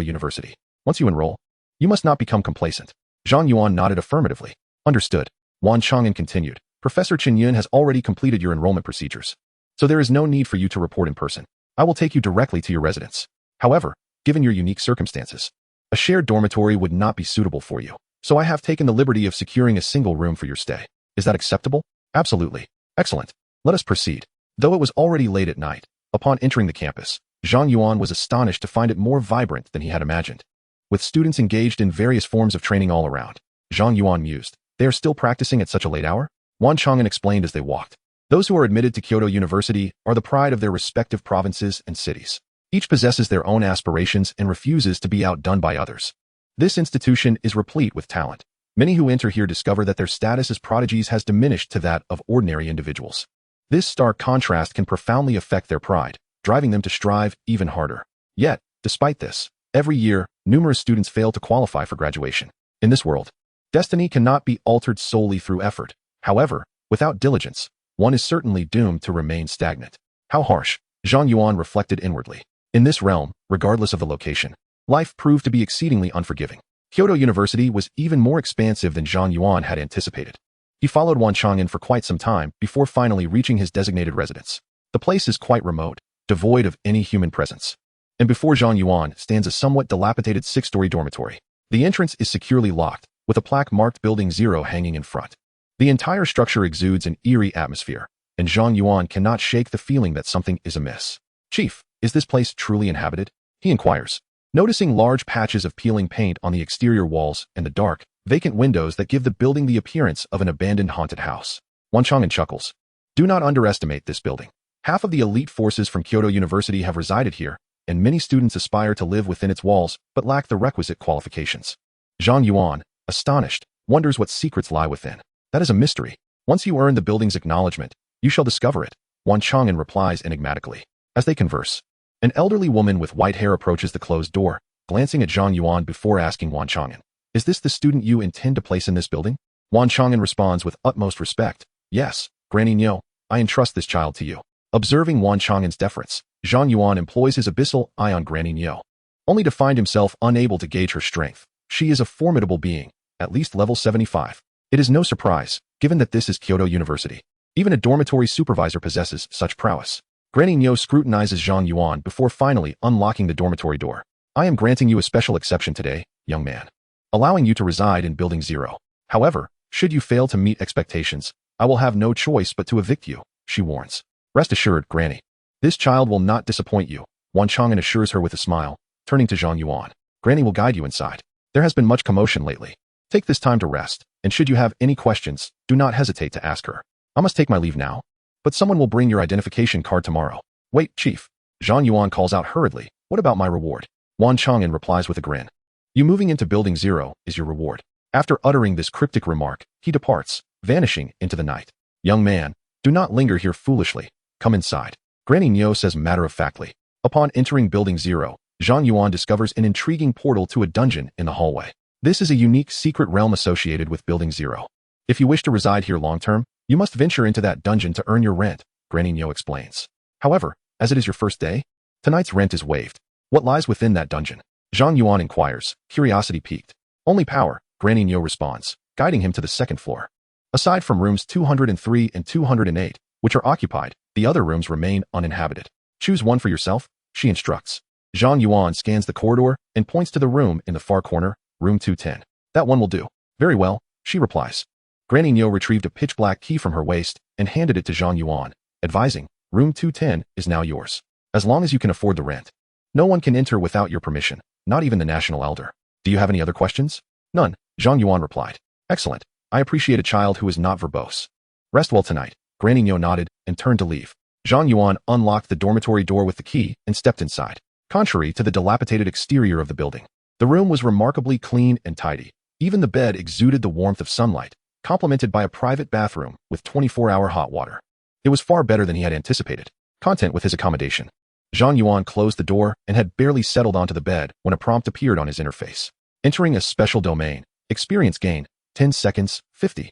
University. Once you enroll, you must not become complacent." Zhang Yuan nodded affirmatively. "Understood." Wan Chang'an continued, "Professor Chen Yun has already completed your enrollment procedures, so there is no need for you to report in person. I will take you directly to your residence. However, given your unique circumstances, a shared dormitory would not be suitable for you, so I have taken the liberty of securing a single room for your stay. Is that acceptable?" "Absolutely. Excellent. Let us proceed." Though it was already late at night, upon entering the campus, Zhang Yuan was astonished to find it more vibrant than he had imagined. With students engaged in various forms of training all around, Zhang Yuan mused, "They are still practicing at such a late hour?" Wan Chang'an explained as they walked. "Those who are admitted to Kyoto University are the pride of their respective provinces and cities. Each possesses their own aspirations and refuses to be outdone by others. This institution is replete with talent. Many who enter here discover that their status as prodigies has diminished to that of ordinary individuals. This stark contrast can profoundly affect their pride, driving them to strive even harder. Yet, despite this, every year, numerous students fail to qualify for graduation. In this world, destiny cannot be altered solely through effort. However, without diligence, one is certainly doomed to remain stagnant." How harsh, Zhang Yuan reflected inwardly. In this realm, regardless of the location, Life proved to be exceedingly unforgiving. Kyoto University was even more expansive than Zhang Yuan had anticipated. He followed Wan Chang'an for quite some time before finally reaching his designated residence. The place is quite remote, devoid of any human presence. And before Zhang Yuan stands a somewhat dilapidated 6-story dormitory. The entrance is securely locked, with a plaque marked Building 0 hanging in front. The entire structure exudes an eerie atmosphere, and Zhang Yuan cannot shake the feeling that something is amiss. "Chief, is this place truly inhabited?" he inquires, noticing large patches of peeling paint on the exterior walls and the dark, vacant windows that give the building the appearance of an abandoned haunted house. Wan Chang'an chuckles. "Do not underestimate this building. Half of the elite forces from Kyoto University have resided here, and many students aspire to live within its walls but lack the requisite qualifications." Zhang Yuan, astonished, wonders what secrets lie within. "That is a mystery. Once you earn the building's acknowledgement, you shall discover it," Wan Chang'an replies enigmatically. As they converse, an elderly woman with white hair approaches the closed door, glancing at Zhang Yuan before asking Wan Chang'an, "Is this the student you intend to place in this building?" Wan Chang'an responds with utmost respect, "Yes, Granny Nyo, I entrust this child to you." Observing Wan Chang'an's deference, Zhang Yuan employs his abyssal eye on Granny Nyo, only to find himself unable to gauge her strength. She is a formidable being, at least level 75. It is no surprise, given that this is Kyoto University. Even a dormitory supervisor possesses such prowess. Granny Nyo scrutinizes Zhang Yuan before finally unlocking the dormitory door. "I am granting you a special exception today, young man, allowing you to reside in Building 0. However, should you fail to meet expectations, I will have no choice but to evict you," she warns. "Rest assured, Granny, this child will not disappoint you," Wan Chang'an assures her with a smile, turning to Zhang Yuan. "Granny will guide you inside. There has been much commotion lately. Take this time to rest, and should you have any questions, do not hesitate to ask her. I must take my leave now, but someone will bring your identification card tomorrow." "Wait, Chief," Zhang Yuan calls out hurriedly. "What about my reward?" Wan Chang'an replies with a grin. "You moving into Building 0 is your reward." After uttering this cryptic remark, he departs, vanishing into the night. "Young man, do not linger here foolishly. Come inside," Granny Nyo says matter-of-factly. Upon entering Building 0, Zhang Yuan discovers an intriguing portal to a dungeon in the hallway. This is a unique secret realm associated with Building 0. If you wish to reside here long-term, you must venture into that dungeon to earn your rent, Granny Nyo explains. "However, as it is your first day, tonight's rent is waived." "What lies within that dungeon?" Zhang Yuan inquires, curiosity piqued. "Only power," Granny Nyo responds, guiding him to the second floor. Aside from rooms 203 and 208, which are occupied, the other rooms remain uninhabited. "Choose one for yourself," she instructs. Zhang Yuan scans the corridor and points to the room in the far corner, room 210. "That one will do." "Very well," she replies. Granny Nyo retrieved a pitch-black key from her waist and handed it to Zhang Yuan, advising, "Room 210 is now yours. As long as you can afford the rent. No one can enter without your permission, not even the national elder." "Do you have any other questions?" "None," Zhang Yuan replied. "Excellent. I appreciate a child who is not verbose. Rest well tonight." Granny Nyo nodded and turned to leave. Zhang Yuan unlocked the dormitory door with the key and stepped inside. Contrary to the dilapidated exterior of the building, the room was remarkably clean and tidy. Even the bed exuded the warmth of sunlight, complemented by a private bathroom with 24-hour hot water. It was far better than he had anticipated. Content with his accommodation, Zhang Yuan closed the door and had barely settled onto the bed when a prompt appeared on his interface. Entering a special domain. Experience gain. 10 seconds, 50.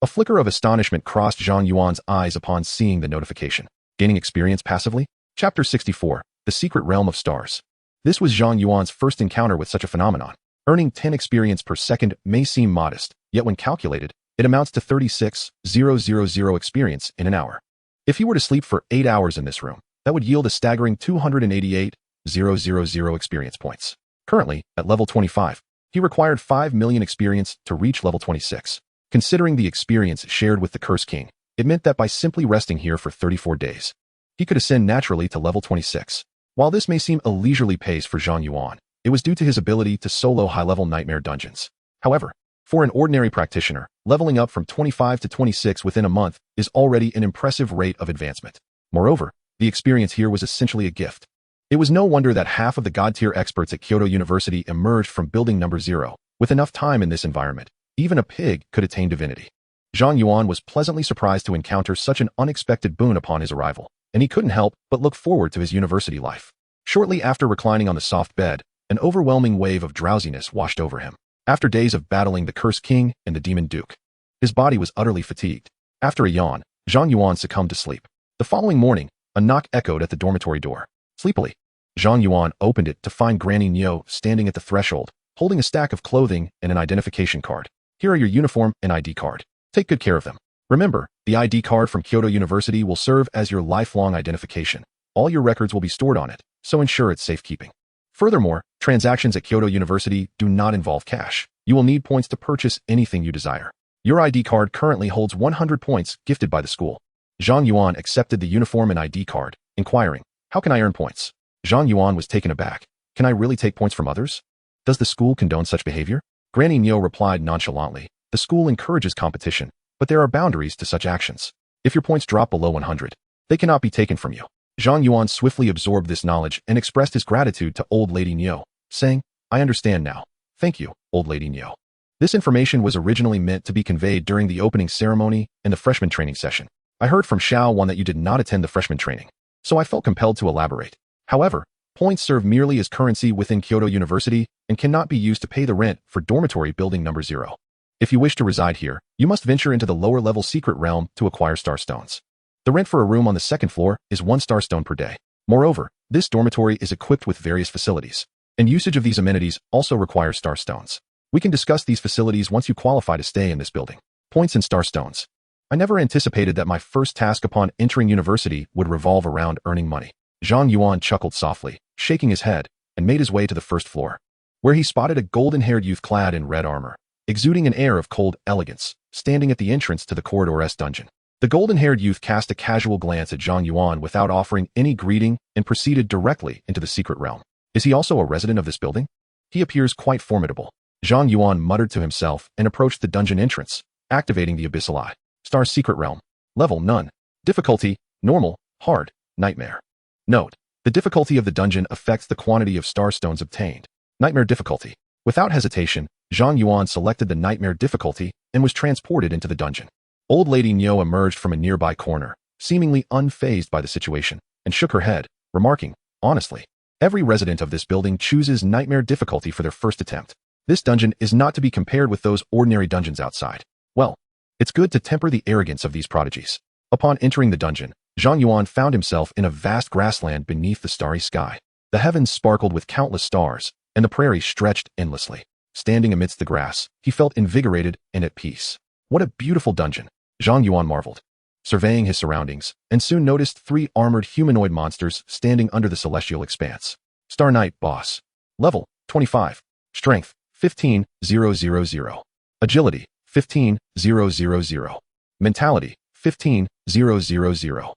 A flicker of astonishment crossed Zhang Yuan's eyes upon seeing the notification. Gaining experience passively? Chapter 64. The Secret Realm of Stars. This was Zhang Yuan's first encounter with such a phenomenon. Earning 10 experience per second may seem modest, yet when calculated, it amounts to 36,000 experience in an hour. If he were to sleep for 8 hours in this room, that would yield a staggering 288,000 experience points. Currently, at level 25, he required 5 million experience to reach level 26. Considering the experience shared with the Curse King, it meant that by simply resting here for 34 days, he could ascend naturally to level 26. While this may seem a leisurely pace for Zhang Yuan, it was due to his ability to solo high-level nightmare dungeons. However, for an ordinary practitioner, leveling up from 25 to 26 within a month is already an impressive rate of advancement. Moreover, the experience here was essentially a gift. It was no wonder that half of the god-tier experts at Kyoto University emerged from building number 0. With enough time in this environment, even a pig could attain divinity. Zhang Yuan was pleasantly surprised to encounter such an unexpected boon upon his arrival, and he couldn't help but look forward to his university life. Shortly after reclining on the soft bed, an overwhelming wave of drowsiness washed over him. After days of battling the Curse King and the Demon Duke, his body was utterly fatigued. After a yawn, Zhang Yuan succumbed to sleep. The following morning, a knock echoed at the dormitory door. Sleepily, Zhang Yuan opened it to find Granny Niu standing at the threshold, holding a stack of clothing and an identification card. Here are your uniform and ID card. Take good care of them. Remember, the ID card from Kyoto University will serve as your lifelong identification. All your records will be stored on it, so ensure it's safekeeping. Furthermore, transactions at Kyoto University do not involve cash. You will need points to purchase anything you desire. Your ID card currently holds 100 points gifted by the school. Zhang Yuan accepted the uniform and ID card, inquiring, "How can I earn points?" Zhang Yuan was taken aback. "Can I really take points from others? Does the school condone such behavior?" Granny Niu replied nonchalantly, "The school encourages competition, but there are boundaries to such actions. If your points drop below 100, they cannot be taken from you." Zhang Yuan swiftly absorbed this knowledge and expressed his gratitude to Old Lady Niu, saying, "I understand now. Thank you, Old Lady Niu." This information was originally meant to be conveyed during the opening ceremony and the freshman training session. I heard from Xiao Wan that you did not attend the freshman training, so I felt compelled to elaborate. However, points serve merely as currency within Kyoto University and cannot be used to pay the rent for dormitory building number 0. If you wish to reside here, you must venture into the lower-level secret realm to acquire star stones. The rent for a room on the second floor is 1 star stone per day. Moreover, this dormitory is equipped with various facilities, and usage of these amenities also requires star stones. We can discuss these facilities once you qualify to stay in this building. Points and star stones. I never anticipated that my first task upon entering university would revolve around earning money. Zhang Yuan chuckled softly, shaking his head, and made his way to the first floor, where he spotted a golden-haired youth clad in red armor, exuding an air of cold elegance, standing at the entrance to the Corridor S dungeon. The golden-haired youth cast a casual glance at Zhang Yuan without offering any greeting and proceeded directly into the secret realm. Is he also a resident of this building? He appears quite formidable. Zhang Yuan muttered to himself and approached the dungeon entrance, activating the Abyssal Eye. Star Secret Realm. Level None. Difficulty, Normal, Hard, Nightmare. Note: the difficulty of the dungeon affects the quantity of star stones obtained. Nightmare difficulty. Without hesitation, Zhang Yuan selected the Nightmare difficulty and was transported into the dungeon. Old Lady Niu emerged from a nearby corner, seemingly unfazed by the situation, and shook her head, remarking, "Honestly, every resident of this building chooses Nightmare difficulty for their first attempt. This dungeon is not to be compared with those ordinary dungeons outside. Well, it's good to temper the arrogance of these prodigies." Upon entering the dungeon, Zhang Yuan found himself in a vast grassland beneath the starry sky. The heavens sparkled with countless stars, and the prairie stretched endlessly. Standing amidst the grass, he felt invigorated and at peace. What a beautiful dungeon, Zhang Yuan marveled, surveying his surroundings, and soon noticed 3 armored humanoid monsters standing under the celestial expanse. Star Knight Boss. Level 25. Strength 15,000. Agility 15,000. Mentality 15,000.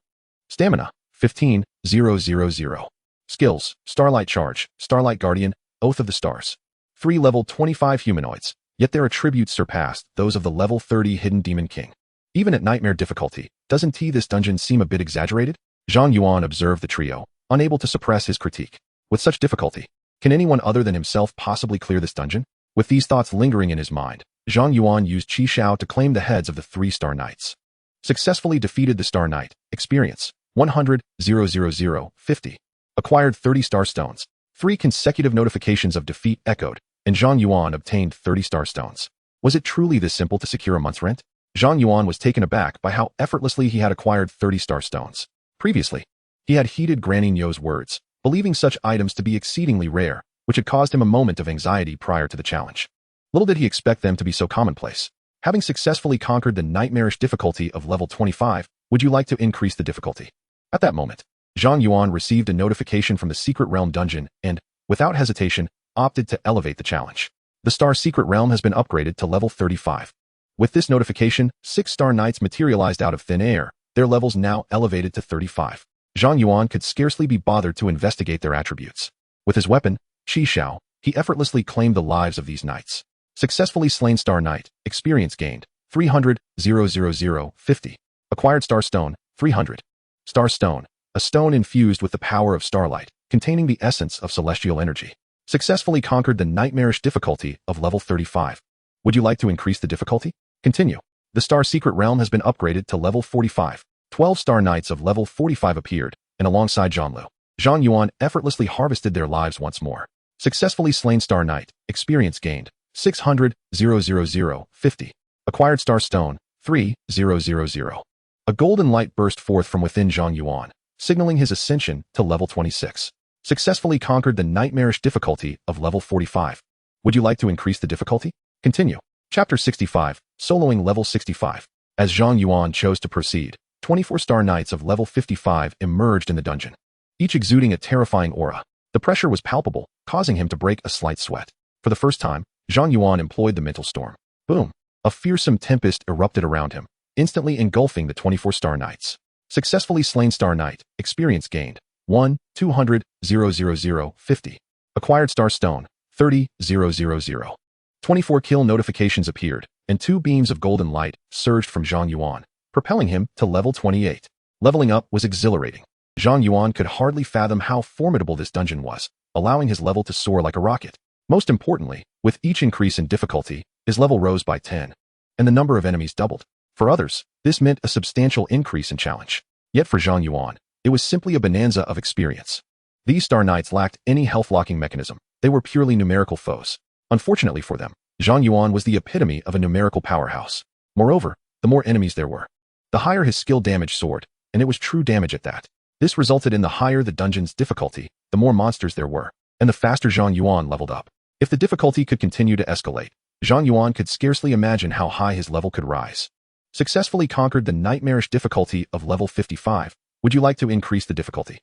Stamina 15,000. Skills: Starlight Charge, Starlight Guardian, Oath of the Stars. 3 level 25 humanoids, yet their attributes surpassed those of the level 30 Hidden Demon King. Even at Nightmare difficulty, doesn't this dungeon seem a bit exaggerated? Zhang Yuan observed the trio, unable to suppress his critique. With such difficulty, can anyone other than himself possibly clear this dungeon? With these thoughts lingering in his mind, Zhang Yuan used Qi Shao to claim the heads of the 3 Star Knights. Successfully defeated the Star Knight. Experience 100,000,50. Acquired 30 star stones. 3 consecutive notifications of defeat echoed, and Zhang Yuan obtained 30 star stones. Was it truly this simple to secure a month's rent? Zhang Yuan was taken aback by how effortlessly he had acquired 30 star stones. Previously, he had heeded Granny Niu's words, believing such items to be exceedingly rare, which had caused him a moment of anxiety prior to the challenge. Little did he expect them to be so commonplace. Having successfully conquered the nightmarish difficulty of level 25, would you like to increase the difficulty? At that moment, Zhang Yuan received a notification from the Secret Realm dungeon and, without hesitation, opted to elevate the challenge. The Star Secret Realm has been upgraded to level 35. With this notification, 6 Star Knights materialized out of thin air, their levels now elevated to 35. Zhang Yuan could scarcely be bothered to investigate their attributes. With his weapon, Qi Shao, he effortlessly claimed the lives of these knights. Successfully slain Star Knight, experience gained, 300,000,50. Acquired Star Stone, 300. Star Stone, a stone infused with the power of starlight, containing the essence of celestial energy. Successfully conquered the nightmarish difficulty of level 35. Would you like to increase the difficulty? Continue. The Star Secret Realm has been upgraded to level 45. 12 Star Knights of level 45 appeared, and alongside Zhang Yuan effortlessly harvested their lives once more. Successfully slain Star Knight, experience gained, 600,000,50. Acquired Star Stone, 3,000. A golden light burst forth from within Zhang Yuan, signaling his ascension to level 26. Successfully conquered the nightmarish difficulty of level 45. Would you like to increase the difficulty? Continue. Chapter 65, Soloing level 65. As Zhang Yuan chose to proceed, 24-star knights of level 55 emerged in the dungeon, each exuding a terrifying aura. The pressure was palpable, causing him to break a slight sweat. For the first time, Zhang Yuan employed the mental storm. Boom! A fearsome tempest erupted around him, instantly engulfing the 24-star knights. Successfully slain Star Knight, experience gained, 1, 200, 000, 50. Acquired Star Stone, 30, 000. 24 kill notifications appeared, and 2 beams of golden light surged from Zhang Yuan, propelling him to level 28. Leveling up was exhilarating. Zhang Yuan could hardly fathom how formidable this dungeon was, allowing his level to soar like a rocket. Most importantly, with each increase in difficulty, his level rose by 10, and the number of enemies doubled. For others, this meant a substantial increase in challenge. Yet for Zhang Yuan, it was simply a bonanza of experience. These Star Knights lacked any health-locking mechanism. They were purely numerical foes. Unfortunately for them, Zhang Yuan was the epitome of a numerical powerhouse. Moreover, the more enemies there were, the higher his skill damage soared, and it was true damage at that. This resulted in the higher the dungeon's difficulty, the more monsters there were, and the faster Zhang Yuan leveled up. If the difficulty could continue to escalate, Zhang Yuan could scarcely imagine how high his level could rise. Successfully conquered the nightmarish difficulty of level 55. Would you like to increase the difficulty?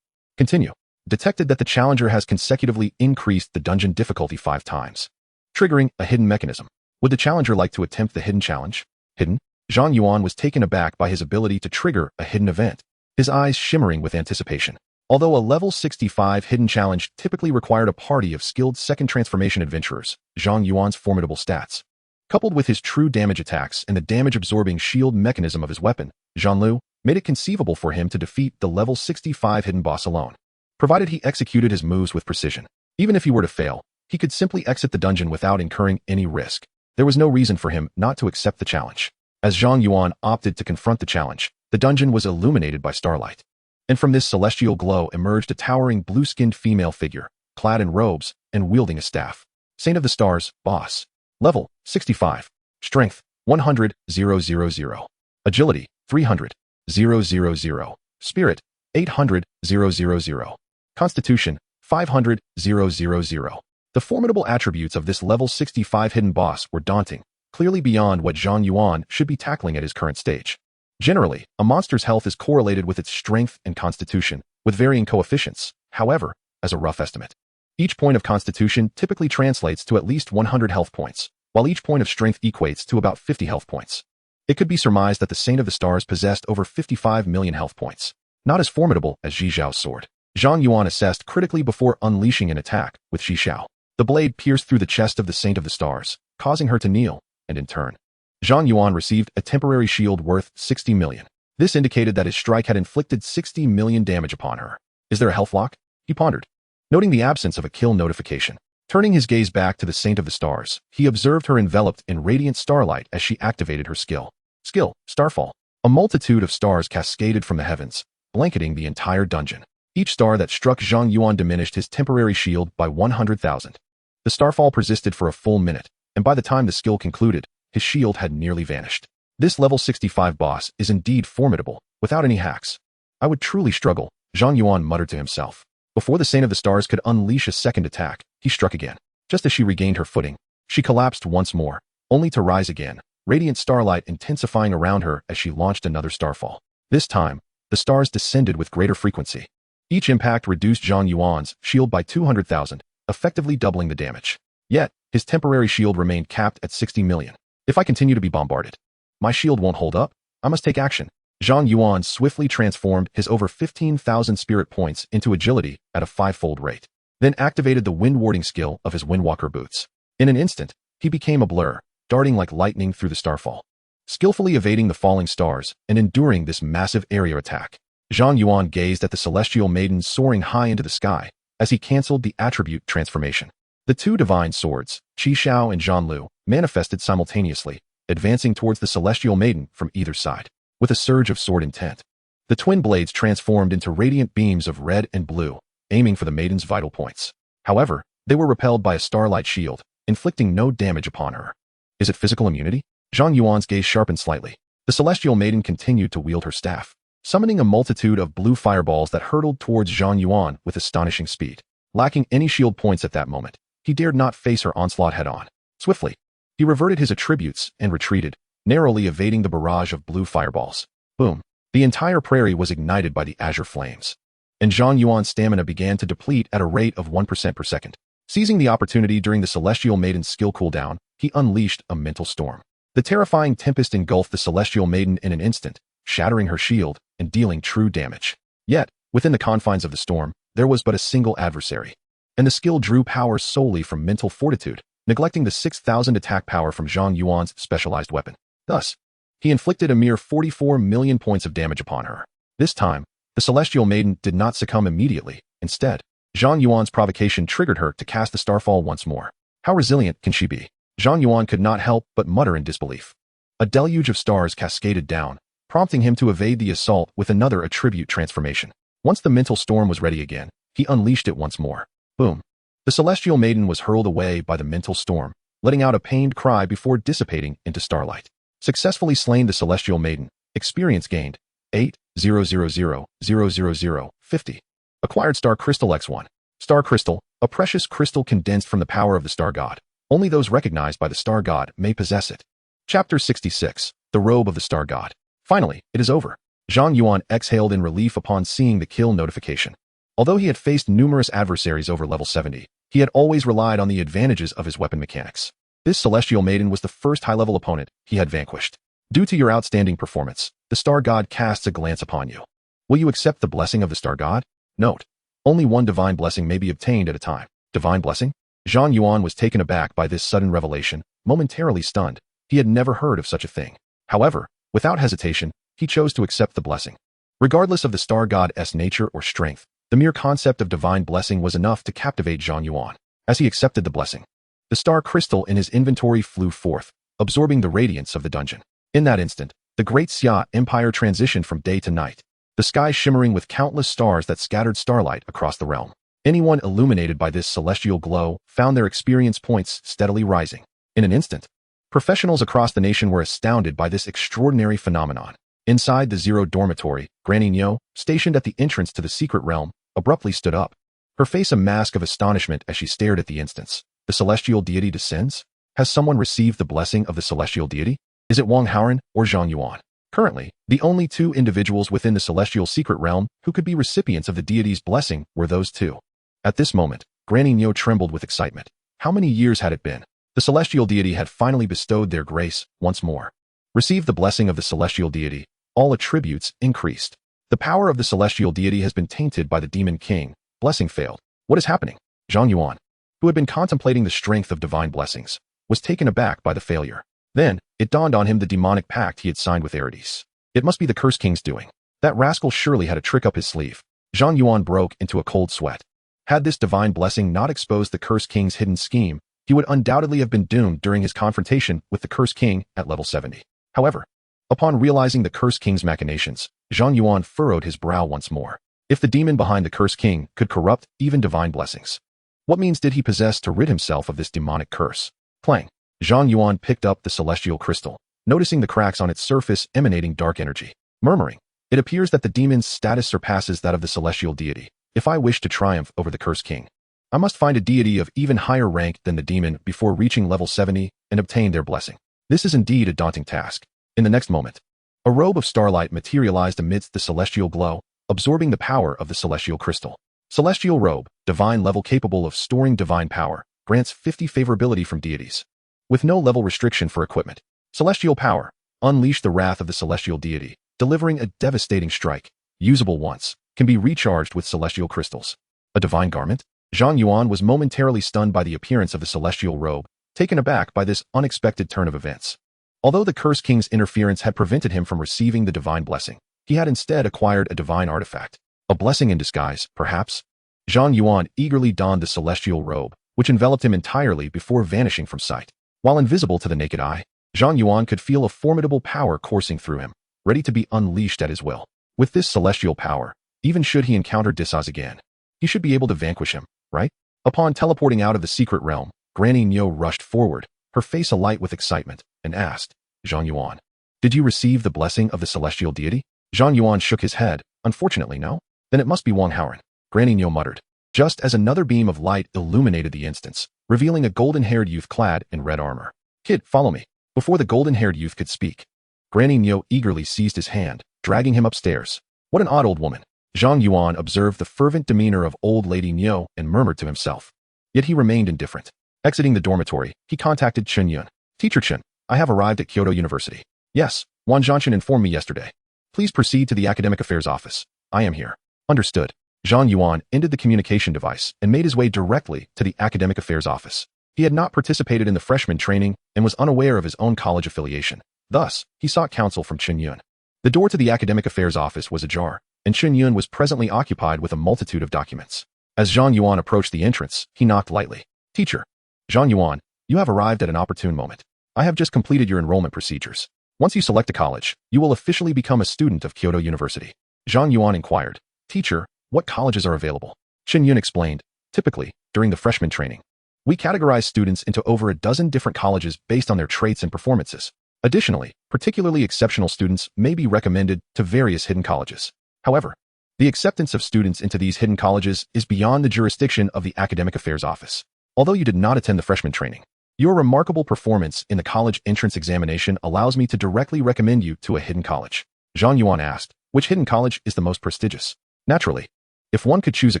Continue. Detected that the challenger has consecutively increased the dungeon difficulty 5 times, triggering a hidden mechanism. Would the challenger like to attempt the hidden challenge? Hidden? Zhang Yuan was taken aback by his ability to trigger a hidden event, his eyes shimmering with anticipation. Although a level 65 hidden challenge typically required a party of skilled second transformation adventurers, Zhang Yuan's formidable stats, coupled with his true damage attacks and the damage-absorbing shield mechanism of his weapon, Zhanlu, made it conceivable for him to defeat the level 65 hidden boss alone, provided he executed his moves with precision. Even if he were to fail, he could simply exit the dungeon without incurring any risk. There was no reason for him not to accept the challenge. As Zhang Yuan opted to confront the challenge, the dungeon was illuminated by starlight, and from this celestial glow emerged a towering blue-skinned female figure, clad in robes and wielding a staff. Saint of the Stars, boss. Level, 65. Strength, 100, 000. Agility, 300, 000. Spirit, 800, 000. Constitution, 500, 000. The formidable attributes of this level 65 hidden boss were daunting, clearly beyond what Zhang Yuan should be tackling at his current stage. Generally, a monster's health is correlated with its strength and constitution, with varying coefficients. However, as a rough estimate, each point of constitution typically translates to at least 100 health points, while each point of strength equates to about 50 health points. It could be surmised that the Saint of the Stars possessed over 55 million health points. Not as formidable as Zhi Zhao's sword. Zhang Yuan assessed critically before unleashing an attack with Zhi Zhao. The blade pierced through the chest of the Saint of the Stars, causing her to kneel, and in turn, Zhang Yuan received a temporary shield worth 60 million. This indicated that his strike had inflicted 60 million damage upon her. Is there a health lock? He pondered, noting the absence of a kill notification. Turning his gaze back to the Saint of the Stars, he observed her enveloped in radiant starlight as she activated her skill. Skill, Starfall. A multitude of stars cascaded from the heavens, blanketing the entire dungeon. Each star that struck Zhang Yuan diminished his temporary shield by 100,000. The starfall persisted for a full minute, and by the time the skill concluded, his shield had nearly vanished. This level 65 boss is indeed formidable, without any hacks. I would truly struggle, Zhang Yuan muttered to himself. Before the Saint of the Stars could unleash a second attack, he struck again. Just as she regained her footing, she collapsed once more, only to rise again, radiant starlight intensifying around her as she launched another starfall. This time, the stars descended with greater frequency. Each impact reduced Zhang Yuan's shield by 200,000, effectively doubling the damage. Yet, his temporary shield remained capped at 60 million. If I continue to be bombarded, my shield won't hold up. I must take action. Zhang Yuan swiftly transformed his over 15,000 spirit points into agility at a 5-fold rate, then activated the wind-warding skill of his Windwalker boots. In an instant, he became a blur, darting like lightning through the starfall, skillfully evading the falling stars and enduring this massive area attack. Zhang Yuan gazed at the celestial maiden soaring high into the sky as he cancelled the attribute transformation. The two divine swords, Qi Xiao and Zhanlu, manifested simultaneously, advancing towards the celestial maiden from either side. With a surge of sword intent, the twin blades transformed into radiant beams of red and blue, aiming for the maiden's vital points. However, they were repelled by a starlight shield, inflicting no damage upon her. Is it physical immunity? Zhang Yuan's gaze sharpened slightly. The celestial maiden continued to wield her staff, summoning a multitude of blue fireballs that hurtled towards Zhang Yuan with astonishing speed. Lacking any shield points at that moment, he dared not face her onslaught head-on. Swiftly, he reverted his attributes and retreated, narrowly evading the barrage of blue fireballs. Boom. The entire prairie was ignited by the azure flames, and Zhang Yuan's stamina began to deplete at a rate of 1% per second. Seizing the opportunity during the Celestial Maiden's skill cooldown, he unleashed a mental storm. The terrifying tempest engulfed the Celestial Maiden in an instant, shattering her shield and dealing true damage. Yet, within the confines of the storm, there was but a single adversary, and the skill drew power solely from mental fortitude, neglecting the 6,000 attack power from Zhang Yuan's specialized weapon. Thus, he inflicted a mere 44 million points of damage upon her. This time, the Celestial Maiden did not succumb immediately. Instead, Zhang Yuan's provocation triggered her to cast the Starfall once more. How resilient can she be? Zhang Yuan could not help but mutter in disbelief. A deluge of stars cascaded down, prompting him to evade the assault with another attribute transformation. Once the mental storm was ready again, he unleashed it once more. Boom. The Celestial Maiden was hurled away by the mental storm, letting out a pained cry before dissipating into starlight. Successfully slain the Celestial Maiden, experience gained 8,000,000,050. Acquired Star Crystal X1. Star Crystal, a precious crystal condensed from the power of the Star God. Only those recognized by the Star God may possess it. Chapter 66. The Robe of the Star God. Finally, it is over. Zhang Yuan exhaled in relief upon seeing the kill notification. Although he had faced numerous adversaries over level 70, he had always relied on the advantages of his weapon mechanics. This Celestial Maiden was the first high-level opponent he had vanquished. Due to your outstanding performance, the Star God casts a glance upon you. Will you accept the blessing of the Star God? Note: only one divine blessing may be obtained at a time. Divine blessing? Zhang Yuan was taken aback by this sudden revelation, momentarily stunned. He had never heard of such a thing. However, without hesitation, he chose to accept the blessing. Regardless of the Star God's nature or strength, the mere concept of divine blessing was enough to captivate Zhang Yuan. As he accepted the blessing, the star crystal in his inventory flew forth, absorbing the radiance of the dungeon. In that instant, the great Xia Empire transitioned from day to night, the sky shimmering with countless stars that scattered starlight across the realm. Anyone illuminated by this celestial glow found their experience points steadily rising. In an instant, professionals across the nation were astounded by this extraordinary phenomenon. Inside the Zero Dormitory, Granny Nyo, stationed at the entrance to the secret realm, abruptly stood up, her face a mask of astonishment as she stared at the instance. The celestial deity descends? Has someone received the blessing of the celestial deity? Is it Wang Haoran or Zhang Yuan? Currently, the only two individuals within the celestial secret realm who could be recipients of the deity's blessing were those two. At this moment, Granny Nyo trembled with excitement. How many years had it been? The celestial deity had finally bestowed their grace once more. Receive the blessing of the celestial deity. All attributes increased. The power of the celestial deity has been tainted by the demon king. Blessing failed. What is happening? Zhang Yuan, who had been contemplating the strength of divine blessings, was taken aback by the failure. Then, it dawned on him the demonic pact he had signed with Aridis. It must be the Curse King's doing. That rascal surely had a trick up his sleeve. Zhang Yuan broke into a cold sweat. Had this divine blessing not exposed the Curse King's hidden scheme, he would undoubtedly have been doomed during his confrontation with the Curse King at level 70. However, upon realizing the Curse King's machinations, Zhang Yuan furrowed his brow once more. If the demon behind the Curse King could corrupt even divine blessings, what means did he possess to rid himself of this demonic curse? Clang. Zhang Yuan picked up the celestial crystal, noticing the cracks on its surface emanating dark energy. Murmuring, it appears that the demon's status surpasses that of the celestial deity. If I wish to triumph over the Curse King, I must find a deity of even higher rank than the demon before reaching level 70 and obtain their blessing. This is indeed a daunting task. In the next moment, a robe of starlight materialized amidst the celestial glow, absorbing the power of the celestial crystal. Celestial robe, divine level capable of storing divine power, grants 50 favorability from deities, with no level restriction for equipment. Celestial power, unleash the wrath of the celestial deity, delivering a devastating strike, usable once, can be recharged with celestial crystals. A divine garment? Zhang Yuan was momentarily stunned by the appearance of the celestial robe, taken aback by this unexpected turn of events. Although the Curse King's interference had prevented him from receiving the divine blessing, he had instead acquired a divine artifact. A blessing in disguise, perhaps? Zhang Yuan eagerly donned the celestial robe, which enveloped him entirely before vanishing from sight. While invisible to the naked eye, Zhang Yuan could feel a formidable power coursing through him, ready to be unleashed at his will. With this celestial power, even should he encounter Defies again, he should be able to vanquish him, right? Upon teleporting out of the secret realm, Granny Nyo rushed forward, her face alight with excitement, and asked, Zhang Yuan, did you receive the blessing of the celestial deity? Zhang Yuan shook his head. Unfortunately, no. Then it must be Wang Haoren. Granny Niu muttered. Just as another beam of light illuminated the instance, revealing a golden-haired youth clad in red armor. Kid, follow me. Before the golden-haired youth could speak, Granny Niu eagerly seized his hand, dragging him upstairs. What an odd old woman. Zhang Yuan observed the fervent demeanor of old lady Niu and murmured to himself. Yet he remained indifferent. Exiting the dormitory, he contacted Chen Yun. Teacher Chen, I have arrived at Kyoto University. Yes, Wan Zhanshan informed me yesterday. Please proceed to the Academic Affairs Office. I am here. Understood. Zhang Yuan ended the communication device and made his way directly to the Academic Affairs Office. He had not participated in the freshman training and was unaware of his own college affiliation. Thus, he sought counsel from Chen Yun. The door to the Academic Affairs Office was ajar, and Chen Yun was presently occupied with a multitude of documents. As Zhang Yuan approached the entrance, he knocked lightly. Teacher. Zhang Yuan, you have arrived at an opportune moment. I have just completed your enrollment procedures. Once you select a college, you will officially become a student of Kyoto University. Zhang Yuan inquired. Teacher, what colleges are available? Chen Yun explained. Typically, during the freshman training, we categorize students into over a dozen different colleges based on their traits and performances. Additionally, particularly exceptional students may be recommended to various hidden colleges. However, the acceptance of students into these hidden colleges is beyond the jurisdiction of the Academic Affairs Office. Although you did not attend the freshman training, your remarkable performance in the college entrance examination allows me to directly recommend you to a hidden college. Zhang Yuan asked, which hidden college is the most prestigious? Naturally, if one could choose a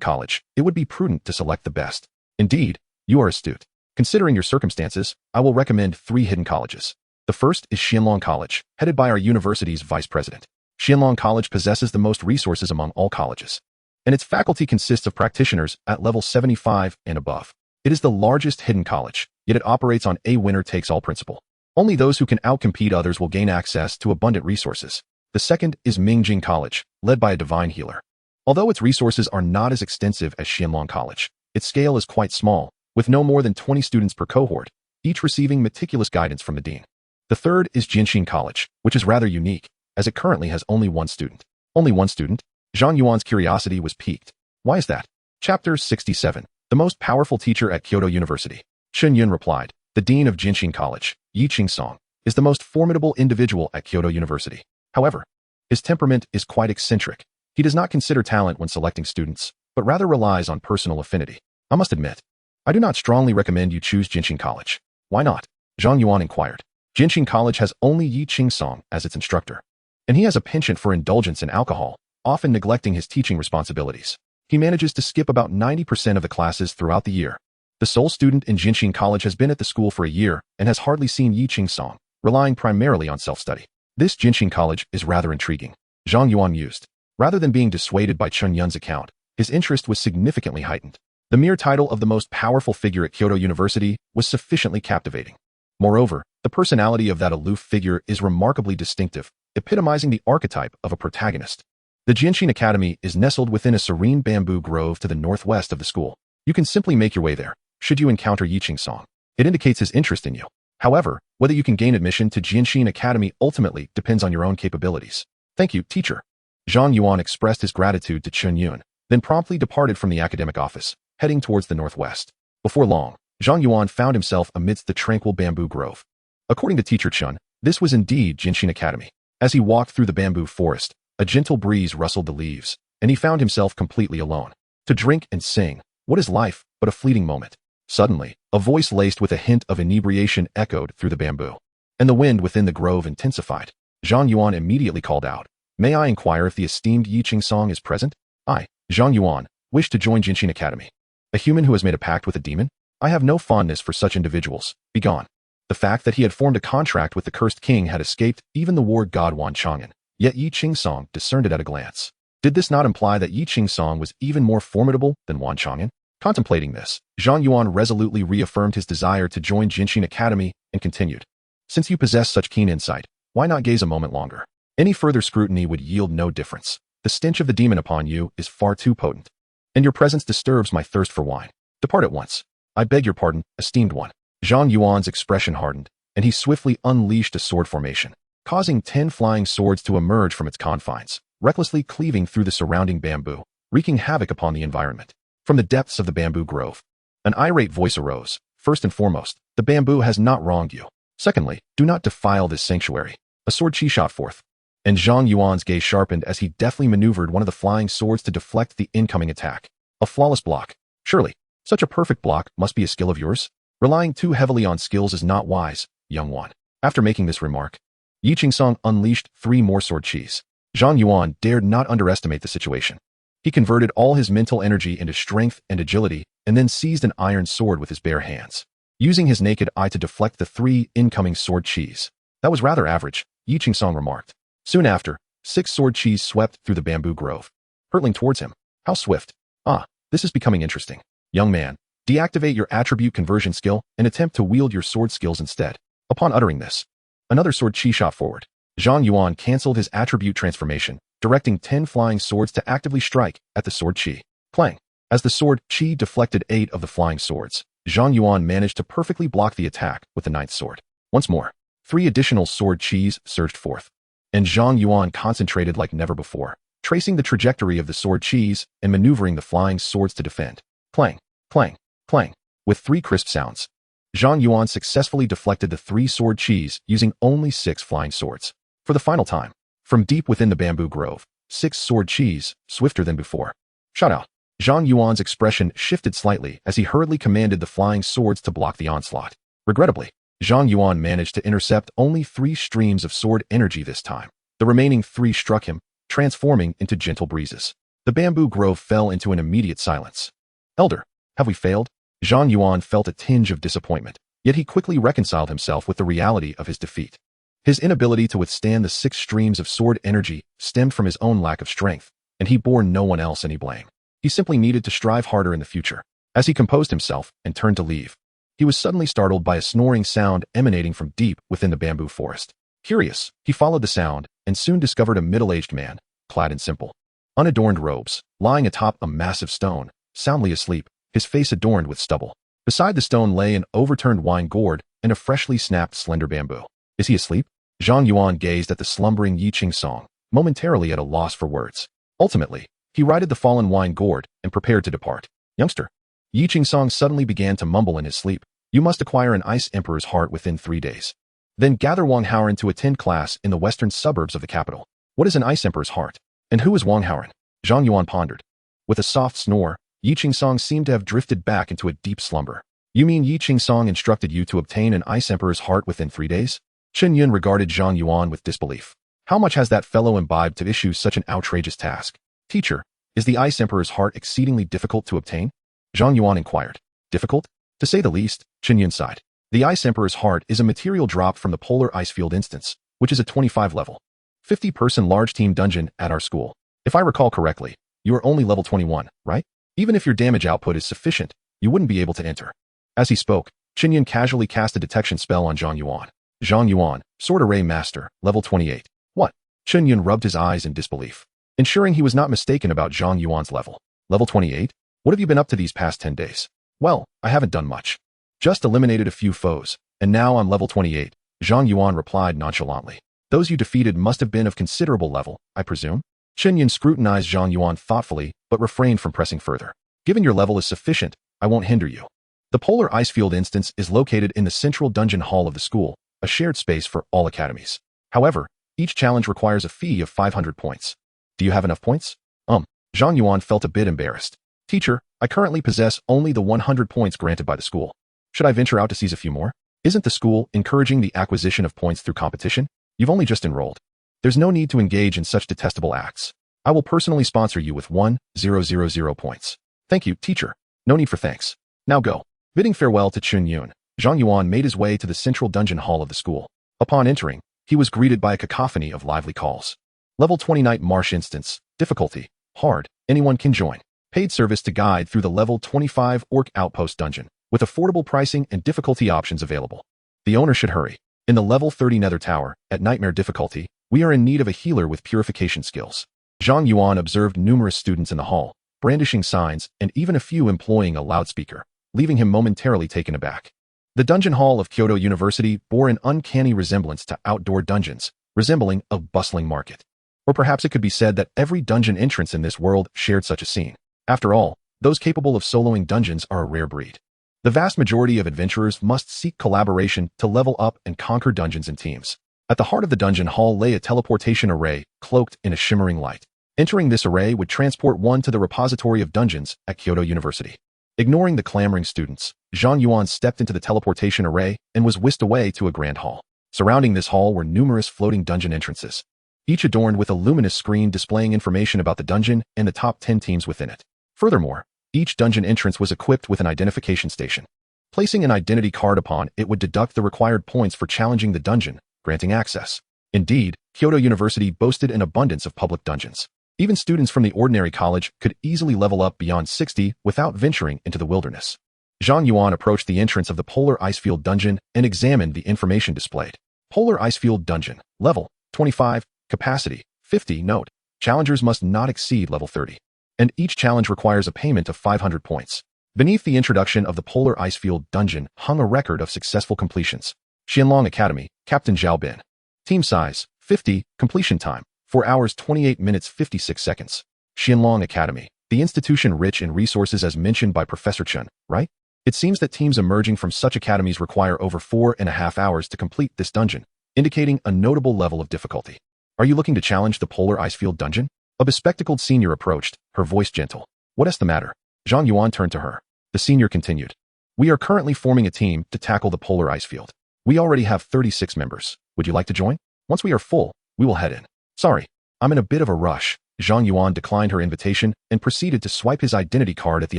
college, it would be prudent to select the best. Indeed, you are astute. Considering your circumstances, I will recommend 3 hidden colleges. The first is Xianlong College, headed by our university's vice president. Xianlong College possesses the most resources among all colleges, and its faculty consists of practitioners at level 75 and above. It is the largest hidden college, yet it operates on a winner-takes-all principle. Only those who can outcompete others will gain access to abundant resources. The second is Mingjing College, led by a divine healer. Although its resources are not as extensive as Xianlong College, its scale is quite small, with no more than 20 students per cohort, each receiving meticulous guidance from the dean. The third is Jianxin College, which is rather unique, as it currently has only 1 student. Only 1 student? Zhang Yuan's curiosity was piqued. Why is that? Chapter 67. The most powerful teacher at Kyoto University. Chen Yun replied. The dean of Jianxin College, Yi Qingsong, is the most formidable individual at Kyoto University. However, his temperament is quite eccentric. He does not consider talent when selecting students, but rather relies on personal affinity. I must admit, I do not strongly recommend you choose Jianxin College. Why not? Zhang Yuan inquired. Jianxin College has only Yi Qingsong as its instructor, and he has a penchant for indulgence in alcohol, often neglecting his teaching responsibilities. He manages to skip about 90% of the classes throughout the year. The sole student in Jianxin College has been at the school for a year and has hardly seen Yi Qingsong, relying primarily on self-study. This Jianxin College is rather intriguing. Zhang Yuan mused. Rather than being dissuaded by Chen Yun's account, his interest was significantly heightened. The mere title of the most powerful figure at Kyoto University was sufficiently captivating. Moreover, the personality of that aloof figure is remarkably distinctive, epitomizing the archetype of a protagonist. The Jianxin Academy is nestled within a serene bamboo grove to the northwest of the school. You can simply make your way there, should you encounter Yi Qingsong. It indicates his interest in you. However, whether you can gain admission to Jianxin Academy ultimately depends on your own capabilities. Thank you, teacher. Zhang Yuan expressed his gratitude to Chen Yun, then promptly departed from the academic office, heading towards the northwest. Before long, Zhang Yuan found himself amidst the tranquil bamboo grove. According to teacher Chen, this was indeed Jianxin Academy. As he walked through the bamboo forest, a gentle breeze rustled the leaves, and he found himself completely alone. To drink and sing, what is life but a fleeting moment? Suddenly, a voice laced with a hint of inebriation echoed through the bamboo, and the wind within the grove intensified. Zhang Yuan immediately called out, May I inquire if the esteemed Yi Qingsong is present? I, Zhang Yuan, wish to join Jianxin Academy. A human who has made a pact with a demon? I have no fondness for such individuals. Begone. The fact that he had formed a contract with the cursed king had escaped even the war god Wan Chang'an, yet Yi Qingsong discerned it at a glance. Did this not imply that Yi Qingsong was even more formidable than Wan Chang'an? Contemplating this, Zhang Yuan resolutely reaffirmed his desire to join Jianxin Academy and continued. Since you possess such keen insight, why not gaze a moment longer? Any further scrutiny would yield no difference. The stench of the demon upon you is far too potent, and your presence disturbs my thirst for wine. Depart at once. I beg your pardon, esteemed one. Zhang Yuan's expression hardened, and he swiftly unleashed a sword formation, causing 10 flying swords to emerge from its confines, recklessly cleaving through the surrounding bamboo, wreaking havoc upon the environment. From the depths of the bamboo grove, an irate voice arose. First and foremost, the bamboo has not wronged you. Secondly, do not defile this sanctuary. A sword chi shot forth. And Zhang Yuan's gaze sharpened as he deftly maneuvered one of the flying swords to deflect the incoming attack. A flawless block. Surely, such a perfect block must be a skill of yours? Relying too heavily on skills is not wise, young one. After making this remark, Yi Qingsong unleashed 3 more sword chis. Zhang Yuan dared not underestimate the situation. He converted all his mental energy into strength and agility, and then seized an iron sword with his bare hands, using his naked eye to deflect the 3 incoming sword chis. That was rather average, Yi Qingsong remarked. Soon after, 6 sword chis swept through the bamboo grove, hurtling towards him. How swift. Ah, this is becoming interesting. Young man, deactivate your attribute conversion skill and attempt to wield your sword skills instead. Upon uttering this, another sword chi shot forward. Zhang Yuan cancelled his attribute transformation, directing 10 flying swords to actively strike at the sword chi. Clang. As the sword chi deflected 8 of the flying swords, Zhang Yuan managed to perfectly block the attack with the 9th sword. Once more, 3 additional sword chis surged forth, and Zhang Yuan concentrated like never before, tracing the trajectory of the sword chis and maneuvering the flying swords to defend. Clang, clang, clang. With 3 crisp sounds, Zhang Yuan successfully deflected the 3 sword chis using only 6 flying swords. For the final time, from deep within the bamboo grove, 6 sword chis, swifter than before, shot out. Zhang Yuan's expression shifted slightly as he hurriedly commanded the flying swords to block the onslaught. Regrettably, Zhang Yuan managed to intercept only 3 streams of sword energy this time. The remaining 3 struck him, transforming into gentle breezes. The bamboo grove fell into an immediate silence. Elder, have we failed? Zhang Yuan felt a tinge of disappointment, yet he quickly reconciled himself with the reality of his defeat. His inability to withstand the 6 streams of sword energy stemmed from his own lack of strength, and he bore no one else any blame. He simply needed to strive harder in the future. As he composed himself and turned to leave, he was suddenly startled by a snoring sound emanating from deep within the bamboo forest. Curious, he followed the sound and soon discovered a middle-aged man, clad in simple, unadorned robes, lying atop a massive stone, soundly asleep, his face adorned with stubble. Beside the stone lay an overturned wine gourd and a freshly snapped slender bamboo. Is he asleep? Zhang Yuan gazed at the slumbering Yi Qingsong, momentarily at a loss for words. Ultimately, he righted the fallen wine gourd and prepared to depart. Youngster. Yi Qingsong suddenly began to mumble in his sleep. You must acquire an Ice Emperor's heart within 3 days. Then gather Wang Haoren to attend class in the western suburbs of the capital. What is an Ice Emperor's heart? And who is Wang Haoren? Zhang Yuan pondered. With a soft snore, Yi Qingsong seemed to have drifted back into a deep slumber. You mean Yi Qingsong instructed you to obtain an Ice Emperor's heart within 3 days? Chen Yun regarded Zhang Yuan with disbelief. How much has that fellow imbibed to issue such an outrageous task? Teacher, is the Ice Emperor's heart exceedingly difficult to obtain? Zhang Yuan inquired. Difficult? To say the least, Chen Yun sighed. The Ice Emperor's heart is a material drop from the polar ice field instance, which is a 25 level, 50-person large team dungeon at our school. If I recall correctly, you are only level 21, right? Even if your damage output is sufficient, you wouldn't be able to enter. As he spoke, Chen Yun casually cast a detection spell on Zhang Yuan. Zhang Yuan, Sword Array Master, level 28. What? Chen Yun rubbed his eyes in disbelief, ensuring he was not mistaken about Zhang Yuan's level. Level 28? What have you been up to these past 10 days? Well, I haven't done much. Just eliminated a few foes, and now I'm level 28, Zhang Yuan replied nonchalantly. Those you defeated must have been of considerable level, I presume? Chen Yun scrutinized Zhang Yuan thoughtfully, but refrained from pressing further. Given your level is sufficient, I won't hinder you. The Polar Ice Field instance is located in the central dungeon hall of the school, a shared space for all academies. However, each challenge requires a fee of 500 points. Do you have enough points? Zhang Yuan felt a bit embarrassed. Teacher, I currently possess only the 100 points granted by the school. Should I venture out to seize a few more? Isn't the school encouraging the acquisition of points through competition? You've only just enrolled. There's no need to engage in such detestable acts. I will personally sponsor you with 1,000 points. Thank you, teacher. No need for thanks. Now go. Bidding farewell to Chen Yun, Zhang Yuan made his way to the central dungeon hall of the school. Upon entering, he was greeted by a cacophony of lively calls. Level 20 Night Marsh Instance, difficulty, hard, anyone can join. Paid service to guide through the level 25 Orc Outpost dungeon, with affordable pricing and difficulty options available. The owner should hurry. In the level 30 Nether Tower, at Nightmare difficulty, we are in need of a healer with purification skills. Zhang Yuan observed numerous students in the hall, brandishing signs and even a few employing a loudspeaker, leaving him momentarily taken aback. The dungeon hall of Kyoto University bore an uncanny resemblance to outdoor dungeons, resembling a bustling market. Or perhaps it could be said that every dungeon entrance in this world shared such a scene. After all, those capable of soloing dungeons are a rare breed. The vast majority of adventurers must seek collaboration to level up and conquer dungeons in teams. At the heart of the dungeon hall lay a teleportation array, cloaked in a shimmering light. Entering this array would transport one to the repository of dungeons at Kyoto University. Ignoring the clamoring students, Zhang Yuan stepped into the teleportation array and was whisked away to a grand hall. Surrounding this hall were numerous floating dungeon entrances, each adorned with a luminous screen displaying information about the dungeon and the top 10 teams within it. Furthermore, each dungeon entrance was equipped with an identification station. Placing an identity card upon it would deduct the required points for challenging the dungeon, granting access. Indeed, Kyoto University boasted an abundance of public dungeons. Even students from the ordinary college could easily level up beyond 60 without venturing into the wilderness. Zhang Yuan approached the entrance of the Polar Icefield Dungeon and examined the information displayed. Polar Icefield Dungeon, level 25, capacity 50. Note: challengers must not exceed level 30, and each challenge requires a payment of 500 points. Beneath the introduction of the Polar Icefield Dungeon hung a record of successful completions. Xianlong Academy, Captain Zhao Bin. Team size, 50, completion time, 4 hours 28 minutes 56 seconds. Xianlong Academy, the institution rich in resources as mentioned by Professor Chen, right? It seems that teams emerging from such academies require over 4.5 hours to complete this dungeon, indicating a notable level of difficulty. Are you looking to challenge the Polar Icefield Dungeon? A bespectacled senior approached, her voice gentle. What is the matter? Zhang Yuan turned to her. The senior continued. We are currently forming a team to tackle the Polar Icefield. We already have 36 members. Would you like to join? Once we are full, we will head in. Sorry, I'm in a bit of a rush. Zhang Yuan declined her invitation and proceeded to swipe his identity card at the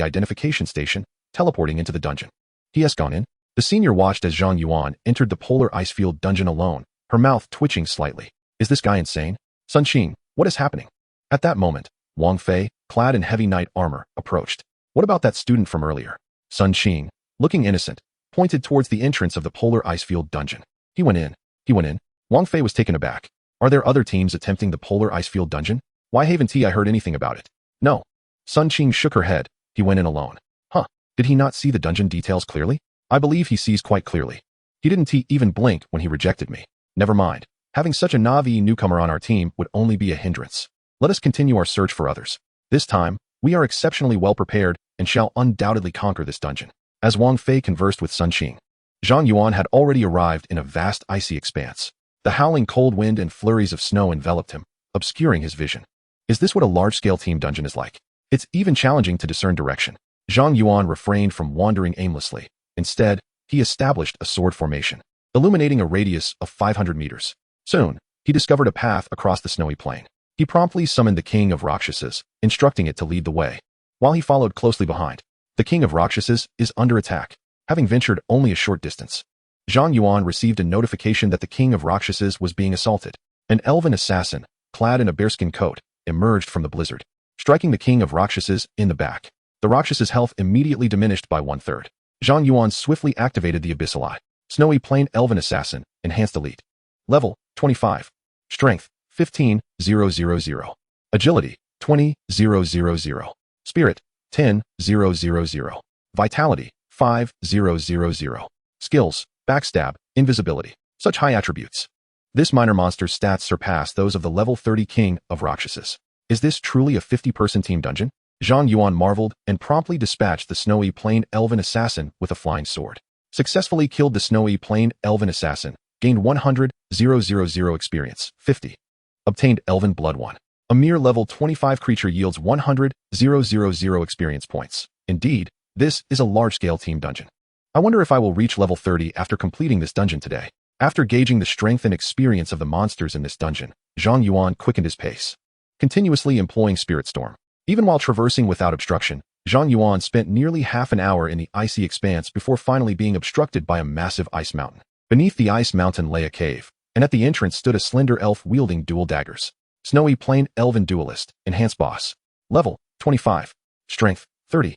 identification station, teleporting into the dungeon. He has gone in. The senior watched as Zhang Yuan entered the Polar Icefield Dungeon alone, her mouth twitching slightly. Is this guy insane? Sun Qing, what is happening? At that moment, Wang Fei, clad in heavy knight armor, approached. What about that student from earlier? Sun Qing, looking innocent, pointed towards the entrance of the Polar Icefield Dungeon. He went in. Wang Fei was taken aback. Are there other teams attempting the Polar Icefield Dungeon? Why haven't I heard anything about it? No. Sun Qing shook her head. He went in alone. Huh. Did he not see the dungeon details clearly? I believe he sees quite clearly. He didn't even blink when he rejected me. Never mind. Having such a Na'vi newcomer on our team would only be a hindrance. Let us continue our search for others. This time, we are exceptionally well prepared and shall undoubtedly conquer this dungeon. As Wang Fei conversed with Sun Qing, Zhang Yuan had already arrived in a vast icy expanse. The howling cold wind and flurries of snow enveloped him, obscuring his vision. Is this what a large-scale team dungeon is like? It's even challenging to discern direction. Zhang Yuan refrained from wandering aimlessly. Instead, he established a sword formation, illuminating a radius of 500 meters. Soon, he discovered a path across the snowy plain. He promptly summoned the King of Rakshasas, instructing it to lead the way, while he followed closely behind. The King of Rakshasas is under attack, having ventured only a short distance. Zhang Yuan received a notification that the King of Rakshasas was being assaulted. An elven assassin, clad in a bearskin coat, emerged from the blizzard, striking the King of Rakshasas in the back. The Rakshas's health immediately diminished by 1/3. Zhang Yuan swiftly activated the Abyssal Eye. Snowy Plain Elven Assassin, Enhanced Elite. Level, 25. Strength, 15,000. Agility, 20,000. Spirit, 10,000. Vitality, 5,000. Skills, Backstab, Invisibility. Such high attributes. This minor monster's stats surpass those of the level 30 King of Rakshasas. Is this truly a 50-person team dungeon? Zhang Yuan marveled and promptly dispatched the Snowy Plain Elven Assassin with a flying sword. Successfully killed the Snowy Plain Elven Assassin, gained 100,000 experience, 50. Obtained Elven Blood 1. A mere level 25 creature yields 100,000 experience points. Indeed, this is a large-scale team dungeon. I wonder if I will reach level 30 after completing this dungeon today. After gauging the strength and experience of the monsters in this dungeon, Zhang Yuan quickened his pace, continuously employing Spirit Storm. Even while traversing without obstruction, Zhang Yuan spent nearly half an hour in the icy expanse before finally being obstructed by a massive ice mountain. Beneath the ice mountain lay a cave, and at the entrance stood a slender elf wielding dual daggers. Snowy Plain Elven Duelist, Enhanced Boss. Level, 25. Strength, 30,000.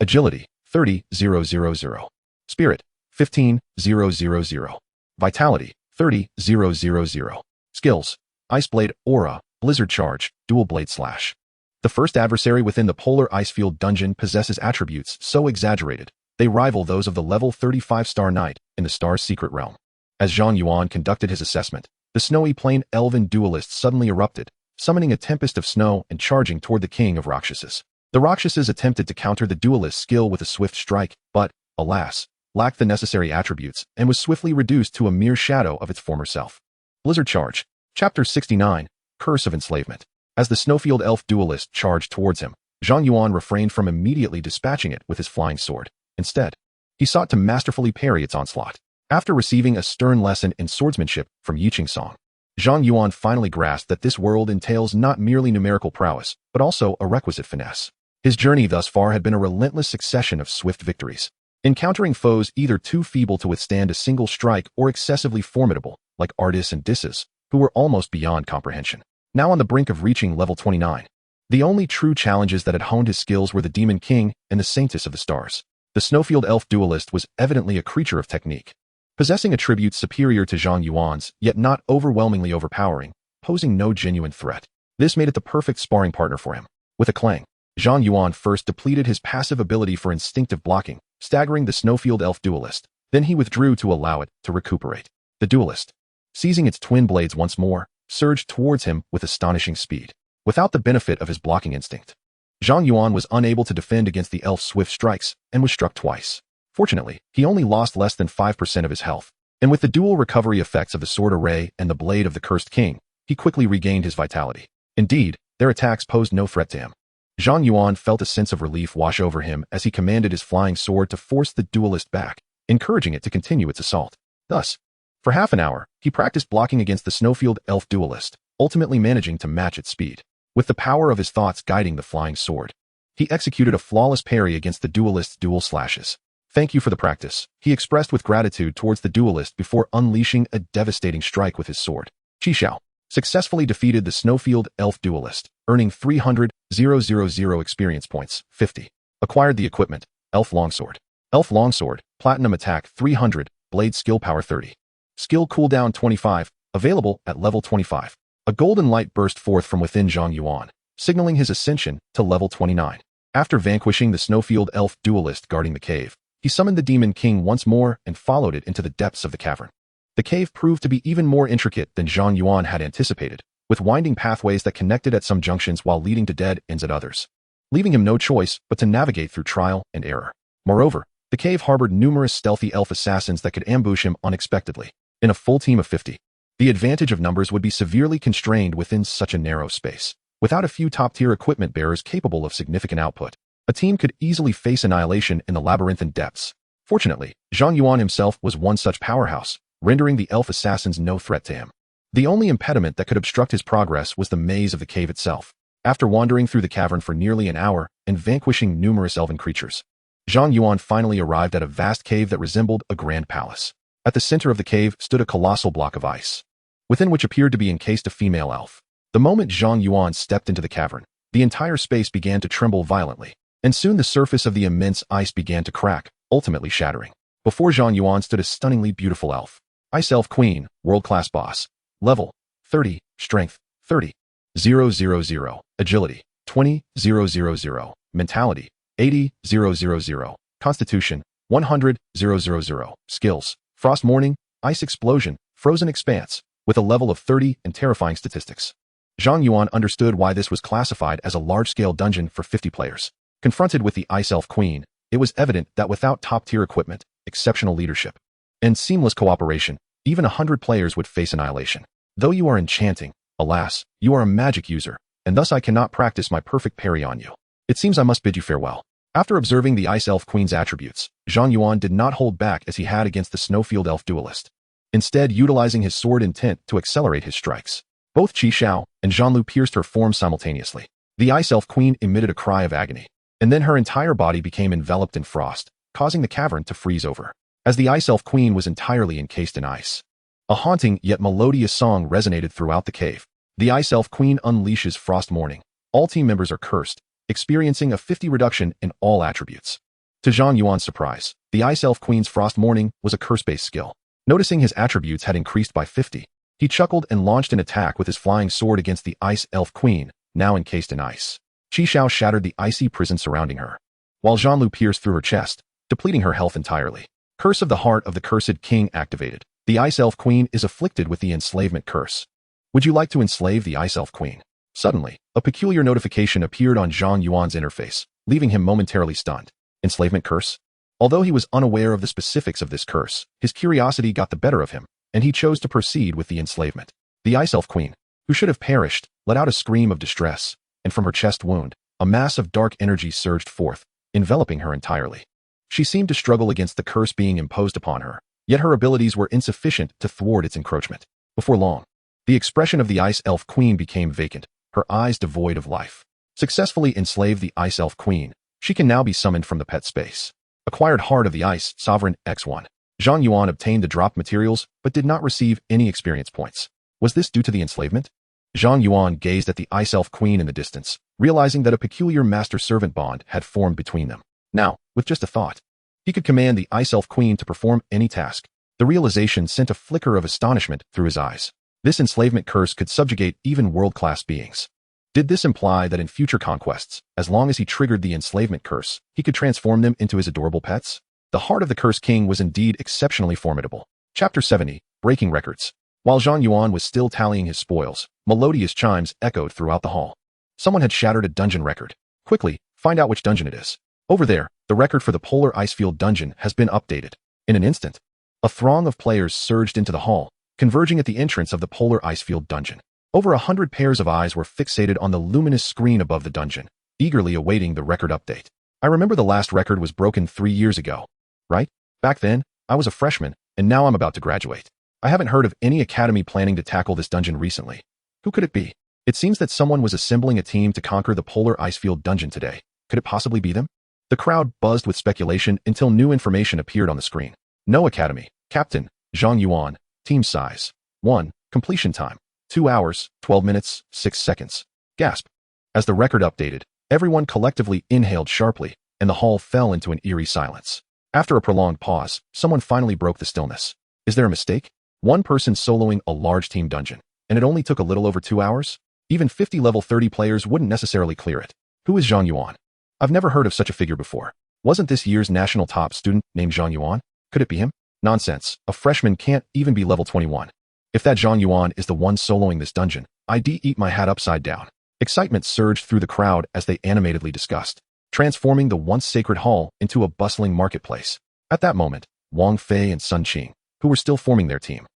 Agility, 30,000. Spirit, 15,000. Vitality, 30,000. Skills, Ice Blade Aura, Blizzard Charge, Dual Blade Slash. The first adversary within the Polar Icefield Dungeon possesses attributes so exaggerated, they rival those of the level 35 Star Knight in the Star's Secret Realm. As Zhang Yuan conducted his assessment, the Snowy Plain Elven Duelist suddenly erupted, summoning a tempest of snow and charging toward the King of Rakshasas. The Rakshasas attempted to counter the duelist's skill with a swift strike, but, alas, lacked the necessary attributes, and was swiftly reduced to a mere shadow of its former self. Blizzard Charge. Chapter 69, Curse of Enslavement. As the Snowfield Elf duelist charged towards him, Zhang Yuan refrained from immediately dispatching it with his flying sword. Instead, he sought to masterfully parry its onslaught. After receiving a stern lesson in swordsmanship from Yiqing Song, Zhang Yuan finally grasped that this world entails not merely numerical prowess, but also a requisite finesse. His journey thus far had been a relentless succession of swift victories, encountering foes either too feeble to withstand a single strike or excessively formidable, like Artis and Disses, who were almost beyond comprehension. Now on the brink of reaching level 29, the only true challenges that had honed his skills were the Demon King and the Saintess of the Stars. The Snowfield Elf duelist was evidently a creature of technique, possessing attributes superior to Zhang Yuan's, yet not overwhelmingly overpowering, posing no genuine threat. This made it the perfect sparring partner for him. With a clang, Zhang Yuan first depleted his passive ability for instinctive blocking, staggering the Snowfield Elf duelist. Then he withdrew to allow it to recuperate. The duelist, seizing its twin blades once more, surged towards him with astonishing speed. Without the benefit of his blocking instinct, Zhang Yuan was unable to defend against the elf's swift strikes and was struck twice. Fortunately, he only lost less than 5% of his health, and with the dual recovery effects of the sword array and the blade of the cursed king, he quickly regained his vitality. Indeed, their attacks posed no threat to him. Zhang Yuan felt a sense of relief wash over him as he commanded his flying sword to force the duelist back, encouraging it to continue its assault. Thus, for half an hour, he practiced blocking against the Snowfield Elf duelist, ultimately managing to match its speed. With the power of his thoughts guiding the flying sword, he executed a flawless parry against the duelist's dual slashes. "Thank you for the practice," he expressed with gratitude towards the duelist before unleashing a devastating strike with his sword. Qishao successfully defeated the Snowfield Elf duelist, earning 300,000 experience points, 50. Acquired the equipment, Elf Longsword. Elf Longsword, Platinum Attack 300, Blade Skill Power 30. Skill Cooldown 25, available at level 25. A golden light burst forth from within Zhang Yuan, signaling his ascension to level 29. After vanquishing the Snowfield Elf duelist guarding the cave, he summoned the Demon King once more and followed it into the depths of the cavern. The cave proved to be even more intricate than Zhang Yuan had anticipated, with winding pathways that connected at some junctions while leading to dead ends at others, leaving him no choice but to navigate through trial and error. Moreover, the cave harbored numerous stealthy elf assassins that could ambush him unexpectedly. In a full team of 50, the advantage of numbers would be severely constrained within such a narrow space. Without a few top-tier equipment bearers capable of significant output, a team could easily face annihilation in the labyrinthine depths. Fortunately, Zhang Yuan himself was one such powerhouse, rendering the elf assassins no threat to him. The only impediment that could obstruct his progress was the maze of the cave itself. After wandering through the cavern for nearly an hour and vanquishing numerous elven creatures, Zhang Yuan finally arrived at a vast cave that resembled a grand palace. At the center of the cave stood a colossal block of ice, within which appeared to be encased a female elf. The moment Zhang Yuan stepped into the cavern, the entire space began to tremble violently, and soon the surface of the immense ice began to crack, ultimately shattering. Before Zhang Yuan stood a stunningly beautiful elf. Ice Elf Queen, world-class boss. Level 30, Strength 30, 000, Agility 20, 000, Mentality 80, 000, Constitution 100, 000, Skills Frost Morning, Ice Explosion, Frozen Expanse, with a level of 30 and terrifying statistics. Zhang Yuan understood why this was classified as a large-scale dungeon for 50 players. Confronted with the Ice Elf Queen, it was evident that without top-tier equipment, exceptional leadership, and seamless cooperation, even 100 players would face annihilation. Though you are enchanting, alas, you are a magic user, and thus I cannot practice my perfect parry on you. It seems I must bid you farewell. After observing the Ice Elf Queen's attributes, Zhang Yuan did not hold back as he had against the Snowfield Elf duelist, instead utilizing his sword intent to accelerate his strikes. Both Qi Shao and Zhanlu pierced her form simultaneously. The Ice Elf Queen emitted a cry of agony, and then her entire body became enveloped in frost, causing the cavern to freeze over. As the Ice Elf Queen was entirely encased in ice, a haunting yet melodious song resonated throughout the cave. The Ice Elf Queen unleashes Frost Morning. All team members are cursed, experiencing a 50 reduction in all attributes. To Zhang Yuan's surprise, the Ice Elf Queen's Frost Morning was a curse-based skill. Noticing his attributes had increased by 50, he chuckled and launched an attack with his flying sword against the Ice Elf Queen, now encased in ice. Qi Shao shattered the icy prison surrounding her, while Zhanlu pierced through her chest, depleting her health entirely. Curse of the Heart of the Cursed King activated. The Ice Elf Queen is afflicted with the enslavement curse. Would you like to enslave the Ice Elf Queen? Suddenly, a peculiar notification appeared on Zhang Yuan's interface, leaving him momentarily stunned. Enslavement curse? Although he was unaware of the specifics of this curse, his curiosity got the better of him, and he chose to proceed with the enslavement. The Ice Elf Queen, who should have perished, let out a scream of distress, and from her chest wound, a mass of dark energy surged forth, enveloping her entirely. She seemed to struggle against the curse being imposed upon her, yet her abilities were insufficient to thwart its encroachment. Before long, the expression of the Ice Elf Queen became vacant, her eyes devoid of life. Successfully enslaved the Ice Elf Queen, she can now be summoned from the pet space. Acquired Heart of the Ice, Sovereign X1. Zhang Yuan obtained the dropped materials, but did not receive any experience points. Was this due to the enslavement? Zhang Yuan gazed at the Ice Elf Queen in the distance, realizing that a peculiar master-servant bond had formed between them. Now, with just a thought, he could command the Ice Elf Queen to perform any task. The realization sent a flicker of astonishment through his eyes. This enslavement curse could subjugate even world-class beings. Did this imply that in future conquests, as long as he triggered the enslavement curse, he could transform them into his adorable pets? The heart of the Cursed King was indeed exceptionally formidable. Chapter 70, Breaking Records. While Zhang Yuan was still tallying his spoils, melodious chimes echoed throughout the hall. Someone had shattered a dungeon record. Quickly, find out which dungeon it is. Over there, the record for the Polar Icefield dungeon has been updated. In an instant, a throng of players surged into the hall, converging at the entrance of the Polar Icefield dungeon. Over 100 pairs of eyes were fixated on the luminous screen above the dungeon, eagerly awaiting the record update. I remember the last record was broken 3 years ago. Right? Back then, I was a freshman, and now I'm about to graduate. I haven't heard of any academy planning to tackle this dungeon recently. Who could it be? It seems that someone was assembling a team to conquer the Polar Icefield dungeon today. Could it possibly be them? The crowd buzzed with speculation until new information appeared on the screen. No academy. Captain, Zhang Yuan. Team size. 1. Completion time. 2 hours, 12 minutes, 6 seconds. Gasp. As the record updated, everyone collectively inhaled sharply, and the hall fell into an eerie silence. After a prolonged pause, someone finally broke the stillness. Is there a mistake? One person soloing a large team dungeon, and it only took a little over 2 hours? Even 50 level 30 players wouldn't necessarily clear it. Who is Zhang Yuan? I've never heard of such a figure before. Wasn't this year's national top student named Zhang Yuan? Could it be him? Nonsense. A freshman can't even be level 21. If that Zhang Yuan is the one soloing this dungeon, I'd eat my hat upside down. Excitement surged through the crowd as they animatedly discussed, transforming the once sacred hall into a bustling marketplace. At that moment, Wang Fei and Sun Qing, who were still forming their team,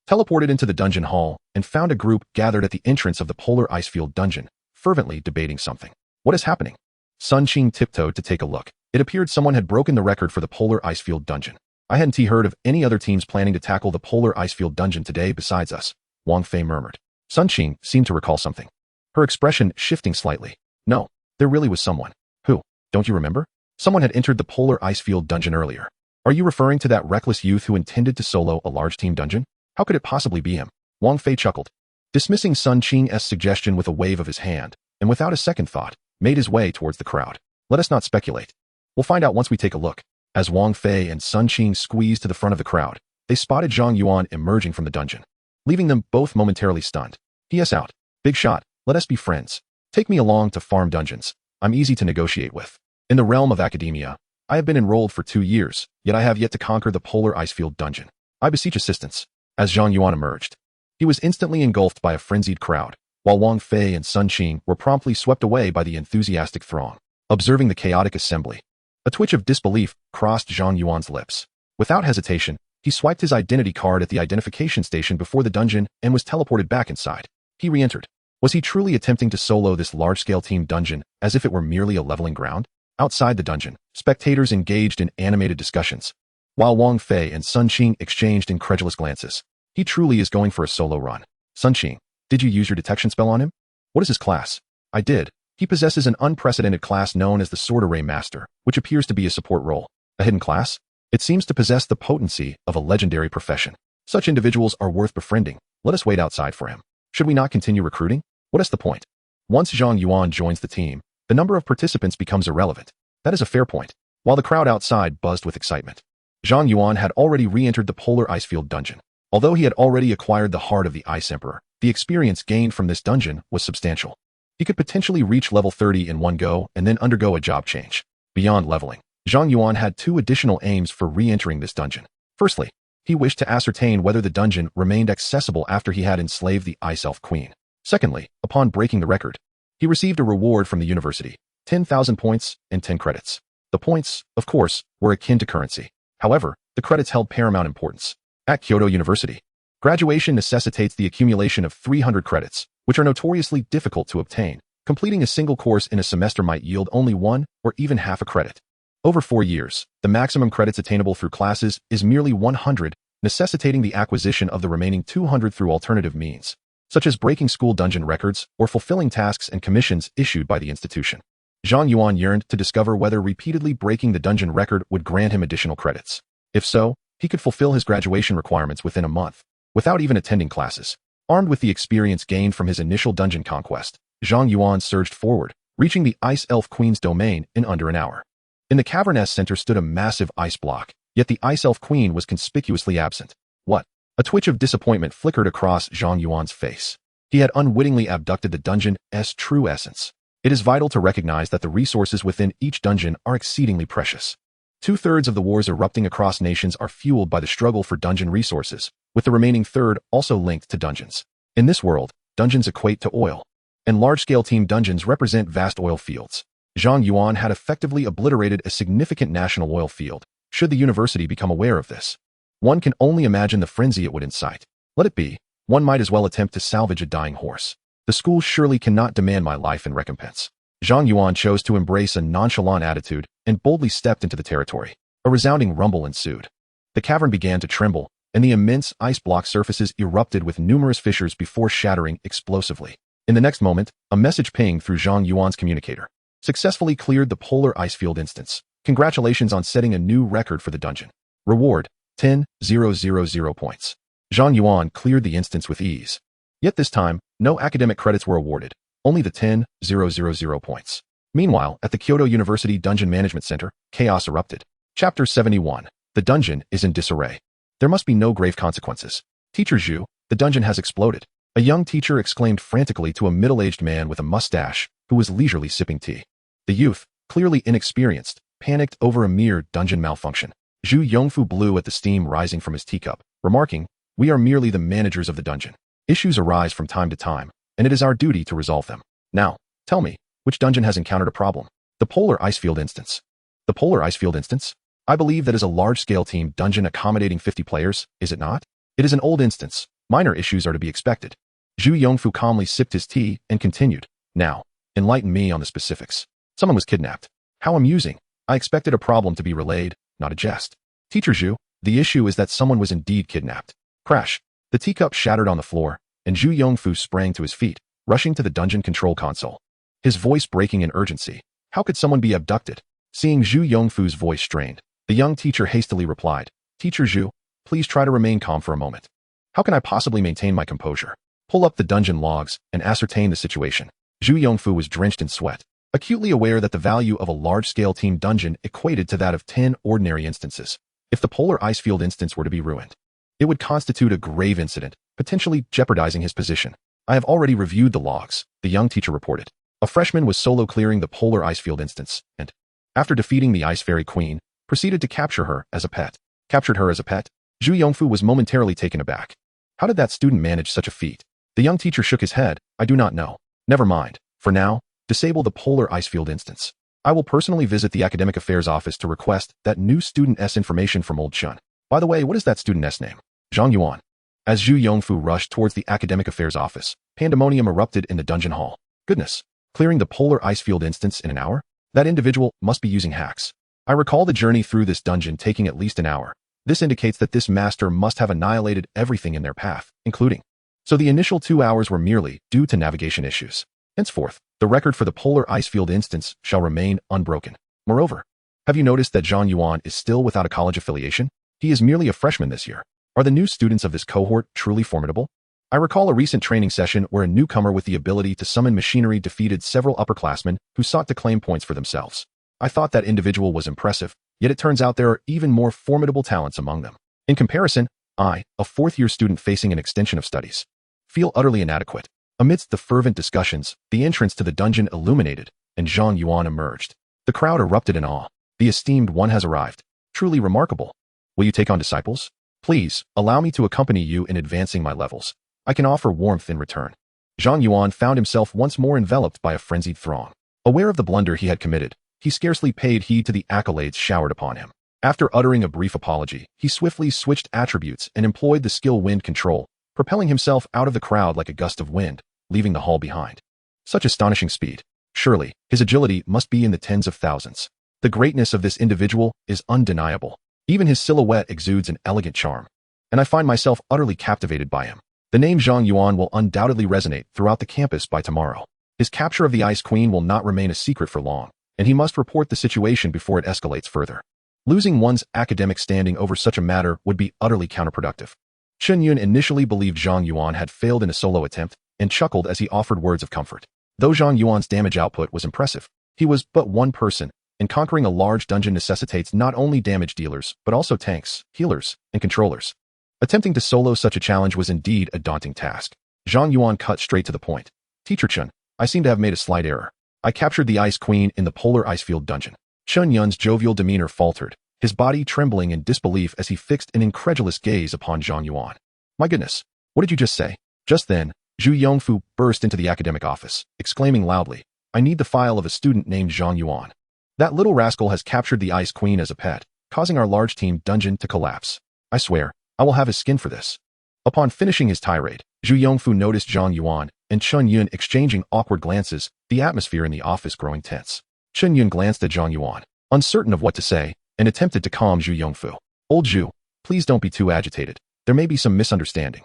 teleported into the dungeon hall and found a group gathered at the entrance of the Polar Icefield dungeon, fervently debating something. What is happening? Sun Qing tiptoed to take a look. It appeared someone had broken the record for the Polar Icefield dungeon. I hadn't heard of any other teams planning to tackle the Polar Icefield dungeon today besides us, Wang Fei murmured. Sun Qing seemed to recall something, her expression shifting slightly. No, there really was someone. Who? Don't you remember? Someone had entered the Polar Icefield dungeon earlier. Are you referring to that reckless youth who intended to solo a large team dungeon? How could it possibly be him? Wang Fei chuckled, dismissing Sun Qing's suggestion with a wave of his hand, and without a second thought, made his way towards the crowd. Let us not speculate. We'll find out once we take a look. As Wang Fei and Sun Qing squeezed to the front of the crowd, they spotted Zhang Yuan emerging from the dungeon, leaving them both momentarily stunned. PS out. Big shot. Let us be friends. Take me along to farm dungeons. I'm easy to negotiate with. In the realm of academia, I have been enrolled for 2 years, yet I have yet to conquer the Polar Icefield dungeon. I beseech assistance. As Zhang Yuan emerged, he was instantly engulfed by a frenzied crowd, while Wang Fei and Sun Qing were promptly swept away by the enthusiastic throng. Observing the chaotic assembly, a twitch of disbelief crossed Zhang Yuan's lips. Without hesitation, he swiped his identity card at the identification station before the dungeon and was teleported back inside. He re-entered. Was he truly attempting to solo this large-scale team dungeon as if it were merely a leveling ground? Outside the dungeon, spectators engaged in animated discussions, while Wang Fei and Sun Qing exchanged incredulous glances. He truly is going for a solo run. Sun Qing, did you use your detection spell on him? What is his class? I did. He possesses an unprecedented class known as the Sword Array Master, which appears to be a support role. A hidden class? It seems to possess the potency of a legendary profession. Such individuals are worth befriending. Let us wait outside for him. Should we not continue recruiting? What is the point? Once Zhang Yuan joins the team, the number of participants becomes irrelevant. That is a fair point. While the crowd outside buzzed with excitement, Zhang Yuan had already re-entered the Polar Icefield dungeon. Although he had already acquired the Heart of the Ice Emperor, the experience gained from this dungeon was substantial. He could potentially reach level 30 in one go and then undergo a job change. Beyond leveling, Zhang Yuan had 2 additional aims for re-entering this dungeon. Firstly, he wished to ascertain whether the dungeon remained accessible after he had enslaved the Ice Elf Queen. Secondly, upon breaking the record, he received a reward from the university, 10,000 points and 10 credits. The points, of course, were akin to currency. However, the credits held paramount importance. At Kyoto University, graduation necessitates the accumulation of 300 credits, which are notoriously difficult to obtain. Completing a single course in a semester might yield only one or even half a credit. Over 4 years, the maximum credits attainable through classes is merely 100, necessitating the acquisition of the remaining 200 through alternative means, such as breaking school dungeon records or fulfilling tasks and commissions issued by the institution. Zhang Yuan yearned to discover whether repeatedly breaking the dungeon record would grant him additional credits. If so, he could fulfill his graduation requirements within a month, without even attending classes. Armed with the experience gained from his initial dungeon conquest, Zhang Yuan surged forward, reaching the Ice Elf Queen's domain in under an hour. In the cavernous center stood a massive ice block, yet the Ice Elf Queen was conspicuously absent. What? A twitch of disappointment flickered across Zhang Yuan's face. He had unwittingly abducted the dungeon's true essence. It is vital to recognize that the resources within each dungeon are exceedingly precious. 2/3 of the wars erupting across nations are fueled by the struggle for dungeon resources, with the remaining third also linked to dungeons. In this world, dungeons equate to oil, and large-scale team dungeons represent vast oil fields. Zhang Yuan had effectively obliterated a significant national oil field. Should the university become aware of this, one can only imagine the frenzy it would incite. Let it be. One might as well attempt to salvage a dying horse. The school surely cannot demand my life in recompense. Zhang Yuan chose to embrace a nonchalant attitude and boldly stepped into the territory. A resounding rumble ensued. The cavern began to tremble, and the immense ice block surfaces erupted with numerous fissures before shattering explosively. In the next moment, a message pinged through Zhang Yuan's communicator. Successfully cleared the polar ice field instance. Congratulations on setting a new record for the dungeon. Reward, 10,000 points. Zhang Yuan cleared the instance with ease. Yet this time, no academic credits were awarded, only the 10,000 points. Meanwhile, at the Kyoto University Dungeon Management Center, chaos erupted. Chapter 71. The dungeon is in disarray. There must be no grave consequences. Teacher Zhu, the dungeon has exploded. A young teacher exclaimed frantically to a middle-aged man with a mustache who was leisurely sipping tea. The youth, clearly inexperienced, panicked over a mere dungeon malfunction. Zhu Yongfu blew at the steam rising from his teacup, remarking, "We are merely the managers of the dungeon. Issues arise from time to time, and it is our duty to resolve them. Now, tell me, which dungeon has encountered a problem?" The polar ice field instance. The polar ice field instance? I believe that is a large-scale team dungeon accommodating 50 players, is it not? It is an old instance. Minor issues are to be expected. Zhu Yongfu calmly sipped his tea and continued, "Now, enlighten me on the specifics. Someone was kidnapped. How amusing. I expected a problem to be relayed, not a jest." Teacher Zhu, the issue is that someone was indeed kidnapped. Crash. The teacup shattered on the floor, and Zhu Yongfu sprang to his feet, rushing to the dungeon control console. His voice breaking in urgency. How could someone be abducted? Seeing Zhu Yongfu's voice strained, the young teacher hastily replied, "Teacher Zhu, please try to remain calm for a moment." "How can I possibly maintain my composure?" "Pull up the dungeon logs and ascertain the situation." Zhu Yongfu was drenched in sweat, acutely aware that the value of a large-scale team dungeon equated to that of 10 ordinary instances. If the polar ice field instance were to be ruined, it would constitute a grave incident, potentially jeopardizing his position. "I have already reviewed the logs," the young teacher reported. A freshman was solo clearing the polar ice field instance, and, after defeating the Ice Fairy Queen, proceeded to capture her as a pet. Captured her as a pet? Zhu Yongfu was momentarily taken aback. How did that student manage such a feat? The young teacher shook his head. "I do not know. Never mind. For now, disable the polar ice field instance. I will personally visit the Academic Affairs office to request that new student S information from Old Chun. By the way, what is that student S name?" "Zhang Yuan." As Zhu Yongfu rushed towards the Academic Affairs office, pandemonium erupted in the dungeon hall. Goodness, clearing the polar ice field instance in an hour? That individual must be using hacks. I recall the journey through this dungeon taking at least an hour. This indicates that this master must have annihilated everything in their path, including. So the initial 2 hours were merely due to navigation issues. Henceforth, the record for the polar ice field instance shall remain unbroken. Moreover, have you noticed that Zhang Yuan is still without a college affiliation? He is merely a freshman this year. Are the new students of this cohort truly formidable? I recall a recent training session where a newcomer with the ability to summon machinery defeated several upperclassmen who sought to claim points for themselves. I thought that individual was impressive, yet it turns out there are even more formidable talents among them. In comparison, I, a fourth-year student facing an extension of studies, feel utterly inadequate. Amidst the fervent discussions, the entrance to the dungeon illuminated, and Zhang Yuan emerged. The crowd erupted in awe. "The esteemed one has arrived. Truly remarkable. Will you take on disciples? Please, allow me to accompany you in advancing my levels. I can offer warmth in return." Zhang Yuan found himself once more enveloped by a frenzied throng. Aware of the blunder he had committed, he scarcely paid heed to the accolades showered upon him. After uttering a brief apology, he swiftly switched attributes and employed the skill wind control, propelling himself out of the crowd like a gust of wind, leaving the hall behind. Such astonishing speed. Surely, his agility must be in the tens of thousands. The greatness of this individual is undeniable. Even his silhouette exudes an elegant charm. And I find myself utterly captivated by him. The name Zhang Yuan will undoubtedly resonate throughout the campus by tomorrow. His capture of the Ice Queen will not remain a secret for long, and he must report the situation before it escalates further. Losing one's academic standing over such a matter would be utterly counterproductive. Chen Yun initially believed Zhang Yuan had failed in a solo attempt and chuckled as he offered words of comfort. Though Zhang Yuan's damage output was impressive, he was but one person, and conquering a large dungeon necessitates not only damage dealers, but also tanks, healers, and controllers. Attempting to solo such a challenge was indeed a daunting task. Zhang Yuan cut straight to the point. Teacher Chen, I seem to have made a slight error. I captured the Ice Queen in the Polar Icefield dungeon. Chen Yun's jovial demeanor faltered, his body trembling in disbelief as he fixed an incredulous gaze upon Zhang Yuan. My goodness, what did you just say? Just then, Zhu Yongfu burst into the academic office, exclaiming loudly, I need the file of a student named Zhang Yuan. That little rascal has captured the Ice Queen as a pet, causing our large team dungeon to collapse. I swear, I will have his skin for this. Upon finishing his tirade, Zhu Yongfu noticed Zhang Yuan and Chen Yun exchanging awkward glances, the atmosphere in the office growing tense. Chen Yun glanced at Zhang Yuan, uncertain of what to say, and attempted to calm Zhu Yongfu. Old Zhu, please don't be too agitated. There may be some misunderstanding.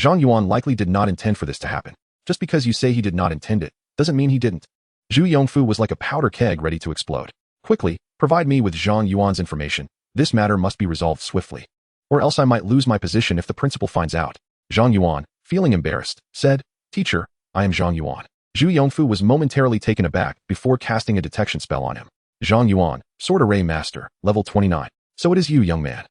Zhang Yuan likely did not intend for this to happen. Just because you say he did not intend it, doesn't mean he didn't. Zhu Yongfu was like a powder keg ready to explode. Quickly, provide me with Zhang Yuan's information. This matter must be resolved swiftly. Or else I might lose my position if the principal finds out. Zhang Yuan, feeling embarrassed, said, Teacher, I am Zhang Yuan. Zhu Yongfu was momentarily taken aback before casting a detection spell on him. Zhang Yuan, Sword Array Master, level 29. So it is you, young man.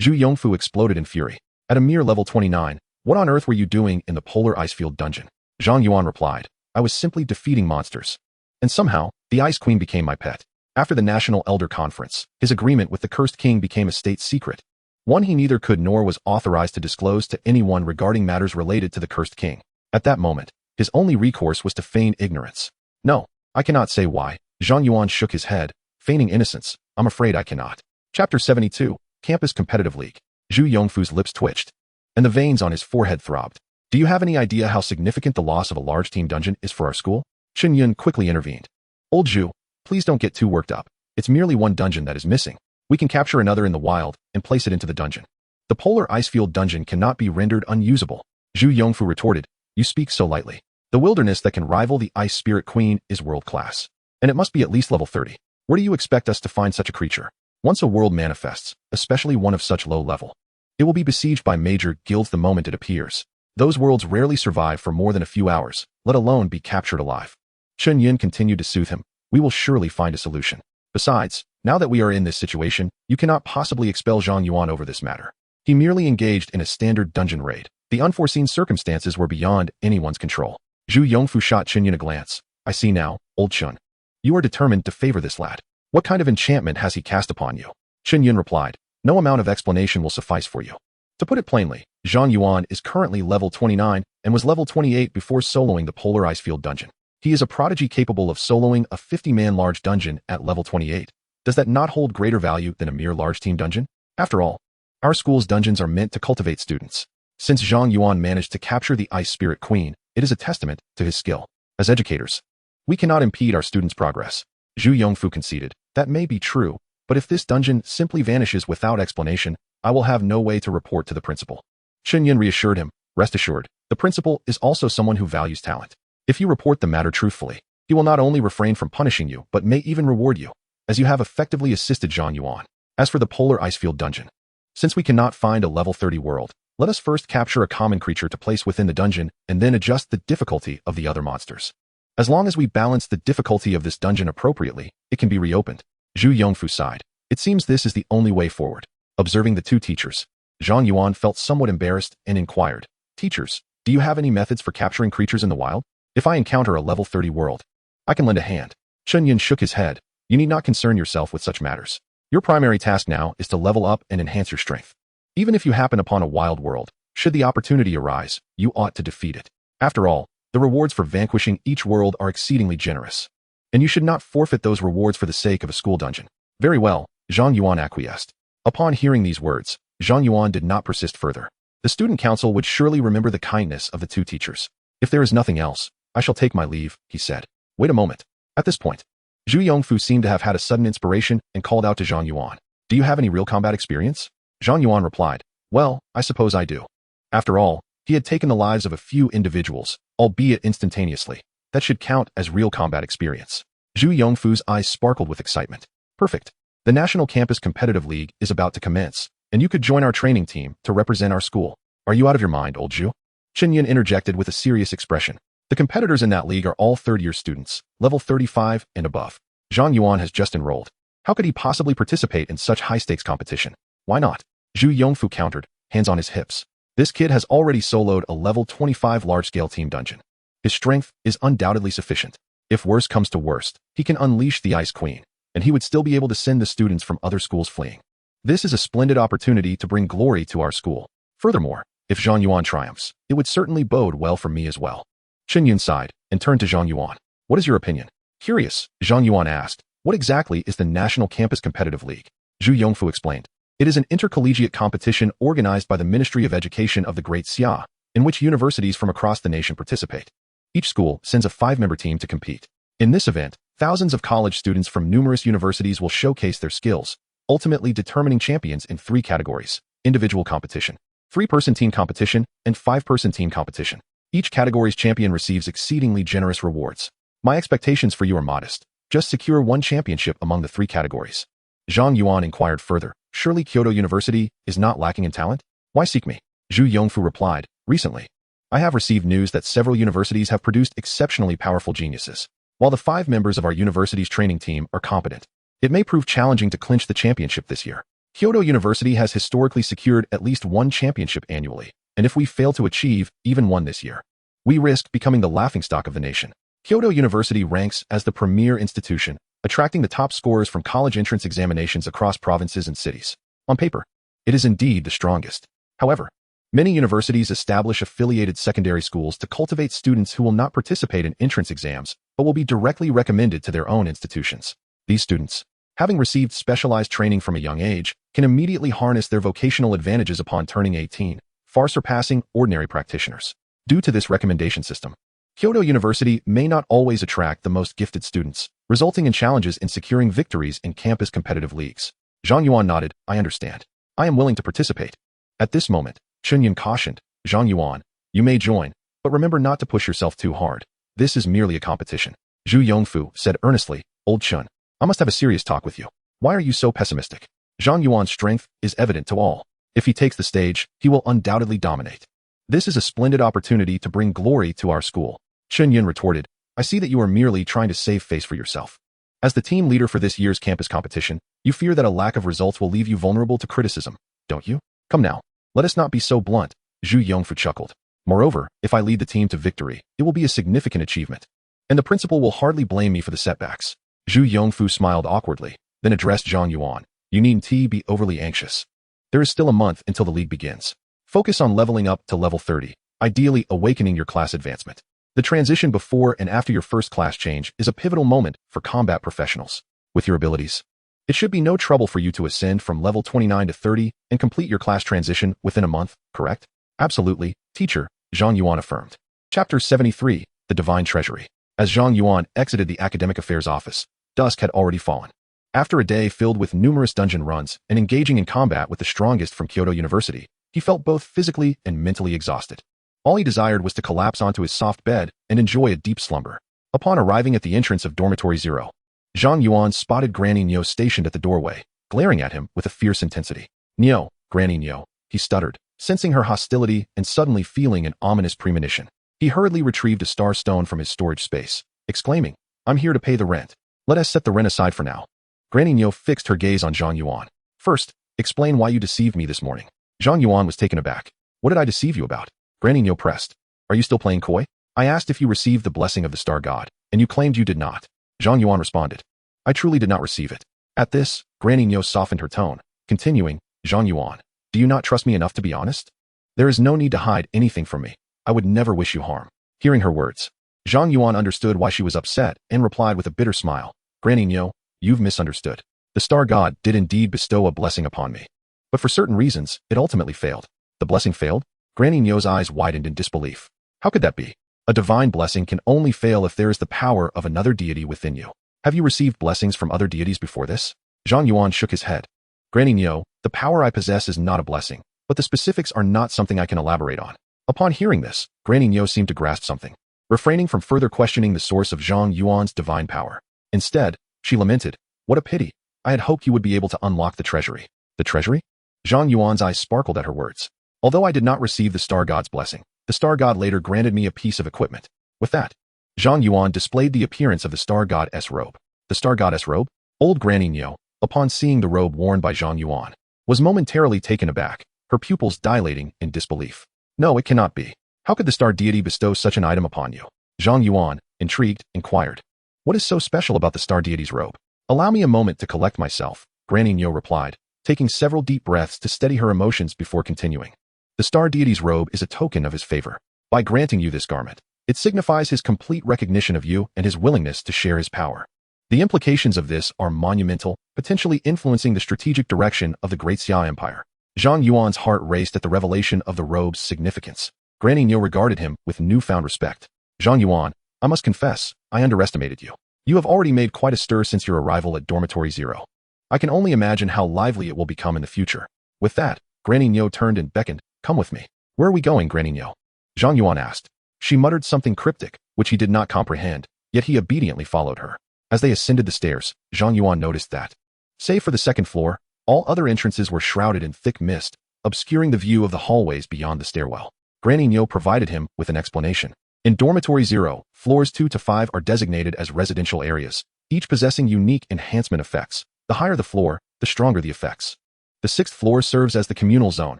Zhu Yongfu exploded in fury. At a mere level 29, what on earth were you doing in the Polar Icefield dungeon? Zhang Yuan replied, I was simply defeating monsters. And somehow, the Ice Queen became my pet. After the National Elder Conference, his agreement with the Cursed King became a state secret. One he neither could nor was authorized to disclose to anyone regarding matters related to the Cursed King. At that moment, his only recourse was to feign ignorance. No, I cannot say why. Zhang Yuan shook his head, feigning innocence. I'm afraid I cannot. Chapter 72, Campus Competitive League. Zhu Yongfu's lips twitched, and the veins on his forehead throbbed. Do you have any idea how significant the loss of a large team dungeon is for our school? Chen Yun quickly intervened. Old Zhu, please don't get too worked up. It's merely one dungeon that is missing. We can capture another in the wild and place it into the dungeon. The Polar Icefield dungeon cannot be rendered unusable. Zhu Yongfu retorted, you speak so lightly. The wilderness that can rival the Ice Spirit Queen is world-class. And it must be at least level 30. Where do you expect us to find such a creature? Once a world manifests, especially one of such low level, it will be besieged by major guilds the moment it appears. Those worlds rarely survive for more than a few hours, let alone be captured alive. Chen Yun continued to soothe him. We will surely find a solution. Besides, now that we are in this situation, you cannot possibly expel Zhang Yuan over this matter. He merely engaged in a standard dungeon raid. The unforeseen circumstances were beyond anyone's control. Zhu Yongfu shot Chen Yun a glance. I see now, old Chen. You are determined to favor this lad. What kind of enchantment has he cast upon you? Chen Yun replied, no amount of explanation will suffice for you. To put it plainly, Zhang Yuan is currently level 29 and was level 28 before soloing the Polar Icefield dungeon. He is a prodigy capable of soloing a 50-man large dungeon at level 28. Does that not hold greater value than a mere large team dungeon? After all, our school's dungeons are meant to cultivate students. Since Zhang Yuan managed to capture the Ice Spirit Queen, it is a testament to his skill. As educators, we cannot impede our students' progress. Zhu Yongfu conceded, that may be true, but if this dungeon simply vanishes without explanation, I will have no way to report to the principal. Chen Yun reassured him, rest assured, the principal is also someone who values talent. If you report the matter truthfully, he will not only refrain from punishing you, but may even reward you, as you have effectively assisted Zhang Yuan. As for the Polar Icefield dungeon, since we cannot find a level 30 world, let us first capture a common creature to place within the dungeon and then adjust the difficulty of the other monsters. As long as we balance the difficulty of this dungeon appropriately, it can be reopened. Zhu Yongfu sighed. It seems this is the only way forward. Observing the two teachers, Zhang Yuan felt somewhat embarrassed and inquired, Teachers, do you have any methods for capturing creatures in the wild? If I encounter a level 30 world, I can lend a hand. Chen Yun shook his head. You need not concern yourself with such matters. Your primary task now is to level up and enhance your strength. Even if you happen upon a wild world, should the opportunity arise, you ought to defeat it. After all, the rewards for vanquishing each world are exceedingly generous. and you should not forfeit those rewards for the sake of a school dungeon. Very well, Zhang Yuan acquiesced. Upon hearing these words, Zhang Yuan did not persist further. The student council would surely remember the kindness of the two teachers. If there is nothing else, I shall take my leave, he said. Wait a moment. At this point, Zhu Yongfu seemed to have had a sudden inspiration and called out to Zhang Yuan. Do you have any real combat experience? Zhang Yuan replied, well, I suppose I do. After all, he had taken the lives of a few individuals, albeit instantaneously. That should count as real combat experience. Zhu Yongfu's eyes sparkled with excitement. Perfect. The National Campus Competitive League is about to commence, and you could join our training team to represent our school. Are you out of your mind, old Zhu? Chen Yin interjected with a serious expression. The competitors in that league are all third-year students, level 35 and above. Zhang Yuan has just enrolled. How could he possibly participate in such high-stakes competition? Why not? Zhu Yongfu countered, hands on his hips. This kid has already soloed a level 25 large-scale team dungeon. His strength is undoubtedly sufficient. If worse comes to worst, he can unleash the Ice Queen, and he would still be able to send the students from other schools fleeing. This is a splendid opportunity to bring glory to our school. Furthermore, if Zhang Yuan triumphs, it would certainly bode well for me as well. Chen Yun sighed and turned to Zhang Yuan. What is your opinion? Curious, Zhang Yuan asked. What exactly is the National Campus Competitive League? Zhu Yongfu explained. It is an intercollegiate competition organized by the Ministry of Education of the Great Xia, in which universities from across the nation participate. Each school sends a 5-member team to compete. In this event, thousands of college students from numerous universities will showcase their skills, ultimately determining champions in 3 categories: individual competition, 3-person team competition, and 5-person team competition. Each category's champion receives exceedingly generous rewards. My expectations for you are modest. Just secure 1 championship among the 3 categories. Zhang Yuan inquired further. Surely Kyoto University is not lacking in talent? Why seek me? Zhu Yongfu replied. Recently, I have received news that several universities have produced exceptionally powerful geniuses. While the 5 members of our university's training team are competent, it may prove challenging to clinch the championship this year. Kyoto University has historically secured at least 1 championship annually, and if we fail to achieve even 1 this year, we risk becoming the laughingstock of the nation. Kyoto University ranks as the premier institution, attracting the top scorers from college entrance examinations across provinces and cities. On paper, it is indeed the strongest. However, many universities establish affiliated secondary schools to cultivate students who will not participate in entrance exams, but will be directly recommended to their own institutions. These students, having received specialized training from a young age, can immediately harness their vocational advantages upon turning 18, far surpassing ordinary practitioners. Due to this recommendation system, Kyoto University may not always attract the most gifted students, resulting in challenges in securing victories in campus competitive leagues. Zhang Yuan nodded. I understand. I am willing to participate. At this moment, Chen Yun cautioned, Zhang Yuan, you may join, but remember not to push yourself too hard. This is merely a competition. Zhu Yongfu said earnestly, Old Chen, I must have a serious talk with you. Why are you so pessimistic? Zhang Yuan's strength is evident to all. If he takes the stage, he will undoubtedly dominate. This is a splendid opportunity to bring glory to our school. Chen Yun retorted, I see that you are merely trying to save face for yourself. As the team leader for this year's campus competition, you fear that a lack of results will leave you vulnerable to criticism, don't you? Come now, let us not be so blunt, Zhu Yongfu chuckled. Moreover, if I lead the team to victory, it will be a significant achievement. And the principal will hardly blame me for the setbacks. Zhu Yongfu smiled awkwardly, then addressed Zhang Yuan. You needn't be overly anxious. There is still a month until the league begins. Focus on leveling up to level 30, ideally awakening your class advancement. The transition before and after your first class change is a pivotal moment for combat professionals. With your abilities, it should be no trouble for you to ascend from level 29 to 30 and complete your class transition within a month, correct? Absolutely, teacher, Zhang Yuan affirmed. Chapter 73, The Divine Treasury. As Zhang Yuan exited the academic affairs office, dusk had already fallen. After a day filled with numerous dungeon runs and engaging in combat with the strongest from Kyoto University, he felt both physically and mentally exhausted. All he desired was to collapse onto his soft bed and enjoy a deep slumber. Upon arriving at the entrance of Dormitory 0, Zhang Yuan spotted Granny Nyo stationed at the doorway, glaring at him with a fierce intensity. Nyo, Granny Nyo, he stuttered, sensing her hostility and suddenly feeling an ominous premonition. He hurriedly retrieved a star stone from his storage space, exclaiming, I'm here to pay the rent. Let us set the rent aside for now. Granny Nyo fixed her gaze on Zhang Yuan. First, explain why you deceived me this morning. Zhang Yuan was taken aback. What did I deceive you about? Granny Nyo pressed. Are you still playing coy? I asked if you received the blessing of the star god, and you claimed you did not. Zhang Yuan responded. I truly did not receive it. At this, Granny Nyo softened her tone, continuing, Zhang Yuan, do you not trust me enough to be honest? There is no need to hide anything from me. I would never wish you harm. Hearing her words, Zhang Yuan understood why she was upset and replied with a bitter smile. Granny Nyo, you've misunderstood. The star god did indeed bestow a blessing upon me. But for certain reasons, it ultimately failed. The blessing failed? Granny Nyo's eyes widened in disbelief. How could that be? A divine blessing can only fail if there is the power of another deity within you. Have you received blessings from other deities before this? Zhang Yuan shook his head. Granny Nyo, the power I possess is not a blessing, but the specifics are not something I can elaborate on. Upon hearing this, Granny Nyo seemed to grasp something, refraining from further questioning the source of Zhang Yuan's divine power. Instead, she lamented, what a pity. I had hoped you would be able to unlock the treasury. The treasury? Zhang Yuan's eyes sparkled at her words. Although I did not receive the star god's blessing, the star god later granted me a piece of equipment. With that, Zhang Yuan displayed the appearance of the star god's robe. The star god's robe? Old Granny Nyo, upon seeing the robe worn by Zhang Yuan, was momentarily taken aback, her pupils dilating in disbelief. No, it cannot be. How could the star deity bestow such an item upon you? Zhang Yuan, intrigued, inquired. What is so special about the star deity's robe? Allow me a moment to collect myself, Granny Nyo replied, taking several deep breaths to steady her emotions before continuing. The star deity's robe is a token of his favor. By granting you this garment, it signifies his complete recognition of you and his willingness to share his power. The implications of this are monumental, potentially influencing the strategic direction of the Great Xia Empire. Zhang Yuan's heart raced at the revelation of the robe's significance. Granny Nyo regarded him with newfound respect. Zhang Yuan, I must confess, I underestimated you. You have already made quite a stir since your arrival at Dormitory Zero. I can only imagine how lively it will become in the future. With that, Granny Nyo turned and beckoned, come with me. Where are we going, Granny Nyo? Zhang Yuan asked. She muttered something cryptic, which he did not comprehend, yet he obediently followed her. As they ascended the stairs, Zhang Yuan noticed that, save for the second floor, all other entrances were shrouded in thick mist, obscuring the view of the hallways beyond the stairwell. Granny Nyo provided him with an explanation. In Dormitory 0, floors 2 to 5 are designated as residential areas, each possessing unique enhancement effects. The higher the floor, the stronger the effects. The 6th floor serves as the communal zone,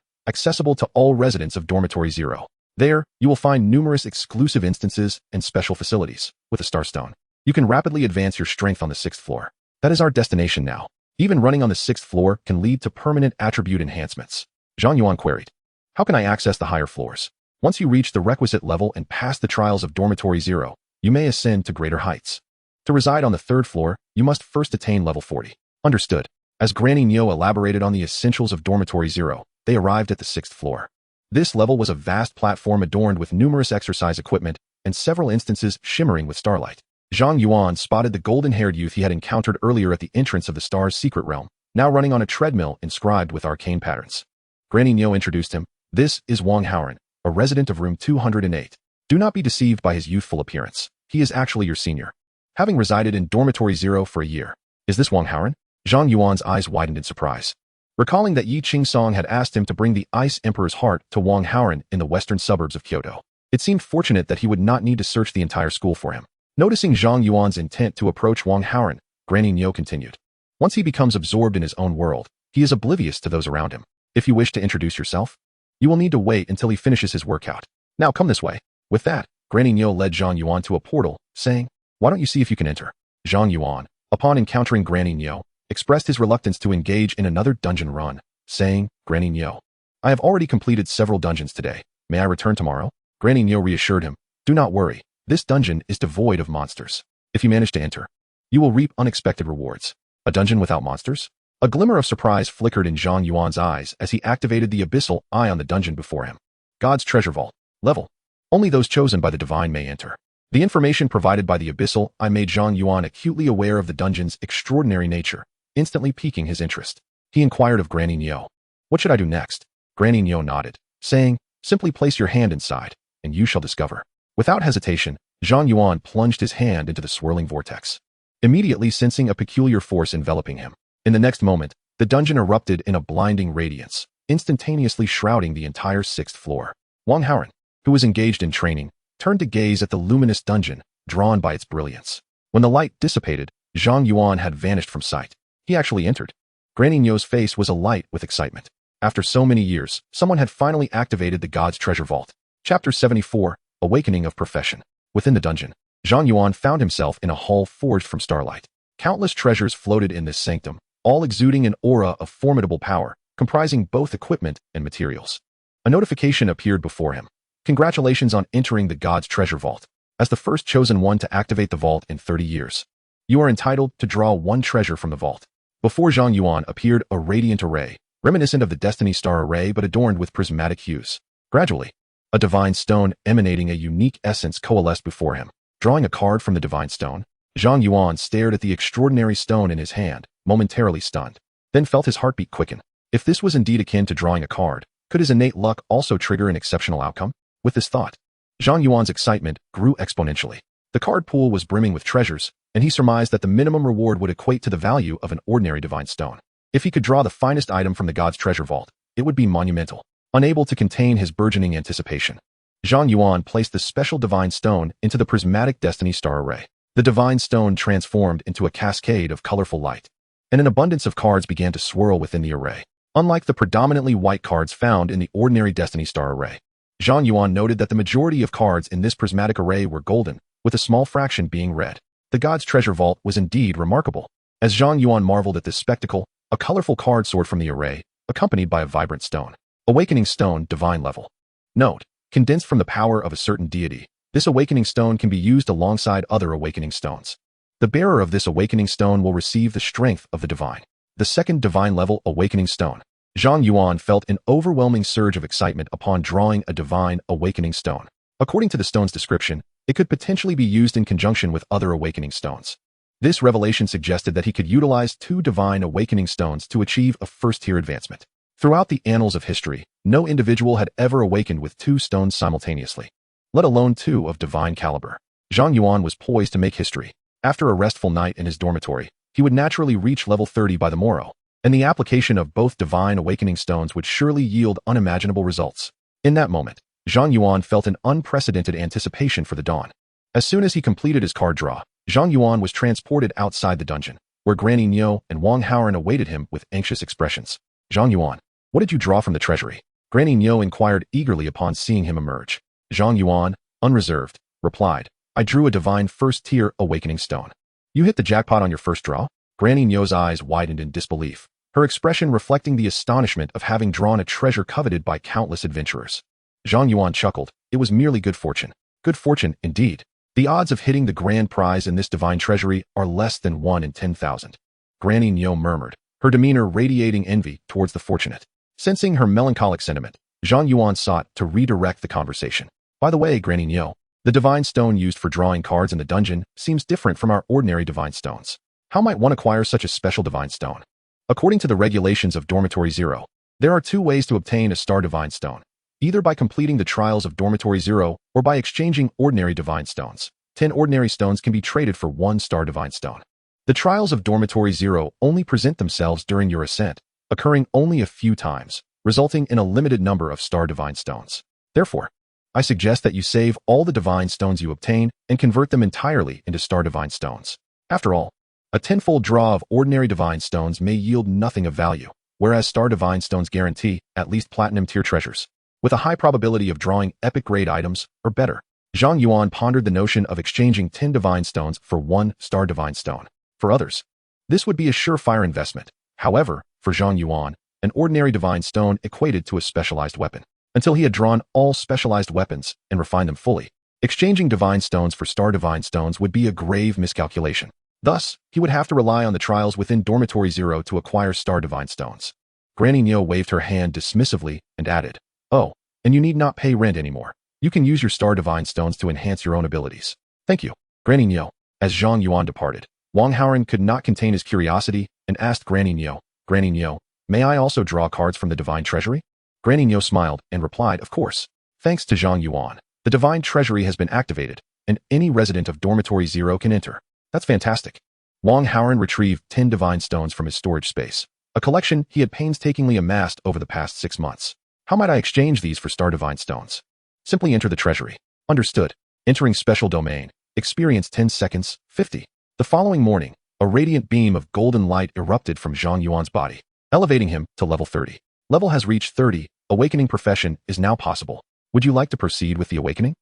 accessible to all residents of Dormitory 0. There, you will find numerous exclusive instances and special facilities. With a starstone, you can rapidly advance your strength on the 6th floor. That is our destination now. Even running on the 6th floor can lead to permanent attribute enhancements. Zhang Yuan queried. How can I access the higher floors? Once you reach the requisite level and pass the trials of Dormitory 0, you may ascend to greater heights. To reside on the 3rd floor, you must first attain level 40. Understood. As Granny Nyo elaborated on the essentials of Dormitory 0, they arrived at the 6th floor. This level was a vast platform adorned with numerous exercise equipment and several instances shimmering with starlight. Zhang Yuan spotted the golden-haired youth he had encountered earlier at the entrance of the star's secret realm, now running on a treadmill inscribed with arcane patterns. Granny Nyo introduced him. This is Wang Haoran, a resident of room 208. Do not be deceived by his youthful appearance. He is actually your senior, having resided in Dormitory 0 for a year. Is this Wang Haoran? Zhang Yuan's eyes widened in surprise. Recalling that Yi Qingsong had asked him to bring the Ice Emperor's heart to Wang Haoran in the western suburbs of Kyoto, it seemed fortunate that he would not need to search the entire school for him. Noticing Zhang Yuan's intent to approach Wang Haoran, Granny Nyo continued. Once he becomes absorbed in his own world, he is oblivious to those around him. If you wish to introduce yourself, you will need to wait until he finishes his workout. Now come this way. With that, Granny Nyo led Zhang Yuan to a portal, saying, why don't you see if you can enter? Zhang Yuan, upon encountering Granny Nyo, expressed his reluctance to engage in another dungeon run, saying, Granny Nyo, I have already completed several dungeons today. May I return tomorrow? Granny Nyo reassured him. Do not worry. This dungeon is devoid of monsters. If you manage to enter, you will reap unexpected rewards. A dungeon without monsters? A glimmer of surprise flickered in Zhang Yuan's eyes as he activated the abyssal eye on the dungeon before him. God's treasure vault. Level. Only those chosen by the divine may enter. The information provided by the abyssal eye made Zhang Yuan acutely aware of the dungeon's extraordinary nature, instantly piquing his interest. He inquired of Granny Nyo. What should I do next? Granny Nyo nodded, saying, simply place your hand inside, and you shall discover. Without hesitation, Zhang Yuan plunged his hand into the swirling vortex, immediately sensing a peculiar force enveloping him. In the next moment, the dungeon erupted in a blinding radiance, instantaneously shrouding the entire 6th floor. Wang Haoran, who was engaged in training, turned to gaze at the luminous dungeon, drawn by its brilliance. When the light dissipated, Zhang Yuan had vanished from sight. He actually entered. Granny Nyo's face was alight with excitement. After so many years, someone had finally activated the God's Treasure Vault. Chapter 74, Awakening of Profession. Within the dungeon, Zhang Yuan found himself in a hall forged from starlight. Countless treasures floated in this sanctum, all exuding an aura of formidable power, comprising both equipment and materials. A notification appeared before him. Congratulations on entering the God's Treasure Vault. As the first chosen one to activate the vault in 30 years, you are entitled to draw one treasure from the vault. Before Zhang Yuan appeared a radiant array, reminiscent of the Destiny Star array but adorned with prismatic hues. Gradually, a divine stone emanating a unique essence coalesced before him. Drawing a card from the divine stone, Zhang Yuan stared at the extraordinary stone in his hand, momentarily stunned, then felt his heartbeat quicken. If this was indeed akin to drawing a card, could his innate luck also trigger an exceptional outcome? With this thought, Zhang Yuan's excitement grew exponentially. The card pool was brimming with treasures, and he surmised that the minimum reward would equate to the value of an ordinary divine stone. If he could draw the finest item from the god's treasure vault, it would be monumental. Unable to contain his burgeoning anticipation, Zhang Yuan placed the special divine stone into the prismatic Destiny Star array. The divine stone transformed into a cascade of colorful light, and an abundance of cards began to swirl within the array. Unlike the predominantly white cards found in the ordinary Destiny Star array, Zhang Yuan noted that the majority of cards in this prismatic array were golden, with a small fraction being red. The god's treasure vault was indeed remarkable. As Zhang Yuan marveled at this spectacle, a colorful card soared from the array, accompanied by a vibrant stone. Awakening Stone, Divine Level. Note: condensed from the power of a certain deity, this awakening stone can be used alongside other awakening stones. The bearer of this awakening stone will receive the strength of the divine. The second divine level awakening stone. Zhang Yuan felt an overwhelming surge of excitement upon drawing a divine awakening stone. According to the stone's description, it could potentially be used in conjunction with other awakening stones. This revelation suggested that he could utilize 2 divine awakening stones to achieve a first-tier advancement. Throughout the annals of history, no individual had ever awakened with 2 stones simultaneously, let alone 2 of divine caliber. Zhang Yuan was poised to make history. After a restful night in his dormitory, he would naturally reach level 30 by the morrow, and the application of both divine awakening stones would surely yield unimaginable results. In that moment, Zhang Yuan felt an unprecedented anticipation for the dawn. As soon as he completed his card draw, Zhang Yuan was transported outside the dungeon, where Granny Niu and Wang Haoren awaited him with anxious expressions. Zhang Yuan, what did you draw from the treasury? Granny Niu inquired eagerly upon seeing him emerge. Zhang Yuan, unreserved, replied, I drew a divine first-tier awakening stone. You hit the jackpot on your first draw? Granny Niu's eyes widened in disbelief, her expression reflecting the astonishment of having drawn a treasure coveted by countless adventurers. Zhang Yuan chuckled. It was merely good fortune. Good fortune, indeed. The odds of hitting the grand prize in this divine treasury are less than 1 in 10,000. Granny Niu murmured, her demeanor radiating envy towards the fortunate. Sensing her melancholic sentiment, Zhang Yuan sought to redirect the conversation. By the way, Granny Niu, the divine stone used for drawing cards in the dungeon seems different from our ordinary divine stones. How might one acquire such a special divine stone? According to the regulations of Dormitory 0, there are 2 ways to obtain a star divine stone, either by completing the trials of Dormitory 0 or by exchanging ordinary divine stones. 10 ordinary stones can be traded for 1 star divine stone. The trials of Dormitory 0 only present themselves during your ascent, occurring only a few times, resulting in a limited number of star divine stones. Therefore, I suggest that you save all the divine stones you obtain and convert them entirely into star divine stones. After all, a 10-fold draw of ordinary divine stones may yield nothing of value, whereas star divine stones guarantee at least platinum tier treasures, with a high probability of drawing epic grade items or better. Zhang Yuan pondered the notion of exchanging 10 divine stones for 1 star divine stone. For others, this would be a surefire investment. However, for Zhang Yuan, an ordinary divine stone equated to a specialized weapon. Until he had drawn all specialized weapons and refined them fully, exchanging divine stones for star divine stones would be a grave miscalculation. Thus, he would have to rely on the trials within Dormitory 0 to acquire star divine stones. Granny Niu waved her hand dismissively and added, Oh, and you need not pay rent anymore. You can use your star divine stones to enhance your own abilities. Thank you, Granny Niu. As Zhang Yuan departed, Wang Haoren could not contain his curiosity and asked Granny Niu, Granny Niu, may I also draw cards from the divine treasury? Granny Niu smiled and replied, of course. Thanks to Zhang Yuan, the divine treasury has been activated, and any resident of Dormitory 0 can enter. That's fantastic. Wang Haoren retrieved 10 divine stones from his storage space, a collection he had painstakingly amassed over the past 6 months. How might I exchange these for star divine stones? Simply enter the treasury. Understood. Entering special domain. Experience 10 seconds, 50. The following morning, a radiant beam of golden light erupted from Zhang Yuan's body, elevating him to level 30. Level has reached 30. Awakening profession is now possible. Would you like to proceed with the awakening?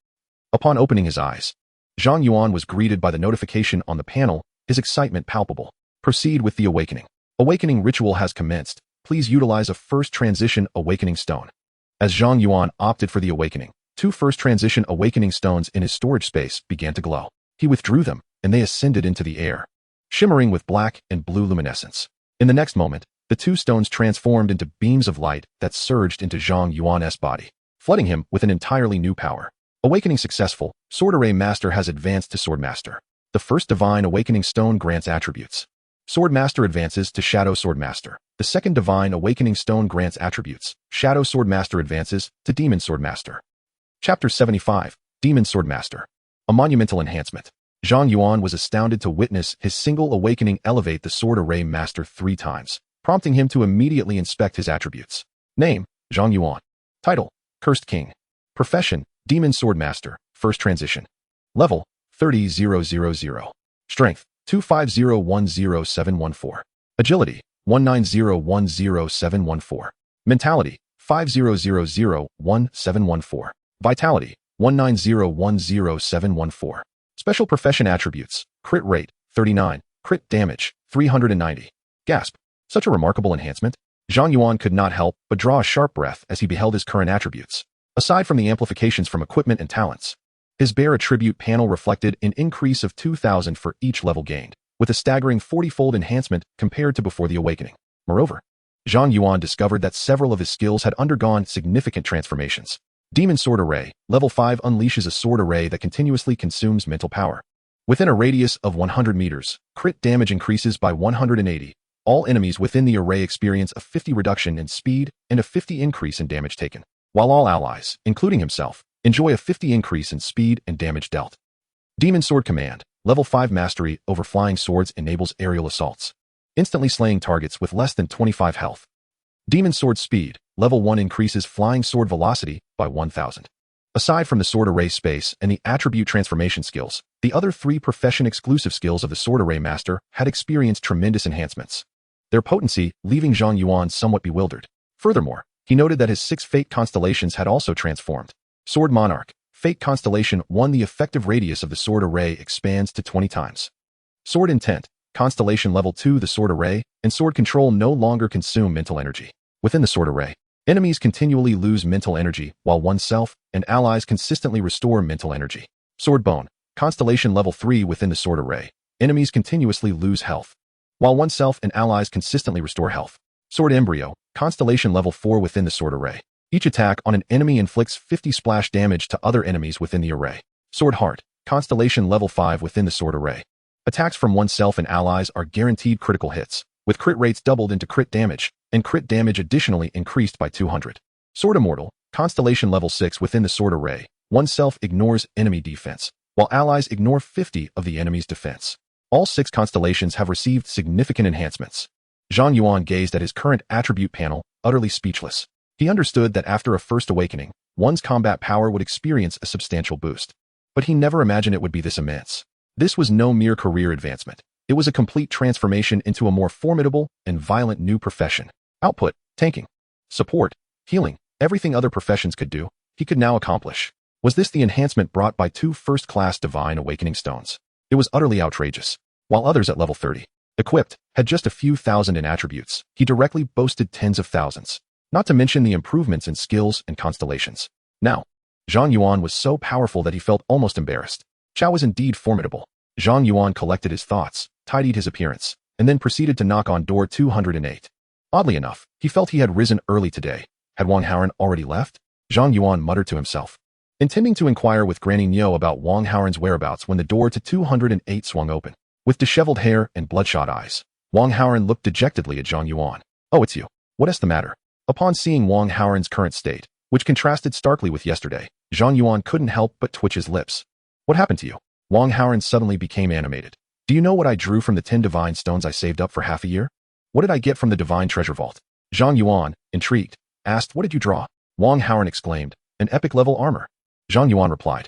Upon opening his eyes, Zhang Yuan was greeted by the notification on the panel, his excitement palpable. Proceed with the awakening. Awakening ritual has commenced. Please utilize a first transition awakening stone. As Zhang Yuan opted for the awakening, 2 first transition awakening stones in his storage space began to glow. He withdrew them, and they ascended into the air, shimmering with black and blue luminescence. In the next moment, the 2 stones transformed into beams of light that surged into Zhang Yuan's body, flooding him with an entirely new power. Awakening successful, Sword Array Master has advanced to Sword Master. The first Divine Awakening Stone grants attributes. Sword Master advances to Shadow Sword Master. The second Divine Awakening Stone grants attributes. Shadow Sword Master advances to Demon Sword Master. Chapter 75, Demon Sword Master. A monumental enhancement. Zhang Yuan was astounded to witness his single awakening elevate the Sword Array Master 3 times, prompting him to immediately inspect his attributes. Name, Zhang Yuan. Title, Cursed King. Profession, Demon Sword Master, first transition. Level, 30,000. Strength, 250,10714. Agility, 190,10714. Mentality, 50,000,1714. Vitality, 190,10714. Special profession attributes, crit rate, 39, crit damage, 390. Gasp. Such a remarkable enhancement? Zhang Yuan could not help but draw a sharp breath as he beheld his current attributes. Aside from the amplifications from equipment and talents, his bare attribute panel reflected an increase of 2,000 for each level gained, with a staggering 40-fold enhancement compared to before the awakening. Moreover, Zhang Yuan discovered that several of his skills had undergone significant transformations. Demon Sword Array, Level 5 unleashes a sword array that continuously consumes mental power. Within a radius of 100 meters, crit damage increases by 180. All enemies within the array experience a 50 reduction in speed and a 50 increase in damage taken, while all allies, including himself, enjoy a 50 increase in speed and damage dealt. Demon Sword Command, Level 5 Mastery over flying swords enables aerial assaults, instantly slaying targets with less than 25 health. Demon Sword Speed, Level 1 increases flying sword velocity by 1,000. Aside from the sword array space and the attribute transformation skills, the other 3 profession-exclusive skills of the Sword Array Master had experienced tremendous enhancements, their potency leaving Zhang Yuan somewhat bewildered. Furthermore, he noted that his 6 Fate constellations had also transformed. Sword Monarch, Fate Constellation 1. The effective radius of the sword array expands to 20 times. Sword Intent, Constellation Level 2. The sword array and sword control no longer consume mental energy. Within the sword array, enemies continually lose mental energy, while oneself and allies consistently restore mental energy. Sword Bone, Constellation Level 3. Within the sword array, enemies continuously lose health, while oneself and allies consistently restore health. Sword Embryo, Constellation Level 4. Within the sword array, each attack on an enemy inflicts 50 splash damage to other enemies within the array. Sword Heart, Constellation Level 5. Within the sword array, attacks from oneself and allies are guaranteed critical hits, with crit rates doubled into crit damage, and crit damage additionally increased by 200. Sword Immortal, Constellation Level 6. Within the sword array, oneself ignores enemy defense, while allies ignore 50 of the enemy's defense. All 6 constellations have received significant enhancements. Zhang Yuan gazed at his current attribute panel, utterly speechless. He understood that after a first awakening, one's combat power would experience a substantial boost, but he never imagined it would be this immense. This was no mere career advancement. It was a complete transformation into a more formidable and violent new profession. Output, tanking, support, healing, everything other professions could do, he could now accomplish. Was this the enhancement brought by 2 first-class Divine Awakening Stones? It was utterly outrageous. While others at level 30, equipped, had just a few thousand in attributes, he directly boasted tens of thousands, not to mention the improvements in skills and constellations. Now, Zhang Yuan was so powerful that he felt almost embarrassed. Chao was indeed formidable. Zhang Yuan collected his thoughts, tidied his appearance, and then proceeded to knock on door 208. Oddly enough, he felt he had risen early today. Had Wang Haoren already left? Zhang Yuan muttered to himself, intending to inquire with Granny Niu about Wang Haoren's whereabouts when the door to 208 swung open. With disheveled hair and bloodshot eyes, Wang Haoren looked dejectedly at Zhang Yuan. Oh, it's you. What is the matter? Upon seeing Wang Haoren's current state, which contrasted starkly with yesterday, Zhang Yuan couldn't help but twitch his lips. What happened to you? Wang Haoren suddenly became animated. Do you know what I drew from the 10 divine stones I saved up for half a year? What did I get from the divine treasure vault? Zhang Yuan, intrigued, asked, what did you draw? Wang Haoren exclaimed, an epic level armor. Zhang Yuan replied,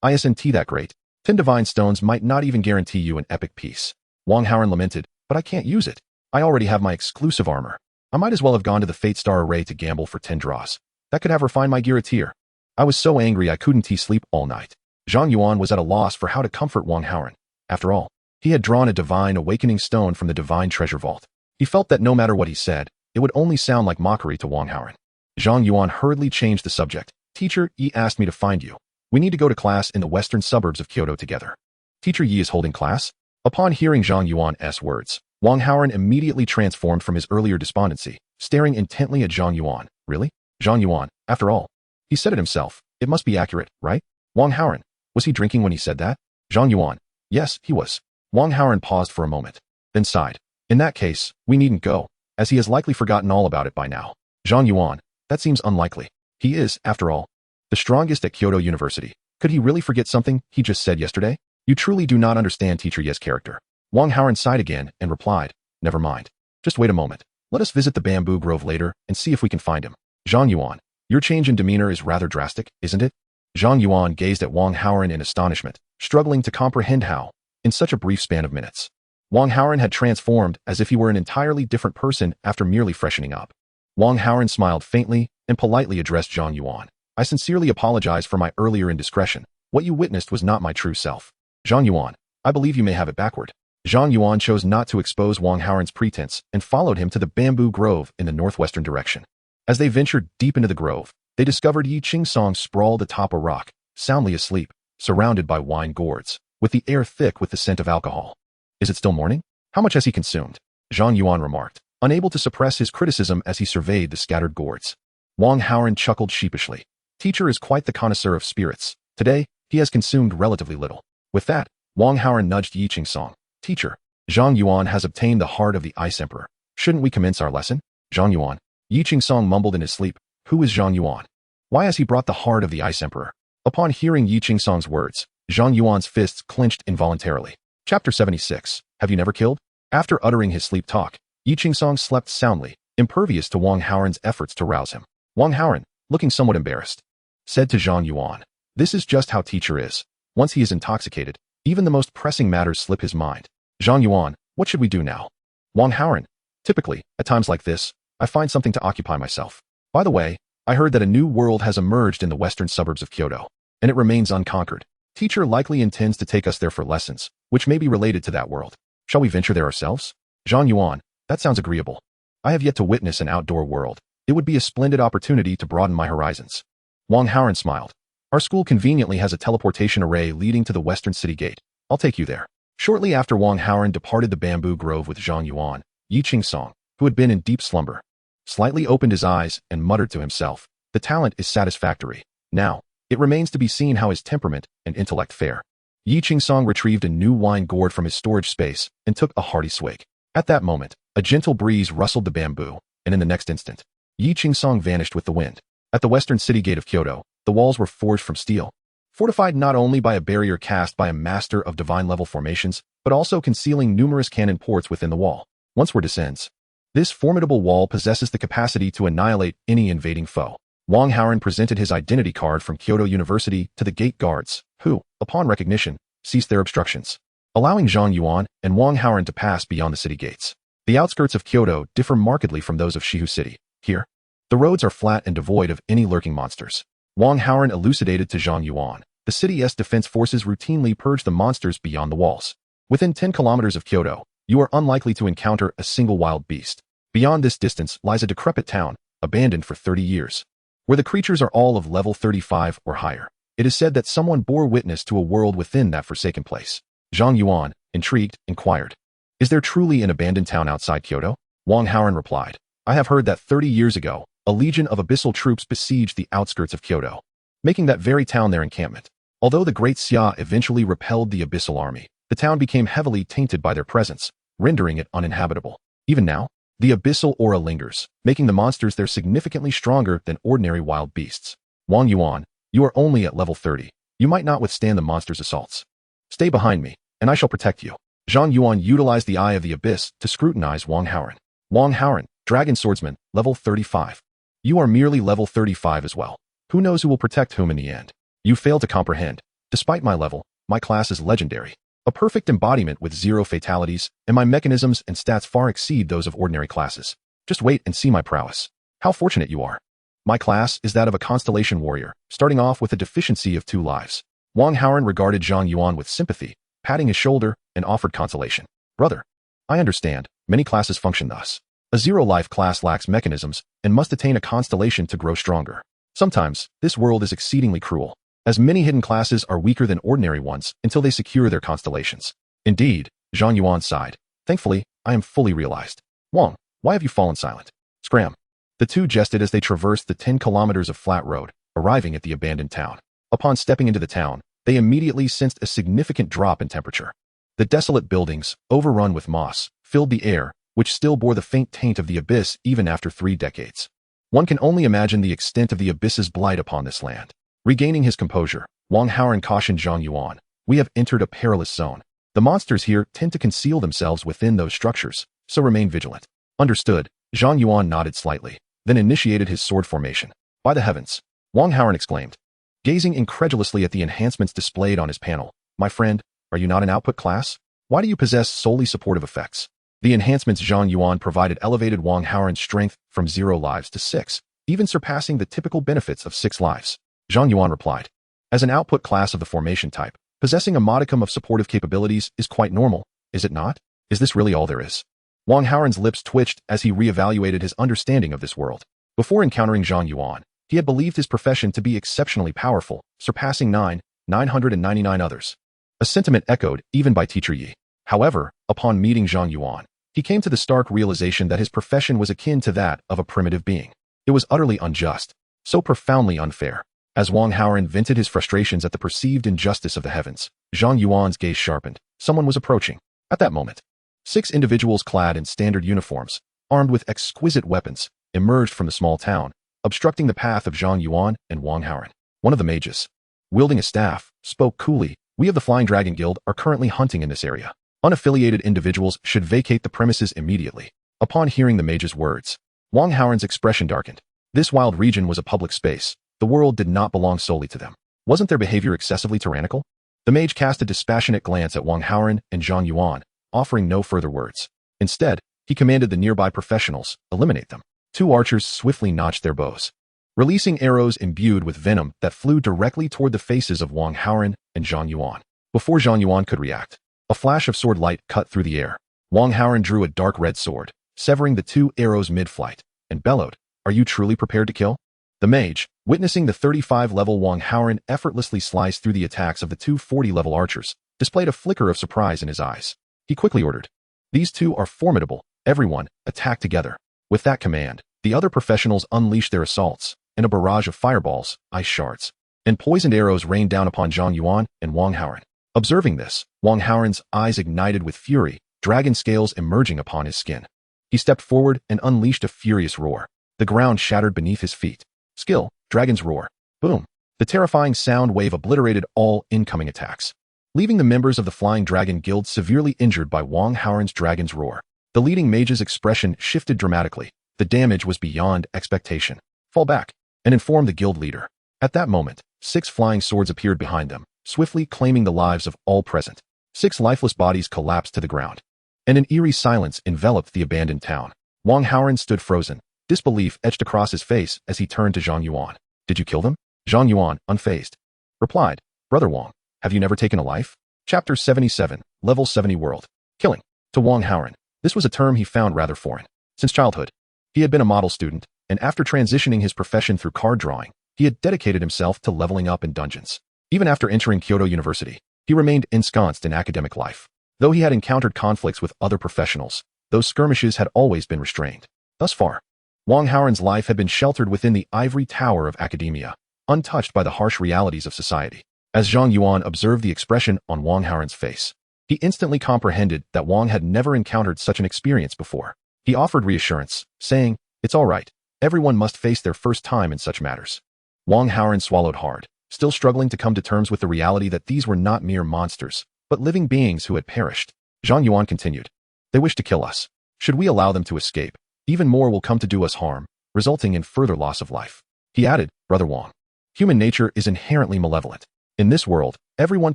isn't that great? 10 divine stones might not even guarantee you an epic piece. Wang Haoren lamented, but I can't use it. I already have my exclusive armor. I might as well have gone to the Fate Star Array to gamble for 10 draws. That could have refined my gear a tier. I was so angry I couldn't sleep all night. Zhang Yuan was at a loss for how to comfort Wang Haoren. After all, he had drawn a divine awakening stone from the divine treasure vault. He felt that no matter what he said, it would only sound like mockery to Wang Haoren. Zhang Yuan hurriedly changed the subject. Teacher Yi asked me to find you. We need to go to class in the western suburbs of Kyoto together. Teacher Yi is holding class? Upon hearing Zhang Yuan's words, Wang Haoren immediately transformed from his earlier despondency, staring intently at Zhang Yuan. Really? Zhang Yuan, after all. He said it himself. It must be accurate, right? Wang Haoren, was he drinking when he said that? Zhang Yuan, yes, he was. Wang Haoren paused for a moment, then sighed. In that case, we needn't go, as he has likely forgotten all about it by now. Zhang Yuan, that seems unlikely. He is, after all, the strongest at Kyoto University. Could he really forget something he just said yesterday? You truly do not understand Teacher Ye's character. Wang Haoren sighed again and replied, never mind. Just wait a moment. Let us visit the bamboo grove later and see if we can find him. Zhang Yuan, your change in demeanor is rather drastic, isn't it? Zhang Yuan gazed at Wang Haoren in astonishment, struggling to comprehend how, in such a brief span of minutes, Wang Haoren had transformed as if he were an entirely different person after merely freshening up. Wang Haoren smiled faintly and politely addressed Zhang Yuan. I sincerely apologize for my earlier indiscretion. What you witnessed was not my true self. Zhang Yuan, I believe you may have it backward. Zhang Yuan chose not to expose Wang Haoren's pretense and followed him to the bamboo grove in the northwestern direction. As they ventured deep into the grove, they discovered Yi Qingsong sprawled atop a rock, soundly asleep, surrounded by wine gourds, with the air thick with the scent of alcohol. Is it still morning? How much has he consumed? Zhang Yuan remarked, unable to suppress his criticism as he surveyed the scattered gourds. Wang Haoren chuckled sheepishly. Teacher is quite the connoisseur of spirits. Today, he has consumed relatively little. With that, Wang Haoren nudged Yi Qingsong. Teacher, Zhang Yuan has obtained the heart of the Ice Emperor. Shouldn't we commence our lesson? Zhang Yuan. Yi Qingsong mumbled in his sleep. Who is Zhang Yuan? Why has he brought the heart of the Ice Emperor? Upon hearing Yi Qingsong's words, Zhang Yuan's fists clenched involuntarily. Chapter 76. Have you never killed? After uttering his sleep talk, Yi Qingsong slept soundly, impervious to Wang Haoren's efforts to rouse him. Wang Haoren, looking somewhat embarrassed, said to Zhang Yuan, this is just how teacher is. Once he is intoxicated, even the most pressing matters slip his mind. Zhang Yuan, what should we do now? Wang Haoren, typically, at times like this, I find something to occupy myself. By the way, I heard that a new world has emerged in the western suburbs of Kyoto, and it remains unconquered. Teacher likely intends to take us there for lessons, which may be related to that world. Shall we venture there ourselves? Zhang Yuan, that sounds agreeable. I have yet to witness an outdoor world. It would be a splendid opportunity to broaden my horizons. Wang Haoren smiled. Our school conveniently has a teleportation array leading to the western city gate. I'll take you there. Shortly after Wang Haoren departed the bamboo grove with Zhang Yuan, Yi Qingsong, who had been in deep slumber, slightly opened his eyes and muttered to himself, the talent is satisfactory. Now, it remains to be seen how his temperament and intellect fare. Yi Qingsong retrieved a new wine gourd from his storage space and took a hearty swig. At that moment, a gentle breeze rustled the bamboo, and in the next instant, Yi Qingsong vanished with the wind. At the western city gate of Kyoto, the walls were forged from steel, fortified not only by a barrier cast by a master of divine-level formations, but also concealing numerous cannon ports within the wall. Once word descends, this formidable wall possesses the capacity to annihilate any invading foe. Wang Haoren presented his identity card from Kyoto University to the gate guards, who, upon recognition, ceased their obstructions, allowing Zhang Yuan and Wang Haoren to pass beyond the city gates. The outskirts of Kyoto differ markedly from those of Shihu City. Here, the roads are flat and devoid of any lurking monsters. Wang Haoren elucidated to Zhang Yuan. The city's defense forces routinely purge the monsters beyond the walls. Within 10 kilometers of Kyoto, you are unlikely to encounter a single wild beast. Beyond this distance lies a decrepit town, abandoned for 30 years, where the creatures are all of level 35 or higher. It is said that someone bore witness to a world within that forsaken place. Zhang Yuan, intrigued, inquired, is there truly an abandoned town outside Kyoto? Wang Haoren replied, I have heard that 30 years ago, a legion of abyssal troops besieged the outskirts of Kyoto, making that very town their encampment. Although the Great Xia eventually repelled the abyssal army, the town became heavily tainted by their presence, rendering it uninhabitable. Even now, the abyssal aura lingers, making the monsters there significantly stronger than ordinary wild beasts. Wang Yuan, you are only at level 30. You might not withstand the monsters' assaults. Stay behind me, and I shall protect you. Zhang Yuan utilized the Eye of the Abyss to scrutinize Wang Haoren. Wang Haoren, Dragon Swordsman, level 35. You are merely level 35 as well. Who knows who will protect whom in the end? You fail to comprehend. Despite my level, my class is legendary. A perfect embodiment with 0 fatalities, and my mechanisms and stats far exceed those of ordinary classes. Just wait and see my prowess. How fortunate you are. My class is that of a constellation warrior, starting off with a deficiency of 2 lives. Wang Haoren regarded Zhang Yuan with sympathy, patting his shoulder, and offered consolation. Brother, I understand, many classes function thus. A 0-life class lacks mechanisms and must attain a constellation to grow stronger. Sometimes, this world is exceedingly cruel, as many hidden classes are weaker than ordinary ones until they secure their constellations. Indeed, Zhang Yuan sighed. Thankfully, I am fully realized. Wang, why have you fallen silent? Scram. The two jested as they traversed the 10 kilometers of flat road, arriving at the abandoned town. Upon stepping into the town, they immediately sensed a significant drop in temperature. The desolate buildings, overrun with moss, filled the air, which still bore the faint taint of the abyss even after 3 decades. One can only imagine the extent of the abyss's blight upon this land. Regaining his composure, Wang Haoran cautioned Zhang Yuan, "We have entered a perilous zone. The monsters here tend to conceal themselves within those structures, so remain vigilant." Understood, Zhang Yuan nodded slightly, then initiated his sword formation. "By the heavens!" Wang Haoran exclaimed, gazing incredulously at the enhancements displayed on his panel. "My friend, are you not an output class? Why do you possess solely supportive effects?" The enhancements Zhang Yuan provided elevated Wang Haoran's strength from 0 lives to 6, even surpassing the typical benefits of 6 lives. Zhang Yuan replied, "As an output class of the formation type, possessing a modicum of supportive capabilities is quite normal, is it not? Is this really all there is?" Wang Haoran's lips twitched as he reevaluated his understanding of this world. Before encountering Zhang Yuan, he had believed his profession to be exceptionally powerful, surpassing 999 others. A sentiment echoed even by Teacher Yi. However, upon meeting Zhang Yuan, he came to the stark realization that his profession was akin to that of a primitive being. It was utterly unjust, so profoundly unfair. As Wang Haoran vented his frustrations at the perceived injustice of the heavens, Zhang Yuan's gaze sharpened. Someone was approaching. At that moment, 6 individuals clad in standard uniforms, armed with exquisite weapons, emerged from the small town, obstructing the path of Zhang Yuan and Wang Haoran. One of the mages, wielding a staff, spoke coolly, "We of the Flying Dragon Guild are currently hunting in this area. Unaffiliated individuals should vacate the premises immediately." Upon hearing the mage's words, Wang Haoran's expression darkened. This wild region was a public space. The world did not belong solely to them. Wasn't their behavior excessively tyrannical? The mage cast a dispassionate glance at Wang Haoran and Zhang Yuan, offering no further words. Instead, he commanded the nearby professionals, "Eliminate them." 2 archers swiftly notched their bows, releasing arrows imbued with venom that flew directly toward the faces of Wang Haoran and Zhang Yuan. Before Zhang Yuan could react, a flash of sword light cut through the air. Wang Haoran drew a dark red sword, severing the 2 arrows mid-flight, and bellowed, "Are you truly prepared to kill?" The mage, witnessing the 35-level Wang Haoran effortlessly slice through the attacks of the 2 40-level archers, displayed a flicker of surprise in his eyes. He quickly ordered, "These 2 are formidable. Everyone, attack together." With that command, the other professionals unleashed their assaults, and a barrage of fireballs, ice shards, and poisoned arrows rained down upon Zhang Yuan and Wang Haoran. Observing this, Wang Haoran's eyes ignited with fury, dragon scales emerging upon his skin. He stepped forward and unleashed a furious roar. The ground shattered beneath his feet. Skill, Dragon's Roar. Boom. The terrifying sound wave obliterated all incoming attacks, leaving the members of the Flying Dragon Guild severely injured by Wang Haoran's Dragon's Roar. The leading mage's expression shifted dramatically. The damage was beyond expectation. "Fall back and inform the guild leader." At that moment, 6 flying swords appeared behind them, swiftly claiming the lives of all present. 6 lifeless bodies collapsed to the ground, and an eerie silence enveloped the abandoned town. Wang Haoran stood frozen, disbelief etched across his face as he turned to Zhang Yuan. "Did you kill them?" Zhang Yuan, unfazed, replied, "Brother Wang, have you never taken a life?" Chapter 77, Level 70 World. Killing. To Wang Haoran, this was a term he found rather foreign. Since childhood, he had been a model student, and after transitioning his profession through card drawing, he had dedicated himself to leveling up in dungeons. Even after entering Kyoto University, he remained ensconced in academic life. Though he had encountered conflicts with other professionals, those skirmishes had always been restrained. Thus far, Wang Haoran's life had been sheltered within the ivory tower of academia, untouched by the harsh realities of society. As Zhang Yuan observed the expression on Wang Haoran's face, he instantly comprehended that Wang had never encountered such an experience before. He offered reassurance, saying, "It's all right. Everyone must face their first time in such matters." Wang Haoran swallowed hard, still struggling to come to terms with the reality that these were not mere monsters, but living beings who had perished. Zhang Yuan continued, "They wish to kill us. Should we allow them to escape, even more will come to do us harm, resulting in further loss of life." He added, "Brother Wang, human nature is inherently malevolent. In this world, everyone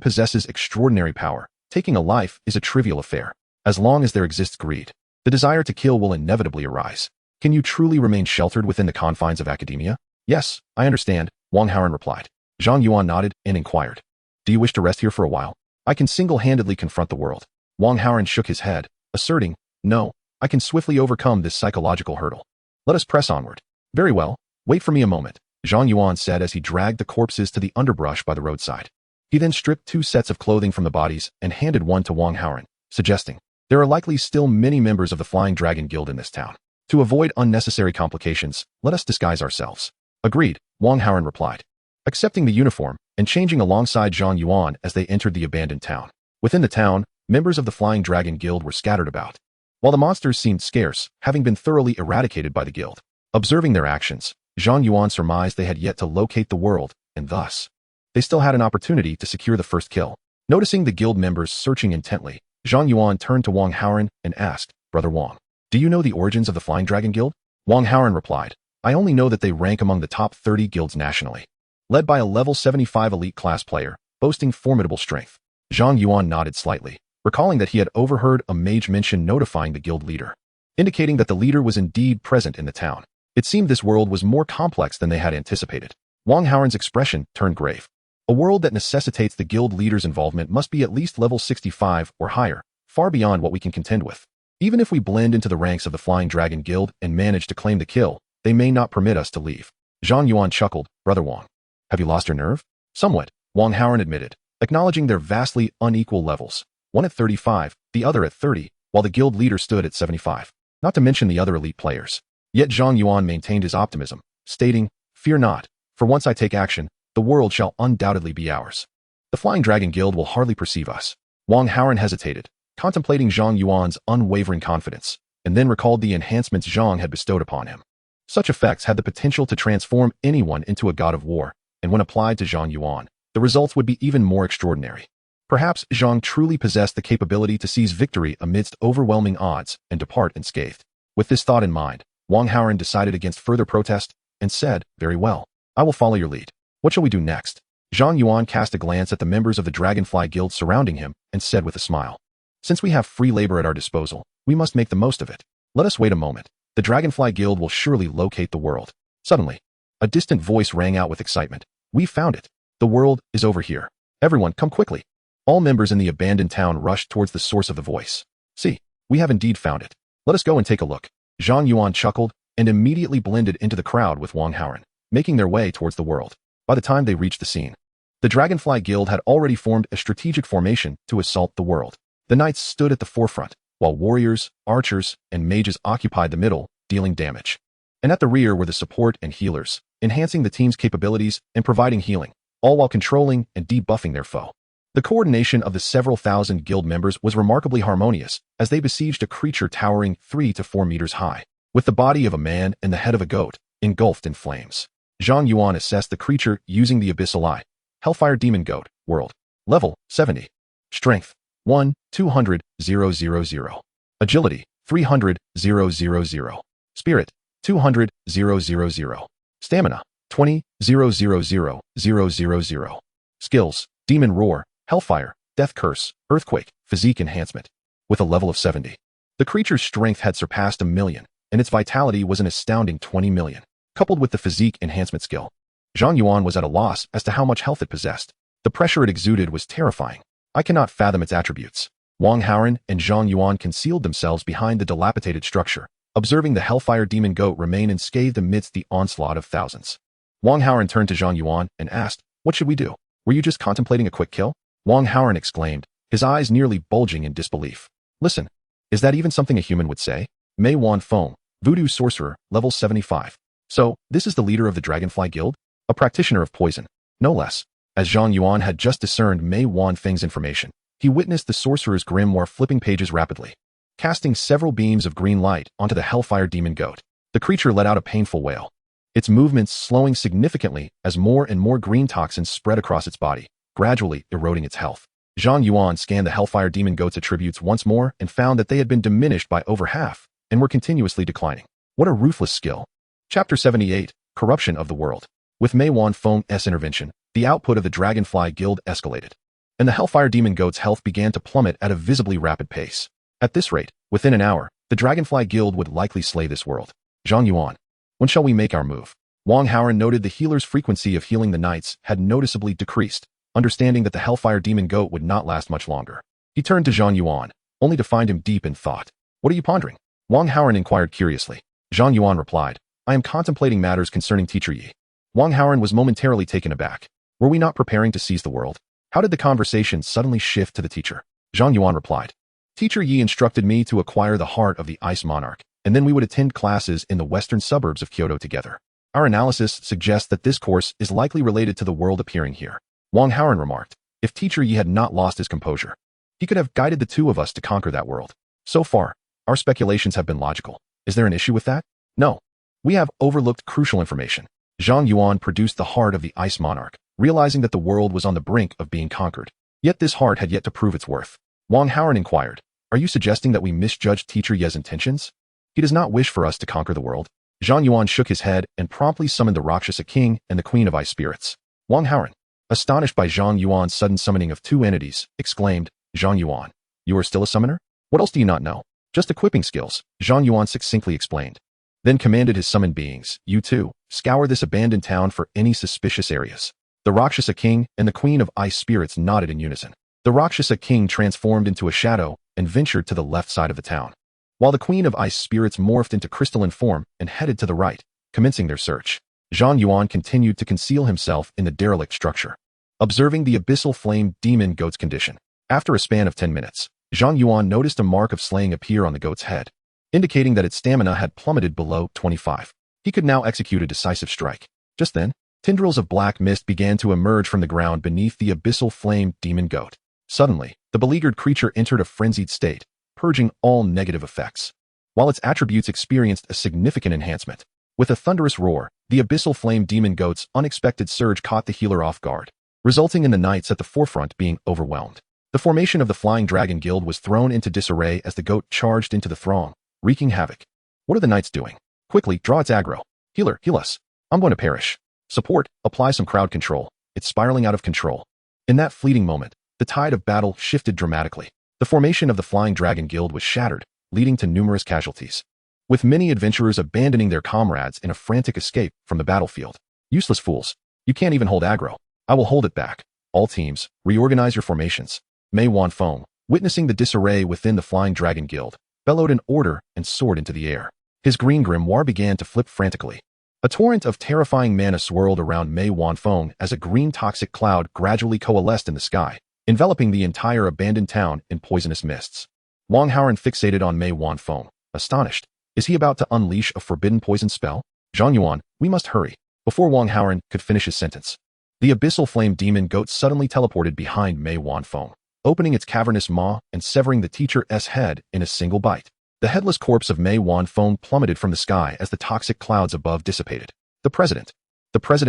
possesses extraordinary power. Taking a life is a trivial affair. As long as there exists greed, the desire to kill will inevitably arise. Can you truly remain sheltered within the confines of academia?" "Yes, I understand," Wang Haoran replied. Zhang Yuan nodded and inquired, "Do you wish to rest here for a while? I can single-handedly confront the world." Wang Haoran shook his head, asserting, "No, I can swiftly overcome this psychological hurdle. Let us press onward." "Very well, wait for me a moment." Zhang Yuan said as he dragged the corpses to the underbrush by the roadside. He then stripped 2 sets of clothing from the bodies and handed one to Wang Haoren, suggesting, "There are likely still many members of the Flying Dragon Guild in this town. To avoid unnecessary complications, let us disguise ourselves." "Agreed," Wang Haoren replied, accepting the uniform and changing alongside Zhang Yuan as they entered the abandoned town. Within the town, members of the Flying Dragon Guild were scattered about, while the monsters seemed scarce, having been thoroughly eradicated by the guild. Observing their actions, Zhang Yuan surmised they had yet to locate the world, and thus, they still had an opportunity to secure the first kill. Noticing the guild members searching intently, Zhang Yuan turned to Wang Haoren and asked, "Brother Wang, do you know the origins of the Flying Dragon Guild?" Wang Haoren replied, "I only know that they rank among the top 30 guilds nationally, led by a level 75 elite class player, boasting formidable strength." Zhang Yuan nodded slightly, recalling that he had overheard a mage mention notifying the guild leader, indicating that the leader was indeed present in the town. It seemed this world was more complex than they had anticipated. Wang Haoren's expression turned grave. A world that necessitates the guild leader's involvement must be at least level 65 or higher, far beyond what we can contend with. Even if we blend into the ranks of the Flying Dragon Guild and manage to claim the kill, they may not permit us to leave. Zhang Yuan chuckled, "Brother Wang, have you lost your nerve?" "Somewhat," Wang Haoren admitted, acknowledging their vastly unequal levels, one at 35, the other at 30, while the guild leader stood at 75, not to mention the other elite players. Yet Zhang Yuan maintained his optimism, stating, "Fear not, for once I take action, the world shall undoubtedly be ours. The Flying Dragon Guild will hardly perceive us." Wang Haoren hesitated, contemplating Zhang Yuan's unwavering confidence, and then recalled the enhancements Zhang had bestowed upon him. Such effects had the potential to transform anyone into a god of war, and when applied to Zhang Yuan, the results would be even more extraordinary. Perhaps Zhang truly possessed the capability to seize victory amidst overwhelming odds and depart unscathed. With this thought in mind, Wang Haoren decided against further protest and said, "Very well, I will follow your lead. What shall we do next?" Zhang Yuan cast a glance at the members of the Dragonfly Guild surrounding him and said with a smile, "Since we have free labor at our disposal, we must make the most of it. Let us wait a moment. The Dragonfly Guild will surely locate the world." Suddenly, a distant voice rang out with excitement. "We found it. The world is over here. Everyone, come quickly." All members in the abandoned town rushed towards the source of the voice. "See, we have indeed found it. Let us go and take a look." Zhang Yuan chuckled and immediately blended into the crowd with Wang Haoren, making their way towards the world. By the time they reached the scene, the Dragonfly Guild had already formed a strategic formation to assault the world. The knights stood at the forefront, while warriors, archers, and mages occupied the middle, dealing damage. And at the rear were the support and healers, enhancing the team's capabilities and providing healing, all while controlling and debuffing their foe. The coordination of the several thousand guild members was remarkably harmonious as they besieged a creature towering 3 to 4 meters high, with the body of a man and the head of a goat, engulfed in flames. Zhang Yuan assessed the creature using the Abyssal Eye. Hellfire Demon Goat, World. Level, 70. Strength, 1, 200,000. Agility, 300,000. Spirit, 200,000. Stamina, 20,000,000. Skills, Demon Roar, Hellfire, Death Curse, Earthquake, Physique Enhancement. With a level of 70. The creature's strength had surpassed 1,000,000, and its vitality was an astounding 20 million. Coupled with the Physique Enhancement skill, Zhang Yuan was at a loss as to how much health it possessed. The pressure it exuded was terrifying. "I cannot fathom its attributes." Wang Haoren and Zhang Yuan concealed themselves behind the dilapidated structure, observing the Hellfire Demon Goat remain unscathed amidst the onslaught of thousands. Wang Haoren turned to Zhang Yuan and asked, "What should we do? Were you just contemplating a quick kill?" Wang Haoren exclaimed, his eyes nearly bulging in disbelief. "Listen, is that even something a human would say?" Mei Wan Feng, Voodoo Sorcerer, level 75. "So, this is the leader of the Dragonfly Guild? A practitioner of poison, no less." As Zhang Yuan had just discerned Mei Wan Feng's information, he witnessed the sorcerer's grimoire flipping pages rapidly, casting several beams of green light onto the Hellfire Demon Goat. The creature let out a painful wail, its movements slowing significantly as more and more green toxins spread across its body, gradually eroding its health. Zhang Yuan scanned the Hellfire Demon Goat's attributes once more and found that they had been diminished by over half and were continuously declining. What a ruthless skill. Chapter 78, Corruption of the World. With Mei Wan Feng's intervention, the output of the Dragonfly Guild escalated, and the Hellfire Demon Goat's health began to plummet at a visibly rapid pace. At this rate, within an hour, the Dragonfly Guild would likely slay this world. Zhang Yuan, when shall we make our move? Wang Haoren noted the healer's frequency of healing the knights had noticeably decreased, understanding that the Hellfire Demon Goat would not last much longer. He turned to Zhang Yuan, only to find him deep in thought. "What are you pondering?" Wang Haoren inquired curiously. Zhang Yuan replied, "I am contemplating matters concerning Teacher Yi." Wang Haoren was momentarily taken aback. Were we not preparing to seize the world? How did the conversation suddenly shift to the teacher? Zhang Yuan replied. Teacher Yi instructed me to acquire the heart of the ice monarch, and then we would attend classes in the western suburbs of Kyoto together. Our analysis suggests that this course is likely related to the world appearing here. Wang Haoren remarked. If Teacher Yi had not lost his composure, he could have guided the two of us to conquer that world. So far, our speculations have been logical. Is there an issue with that? No. We have overlooked crucial information. Zhang Yuan produced the heart of the ice monarch, realizing that the world was on the brink of being conquered. Yet this heart had yet to prove its worth. Wang Haoren inquired, are you suggesting that we misjudged Teacher Ye's intentions? He does not wish for us to conquer the world. Zhang Yuan shook his head and promptly summoned the Rakshasa King and the Queen of Ice Spirits. Wang Haoren, astonished by Zhang Yuan's sudden summoning of two entities, exclaimed, Zhang Yuan, you are still a summoner? What else do you not know? Just equipping skills, Zhang Yuan succinctly explained. Then commanded his summoned beings, you too, scour this abandoned town for any suspicious areas. The Rakshasa King and the Queen of Ice Spirits nodded in unison. The Rakshasa King transformed into a shadow and ventured to the left side of the town, while the Queen of Ice Spirits morphed into crystalline form and headed to the right, commencing their search. Zhang Yuan continued to conceal himself in the derelict structure, observing the abyssal flame demon goat's condition. After a span of 10 minutes, Zhang Yuan noticed a mark of slaying appear on the goat's head, indicating that its stamina had plummeted below 25. He could now execute a decisive strike. Just then, tendrils of black mist began to emerge from the ground beneath the abyssal flame demon goat. Suddenly, the beleaguered creature entered a frenzied state, purging all negative effects, while its attributes experienced a significant enhancement. With a thunderous roar, the abyssal flame demon goat's unexpected surge caught the healer off guard, resulting in the knights at the forefront being overwhelmed. The formation of the Flying Dragon Guild was thrown into disarray as the goat charged into the throng, wreaking havoc. What are the knights doing? Quickly, draw its aggro. Healer, heal us. I'm going to perish. Support, apply some crowd control. It's spiraling out of control. In that fleeting moment, the tide of battle shifted dramatically. The formation of the Flying Dragon Guild was shattered, leading to numerous casualties, with many adventurers abandoning their comrades in a frantic escape from the battlefield. Useless fools. You can't even hold aggro. I will hold it back. All teams, reorganize your formations. Mei Wanfeng, witnessing the disarray within the Flying Dragon Guild, bellowed an order and soared into the air. His green grimoire began to flip frantically. A torrent of terrifying mana swirled around Mei Wanfeng as a green toxic cloud gradually coalesced in the sky, enveloping the entire abandoned town in poisonous mists. Wang Haoren fixated on Mei Wanfeng, astonished. Is he about to unleash a forbidden poison spell? Zhang Yuan, we must hurry. Before Wang Haoren could finish his sentence, the abyssal flame demon goat suddenly teleported behind Mei Wanfeng, opening its cavernous maw and severing the teacher's head in a single bite. The headless corpse of Mei Wanfeng plummeted from the sky as the toxic clouds above dissipated. The president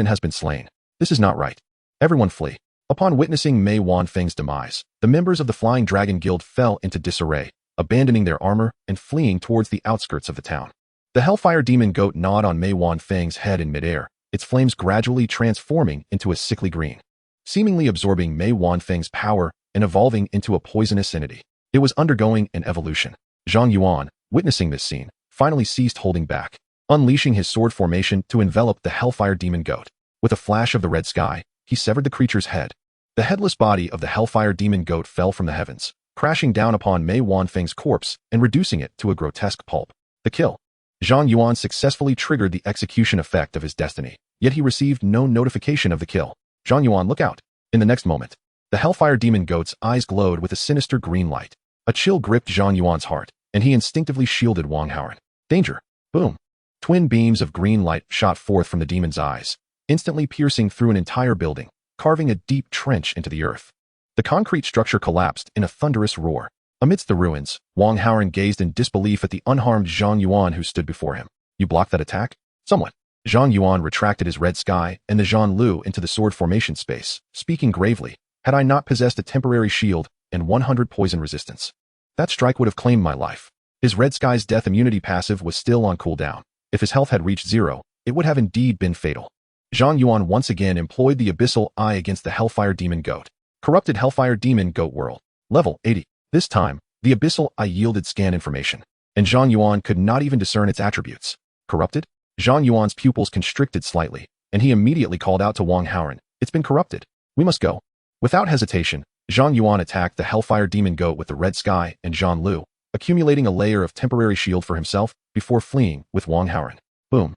has been slain. This is not right. Everyone flee. Upon witnessing Mei Wanfeng's demise, the members of the Flying Dragon Guild fell into disarray, abandoning their armor and fleeing towards the outskirts of the town. The Hellfire Demon Goat gnawed on Mei Wanfeng's head in midair, its flames gradually transforming into a sickly green, seemingly absorbing Mei Wanfeng's power and evolving into a poisonous entity. It was undergoing an evolution. Zhang Yuan, witnessing this scene, finally ceased holding back, unleashing his sword formation to envelop the Hellfire Demon Goat. With a flash of the red sky, he severed the creature's head. The headless body of the Hellfire Demon Goat fell from the heavens, crashing down upon Mei Wanfeng's corpse and reducing it to a grotesque pulp. The kill. Zhang Yuan successfully triggered the execution effect of his destiny, yet he received no notification of the kill. Zhang Yuan, look out. In the next moment, the Hellfire Demon Goat's eyes glowed with a sinister green light. A chill gripped Zhang Yuan's heart, and he instinctively shielded Wang Haoren. Danger! Boom! Twin beams of green light shot forth from the demon's eyes, instantly piercing through an entire building, carving a deep trench into the earth. The concrete structure collapsed in a thunderous roar. Amidst the ruins, Wang Haoren gazed in disbelief at the unharmed Zhang Yuan who stood before him. You blocked that attack? Somewhat. Zhang Yuan retracted his red sky and the Zhan Lu into the sword formation space, speaking gravely. Had I not possessed a temporary shield and 100 poison resistance, that strike would have claimed my life. His red sky's death immunity passive was still on cooldown. If his health had reached 0, it would have indeed been fatal. Zhang Yuan once again employed the Abyssal Eye against the Hellfire Demon Goat. Corrupted Hellfire Demon Goat World. Level 80. This time, the Abyssal Eye yielded scan information, and Zhang Yuan could not even discern its attributes. Corrupted? Zhang Yuan's pupils constricted slightly, and he immediately called out to Wang Haoren. It's been corrupted. We must go. Without hesitation, Zhang Yuan attacked the Hellfire Demon Goat with the red sky and Zhan Lu, accumulating a layer of temporary shield for himself before fleeing with Wang Haoren. Boom.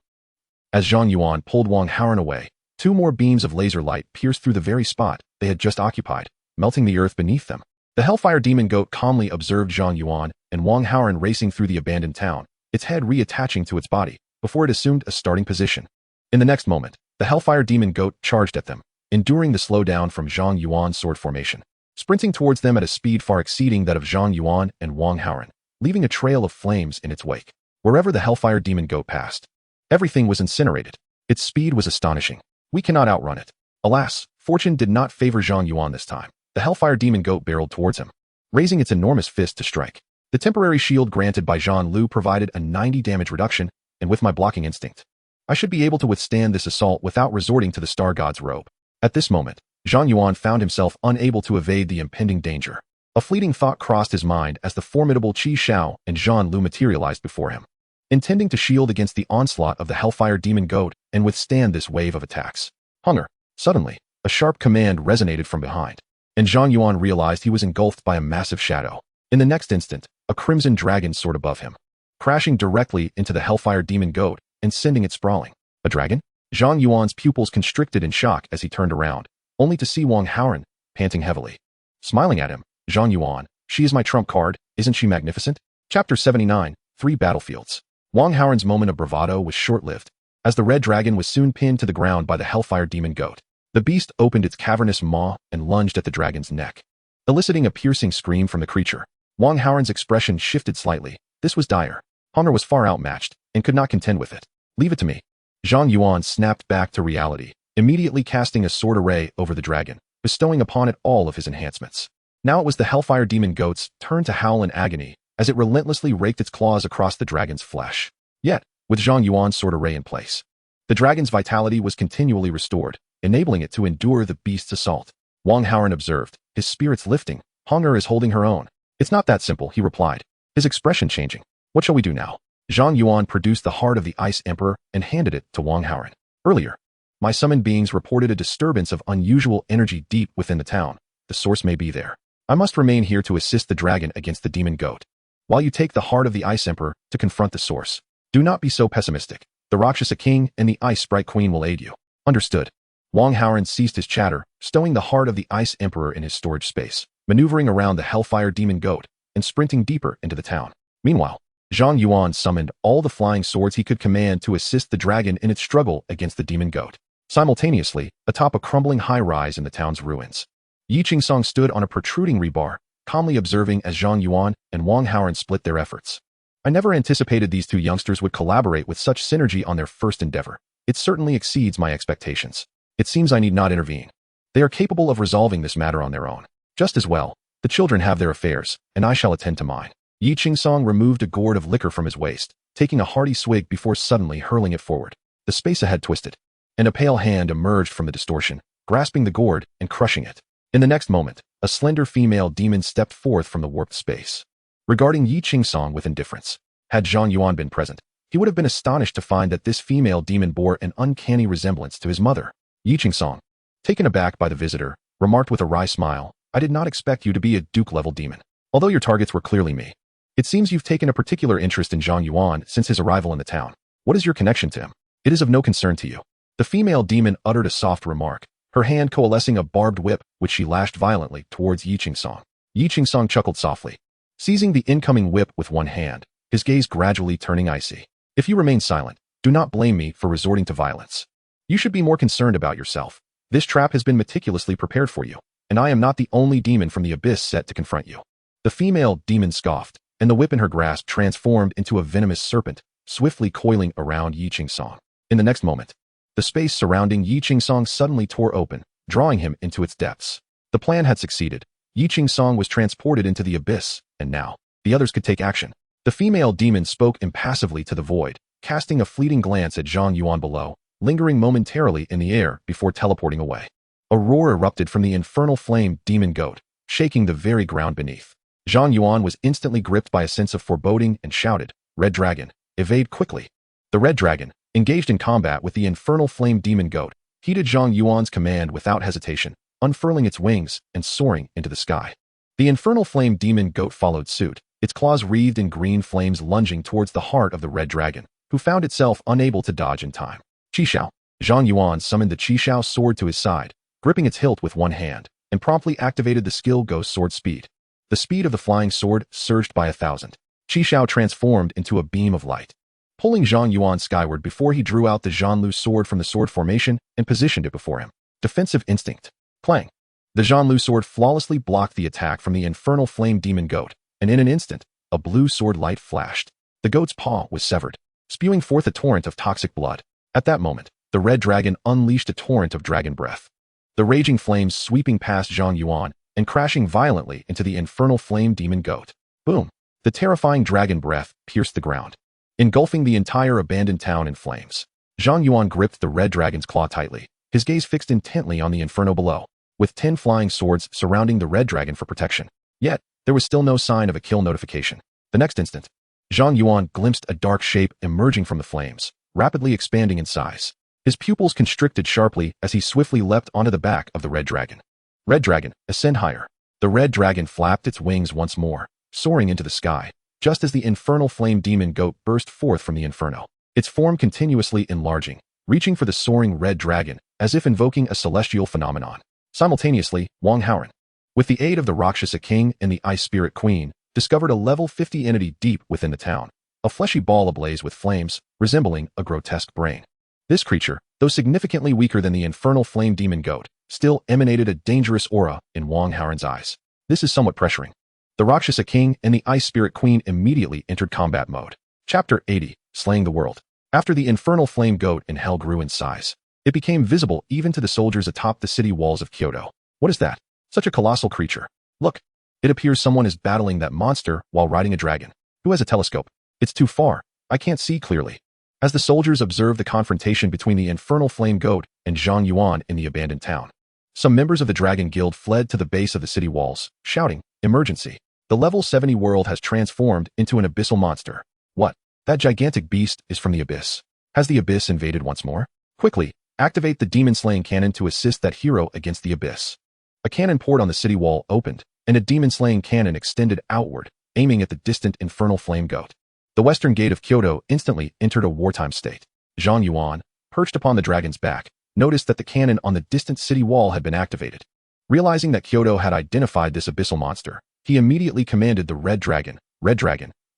As Zhang Yuan pulled Wang Haoren away, 2 more beams of laser light pierced through the very spot they had just occupied, melting the earth beneath them. The Hellfire Demon Goat calmly observed Zhang Yuan and Wang Haoran racing through the abandoned town, its head reattaching to its body, before it assumed a starting position. In the next moment, the Hellfire Demon Goat charged at them, enduring the slowdown from Zhang Yuan's sword formation, sprinting towards them at a speed far exceeding that of Zhang Yuan and Wang Haoran, leaving a trail of flames in its wake. Wherever the Hellfire Demon Goat passed, everything was incinerated. Its speed was astonishing. We cannot outrun it. Alas, fortune did not favor Zhang Yuan this time. The Hellfire Demon Goat barreled towards him, raising its enormous fist to strike. The temporary shield granted by Zhang Lu provided a 90 damage reduction, and with my blocking instinct, I should be able to withstand this assault without resorting to the Star God's robe. At this moment, Zhang Yuan found himself unable to evade the impending danger. A fleeting thought crossed his mind as the formidable Qi Xiao and Zhang Lu materialized before him, intending to shield against the onslaught of the Hellfire Demon Goat and withstand this wave of attacks. Hunger. Suddenly, a sharp command resonated from behind, and Zhang Yuan realized he was engulfed by a massive shadow. In the next instant, a crimson dragon soared above him, crashing directly into the Hellfire Demon Goat and sending it sprawling. A dragon? Zhang Yuan's pupils constricted in shock as he turned around, only to see Wang Haoran, panting heavily. Smiling at him, Zhang Yuan, she is my trump card, isn't she magnificent? Chapter 79, 3 Battlefields. Wang Haoran's moment of bravado was short-lived, as the red dragon was soon pinned to the ground by the Hellfire Demon Goat. The beast opened its cavernous maw and lunged at the dragon's neck, eliciting a piercing scream from the creature. Wang Haoran's expression shifted slightly. This was dire. Hunger was far outmatched and could not contend with it. Leave it to me. Zhang Yuan snapped back to reality, immediately casting a sword array over the dragon, bestowing upon it all of his enhancements. Now it was the Hellfire Demon Goat's turn to howl in agony as it relentlessly raked its claws across the dragon's flesh. Yet, with Zhang Yuan's sword array in place, the dragon's vitality was continually restored, enabling it to endure the beast's assault. Wang Haoran observed, his spirits lifting. Hunger is holding her own. It's not that simple, he replied, his expression changing. What shall we do now? Zhang Yuan produced the heart of the Ice Emperor and handed it to Wang Haoran. Earlier, my summoned beings reported a disturbance of unusual energy deep within the town. The source may be there. I must remain here to assist the dragon against the demon goat, while you take the heart of the Ice Emperor to confront the source. Do not be so pessimistic. The Rakshasa King and the Ice Sprite Queen will aid you. Understood. Wang Haoran ceased his chatter, stowing the heart of the Ice Emperor in his storage space, maneuvering around the Hellfire Demon Goat, and sprinting deeper into the town. Meanwhile, Zhang Yuan summoned all the flying swords he could command to assist the dragon in its struggle against the demon goat. Simultaneously, atop a crumbling high-rise in the town's ruins, Yi Qingsong stood on a protruding rebar, calmly observing as Zhang Yuan and Wang Haoran split their efforts. I never anticipated these two youngsters would collaborate with such synergy on their first endeavor. It certainly exceeds my expectations. It seems I need not intervene. They are capable of resolving this matter on their own. Just as well, the children have their affairs, and I shall attend to mine. Yi Qingsong removed a gourd of liquor from his waist, taking a hearty swig before suddenly hurling it forward. The space ahead twisted, and a pale hand emerged from the distortion, grasping the gourd and crushing it. In the next moment, a slender female demon stepped forth from the warped space, regarding Yi Qingsong with indifference. Had Zhang Yuan been present, he would have been astonished to find that this female demon bore an uncanny resemblance to his mother. Yi Qingsong, taken aback by the visitor, remarked with a wry smile, I did not expect you to be a Duke-level demon, although your targets were clearly me. It seems you've taken a particular interest in Zhang Yuan since his arrival in the town. What is your connection to him? It is of no concern to you. The female demon uttered a soft remark, her hand coalescing a barbed whip which she lashed violently towards Yi Qingsong. Yi Qingsong chuckled softly, seizing the incoming whip with one hand, his gaze gradually turning icy. If you remain silent, do not blame me for resorting to violence. You should be more concerned about yourself. This trap has been meticulously prepared for you, and I am not the only demon from the abyss set to confront you. The female demon scoffed, and the whip in her grasp transformed into a venomous serpent, swiftly coiling around Yi Qingsong. In the next moment, the space surrounding Yi Qingsong suddenly tore open, drawing him into its depths. The plan had succeeded. Yi Qingsong was transported into the abyss, and now, the others could take action. The female demon spoke impassively to the void, casting a fleeting glance at Zhang Yuan below, lingering momentarily in the air before teleporting away. A roar erupted from the infernal flame demon goat, shaking the very ground beneath. Zhang Yuan was instantly gripped by a sense of foreboding and shouted, Red Dragon, evade quickly. The Red Dragon, engaged in combat with the infernal flame demon goat, heeded Zhang Yuan's command without hesitation, unfurling its wings and soaring into the sky. The infernal flame demon goat followed suit, its claws wreathed in green flames lunging towards the heart of the Red Dragon, who found itself unable to dodge in time. Qi Xiao, Zhang Yuan summoned the Qishao sword to his side, gripping its hilt with one hand, and promptly activated the skill Ghost Sword Speed. The speed of the flying sword surged by 1,000. Qishao transformed into a beam of light, pulling Zhang Yuan skyward before he drew out the Zhanlu sword from the sword formation and positioned it before him. Defensive instinct. Clang. The Zhanlu sword flawlessly blocked the attack from the infernal flame demon goat, and in an instant, a blue sword light flashed. The goat's paw was severed, spewing forth a torrent of toxic blood. At that moment, the red dragon unleashed a torrent of dragon breath, the raging flames sweeping past Zhang Yuan and crashing violently into the infernal flame demon goat. Boom! The terrifying dragon breath pierced the ground, engulfing the entire abandoned town in flames. Zhang Yuan gripped the red dragon's claw tightly, his gaze fixed intently on the inferno below, with 10 flying swords surrounding the red dragon for protection. Yet, there was still no sign of a kill notification. The next instant, Zhang Yuan glimpsed a dark shape emerging from the flames, rapidly expanding in size. His pupils constricted sharply as he swiftly leapt onto the back of the red dragon. Red dragon, ascend higher. The red dragon flapped its wings once more, soaring into the sky, just as the infernal flame demon goat burst forth from the inferno, its form continuously enlarging, reaching for the soaring red dragon, as if invoking a celestial phenomenon. Simultaneously, Wang Haoran, with the aid of the Rakshasa King and the Ice Spirit Queen, discovered a level 50 entity deep within the town, a fleshy ball ablaze with flames, resembling a grotesque brain. This creature, though significantly weaker than the infernal flame demon goat, still emanated a dangerous aura in Wang Haoran's eyes. This is somewhat pressuring. The Rakshasa King and the Ice Spirit Queen immediately entered combat mode. Chapter 80, Slaying the World. After the infernal flame goat in hell grew in size, it became visible even to the soldiers atop the city walls of Kyoto. What is that? Such a colossal creature. Look, it appears someone is battling that monster while riding a dragon. Who has a telescope? It's too far. I can't see clearly. As the soldiers observed the confrontation between the infernal flame goat and Zhang Yuan in the abandoned town, some members of the Dragon Guild fled to the base of the city walls, shouting, "Emergency! The level 70 world has transformed into an abyssal monster." What? That gigantic beast is from the abyss. Has the abyss invaded once more? Quickly, activate the demon-slaying cannon to assist that hero against the abyss. A cannon port on the city wall opened, and a demon-slaying cannon extended outward, aiming at the distant infernal flame goat. The western gate of Kyoto instantly entered a wartime state. Zhang Yuan, perched upon the dragon's back, noticed that the cannon on the distant city wall had been activated. Realizing that Kyoto had identified this abyssal monster, he immediately commanded the red dragon,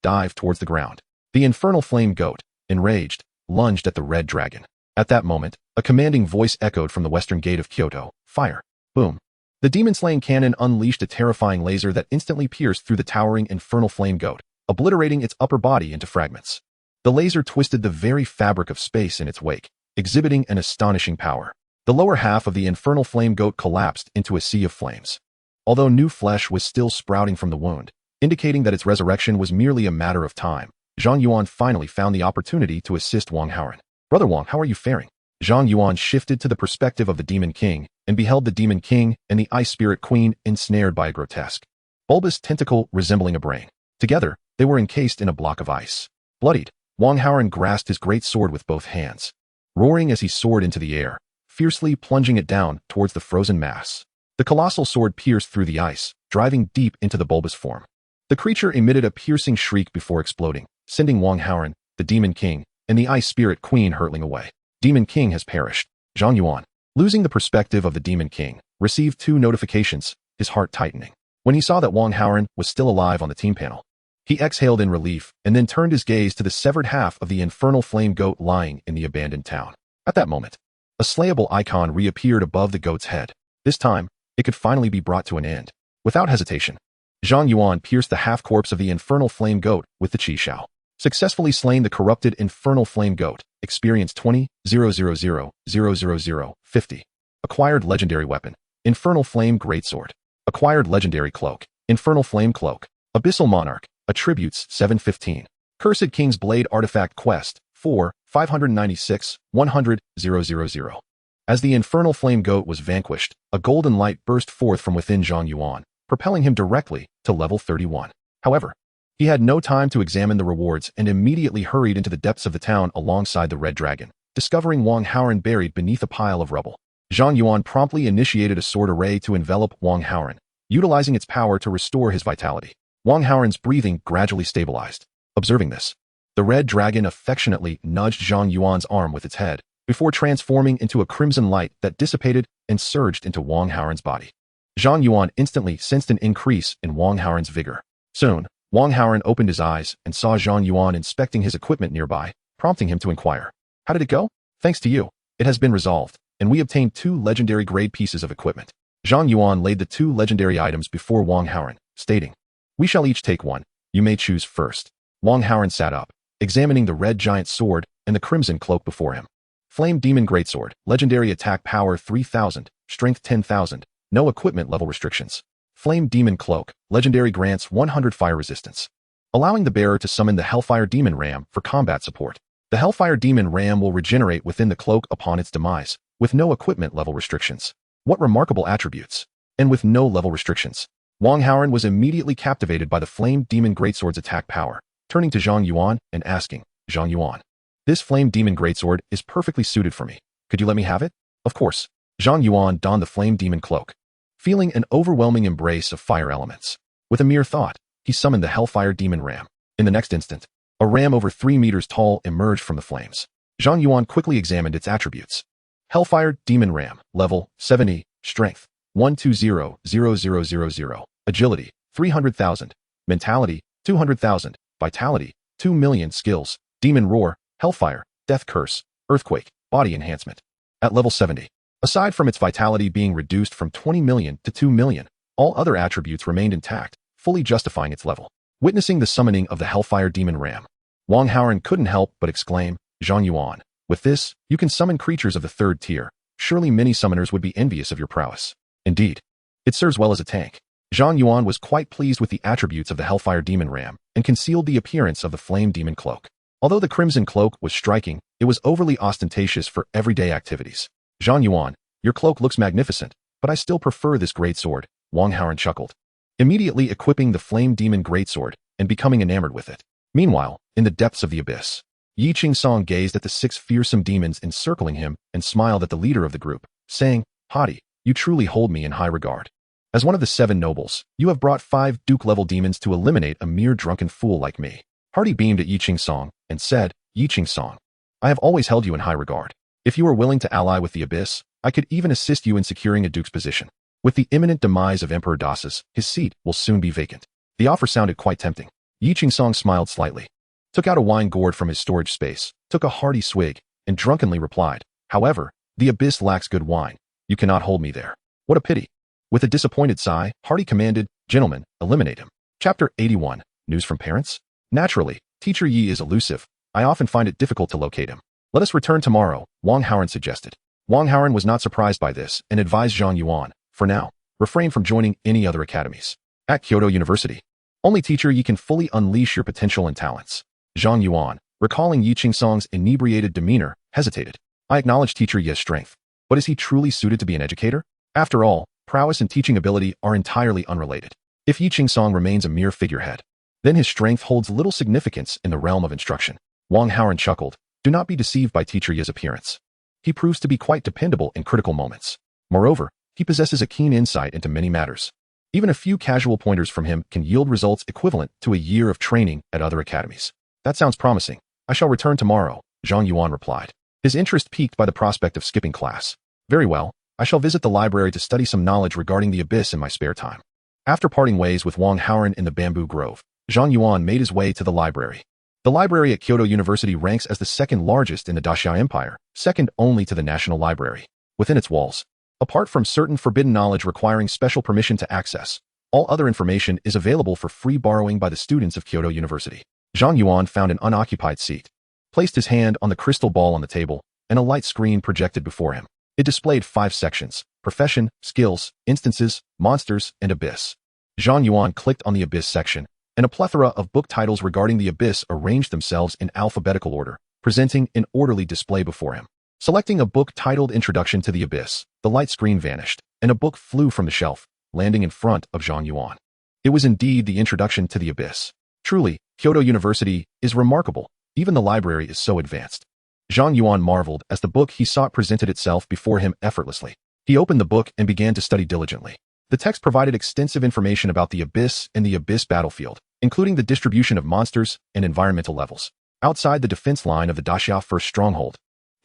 dive towards the ground. The infernal flame goat, enraged, lunged at the red dragon. At that moment, a commanding voice echoed from the western gate of Kyoto, "Fire!" Boom. The demon-slaying cannon unleashed a terrifying laser that instantly pierced through the towering infernal flame goat, obliterating its upper body into fragments. The laser twisted the very fabric of space in its wake, exhibiting an astonishing power. The lower half of the infernal flame goat collapsed into a sea of flames, although new flesh was still sprouting from the wound, indicating that its resurrection was merely a matter of time. Zhang Yuan finally found the opportunity to assist Wang Haoran. "Brother Wang, how are you faring?" Zhang Yuan shifted to the perspective of the Demon King and beheld the Demon King and the Ice Spirit Queen ensnared by a grotesque, bulbous tentacle resembling a brain. Together, they were encased in a block of ice. Bloodied, Wang Haoran grasped his great sword with both hands, roaring as he soared into the air, fiercely plunging it down towards the frozen mass. The colossal sword pierced through the ice, driving deep into the bulbous form. The creature emitted a piercing shriek before exploding, sending Wang Haoran, the Demon King, and the Ice Spirit Queen hurtling away. Demon King has perished. Zhang Yuan, losing the perspective of the Demon King, received 2 notifications, his heart tightening. When he saw that Wang Haoran was still alive on the team panel, he exhaled in relief and then turned his gaze to the severed half of the infernal flame goat lying in the abandoned town. At that moment, a slayable icon reappeared above the goat's head. This time, it could finally be brought to an end. Without hesitation, Zhang Yuan pierced the half-corpse of the infernal flame goat with the Qishao. Successfully slain the corrupted infernal flame goat, experience 20,000,000,000,50. Acquired legendary weapon, Infernal Flame Greatsword. Acquired legendary cloak, Infernal Flame Cloak. Abyssal Monarch, attributes 715. Cursed King's Blade Artifact Quest, 4, 596, 100,000. As the infernal flame goat was vanquished, a golden light burst forth from within Zhang Yuan, propelling him directly to level 31. However, he had no time to examine the rewards and immediately hurried into the depths of the town alongside the red dragon, discovering Wang Haoran buried beneath a pile of rubble. Zhang Yuan promptly initiated a sword array to envelop Wang Haoran, utilizing its power to restore his vitality. Wang Haoran's breathing gradually stabilized. Observing this, the red dragon affectionately nudged Zhang Yuan's arm with its head, before transforming into a crimson light that dissipated and surged into Wang Haoren's body. Zhang Yuan instantly sensed an increase in Wang Haoren's vigor. Soon, Wang Haoren opened his eyes and saw Zhang Yuan inspecting his equipment nearby, prompting him to inquire. How did it go? Thanks to you. It has been resolved, and we obtained 2 legendary grade pieces of equipment. Zhang Yuan laid the 2 legendary items before Wang Haoren, stating, We shall each take one. You may choose first. Wang Haoren sat up, examining the red giant sword and the crimson cloak before him. Flame Demon Greatsword, legendary attack power 3000, strength 10,000, no equipment level restrictions. Flame Demon Cloak, legendary grants 100 fire resistance, allowing the bearer to summon the Hellfire Demon Ram for combat support. The Hellfire Demon Ram will regenerate within the cloak upon its demise, with no equipment level restrictions. What remarkable attributes! And with no level restrictions. Wang Haoren was immediately captivated by the Flame Demon Greatsword's attack power, turning to Zhang Yuan and asking, Zhang Yuan, this Flame Demon Greatsword is perfectly suited for me. Could you let me have it? Of course. Zhang Yuan donned the Flame Demon Cloak, feeling an overwhelming embrace of fire elements. With a mere thought, he summoned the Hellfire Demon Ram. In the next instant, a ram over 3 meters tall emerged from the flames. Zhang Yuan quickly examined its attributes. Hellfire Demon Ram, level 70, strength 120,000, agility 300,000, mentality 200,000, vitality 2 million, skills Demon Roar, Hellfire, Death Curse, Earthquake, Body Enhancement. At level 70, aside from its vitality being reduced from 20 million to 2 million, all other attributes remained intact, fully justifying its level. Witnessing the summoning of the Hellfire Demon Ram, Wang Haoren couldn't help but exclaim, Zhang Yuan, with this, you can summon creatures of the 3rd tier. Surely many summoners would be envious of your prowess. Indeed, it serves well as a tank. Zhang Yuan was quite pleased with the attributes of the Hellfire Demon Ram and concealed the appearance of the Flame Demon Cloak. Although the Crimson Cloak was striking, it was overly ostentatious for everyday activities. Zhang Yuan, your cloak looks magnificent, but I still prefer this great sword, Wang Haoren chuckled, immediately equipping the Flame Demon Greatsword and becoming enamored with it. Meanwhile, in the depths of the abyss, Yi Qingsong gazed at the 6 fearsome demons encircling him and smiled at the leader of the group, saying, Haughty, you truly hold me in high regard. As one of the 7 nobles, you have brought 5 Duke-level demons to eliminate a mere drunken fool like me. Hardy beamed at Yi Qingsong and said, Yi Qingsong, I have always held you in high regard. If you are willing to ally with the Abyss, I could even assist you in securing a duke's position. With the imminent demise of Emperor Dasa's, his seat will soon be vacant. The offer sounded quite tempting. Yi Qingsong smiled slightly, took out a wine gourd from his storage space, took a hearty swig, and drunkenly replied, However, the Abyss lacks good wine. You cannot hold me there. What a pity. With a disappointed sigh, Hardy commanded, Gentlemen, eliminate him. Chapter 81, News from Parents? Naturally, Teacher Yi is elusive. I often find it difficult to locate him. Let us return tomorrow, Wang Haoren suggested. Wang Haoren was not surprised by this and advised Zhang Yuan, for now, refrain from joining any other academies. At Kyoto University, only Teacher Yi can fully unleash your potential and talents. Zhang Yuan, recalling Yi Qingsong's inebriated demeanor, hesitated. I acknowledge Teacher Yi's strength, but is he truly suited to be an educator? After all, prowess and teaching ability are entirely unrelated. If Yi Qingsong remains a mere figurehead, then his strength holds little significance in the realm of instruction. Wang Haoren chuckled. Do not be deceived by Teacher Yi's appearance. He proves to be quite dependable in critical moments. Moreover, he possesses a keen insight into many matters. Even a few casual pointers from him can yield results equivalent to a year of training at other academies. That sounds promising. I shall return tomorrow, Zhang Yuan replied, his interest piqued by the prospect of skipping class. Very well, I shall visit the library to study some knowledge regarding the Abyss in my spare time. After parting ways with Wang Haoren in the bamboo grove, Zhang Yuan made his way to the library. The library at Kyoto University ranks as the 2nd largest in the Daxia Empire, second only to the National Library. Within its walls, apart from certain forbidden knowledge requiring special permission to access, all other information is available for free borrowing by the students of Kyoto University. Zhang Yuan found an unoccupied seat, placed his hand on the crystal ball on the table, and a light screen projected before him. It displayed 5 sections: profession, skills, instances, monsters, and Abyss. Zhang Yuan clicked on the Abyss section, and a plethora of book titles regarding the Abyss arranged themselves in alphabetical order, presenting an orderly display before him. Selecting a book titled Introduction to the Abyss, the light screen vanished, and a book flew from the shelf, landing in front of Zhang Yuan. It was indeed the Introduction to the Abyss. Truly, Kyoto University is remarkable. Even the library is so advanced. Zhang Yuan marveled as the book he sought presented itself before him effortlessly. He opened the book and began to study diligently. The text provided extensive information about the Abyss and the Abyss battlefield, including the distribution of monsters and environmental levels. Outside the defense line of the Daxia First Stronghold,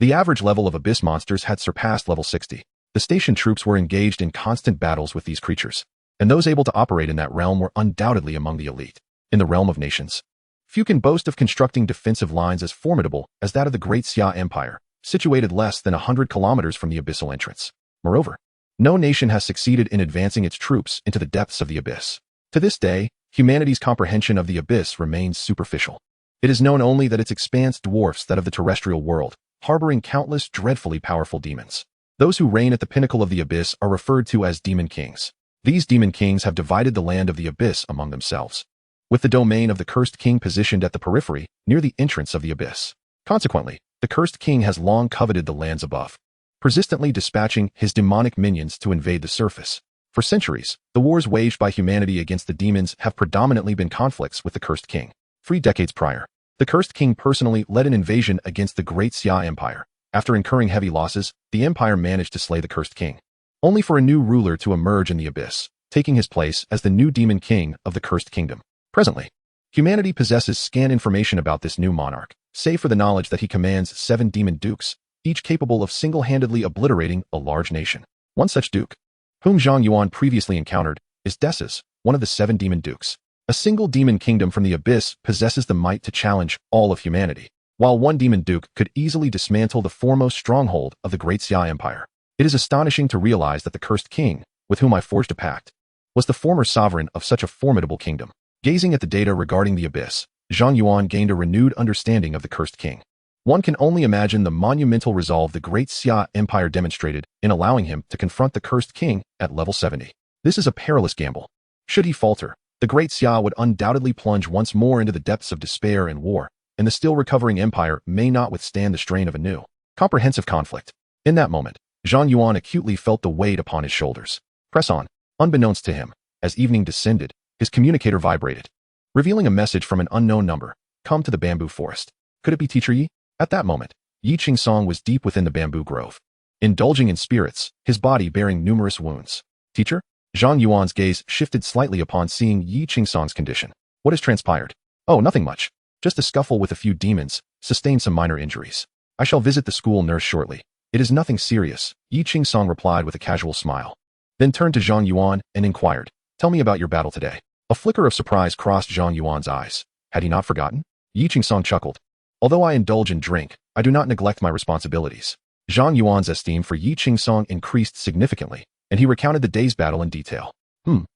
The average level of abyss monsters had surpassed level 60. The station troops were engaged in constant battles with these creatures, and those able to operate in that realm were undoubtedly among the elite. In the realm of nations, few can boast of constructing defensive lines as formidable as that of the Great Xia Empire, situated less than 100 kilometers from the abyssal entrance. Moreover, no nation has succeeded in advancing its troops into the depths of the abyss. To this day, humanity's comprehension of the abyss remains superficial. It is known only that its expanse dwarfs that of the terrestrial world, harboring countless dreadfully powerful demons. Those who reign at the pinnacle of the abyss are referred to as demon kings. These demon kings have divided the land of the abyss among themselves, with the domain of the cursed king positioned at the periphery, near the entrance of the abyss. Consequently, the cursed king has long coveted the lands above, persistently dispatching his demonic minions to invade the surface. For centuries, the wars waged by humanity against the demons have predominantly been conflicts with the cursed king. 3 decades prior, the cursed king personally led an invasion against the Great Xia Empire. After incurring heavy losses, the empire managed to slay the cursed king, only for a new ruler to emerge in the abyss, taking his place as the new demon king of the cursed kingdom. Presently, humanity possesses scant information about this new monarch, save for the knowledge that he commands 7 demon dukes, each capable of single-handedly obliterating a large nation. One such duke, whom Zhang Yuan previously encountered, is Desis, one of the 7 demon dukes. A single demon kingdom from the abyss possesses the might to challenge all of humanity, while one demon duke could easily dismantle the foremost stronghold of the Great Xia Empire. It is astonishing to realize that the cursed king, with whom I forged a pact, was the former sovereign of such a formidable kingdom. Gazing at the data regarding the abyss, Zhang Yuan gained a renewed understanding of the cursed king. One can only imagine the monumental resolve the Great Xia Empire demonstrated in allowing him to confront the cursed king at level 70. This is a perilous gamble. Should he falter, the Great Xia would undoubtedly plunge once more into the depths of despair and war, and the still recovering empire may not withstand the strain of a new, comprehensive conflict. In that moment, Zhang Yuan acutely felt the weight upon his shoulders. Press on. Unbeknownst to him, as evening descended, his communicator vibrated, revealing a message from an unknown number. Come to the bamboo forest. Could it be Teacher Yi? At that moment, Yi Qingsong was deep within the bamboo grove, indulging in spirits, his body bearing numerous wounds. Teacher? Zhang Yuan's gaze shifted slightly upon seeing Yi Qingsong's condition. What has transpired? Oh, nothing much. Just a scuffle with a few demons, sustained some minor injuries. I shall visit the school nurse shortly. It is nothing serious, Yi Qingsong replied with a casual smile. Then turned to Zhang Yuan and inquired, tell me about your battle today. A flicker of surprise crossed Zhang Yuan's eyes. Had he not forgotten? Yi Qingsong chuckled. Although I indulge in drink, I do not neglect my responsibilities. Zhang Yuan's esteem for Yi Qingsong increased significantly, and he recounted the day's battle in detail.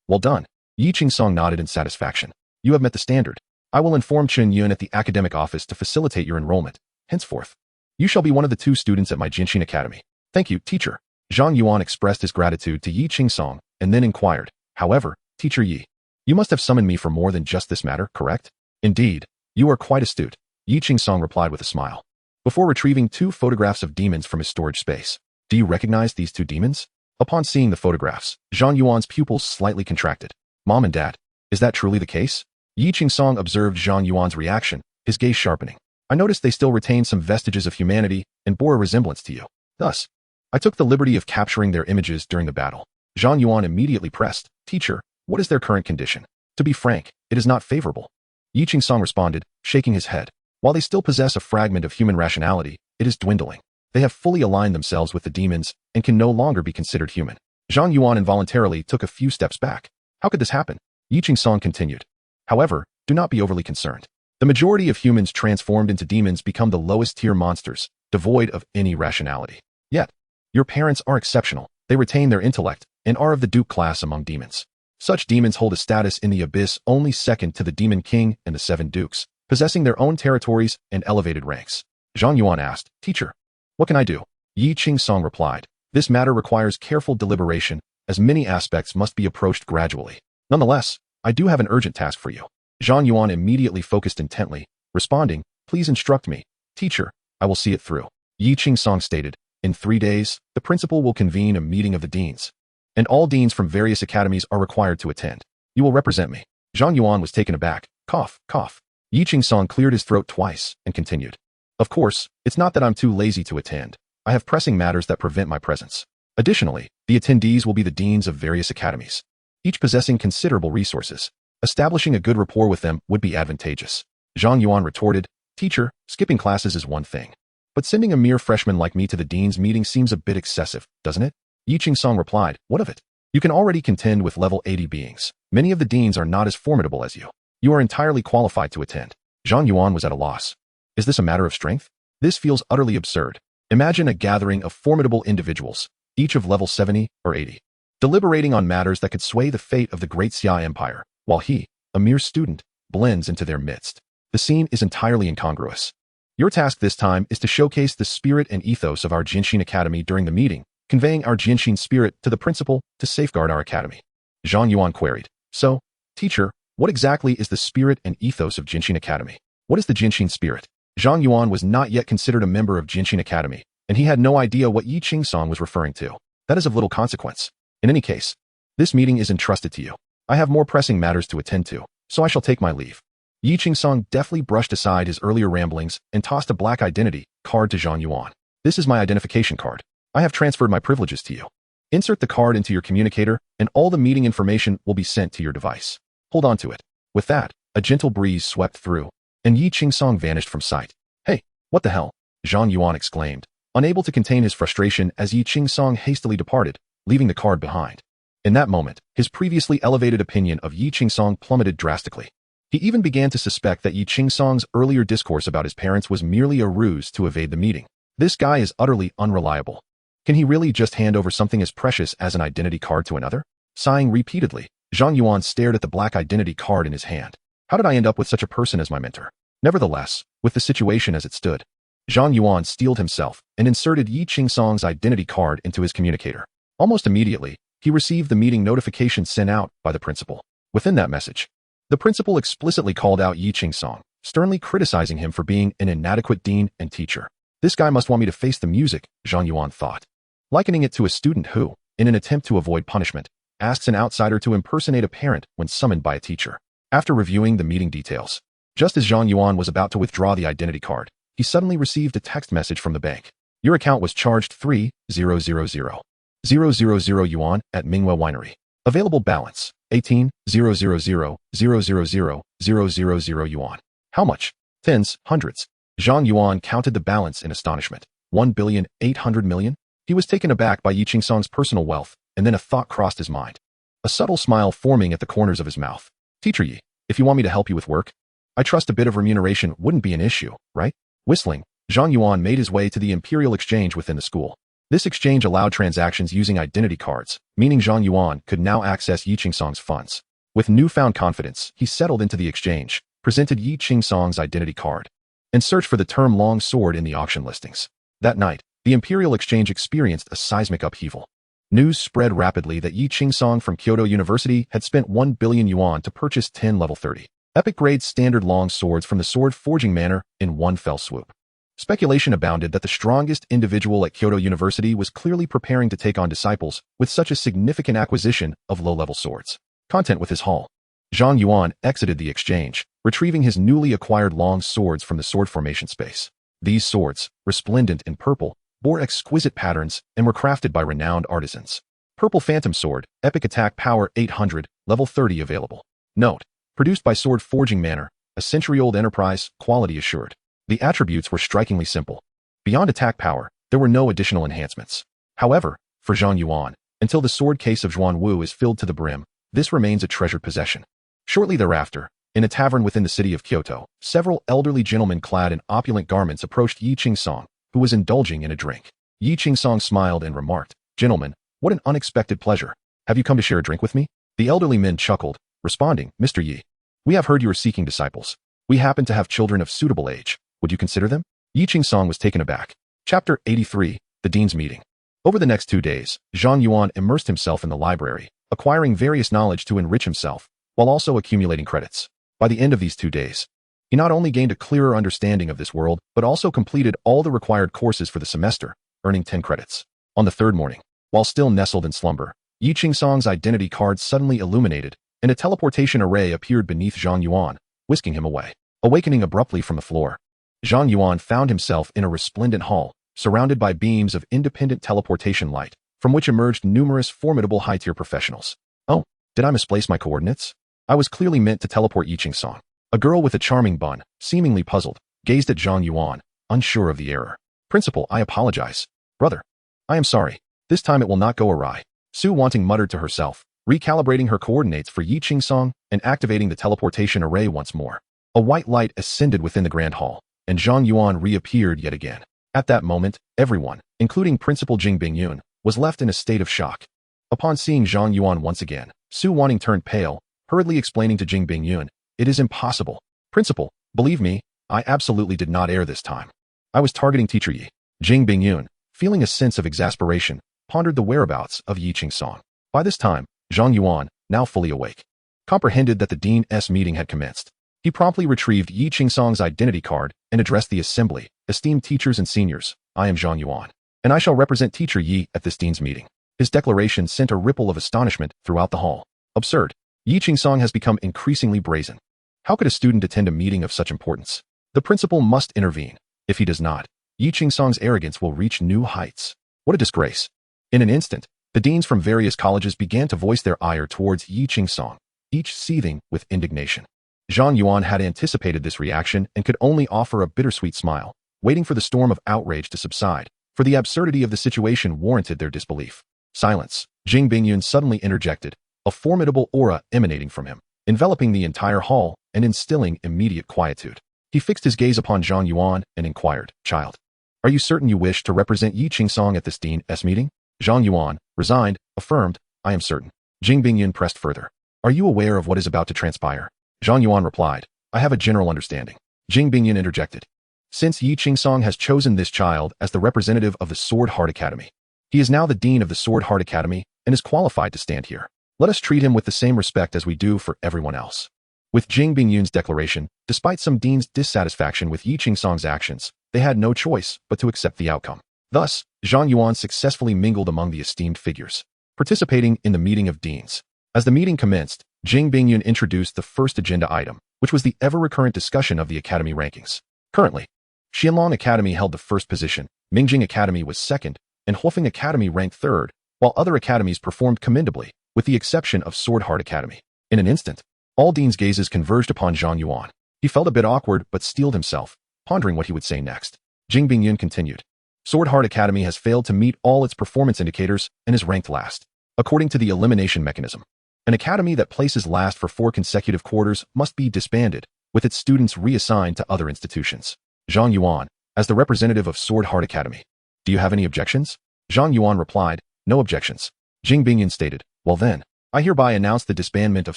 Well done. Yi Qingsong nodded in satisfaction. You have met the standard. I will inform Chen Yun at the academic office to facilitate your enrollment. Henceforth, you shall be one of the 2 students at my Jinshin Academy. Thank you, teacher. Zhang Yuan expressed his gratitude to Yi Qingsong and then inquired, however, Teacher Yi, you must have summoned me for more than just this matter, correct? Indeed, you are quite astute, Yi Qingsong replied with a smile, before retrieving 2 photographs of demons from his storage space. Do you recognize these 2 demons? Upon seeing the photographs, Zhang Yuan's pupils slightly contracted. Mom and Dad, is that truly the case? Yi Qingsong observed Zhang Yuan's reaction, his gaze sharpening. I noticed they still retain some vestiges of humanity and bore a resemblance to you. Thus, I took the liberty of capturing their images during the battle. Zhang Yuan immediately pressed, Teacher, what is their current condition? To be frank, it is not favorable. Yi Qingsong responded, shaking his head. While they still possess a fragment of human rationality, it is dwindling. They have fully aligned themselves with the demons and can no longer be considered human. Zhang Yuan involuntarily took a few steps back. How could this happen? Yi Qingsong continued. However, do not be overly concerned. The majority of humans transformed into demons become the lowest tier monsters, devoid of any rationality. Yet, your parents are exceptional. They retain their intellect and are of the Duke class among demons. Such demons hold a status in the abyss only second to the Demon King and the 7 Dukes, possessing their own territories and elevated ranks. Zhang Yuan asked, Teacher, what can I do? Yi Qingsong replied, this matter requires careful deliberation, as many aspects must be approached gradually. Nonetheless, I do have an urgent task for you. Zhang Yuan immediately focused intently, responding, please instruct me. Teacher, I will see it through. Yi Qingsong stated, in 3 days, the principal will convene a meeting of the deans, and all deans from various academies are required to attend. You will represent me. Zhang Yuan was taken aback. Cough, cough. Yi Qingsong cleared his throat twice and continued. Of course, it's not that I'm too lazy to attend. I have pressing matters that prevent my presence. Additionally, the attendees will be the deans of various academies, each possessing considerable resources. Establishing a good rapport with them would be advantageous. Zhang Yuan retorted, Teacher, skipping classes is one thing, But sending a mere freshman like me to the dean's meeting seems a bit excessive, doesn't it? Yi Ching-song replied, what of it? You can already contend with level 80 beings. Many of the deans are not as formidable as you. You are entirely qualified to attend. Zhang Yuan was at a loss. Is this a matter of strength? This feels utterly absurd. Imagine a gathering of formidable individuals, each of level 70 or 80, deliberating on matters that could sway the fate of the great Xia Empire, while he, a mere student, blends into their midst. The scene is entirely incongruous. Your task this time is to showcase the spirit and ethos of our Jinshin Academy during the meeting, conveying our Jinshin spirit to the principal to safeguard our academy. Zhang Yuan queried. So, teacher, what exactly is the spirit and ethos of Jinshin Academy? What is the Jinshin spirit? Zhang Yuan was not yet considered a member of Jinshin Academy, and he had no idea what Yi Ching-song was referring to. That is of little consequence. In any case, this meeting is entrusted to you. I have more pressing matters to attend to, so I shall take my leave. Yi Ching-song deftly brushed aside his earlier ramblings and tossed a black identity card to Zhang Yuan. This is my identification card. I have transferred my privileges to you. Insert the card into your communicator, and all the meeting information will be sent to your device. Hold on to it. With that, a gentle breeze swept through, and Yi Ching-song vanished from sight. Hey, what the hell? Zhang Yuan exclaimed, unable to contain his frustration as Yi Ching-song hastily departed, leaving the card behind. In that moment, his previously elevated opinion of Yi Ching-song plummeted drastically. He even began to suspect that Yi Ching-song's earlier discourse about his parents was merely a ruse to evade the meeting. This guy is utterly unreliable. Can he really just hand over something as precious as an identity card to another? Sighing repeatedly, Zhang Yuan stared at the black identity card in his hand. How did I end up with such a person as my mentor? Nevertheless, with the situation as it stood, Zhang Yuan steeled himself and inserted Yi Ching-song's identity card into his communicator. Almost immediately, he received the meeting notification sent out by the principal. Within that message, the principal explicitly called out Yi Ching-song, sternly criticizing him for being an inadequate dean and teacher. This guy must want me to face the music, Zhang Yuan thought, likening it to a student who, in an attempt to avoid punishment, asks an outsider to impersonate a parent when summoned by a teacher. After reviewing the meeting details, just as Zhang Yuan was about to withdraw the identity card, he suddenly received a text message from the bank. Your account was charged 3,000,000 yuan at Manhwa Winery. Available balance, 18,000,000,000 yuan. How much? Tens, hundreds. Zhang Yuan counted the balance in astonishment. 1,800,000,000? He was taken aback by Yi Ching-song's personal wealth, and then a thought crossed his mind. A subtle smile forming at the corners of his mouth. Teacher Yi, if you want me to help you with work, I trust a bit of remuneration wouldn't be an issue, right? Whistling, Zhang Yuan made his way to the Imperial Exchange within the school. This exchange allowed transactions using identity cards, meaning Zhang Yuan could now access Yi Ching-song's funds. With newfound confidence, he settled into the exchange, presented Yi Ching-song's identity card, and searched for the term long sword in the auction listings. That night, the Imperial Exchange experienced a seismic upheaval. News spread rapidly that Yi Ching-song from Kyoto University had spent 1 billion yuan to purchase 10 level 30 epic-grade standard long swords from the sword forging manor in one fell swoop. Speculation abounded that the strongest individual at Kyoto University was clearly preparing to take on disciples with such a significant acquisition of low-level swords. Content with his haul. Zhang Yuan exited the exchange, retrieving his newly acquired long swords from the sword formation space. These swords, resplendent in purple, bore exquisite patterns and were crafted by renowned artisans. Purple Phantom Sword, Epic Attack Power 800, Level 30 available. Note: produced by Sword Forging Manor, a century-old enterprise, quality assured. The attributes were strikingly simple. Beyond attack power, there were no additional enhancements. However, for Zhang Yuan, until the sword case of Zhuan Wu is filled to the brim, this remains a treasured possession. Shortly thereafter, in a tavern within the city of Kyoto, several elderly gentlemen clad in opulent garments approached Yi Ching-song, who was indulging in a drink. Yi Ching-song smiled and remarked, "Gentlemen, what an unexpected pleasure. Have you come to share a drink with me?" The elderly men chuckled, responding, "Mr. Yi, we have heard you are seeking disciples. We happen to have children of suitable age. Would you consider them?" Yi Ching-song was taken aback. Chapter 83, The Dean's Meeting. Over the next 2 days, Zhang Yuan immersed himself in the library, acquiring various knowledge to enrich himself, while also accumulating credits. By the end of these 2 days, he not only gained a clearer understanding of this world, but also completed all the required courses for the semester, earning 10 credits. On the third morning, while still nestled in slumber, Yi Ching-song's identity card suddenly illuminated, and a teleportation array appeared beneath Zhang Yuan, whisking him away. Awakening abruptly from the floor, Zhang Yuan found himself in a resplendent hall, surrounded by beams of independent teleportation light, from which emerged numerous formidable high-tier professionals. Oh, did I misplace my coordinates? I was clearly meant to teleport Yi Ching-song. A girl with a charming bun, seemingly puzzled, gazed at Zhang Yuan, unsure of the error. Principal, I apologize. Brother, I am sorry. This time it will not go awry. Su Wanting muttered to herself, recalibrating her coordinates for Yi Ching Song and activating the teleportation array once more. A white light ascended within the grand hall, and Zhang Yuan reappeared yet again. At that moment, everyone, including Principal Jing Bingyun, was left in a state of shock. Upon seeing Zhang Yuan once again, Su Wanting turned pale, hurriedly explaining to Jing Bingyun, "It is impossible. Principal, believe me, I absolutely did not err this time. I was targeting Teacher Yi." Jing Bingyun, feeling a sense of exasperation, pondered the whereabouts of Yi Ching Song. By this time, Zhang Yuan, now fully awake, comprehended that the Dean's meeting had commenced. He promptly retrieved Yi Ching Song's identity card and addressed the assembly. "Esteemed teachers and seniors, I am Zhang Yuan, and I shall represent Teacher Yi at this Dean's meeting." His declaration sent a ripple of astonishment throughout the hall. Absurd. Yi Ching Song has become increasingly brazen. How could a student attend a meeting of such importance? The principal must intervene. If he does not, Yi Ching Song's arrogance will reach new heights. What a disgrace. In an instant, the deans from various colleges began to voice their ire towards Yi Ching Song, each seething with indignation. Zhang Yuan had anticipated this reaction and could only offer a bittersweet smile, waiting for the storm of outrage to subside, for the absurdity of the situation warranted their disbelief. "Silence," Jing Bingyun suddenly interjected, a formidable aura emanating from him, enveloping the entire hall and instilling immediate quietude. He fixed his gaze upon Zhang Yuan and inquired, "Child, are you certain you wish to represent Yi Ching Song at this Dean's meeting?" Zhang Yuan, resigned, affirmed, "I am certain." Jing Bingyun pressed further. "Are you aware of what is about to transpire?" Zhang Yuan replied, "I have a general understanding." Jing Bingyun interjected, "Since Yi Ching Song has chosen this child as the representative of the Sword Heart Academy, he is now the dean of the Sword Heart Academy and is qualified to stand here. Let us treat him with the same respect as we do for everyone else." With Jing Bingyun's declaration, despite some deans' dissatisfaction with Yi Ching Song's actions, they had no choice but to accept the outcome. Thus, Zhang Yuan successfully mingled among the esteemed figures, participating in the meeting of deans. As the meeting commenced, Jing Bingyun introduced the first agenda item, which was the ever-recurrent discussion of the academy rankings. Currently, Xianlong Academy held the first position, Mingjing Academy was second, and Huofeng Academy ranked third, while other academies performed commendably, with the exception of Sword Heart Academy. In an instant, all deans' gazes converged upon Zhang Yuan. He felt a bit awkward but steeled himself, pondering what he would say next. Jing Bingyun continued, "Sword Heart Academy has failed to meet all its performance indicators and is ranked last, according to the elimination mechanism. An academy that places last for 4 consecutive quarters must be disbanded, with its students reassigned to other institutions." Zhang Yuan, as the representative of Sword Heart Academy, "Do you have any objections?" Zhang Yuan replied, "No objections." Jing Bingyun stated, "Well then, I hereby announce the disbandment of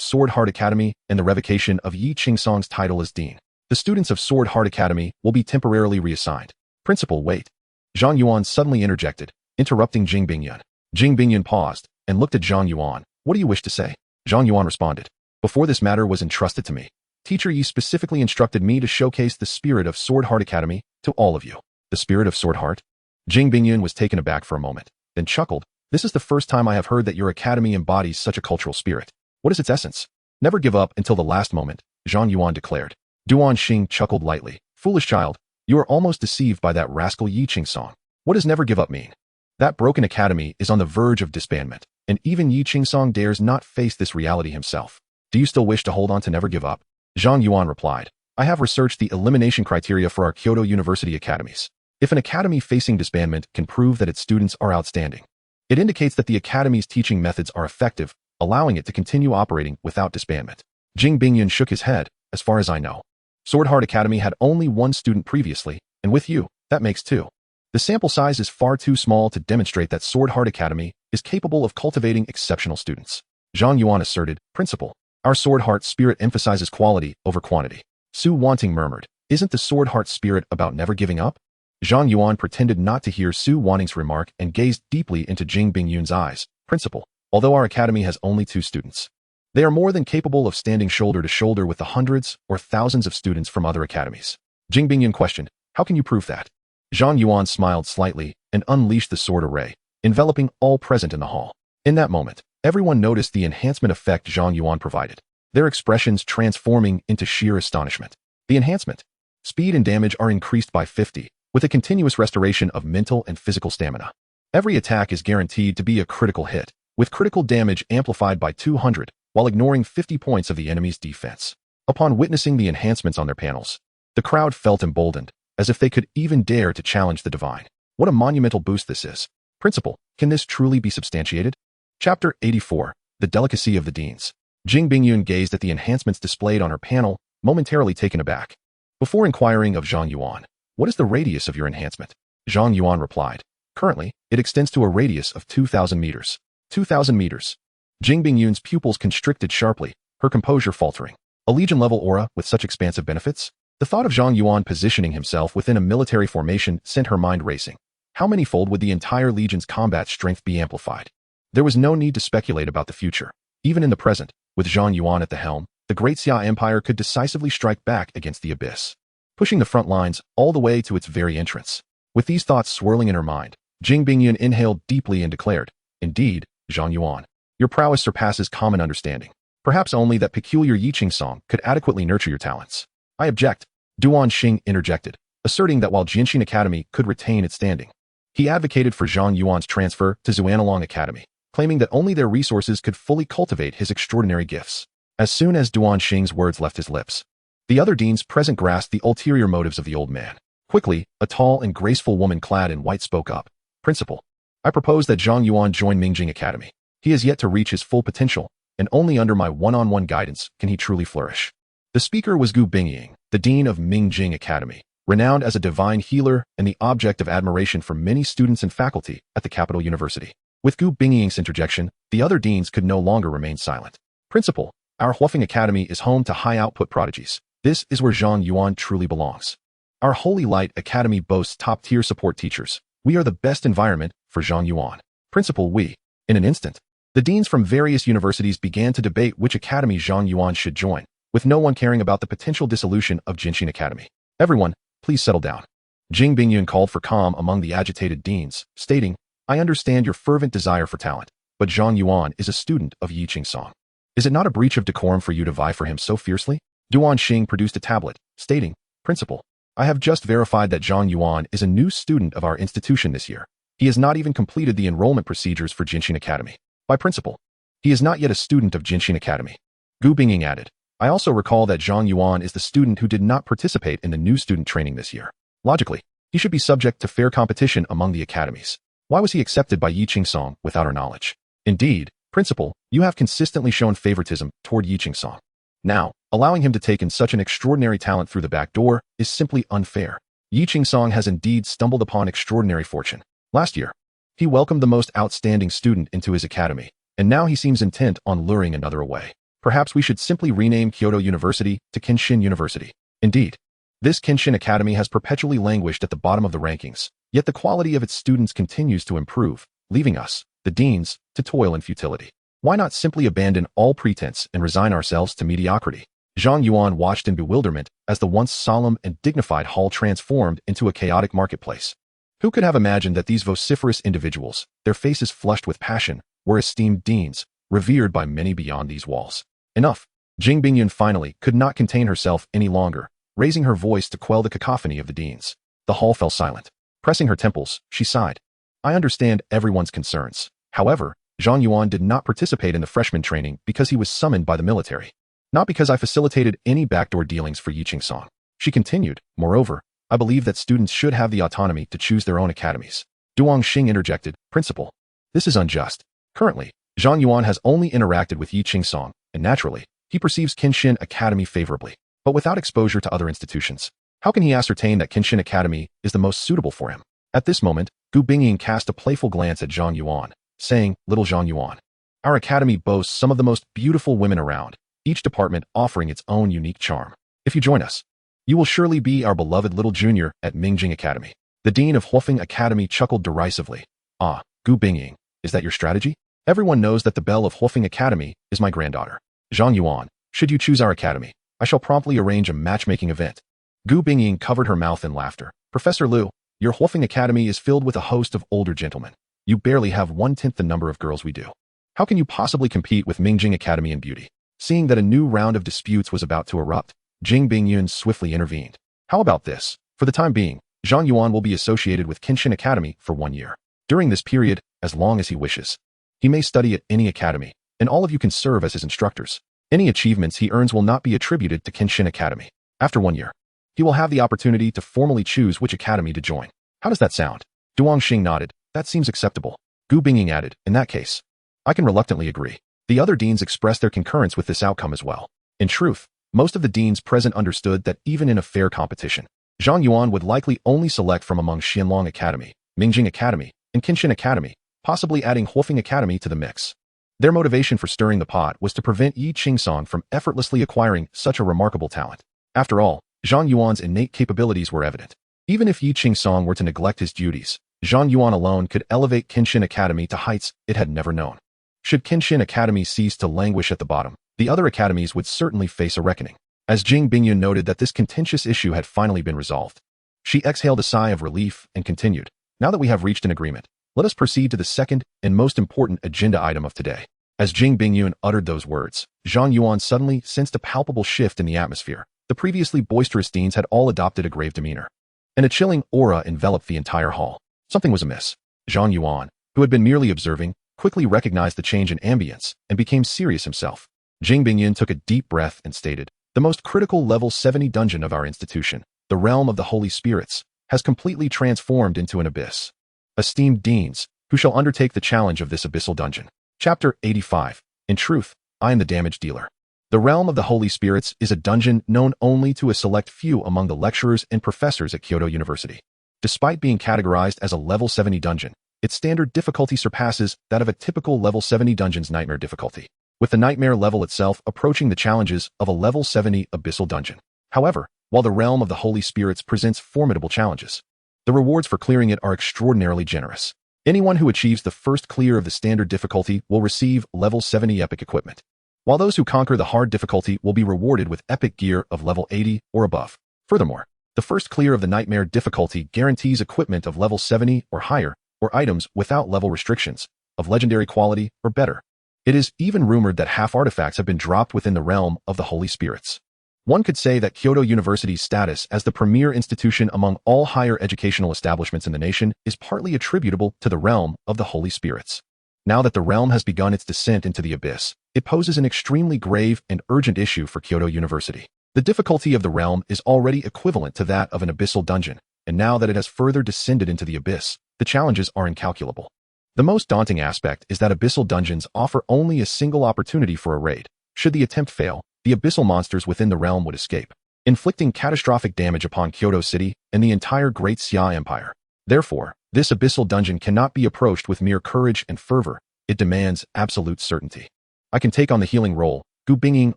Sword Heart Academy and the revocation of Yi Ching Song's title as dean. The students of Sword Heart Academy will be temporarily reassigned." "Principal, wait." Zhang Yuan suddenly interjected, interrupting Jing Bingyun. Jing Bingyun paused and looked at Zhang Yuan. "What do you wish to say?" Zhang Yuan responded, "Before this matter was entrusted to me, Teacher Yi specifically instructed me to showcase the spirit of Sword Heart Academy to all of you." "The spirit of Sword Heart?" Jing Bingyun was taken aback for a moment, then chuckled. "This is the first time I have heard that your academy embodies such a cultural spirit. What is its essence?" "Never give up until the last moment," Zhang Yuan declared. Duan Xing chuckled lightly. "Foolish child, you are almost deceived by that rascal Yi Ching Song. What does never give up mean? That broken academy is on the verge of disbandment, and even Yi Ching Song dares not face this reality himself. Do you still wish to hold on to never give up?" Zhang Yuan replied, "I have researched the elimination criteria for our Kyoto University academies. If an academy facing disbandment can prove that its students are outstanding, it indicates that the academy's teaching methods are effective, allowing it to continue operating without disbandment." Jing Bingyun shook his head. "As far as I know, Sword Heart Academy had only 1 student previously, and with you, that makes 2. The sample size is far too small to demonstrate that Sword Heart Academy is capable of cultivating exceptional students." Zhang Yuan asserted, "Principal, our Sword Heart spirit emphasizes quality over quantity." Su Wanting murmured, "Isn't the Sword Heart spirit about never giving up?" Zhang Yuan pretended not to hear Su Wanting's remark and gazed deeply into Jing Bingyun's eyes. "Principal, although our academy has only 2 students, they are more than capable of standing shoulder to shoulder with the hundreds or thousands of students from other academies." Jing Bingyun questioned, "How can you prove that?" Zhang Yuan smiled slightly and unleashed the sword array, enveloping all present in the hall. In that moment, everyone noticed the enhancement effect Zhang Yuan provided, their expressions transforming into sheer astonishment. The enhancement, speed and damage are increased by 50, with a continuous restoration of mental and physical stamina. Every attack is guaranteed to be a critical hit, with critical damage amplified by 200, while ignoring 50 points of the enemy's defense. Upon witnessing the enhancements on their panels, the crowd felt emboldened, as if they could even dare to challenge the divine. What a monumental boost this is. Principal, can this truly be substantiated? Chapter 84, The Delicacy of the Deans. Jing Bingyun gazed at the enhancements displayed on her panel, momentarily taken aback. Before inquiring of Zhang Yuan, what is the radius of your enhancement? Zhang Yuan replied, currently, it extends to a radius of 2,000 meters. 2,000 meters. Jing Bingyun's pupils constricted sharply, her composure faltering. A Legion-level aura with such expansive benefits? The thought of Zhang Yuan positioning himself within a military formation sent her mind racing. How many-fold would the entire Legion's combat strength be amplified? There was no need to speculate about the future. Even in the present, with Zhang Yuan at the helm, the Great Xia Empire could decisively strike back against the abyss, pushing the front lines all the way to its very entrance. With these thoughts swirling in her mind, Jing Bingyun inhaled deeply and declared, indeed, Zhang Yuan, your prowess surpasses common understanding. Perhaps only that peculiar Yiqing song could adequately nurture your talents. I object, Duan Xing interjected, asserting that while Jinshin Academy could retain its standing, he advocated for Zhang Yuan's transfer to Xuanalong Academy, claiming that only their resources could fully cultivate his extraordinary gifts. As soon as Duan Xing's words left his lips, the other deans present grasped the ulterior motives of the old man. Quickly, a tall and graceful woman clad in white spoke up. Principal, I propose that Zhang Yuan join Mingjing Academy. He has yet to reach his full potential, and only under my one-on-one guidance can he truly flourish. The speaker was Gu Bingying, the dean of Mingjing Academy, renowned as a divine healer and the object of admiration for many students and faculty at the capital university. With Gu Bingying's interjection, the other deans could no longer remain silent. Principal, our Huofeng Academy is home to high-output prodigies. This is where Zhang Yuan truly belongs. Our Holy Light Academy boasts top-tier support teachers. We are the best environment for Zhang Yuan. Principal, in an instant, the deans from various universities began to debate which academy Zhang Yuan should join, with no one caring about the potential dissolution of Jinshin Academy. Everyone, please settle down. Jing Bingyun called for calm among the agitated deans, stating, I understand your fervent desire for talent, but Zhang Yuan is a student of Yiqing Song. Is it not a breach of decorum for you to vie for him so fiercely? Duan Xing produced a tablet, stating, Principal, I have just verified that Zhang Yuan is a new student of our institution this year. He has not even completed the enrollment procedures for Jinshin Academy. By principle, he is not yet a student of Jinshin Academy. Gu Bingying added, I also recall that Zhang Yuan is the student who did not participate in the new student training this year. Logically, he should be subject to fair competition among the academies. Why was he accepted by Yiqing Song without our knowledge? Indeed, Principal, you have consistently shown favoritism toward Yiqing Song. Now, allowing him to take in such an extraordinary talent through the back door is simply unfair. Yiqing Song has indeed stumbled upon extraordinary fortune. Last year, he welcomed the most outstanding student into his academy, and now he seems intent on luring another away. Perhaps we should simply rename Kyoto University to Kenshin University. Indeed, this Kenshin Academy has perpetually languished at the bottom of the rankings, yet the quality of its students continues to improve, leaving us, the deans, to toil in futility. Why not simply abandon all pretense and resign ourselves to mediocrity? Zhang Yuan watched in bewilderment as the once solemn and dignified hall transformed into a chaotic marketplace. Who could have imagined that these vociferous individuals, their faces flushed with passion, were esteemed deans, revered by many beyond these walls? Enough. Jing Bingyun finally could not contain herself any longer, raising her voice to quell the cacophony of the deans. The hall fell silent. Pressing her temples, she sighed. I understand everyone's concerns. However, Zhang Yuan did not participate in the freshman training because he was summoned by the military. Not because I facilitated any backdoor dealings for Yiqing Song. She continued, moreover, I believe that students should have the autonomy to choose their own academies. Duan Xing interjected, Principal, this is unjust. Currently, Zhang Yuan has only interacted with Yiqing Song, and naturally, he perceives Kenshin Academy favorably, but without exposure to other institutions. How can he ascertain that Kenshin Academy is the most suitable for him? At this moment, Gu Bingying cast a playful glance at Zhang Yuan, saying, Little Zhang Yuan, our academy boasts some of the most beautiful women around, each department offering its own unique charm. If you join us, you will surely be our beloved little junior at Mingjing Academy. The dean of Huofeng Academy chuckled derisively. Ah, Gu Bingying, is that your strategy? Everyone knows that the belle of Huofeng Academy is my granddaughter. Zhang Yuan, should you choose our academy, I shall promptly arrange a matchmaking event. Gu Bingying covered her mouth in laughter. Professor Liu, your Huofeng Academy is filled with a host of older gentlemen. You barely have 1/10 the number of girls we do. How can you possibly compete with Mingjing Academy in beauty? Seeing that a new round of disputes was about to erupt, Jing Bingyun swiftly intervened. How about this? For the time being, Zhang Yuan will be associated with Kenshin Academy for 1 year. During this period, as long as he wishes, he may study at any academy, and all of you can serve as his instructors. Any achievements he earns will not be attributed to Kenshin Academy. After 1 year, he will have the opportunity to formally choose which academy to join. How does that sound? Duang Xing nodded. That seems acceptable. Gu Bingying added, in that case, I can reluctantly agree. The other deans expressed their concurrence with this outcome as well. In truth, most of the deans present understood that even in a fair competition, Zhang Yuan would likely only select from among Xianlong Academy, Mingjing Academy, and Qinshin Academy, possibly adding Huofeng Academy to the mix. Their motivation for stirring the pot was to prevent Yi Qingsong from effortlessly acquiring such a remarkable talent. After all, Zhang Yuan's innate capabilities were evident. Even if Yi Qingsong were to neglect his duties, Zhang Yuan alone could elevate Qinshin Academy to heights it had never known. Should Qinshin Academy cease to languish at the bottom, the other academies would certainly face a reckoning. As Jing Bingyun noted that this contentious issue had finally been resolved, she exhaled a sigh of relief and continued, now that we have reached an agreement, let us proceed to the second and most important agenda item of today. As Jing Bingyun uttered those words, Zhang Yuan suddenly sensed a palpable shift in the atmosphere. The previously boisterous deans had all adopted a grave demeanor, and a chilling aura enveloped the entire hall. Something was amiss. Zhang Yuan, who had been merely observing, quickly recognized the change in ambience and became serious himself. Jing Bingyun took a deep breath and stated, the most critical level 70 dungeon of our institution, the realm of the Holy Spirits, has completely transformed into an abyss. Esteemed deans, who shall undertake the challenge of this abyssal dungeon? Chapter 85. In truth, I am the damage dealer. The realm of the Holy Spirits is a dungeon known only to a select few among the lecturers and professors at Kyoto University. Despite being categorized as a level 70 dungeon, its standard difficulty surpasses that of a typical level 70 dungeon's nightmare difficulty, with the nightmare level itself approaching the challenges of a level 70 abyssal dungeon. However, while the realm of the Holy Spirits presents formidable challenges, the rewards for clearing it are extraordinarily generous. Anyone who achieves the first clear of the standard difficulty will receive level 70 epic equipment, while those who conquer the hard difficulty will be rewarded with epic gear of level 80 or above. Furthermore, the first clear of the nightmare difficulty guarantees equipment of level 70 or higher, or items without level restrictions, of legendary quality or better. It is even rumored that half artifacts have been dropped within the realm of the Holy Spirits. One could say that Kyoto University's status as the premier institution among all higher educational establishments in the nation is partly attributable to the realm of the Holy Spirits. Now that the realm has begun its descent into the abyss, it poses an extremely grave and urgent issue for Kyoto University. The difficulty of the realm is already equivalent to that of an abyssal dungeon, and now that it has further descended into the abyss, the challenges are incalculable. The most daunting aspect is that abyssal dungeons offer only a single opportunity for a raid. Should the attempt fail, the abyssal monsters within the realm would escape, inflicting catastrophic damage upon Kyoto City and the entire Great Xia Empire. Therefore, this abyssal dungeon cannot be approached with mere courage and fervor. It demands absolute certainty. I can take on the healing role. Gu Bingying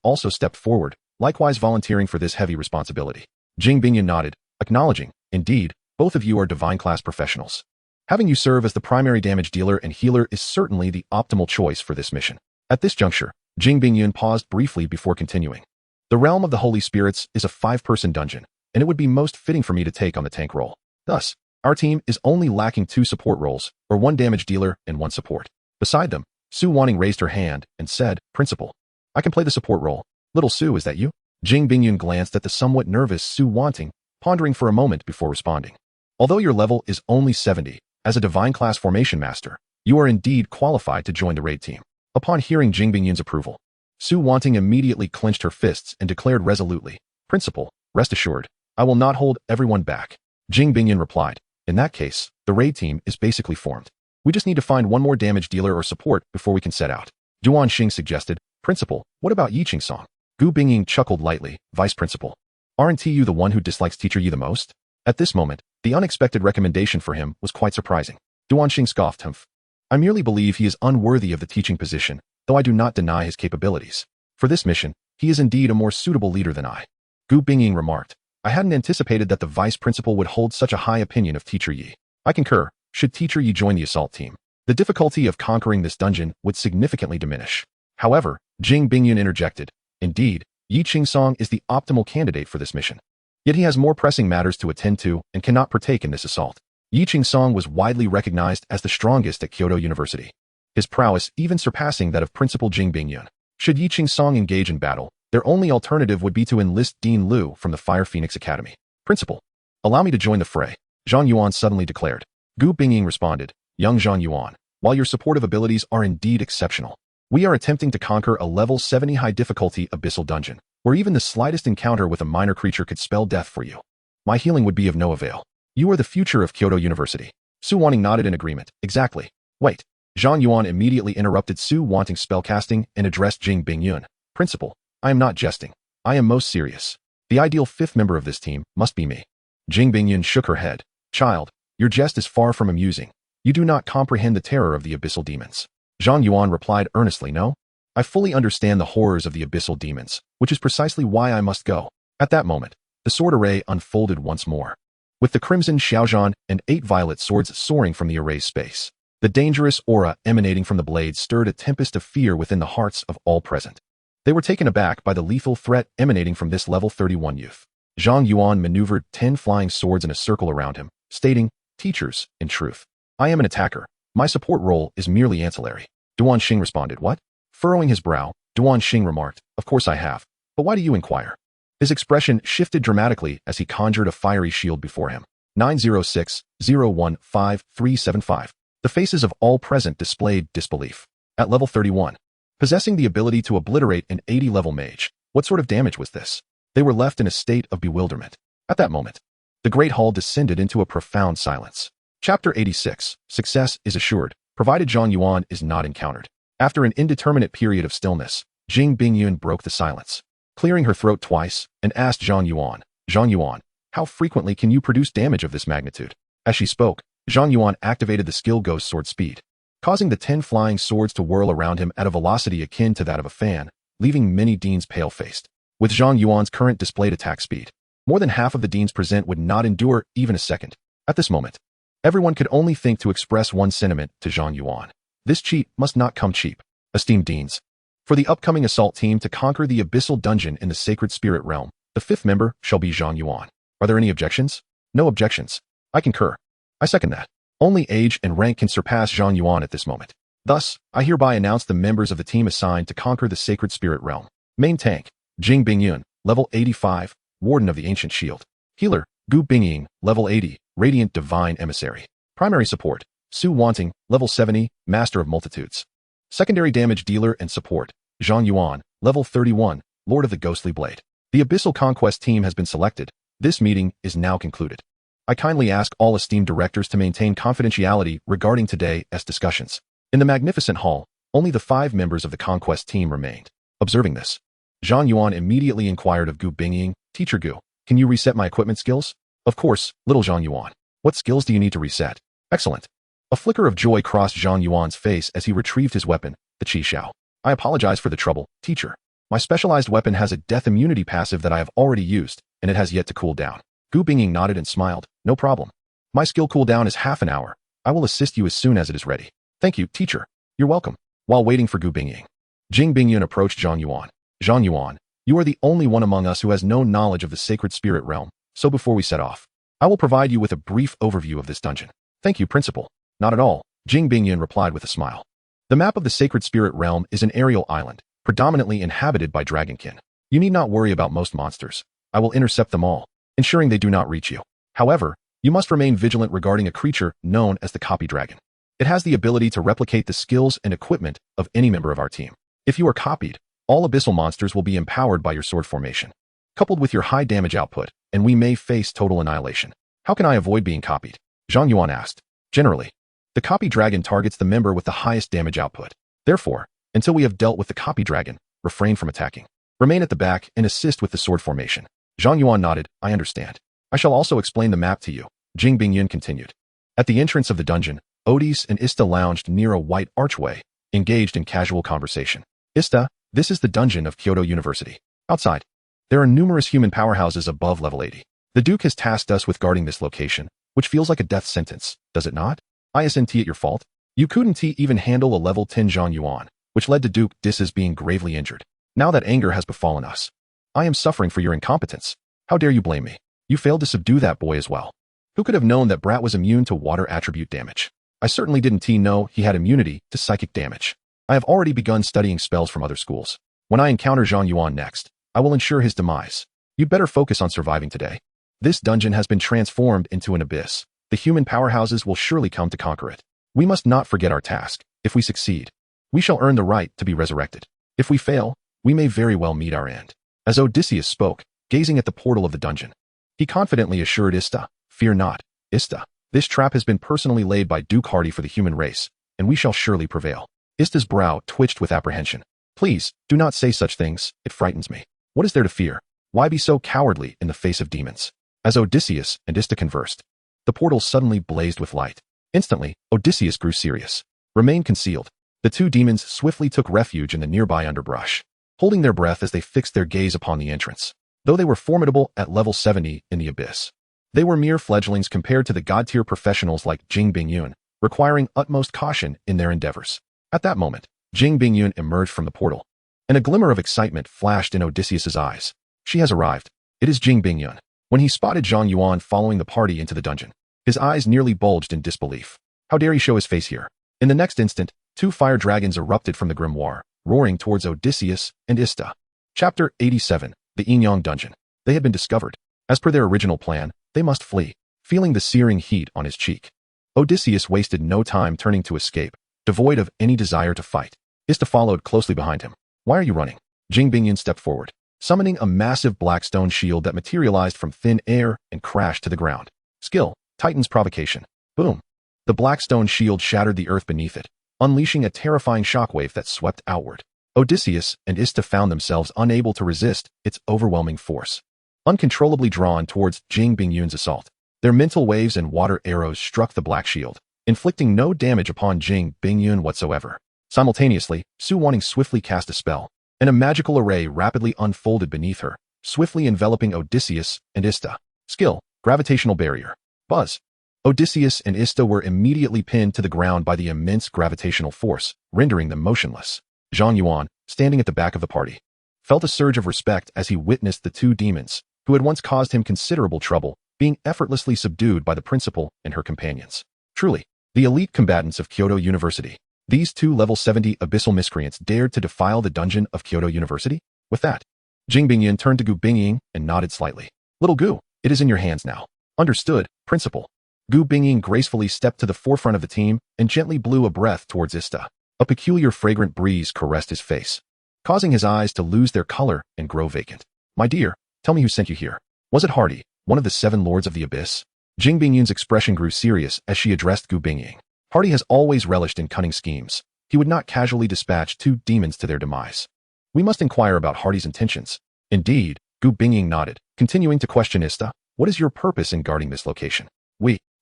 also stepped forward, likewise volunteering for this heavy responsibility. Jing Bingyun nodded, acknowledging, indeed, both of you are divine class professionals. Having you serve as the primary damage dealer and healer is certainly the optimal choice for this mission. At this juncture, Jing Bingyun paused briefly before continuing. The realm of the Holy Spirits is a 5-person dungeon, and it would be most fitting for me to take on the tank role. Thus, our team is only lacking 2 support roles, or 1 damage dealer and 1 support. Beside them, Su Wanting raised her hand and said, Principal, I can play the support role. Little Su, is that you? Jing Bingyun glanced at the somewhat nervous Su Wanting, pondering for a moment before responding. Although your level is only 70, as a divine class formation master, you are indeed qualified to join the raid team. Upon hearing Jing Bingyun's approval, Su Wanting immediately clenched her fists and declared resolutely, Principal, rest assured, I will not hold everyone back. Jing Bingyun replied, in that case, the raid team is basically formed. We just need to find 1 more damage dealer or support before we can set out. Duan Xing suggested, Principal, what about Yi Qingsong? Gu Bingying chuckled lightly, Vice Principal. Aren't you the one who dislikes Teacher Yi the most? At this moment, the unexpected recommendation for him was quite surprising. Duan Xing scoffed, Humph. I merely believe he is unworthy of the teaching position, though I do not deny his capabilities. For this mission, he is indeed a more suitable leader than I. Gu Bingying remarked, I hadn't anticipated that the Vice Principal would hold such a high opinion of Teacher Yi. I concur, should Teacher Yi join the assault team, the difficulty of conquering this dungeon would significantly diminish. However, Jing Bingyun interjected, indeed, Yi Qingsong is the optimal candidate for this mission. Yet he has more pressing matters to attend to and cannot partake in this assault. Yi Qingsong was widely recognized as the strongest at Kyoto University, his prowess even surpassing that of Principal Jing Bingyun. Should Yi Qingsong engage in battle, their only alternative would be to enlist Dean Liu from the Fire Phoenix Academy. Principal, allow me to join the fray, Zhang Yuan suddenly declared. Gu Bingying responded, Young Zhang Yuan, while your supportive abilities are indeed exceptional, we are attempting to conquer a level 70 high difficulty abyssal dungeon. where even the slightest encounter with a minor creature could spell death for you. My healing would be of no avail. You are the future of Kyoto University. Su Wanting nodded in agreement. Exactly. Wait. Zhang Yuan immediately interrupted Su Wanting's spellcasting and addressed Jing Bingyun. Principal, I am not jesting. I am most serious. The ideal fifth member of this team must be me. Jing Bingyun shook her head. Child, your jest is far from amusing. You do not comprehend the terror of the abyssal demons. Zhang Yuan replied earnestly, no. I fully understand the horrors of the abyssal demons, which is precisely why I must go. At that moment, the sword array unfolded once more. With the crimson Xiaozhan and 8 violet swords soaring from the array's space, the dangerous aura emanating from the blades stirred a tempest of fear within the hearts of all present. They were taken aback by the lethal threat emanating from this level 31 youth. Zhang Yuan maneuvered 10 flying swords in a circle around him, stating, Teachers, in truth, I am an attacker. My support role is merely ancillary. Duan Xing responded, What? Furrowing his brow, Duan Xing remarked, Of course I have. But why do you inquire? His expression shifted dramatically as he conjured a fiery shield before him. 906-015-375. The faces of all present displayed disbelief. At level 31, possessing the ability to obliterate an 80-level mage, what sort of damage was this? They were left in a state of bewilderment. At that moment, the Great Hall descended into a profound silence. Chapter 86. Success is assured, provided Zhang Yuan is not encountered. After an indeterminate period of stillness, Jing Bingyun broke the silence, clearing her throat twice, and asked Zhang Yuan, how frequently can you produce damage of this magnitude? As she spoke, Zhang Yuan activated the skill Ghost Sword Speed, causing the 10 flying swords to whirl around him at a velocity akin to that of a fan, leaving many deans pale-faced. With Zhang Yuan's current displayed attack speed, more than half of the deans present would not endure even a second. At this moment, everyone could only think to express one sentiment to Zhang Yuan. This cheat must not come cheap. Esteemed deans, for the upcoming assault team to conquer the abyssal dungeon in the sacred spirit realm, the 5th member shall be Zhang Yuan. Are there any objections? No objections. I concur. I second that. Only age and rank can surpass Zhang Yuan at this moment. Thus, I hereby announce the members of the team assigned to conquer the sacred spirit realm. Main tank, Jing Bingyun, level 85, Warden of the Ancient Shield. Healer, Gu Bingying, level 80, Radiant Divine Emissary. Primary support, Su Wanting, level 70, Master of Multitudes. Secondary damage dealer and support, Zhang Yuan, level 31, Lord of the Ghostly Blade. The Abyssal Conquest team has been selected. This meeting is now concluded. I kindly ask all esteemed directors to maintain confidentiality regarding today's discussions. In the magnificent hall, only the 5 members of the Conquest team remained. Observing this, Zhang Yuan immediately inquired of Gu Bingying, Teacher Gu, can you reset my equipment skills? Of course, little Zhang Yuan. What skills do you need to reset? Excellent. A flicker of joy crossed Zhang Yuan's face as he retrieved his weapon, the Qi Xiao. I apologize for the trouble, teacher. My specialized weapon has a death immunity passive that I have already used, and it has yet to cool down. Gu Bingying nodded and smiled. No problem. My skill cooldown is half an hour. I will assist you as soon as it is ready. Thank you, teacher. You're welcome. While waiting for Gu Bingying, Jing Bingyun approached Zhang Yuan. Zhang Yuan, you are the only one among us who has no knowledge of the sacred spirit realm, so before we set off, I will provide you with a brief overview of this dungeon. Thank you, Principal. Not at all, Jing Bingyun replied with a smile. The map of the sacred spirit realm is an aerial island, predominantly inhabited by dragonkin. You need not worry about most monsters. I will intercept them all, ensuring they do not reach you. However, you must remain vigilant regarding a creature known as the copy dragon. It has the ability to replicate the skills and equipment of any member of our team. If you are copied, all abyssal monsters will be empowered by your sword formation, coupled with your high damage output, and we may face total annihilation. How can I avoid being copied? Zhang Yuan asked. Generally, the copy dragon targets the member with the highest damage output. Therefore, until we have dealt with the copy dragon, refrain from attacking. Remain at the back and assist with the sword formation. Zhang Yuan nodded. I understand. I shall also explain the map to you. Jing Bingyun continued. At the entrance of the dungeon, Odis and Ista lounged near a white archway, engaged in casual conversation. Ista, this is the dungeon of Kyoto University. Outside, there are numerous human powerhouses above level 80. The Duke has tasked us with guarding this location, which feels like a death sentence, does it not? Isn't it your fault? You couldn't even handle a level 10 Zhang Yuan, which led to Duke Dis's being gravely injured. Now that anger has befallen us, I am suffering for your incompetence. How dare you blame me? You failed to subdue that boy as well. Who could have known that Brat was immune to water attribute damage? I certainly didn't know he had immunity to psychic damage. I have already begun studying spells from other schools. When I encounter Zhang Yuan next, I will ensure his demise. You'd better focus on surviving today. This dungeon has been transformed into an abyss. The human powerhouses will surely come to conquer it. We must not forget our task. If we succeed, we shall earn the right to be resurrected. If we fail, we may very well meet our end. As Odysseus spoke, gazing at the portal of the dungeon, he confidently assured Ista, "Fear not, Ista. This trap has been personally laid by Duke Hardy for the human race, and we shall surely prevail." Ista's brow twitched with apprehension. "Please, do not say such things, it frightens me. What is there to fear? Why be so cowardly in the face of demons?" As Odysseus and Ista conversed, the portal suddenly blazed with light. Instantly, Odysseus grew serious. "Remain concealed." The two demons swiftly took refuge in the nearby underbrush, holding their breath as they fixed their gaze upon the entrance. Though they were formidable at level 70 in the abyss, they were mere fledglings compared to the god-tier professionals like Jing Bingyun, requiring utmost caution in their endeavors. At that moment, Jing Bingyun emerged from the portal, and a glimmer of excitement flashed in Odysseus's eyes. "She has arrived." It is Jing Bingyun. When he spotted Zhang Yuan following the party into the dungeon, his eyes nearly bulged in disbelief. How dare he show his face here? In the next instant, two fire dragons erupted from the grimoire, roaring towards Odysseus and Ista. Chapter 87, The Yin-Yang Dungeon. They had been discovered. As per their original plan, they must flee. Feeling the searing heat on his cheek, Odysseus wasted no time turning to escape, devoid of any desire to fight. Ista followed closely behind him. "Why are you running?" Jing Bingyun stepped forward, summoning a massive black stone shield that materialized from thin air and crashed to the ground. Skill, Titan's Provocation. Boom. The black stone shield shattered the earth beneath it, unleashing a terrifying shockwave that swept outward. Odysseus and Ista found themselves unable to resist its overwhelming force, uncontrollably drawn towards Jing Bingyun's assault. Their mental waves and water arrows struck the black shield, inflicting no damage upon Jing Bingyun whatsoever. Simultaneously, Su Wanting swiftly cast a spell, and a magical array rapidly unfolded beneath her, swiftly enveloping Odysseus and Ista. Skill, Gravitational Barrier. Buzz. Odysseus and Ista were immediately pinned to the ground by the immense gravitational force, rendering them motionless. Zhang Yuan, standing at the back of the party, felt a surge of respect as he witnessed the two demons, who had once caused him considerable trouble, being effortlessly subdued by the principal and her companions. Truly, the elite combatants of Kyoto University. These two level 70 abyssal miscreants dared to defile the dungeon of Kyoto University? With that, Jing Bingyun turned to Gu Bingying and nodded slightly. "Little Gu, it is in your hands now." "Understood, Principal." Gu Bingying gracefully stepped to the forefront of the team and gently blew a breath towards Ista. A peculiar fragrant breeze caressed his face, causing his eyes to lose their color and grow vacant. "My dear, tell me who sent you here. Was it Hardy, one of the 7 lords of the abyss?" Jing Bingyun's expression grew serious as she addressed Gu Bingying. Hardy has always relished in cunning schemes. He would not casually dispatch 2 demons to their demise. "We must inquire about Hardy's intentions." "Indeed," Gu Bingying nodded, continuing to question Ista. "What is your purpose in guarding this location?"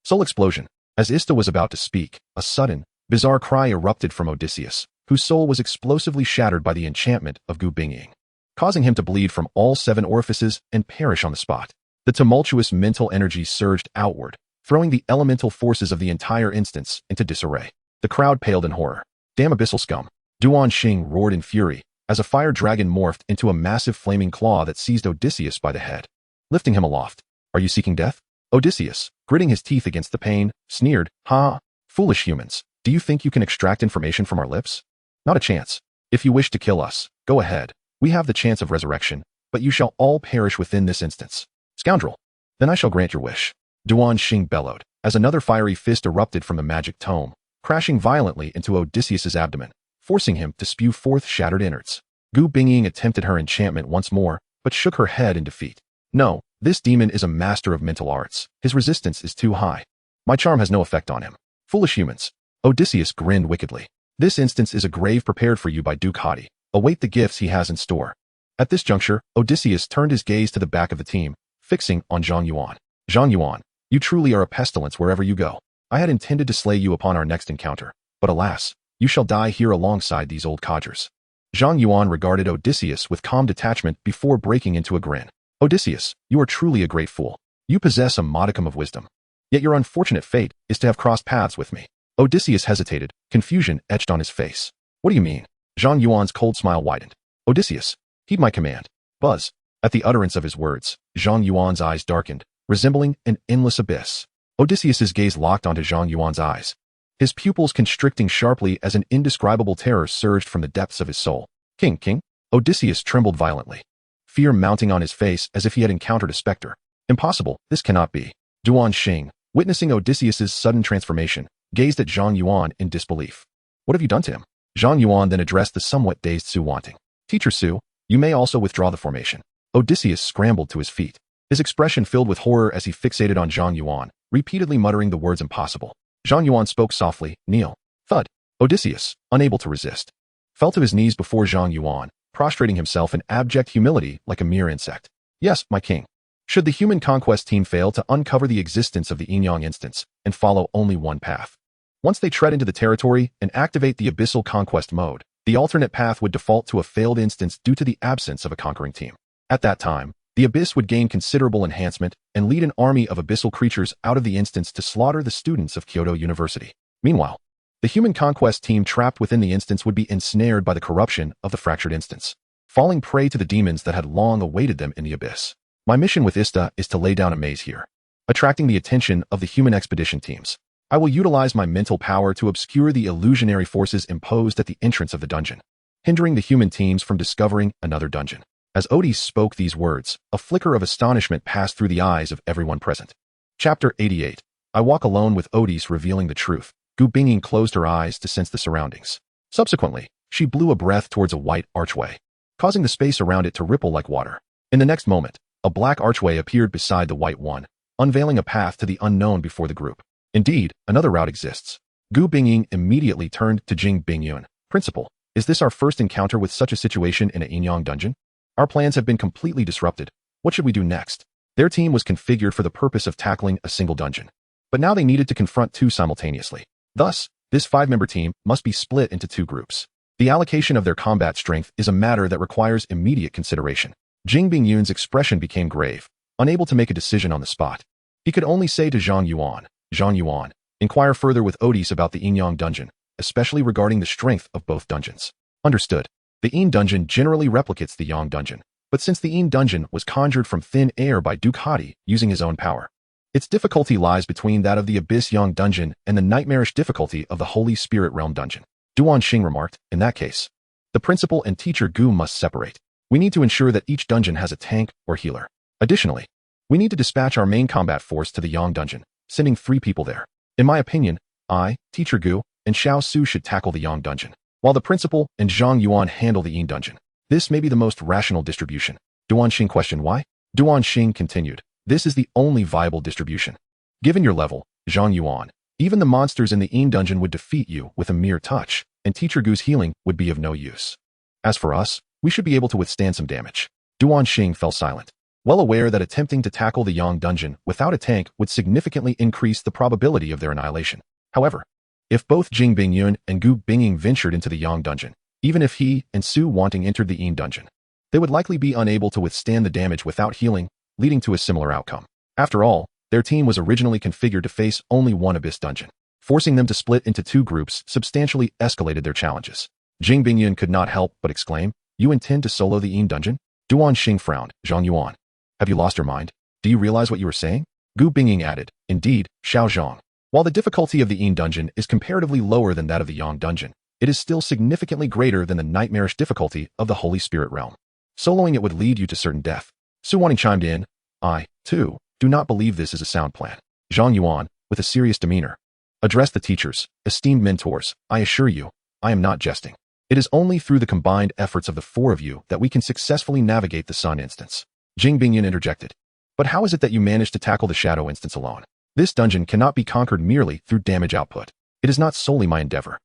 Soul explosion. As Ista was about to speak, a sudden, bizarre cry erupted from Odysseus, whose soul was explosively shattered by the enchantment of Gu Bingying, causing him to bleed from all 7 orifices and perish on the spot. The tumultuous mental energy surged outward, throwing the elemental forces of the entire instance into disarray. The crowd paled in horror. "Damn abyssal scum!" Duan Xing roared in fury, as a fire dragon morphed into a massive flaming claw that seized Odysseus by the head, lifting him aloft. "Are you seeking death?" Odysseus, gritting his teeth against the pain, sneered, "Ha! Foolish humans, do you think you can extract information from our lips? Not a chance. If you wish to kill us, go ahead. We have the chance of resurrection, but you shall all perish within this instance." "Scoundrel! Then I shall grant your wish." Duan Xing bellowed, as another fiery fist erupted from the magic tome, crashing violently into Odysseus's abdomen, forcing him to spew forth shattered innards. Gu Bingying attempted her enchantment once more, but shook her head in defeat. "No, this demon is a master of mental arts. His resistance is too high. My charm has no effect on him." "Foolish humans." Odysseus grinned wickedly. "This instance is a grave prepared for you by Duke Hardy. Await the gifts he has in store." At this juncture, Odysseus turned his gaze to the back of the team, fixing on Zhang Yuan. "Zhang Yuan, you truly are a pestilence wherever you go. I had intended to slay you upon our next encounter, but alas, you shall die here alongside these old codgers." Zhang Yuan regarded Odysseus with calm detachment before breaking into a grin. "Odysseus, you are truly a great fool. You possess a modicum of wisdom. Yet your unfortunate fate is to have crossed paths with me." Odysseus hesitated, confusion etched on his face. "What do you mean?" Zhang Yuan's cold smile widened. "Odysseus, heed my command." Buzz. At the utterance of his words, Zhang Yuan's eyes darkened, resembling an endless abyss. Odysseus's gaze locked onto Zhang Yuan's eyes, his pupils constricting sharply as an indescribable terror surged from the depths of his soul. King. Odysseus trembled violently, fear mounting on his face as if he had encountered a specter. "Impossible, this cannot be." Duan Xing, witnessing Odysseus's sudden transformation, gazed at Zhang Yuan in disbelief. "What have you done to him?" Zhang Yuan then addressed the somewhat dazed Su Wanting. "Teacher Su, you may also withdraw the formation." Odysseus scrambled to his feet. His expression filled with horror as he fixated on Zhang Yuan, repeatedly muttering the words impossible. Zhang Yuan spoke softly, kneel. Thud. Odysseus, unable to resist, fell to his knees before Zhang Yuan, prostrating himself in abject humility like a mere insect. Yes, my king. Should the human conquest team fail to uncover the existence of the Yin-Yang instance and follow only one path, once they tread into the territory and activate the abyssal conquest mode, the alternate path would default to a failed instance due to the absence of a conquering team. At that time, the abyss would gain considerable enhancement and lead an army of abyssal creatures out of the instance to slaughter the students of Kyoto University. Meanwhile, the human conquest team trapped within the instance would be ensnared by the corruption of the fractured instance, falling prey to the demons that had long awaited them in the abyss. My mission with ISTA is to lay down a maze here, attracting the attention of the human expedition teams. I will utilize my mental power to obscure the illusionary forces imposed at the entrance of the dungeon, hindering the human teams from discovering another dungeon. As Odys spoke these words, a flicker of astonishment passed through the eyes of everyone present. Chapter 88. I walk alone with Odys revealing the truth. Gu Binging closed her eyes to sense the surroundings. Subsequently, she blew a breath towards a white archway, causing the space around it to ripple like water. In the next moment, a black archway appeared beside the white one, unveiling a path to the unknown before the group. Indeed, another route exists. Gu Binging immediately turned to Jing Bingyun. Principal, is this our first encounter with such a situation in a Yin-Yang dungeon? Our plans have been completely disrupted. What should we do next? Their team was configured for the purpose of tackling a single dungeon, but now they needed to confront two simultaneously. Thus, this 5-member team must be split into 2 groups. The allocation of their combat strength is a matter that requires immediate consideration. Jing Bingyun's expression became grave, unable to make a decision on the spot. He could only say to Zhang Yuan, inquire further with Odys about the Yin-Yang dungeon, especially regarding the strength of both dungeons. Understood. The Yin dungeon generally replicates the Yang dungeon, but since the Yin dungeon was conjured from thin air by Duke Hadi using his own power, its difficulty lies between that of the Abyss Yang dungeon and the nightmarish difficulty of the Holy Spirit Realm dungeon. Duan Xing remarked, in that case, the principal and teacher Gu must separate. We need to ensure that each dungeon has a tank or healer. Additionally, we need to dispatch our main combat force to the Yang dungeon, sending 3 people there. In my opinion, I, Teacher Gu, and Xiao Su should tackle the Yang dungeon, while the principal and Zhang Yuan handle the Yin dungeon. This may be the most rational distribution. Duan Xing questioned why. Duan Xing continued, this is the only viable distribution. Given your level, Zhang Yuan, even the monsters in the Yin dungeon would defeat you with a mere touch, and Teacher Gu's healing would be of no use. As for us, we should be able to withstand some damage. Duan Xing fell silent, well aware that attempting to tackle the Yang dungeon without a tank would significantly increase the probability of their annihilation. However, if both Jing Bingyun and Gu Binging ventured into the Yang dungeon, even if he and Su Wanting entered the Yin dungeon, they would likely be unable to withstand the damage without healing, leading to a similar outcome. After all, their team was originally configured to face only one Abyss dungeon. Forcing them to split into 2 groups substantially escalated their challenges. Jing Bingyun could not help but exclaim, you intend to solo the Yin dungeon? Duan Xing frowned. Zhang Yuan, have you lost your mind? Do you realize what you were saying? Gu Binging added, indeed, Xiao Zhang. While the difficulty of the Yin dungeon is comparatively lower than that of the Yang dungeon, it is still significantly greater than the nightmarish difficulty of the Holy Spirit Realm. Soloing it would lead you to certain death. Su Wanting chimed in, I, too, do not believe this is a sound plan. Zhang Yuan, with a serious demeanor, addressed the teachers, esteemed mentors, I assure you, I am not jesting. It is only through the combined efforts of the 4 of you that we can successfully navigate the Sun instance. Jing Bingyun interjected, but how is it that you managed to tackle the Shadow instance alone? This dungeon cannot be conquered merely through damage output. It is not solely my endeavor.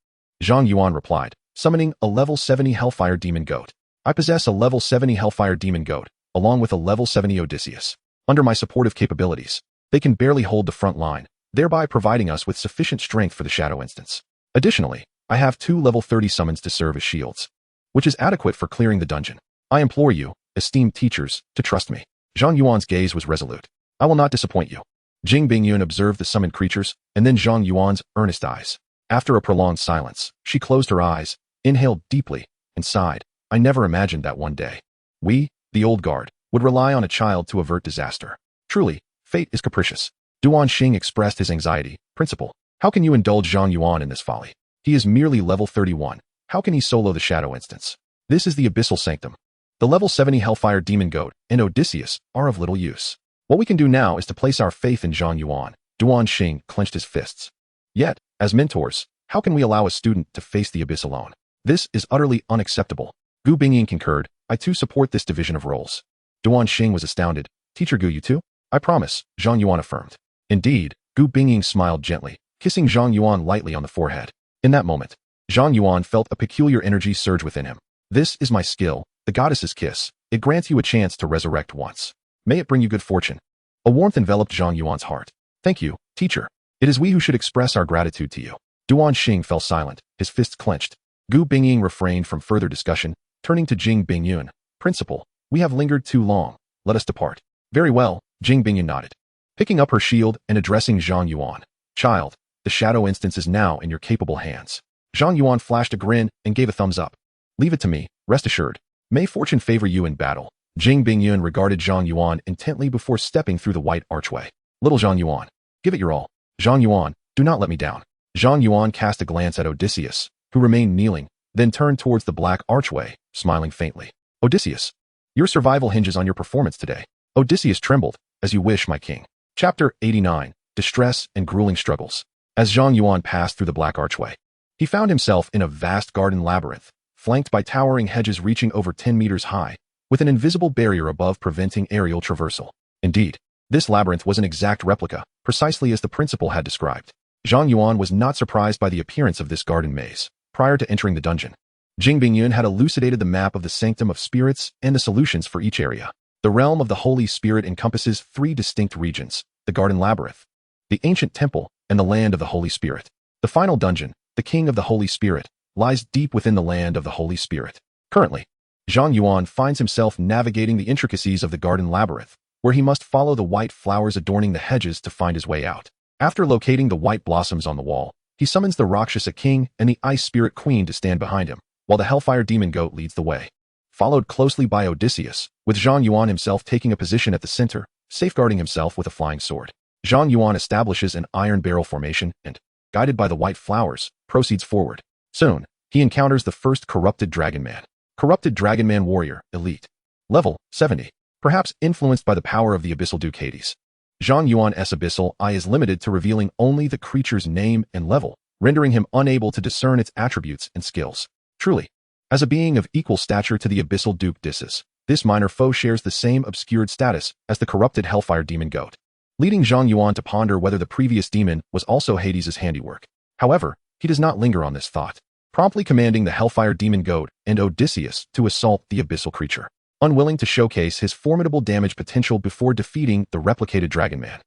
Zhang Yuan replied, summoning a level 70 Hellfire Demon Goat. I possess a level 70 Hellfire Demon Goat, along with a level 70 Odysseus. Under my supportive capabilities, they can barely hold the front line, thereby providing us with sufficient strength for the Shadow instance. Additionally, I have 2 level 30 summons to serve as shields, which is adequate for clearing the dungeon. I implore you, esteemed teachers, to trust me. Zhang Yuan's gaze was resolute. I will not disappoint you. Jing Bingyun observed the summoned creatures, and then Zhang Yuan's earnest eyes. After a prolonged silence, she closed her eyes, inhaled deeply, and sighed. I never imagined that one day, we, the old guard, would rely on a child to avert disaster. Truly, fate is capricious. Duan Xing expressed his anxiety. Principal, how can you indulge Zhang Yuan in this folly? He is merely level 31. How can he solo the Shadow instance? This is the Abyssal Sanctum. The level 70 Hellfire Demon Goat and Odysseus are of little use. What we can do now is to place our faith in Zhang Yuan. Duan Xing clenched his fists. Yet, as mentors, how can we allow a student to face the abyss alone? This is utterly unacceptable. Gu Bingyin concurred. I too support this division of roles. Duan Xing was astounded. Teacher Gu, you too? I promise, Zhang Yuan affirmed. Indeed, Gu Bingying smiled gently, kissing Zhang Yuan lightly on the forehead. In that moment, Zhang Yuan felt a peculiar energy surge within him. This is my skill, the goddess's kiss. It grants you a chance to resurrect once. May it bring you good fortune. A warmth enveloped Zhang Yuan's heart. Thank you, teacher. It is we who should express our gratitude to you. Duan Xing fell silent, his fists clenched. Gu Bingying refrained from further discussion, turning to Jing Bingyun. Principal, we have lingered too long. Let us depart. Very well, Jing Bingyun nodded. Picking up her shield and addressing Zhang Yuan. Child, the shadow instance is now in your capable hands. Zhang Yuan flashed a grin and gave a thumbs up. Leave it to me, rest assured. May fortune favor you in battle. Jing Bingyun regarded Zhang Yuan intently before stepping through the white archway. Little Zhang Yuan, give it your all. Zhang Yuan, do not let me down. Zhang Yuan cast a glance at Odysseus, who remained kneeling, then turned towards the black archway, smiling faintly. Odysseus, your survival hinges on your performance today. Odysseus trembled. As you wish, my king. Chapter 89, Distress and Grueling Struggles. As Zhang Yuan passed through the black archway, he found himself in a vast garden labyrinth, flanked by towering hedges reaching over 10 meters high, with an invisible barrier above preventing aerial traversal. Indeed, this labyrinth was an exact replica, precisely as the principal had described. Zhang Yuan was not surprised by the appearance of this garden maze. Prior to entering the dungeon, Jing Bingyun had elucidated the map of the Sanctum of Spirits and the solutions for each area. The realm of the Holy Spirit encompasses 3 distinct regions: the Garden Labyrinth, the Ancient Temple, and the Land of the Holy Spirit. The final dungeon, the King of the Holy Spirit, lies deep within the Land of the Holy Spirit. Currently, Zhang Yuan finds himself navigating the intricacies of the Garden Labyrinth, where he must follow the white flowers adorning the hedges to find his way out. After locating the white blossoms on the wall, he summons the Rakshasa King and the Ice Spirit Queen to stand behind him, while the Hellfire Demon Goat leads the way. Followed closely by Odysseus, with Zhang Yuan himself taking a position at the center, safeguarding himself with a flying sword. Zhang Yuan establishes an iron barrel formation and, guided by the white flowers, proceeds forward. Soon, he encounters the first Corrupted Dragon Man. Corrupted Dragon Man Warrior, Elite. Level, 70. Perhaps influenced by the power of the Abyssal Duke Hades. Zhang Yuan's Abyssal Eye is limited to revealing only the creature's name and level, rendering him unable to discern its attributes and skills. Truly, as a being of equal stature to the Abyssal Duke Disses, this minor foe shares the same obscured status as the corrupted Hellfire Demon Goat, leading Zhang Yuan to ponder whether the previous demon was also Hades' handiwork. However, he does not linger on this thought, promptly commanding the Hellfire Demon Goat and Odysseus to assault the abyssal creature, unwilling to showcase his formidable damage potential before defeating the replicated Dragon Man.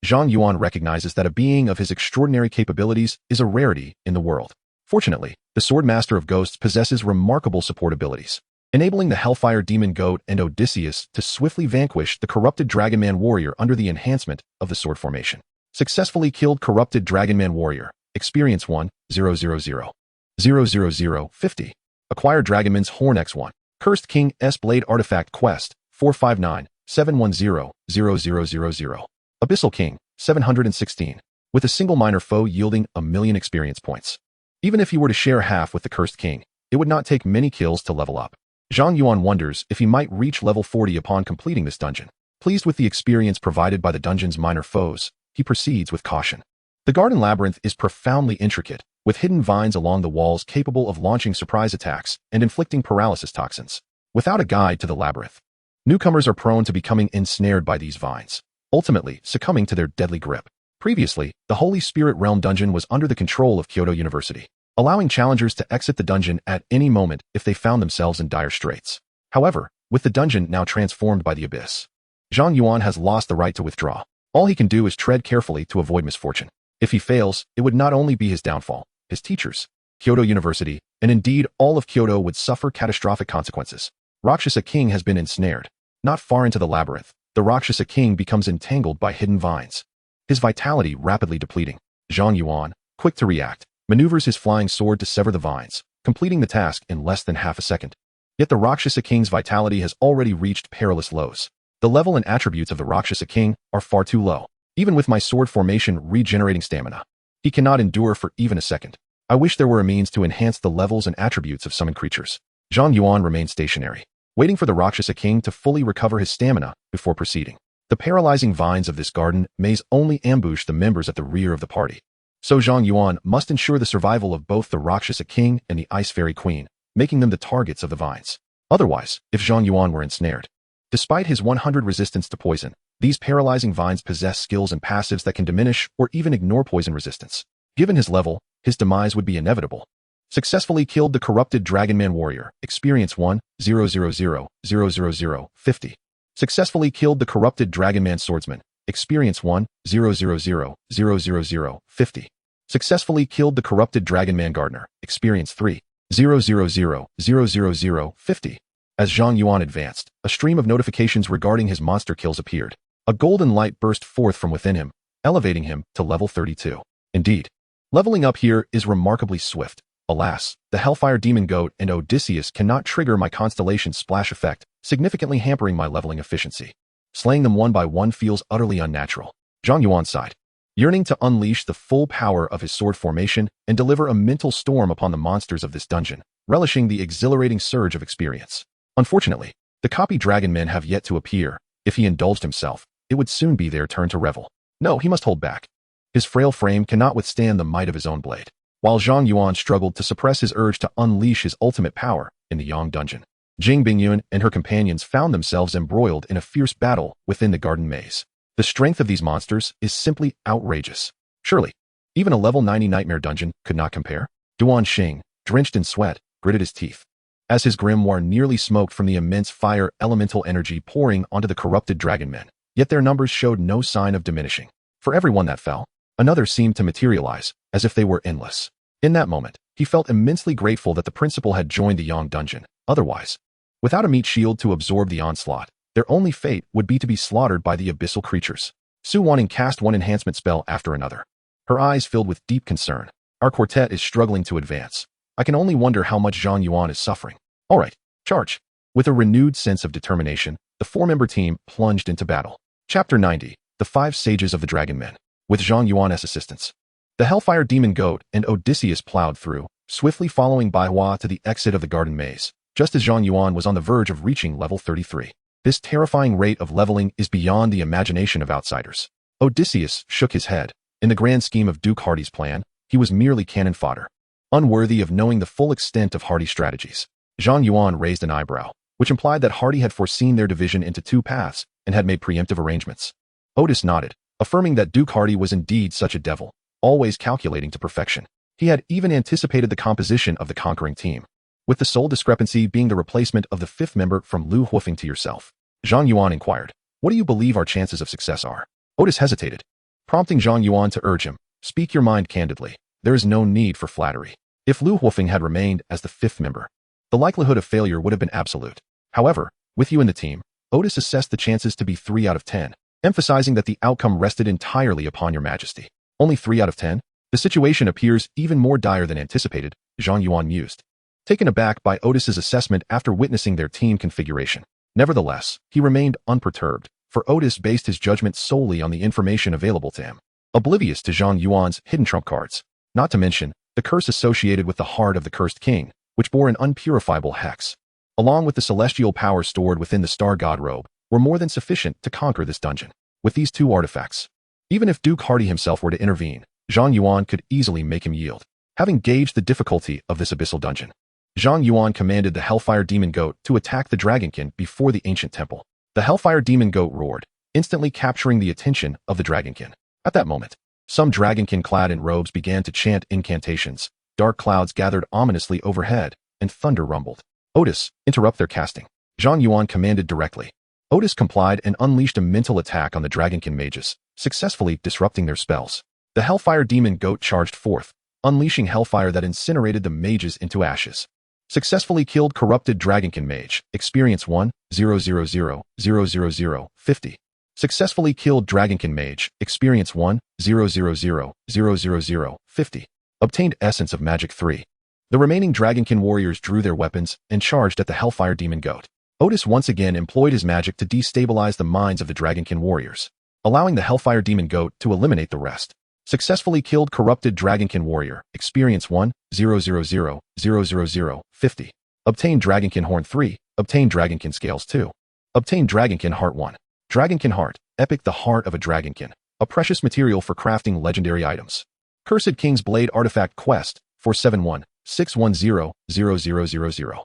Zhang Yuan recognizes that a being of his extraordinary capabilities is a rarity in the world. Fortunately, the Swordmaster of Ghosts possesses remarkable support abilities, enabling the Hellfire Demon Goat and Odysseus to swiftly vanquish the Corrupted Dragon Man Warrior under the enhancement of the sword formation. Successfully killed Corrupted Dragon Man Warrior. Experience 1, 000. 50. Acquire Dragonman's Horn X1. Cursed King S Blade Artifact Quest, 459, 710, 0000. Abyssal King, 716. With a single minor foe yielding 1,000,000 experience points. Even if he were to share half with the Cursed King, it would not take many kills to level up. Zhang Yuan wonders if he might reach level 40 upon completing this dungeon. Pleased with the experience provided by the dungeon's minor foes, he proceeds with caution. The Garden Labyrinth is profoundly intricate, with hidden vines along the walls capable of launching surprise attacks and inflicting paralysis toxins. Without a guide to the labyrinth, newcomers are prone to becoming ensnared by these vines, ultimately succumbing to their deadly grip. Previously, the Holy Spirit Realm dungeon was under the control of Kyoto University, allowing challengers to exit the dungeon at any moment if they found themselves in dire straits. However, with the dungeon now transformed by the abyss, Zhang Yuan has lost the right to withdraw. All he can do is tread carefully to avoid misfortune. If he fails, it would not only be his downfall, his teachers, Kyoto University, and indeed all of Kyoto would suffer catastrophic consequences. Rakshasa King has been ensnared. Not far into the labyrinth, the Rakshasa King becomes entangled by hidden vines, his vitality rapidly depleting. Zhang Yuan, quick to react, maneuvers his flying sword to sever the vines, completing the task in less than half a second. Yet the Rakshasa King's vitality has already reached perilous lows. The level and attributes of the Rakshasa King are far too low. Even with my sword formation regenerating stamina, he cannot endure for even a second. I wish there were a means to enhance the levels and attributes of summoned creatures. Zhang Yuan remained stationary, waiting for the Rakshasa King to fully recover his stamina before proceeding. The paralyzing vines of this garden maze only ambush the members at the rear of the party. So Zhang Yuan must ensure the survival of both the Rakshasa King and the Ice Fairy Queen, making them the targets of the vines. Otherwise, if Zhang Yuan were ensnared, Despite his 100 resistance to poison, these paralyzing vines possess skills and passives that can diminish or even ignore poison resistance. Given his level, his demise would be inevitable. Successfully killed the corrupted Dragonman warrior, experience 1, 000, 000, 50. Successfully killed the corrupted Dragonman swordsman, experience 1, 000, 000, 50. Successfully killed the corrupted Dragonman gardener, experience 3, 000, 000, 50. As Zhang Yuan advanced, a stream of notifications regarding his monster kills appeared. A golden light burst forth from within him, elevating him to level 32. Indeed, leveling up here is remarkably swift. Alas, the Hellfire Demon Goat and Odysseus cannot trigger my Constellation splash effect, significantly hampering my leveling efficiency. Slaying them one by one feels utterly unnatural. Zhang Yuan sighed, yearning to unleash the full power of his sword formation and deliver a mental storm upon the monsters of this dungeon, relishing the exhilarating surge of experience. Unfortunately, the copy Dragonmen have yet to appear. If he indulged himself, it would soon be their turn to revel. No, he must hold back. His frail frame cannot withstand the might of his own blade. While Zhang Yuan struggled to suppress his urge to unleash his ultimate power in the Yang dungeon, Jing Bingyun and her companions found themselves embroiled in a fierce battle within the garden maze. The strength of these monsters is simply outrageous. Surely, even a level 90 nightmare dungeon could not compare. Duan Xing, drenched in sweat, gritted his teeth, as his grimoire nearly smoked from the immense fire elemental energy pouring onto the corrupted Dragonmen. Yet their numbers showed no sign of diminishing. For every one that fell, another seemed to materialize, as if they were endless. In that moment, he felt immensely grateful that the principal had joined the Yang dungeon. Otherwise, without a meat shield to absorb the onslaught, their only fate would be to be slaughtered by the abyssal creatures. Su Wanning cast one enhancement spell after another, her eyes filled with deep concern. Our quartet is struggling to advance. I can only wonder how much Zhang Yuan is suffering. All right, charge. With a renewed sense of determination, the four-member team plunged into battle. Chapter 90, The Five Sages of the Dragonmen. With Zhang Yuan's assistance, the Hellfire Demon Goat and Odysseus plowed through, swiftly following Manhwa to the exit of the garden maze, just as Zhang Yuan was on the verge of reaching level 33. This terrifying rate of leveling is beyond the imagination of outsiders. Odysseus shook his head. In the grand scheme of Duke Hardy's plan, he was merely cannon fodder, unworthy of knowing the full extent of Hardy's strategies. Zhang Yuan raised an eyebrow, which implied that Hardy had foreseen their division into two paths and had made preemptive arrangements. Otis nodded, affirming that Duke Hardy was indeed such a devil, always calculating to perfection. He had even anticipated the composition of the conquering team, with the sole discrepancy being the replacement of the fifth member from Lu Huofeng to yourself. Zhang Yuan inquired, "What do you believe our chances of success are?" Otis hesitated, prompting Zhang Yuan to urge him, "Speak your mind candidly. There is no need for flattery." If Lu Huofeng had remained as the fifth member, the likelihood of failure would have been absolute. However, with you in the team, Otis assessed the chances to be 3 out of 10, emphasizing that the outcome rested entirely upon your majesty. Only 3 out of 10? The situation appears even more dire than anticipated, Zhang Yuan mused, taken aback by Otis's assessment after witnessing their team configuration. Nevertheless, he remained unperturbed, for Otis based his judgment solely on the information available to him, oblivious to Zhang Yuan's hidden trump cards, not to mention the curse associated with the heart of the cursed king, which bore an unpurifiable hex, along with the celestial power stored within the star god robe, were more than sufficient to conquer this dungeon. With these two artifacts, even if Duke Hardy himself were to intervene, Zhang Yuan could easily make him yield. Having gauged the difficulty of this abyssal dungeon, Zhang Yuan commanded the Hellfire Demon Goat to attack the Dragonkin before the ancient temple. The Hellfire Demon Goat roared, instantly capturing the attention of the Dragonkin. At that moment, some Dragonkin clad in robes began to chant incantations, dark clouds gathered ominously overhead, and thunder rumbled. "Otis, interrupt their casting," Zhang Yuan commanded directly. Otis complied and unleashed a mental attack on the Dragonkin mages, successfully disrupting their spells. The Hellfire Demon Goat charged forth, unleashing hellfire that incinerated the mages into ashes. Successfully killed corrupted Dragonkin mage, experience 1, 000, 000, 50. Successfully killed Dragonkin mage, experience 1, 000, 000, 50. Obtained essence of magic 3. The remaining Dragonkin warriors drew their weapons and charged at the Hellfire Demon Goat. Otis once again employed his magic to destabilize the minds of the Dragonkin warriors, allowing the Hellfire Demon Goat to eliminate the rest. Successfully killed corrupted Dragonkin warrior, experience 1, 000, 000, 50. Obtained Dragonkin Horn 3, obtained Dragonkin Scales 2. Obtained Dragonkin Heart 1. Dragonkin Heart, epic the heart of a Dragonkin, a precious material for crafting legendary items. Cursed King's Blade Artifact Quest, 471-610-0000.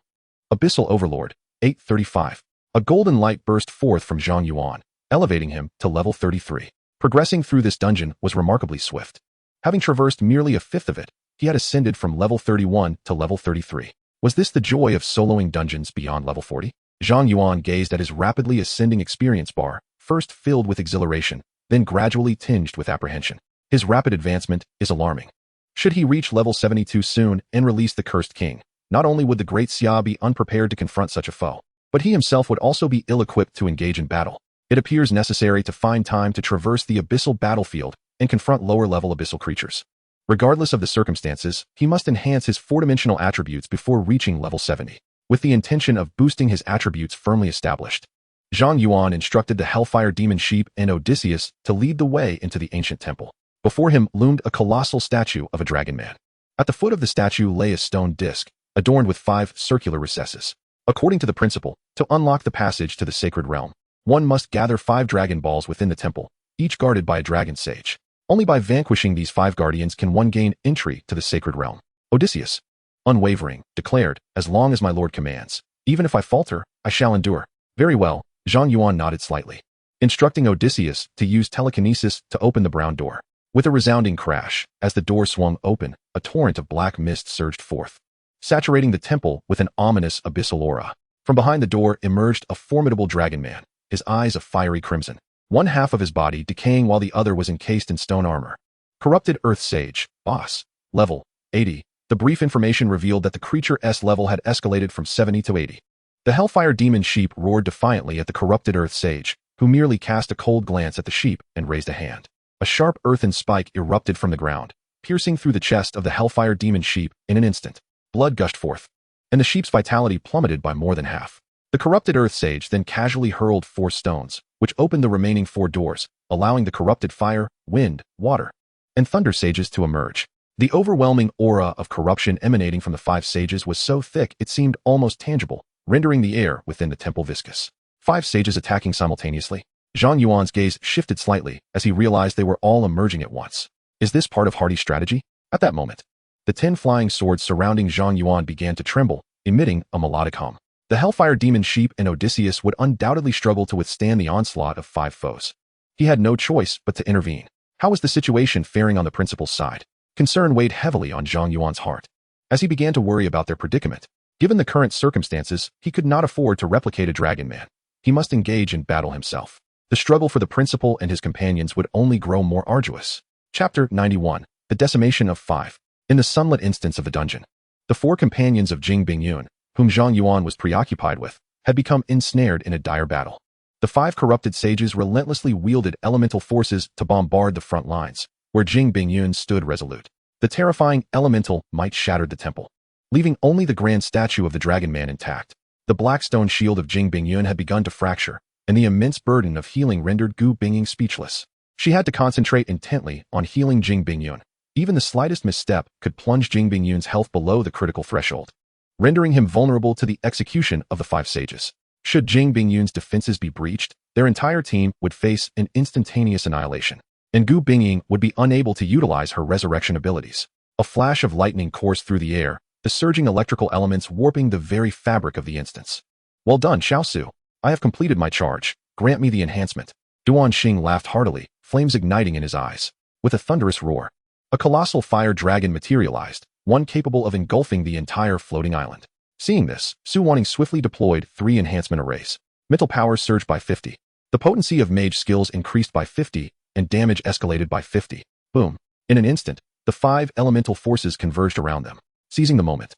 Abyssal Overlord, 835. A golden light burst forth from Zhang Yuan, elevating him to level 33. Progressing through this dungeon was remarkably swift. Having traversed merely a fifth of it, he had ascended from level 31 to level 33. Was this the joy of soloing dungeons beyond level 40? Zhang Yuan gazed at his rapidly ascending experience bar, first filled with exhilaration, then gradually tinged with apprehension. His rapid advancement is alarming. Should he reach level 72 soon and release the Cursed King, not only would the Great Xia be unprepared to confront such a foe, but he himself would also be ill-equipped to engage in battle. It appears necessary to find time to traverse the abyssal battlefield and confront lower-level abyssal creatures. Regardless of the circumstances, he must enhance his four-dimensional attributes before reaching level 70, with the intention of boosting his attributes firmly established. Zhang Yuan instructed the Hellfire Demon Sheep and Odysseus to lead the way into the ancient temple. Before him loomed a colossal statue of a dragon man. At the foot of the statue lay a stone disc, adorned with 5 circular recesses. According to the principle, to unlock the passage to the sacred realm, one must gather 5 dragon balls within the temple, each guarded by a dragon sage. Only by vanquishing these 5 guardians can one gain entry to the sacred realm. Odysseus, unwavering, declared, "As long as my lord commands, even if I falter, I shall endure." Very well, Zhang Yuan nodded slightly, instructing Odysseus to use telekinesis to open the brown door. With a resounding crash, as the door swung open, a torrent of black mist surged forth, saturating the temple with an ominous abyssal aura. From behind the door emerged a formidable dragon man, his eyes a fiery crimson, one half of his body decaying while the other was encased in stone armor. Corrupted Earth Sage, boss, level 80. The brief information revealed that the creature's level had escalated from 70 to 80. The Hellfire Demon Sheep roared defiantly at the corrupted Earth Sage, who merely cast a cold glance at the sheep and raised a hand. A sharp earthen spike erupted from the ground, piercing through the chest of the Hellfire Demon Sheep in an instant. Blood gushed forth, and the sheep's vitality plummeted by more than half. The corrupted Earth Sage then casually hurled 4 stones, which opened the remaining 4 doors, allowing the corrupted fire, wind, water, and thunder sages to emerge. The overwhelming aura of corruption emanating from the 5 sages was so thick it seemed almost tangible, rendering the air within the temple viscous. 5 sages attacking simultaneously? Zhang Yuan's gaze shifted slightly as he realized they were all emerging at once. Is this part of Hardy's strategy? At that moment, the 10 flying swords surrounding Zhang Yuan began to tremble, emitting a melodic hum. The Hellfire Demon Sheep and Odysseus would undoubtedly struggle to withstand the onslaught of 5 foes. He had no choice but to intervene. How was the situation faring on the principal's side? Concern weighed heavily on Zhang Yuan's heart. As he began to worry about their predicament, given the current circumstances, he could not afford to replicate a dragon man. He must engage in battle himself. The struggle for the principal and his companions would only grow more arduous. Chapter 91. The Decimation of 5. In the sunlit instance of the dungeon, the 4 companions of Jing Bingyun, whom Zhang Yuan was preoccupied with, had become ensnared in a dire battle. The 5 corrupted sages relentlessly wielded elemental forces to bombard the front lines, where Jing Bingyun stood resolute. The terrifying elemental might shattered the temple, leaving only the grand statue of the dragon man intact. The black stone shield of Jing Bingyun had begun to fracture, and the immense burden of healing rendered Gu Bingying speechless. She had to concentrate intently on healing Jing Bingyun. Even the slightest misstep could plunge Jing Bingyun's health below the critical threshold, rendering him vulnerable to the execution of the 5 sages. Should Jing Bingyun's defenses be breached, their entire team would face an instantaneous annihilation, and Gu Bingying would be unable to utilize her resurrection abilities. A flash of lightning coursed through the air, the surging electrical elements warping the very fabric of the instance. Well done, Xiaosu. I have completed my charge. Grant me the enhancement. Duan Xing laughed heartily, flames igniting in his eyes. With a thunderous roar, a colossal fire dragon materialized, one capable of engulfing the entire floating island. Seeing this, Su Wanning swiftly deployed 3 enhancement arrays. Mental power surged by 50. The potency of mage skills increased by 50, and damage escalated by 50. Boom. In an instant, the 5 elemental forces converged around them. Seizing the moment,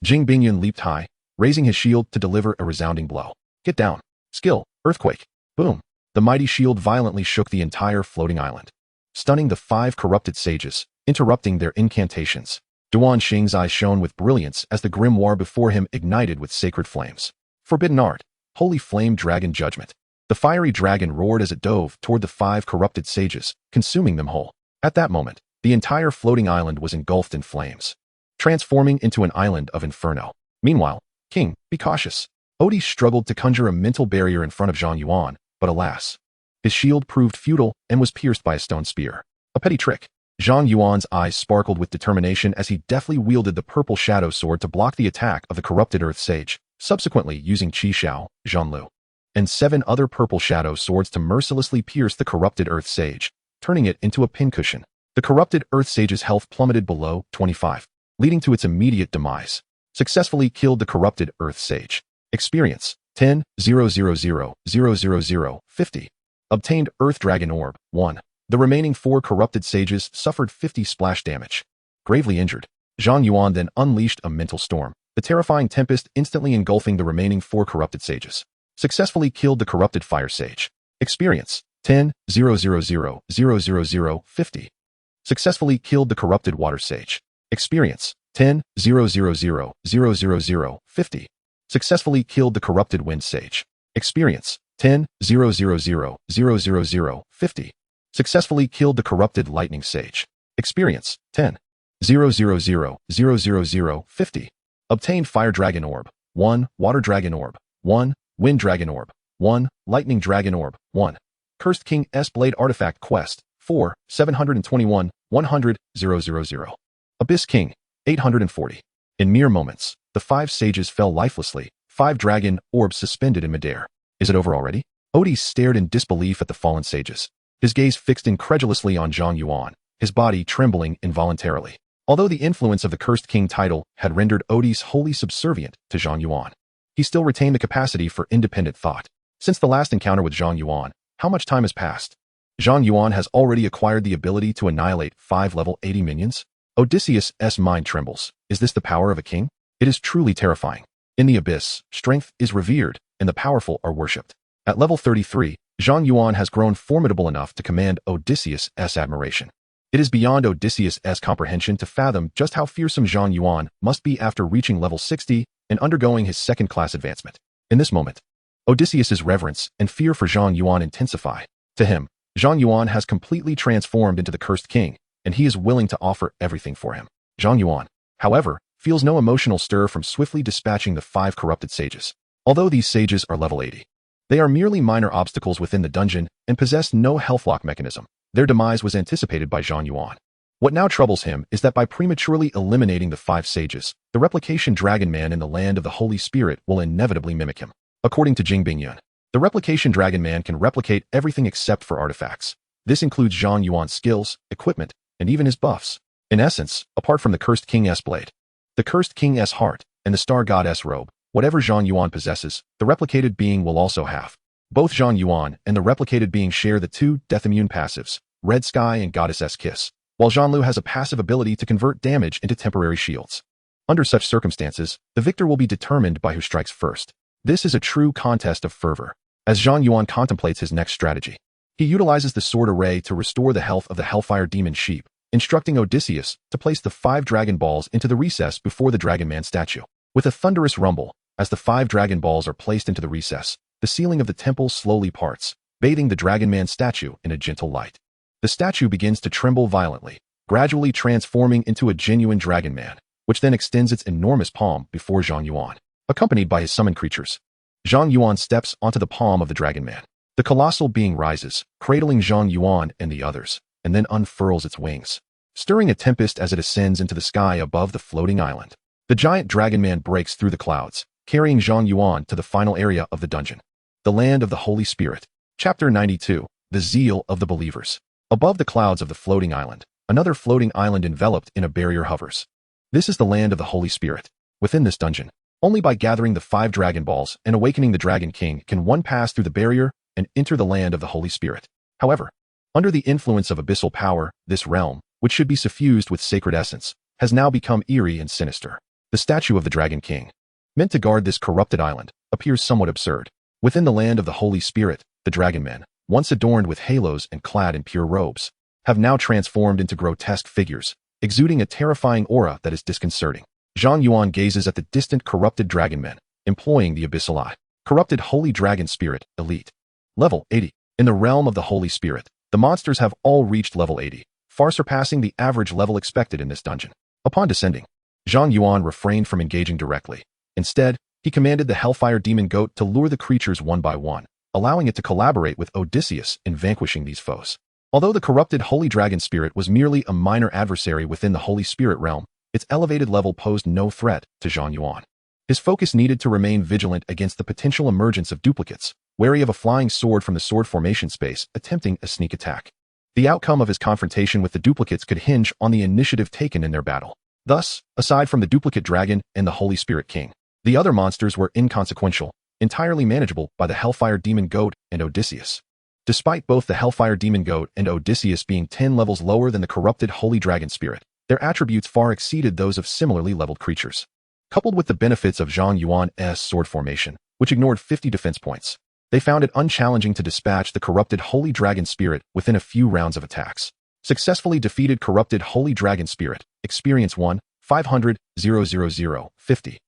Jing Bingyun leaped high, raising his shield to deliver a resounding blow. Get down. Skill, earthquake. Boom. The mighty shield violently shook the entire floating island, stunning the 5 corrupted sages, interrupting their incantations. Duan Xing's eyes shone with brilliance as the grimoire before him ignited with sacred flames. Forbidden art. Holy flame dragon judgment. The fiery dragon roared as it dove toward the 5 corrupted sages, consuming them whole. At that moment, the entire floating island was engulfed in flames, transforming into an island of inferno. Meanwhile, King, be cautious. Odie struggled to conjure a mental barrier in front of Zhang Yuan, but alas, his shield proved futile and was pierced by a stone spear. A petty trick. Zhang Yuan's eyes sparkled with determination as he deftly wielded the purple shadow sword to block the attack of the corrupted Earth Sage, subsequently using Qi Xiao, Zhanlu, and 7 other purple shadow swords to mercilessly pierce the corrupted Earth Sage, turning it into a pincushion. The corrupted Earth Sage's health plummeted below 25, leading to its immediate demise. Successfully killed the corrupted Earth Sage. Experience 10,000,000, 50. Obtained Earth Dragon Orb 1. The remaining 4 corrupted sages suffered 50 splash damage. Gravely injured, Zhang Yuan then unleashed a mental storm, the terrifying tempest instantly engulfing the remaining 4 corrupted sages. Successfully killed the corrupted Fire Sage. Experience 10,000,000, 50. Successfully killed the corrupted Water Sage. Experience 10,000,000, 50. Successfully killed the corrupted Wind Sage. Experience 10,000,000, 50. Successfully killed the corrupted Lightning Sage. Experience 10,000,000, 50. Obtained Fire Dragon Orb 1. Water Dragon Orb 1. Wind Dragon Orb 1. Lightning Dragon Orb 1. Cursed King's Blade Artifact Quest 4. 721 100 000. Abyss King 840. In mere moments, the 5 sages fell lifelessly, 5 dragon orbs suspended in midair. Is it over already? Odie stared in disbelief at the fallen sages, his gaze fixed incredulously on Zhang Yuan, his body trembling involuntarily. Although the influence of the Cursed King title had rendered Odie wholly subservient to Zhang Yuan, he still retained the capacity for independent thought. Since the last encounter with Zhang Yuan, how much time has passed? Zhang Yuan has already acquired the ability to annihilate 5 level 80 minions. Odysseus' mind trembles. Is this the power of a king? It is truly terrifying. In the abyss, strength is revered, and the powerful are worshipped. At level 33, Zhang Yuan has grown formidable enough to command Odysseus' admiration. It is beyond Odysseus' comprehension to fathom just how fearsome Zhang Yuan must be after reaching level 60 and undergoing his second-class advancement. In this moment, Odysseus' reverence and fear for Zhang Yuan intensify. To him, Zhang Yuan has completely transformed into the Cursed King, and he is willing to offer everything for him. Zhang Yuan, however, feels no emotional stir from swiftly dispatching the 5 corrupted sages. Although these sages are level 80, they are merely minor obstacles within the dungeon and possess no healthlock mechanism. Their demise was anticipated by Zhang Yuan. What now troubles him is that by prematurely eliminating the 5 sages, the replication dragon man in the land of the Holy Spirit will inevitably mimic him. According to Jing Bingyun, the replication dragon man can replicate everything except for artifacts. This includes Zhang Yuan's skills, equipment, and even his buffs. In essence, apart from the Cursed King's blade, the Cursed King's heart, and the Star Goddess robe, whatever Zhang Yuan possesses, the replicated being will also have. Both Zhang Yuan and the replicated being share the 2 death-immune passives, Red Sky and Goddess's Kiss, while Zhanlu has a passive ability to convert damage into temporary shields. Under such circumstances, the victor will be determined by who strikes first. This is a true contest of fervor. As Zhang Yuan contemplates his next strategy, he utilizes the sword array to restore the health of the Hellfire Demon Sheep, instructing Odysseus to place the 5 Dragon Balls into the recess before the Dragon Man statue. With a thunderous rumble, as the 5 Dragon Balls are placed into the recess, the ceiling of the temple slowly parts, bathing the Dragon Man statue in a gentle light. The statue begins to tremble violently, gradually transforming into a genuine Dragon Man, which then extends its enormous palm before Zhang Yuan, accompanied by his summoned creatures. Zhang Yuan steps onto the palm of the Dragon Man. The colossal being rises, cradling Zhang Yuan and the others, and then unfurls its wings, stirring a tempest as it ascends into the sky above the floating island. The giant Dragon Man breaks through the clouds, carrying Zhang Yuan to the final area of the dungeon. The Land of the Holy Spirit. Chapter 92. The Zeal of the Believers. Above the clouds of the floating island, another floating island enveloped in a barrier hovers. This is the Land of the Holy Spirit. Within this dungeon, only by gathering the 5 Dragon Balls and awakening the Dragon King can one pass through the barrier and enter the Land of the Holy Spirit. However, under the influence of abyssal power, this realm, which should be suffused with sacred essence, has now become eerie and sinister. The statue of the Dragon King, meant to guard this corrupted island, appears somewhat absurd. Within the Land of the Holy Spirit, the Dragon Men, once adorned with halos and clad in pure robes, have now transformed into grotesque figures, exuding a terrifying aura that is disconcerting. Zhang Yuan gazes at the distant corrupted Dragon Men, employing the abyssal eye. Corrupted Holy Dragon Spirit, Elite. Level 80. In the realm of the Holy Spirit, the monsters have all reached level 80, far surpassing the average level expected in this dungeon. Upon descending, Zhang Yuan refrained from engaging directly. Instead, he commanded the Hellfire Demon Goat to lure the creatures one by one, allowing it to collaborate with Odysseus in vanquishing these foes. Although the corrupted Holy Dragon Spirit was merely a minor adversary within the Holy Spirit realm, its elevated level posed no threat to Zhang Yuan. His focus needed to remain vigilant against the potential emergence of duplicates, wary of a flying sword from the sword formation space, attempting a sneak attack. The outcome of his confrontation with the duplicates could hinge on the initiative taken in their battle. Thus, aside from the duplicate dragon and the Holy Spirit King, the other monsters were inconsequential, entirely manageable by the Hellfire Demon Goat and Odysseus. Despite both the Hellfire Demon Goat and Odysseus being 10 levels lower than the corrupted Holy Dragon Spirit, their attributes far exceeded those of similarly leveled creatures. Coupled with the benefits of Zhang Yuan's sword formation, which ignored 50 defense points, they found it unchallenging to dispatch the corrupted Holy Dragon Spirit within a few rounds of attacks. Successfully defeated corrupted Holy Dragon Spirit, Experience 1, 500, 000, 50.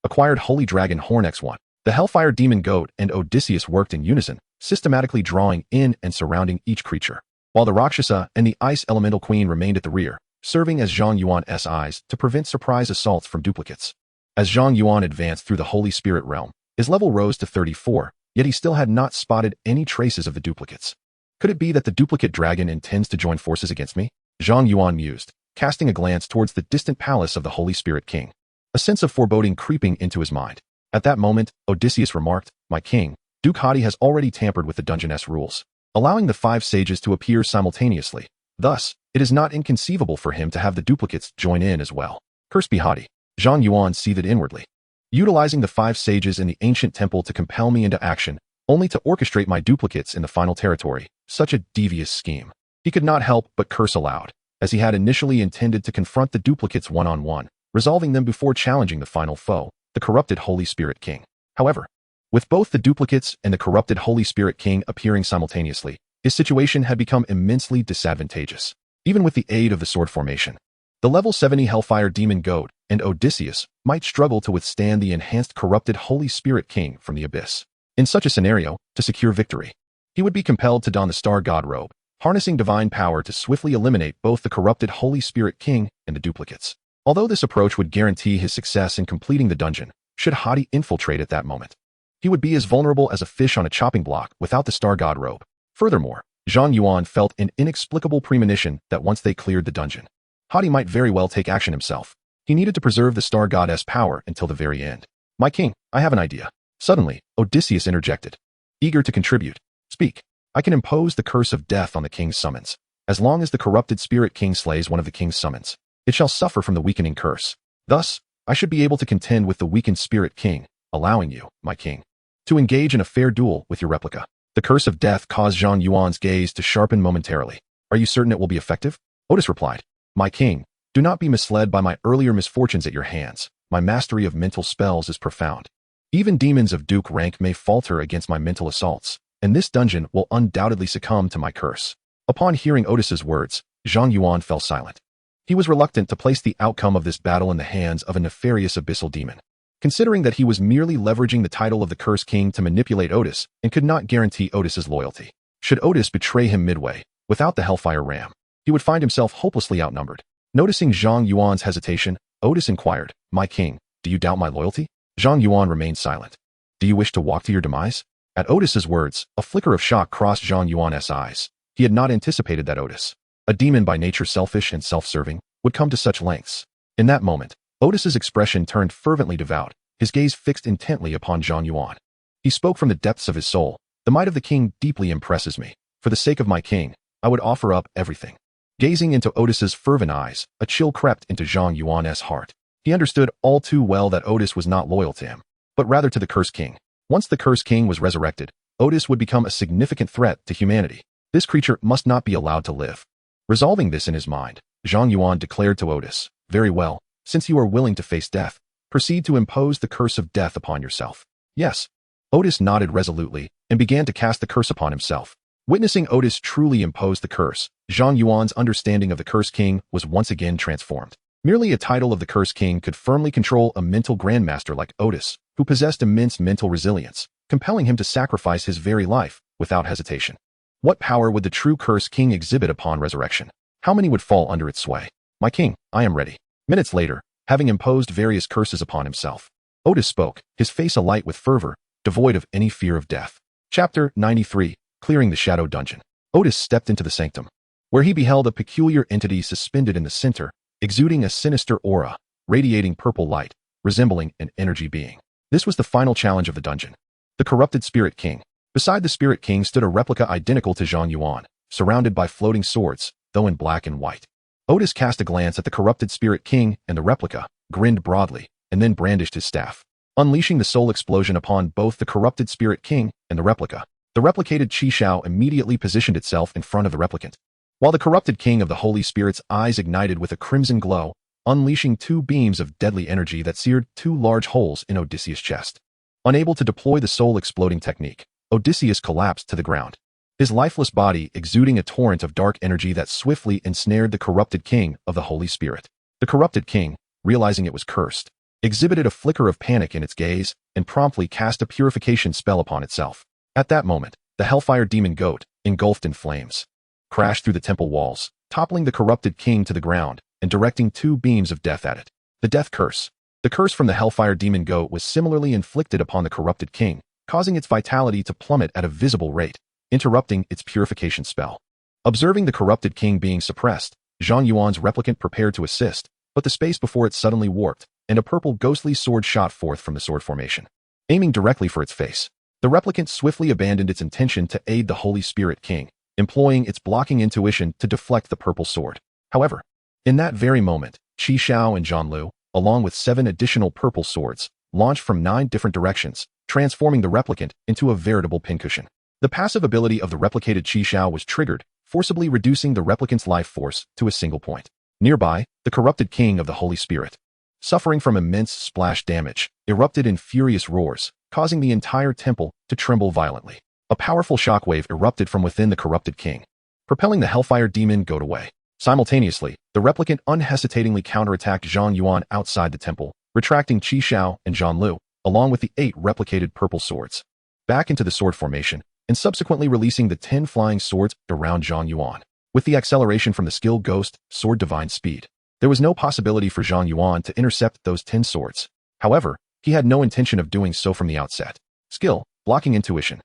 Acquired Holy Dragon Horn X1. The Hellfire Demon Goat and Odysseus worked in unison, systematically drawing in and surrounding each creature, while the Rakshasa and the Ice Elemental Queen remained at the rear, serving as Zhang Yuan's eyes to prevent surprise assaults from duplicates. As Zhang Yuan advanced through the Holy Spirit realm, his level rose to 34, yet he still had not spotted any traces of the duplicates. Could it be that the duplicate dragon intends to join forces against me? Zhang Yuan mused, casting a glance towards the distant palace of the Holy Spirit King, a sense of foreboding creeping into his mind. At that moment, Odysseus remarked, "My king, Duke Hadi has already tampered with the dungeon's rules, allowing the 5 sages to appear simultaneously. Thus, it is not inconceivable for him to have the duplicates join in as well. Curse be Hadi." Zhang Yuan seethed inwardly. Utilizing the 5 sages in the ancient temple to compel me into action, only to orchestrate my duplicates in the final territory, such a devious scheme. He could not help but curse aloud, as he had initially intended to confront the duplicates one-on-one, resolving them before challenging the final foe, the corrupted Holy Spirit King. However, with both the duplicates and the corrupted Holy Spirit King appearing simultaneously, his situation had become immensely disadvantageous. Even with the aid of the sword formation, the level 70 Hellfire Demon Goat and Odysseus might struggle to withstand the enhanced corrupted Holy Spirit King from the abyss. In such a scenario, to secure victory, he would be compelled to don the Star God robe, harnessing divine power to swiftly eliminate both the corrupted Holy Spirit King and the duplicates. Although this approach would guarantee his success in completing the dungeon, should Hadi infiltrate at that moment, he would be as vulnerable as a fish on a chopping block without the Star God robe. Furthermore, Zhang Yuan felt an inexplicable premonition that once they cleared the dungeon, Hadi might very well take action himself. He needed to preserve the Star God's power until the very end. "My king, I have an idea." Suddenly, Odysseus interjected, eager to contribute. "Speak. I can impose the curse of death on the king's summons. As long as the corrupted Spirit King slays one of the king's summons, it shall suffer from the weakening curse. Thus, I should be able to contend with the weakened Spirit King, allowing you, my king, to engage in a fair duel with your replica." The curse of death caused Zhang Yuan's gaze to sharpen momentarily. "Are you certain it will be effective?" Otis replied, "My king, do not be misled by my earlier misfortunes at your hands. My mastery of mental spells is profound. Even demons of Duke rank may falter against my mental assaults, and this dungeon will undoubtedly succumb to my curse." Upon hearing Otis's words, Zhang Yuan fell silent. He was reluctant to place the outcome of this battle in the hands of a nefarious abyssal demon, considering that he was merely leveraging the title of the Curse King to manipulate Otis and could not guarantee Otis's loyalty. Should Otis betray him midway, without the Hellfire Ram, he would find himself hopelessly outnumbered. Noticing Zhang Yuan's hesitation, Otis inquired, "My king, do you doubt my loyalty?" Zhang Yuan remained silent. "Do you wish to walk to your demise?" At Otis's words, a flicker of shock crossed Zhang Yuan's eyes. He had not anticipated that Otis, a demon by nature selfish and self-serving, would come to such lengths. In that moment, Otis's expression turned fervently devout, his gaze fixed intently upon Zhang Yuan. He spoke from the depths of his soul. "The might of the king deeply impresses me. For the sake of my king, I would offer up everything." Gazing into Otis's fervent eyes, a chill crept into Zhang Yuan's heart. He understood all too well that Otis was not loyal to him, but rather to the Curse King. Once the Curse King was resurrected, Otis would become a significant threat to humanity. This creature must not be allowed to live. Resolving this in his mind, Zhang Yuan declared to Otis, "Very well, since you are willing to face death, proceed to impose the curse of death upon yourself." "Yes." Otis nodded resolutely and began to cast the curse upon himself. Witnessing Otis truly impose the curse, Zhang Yuan's understanding of the Curse King was once again transformed. Merely a title of the Curse King could firmly control a mental grandmaster like Otis, who possessed immense mental resilience, compelling him to sacrifice his very life without hesitation. What power would the true Curse King exhibit upon resurrection? How many would fall under its sway? "My king, I am ready." Minutes later, having imposed various curses upon himself, Otis spoke, his face alight with fervor, devoid of any fear of death. Chapter 93, Clearing the Shadow Dungeon. Otis stepped into the sanctum, where he beheld a peculiar entity suspended in the center, exuding a sinister aura, radiating purple light, resembling an energy being. This was the final challenge of the dungeon. The corrupted Spirit King. Beside the Spirit King stood a replica identical to Zhang Yuan, surrounded by floating swords, though in black and white. Otis cast a glance at the corrupted Spirit King and the replica, grinned broadly, and then brandished his staff, unleashing the soul explosion upon both the corrupted Spirit King and the replica. The replicated Qi Shao immediately positioned itself in front of the replicant, while the corrupted King of the Holy Spirit's eyes ignited with a crimson glow, unleashing two beams of deadly energy that seared two large holes in Odysseus' chest. Unable to deploy the soul-exploding technique, Odysseus collapsed to the ground, his lifeless body exuding a torrent of dark energy that swiftly ensnared the corrupted King of the Holy Spirit. The corrupted King, realizing it was cursed, exhibited a flicker of panic in its gaze and promptly cast a purification spell upon itself. At that moment, the Hellfire Demon Goat, engulfed in flames, crashed through the temple walls, toppling the corrupted King to the ground and directing two beams of death at it. The Death Curse. The curse from the Hellfire Demon Goat was similarly inflicted upon the corrupted King, causing its vitality to plummet at a visible rate, interrupting its purification spell. Observing the corrupted King being suppressed, Zhang Yuan's replicant prepared to assist, but the space before it suddenly warped, and a purple ghostly sword shot forth from the sword formation, aiming directly for its face. The replicant swiftly abandoned its intention to aid the Holy Spirit King, employing its blocking intuition to deflect the purple sword. However, in that very moment, Qi Shao and Zhan Lu, along with 7 additional purple swords, launched from 9 different directions, transforming the replicant into a veritable pincushion. The passive ability of the replicated Qi Shao was triggered, forcibly reducing the replicant's life force to a single point. Nearby, the corrupted King of the Holy Spirit, suffering from immense splash damage, erupted in furious roars, causing the entire temple to tremble violently. A powerful shockwave erupted from within the corrupted King, propelling the Hellfire Demon Goat away. Simultaneously, the replicant unhesitatingly counterattacked Zhang Yuan outside the temple, retracting Qi Shao and Zhan Lu, along with the 8 replicated purple swords, back into the sword formation, and subsequently releasing the 10 flying swords around Zhang Yuan. With the acceleration from the skill Ghost Sword Divine Speed, there was no possibility for Zhang Yuan to intercept those 10 swords. However, he had no intention of doing so from the outset. Skill, Blocking Intuition.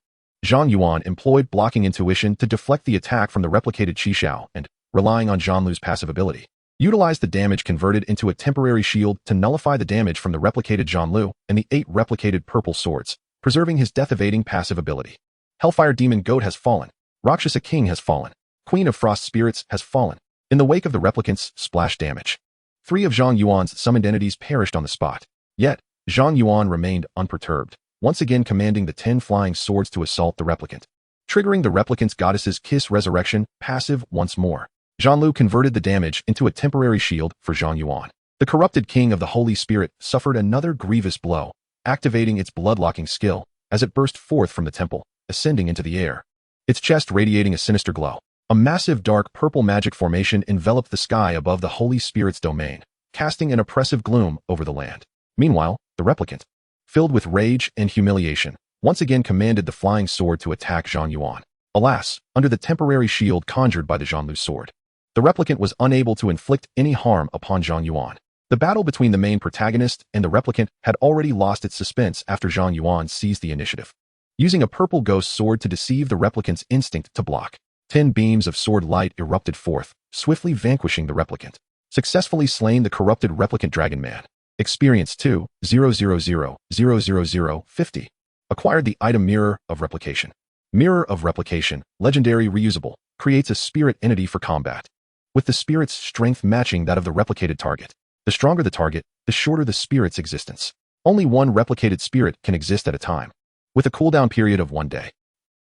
Zhang Yuan employed Blocking Intuition to deflect the attack from the replicated Qi Shao and, relying on Zhan Lu's passive ability, utilized the damage converted into a temporary shield to nullify the damage from the replicated Zhan Lu and the 8 replicated purple swords, preserving his death-evading passive ability. Hellfire Demon Goat has fallen. Rakshasa King has fallen. Queen of Frost Spirits has fallen. In the wake of the replicant's splash damage, 3 of Zhang Yuan's summoned entities perished on the spot. Yet, Zhang Yuan remained unperturbed, once again commanding the 10 flying swords to assault the replicant, triggering the replicant's Goddess's Kiss Resurrection passive once more. Zhan Lu converted the damage into a temporary shield for Zhang Yuan. The corrupted King of the Holy Spirit suffered another grievous blow, activating its blood-locking skill as it burst forth from the temple, ascending into the air, its chest radiating a sinister glow. A massive dark purple magic formation enveloped the sky above the Holy Spirit's domain, casting an oppressive gloom over the land. Meanwhile, the replicant, filled with rage and humiliation, once again commanded the flying sword to attack Zhang Yuan. Alas, under the temporary shield conjured by the Zhan Lu sword, the replicant was unable to inflict any harm upon Zhang Yuan. The battle between the main protagonist and the replicant had already lost its suspense after Zhang Yuan seized the initiative, using a purple ghost sword to deceive the replicant's instinct to block. 10 beams of sword light erupted forth, swiftly vanquishing the replicant, successfully slaying the corrupted replicant Dragon Man. Experience 2,000,000,050. Acquired the item Mirror of Replication. Mirror of Replication, legendary reusable, creates a spirit entity for combat, with the spirit's strength matching that of the replicated target. The stronger the target, the shorter the spirit's existence. Only one replicated spirit can exist at a time, with a cooldown period of 1 day.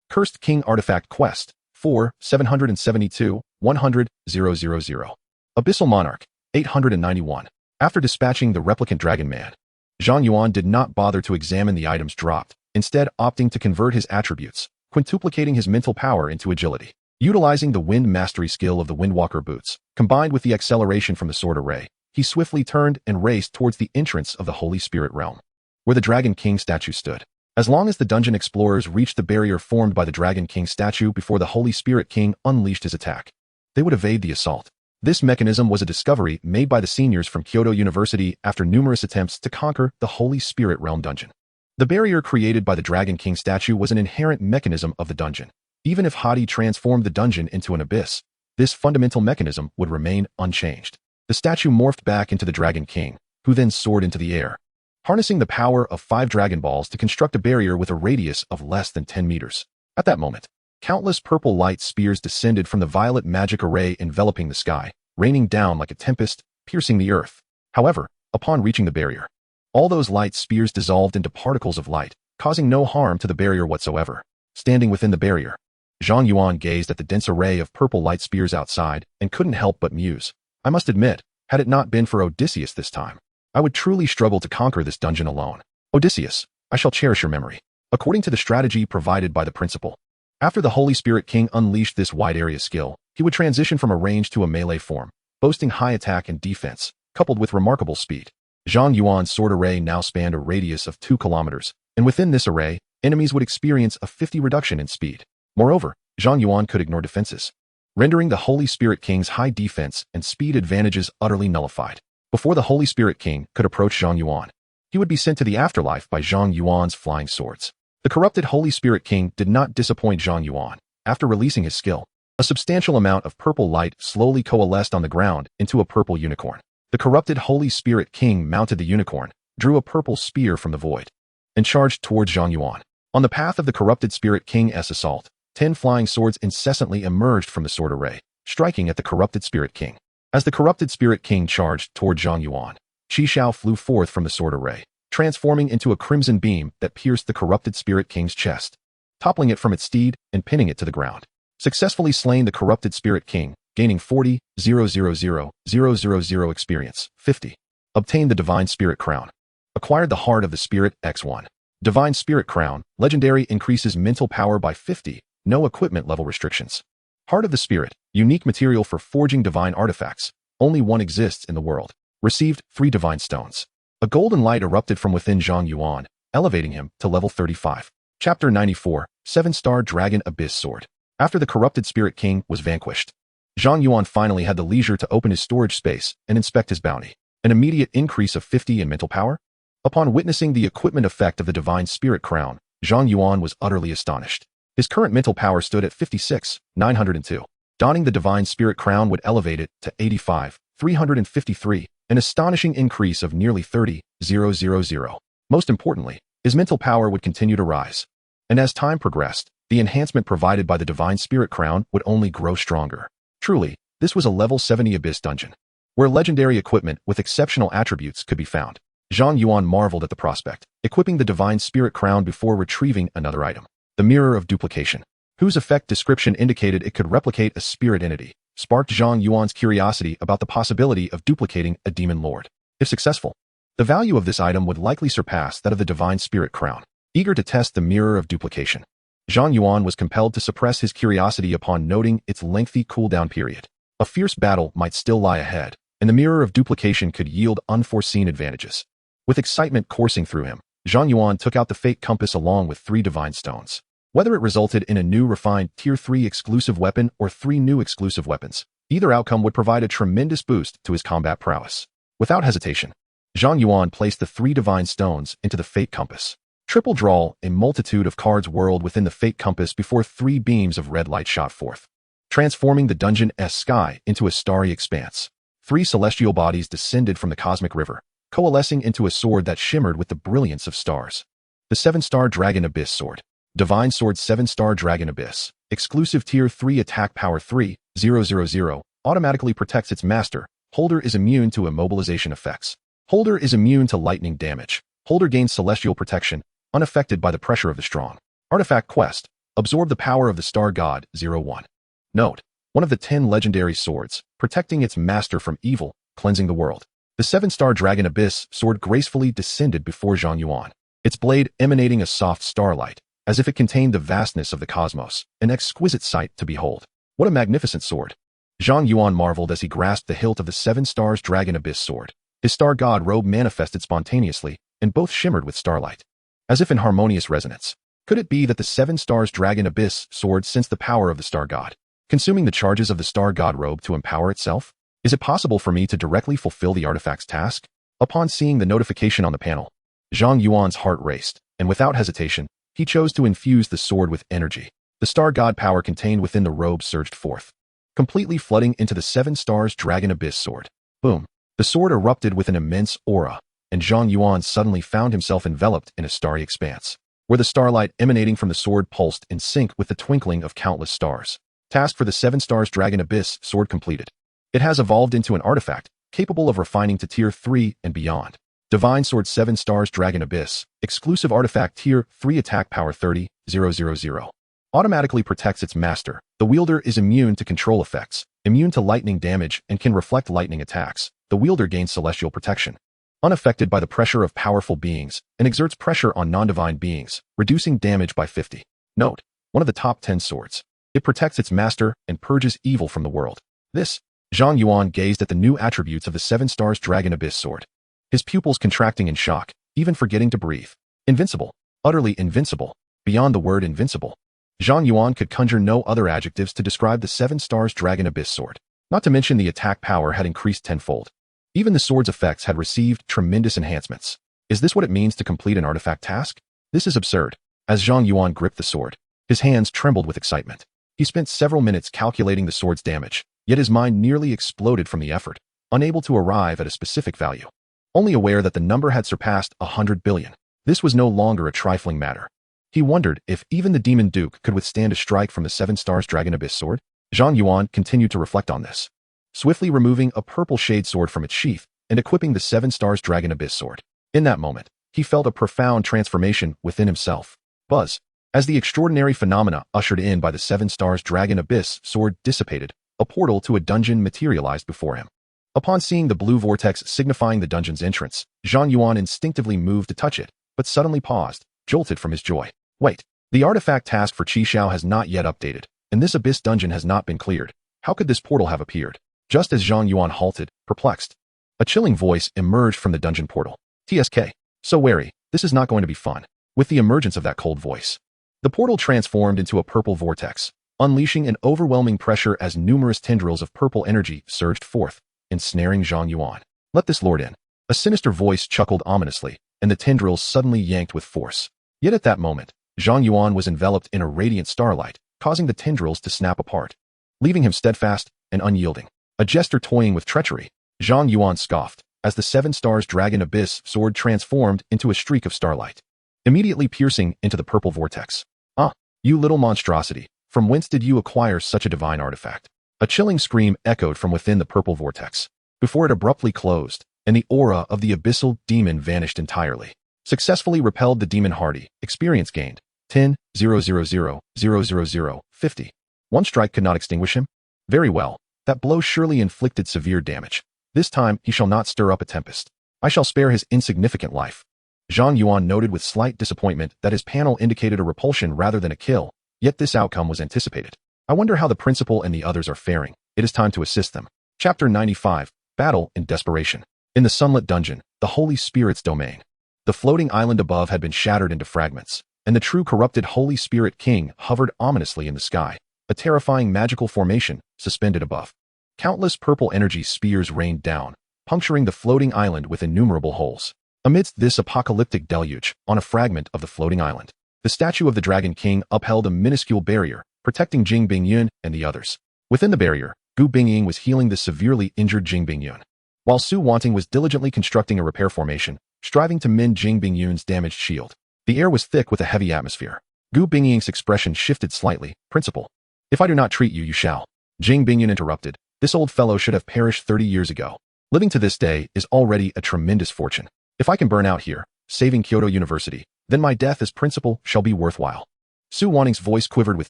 Cursed King Artifact Quest 4,772,100,000. Abyssal Monarch 891. After dispatching the replicant Dragon Man, Zhang Yuan did not bother to examine the items dropped, instead opting to convert his attributes, quintuplicating his mental power into agility. Utilizing the Wind Mastery skill of the Windwalker boots, combined with the acceleration from the sword array, he swiftly turned and raced towards the entrance of the Holy Spirit realm, where the Dragon King statue stood. As long as the dungeon explorers reached the barrier formed by the Dragon King statue before the Holy Spirit King unleashed his attack, they would evade the assault. This mechanism was a discovery made by the seniors from Kyoto University after numerous attempts to conquer the Holy Spirit Realm dungeon. The barrier created by the Dragon King statue was an inherent mechanism of the dungeon. Even if Hadi transformed the dungeon into an abyss, this fundamental mechanism would remain unchanged. The statue morphed back into the Dragon King, who then soared into the air, harnessing the power of 5 Dragon Balls to construct a barrier with a radius of less than 10 meters. At that moment, countless purple light spears descended from the violet magic array enveloping the sky, raining down like a tempest, piercing the earth. However, upon reaching the barrier, all those light spears dissolved into particles of light, causing no harm to the barrier whatsoever. Standing within the barrier, Zhang Yuan gazed at the dense array of purple light spears outside and couldn't help but muse. I must admit, had it not been for Odysseus this time, I would truly struggle to conquer this dungeon alone. Odysseus, I shall cherish your memory. According to the strategy provided by the principal, after the Holy Spirit King unleashed this wide area skill, he would transition from a range to a melee form, boasting high attack and defense, coupled with remarkable speed. Zhang Yuan's sword array now spanned a radius of 2 kilometers, and within this array, enemies would experience a 50 reduction in speed. Moreover, Zhang Yuan could ignore defenses, rendering the Holy Spirit King's high defense and speed advantages utterly nullified. Before the Holy Spirit King could approach Zhang Yuan, he would be sent to the afterlife by Zhang Yuan's flying swords. The corrupted Holy Spirit King did not disappoint Zhang Yuan. After releasing his skill, a substantial amount of purple light slowly coalesced on the ground into a purple unicorn. The corrupted Holy Spirit King mounted the unicorn, drew a purple spear from the void, and charged towards Zhang Yuan. On the path of the corrupted Spirit King's assault, 10 flying swords incessantly emerged from the sword array, striking at the corrupted Spirit King. As the corrupted Spirit King charged toward Zhang Yuan, Qi Shao flew forth from the sword array, transforming into a crimson beam that pierced the corrupted Spirit King's chest, toppling it from its steed and pinning it to the ground. Successfully slain the corrupted Spirit King, gaining 40,000,000 experience, 50. Obtained the Divine Spirit Crown. Acquired the Heart of the Spirit X1. Divine Spirit Crown, legendary, increases mental power by 50, no equipment level restrictions. Heart of the Spirit, unique material for forging divine artifacts, only one exists in the world. Received 3 divine stones. A golden light erupted from within Zhang Yuan, elevating him to level 35. Chapter 94, 7-Star Dragon Abyss Sword. After the corrupted Spirit King was vanquished, Zhang Yuan finally had the leisure to open his storage space and inspect his bounty. An immediate increase of 50 in mental power? Upon witnessing the equipment effect of the Divine Spirit Crown, Zhang Yuan was utterly astonished. His current mental power stood at 56,902. Donning the Divine Spirit Crown would elevate it to 85,353, an astonishing increase of nearly 30,000. Most importantly, his mental power would continue to rise. And as time progressed, the enhancement provided by the Divine Spirit Crown would only grow stronger. Truly, this was a level 70 Abyss dungeon, where legendary equipment with exceptional attributes could be found. Zhang Yuan marveled at the prospect, equipping the Divine Spirit Crown before retrieving another item. The Mirror of Duplication, whose effect description indicated it could replicate a spirit entity, sparked Zhang Yuan's curiosity about the possibility of duplicating a demon lord. If successful, the value of this item would likely surpass that of the Divine Spirit Crown. Eager to test the Mirror of Duplication, Zhang Yuan was compelled to suppress his curiosity upon noting its lengthy cooldown period. A fierce battle might still lie ahead, and the Mirror of Duplication could yield unforeseen advantages. With excitement coursing through him, Zhang Yuan took out the Fate Compass along with 3 divine stones. Whether it resulted in a new refined Tier 3 exclusive weapon or 3 new exclusive weapons, either outcome would provide a tremendous boost to his combat prowess. Without hesitation, Zhang Yuan placed the 3 divine stones into the Fate Compass. Triple draw, a multitude of cards whirled within the Fate Compass before 3 beams of red light shot forth, transforming the dungeon's sky into a starry expanse. 3 celestial bodies descended from the cosmic river, coalescing into a sword that shimmered with the brilliance of stars. The 7-Star Dragon Abyss Sword. Divine Sword 7-Star Dragon Abyss. Exclusive Tier 3 Attack Power 3,000. Automatically protects its master. Holder is immune to immobilization effects. Holder is immune to lightning damage. Holder gains celestial protection, unaffected by the pressure of the strong. Artifact Quest. Absorb the power of the Star God 01. Note, one of the 10 legendary swords, protecting its master from evil, cleansing the world. The 7-Star Dragon Abyss Sword gracefully descended before Zhang Yuan, its blade emanating a soft starlight, as if it contained the vastness of the cosmos, an exquisite sight to behold. What a magnificent sword! Zhang Yuan marveled as he grasped the hilt of the 7-Stars Dragon Abyss Sword. His Star God robe manifested spontaneously, and both shimmered with starlight, as if in harmonious resonance. Could it be that the 7-Stars Dragon Abyss Sword sensed the power of the Star God, consuming the charges of the Star God robe to empower itself? Is it possible for me to directly fulfill the artifact's task? Upon seeing the notification on the panel, Zhang Yuan's heart raced, and without hesitation, he chose to infuse the sword with energy. The Star God power contained within the robe surged forth, completely flooding into the 7-Stars Dragon Abyss Sword. Boom! The sword erupted with an immense aura, and Zhang Yuan suddenly found himself enveloped in a starry expanse. where the starlight emanating from the sword pulsed in sync with the twinkling of countless stars. Task for the 7 stars Dragon Abyss sword completed. It has evolved into an artifact, capable of refining to Tier 3 and beyond. Divine Sword 7 stars Dragon Abyss, exclusive artifact Tier 3 attack power 30,000. Automatically protects its master. The wielder is immune to control effects, immune to lightning damage, and can reflect lightning attacks. The wielder gains celestial protection. Unaffected by the pressure of powerful beings, and exerts pressure on non-divine beings, reducing damage by 50. Note, one of the top 10 swords. It protects its master and purges evil from the world. This, Zhang Yuan gazed at the new attributes of the 7 stars Dragon Abyss sword. His pupils contracting in shock, even forgetting to breathe. Invincible. Utterly invincible. Beyond the word invincible. Zhang Yuan could conjure no other adjectives to describe the 7 stars Dragon Abyss sword. Not to mention the attack power had increased tenfold. Even the sword's effects had received tremendous enhancements. Is this what it means to complete an artifact task? This is absurd. As Zhang Yuan gripped the sword, his hands trembled with excitement. He spent several minutes calculating the sword's damage, yet his mind nearly exploded from the effort, unable to arrive at a specific value. Only aware that the number had surpassed 100 billion. This was no longer a trifling matter. He wondered if even the Demon Duke could withstand a strike from the 7 stars Dragon Abyss sword. Zhang Yuan continued to reflect on this, swiftly removing a purple shade sword from its sheath and equipping the 7 stars Dragon Abyss sword. In that moment, he felt a profound transformation within himself. Buzz. As the extraordinary phenomena ushered in by the 7 stars Dragon Abyss sword dissipated, a portal to a dungeon materialized before him. Upon seeing the blue vortex signifying the dungeon's entrance, Zhang Yuan instinctively moved to touch it, but suddenly paused, jolted from his joy. Wait, the artifact task for Qishao has not yet updated, and this abyss dungeon has not been cleared. How could this portal have appeared? Just as Zhang Yuan halted, perplexed, a chilling voice emerged from the dungeon portal. TSK. So wary, this is not going to be fun. With the emergence of that cold voice, the portal transformed into a purple vortex, unleashing an overwhelming pressure as numerous tendrils of purple energy surged forth, ensnaring Zhang Yuan. Let this lord in. A sinister voice chuckled ominously, and the tendrils suddenly yanked with force. Yet at that moment, Zhang Yuan was enveloped in a radiant starlight, causing the tendrils to snap apart, leaving him steadfast and unyielding. A jester toying with treachery, Zhang Yuan scoffed, as the 7 stars Dragon Abyss sword transformed into a streak of starlight, immediately piercing into the purple vortex. Ah, you little monstrosity, from whence did you acquire such a divine artifact? A chilling scream echoed from within the purple vortex, before it abruptly closed, and the aura of the abyssal demon vanished entirely. Successfully repelled the demon hardy, experience gained, 10,000,000,000,50. One strike could not extinguish him? Very well, that blow surely inflicted severe damage. This time he shall not stir up a tempest. I shall spare his insignificant life. Zhang Yuan noted with slight disappointment that his panel indicated a repulsion rather than a kill, yet this outcome was anticipated. I wonder how the principal and the others are faring. It is time to assist them. Chapter 95, Battle in Desperation. In the sunlit dungeon, the Holy Spirit's domain. The floating island above had been shattered into fragments, and the true corrupted Holy Spirit King hovered ominously in the sky, a terrifying magical formation suspended above. Countless purple energy spears rained down, puncturing the floating island with innumerable holes. Amidst this apocalyptic deluge, on a fragment of the floating island, the statue of the Dragon King upheld a minuscule barrier, protecting Jing Bingyun and the others. Within the barrier, Gu Bingying was healing the severely injured Jing Bingyun, while Su Wanting was diligently constructing a repair formation, striving to mend Jing Bingyun's damaged shield. The air was thick with a heavy atmosphere. Gu Bingying's expression shifted slightly. Principal, if I do not treat you, you shall. Jing Bingyun interrupted. This old fellow should have perished 30 years ago. Living to this day is already a tremendous fortune. If I can burn out here, saving Kyoto University, then my death as principal shall be worthwhile. Su Wanting's voice quivered with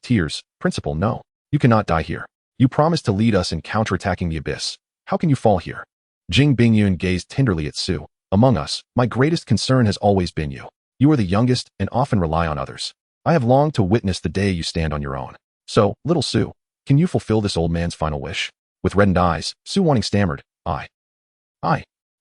tears. Principal, no. You cannot die here. You promised to lead us in counterattacking the abyss. How can you fall here? Jing Bingyun gazed tenderly at Su. Among us, my greatest concern has always been you. You are the youngest and often rely on others. I have longed to witness the day you stand on your own. So, little Su, can you fulfill this old man's final wish? With reddened eyes, Su Wanting stammered, I.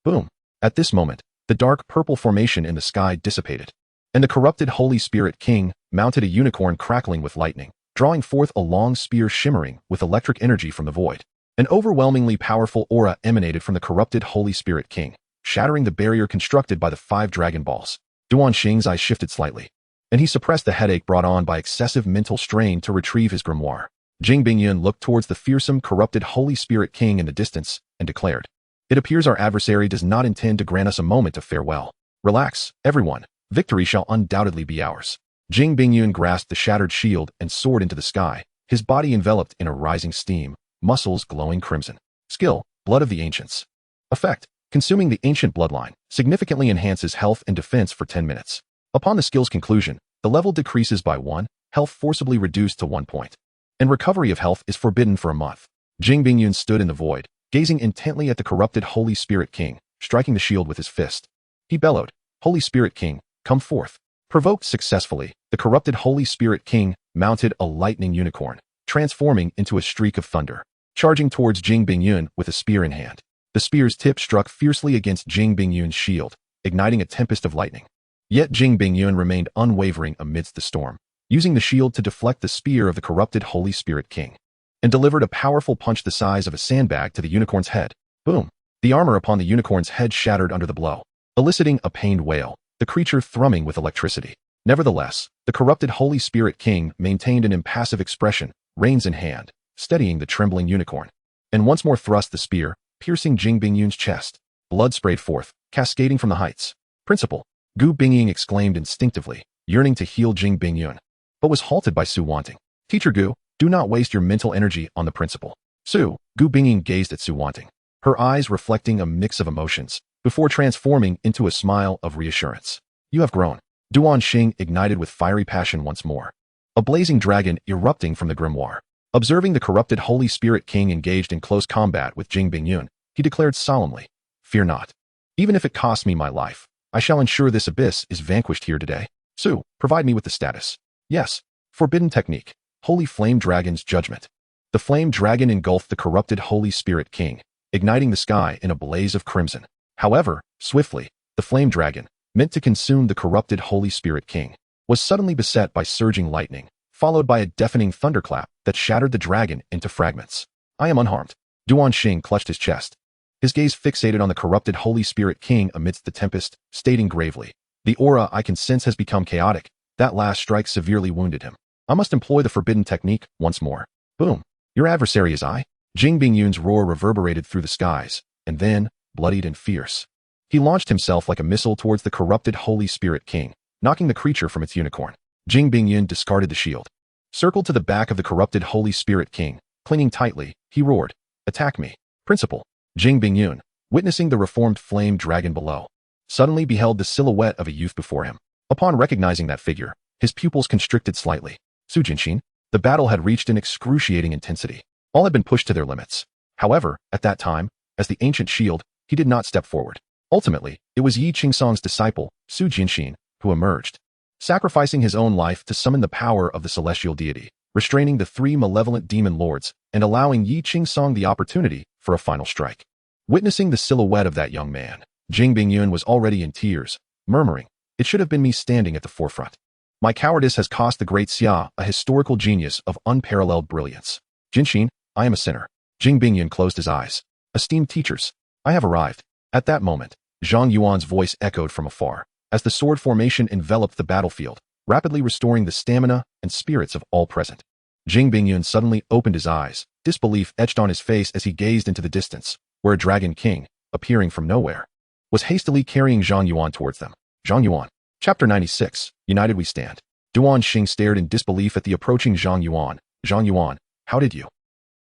Boom. At this moment, the dark purple formation in the sky dissipated, and the corrupted Holy Spirit King mounted a unicorn crackling with lightning, drawing forth a long spear shimmering with electric energy from the void. An overwhelmingly powerful aura emanated from the corrupted Holy Spirit King, shattering the barrier constructed by the 5 Dragon Balls. Duan Xing's eyes shifted slightly, and he suppressed the headache brought on by excessive mental strain to retrieve his grimoire. Jing Bingyun looked towards the fearsome, corrupted Holy Spirit King in the distance and declared, It appears our adversary does not intend to grant us a moment of farewell. Relax, everyone. Victory shall undoubtedly be ours. Jing Bingyun grasped the shattered shield and soared into the sky, his body enveloped in a rising steam, muscles glowing crimson. Skill, Blood of the Ancients. Effect, consuming the ancient bloodline, significantly enhances health and defense for 10 minutes. Upon the skill's conclusion, the level decreases by 1, health forcibly reduced to 1 point. And recovery of health is forbidden for a month. Jing Bingyun stood in the void, gazing intently at the corrupted Holy Spirit King, striking the shield with his fist. He bellowed, "Holy Spirit King, come forth." Provoked successfully, the corrupted Holy Spirit King mounted a lightning unicorn, transforming into a streak of thunder, charging towards Jing Bingyun with a spear in hand. The spear's tip struck fiercely against Jing Bingyun's shield, igniting a tempest of lightning. Yet Jing Bingyun remained unwavering amidst the storm, using the shield to deflect the spear of the corrupted Holy Spirit King, and delivered a powerful punch the size of a sandbag to the unicorn's head. Boom! The armor upon the unicorn's head shattered under the blow, eliciting a pained wail, the creature thrumming with electricity. Nevertheless, the corrupted Holy Spirit King maintained an impassive expression, reins in hand, steadying the trembling unicorn, and once more thrust the spear, piercing Jing Bingyun's chest. Blood sprayed forth, cascading from the heights. Principal, Gu Bingying exclaimed instinctively, yearning to heal Jing Bingyun, but was halted by Su Wanting. "Teacher Gu, do not waste your mental energy on the principal." Gu Bingying gazed at Su Wanting, her eyes reflecting a mix of emotions, before transforming into a smile of reassurance. "You have grown." Duan Xing ignited with fiery passion once more, a blazing dragon erupting from the grimoire. Observing the corrupted Holy Spirit King engaged in close combat with Jing Bingyun, he declared solemnly, "Fear not. Even if it costs me my life, I shall ensure this abyss is vanquished here today. Su, provide me with the status." "Yes." Forbidden technique. Holy Flame Dragon's Judgment. The flame dragon engulfed the corrupted Holy Spirit King, igniting the sky in a blaze of crimson. However, swiftly, the flame dragon, meant to consume the corrupted Holy Spirit King, was suddenly beset by surging lightning, followed by a deafening thunderclap that shattered the dragon into fragments. "I am unharmed." Duan Xing clutched his chest, his gaze fixated on the corrupted Holy Spirit King amidst the tempest, stating gravely, "The aura I can sense has become chaotic. That last strike severely wounded him. I must employ the forbidden technique once more." Boom! "Your adversary is I." Jing Bingyun's roar reverberated through the skies, and then, bloodied and fierce, he launched himself like a missile towards the corrupted Holy Spirit King, knocking the creature from its unicorn. Jing Bingyun discarded the shield. Circled to the back of the corrupted Holy Spirit King, clinging tightly, he roared, "Attack me, Principal." Jing Bingyun, witnessing the reformed flame dragon below, suddenly beheld the silhouette of a youth before him. Upon recognizing that figure, his pupils constricted slightly. Su Jinshin. The battle had reached an excruciating intensity. All had been pushed to their limits. However, at that time, as the ancient shield, he did not step forward. Ultimately, it was Yi Qingsong's disciple, Su Jinshin, who emerged, sacrificing his own life to summon the power of the celestial deity, restraining the 3 malevolent demon lords and allowing Yi Qingsong the opportunity for a final strike. Witnessing the silhouette of that young man, Jing Bingyun was already in tears, murmuring, "It should have been me standing at the forefront. My cowardice has cost the great Xia a historical genius of unparalleled brilliance. Jinshin, I am a sinner." Jing Bingyun closed his eyes. "Esteemed teachers, I have arrived." At that moment, Zhang Yuan's voice echoed from afar, as the sword formation enveloped the battlefield, rapidly restoring the stamina and spirits of all present. Jing Bingyun suddenly opened his eyes, disbelief etched on his face as he gazed into the distance, where a dragon king, appearing from nowhere, was hastily carrying Zhang Yuan towards them. Zhang Yuan. Chapter 96, United We Stand. Duan Xing stared in disbelief at the approaching Zhang Yuan. "Zhang Yuan, how did you?"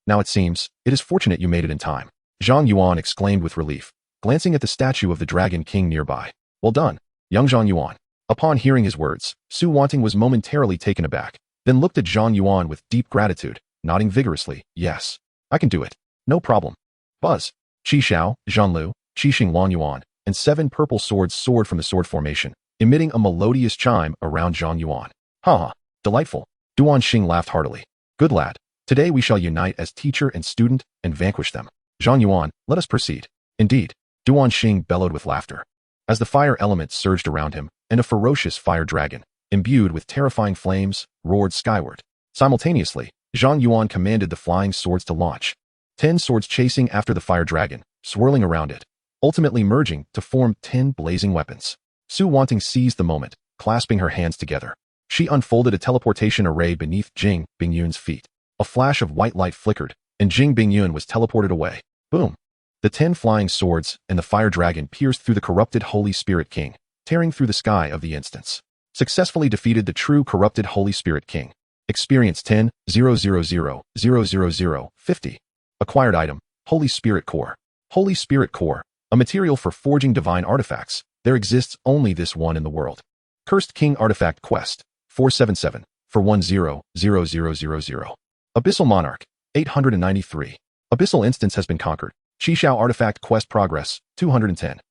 "Now it seems, it is fortunate you made it in time." Zhang Yuan exclaimed with relief, glancing at the statue of the Dragon King nearby. "Well done, young Zhang Yuan." Upon hearing his words, Su Wanting was momentarily taken aback, then looked at Zhang Yuan with deep gratitude, nodding vigorously, "Yes, I can do it. No problem." Buzz. Qi Xiao, Zhanlu, Qixing Wan Yuan, and 7 purple swords soared from the sword formation, emitting a melodious chime around Zhang Yuan. "Ha! Delightful." Duan Xing laughed heartily. "Good lad. Today we shall unite as teacher and student and vanquish them. Zhang Yuan, let us proceed." "Indeed." Duan Xing bellowed with laughter, as the fire element surged around him, and a ferocious fire dragon, imbued with terrifying flames, roared skyward. Simultaneously, Zhang Yuan commanded the flying swords to launch. 10 swords chasing after the fire dragon, swirling around it, ultimately merging to form 10 blazing weapons. Su Wanting seized the moment, clasping her hands together. She unfolded a teleportation array beneath Jing Bingyun's feet. A flash of white light flickered, and Jing Bingyun was teleported away. Boom! The 10 flying swords and the fire dragon pierced through the corrupted Holy Spirit King, tearing through the sky of the instance. Successfully defeated the true corrupted Holy Spirit King. Experience 10,000,000,000,50. Acquired item, Holy Spirit Core. Holy Spirit Core, a material for forging divine artifacts. There exists only this one in the world. Cursed King Artifact Quest, 477, for 10,000,000. Abyssal Monarch, 893. Abyssal Instance has been conquered. Qishao Artifact Quest Progress, 210.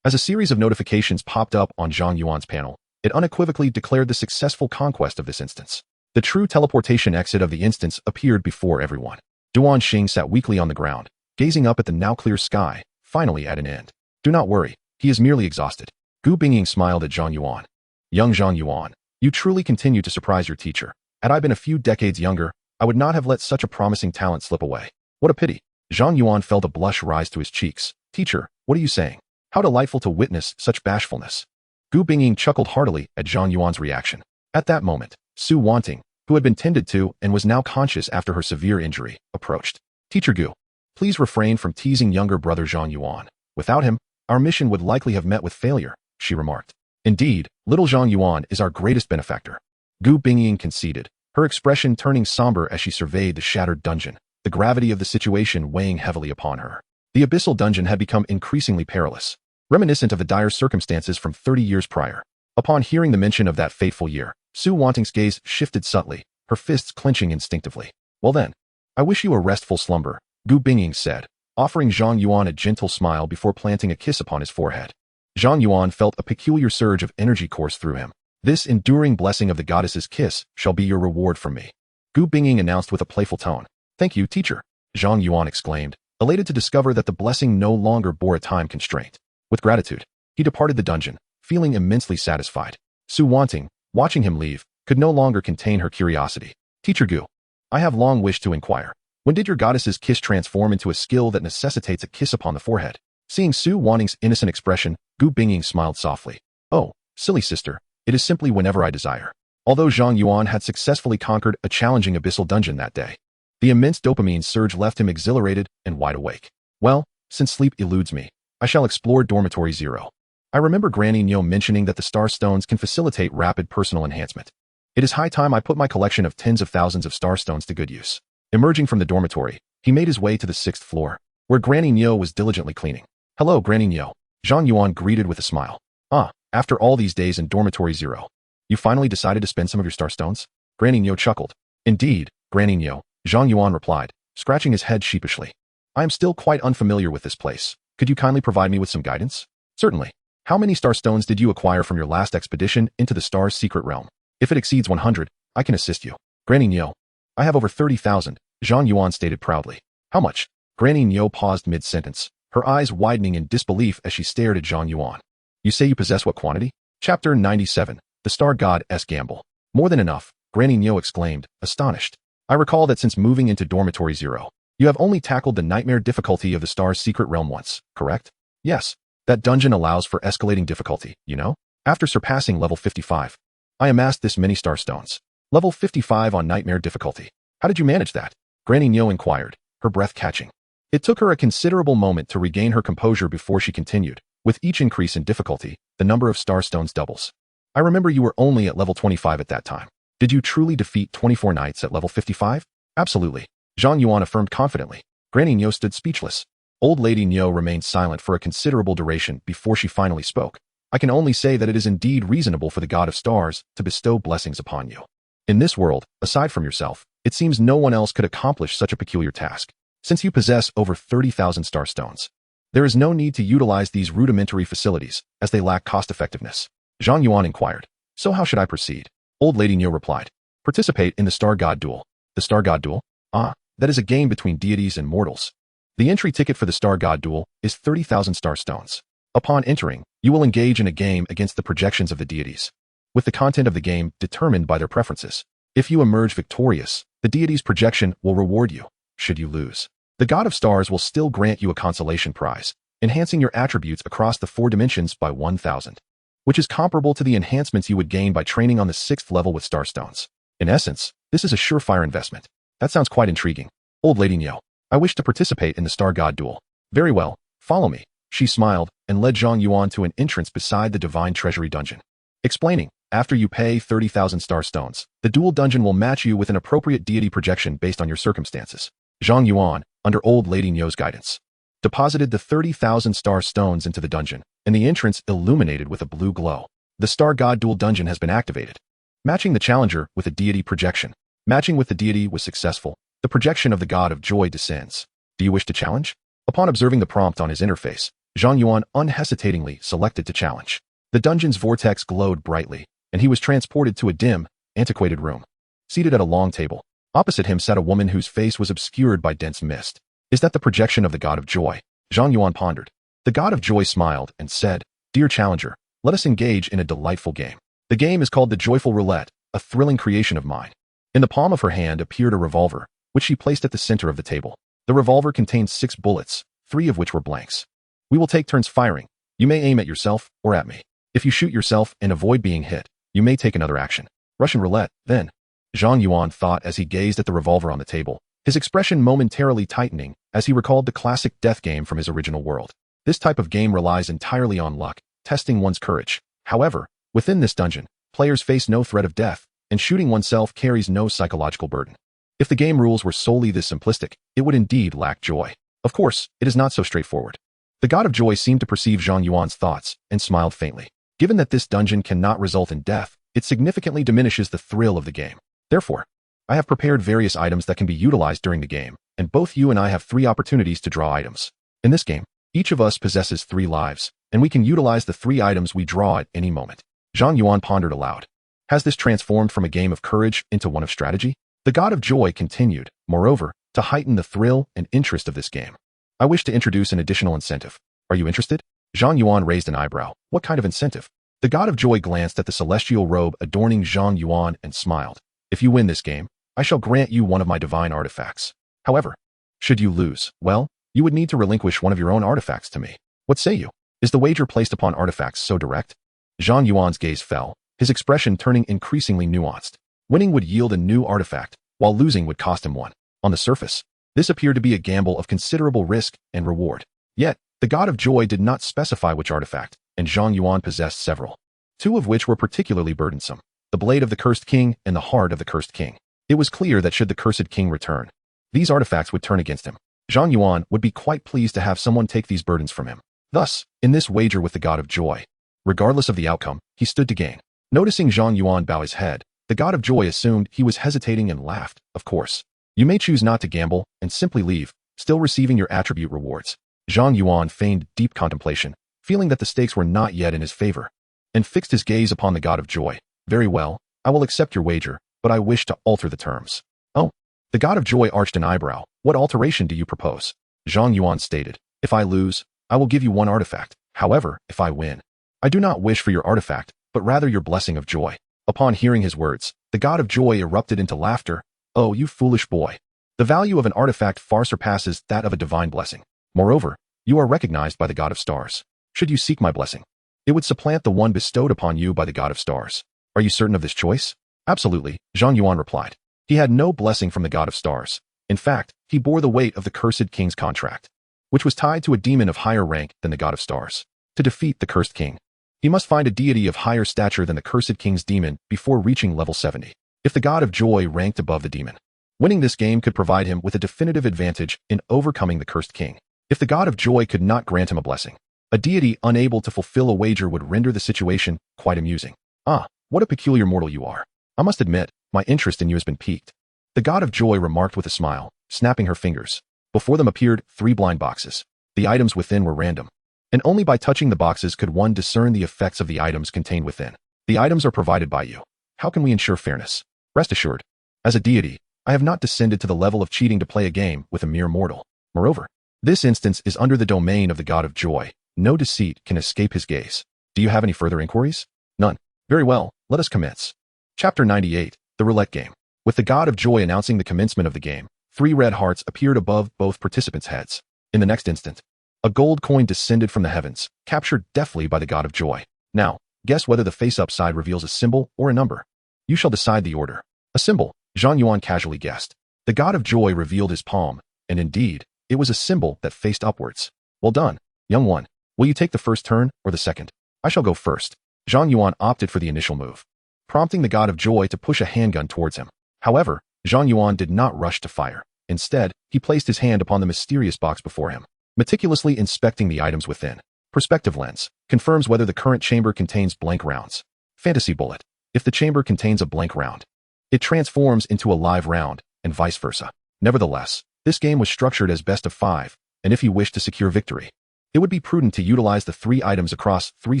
As a series of notifications popped up on Zhang Yuan's panel, it unequivocally declared the successful conquest of this instance. The true teleportation exit of the instance appeared before everyone. Duan Xing sat weakly on the ground, gazing up at the now clear sky, finally at an end. Do not worry, he is merely exhausted. Gu Bingying smiled at Zhang Yuan. Young Zhang Yuan, you truly continue to surprise your teacher. Had I been a few decades younger, I would not have let such a promising talent slip away. What a pity. Zhang Yuan felt a blush rise to his cheeks. Teacher, what are you saying? How delightful to witness such bashfulness. Gu Bingying chuckled heartily at Zhang Yuan's reaction. At that moment, Su Wanting, who had been tended to and was now conscious after her severe injury, approached. Teacher Gu, please refrain from teasing younger brother Zhang Yuan. Without him, our mission would likely have met with failure, she remarked. Indeed, little Zhang Yuan is our greatest benefactor. Gu Bingying conceded, her expression turning somber as she surveyed the shattered dungeon, the gravity of the situation weighing heavily upon her. The abyssal dungeon had become increasingly perilous, reminiscent of the dire circumstances from 30 years prior. Upon hearing the mention of that fateful year, Su Wanting's gaze shifted subtly, her fists clenching instinctively. Well then, I wish you a restful slumber, Gu Bingying said, offering Zhang Yuan a gentle smile before planting a kiss upon his forehead. Zhang Yuan felt a peculiar surge of energy course through him. This enduring blessing of the goddess's kiss shall be your reward from me, Gu Bingying announced with a playful tone. Thank you, teacher, Zhang Yuan exclaimed, elated to discover that the blessing no longer bore a time constraint. With gratitude, he departed the dungeon, feeling immensely satisfied. Su Wanting, watching him leave, could no longer contain her curiosity. Teacher Gu, I have long wished to inquire. When did your goddess's kiss transform into a skill that necessitates a kiss upon the forehead? Seeing Su Wanting's innocent expression, Gu Bingying smiled softly. Oh, silly sister, it is simply whenever I desire. Although Zhang Yuan had successfully conquered a challenging abyssal dungeon that day, the immense dopamine surge left him exhilarated and wide awake. Well, since sleep eludes me, I shall explore Dormitory 0. I remember Granny Nyo mentioning that the star stones can facilitate rapid personal enhancement. It is high time I put my collection of tens of thousands of star stones to good use. Emerging from the dormitory, he made his way to the 6th floor, where Granny Nyo was diligently cleaning. Hello, Granny Nyo, Zhang Yuan greeted with a smile. Ah, after all these days in Dormitory 0, you finally decided to spend some of your star stones? Granny Nyo chuckled. Indeed, Granny Nyo, Zhang Yuan replied, scratching his head sheepishly. I am still quite unfamiliar with this place. Could you kindly provide me with some guidance? Certainly. How many star stones did you acquire from your last expedition into the star's secret realm? If it exceeds 100, I can assist you. Granny Nyo. I have over 30,000, Zhang Yuan stated proudly. How much? Granny Nyo paused mid-sentence, her eyes widening in disbelief as she stared at Zhang Yuan. You say you possess what quantity? Chapter 97, The Star God's Gamble. More than enough, Granny Nyo exclaimed, astonished. I recall that since moving into Dormitory 0, you have only tackled the nightmare difficulty of the star's secret realm once, correct? Yes. That dungeon allows for escalating difficulty, you know? After surpassing level 55, I amassed this many star stones. Level 55 on nightmare difficulty. How did you manage that? Granny Nyo inquired, her breath catching. It took her a considerable moment to regain her composure before she continued. With each increase in difficulty, the number of star stones doubles. I remember you were only at level 25 at that time. Did you truly defeat 24 knights at level 55? Absolutely, Zhang Yuan affirmed confidently. Granny Nyo stood speechless. Old Lady Nyo remained silent for a considerable duration before she finally spoke. I can only say that it is indeed reasonable for the God of Stars to bestow blessings upon you. In this world, aside from yourself, it seems no one else could accomplish such a peculiar task. Since you possess over 30,000 star stones, there is no need to utilize these rudimentary facilities, as they lack cost-effectiveness. Zhang Yuan inquired. So how should I proceed? Old Lady Nyo replied. Participate in the Star God Duel. The Star God Duel? Ah, that is a game between deities and mortals. The entry ticket for the Star God Duel is 30,000 star stones. Upon entering, you will engage in a game against the projections of the deities, with the content of the game determined by their preferences. If you emerge victorious, the deity's projection will reward you. Should you lose, the God of Stars will still grant you a consolation prize, enhancing your attributes across the 4 dimensions by 1,000, which is comparable to the enhancements you would gain by training on the 6th level with star stones. In essence, this is a surefire investment. That sounds quite intriguing. Old Lady Nyo, I wish to participate in the Star God Duel. Very well, follow me. She smiled and led Zhang Yuan to an entrance beside the Divine Treasury dungeon. Explaining, After you pay 30,000 star stones, the dual dungeon will match you with an appropriate deity projection based on your circumstances. Zhang Yuan, under Old Lady Nyo's guidance, deposited the 30,000 star stones into the dungeon, and the entrance illuminated with a blue glow. The Star God Dual Dungeon has been activated. Matching the challenger with a deity projection. Matching with the deity was successful. The projection of the God of Joy descends. Do you wish to challenge? Upon observing the prompt on his interface, Zhang Yuan unhesitatingly selected to challenge. The dungeon's vortex glowed brightly, and he was transported to a dim, antiquated room. Seated at a long table, opposite him sat a woman whose face was obscured by dense mist. Is that the projection of the God of Joy? Zhang Yuan pondered. The God of Joy smiled and said, Dear challenger, let us engage in a delightful game. The game is called the Joyful Roulette, a thrilling creation of mine. In the palm of her hand appeared a revolver, which she placed at the center of the table. The revolver contained 6 bullets, 3 of which were blanks. We will take turns firing. You may aim at yourself or at me. If you shoot yourself and avoid being hit, you may take another action. Russian roulette, then. Zhang Yuan thought as he gazed at the revolver on the table, his expression momentarily tightening as he recalled the classic death game from his original world. This type of game relies entirely on luck, testing one's courage. However, within this dungeon, players face no threat of death, and shooting oneself carries no psychological burden. If the game rules were solely this simplistic, it would indeed lack joy. Of course, it is not so straightforward. The God of Joy seemed to perceive Zhang Yuan's thoughts and smiled faintly. Given that this dungeon cannot result in death, it significantly diminishes the thrill of the game. Therefore, I have prepared various items that can be utilized during the game, and both you and I have 3 opportunities to draw items. In this game, each of us possesses 3 lives, and we can utilize the 3 items we draw at any moment. Zhang Yuan pondered aloud. Has this transformed from a game of courage into one of strategy? The God of Joy continued, moreover, to heighten the thrill and interest of this game. I wish to introduce an additional incentive. Are you interested? Zhang Yuan raised an eyebrow. What kind of incentive? The God of Joy glanced at the celestial robe adorning Zhang Yuan and smiled. If you win this game, I shall grant you one of my divine artifacts. However, should you lose, well, you would need to relinquish one of your own artifacts to me. What say you? Is the wager placed upon artifacts so direct? Zhang Yuan's gaze fell, his expression turning increasingly nuanced. Winning would yield a new artifact, while losing would cost him one. On the surface, this appeared to be a gamble of considerable risk and reward. Yet, the God of Joy did not specify which artifact, and Zhang Yuan possessed several. 2 of which were particularly burdensome. The blade of the cursed king and the heart of the cursed king. It was clear that should the cursed king return, these artifacts would turn against him. Zhang Yuan would be quite pleased to have someone take these burdens from him. Thus, in this wager with the God of Joy, regardless of the outcome, he stood to gain. Noticing Zhang Yuan bow his head, the God of Joy assumed he was hesitating and laughed. Of course, you may choose not to gamble and simply leave, still receiving your attribute rewards. Zhang Yuan feigned deep contemplation, feeling that the stakes were not yet in his favor, and fixed his gaze upon the God of Joy. Very well, I will accept your wager, but I wish to alter the terms. Oh. The God of Joy arched an eyebrow. What alteration do you propose? Zhang Yuan stated, if I lose, I will give you 1 artifact. However, if I win, I do not wish for your artifact, but rather your blessing of joy. Upon hearing his words, the God of Joy erupted into laughter. Oh, you foolish boy. The value of an artifact far surpasses that of a divine blessing. Moreover, you are recognized by the God of Stars. Should you seek my blessing, it would supplant the one bestowed upon you by the God of Stars. Are you certain of this choice? Absolutely, Zhang Yuan replied. He had no blessing from the God of Stars. In fact, he bore the weight of the cursed king's contract, which was tied to a demon of higher rank than the God of Stars. To defeat the cursed king, he must find a deity of higher stature than the cursed king's demon before reaching level 70. If the God of Joy ranked above the demon, winning this game could provide him with a definitive advantage in overcoming the cursed king. If the God of Joy could not grant him a blessing, a deity unable to fulfill a wager would render the situation quite amusing. Ah, what a peculiar mortal you are. I must admit, my interest in you has been piqued. The God of Joy remarked with a smile, snapping her fingers. Before them appeared 3 blind boxes. The items within were random, and only by touching the boxes could one discern the effects of the items contained within. The items are provided by you. How can we ensure fairness? Rest assured, as a deity, I have not descended to the level of cheating to play a game with a mere mortal. Moreover, this instance is under the domain of the God of Joy. No deceit can escape his gaze. Do you have any further inquiries? None. Very well, let us commence. Chapter 98, The Roulette Game. With the God of Joy announcing the commencement of the game, 3 red hearts appeared above both participants' heads. In the next instant, a gold coin descended from the heavens, captured deftly by the God of Joy. Now, guess whether the face-up side reveals a symbol or a number. You shall decide the order. A symbol, Zhang Yuan casually guessed. The God of Joy revealed his palm, and indeed, it was a symbol that faced upwards. Well done, young one. Will you take the first turn or the second? I shall go first. Zhang Yuan opted for the initial move. prompting the god of joy to push a handgun towards him. However, Zhang Yuan did not rush to fire. Instead, he placed his hand upon the mysterious box before him, meticulously inspecting the items within. Perspective lens confirms whether the current chamber contains blank rounds. Fantasy bullet. If the chamber contains a blank round, it transforms into a live round, and vice versa. Nevertheless, this game was structured as best of 5, and if you wish to secure victory, it would be prudent to utilize the 3 items across 3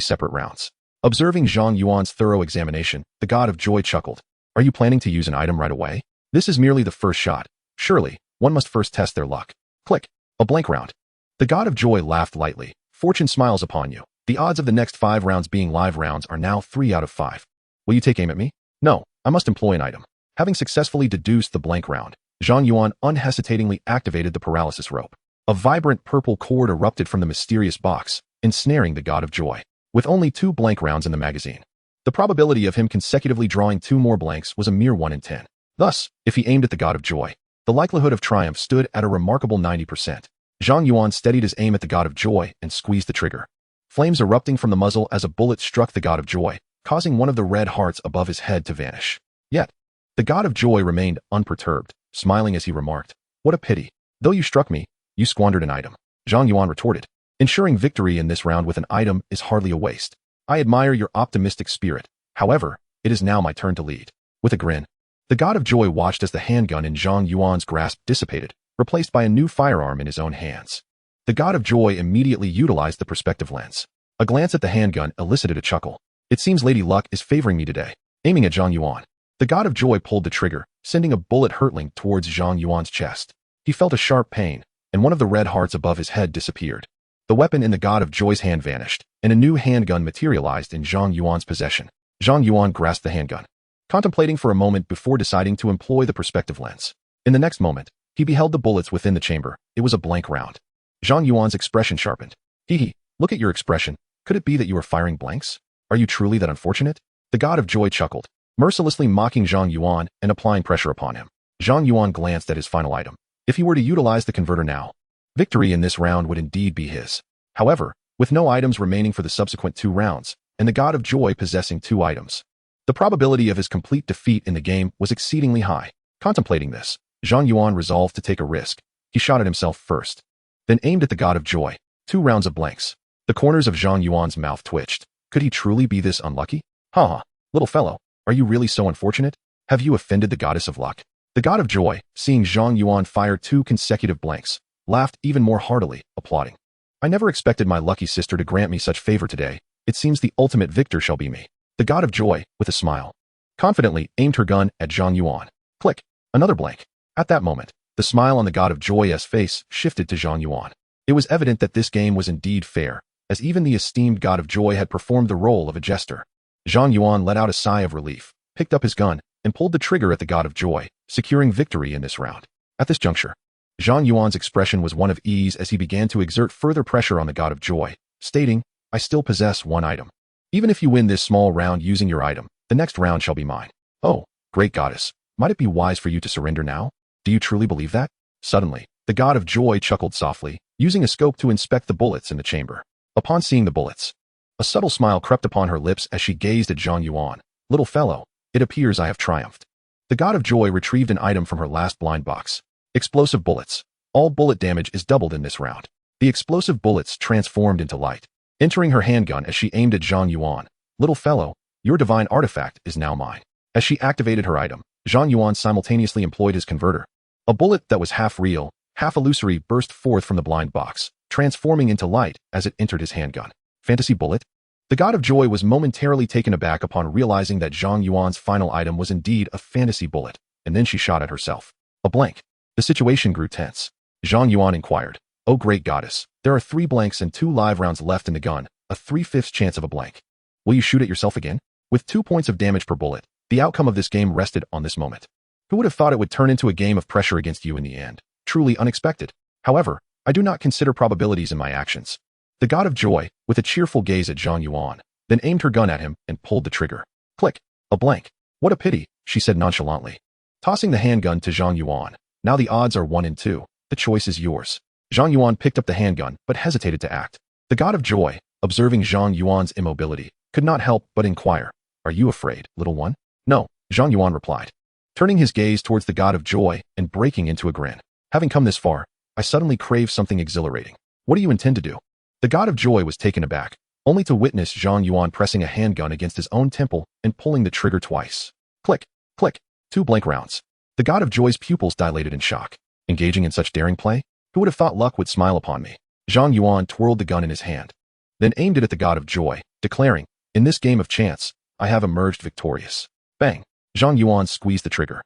separate rounds. Observing Zhang Yuan's thorough examination, the god of joy chuckled. Are you planning to use an item right away? This is merely the first shot. Surely, one must first test their luck. Click. A blank round. The god of joy laughed lightly. Fortune smiles upon you. The odds of the next 5 rounds being live rounds are now 3 out of 5. Will you take aim at me? No, I must employ an item. Having successfully deduced the blank round, Zhang Yuan unhesitatingly activated the paralysis rope. A vibrant purple cord erupted from the mysterious box, ensnaring the god of joy. With only 2 blank rounds in the magazine, the probability of him consecutively drawing 2 more blanks was a mere 1 in 10. Thus, if he aimed at the god of joy, the likelihood of triumph stood at a remarkable 90%. Zhang Yuan steadied his aim at the god of joy and squeezed the trigger. Flames erupting from the muzzle as a bullet struck the god of joy, causing one of the red hearts above his head to vanish. Yet, the god of joy remained unperturbed, smiling as he remarked, "What a pity. Though you struck me, you squandered an item." Zhang Yuan retorted, "Ensuring victory in this round with an item is hardly a waste. I admire your optimistic spirit. However, it is now my turn to lead." With a grin, the god of joy watched as the handgun in Zhang Yuan's grasp dissipated, replaced by a new firearm in his own hands. The god of joy immediately utilized the perspective lens. A glance at the handgun elicited a chuckle. "It seems Lady Luck is favoring me today." Aiming at Zhang Yuan, the god of joy pulled the trigger, sending a bullet hurtling towards Zhang Yuan's chest. He felt a sharp pain, and one of the red hearts above his head disappeared. The weapon in the god of joy's hand vanished, and a new handgun materialized in Zhang Yuan's possession. Zhang Yuan grasped the handgun, contemplating for a moment before deciding to employ the perspective lens. In the next moment, he beheld the bullets within the chamber. It was a blank round. Zhang Yuan's expression sharpened. "Hee, look at your expression. Could it be that you are firing blanks? Are you truly that unfortunate?" The god of joy chuckled, mercilessly mocking Zhang Yuan and applying pressure upon him. Zhang Yuan glanced at his final item. If he were to utilize the converter now, victory in this round would indeed be his. However, with no items remaining for the subsequent 2 rounds, and the god of joy possessing 2 items, the probability of his complete defeat in the game was exceedingly high. Contemplating this, Zhang Yuan resolved to take a risk. He shot at himself first, then aimed at the god of joy. 2 rounds of blanks. The corners of Zhang Yuan's mouth twitched. Could he truly be this unlucky? Ha! Little fellow, are you really so unfortunate? Have you offended the goddess of luck? The god of joy, seeing Zhang Yuan fire 2 consecutive blanks, laughed even more heartily, applauding. "I never expected my lucky sister to grant me such favor today. It seems the ultimate victor shall be me." The god of joy, with a smile, confidently aimed her gun at Zhang Yuan. Click. Another blank. At that moment, the smile on the god of joy's face shifted to Zhang Yuan. It was evident that this game was indeed fair, as even the esteemed god of joy had performed the role of a jester. Zhang Yuan let out a sigh of relief, picked up his gun, and pulled the trigger at the god of joy, securing victory in this round. At this juncture, Zhang Yuan's expression was one of ease as he began to exert further pressure on the god of joy, stating, "I still possess 1 item. Even if you win this small round using your item, the next round shall be mine." "Oh, great goddess, might it be wise for you to surrender now? Do you truly believe that?" Suddenly, the god of joy chuckled softly, using a scope to inspect the bullets in the chamber. Upon seeing the bullets, a subtle smile crept upon her lips as she gazed at Zhang Yuan. "Little fellow, it appears I have triumphed." The god of joy retrieved an item from her last blind box. Explosive bullets. All bullet damage is doubled in this round. The explosive bullets transformed into light, entering her handgun as she aimed at Zhang Yuan. "Little fellow, your divine artifact is now mine." As she activated her item, Zhang Yuan simultaneously employed his converter. A bullet that was half real, half illusory burst forth from the blind box, transforming into light as it entered his handgun. Fantasy bullet? The god of joy was momentarily taken aback upon realizing that Zhang Yuan's final item was indeed a fantasy bullet, and then she shot at herself. A blank. The situation grew tense. Zhang Yuan inquired, "Oh great goddess, there are 3 blanks and 2 live rounds left in the gun, a 3/5 chance of a blank. Will you shoot at yourself again?" With 2 points of damage per bullet, the outcome of this game rested on this moment. Who would have thought it would turn into a game of pressure against you in the end? Truly unexpected. However, I do not consider probabilities in my actions. The god of joy, with a cheerful gaze at Zhang Yuan, then aimed her gun at him and pulled the trigger. Click. A blank. "What a pity," she said nonchalantly, tossing the handgun to Zhang Yuan. "Now the odds are 1 in 2. The choice is yours." Zhang Yuan picked up the handgun, but hesitated to act. The god of joy, observing Zhang Yuan's immobility, could not help but inquire, Are you afraid, little one? No, Zhang Yuan replied, turning his gaze towards the god of joy and breaking into a grin. Having come this far, I suddenly crave something exhilarating. What do you intend to do? The god of joy was taken aback, only to witness Zhang Yuan pressing a handgun against his own temple and pulling the trigger twice. Click, click, 2 blank rounds. The god of joy's pupils dilated in shock. Engaging in such daring play? Who would have thought luck would smile upon me? Zhang Yuan twirled the gun in his hand, then aimed it at the god of joy, declaring, in this game of chance, I have emerged victorious. Bang! Zhang Yuan squeezed the trigger,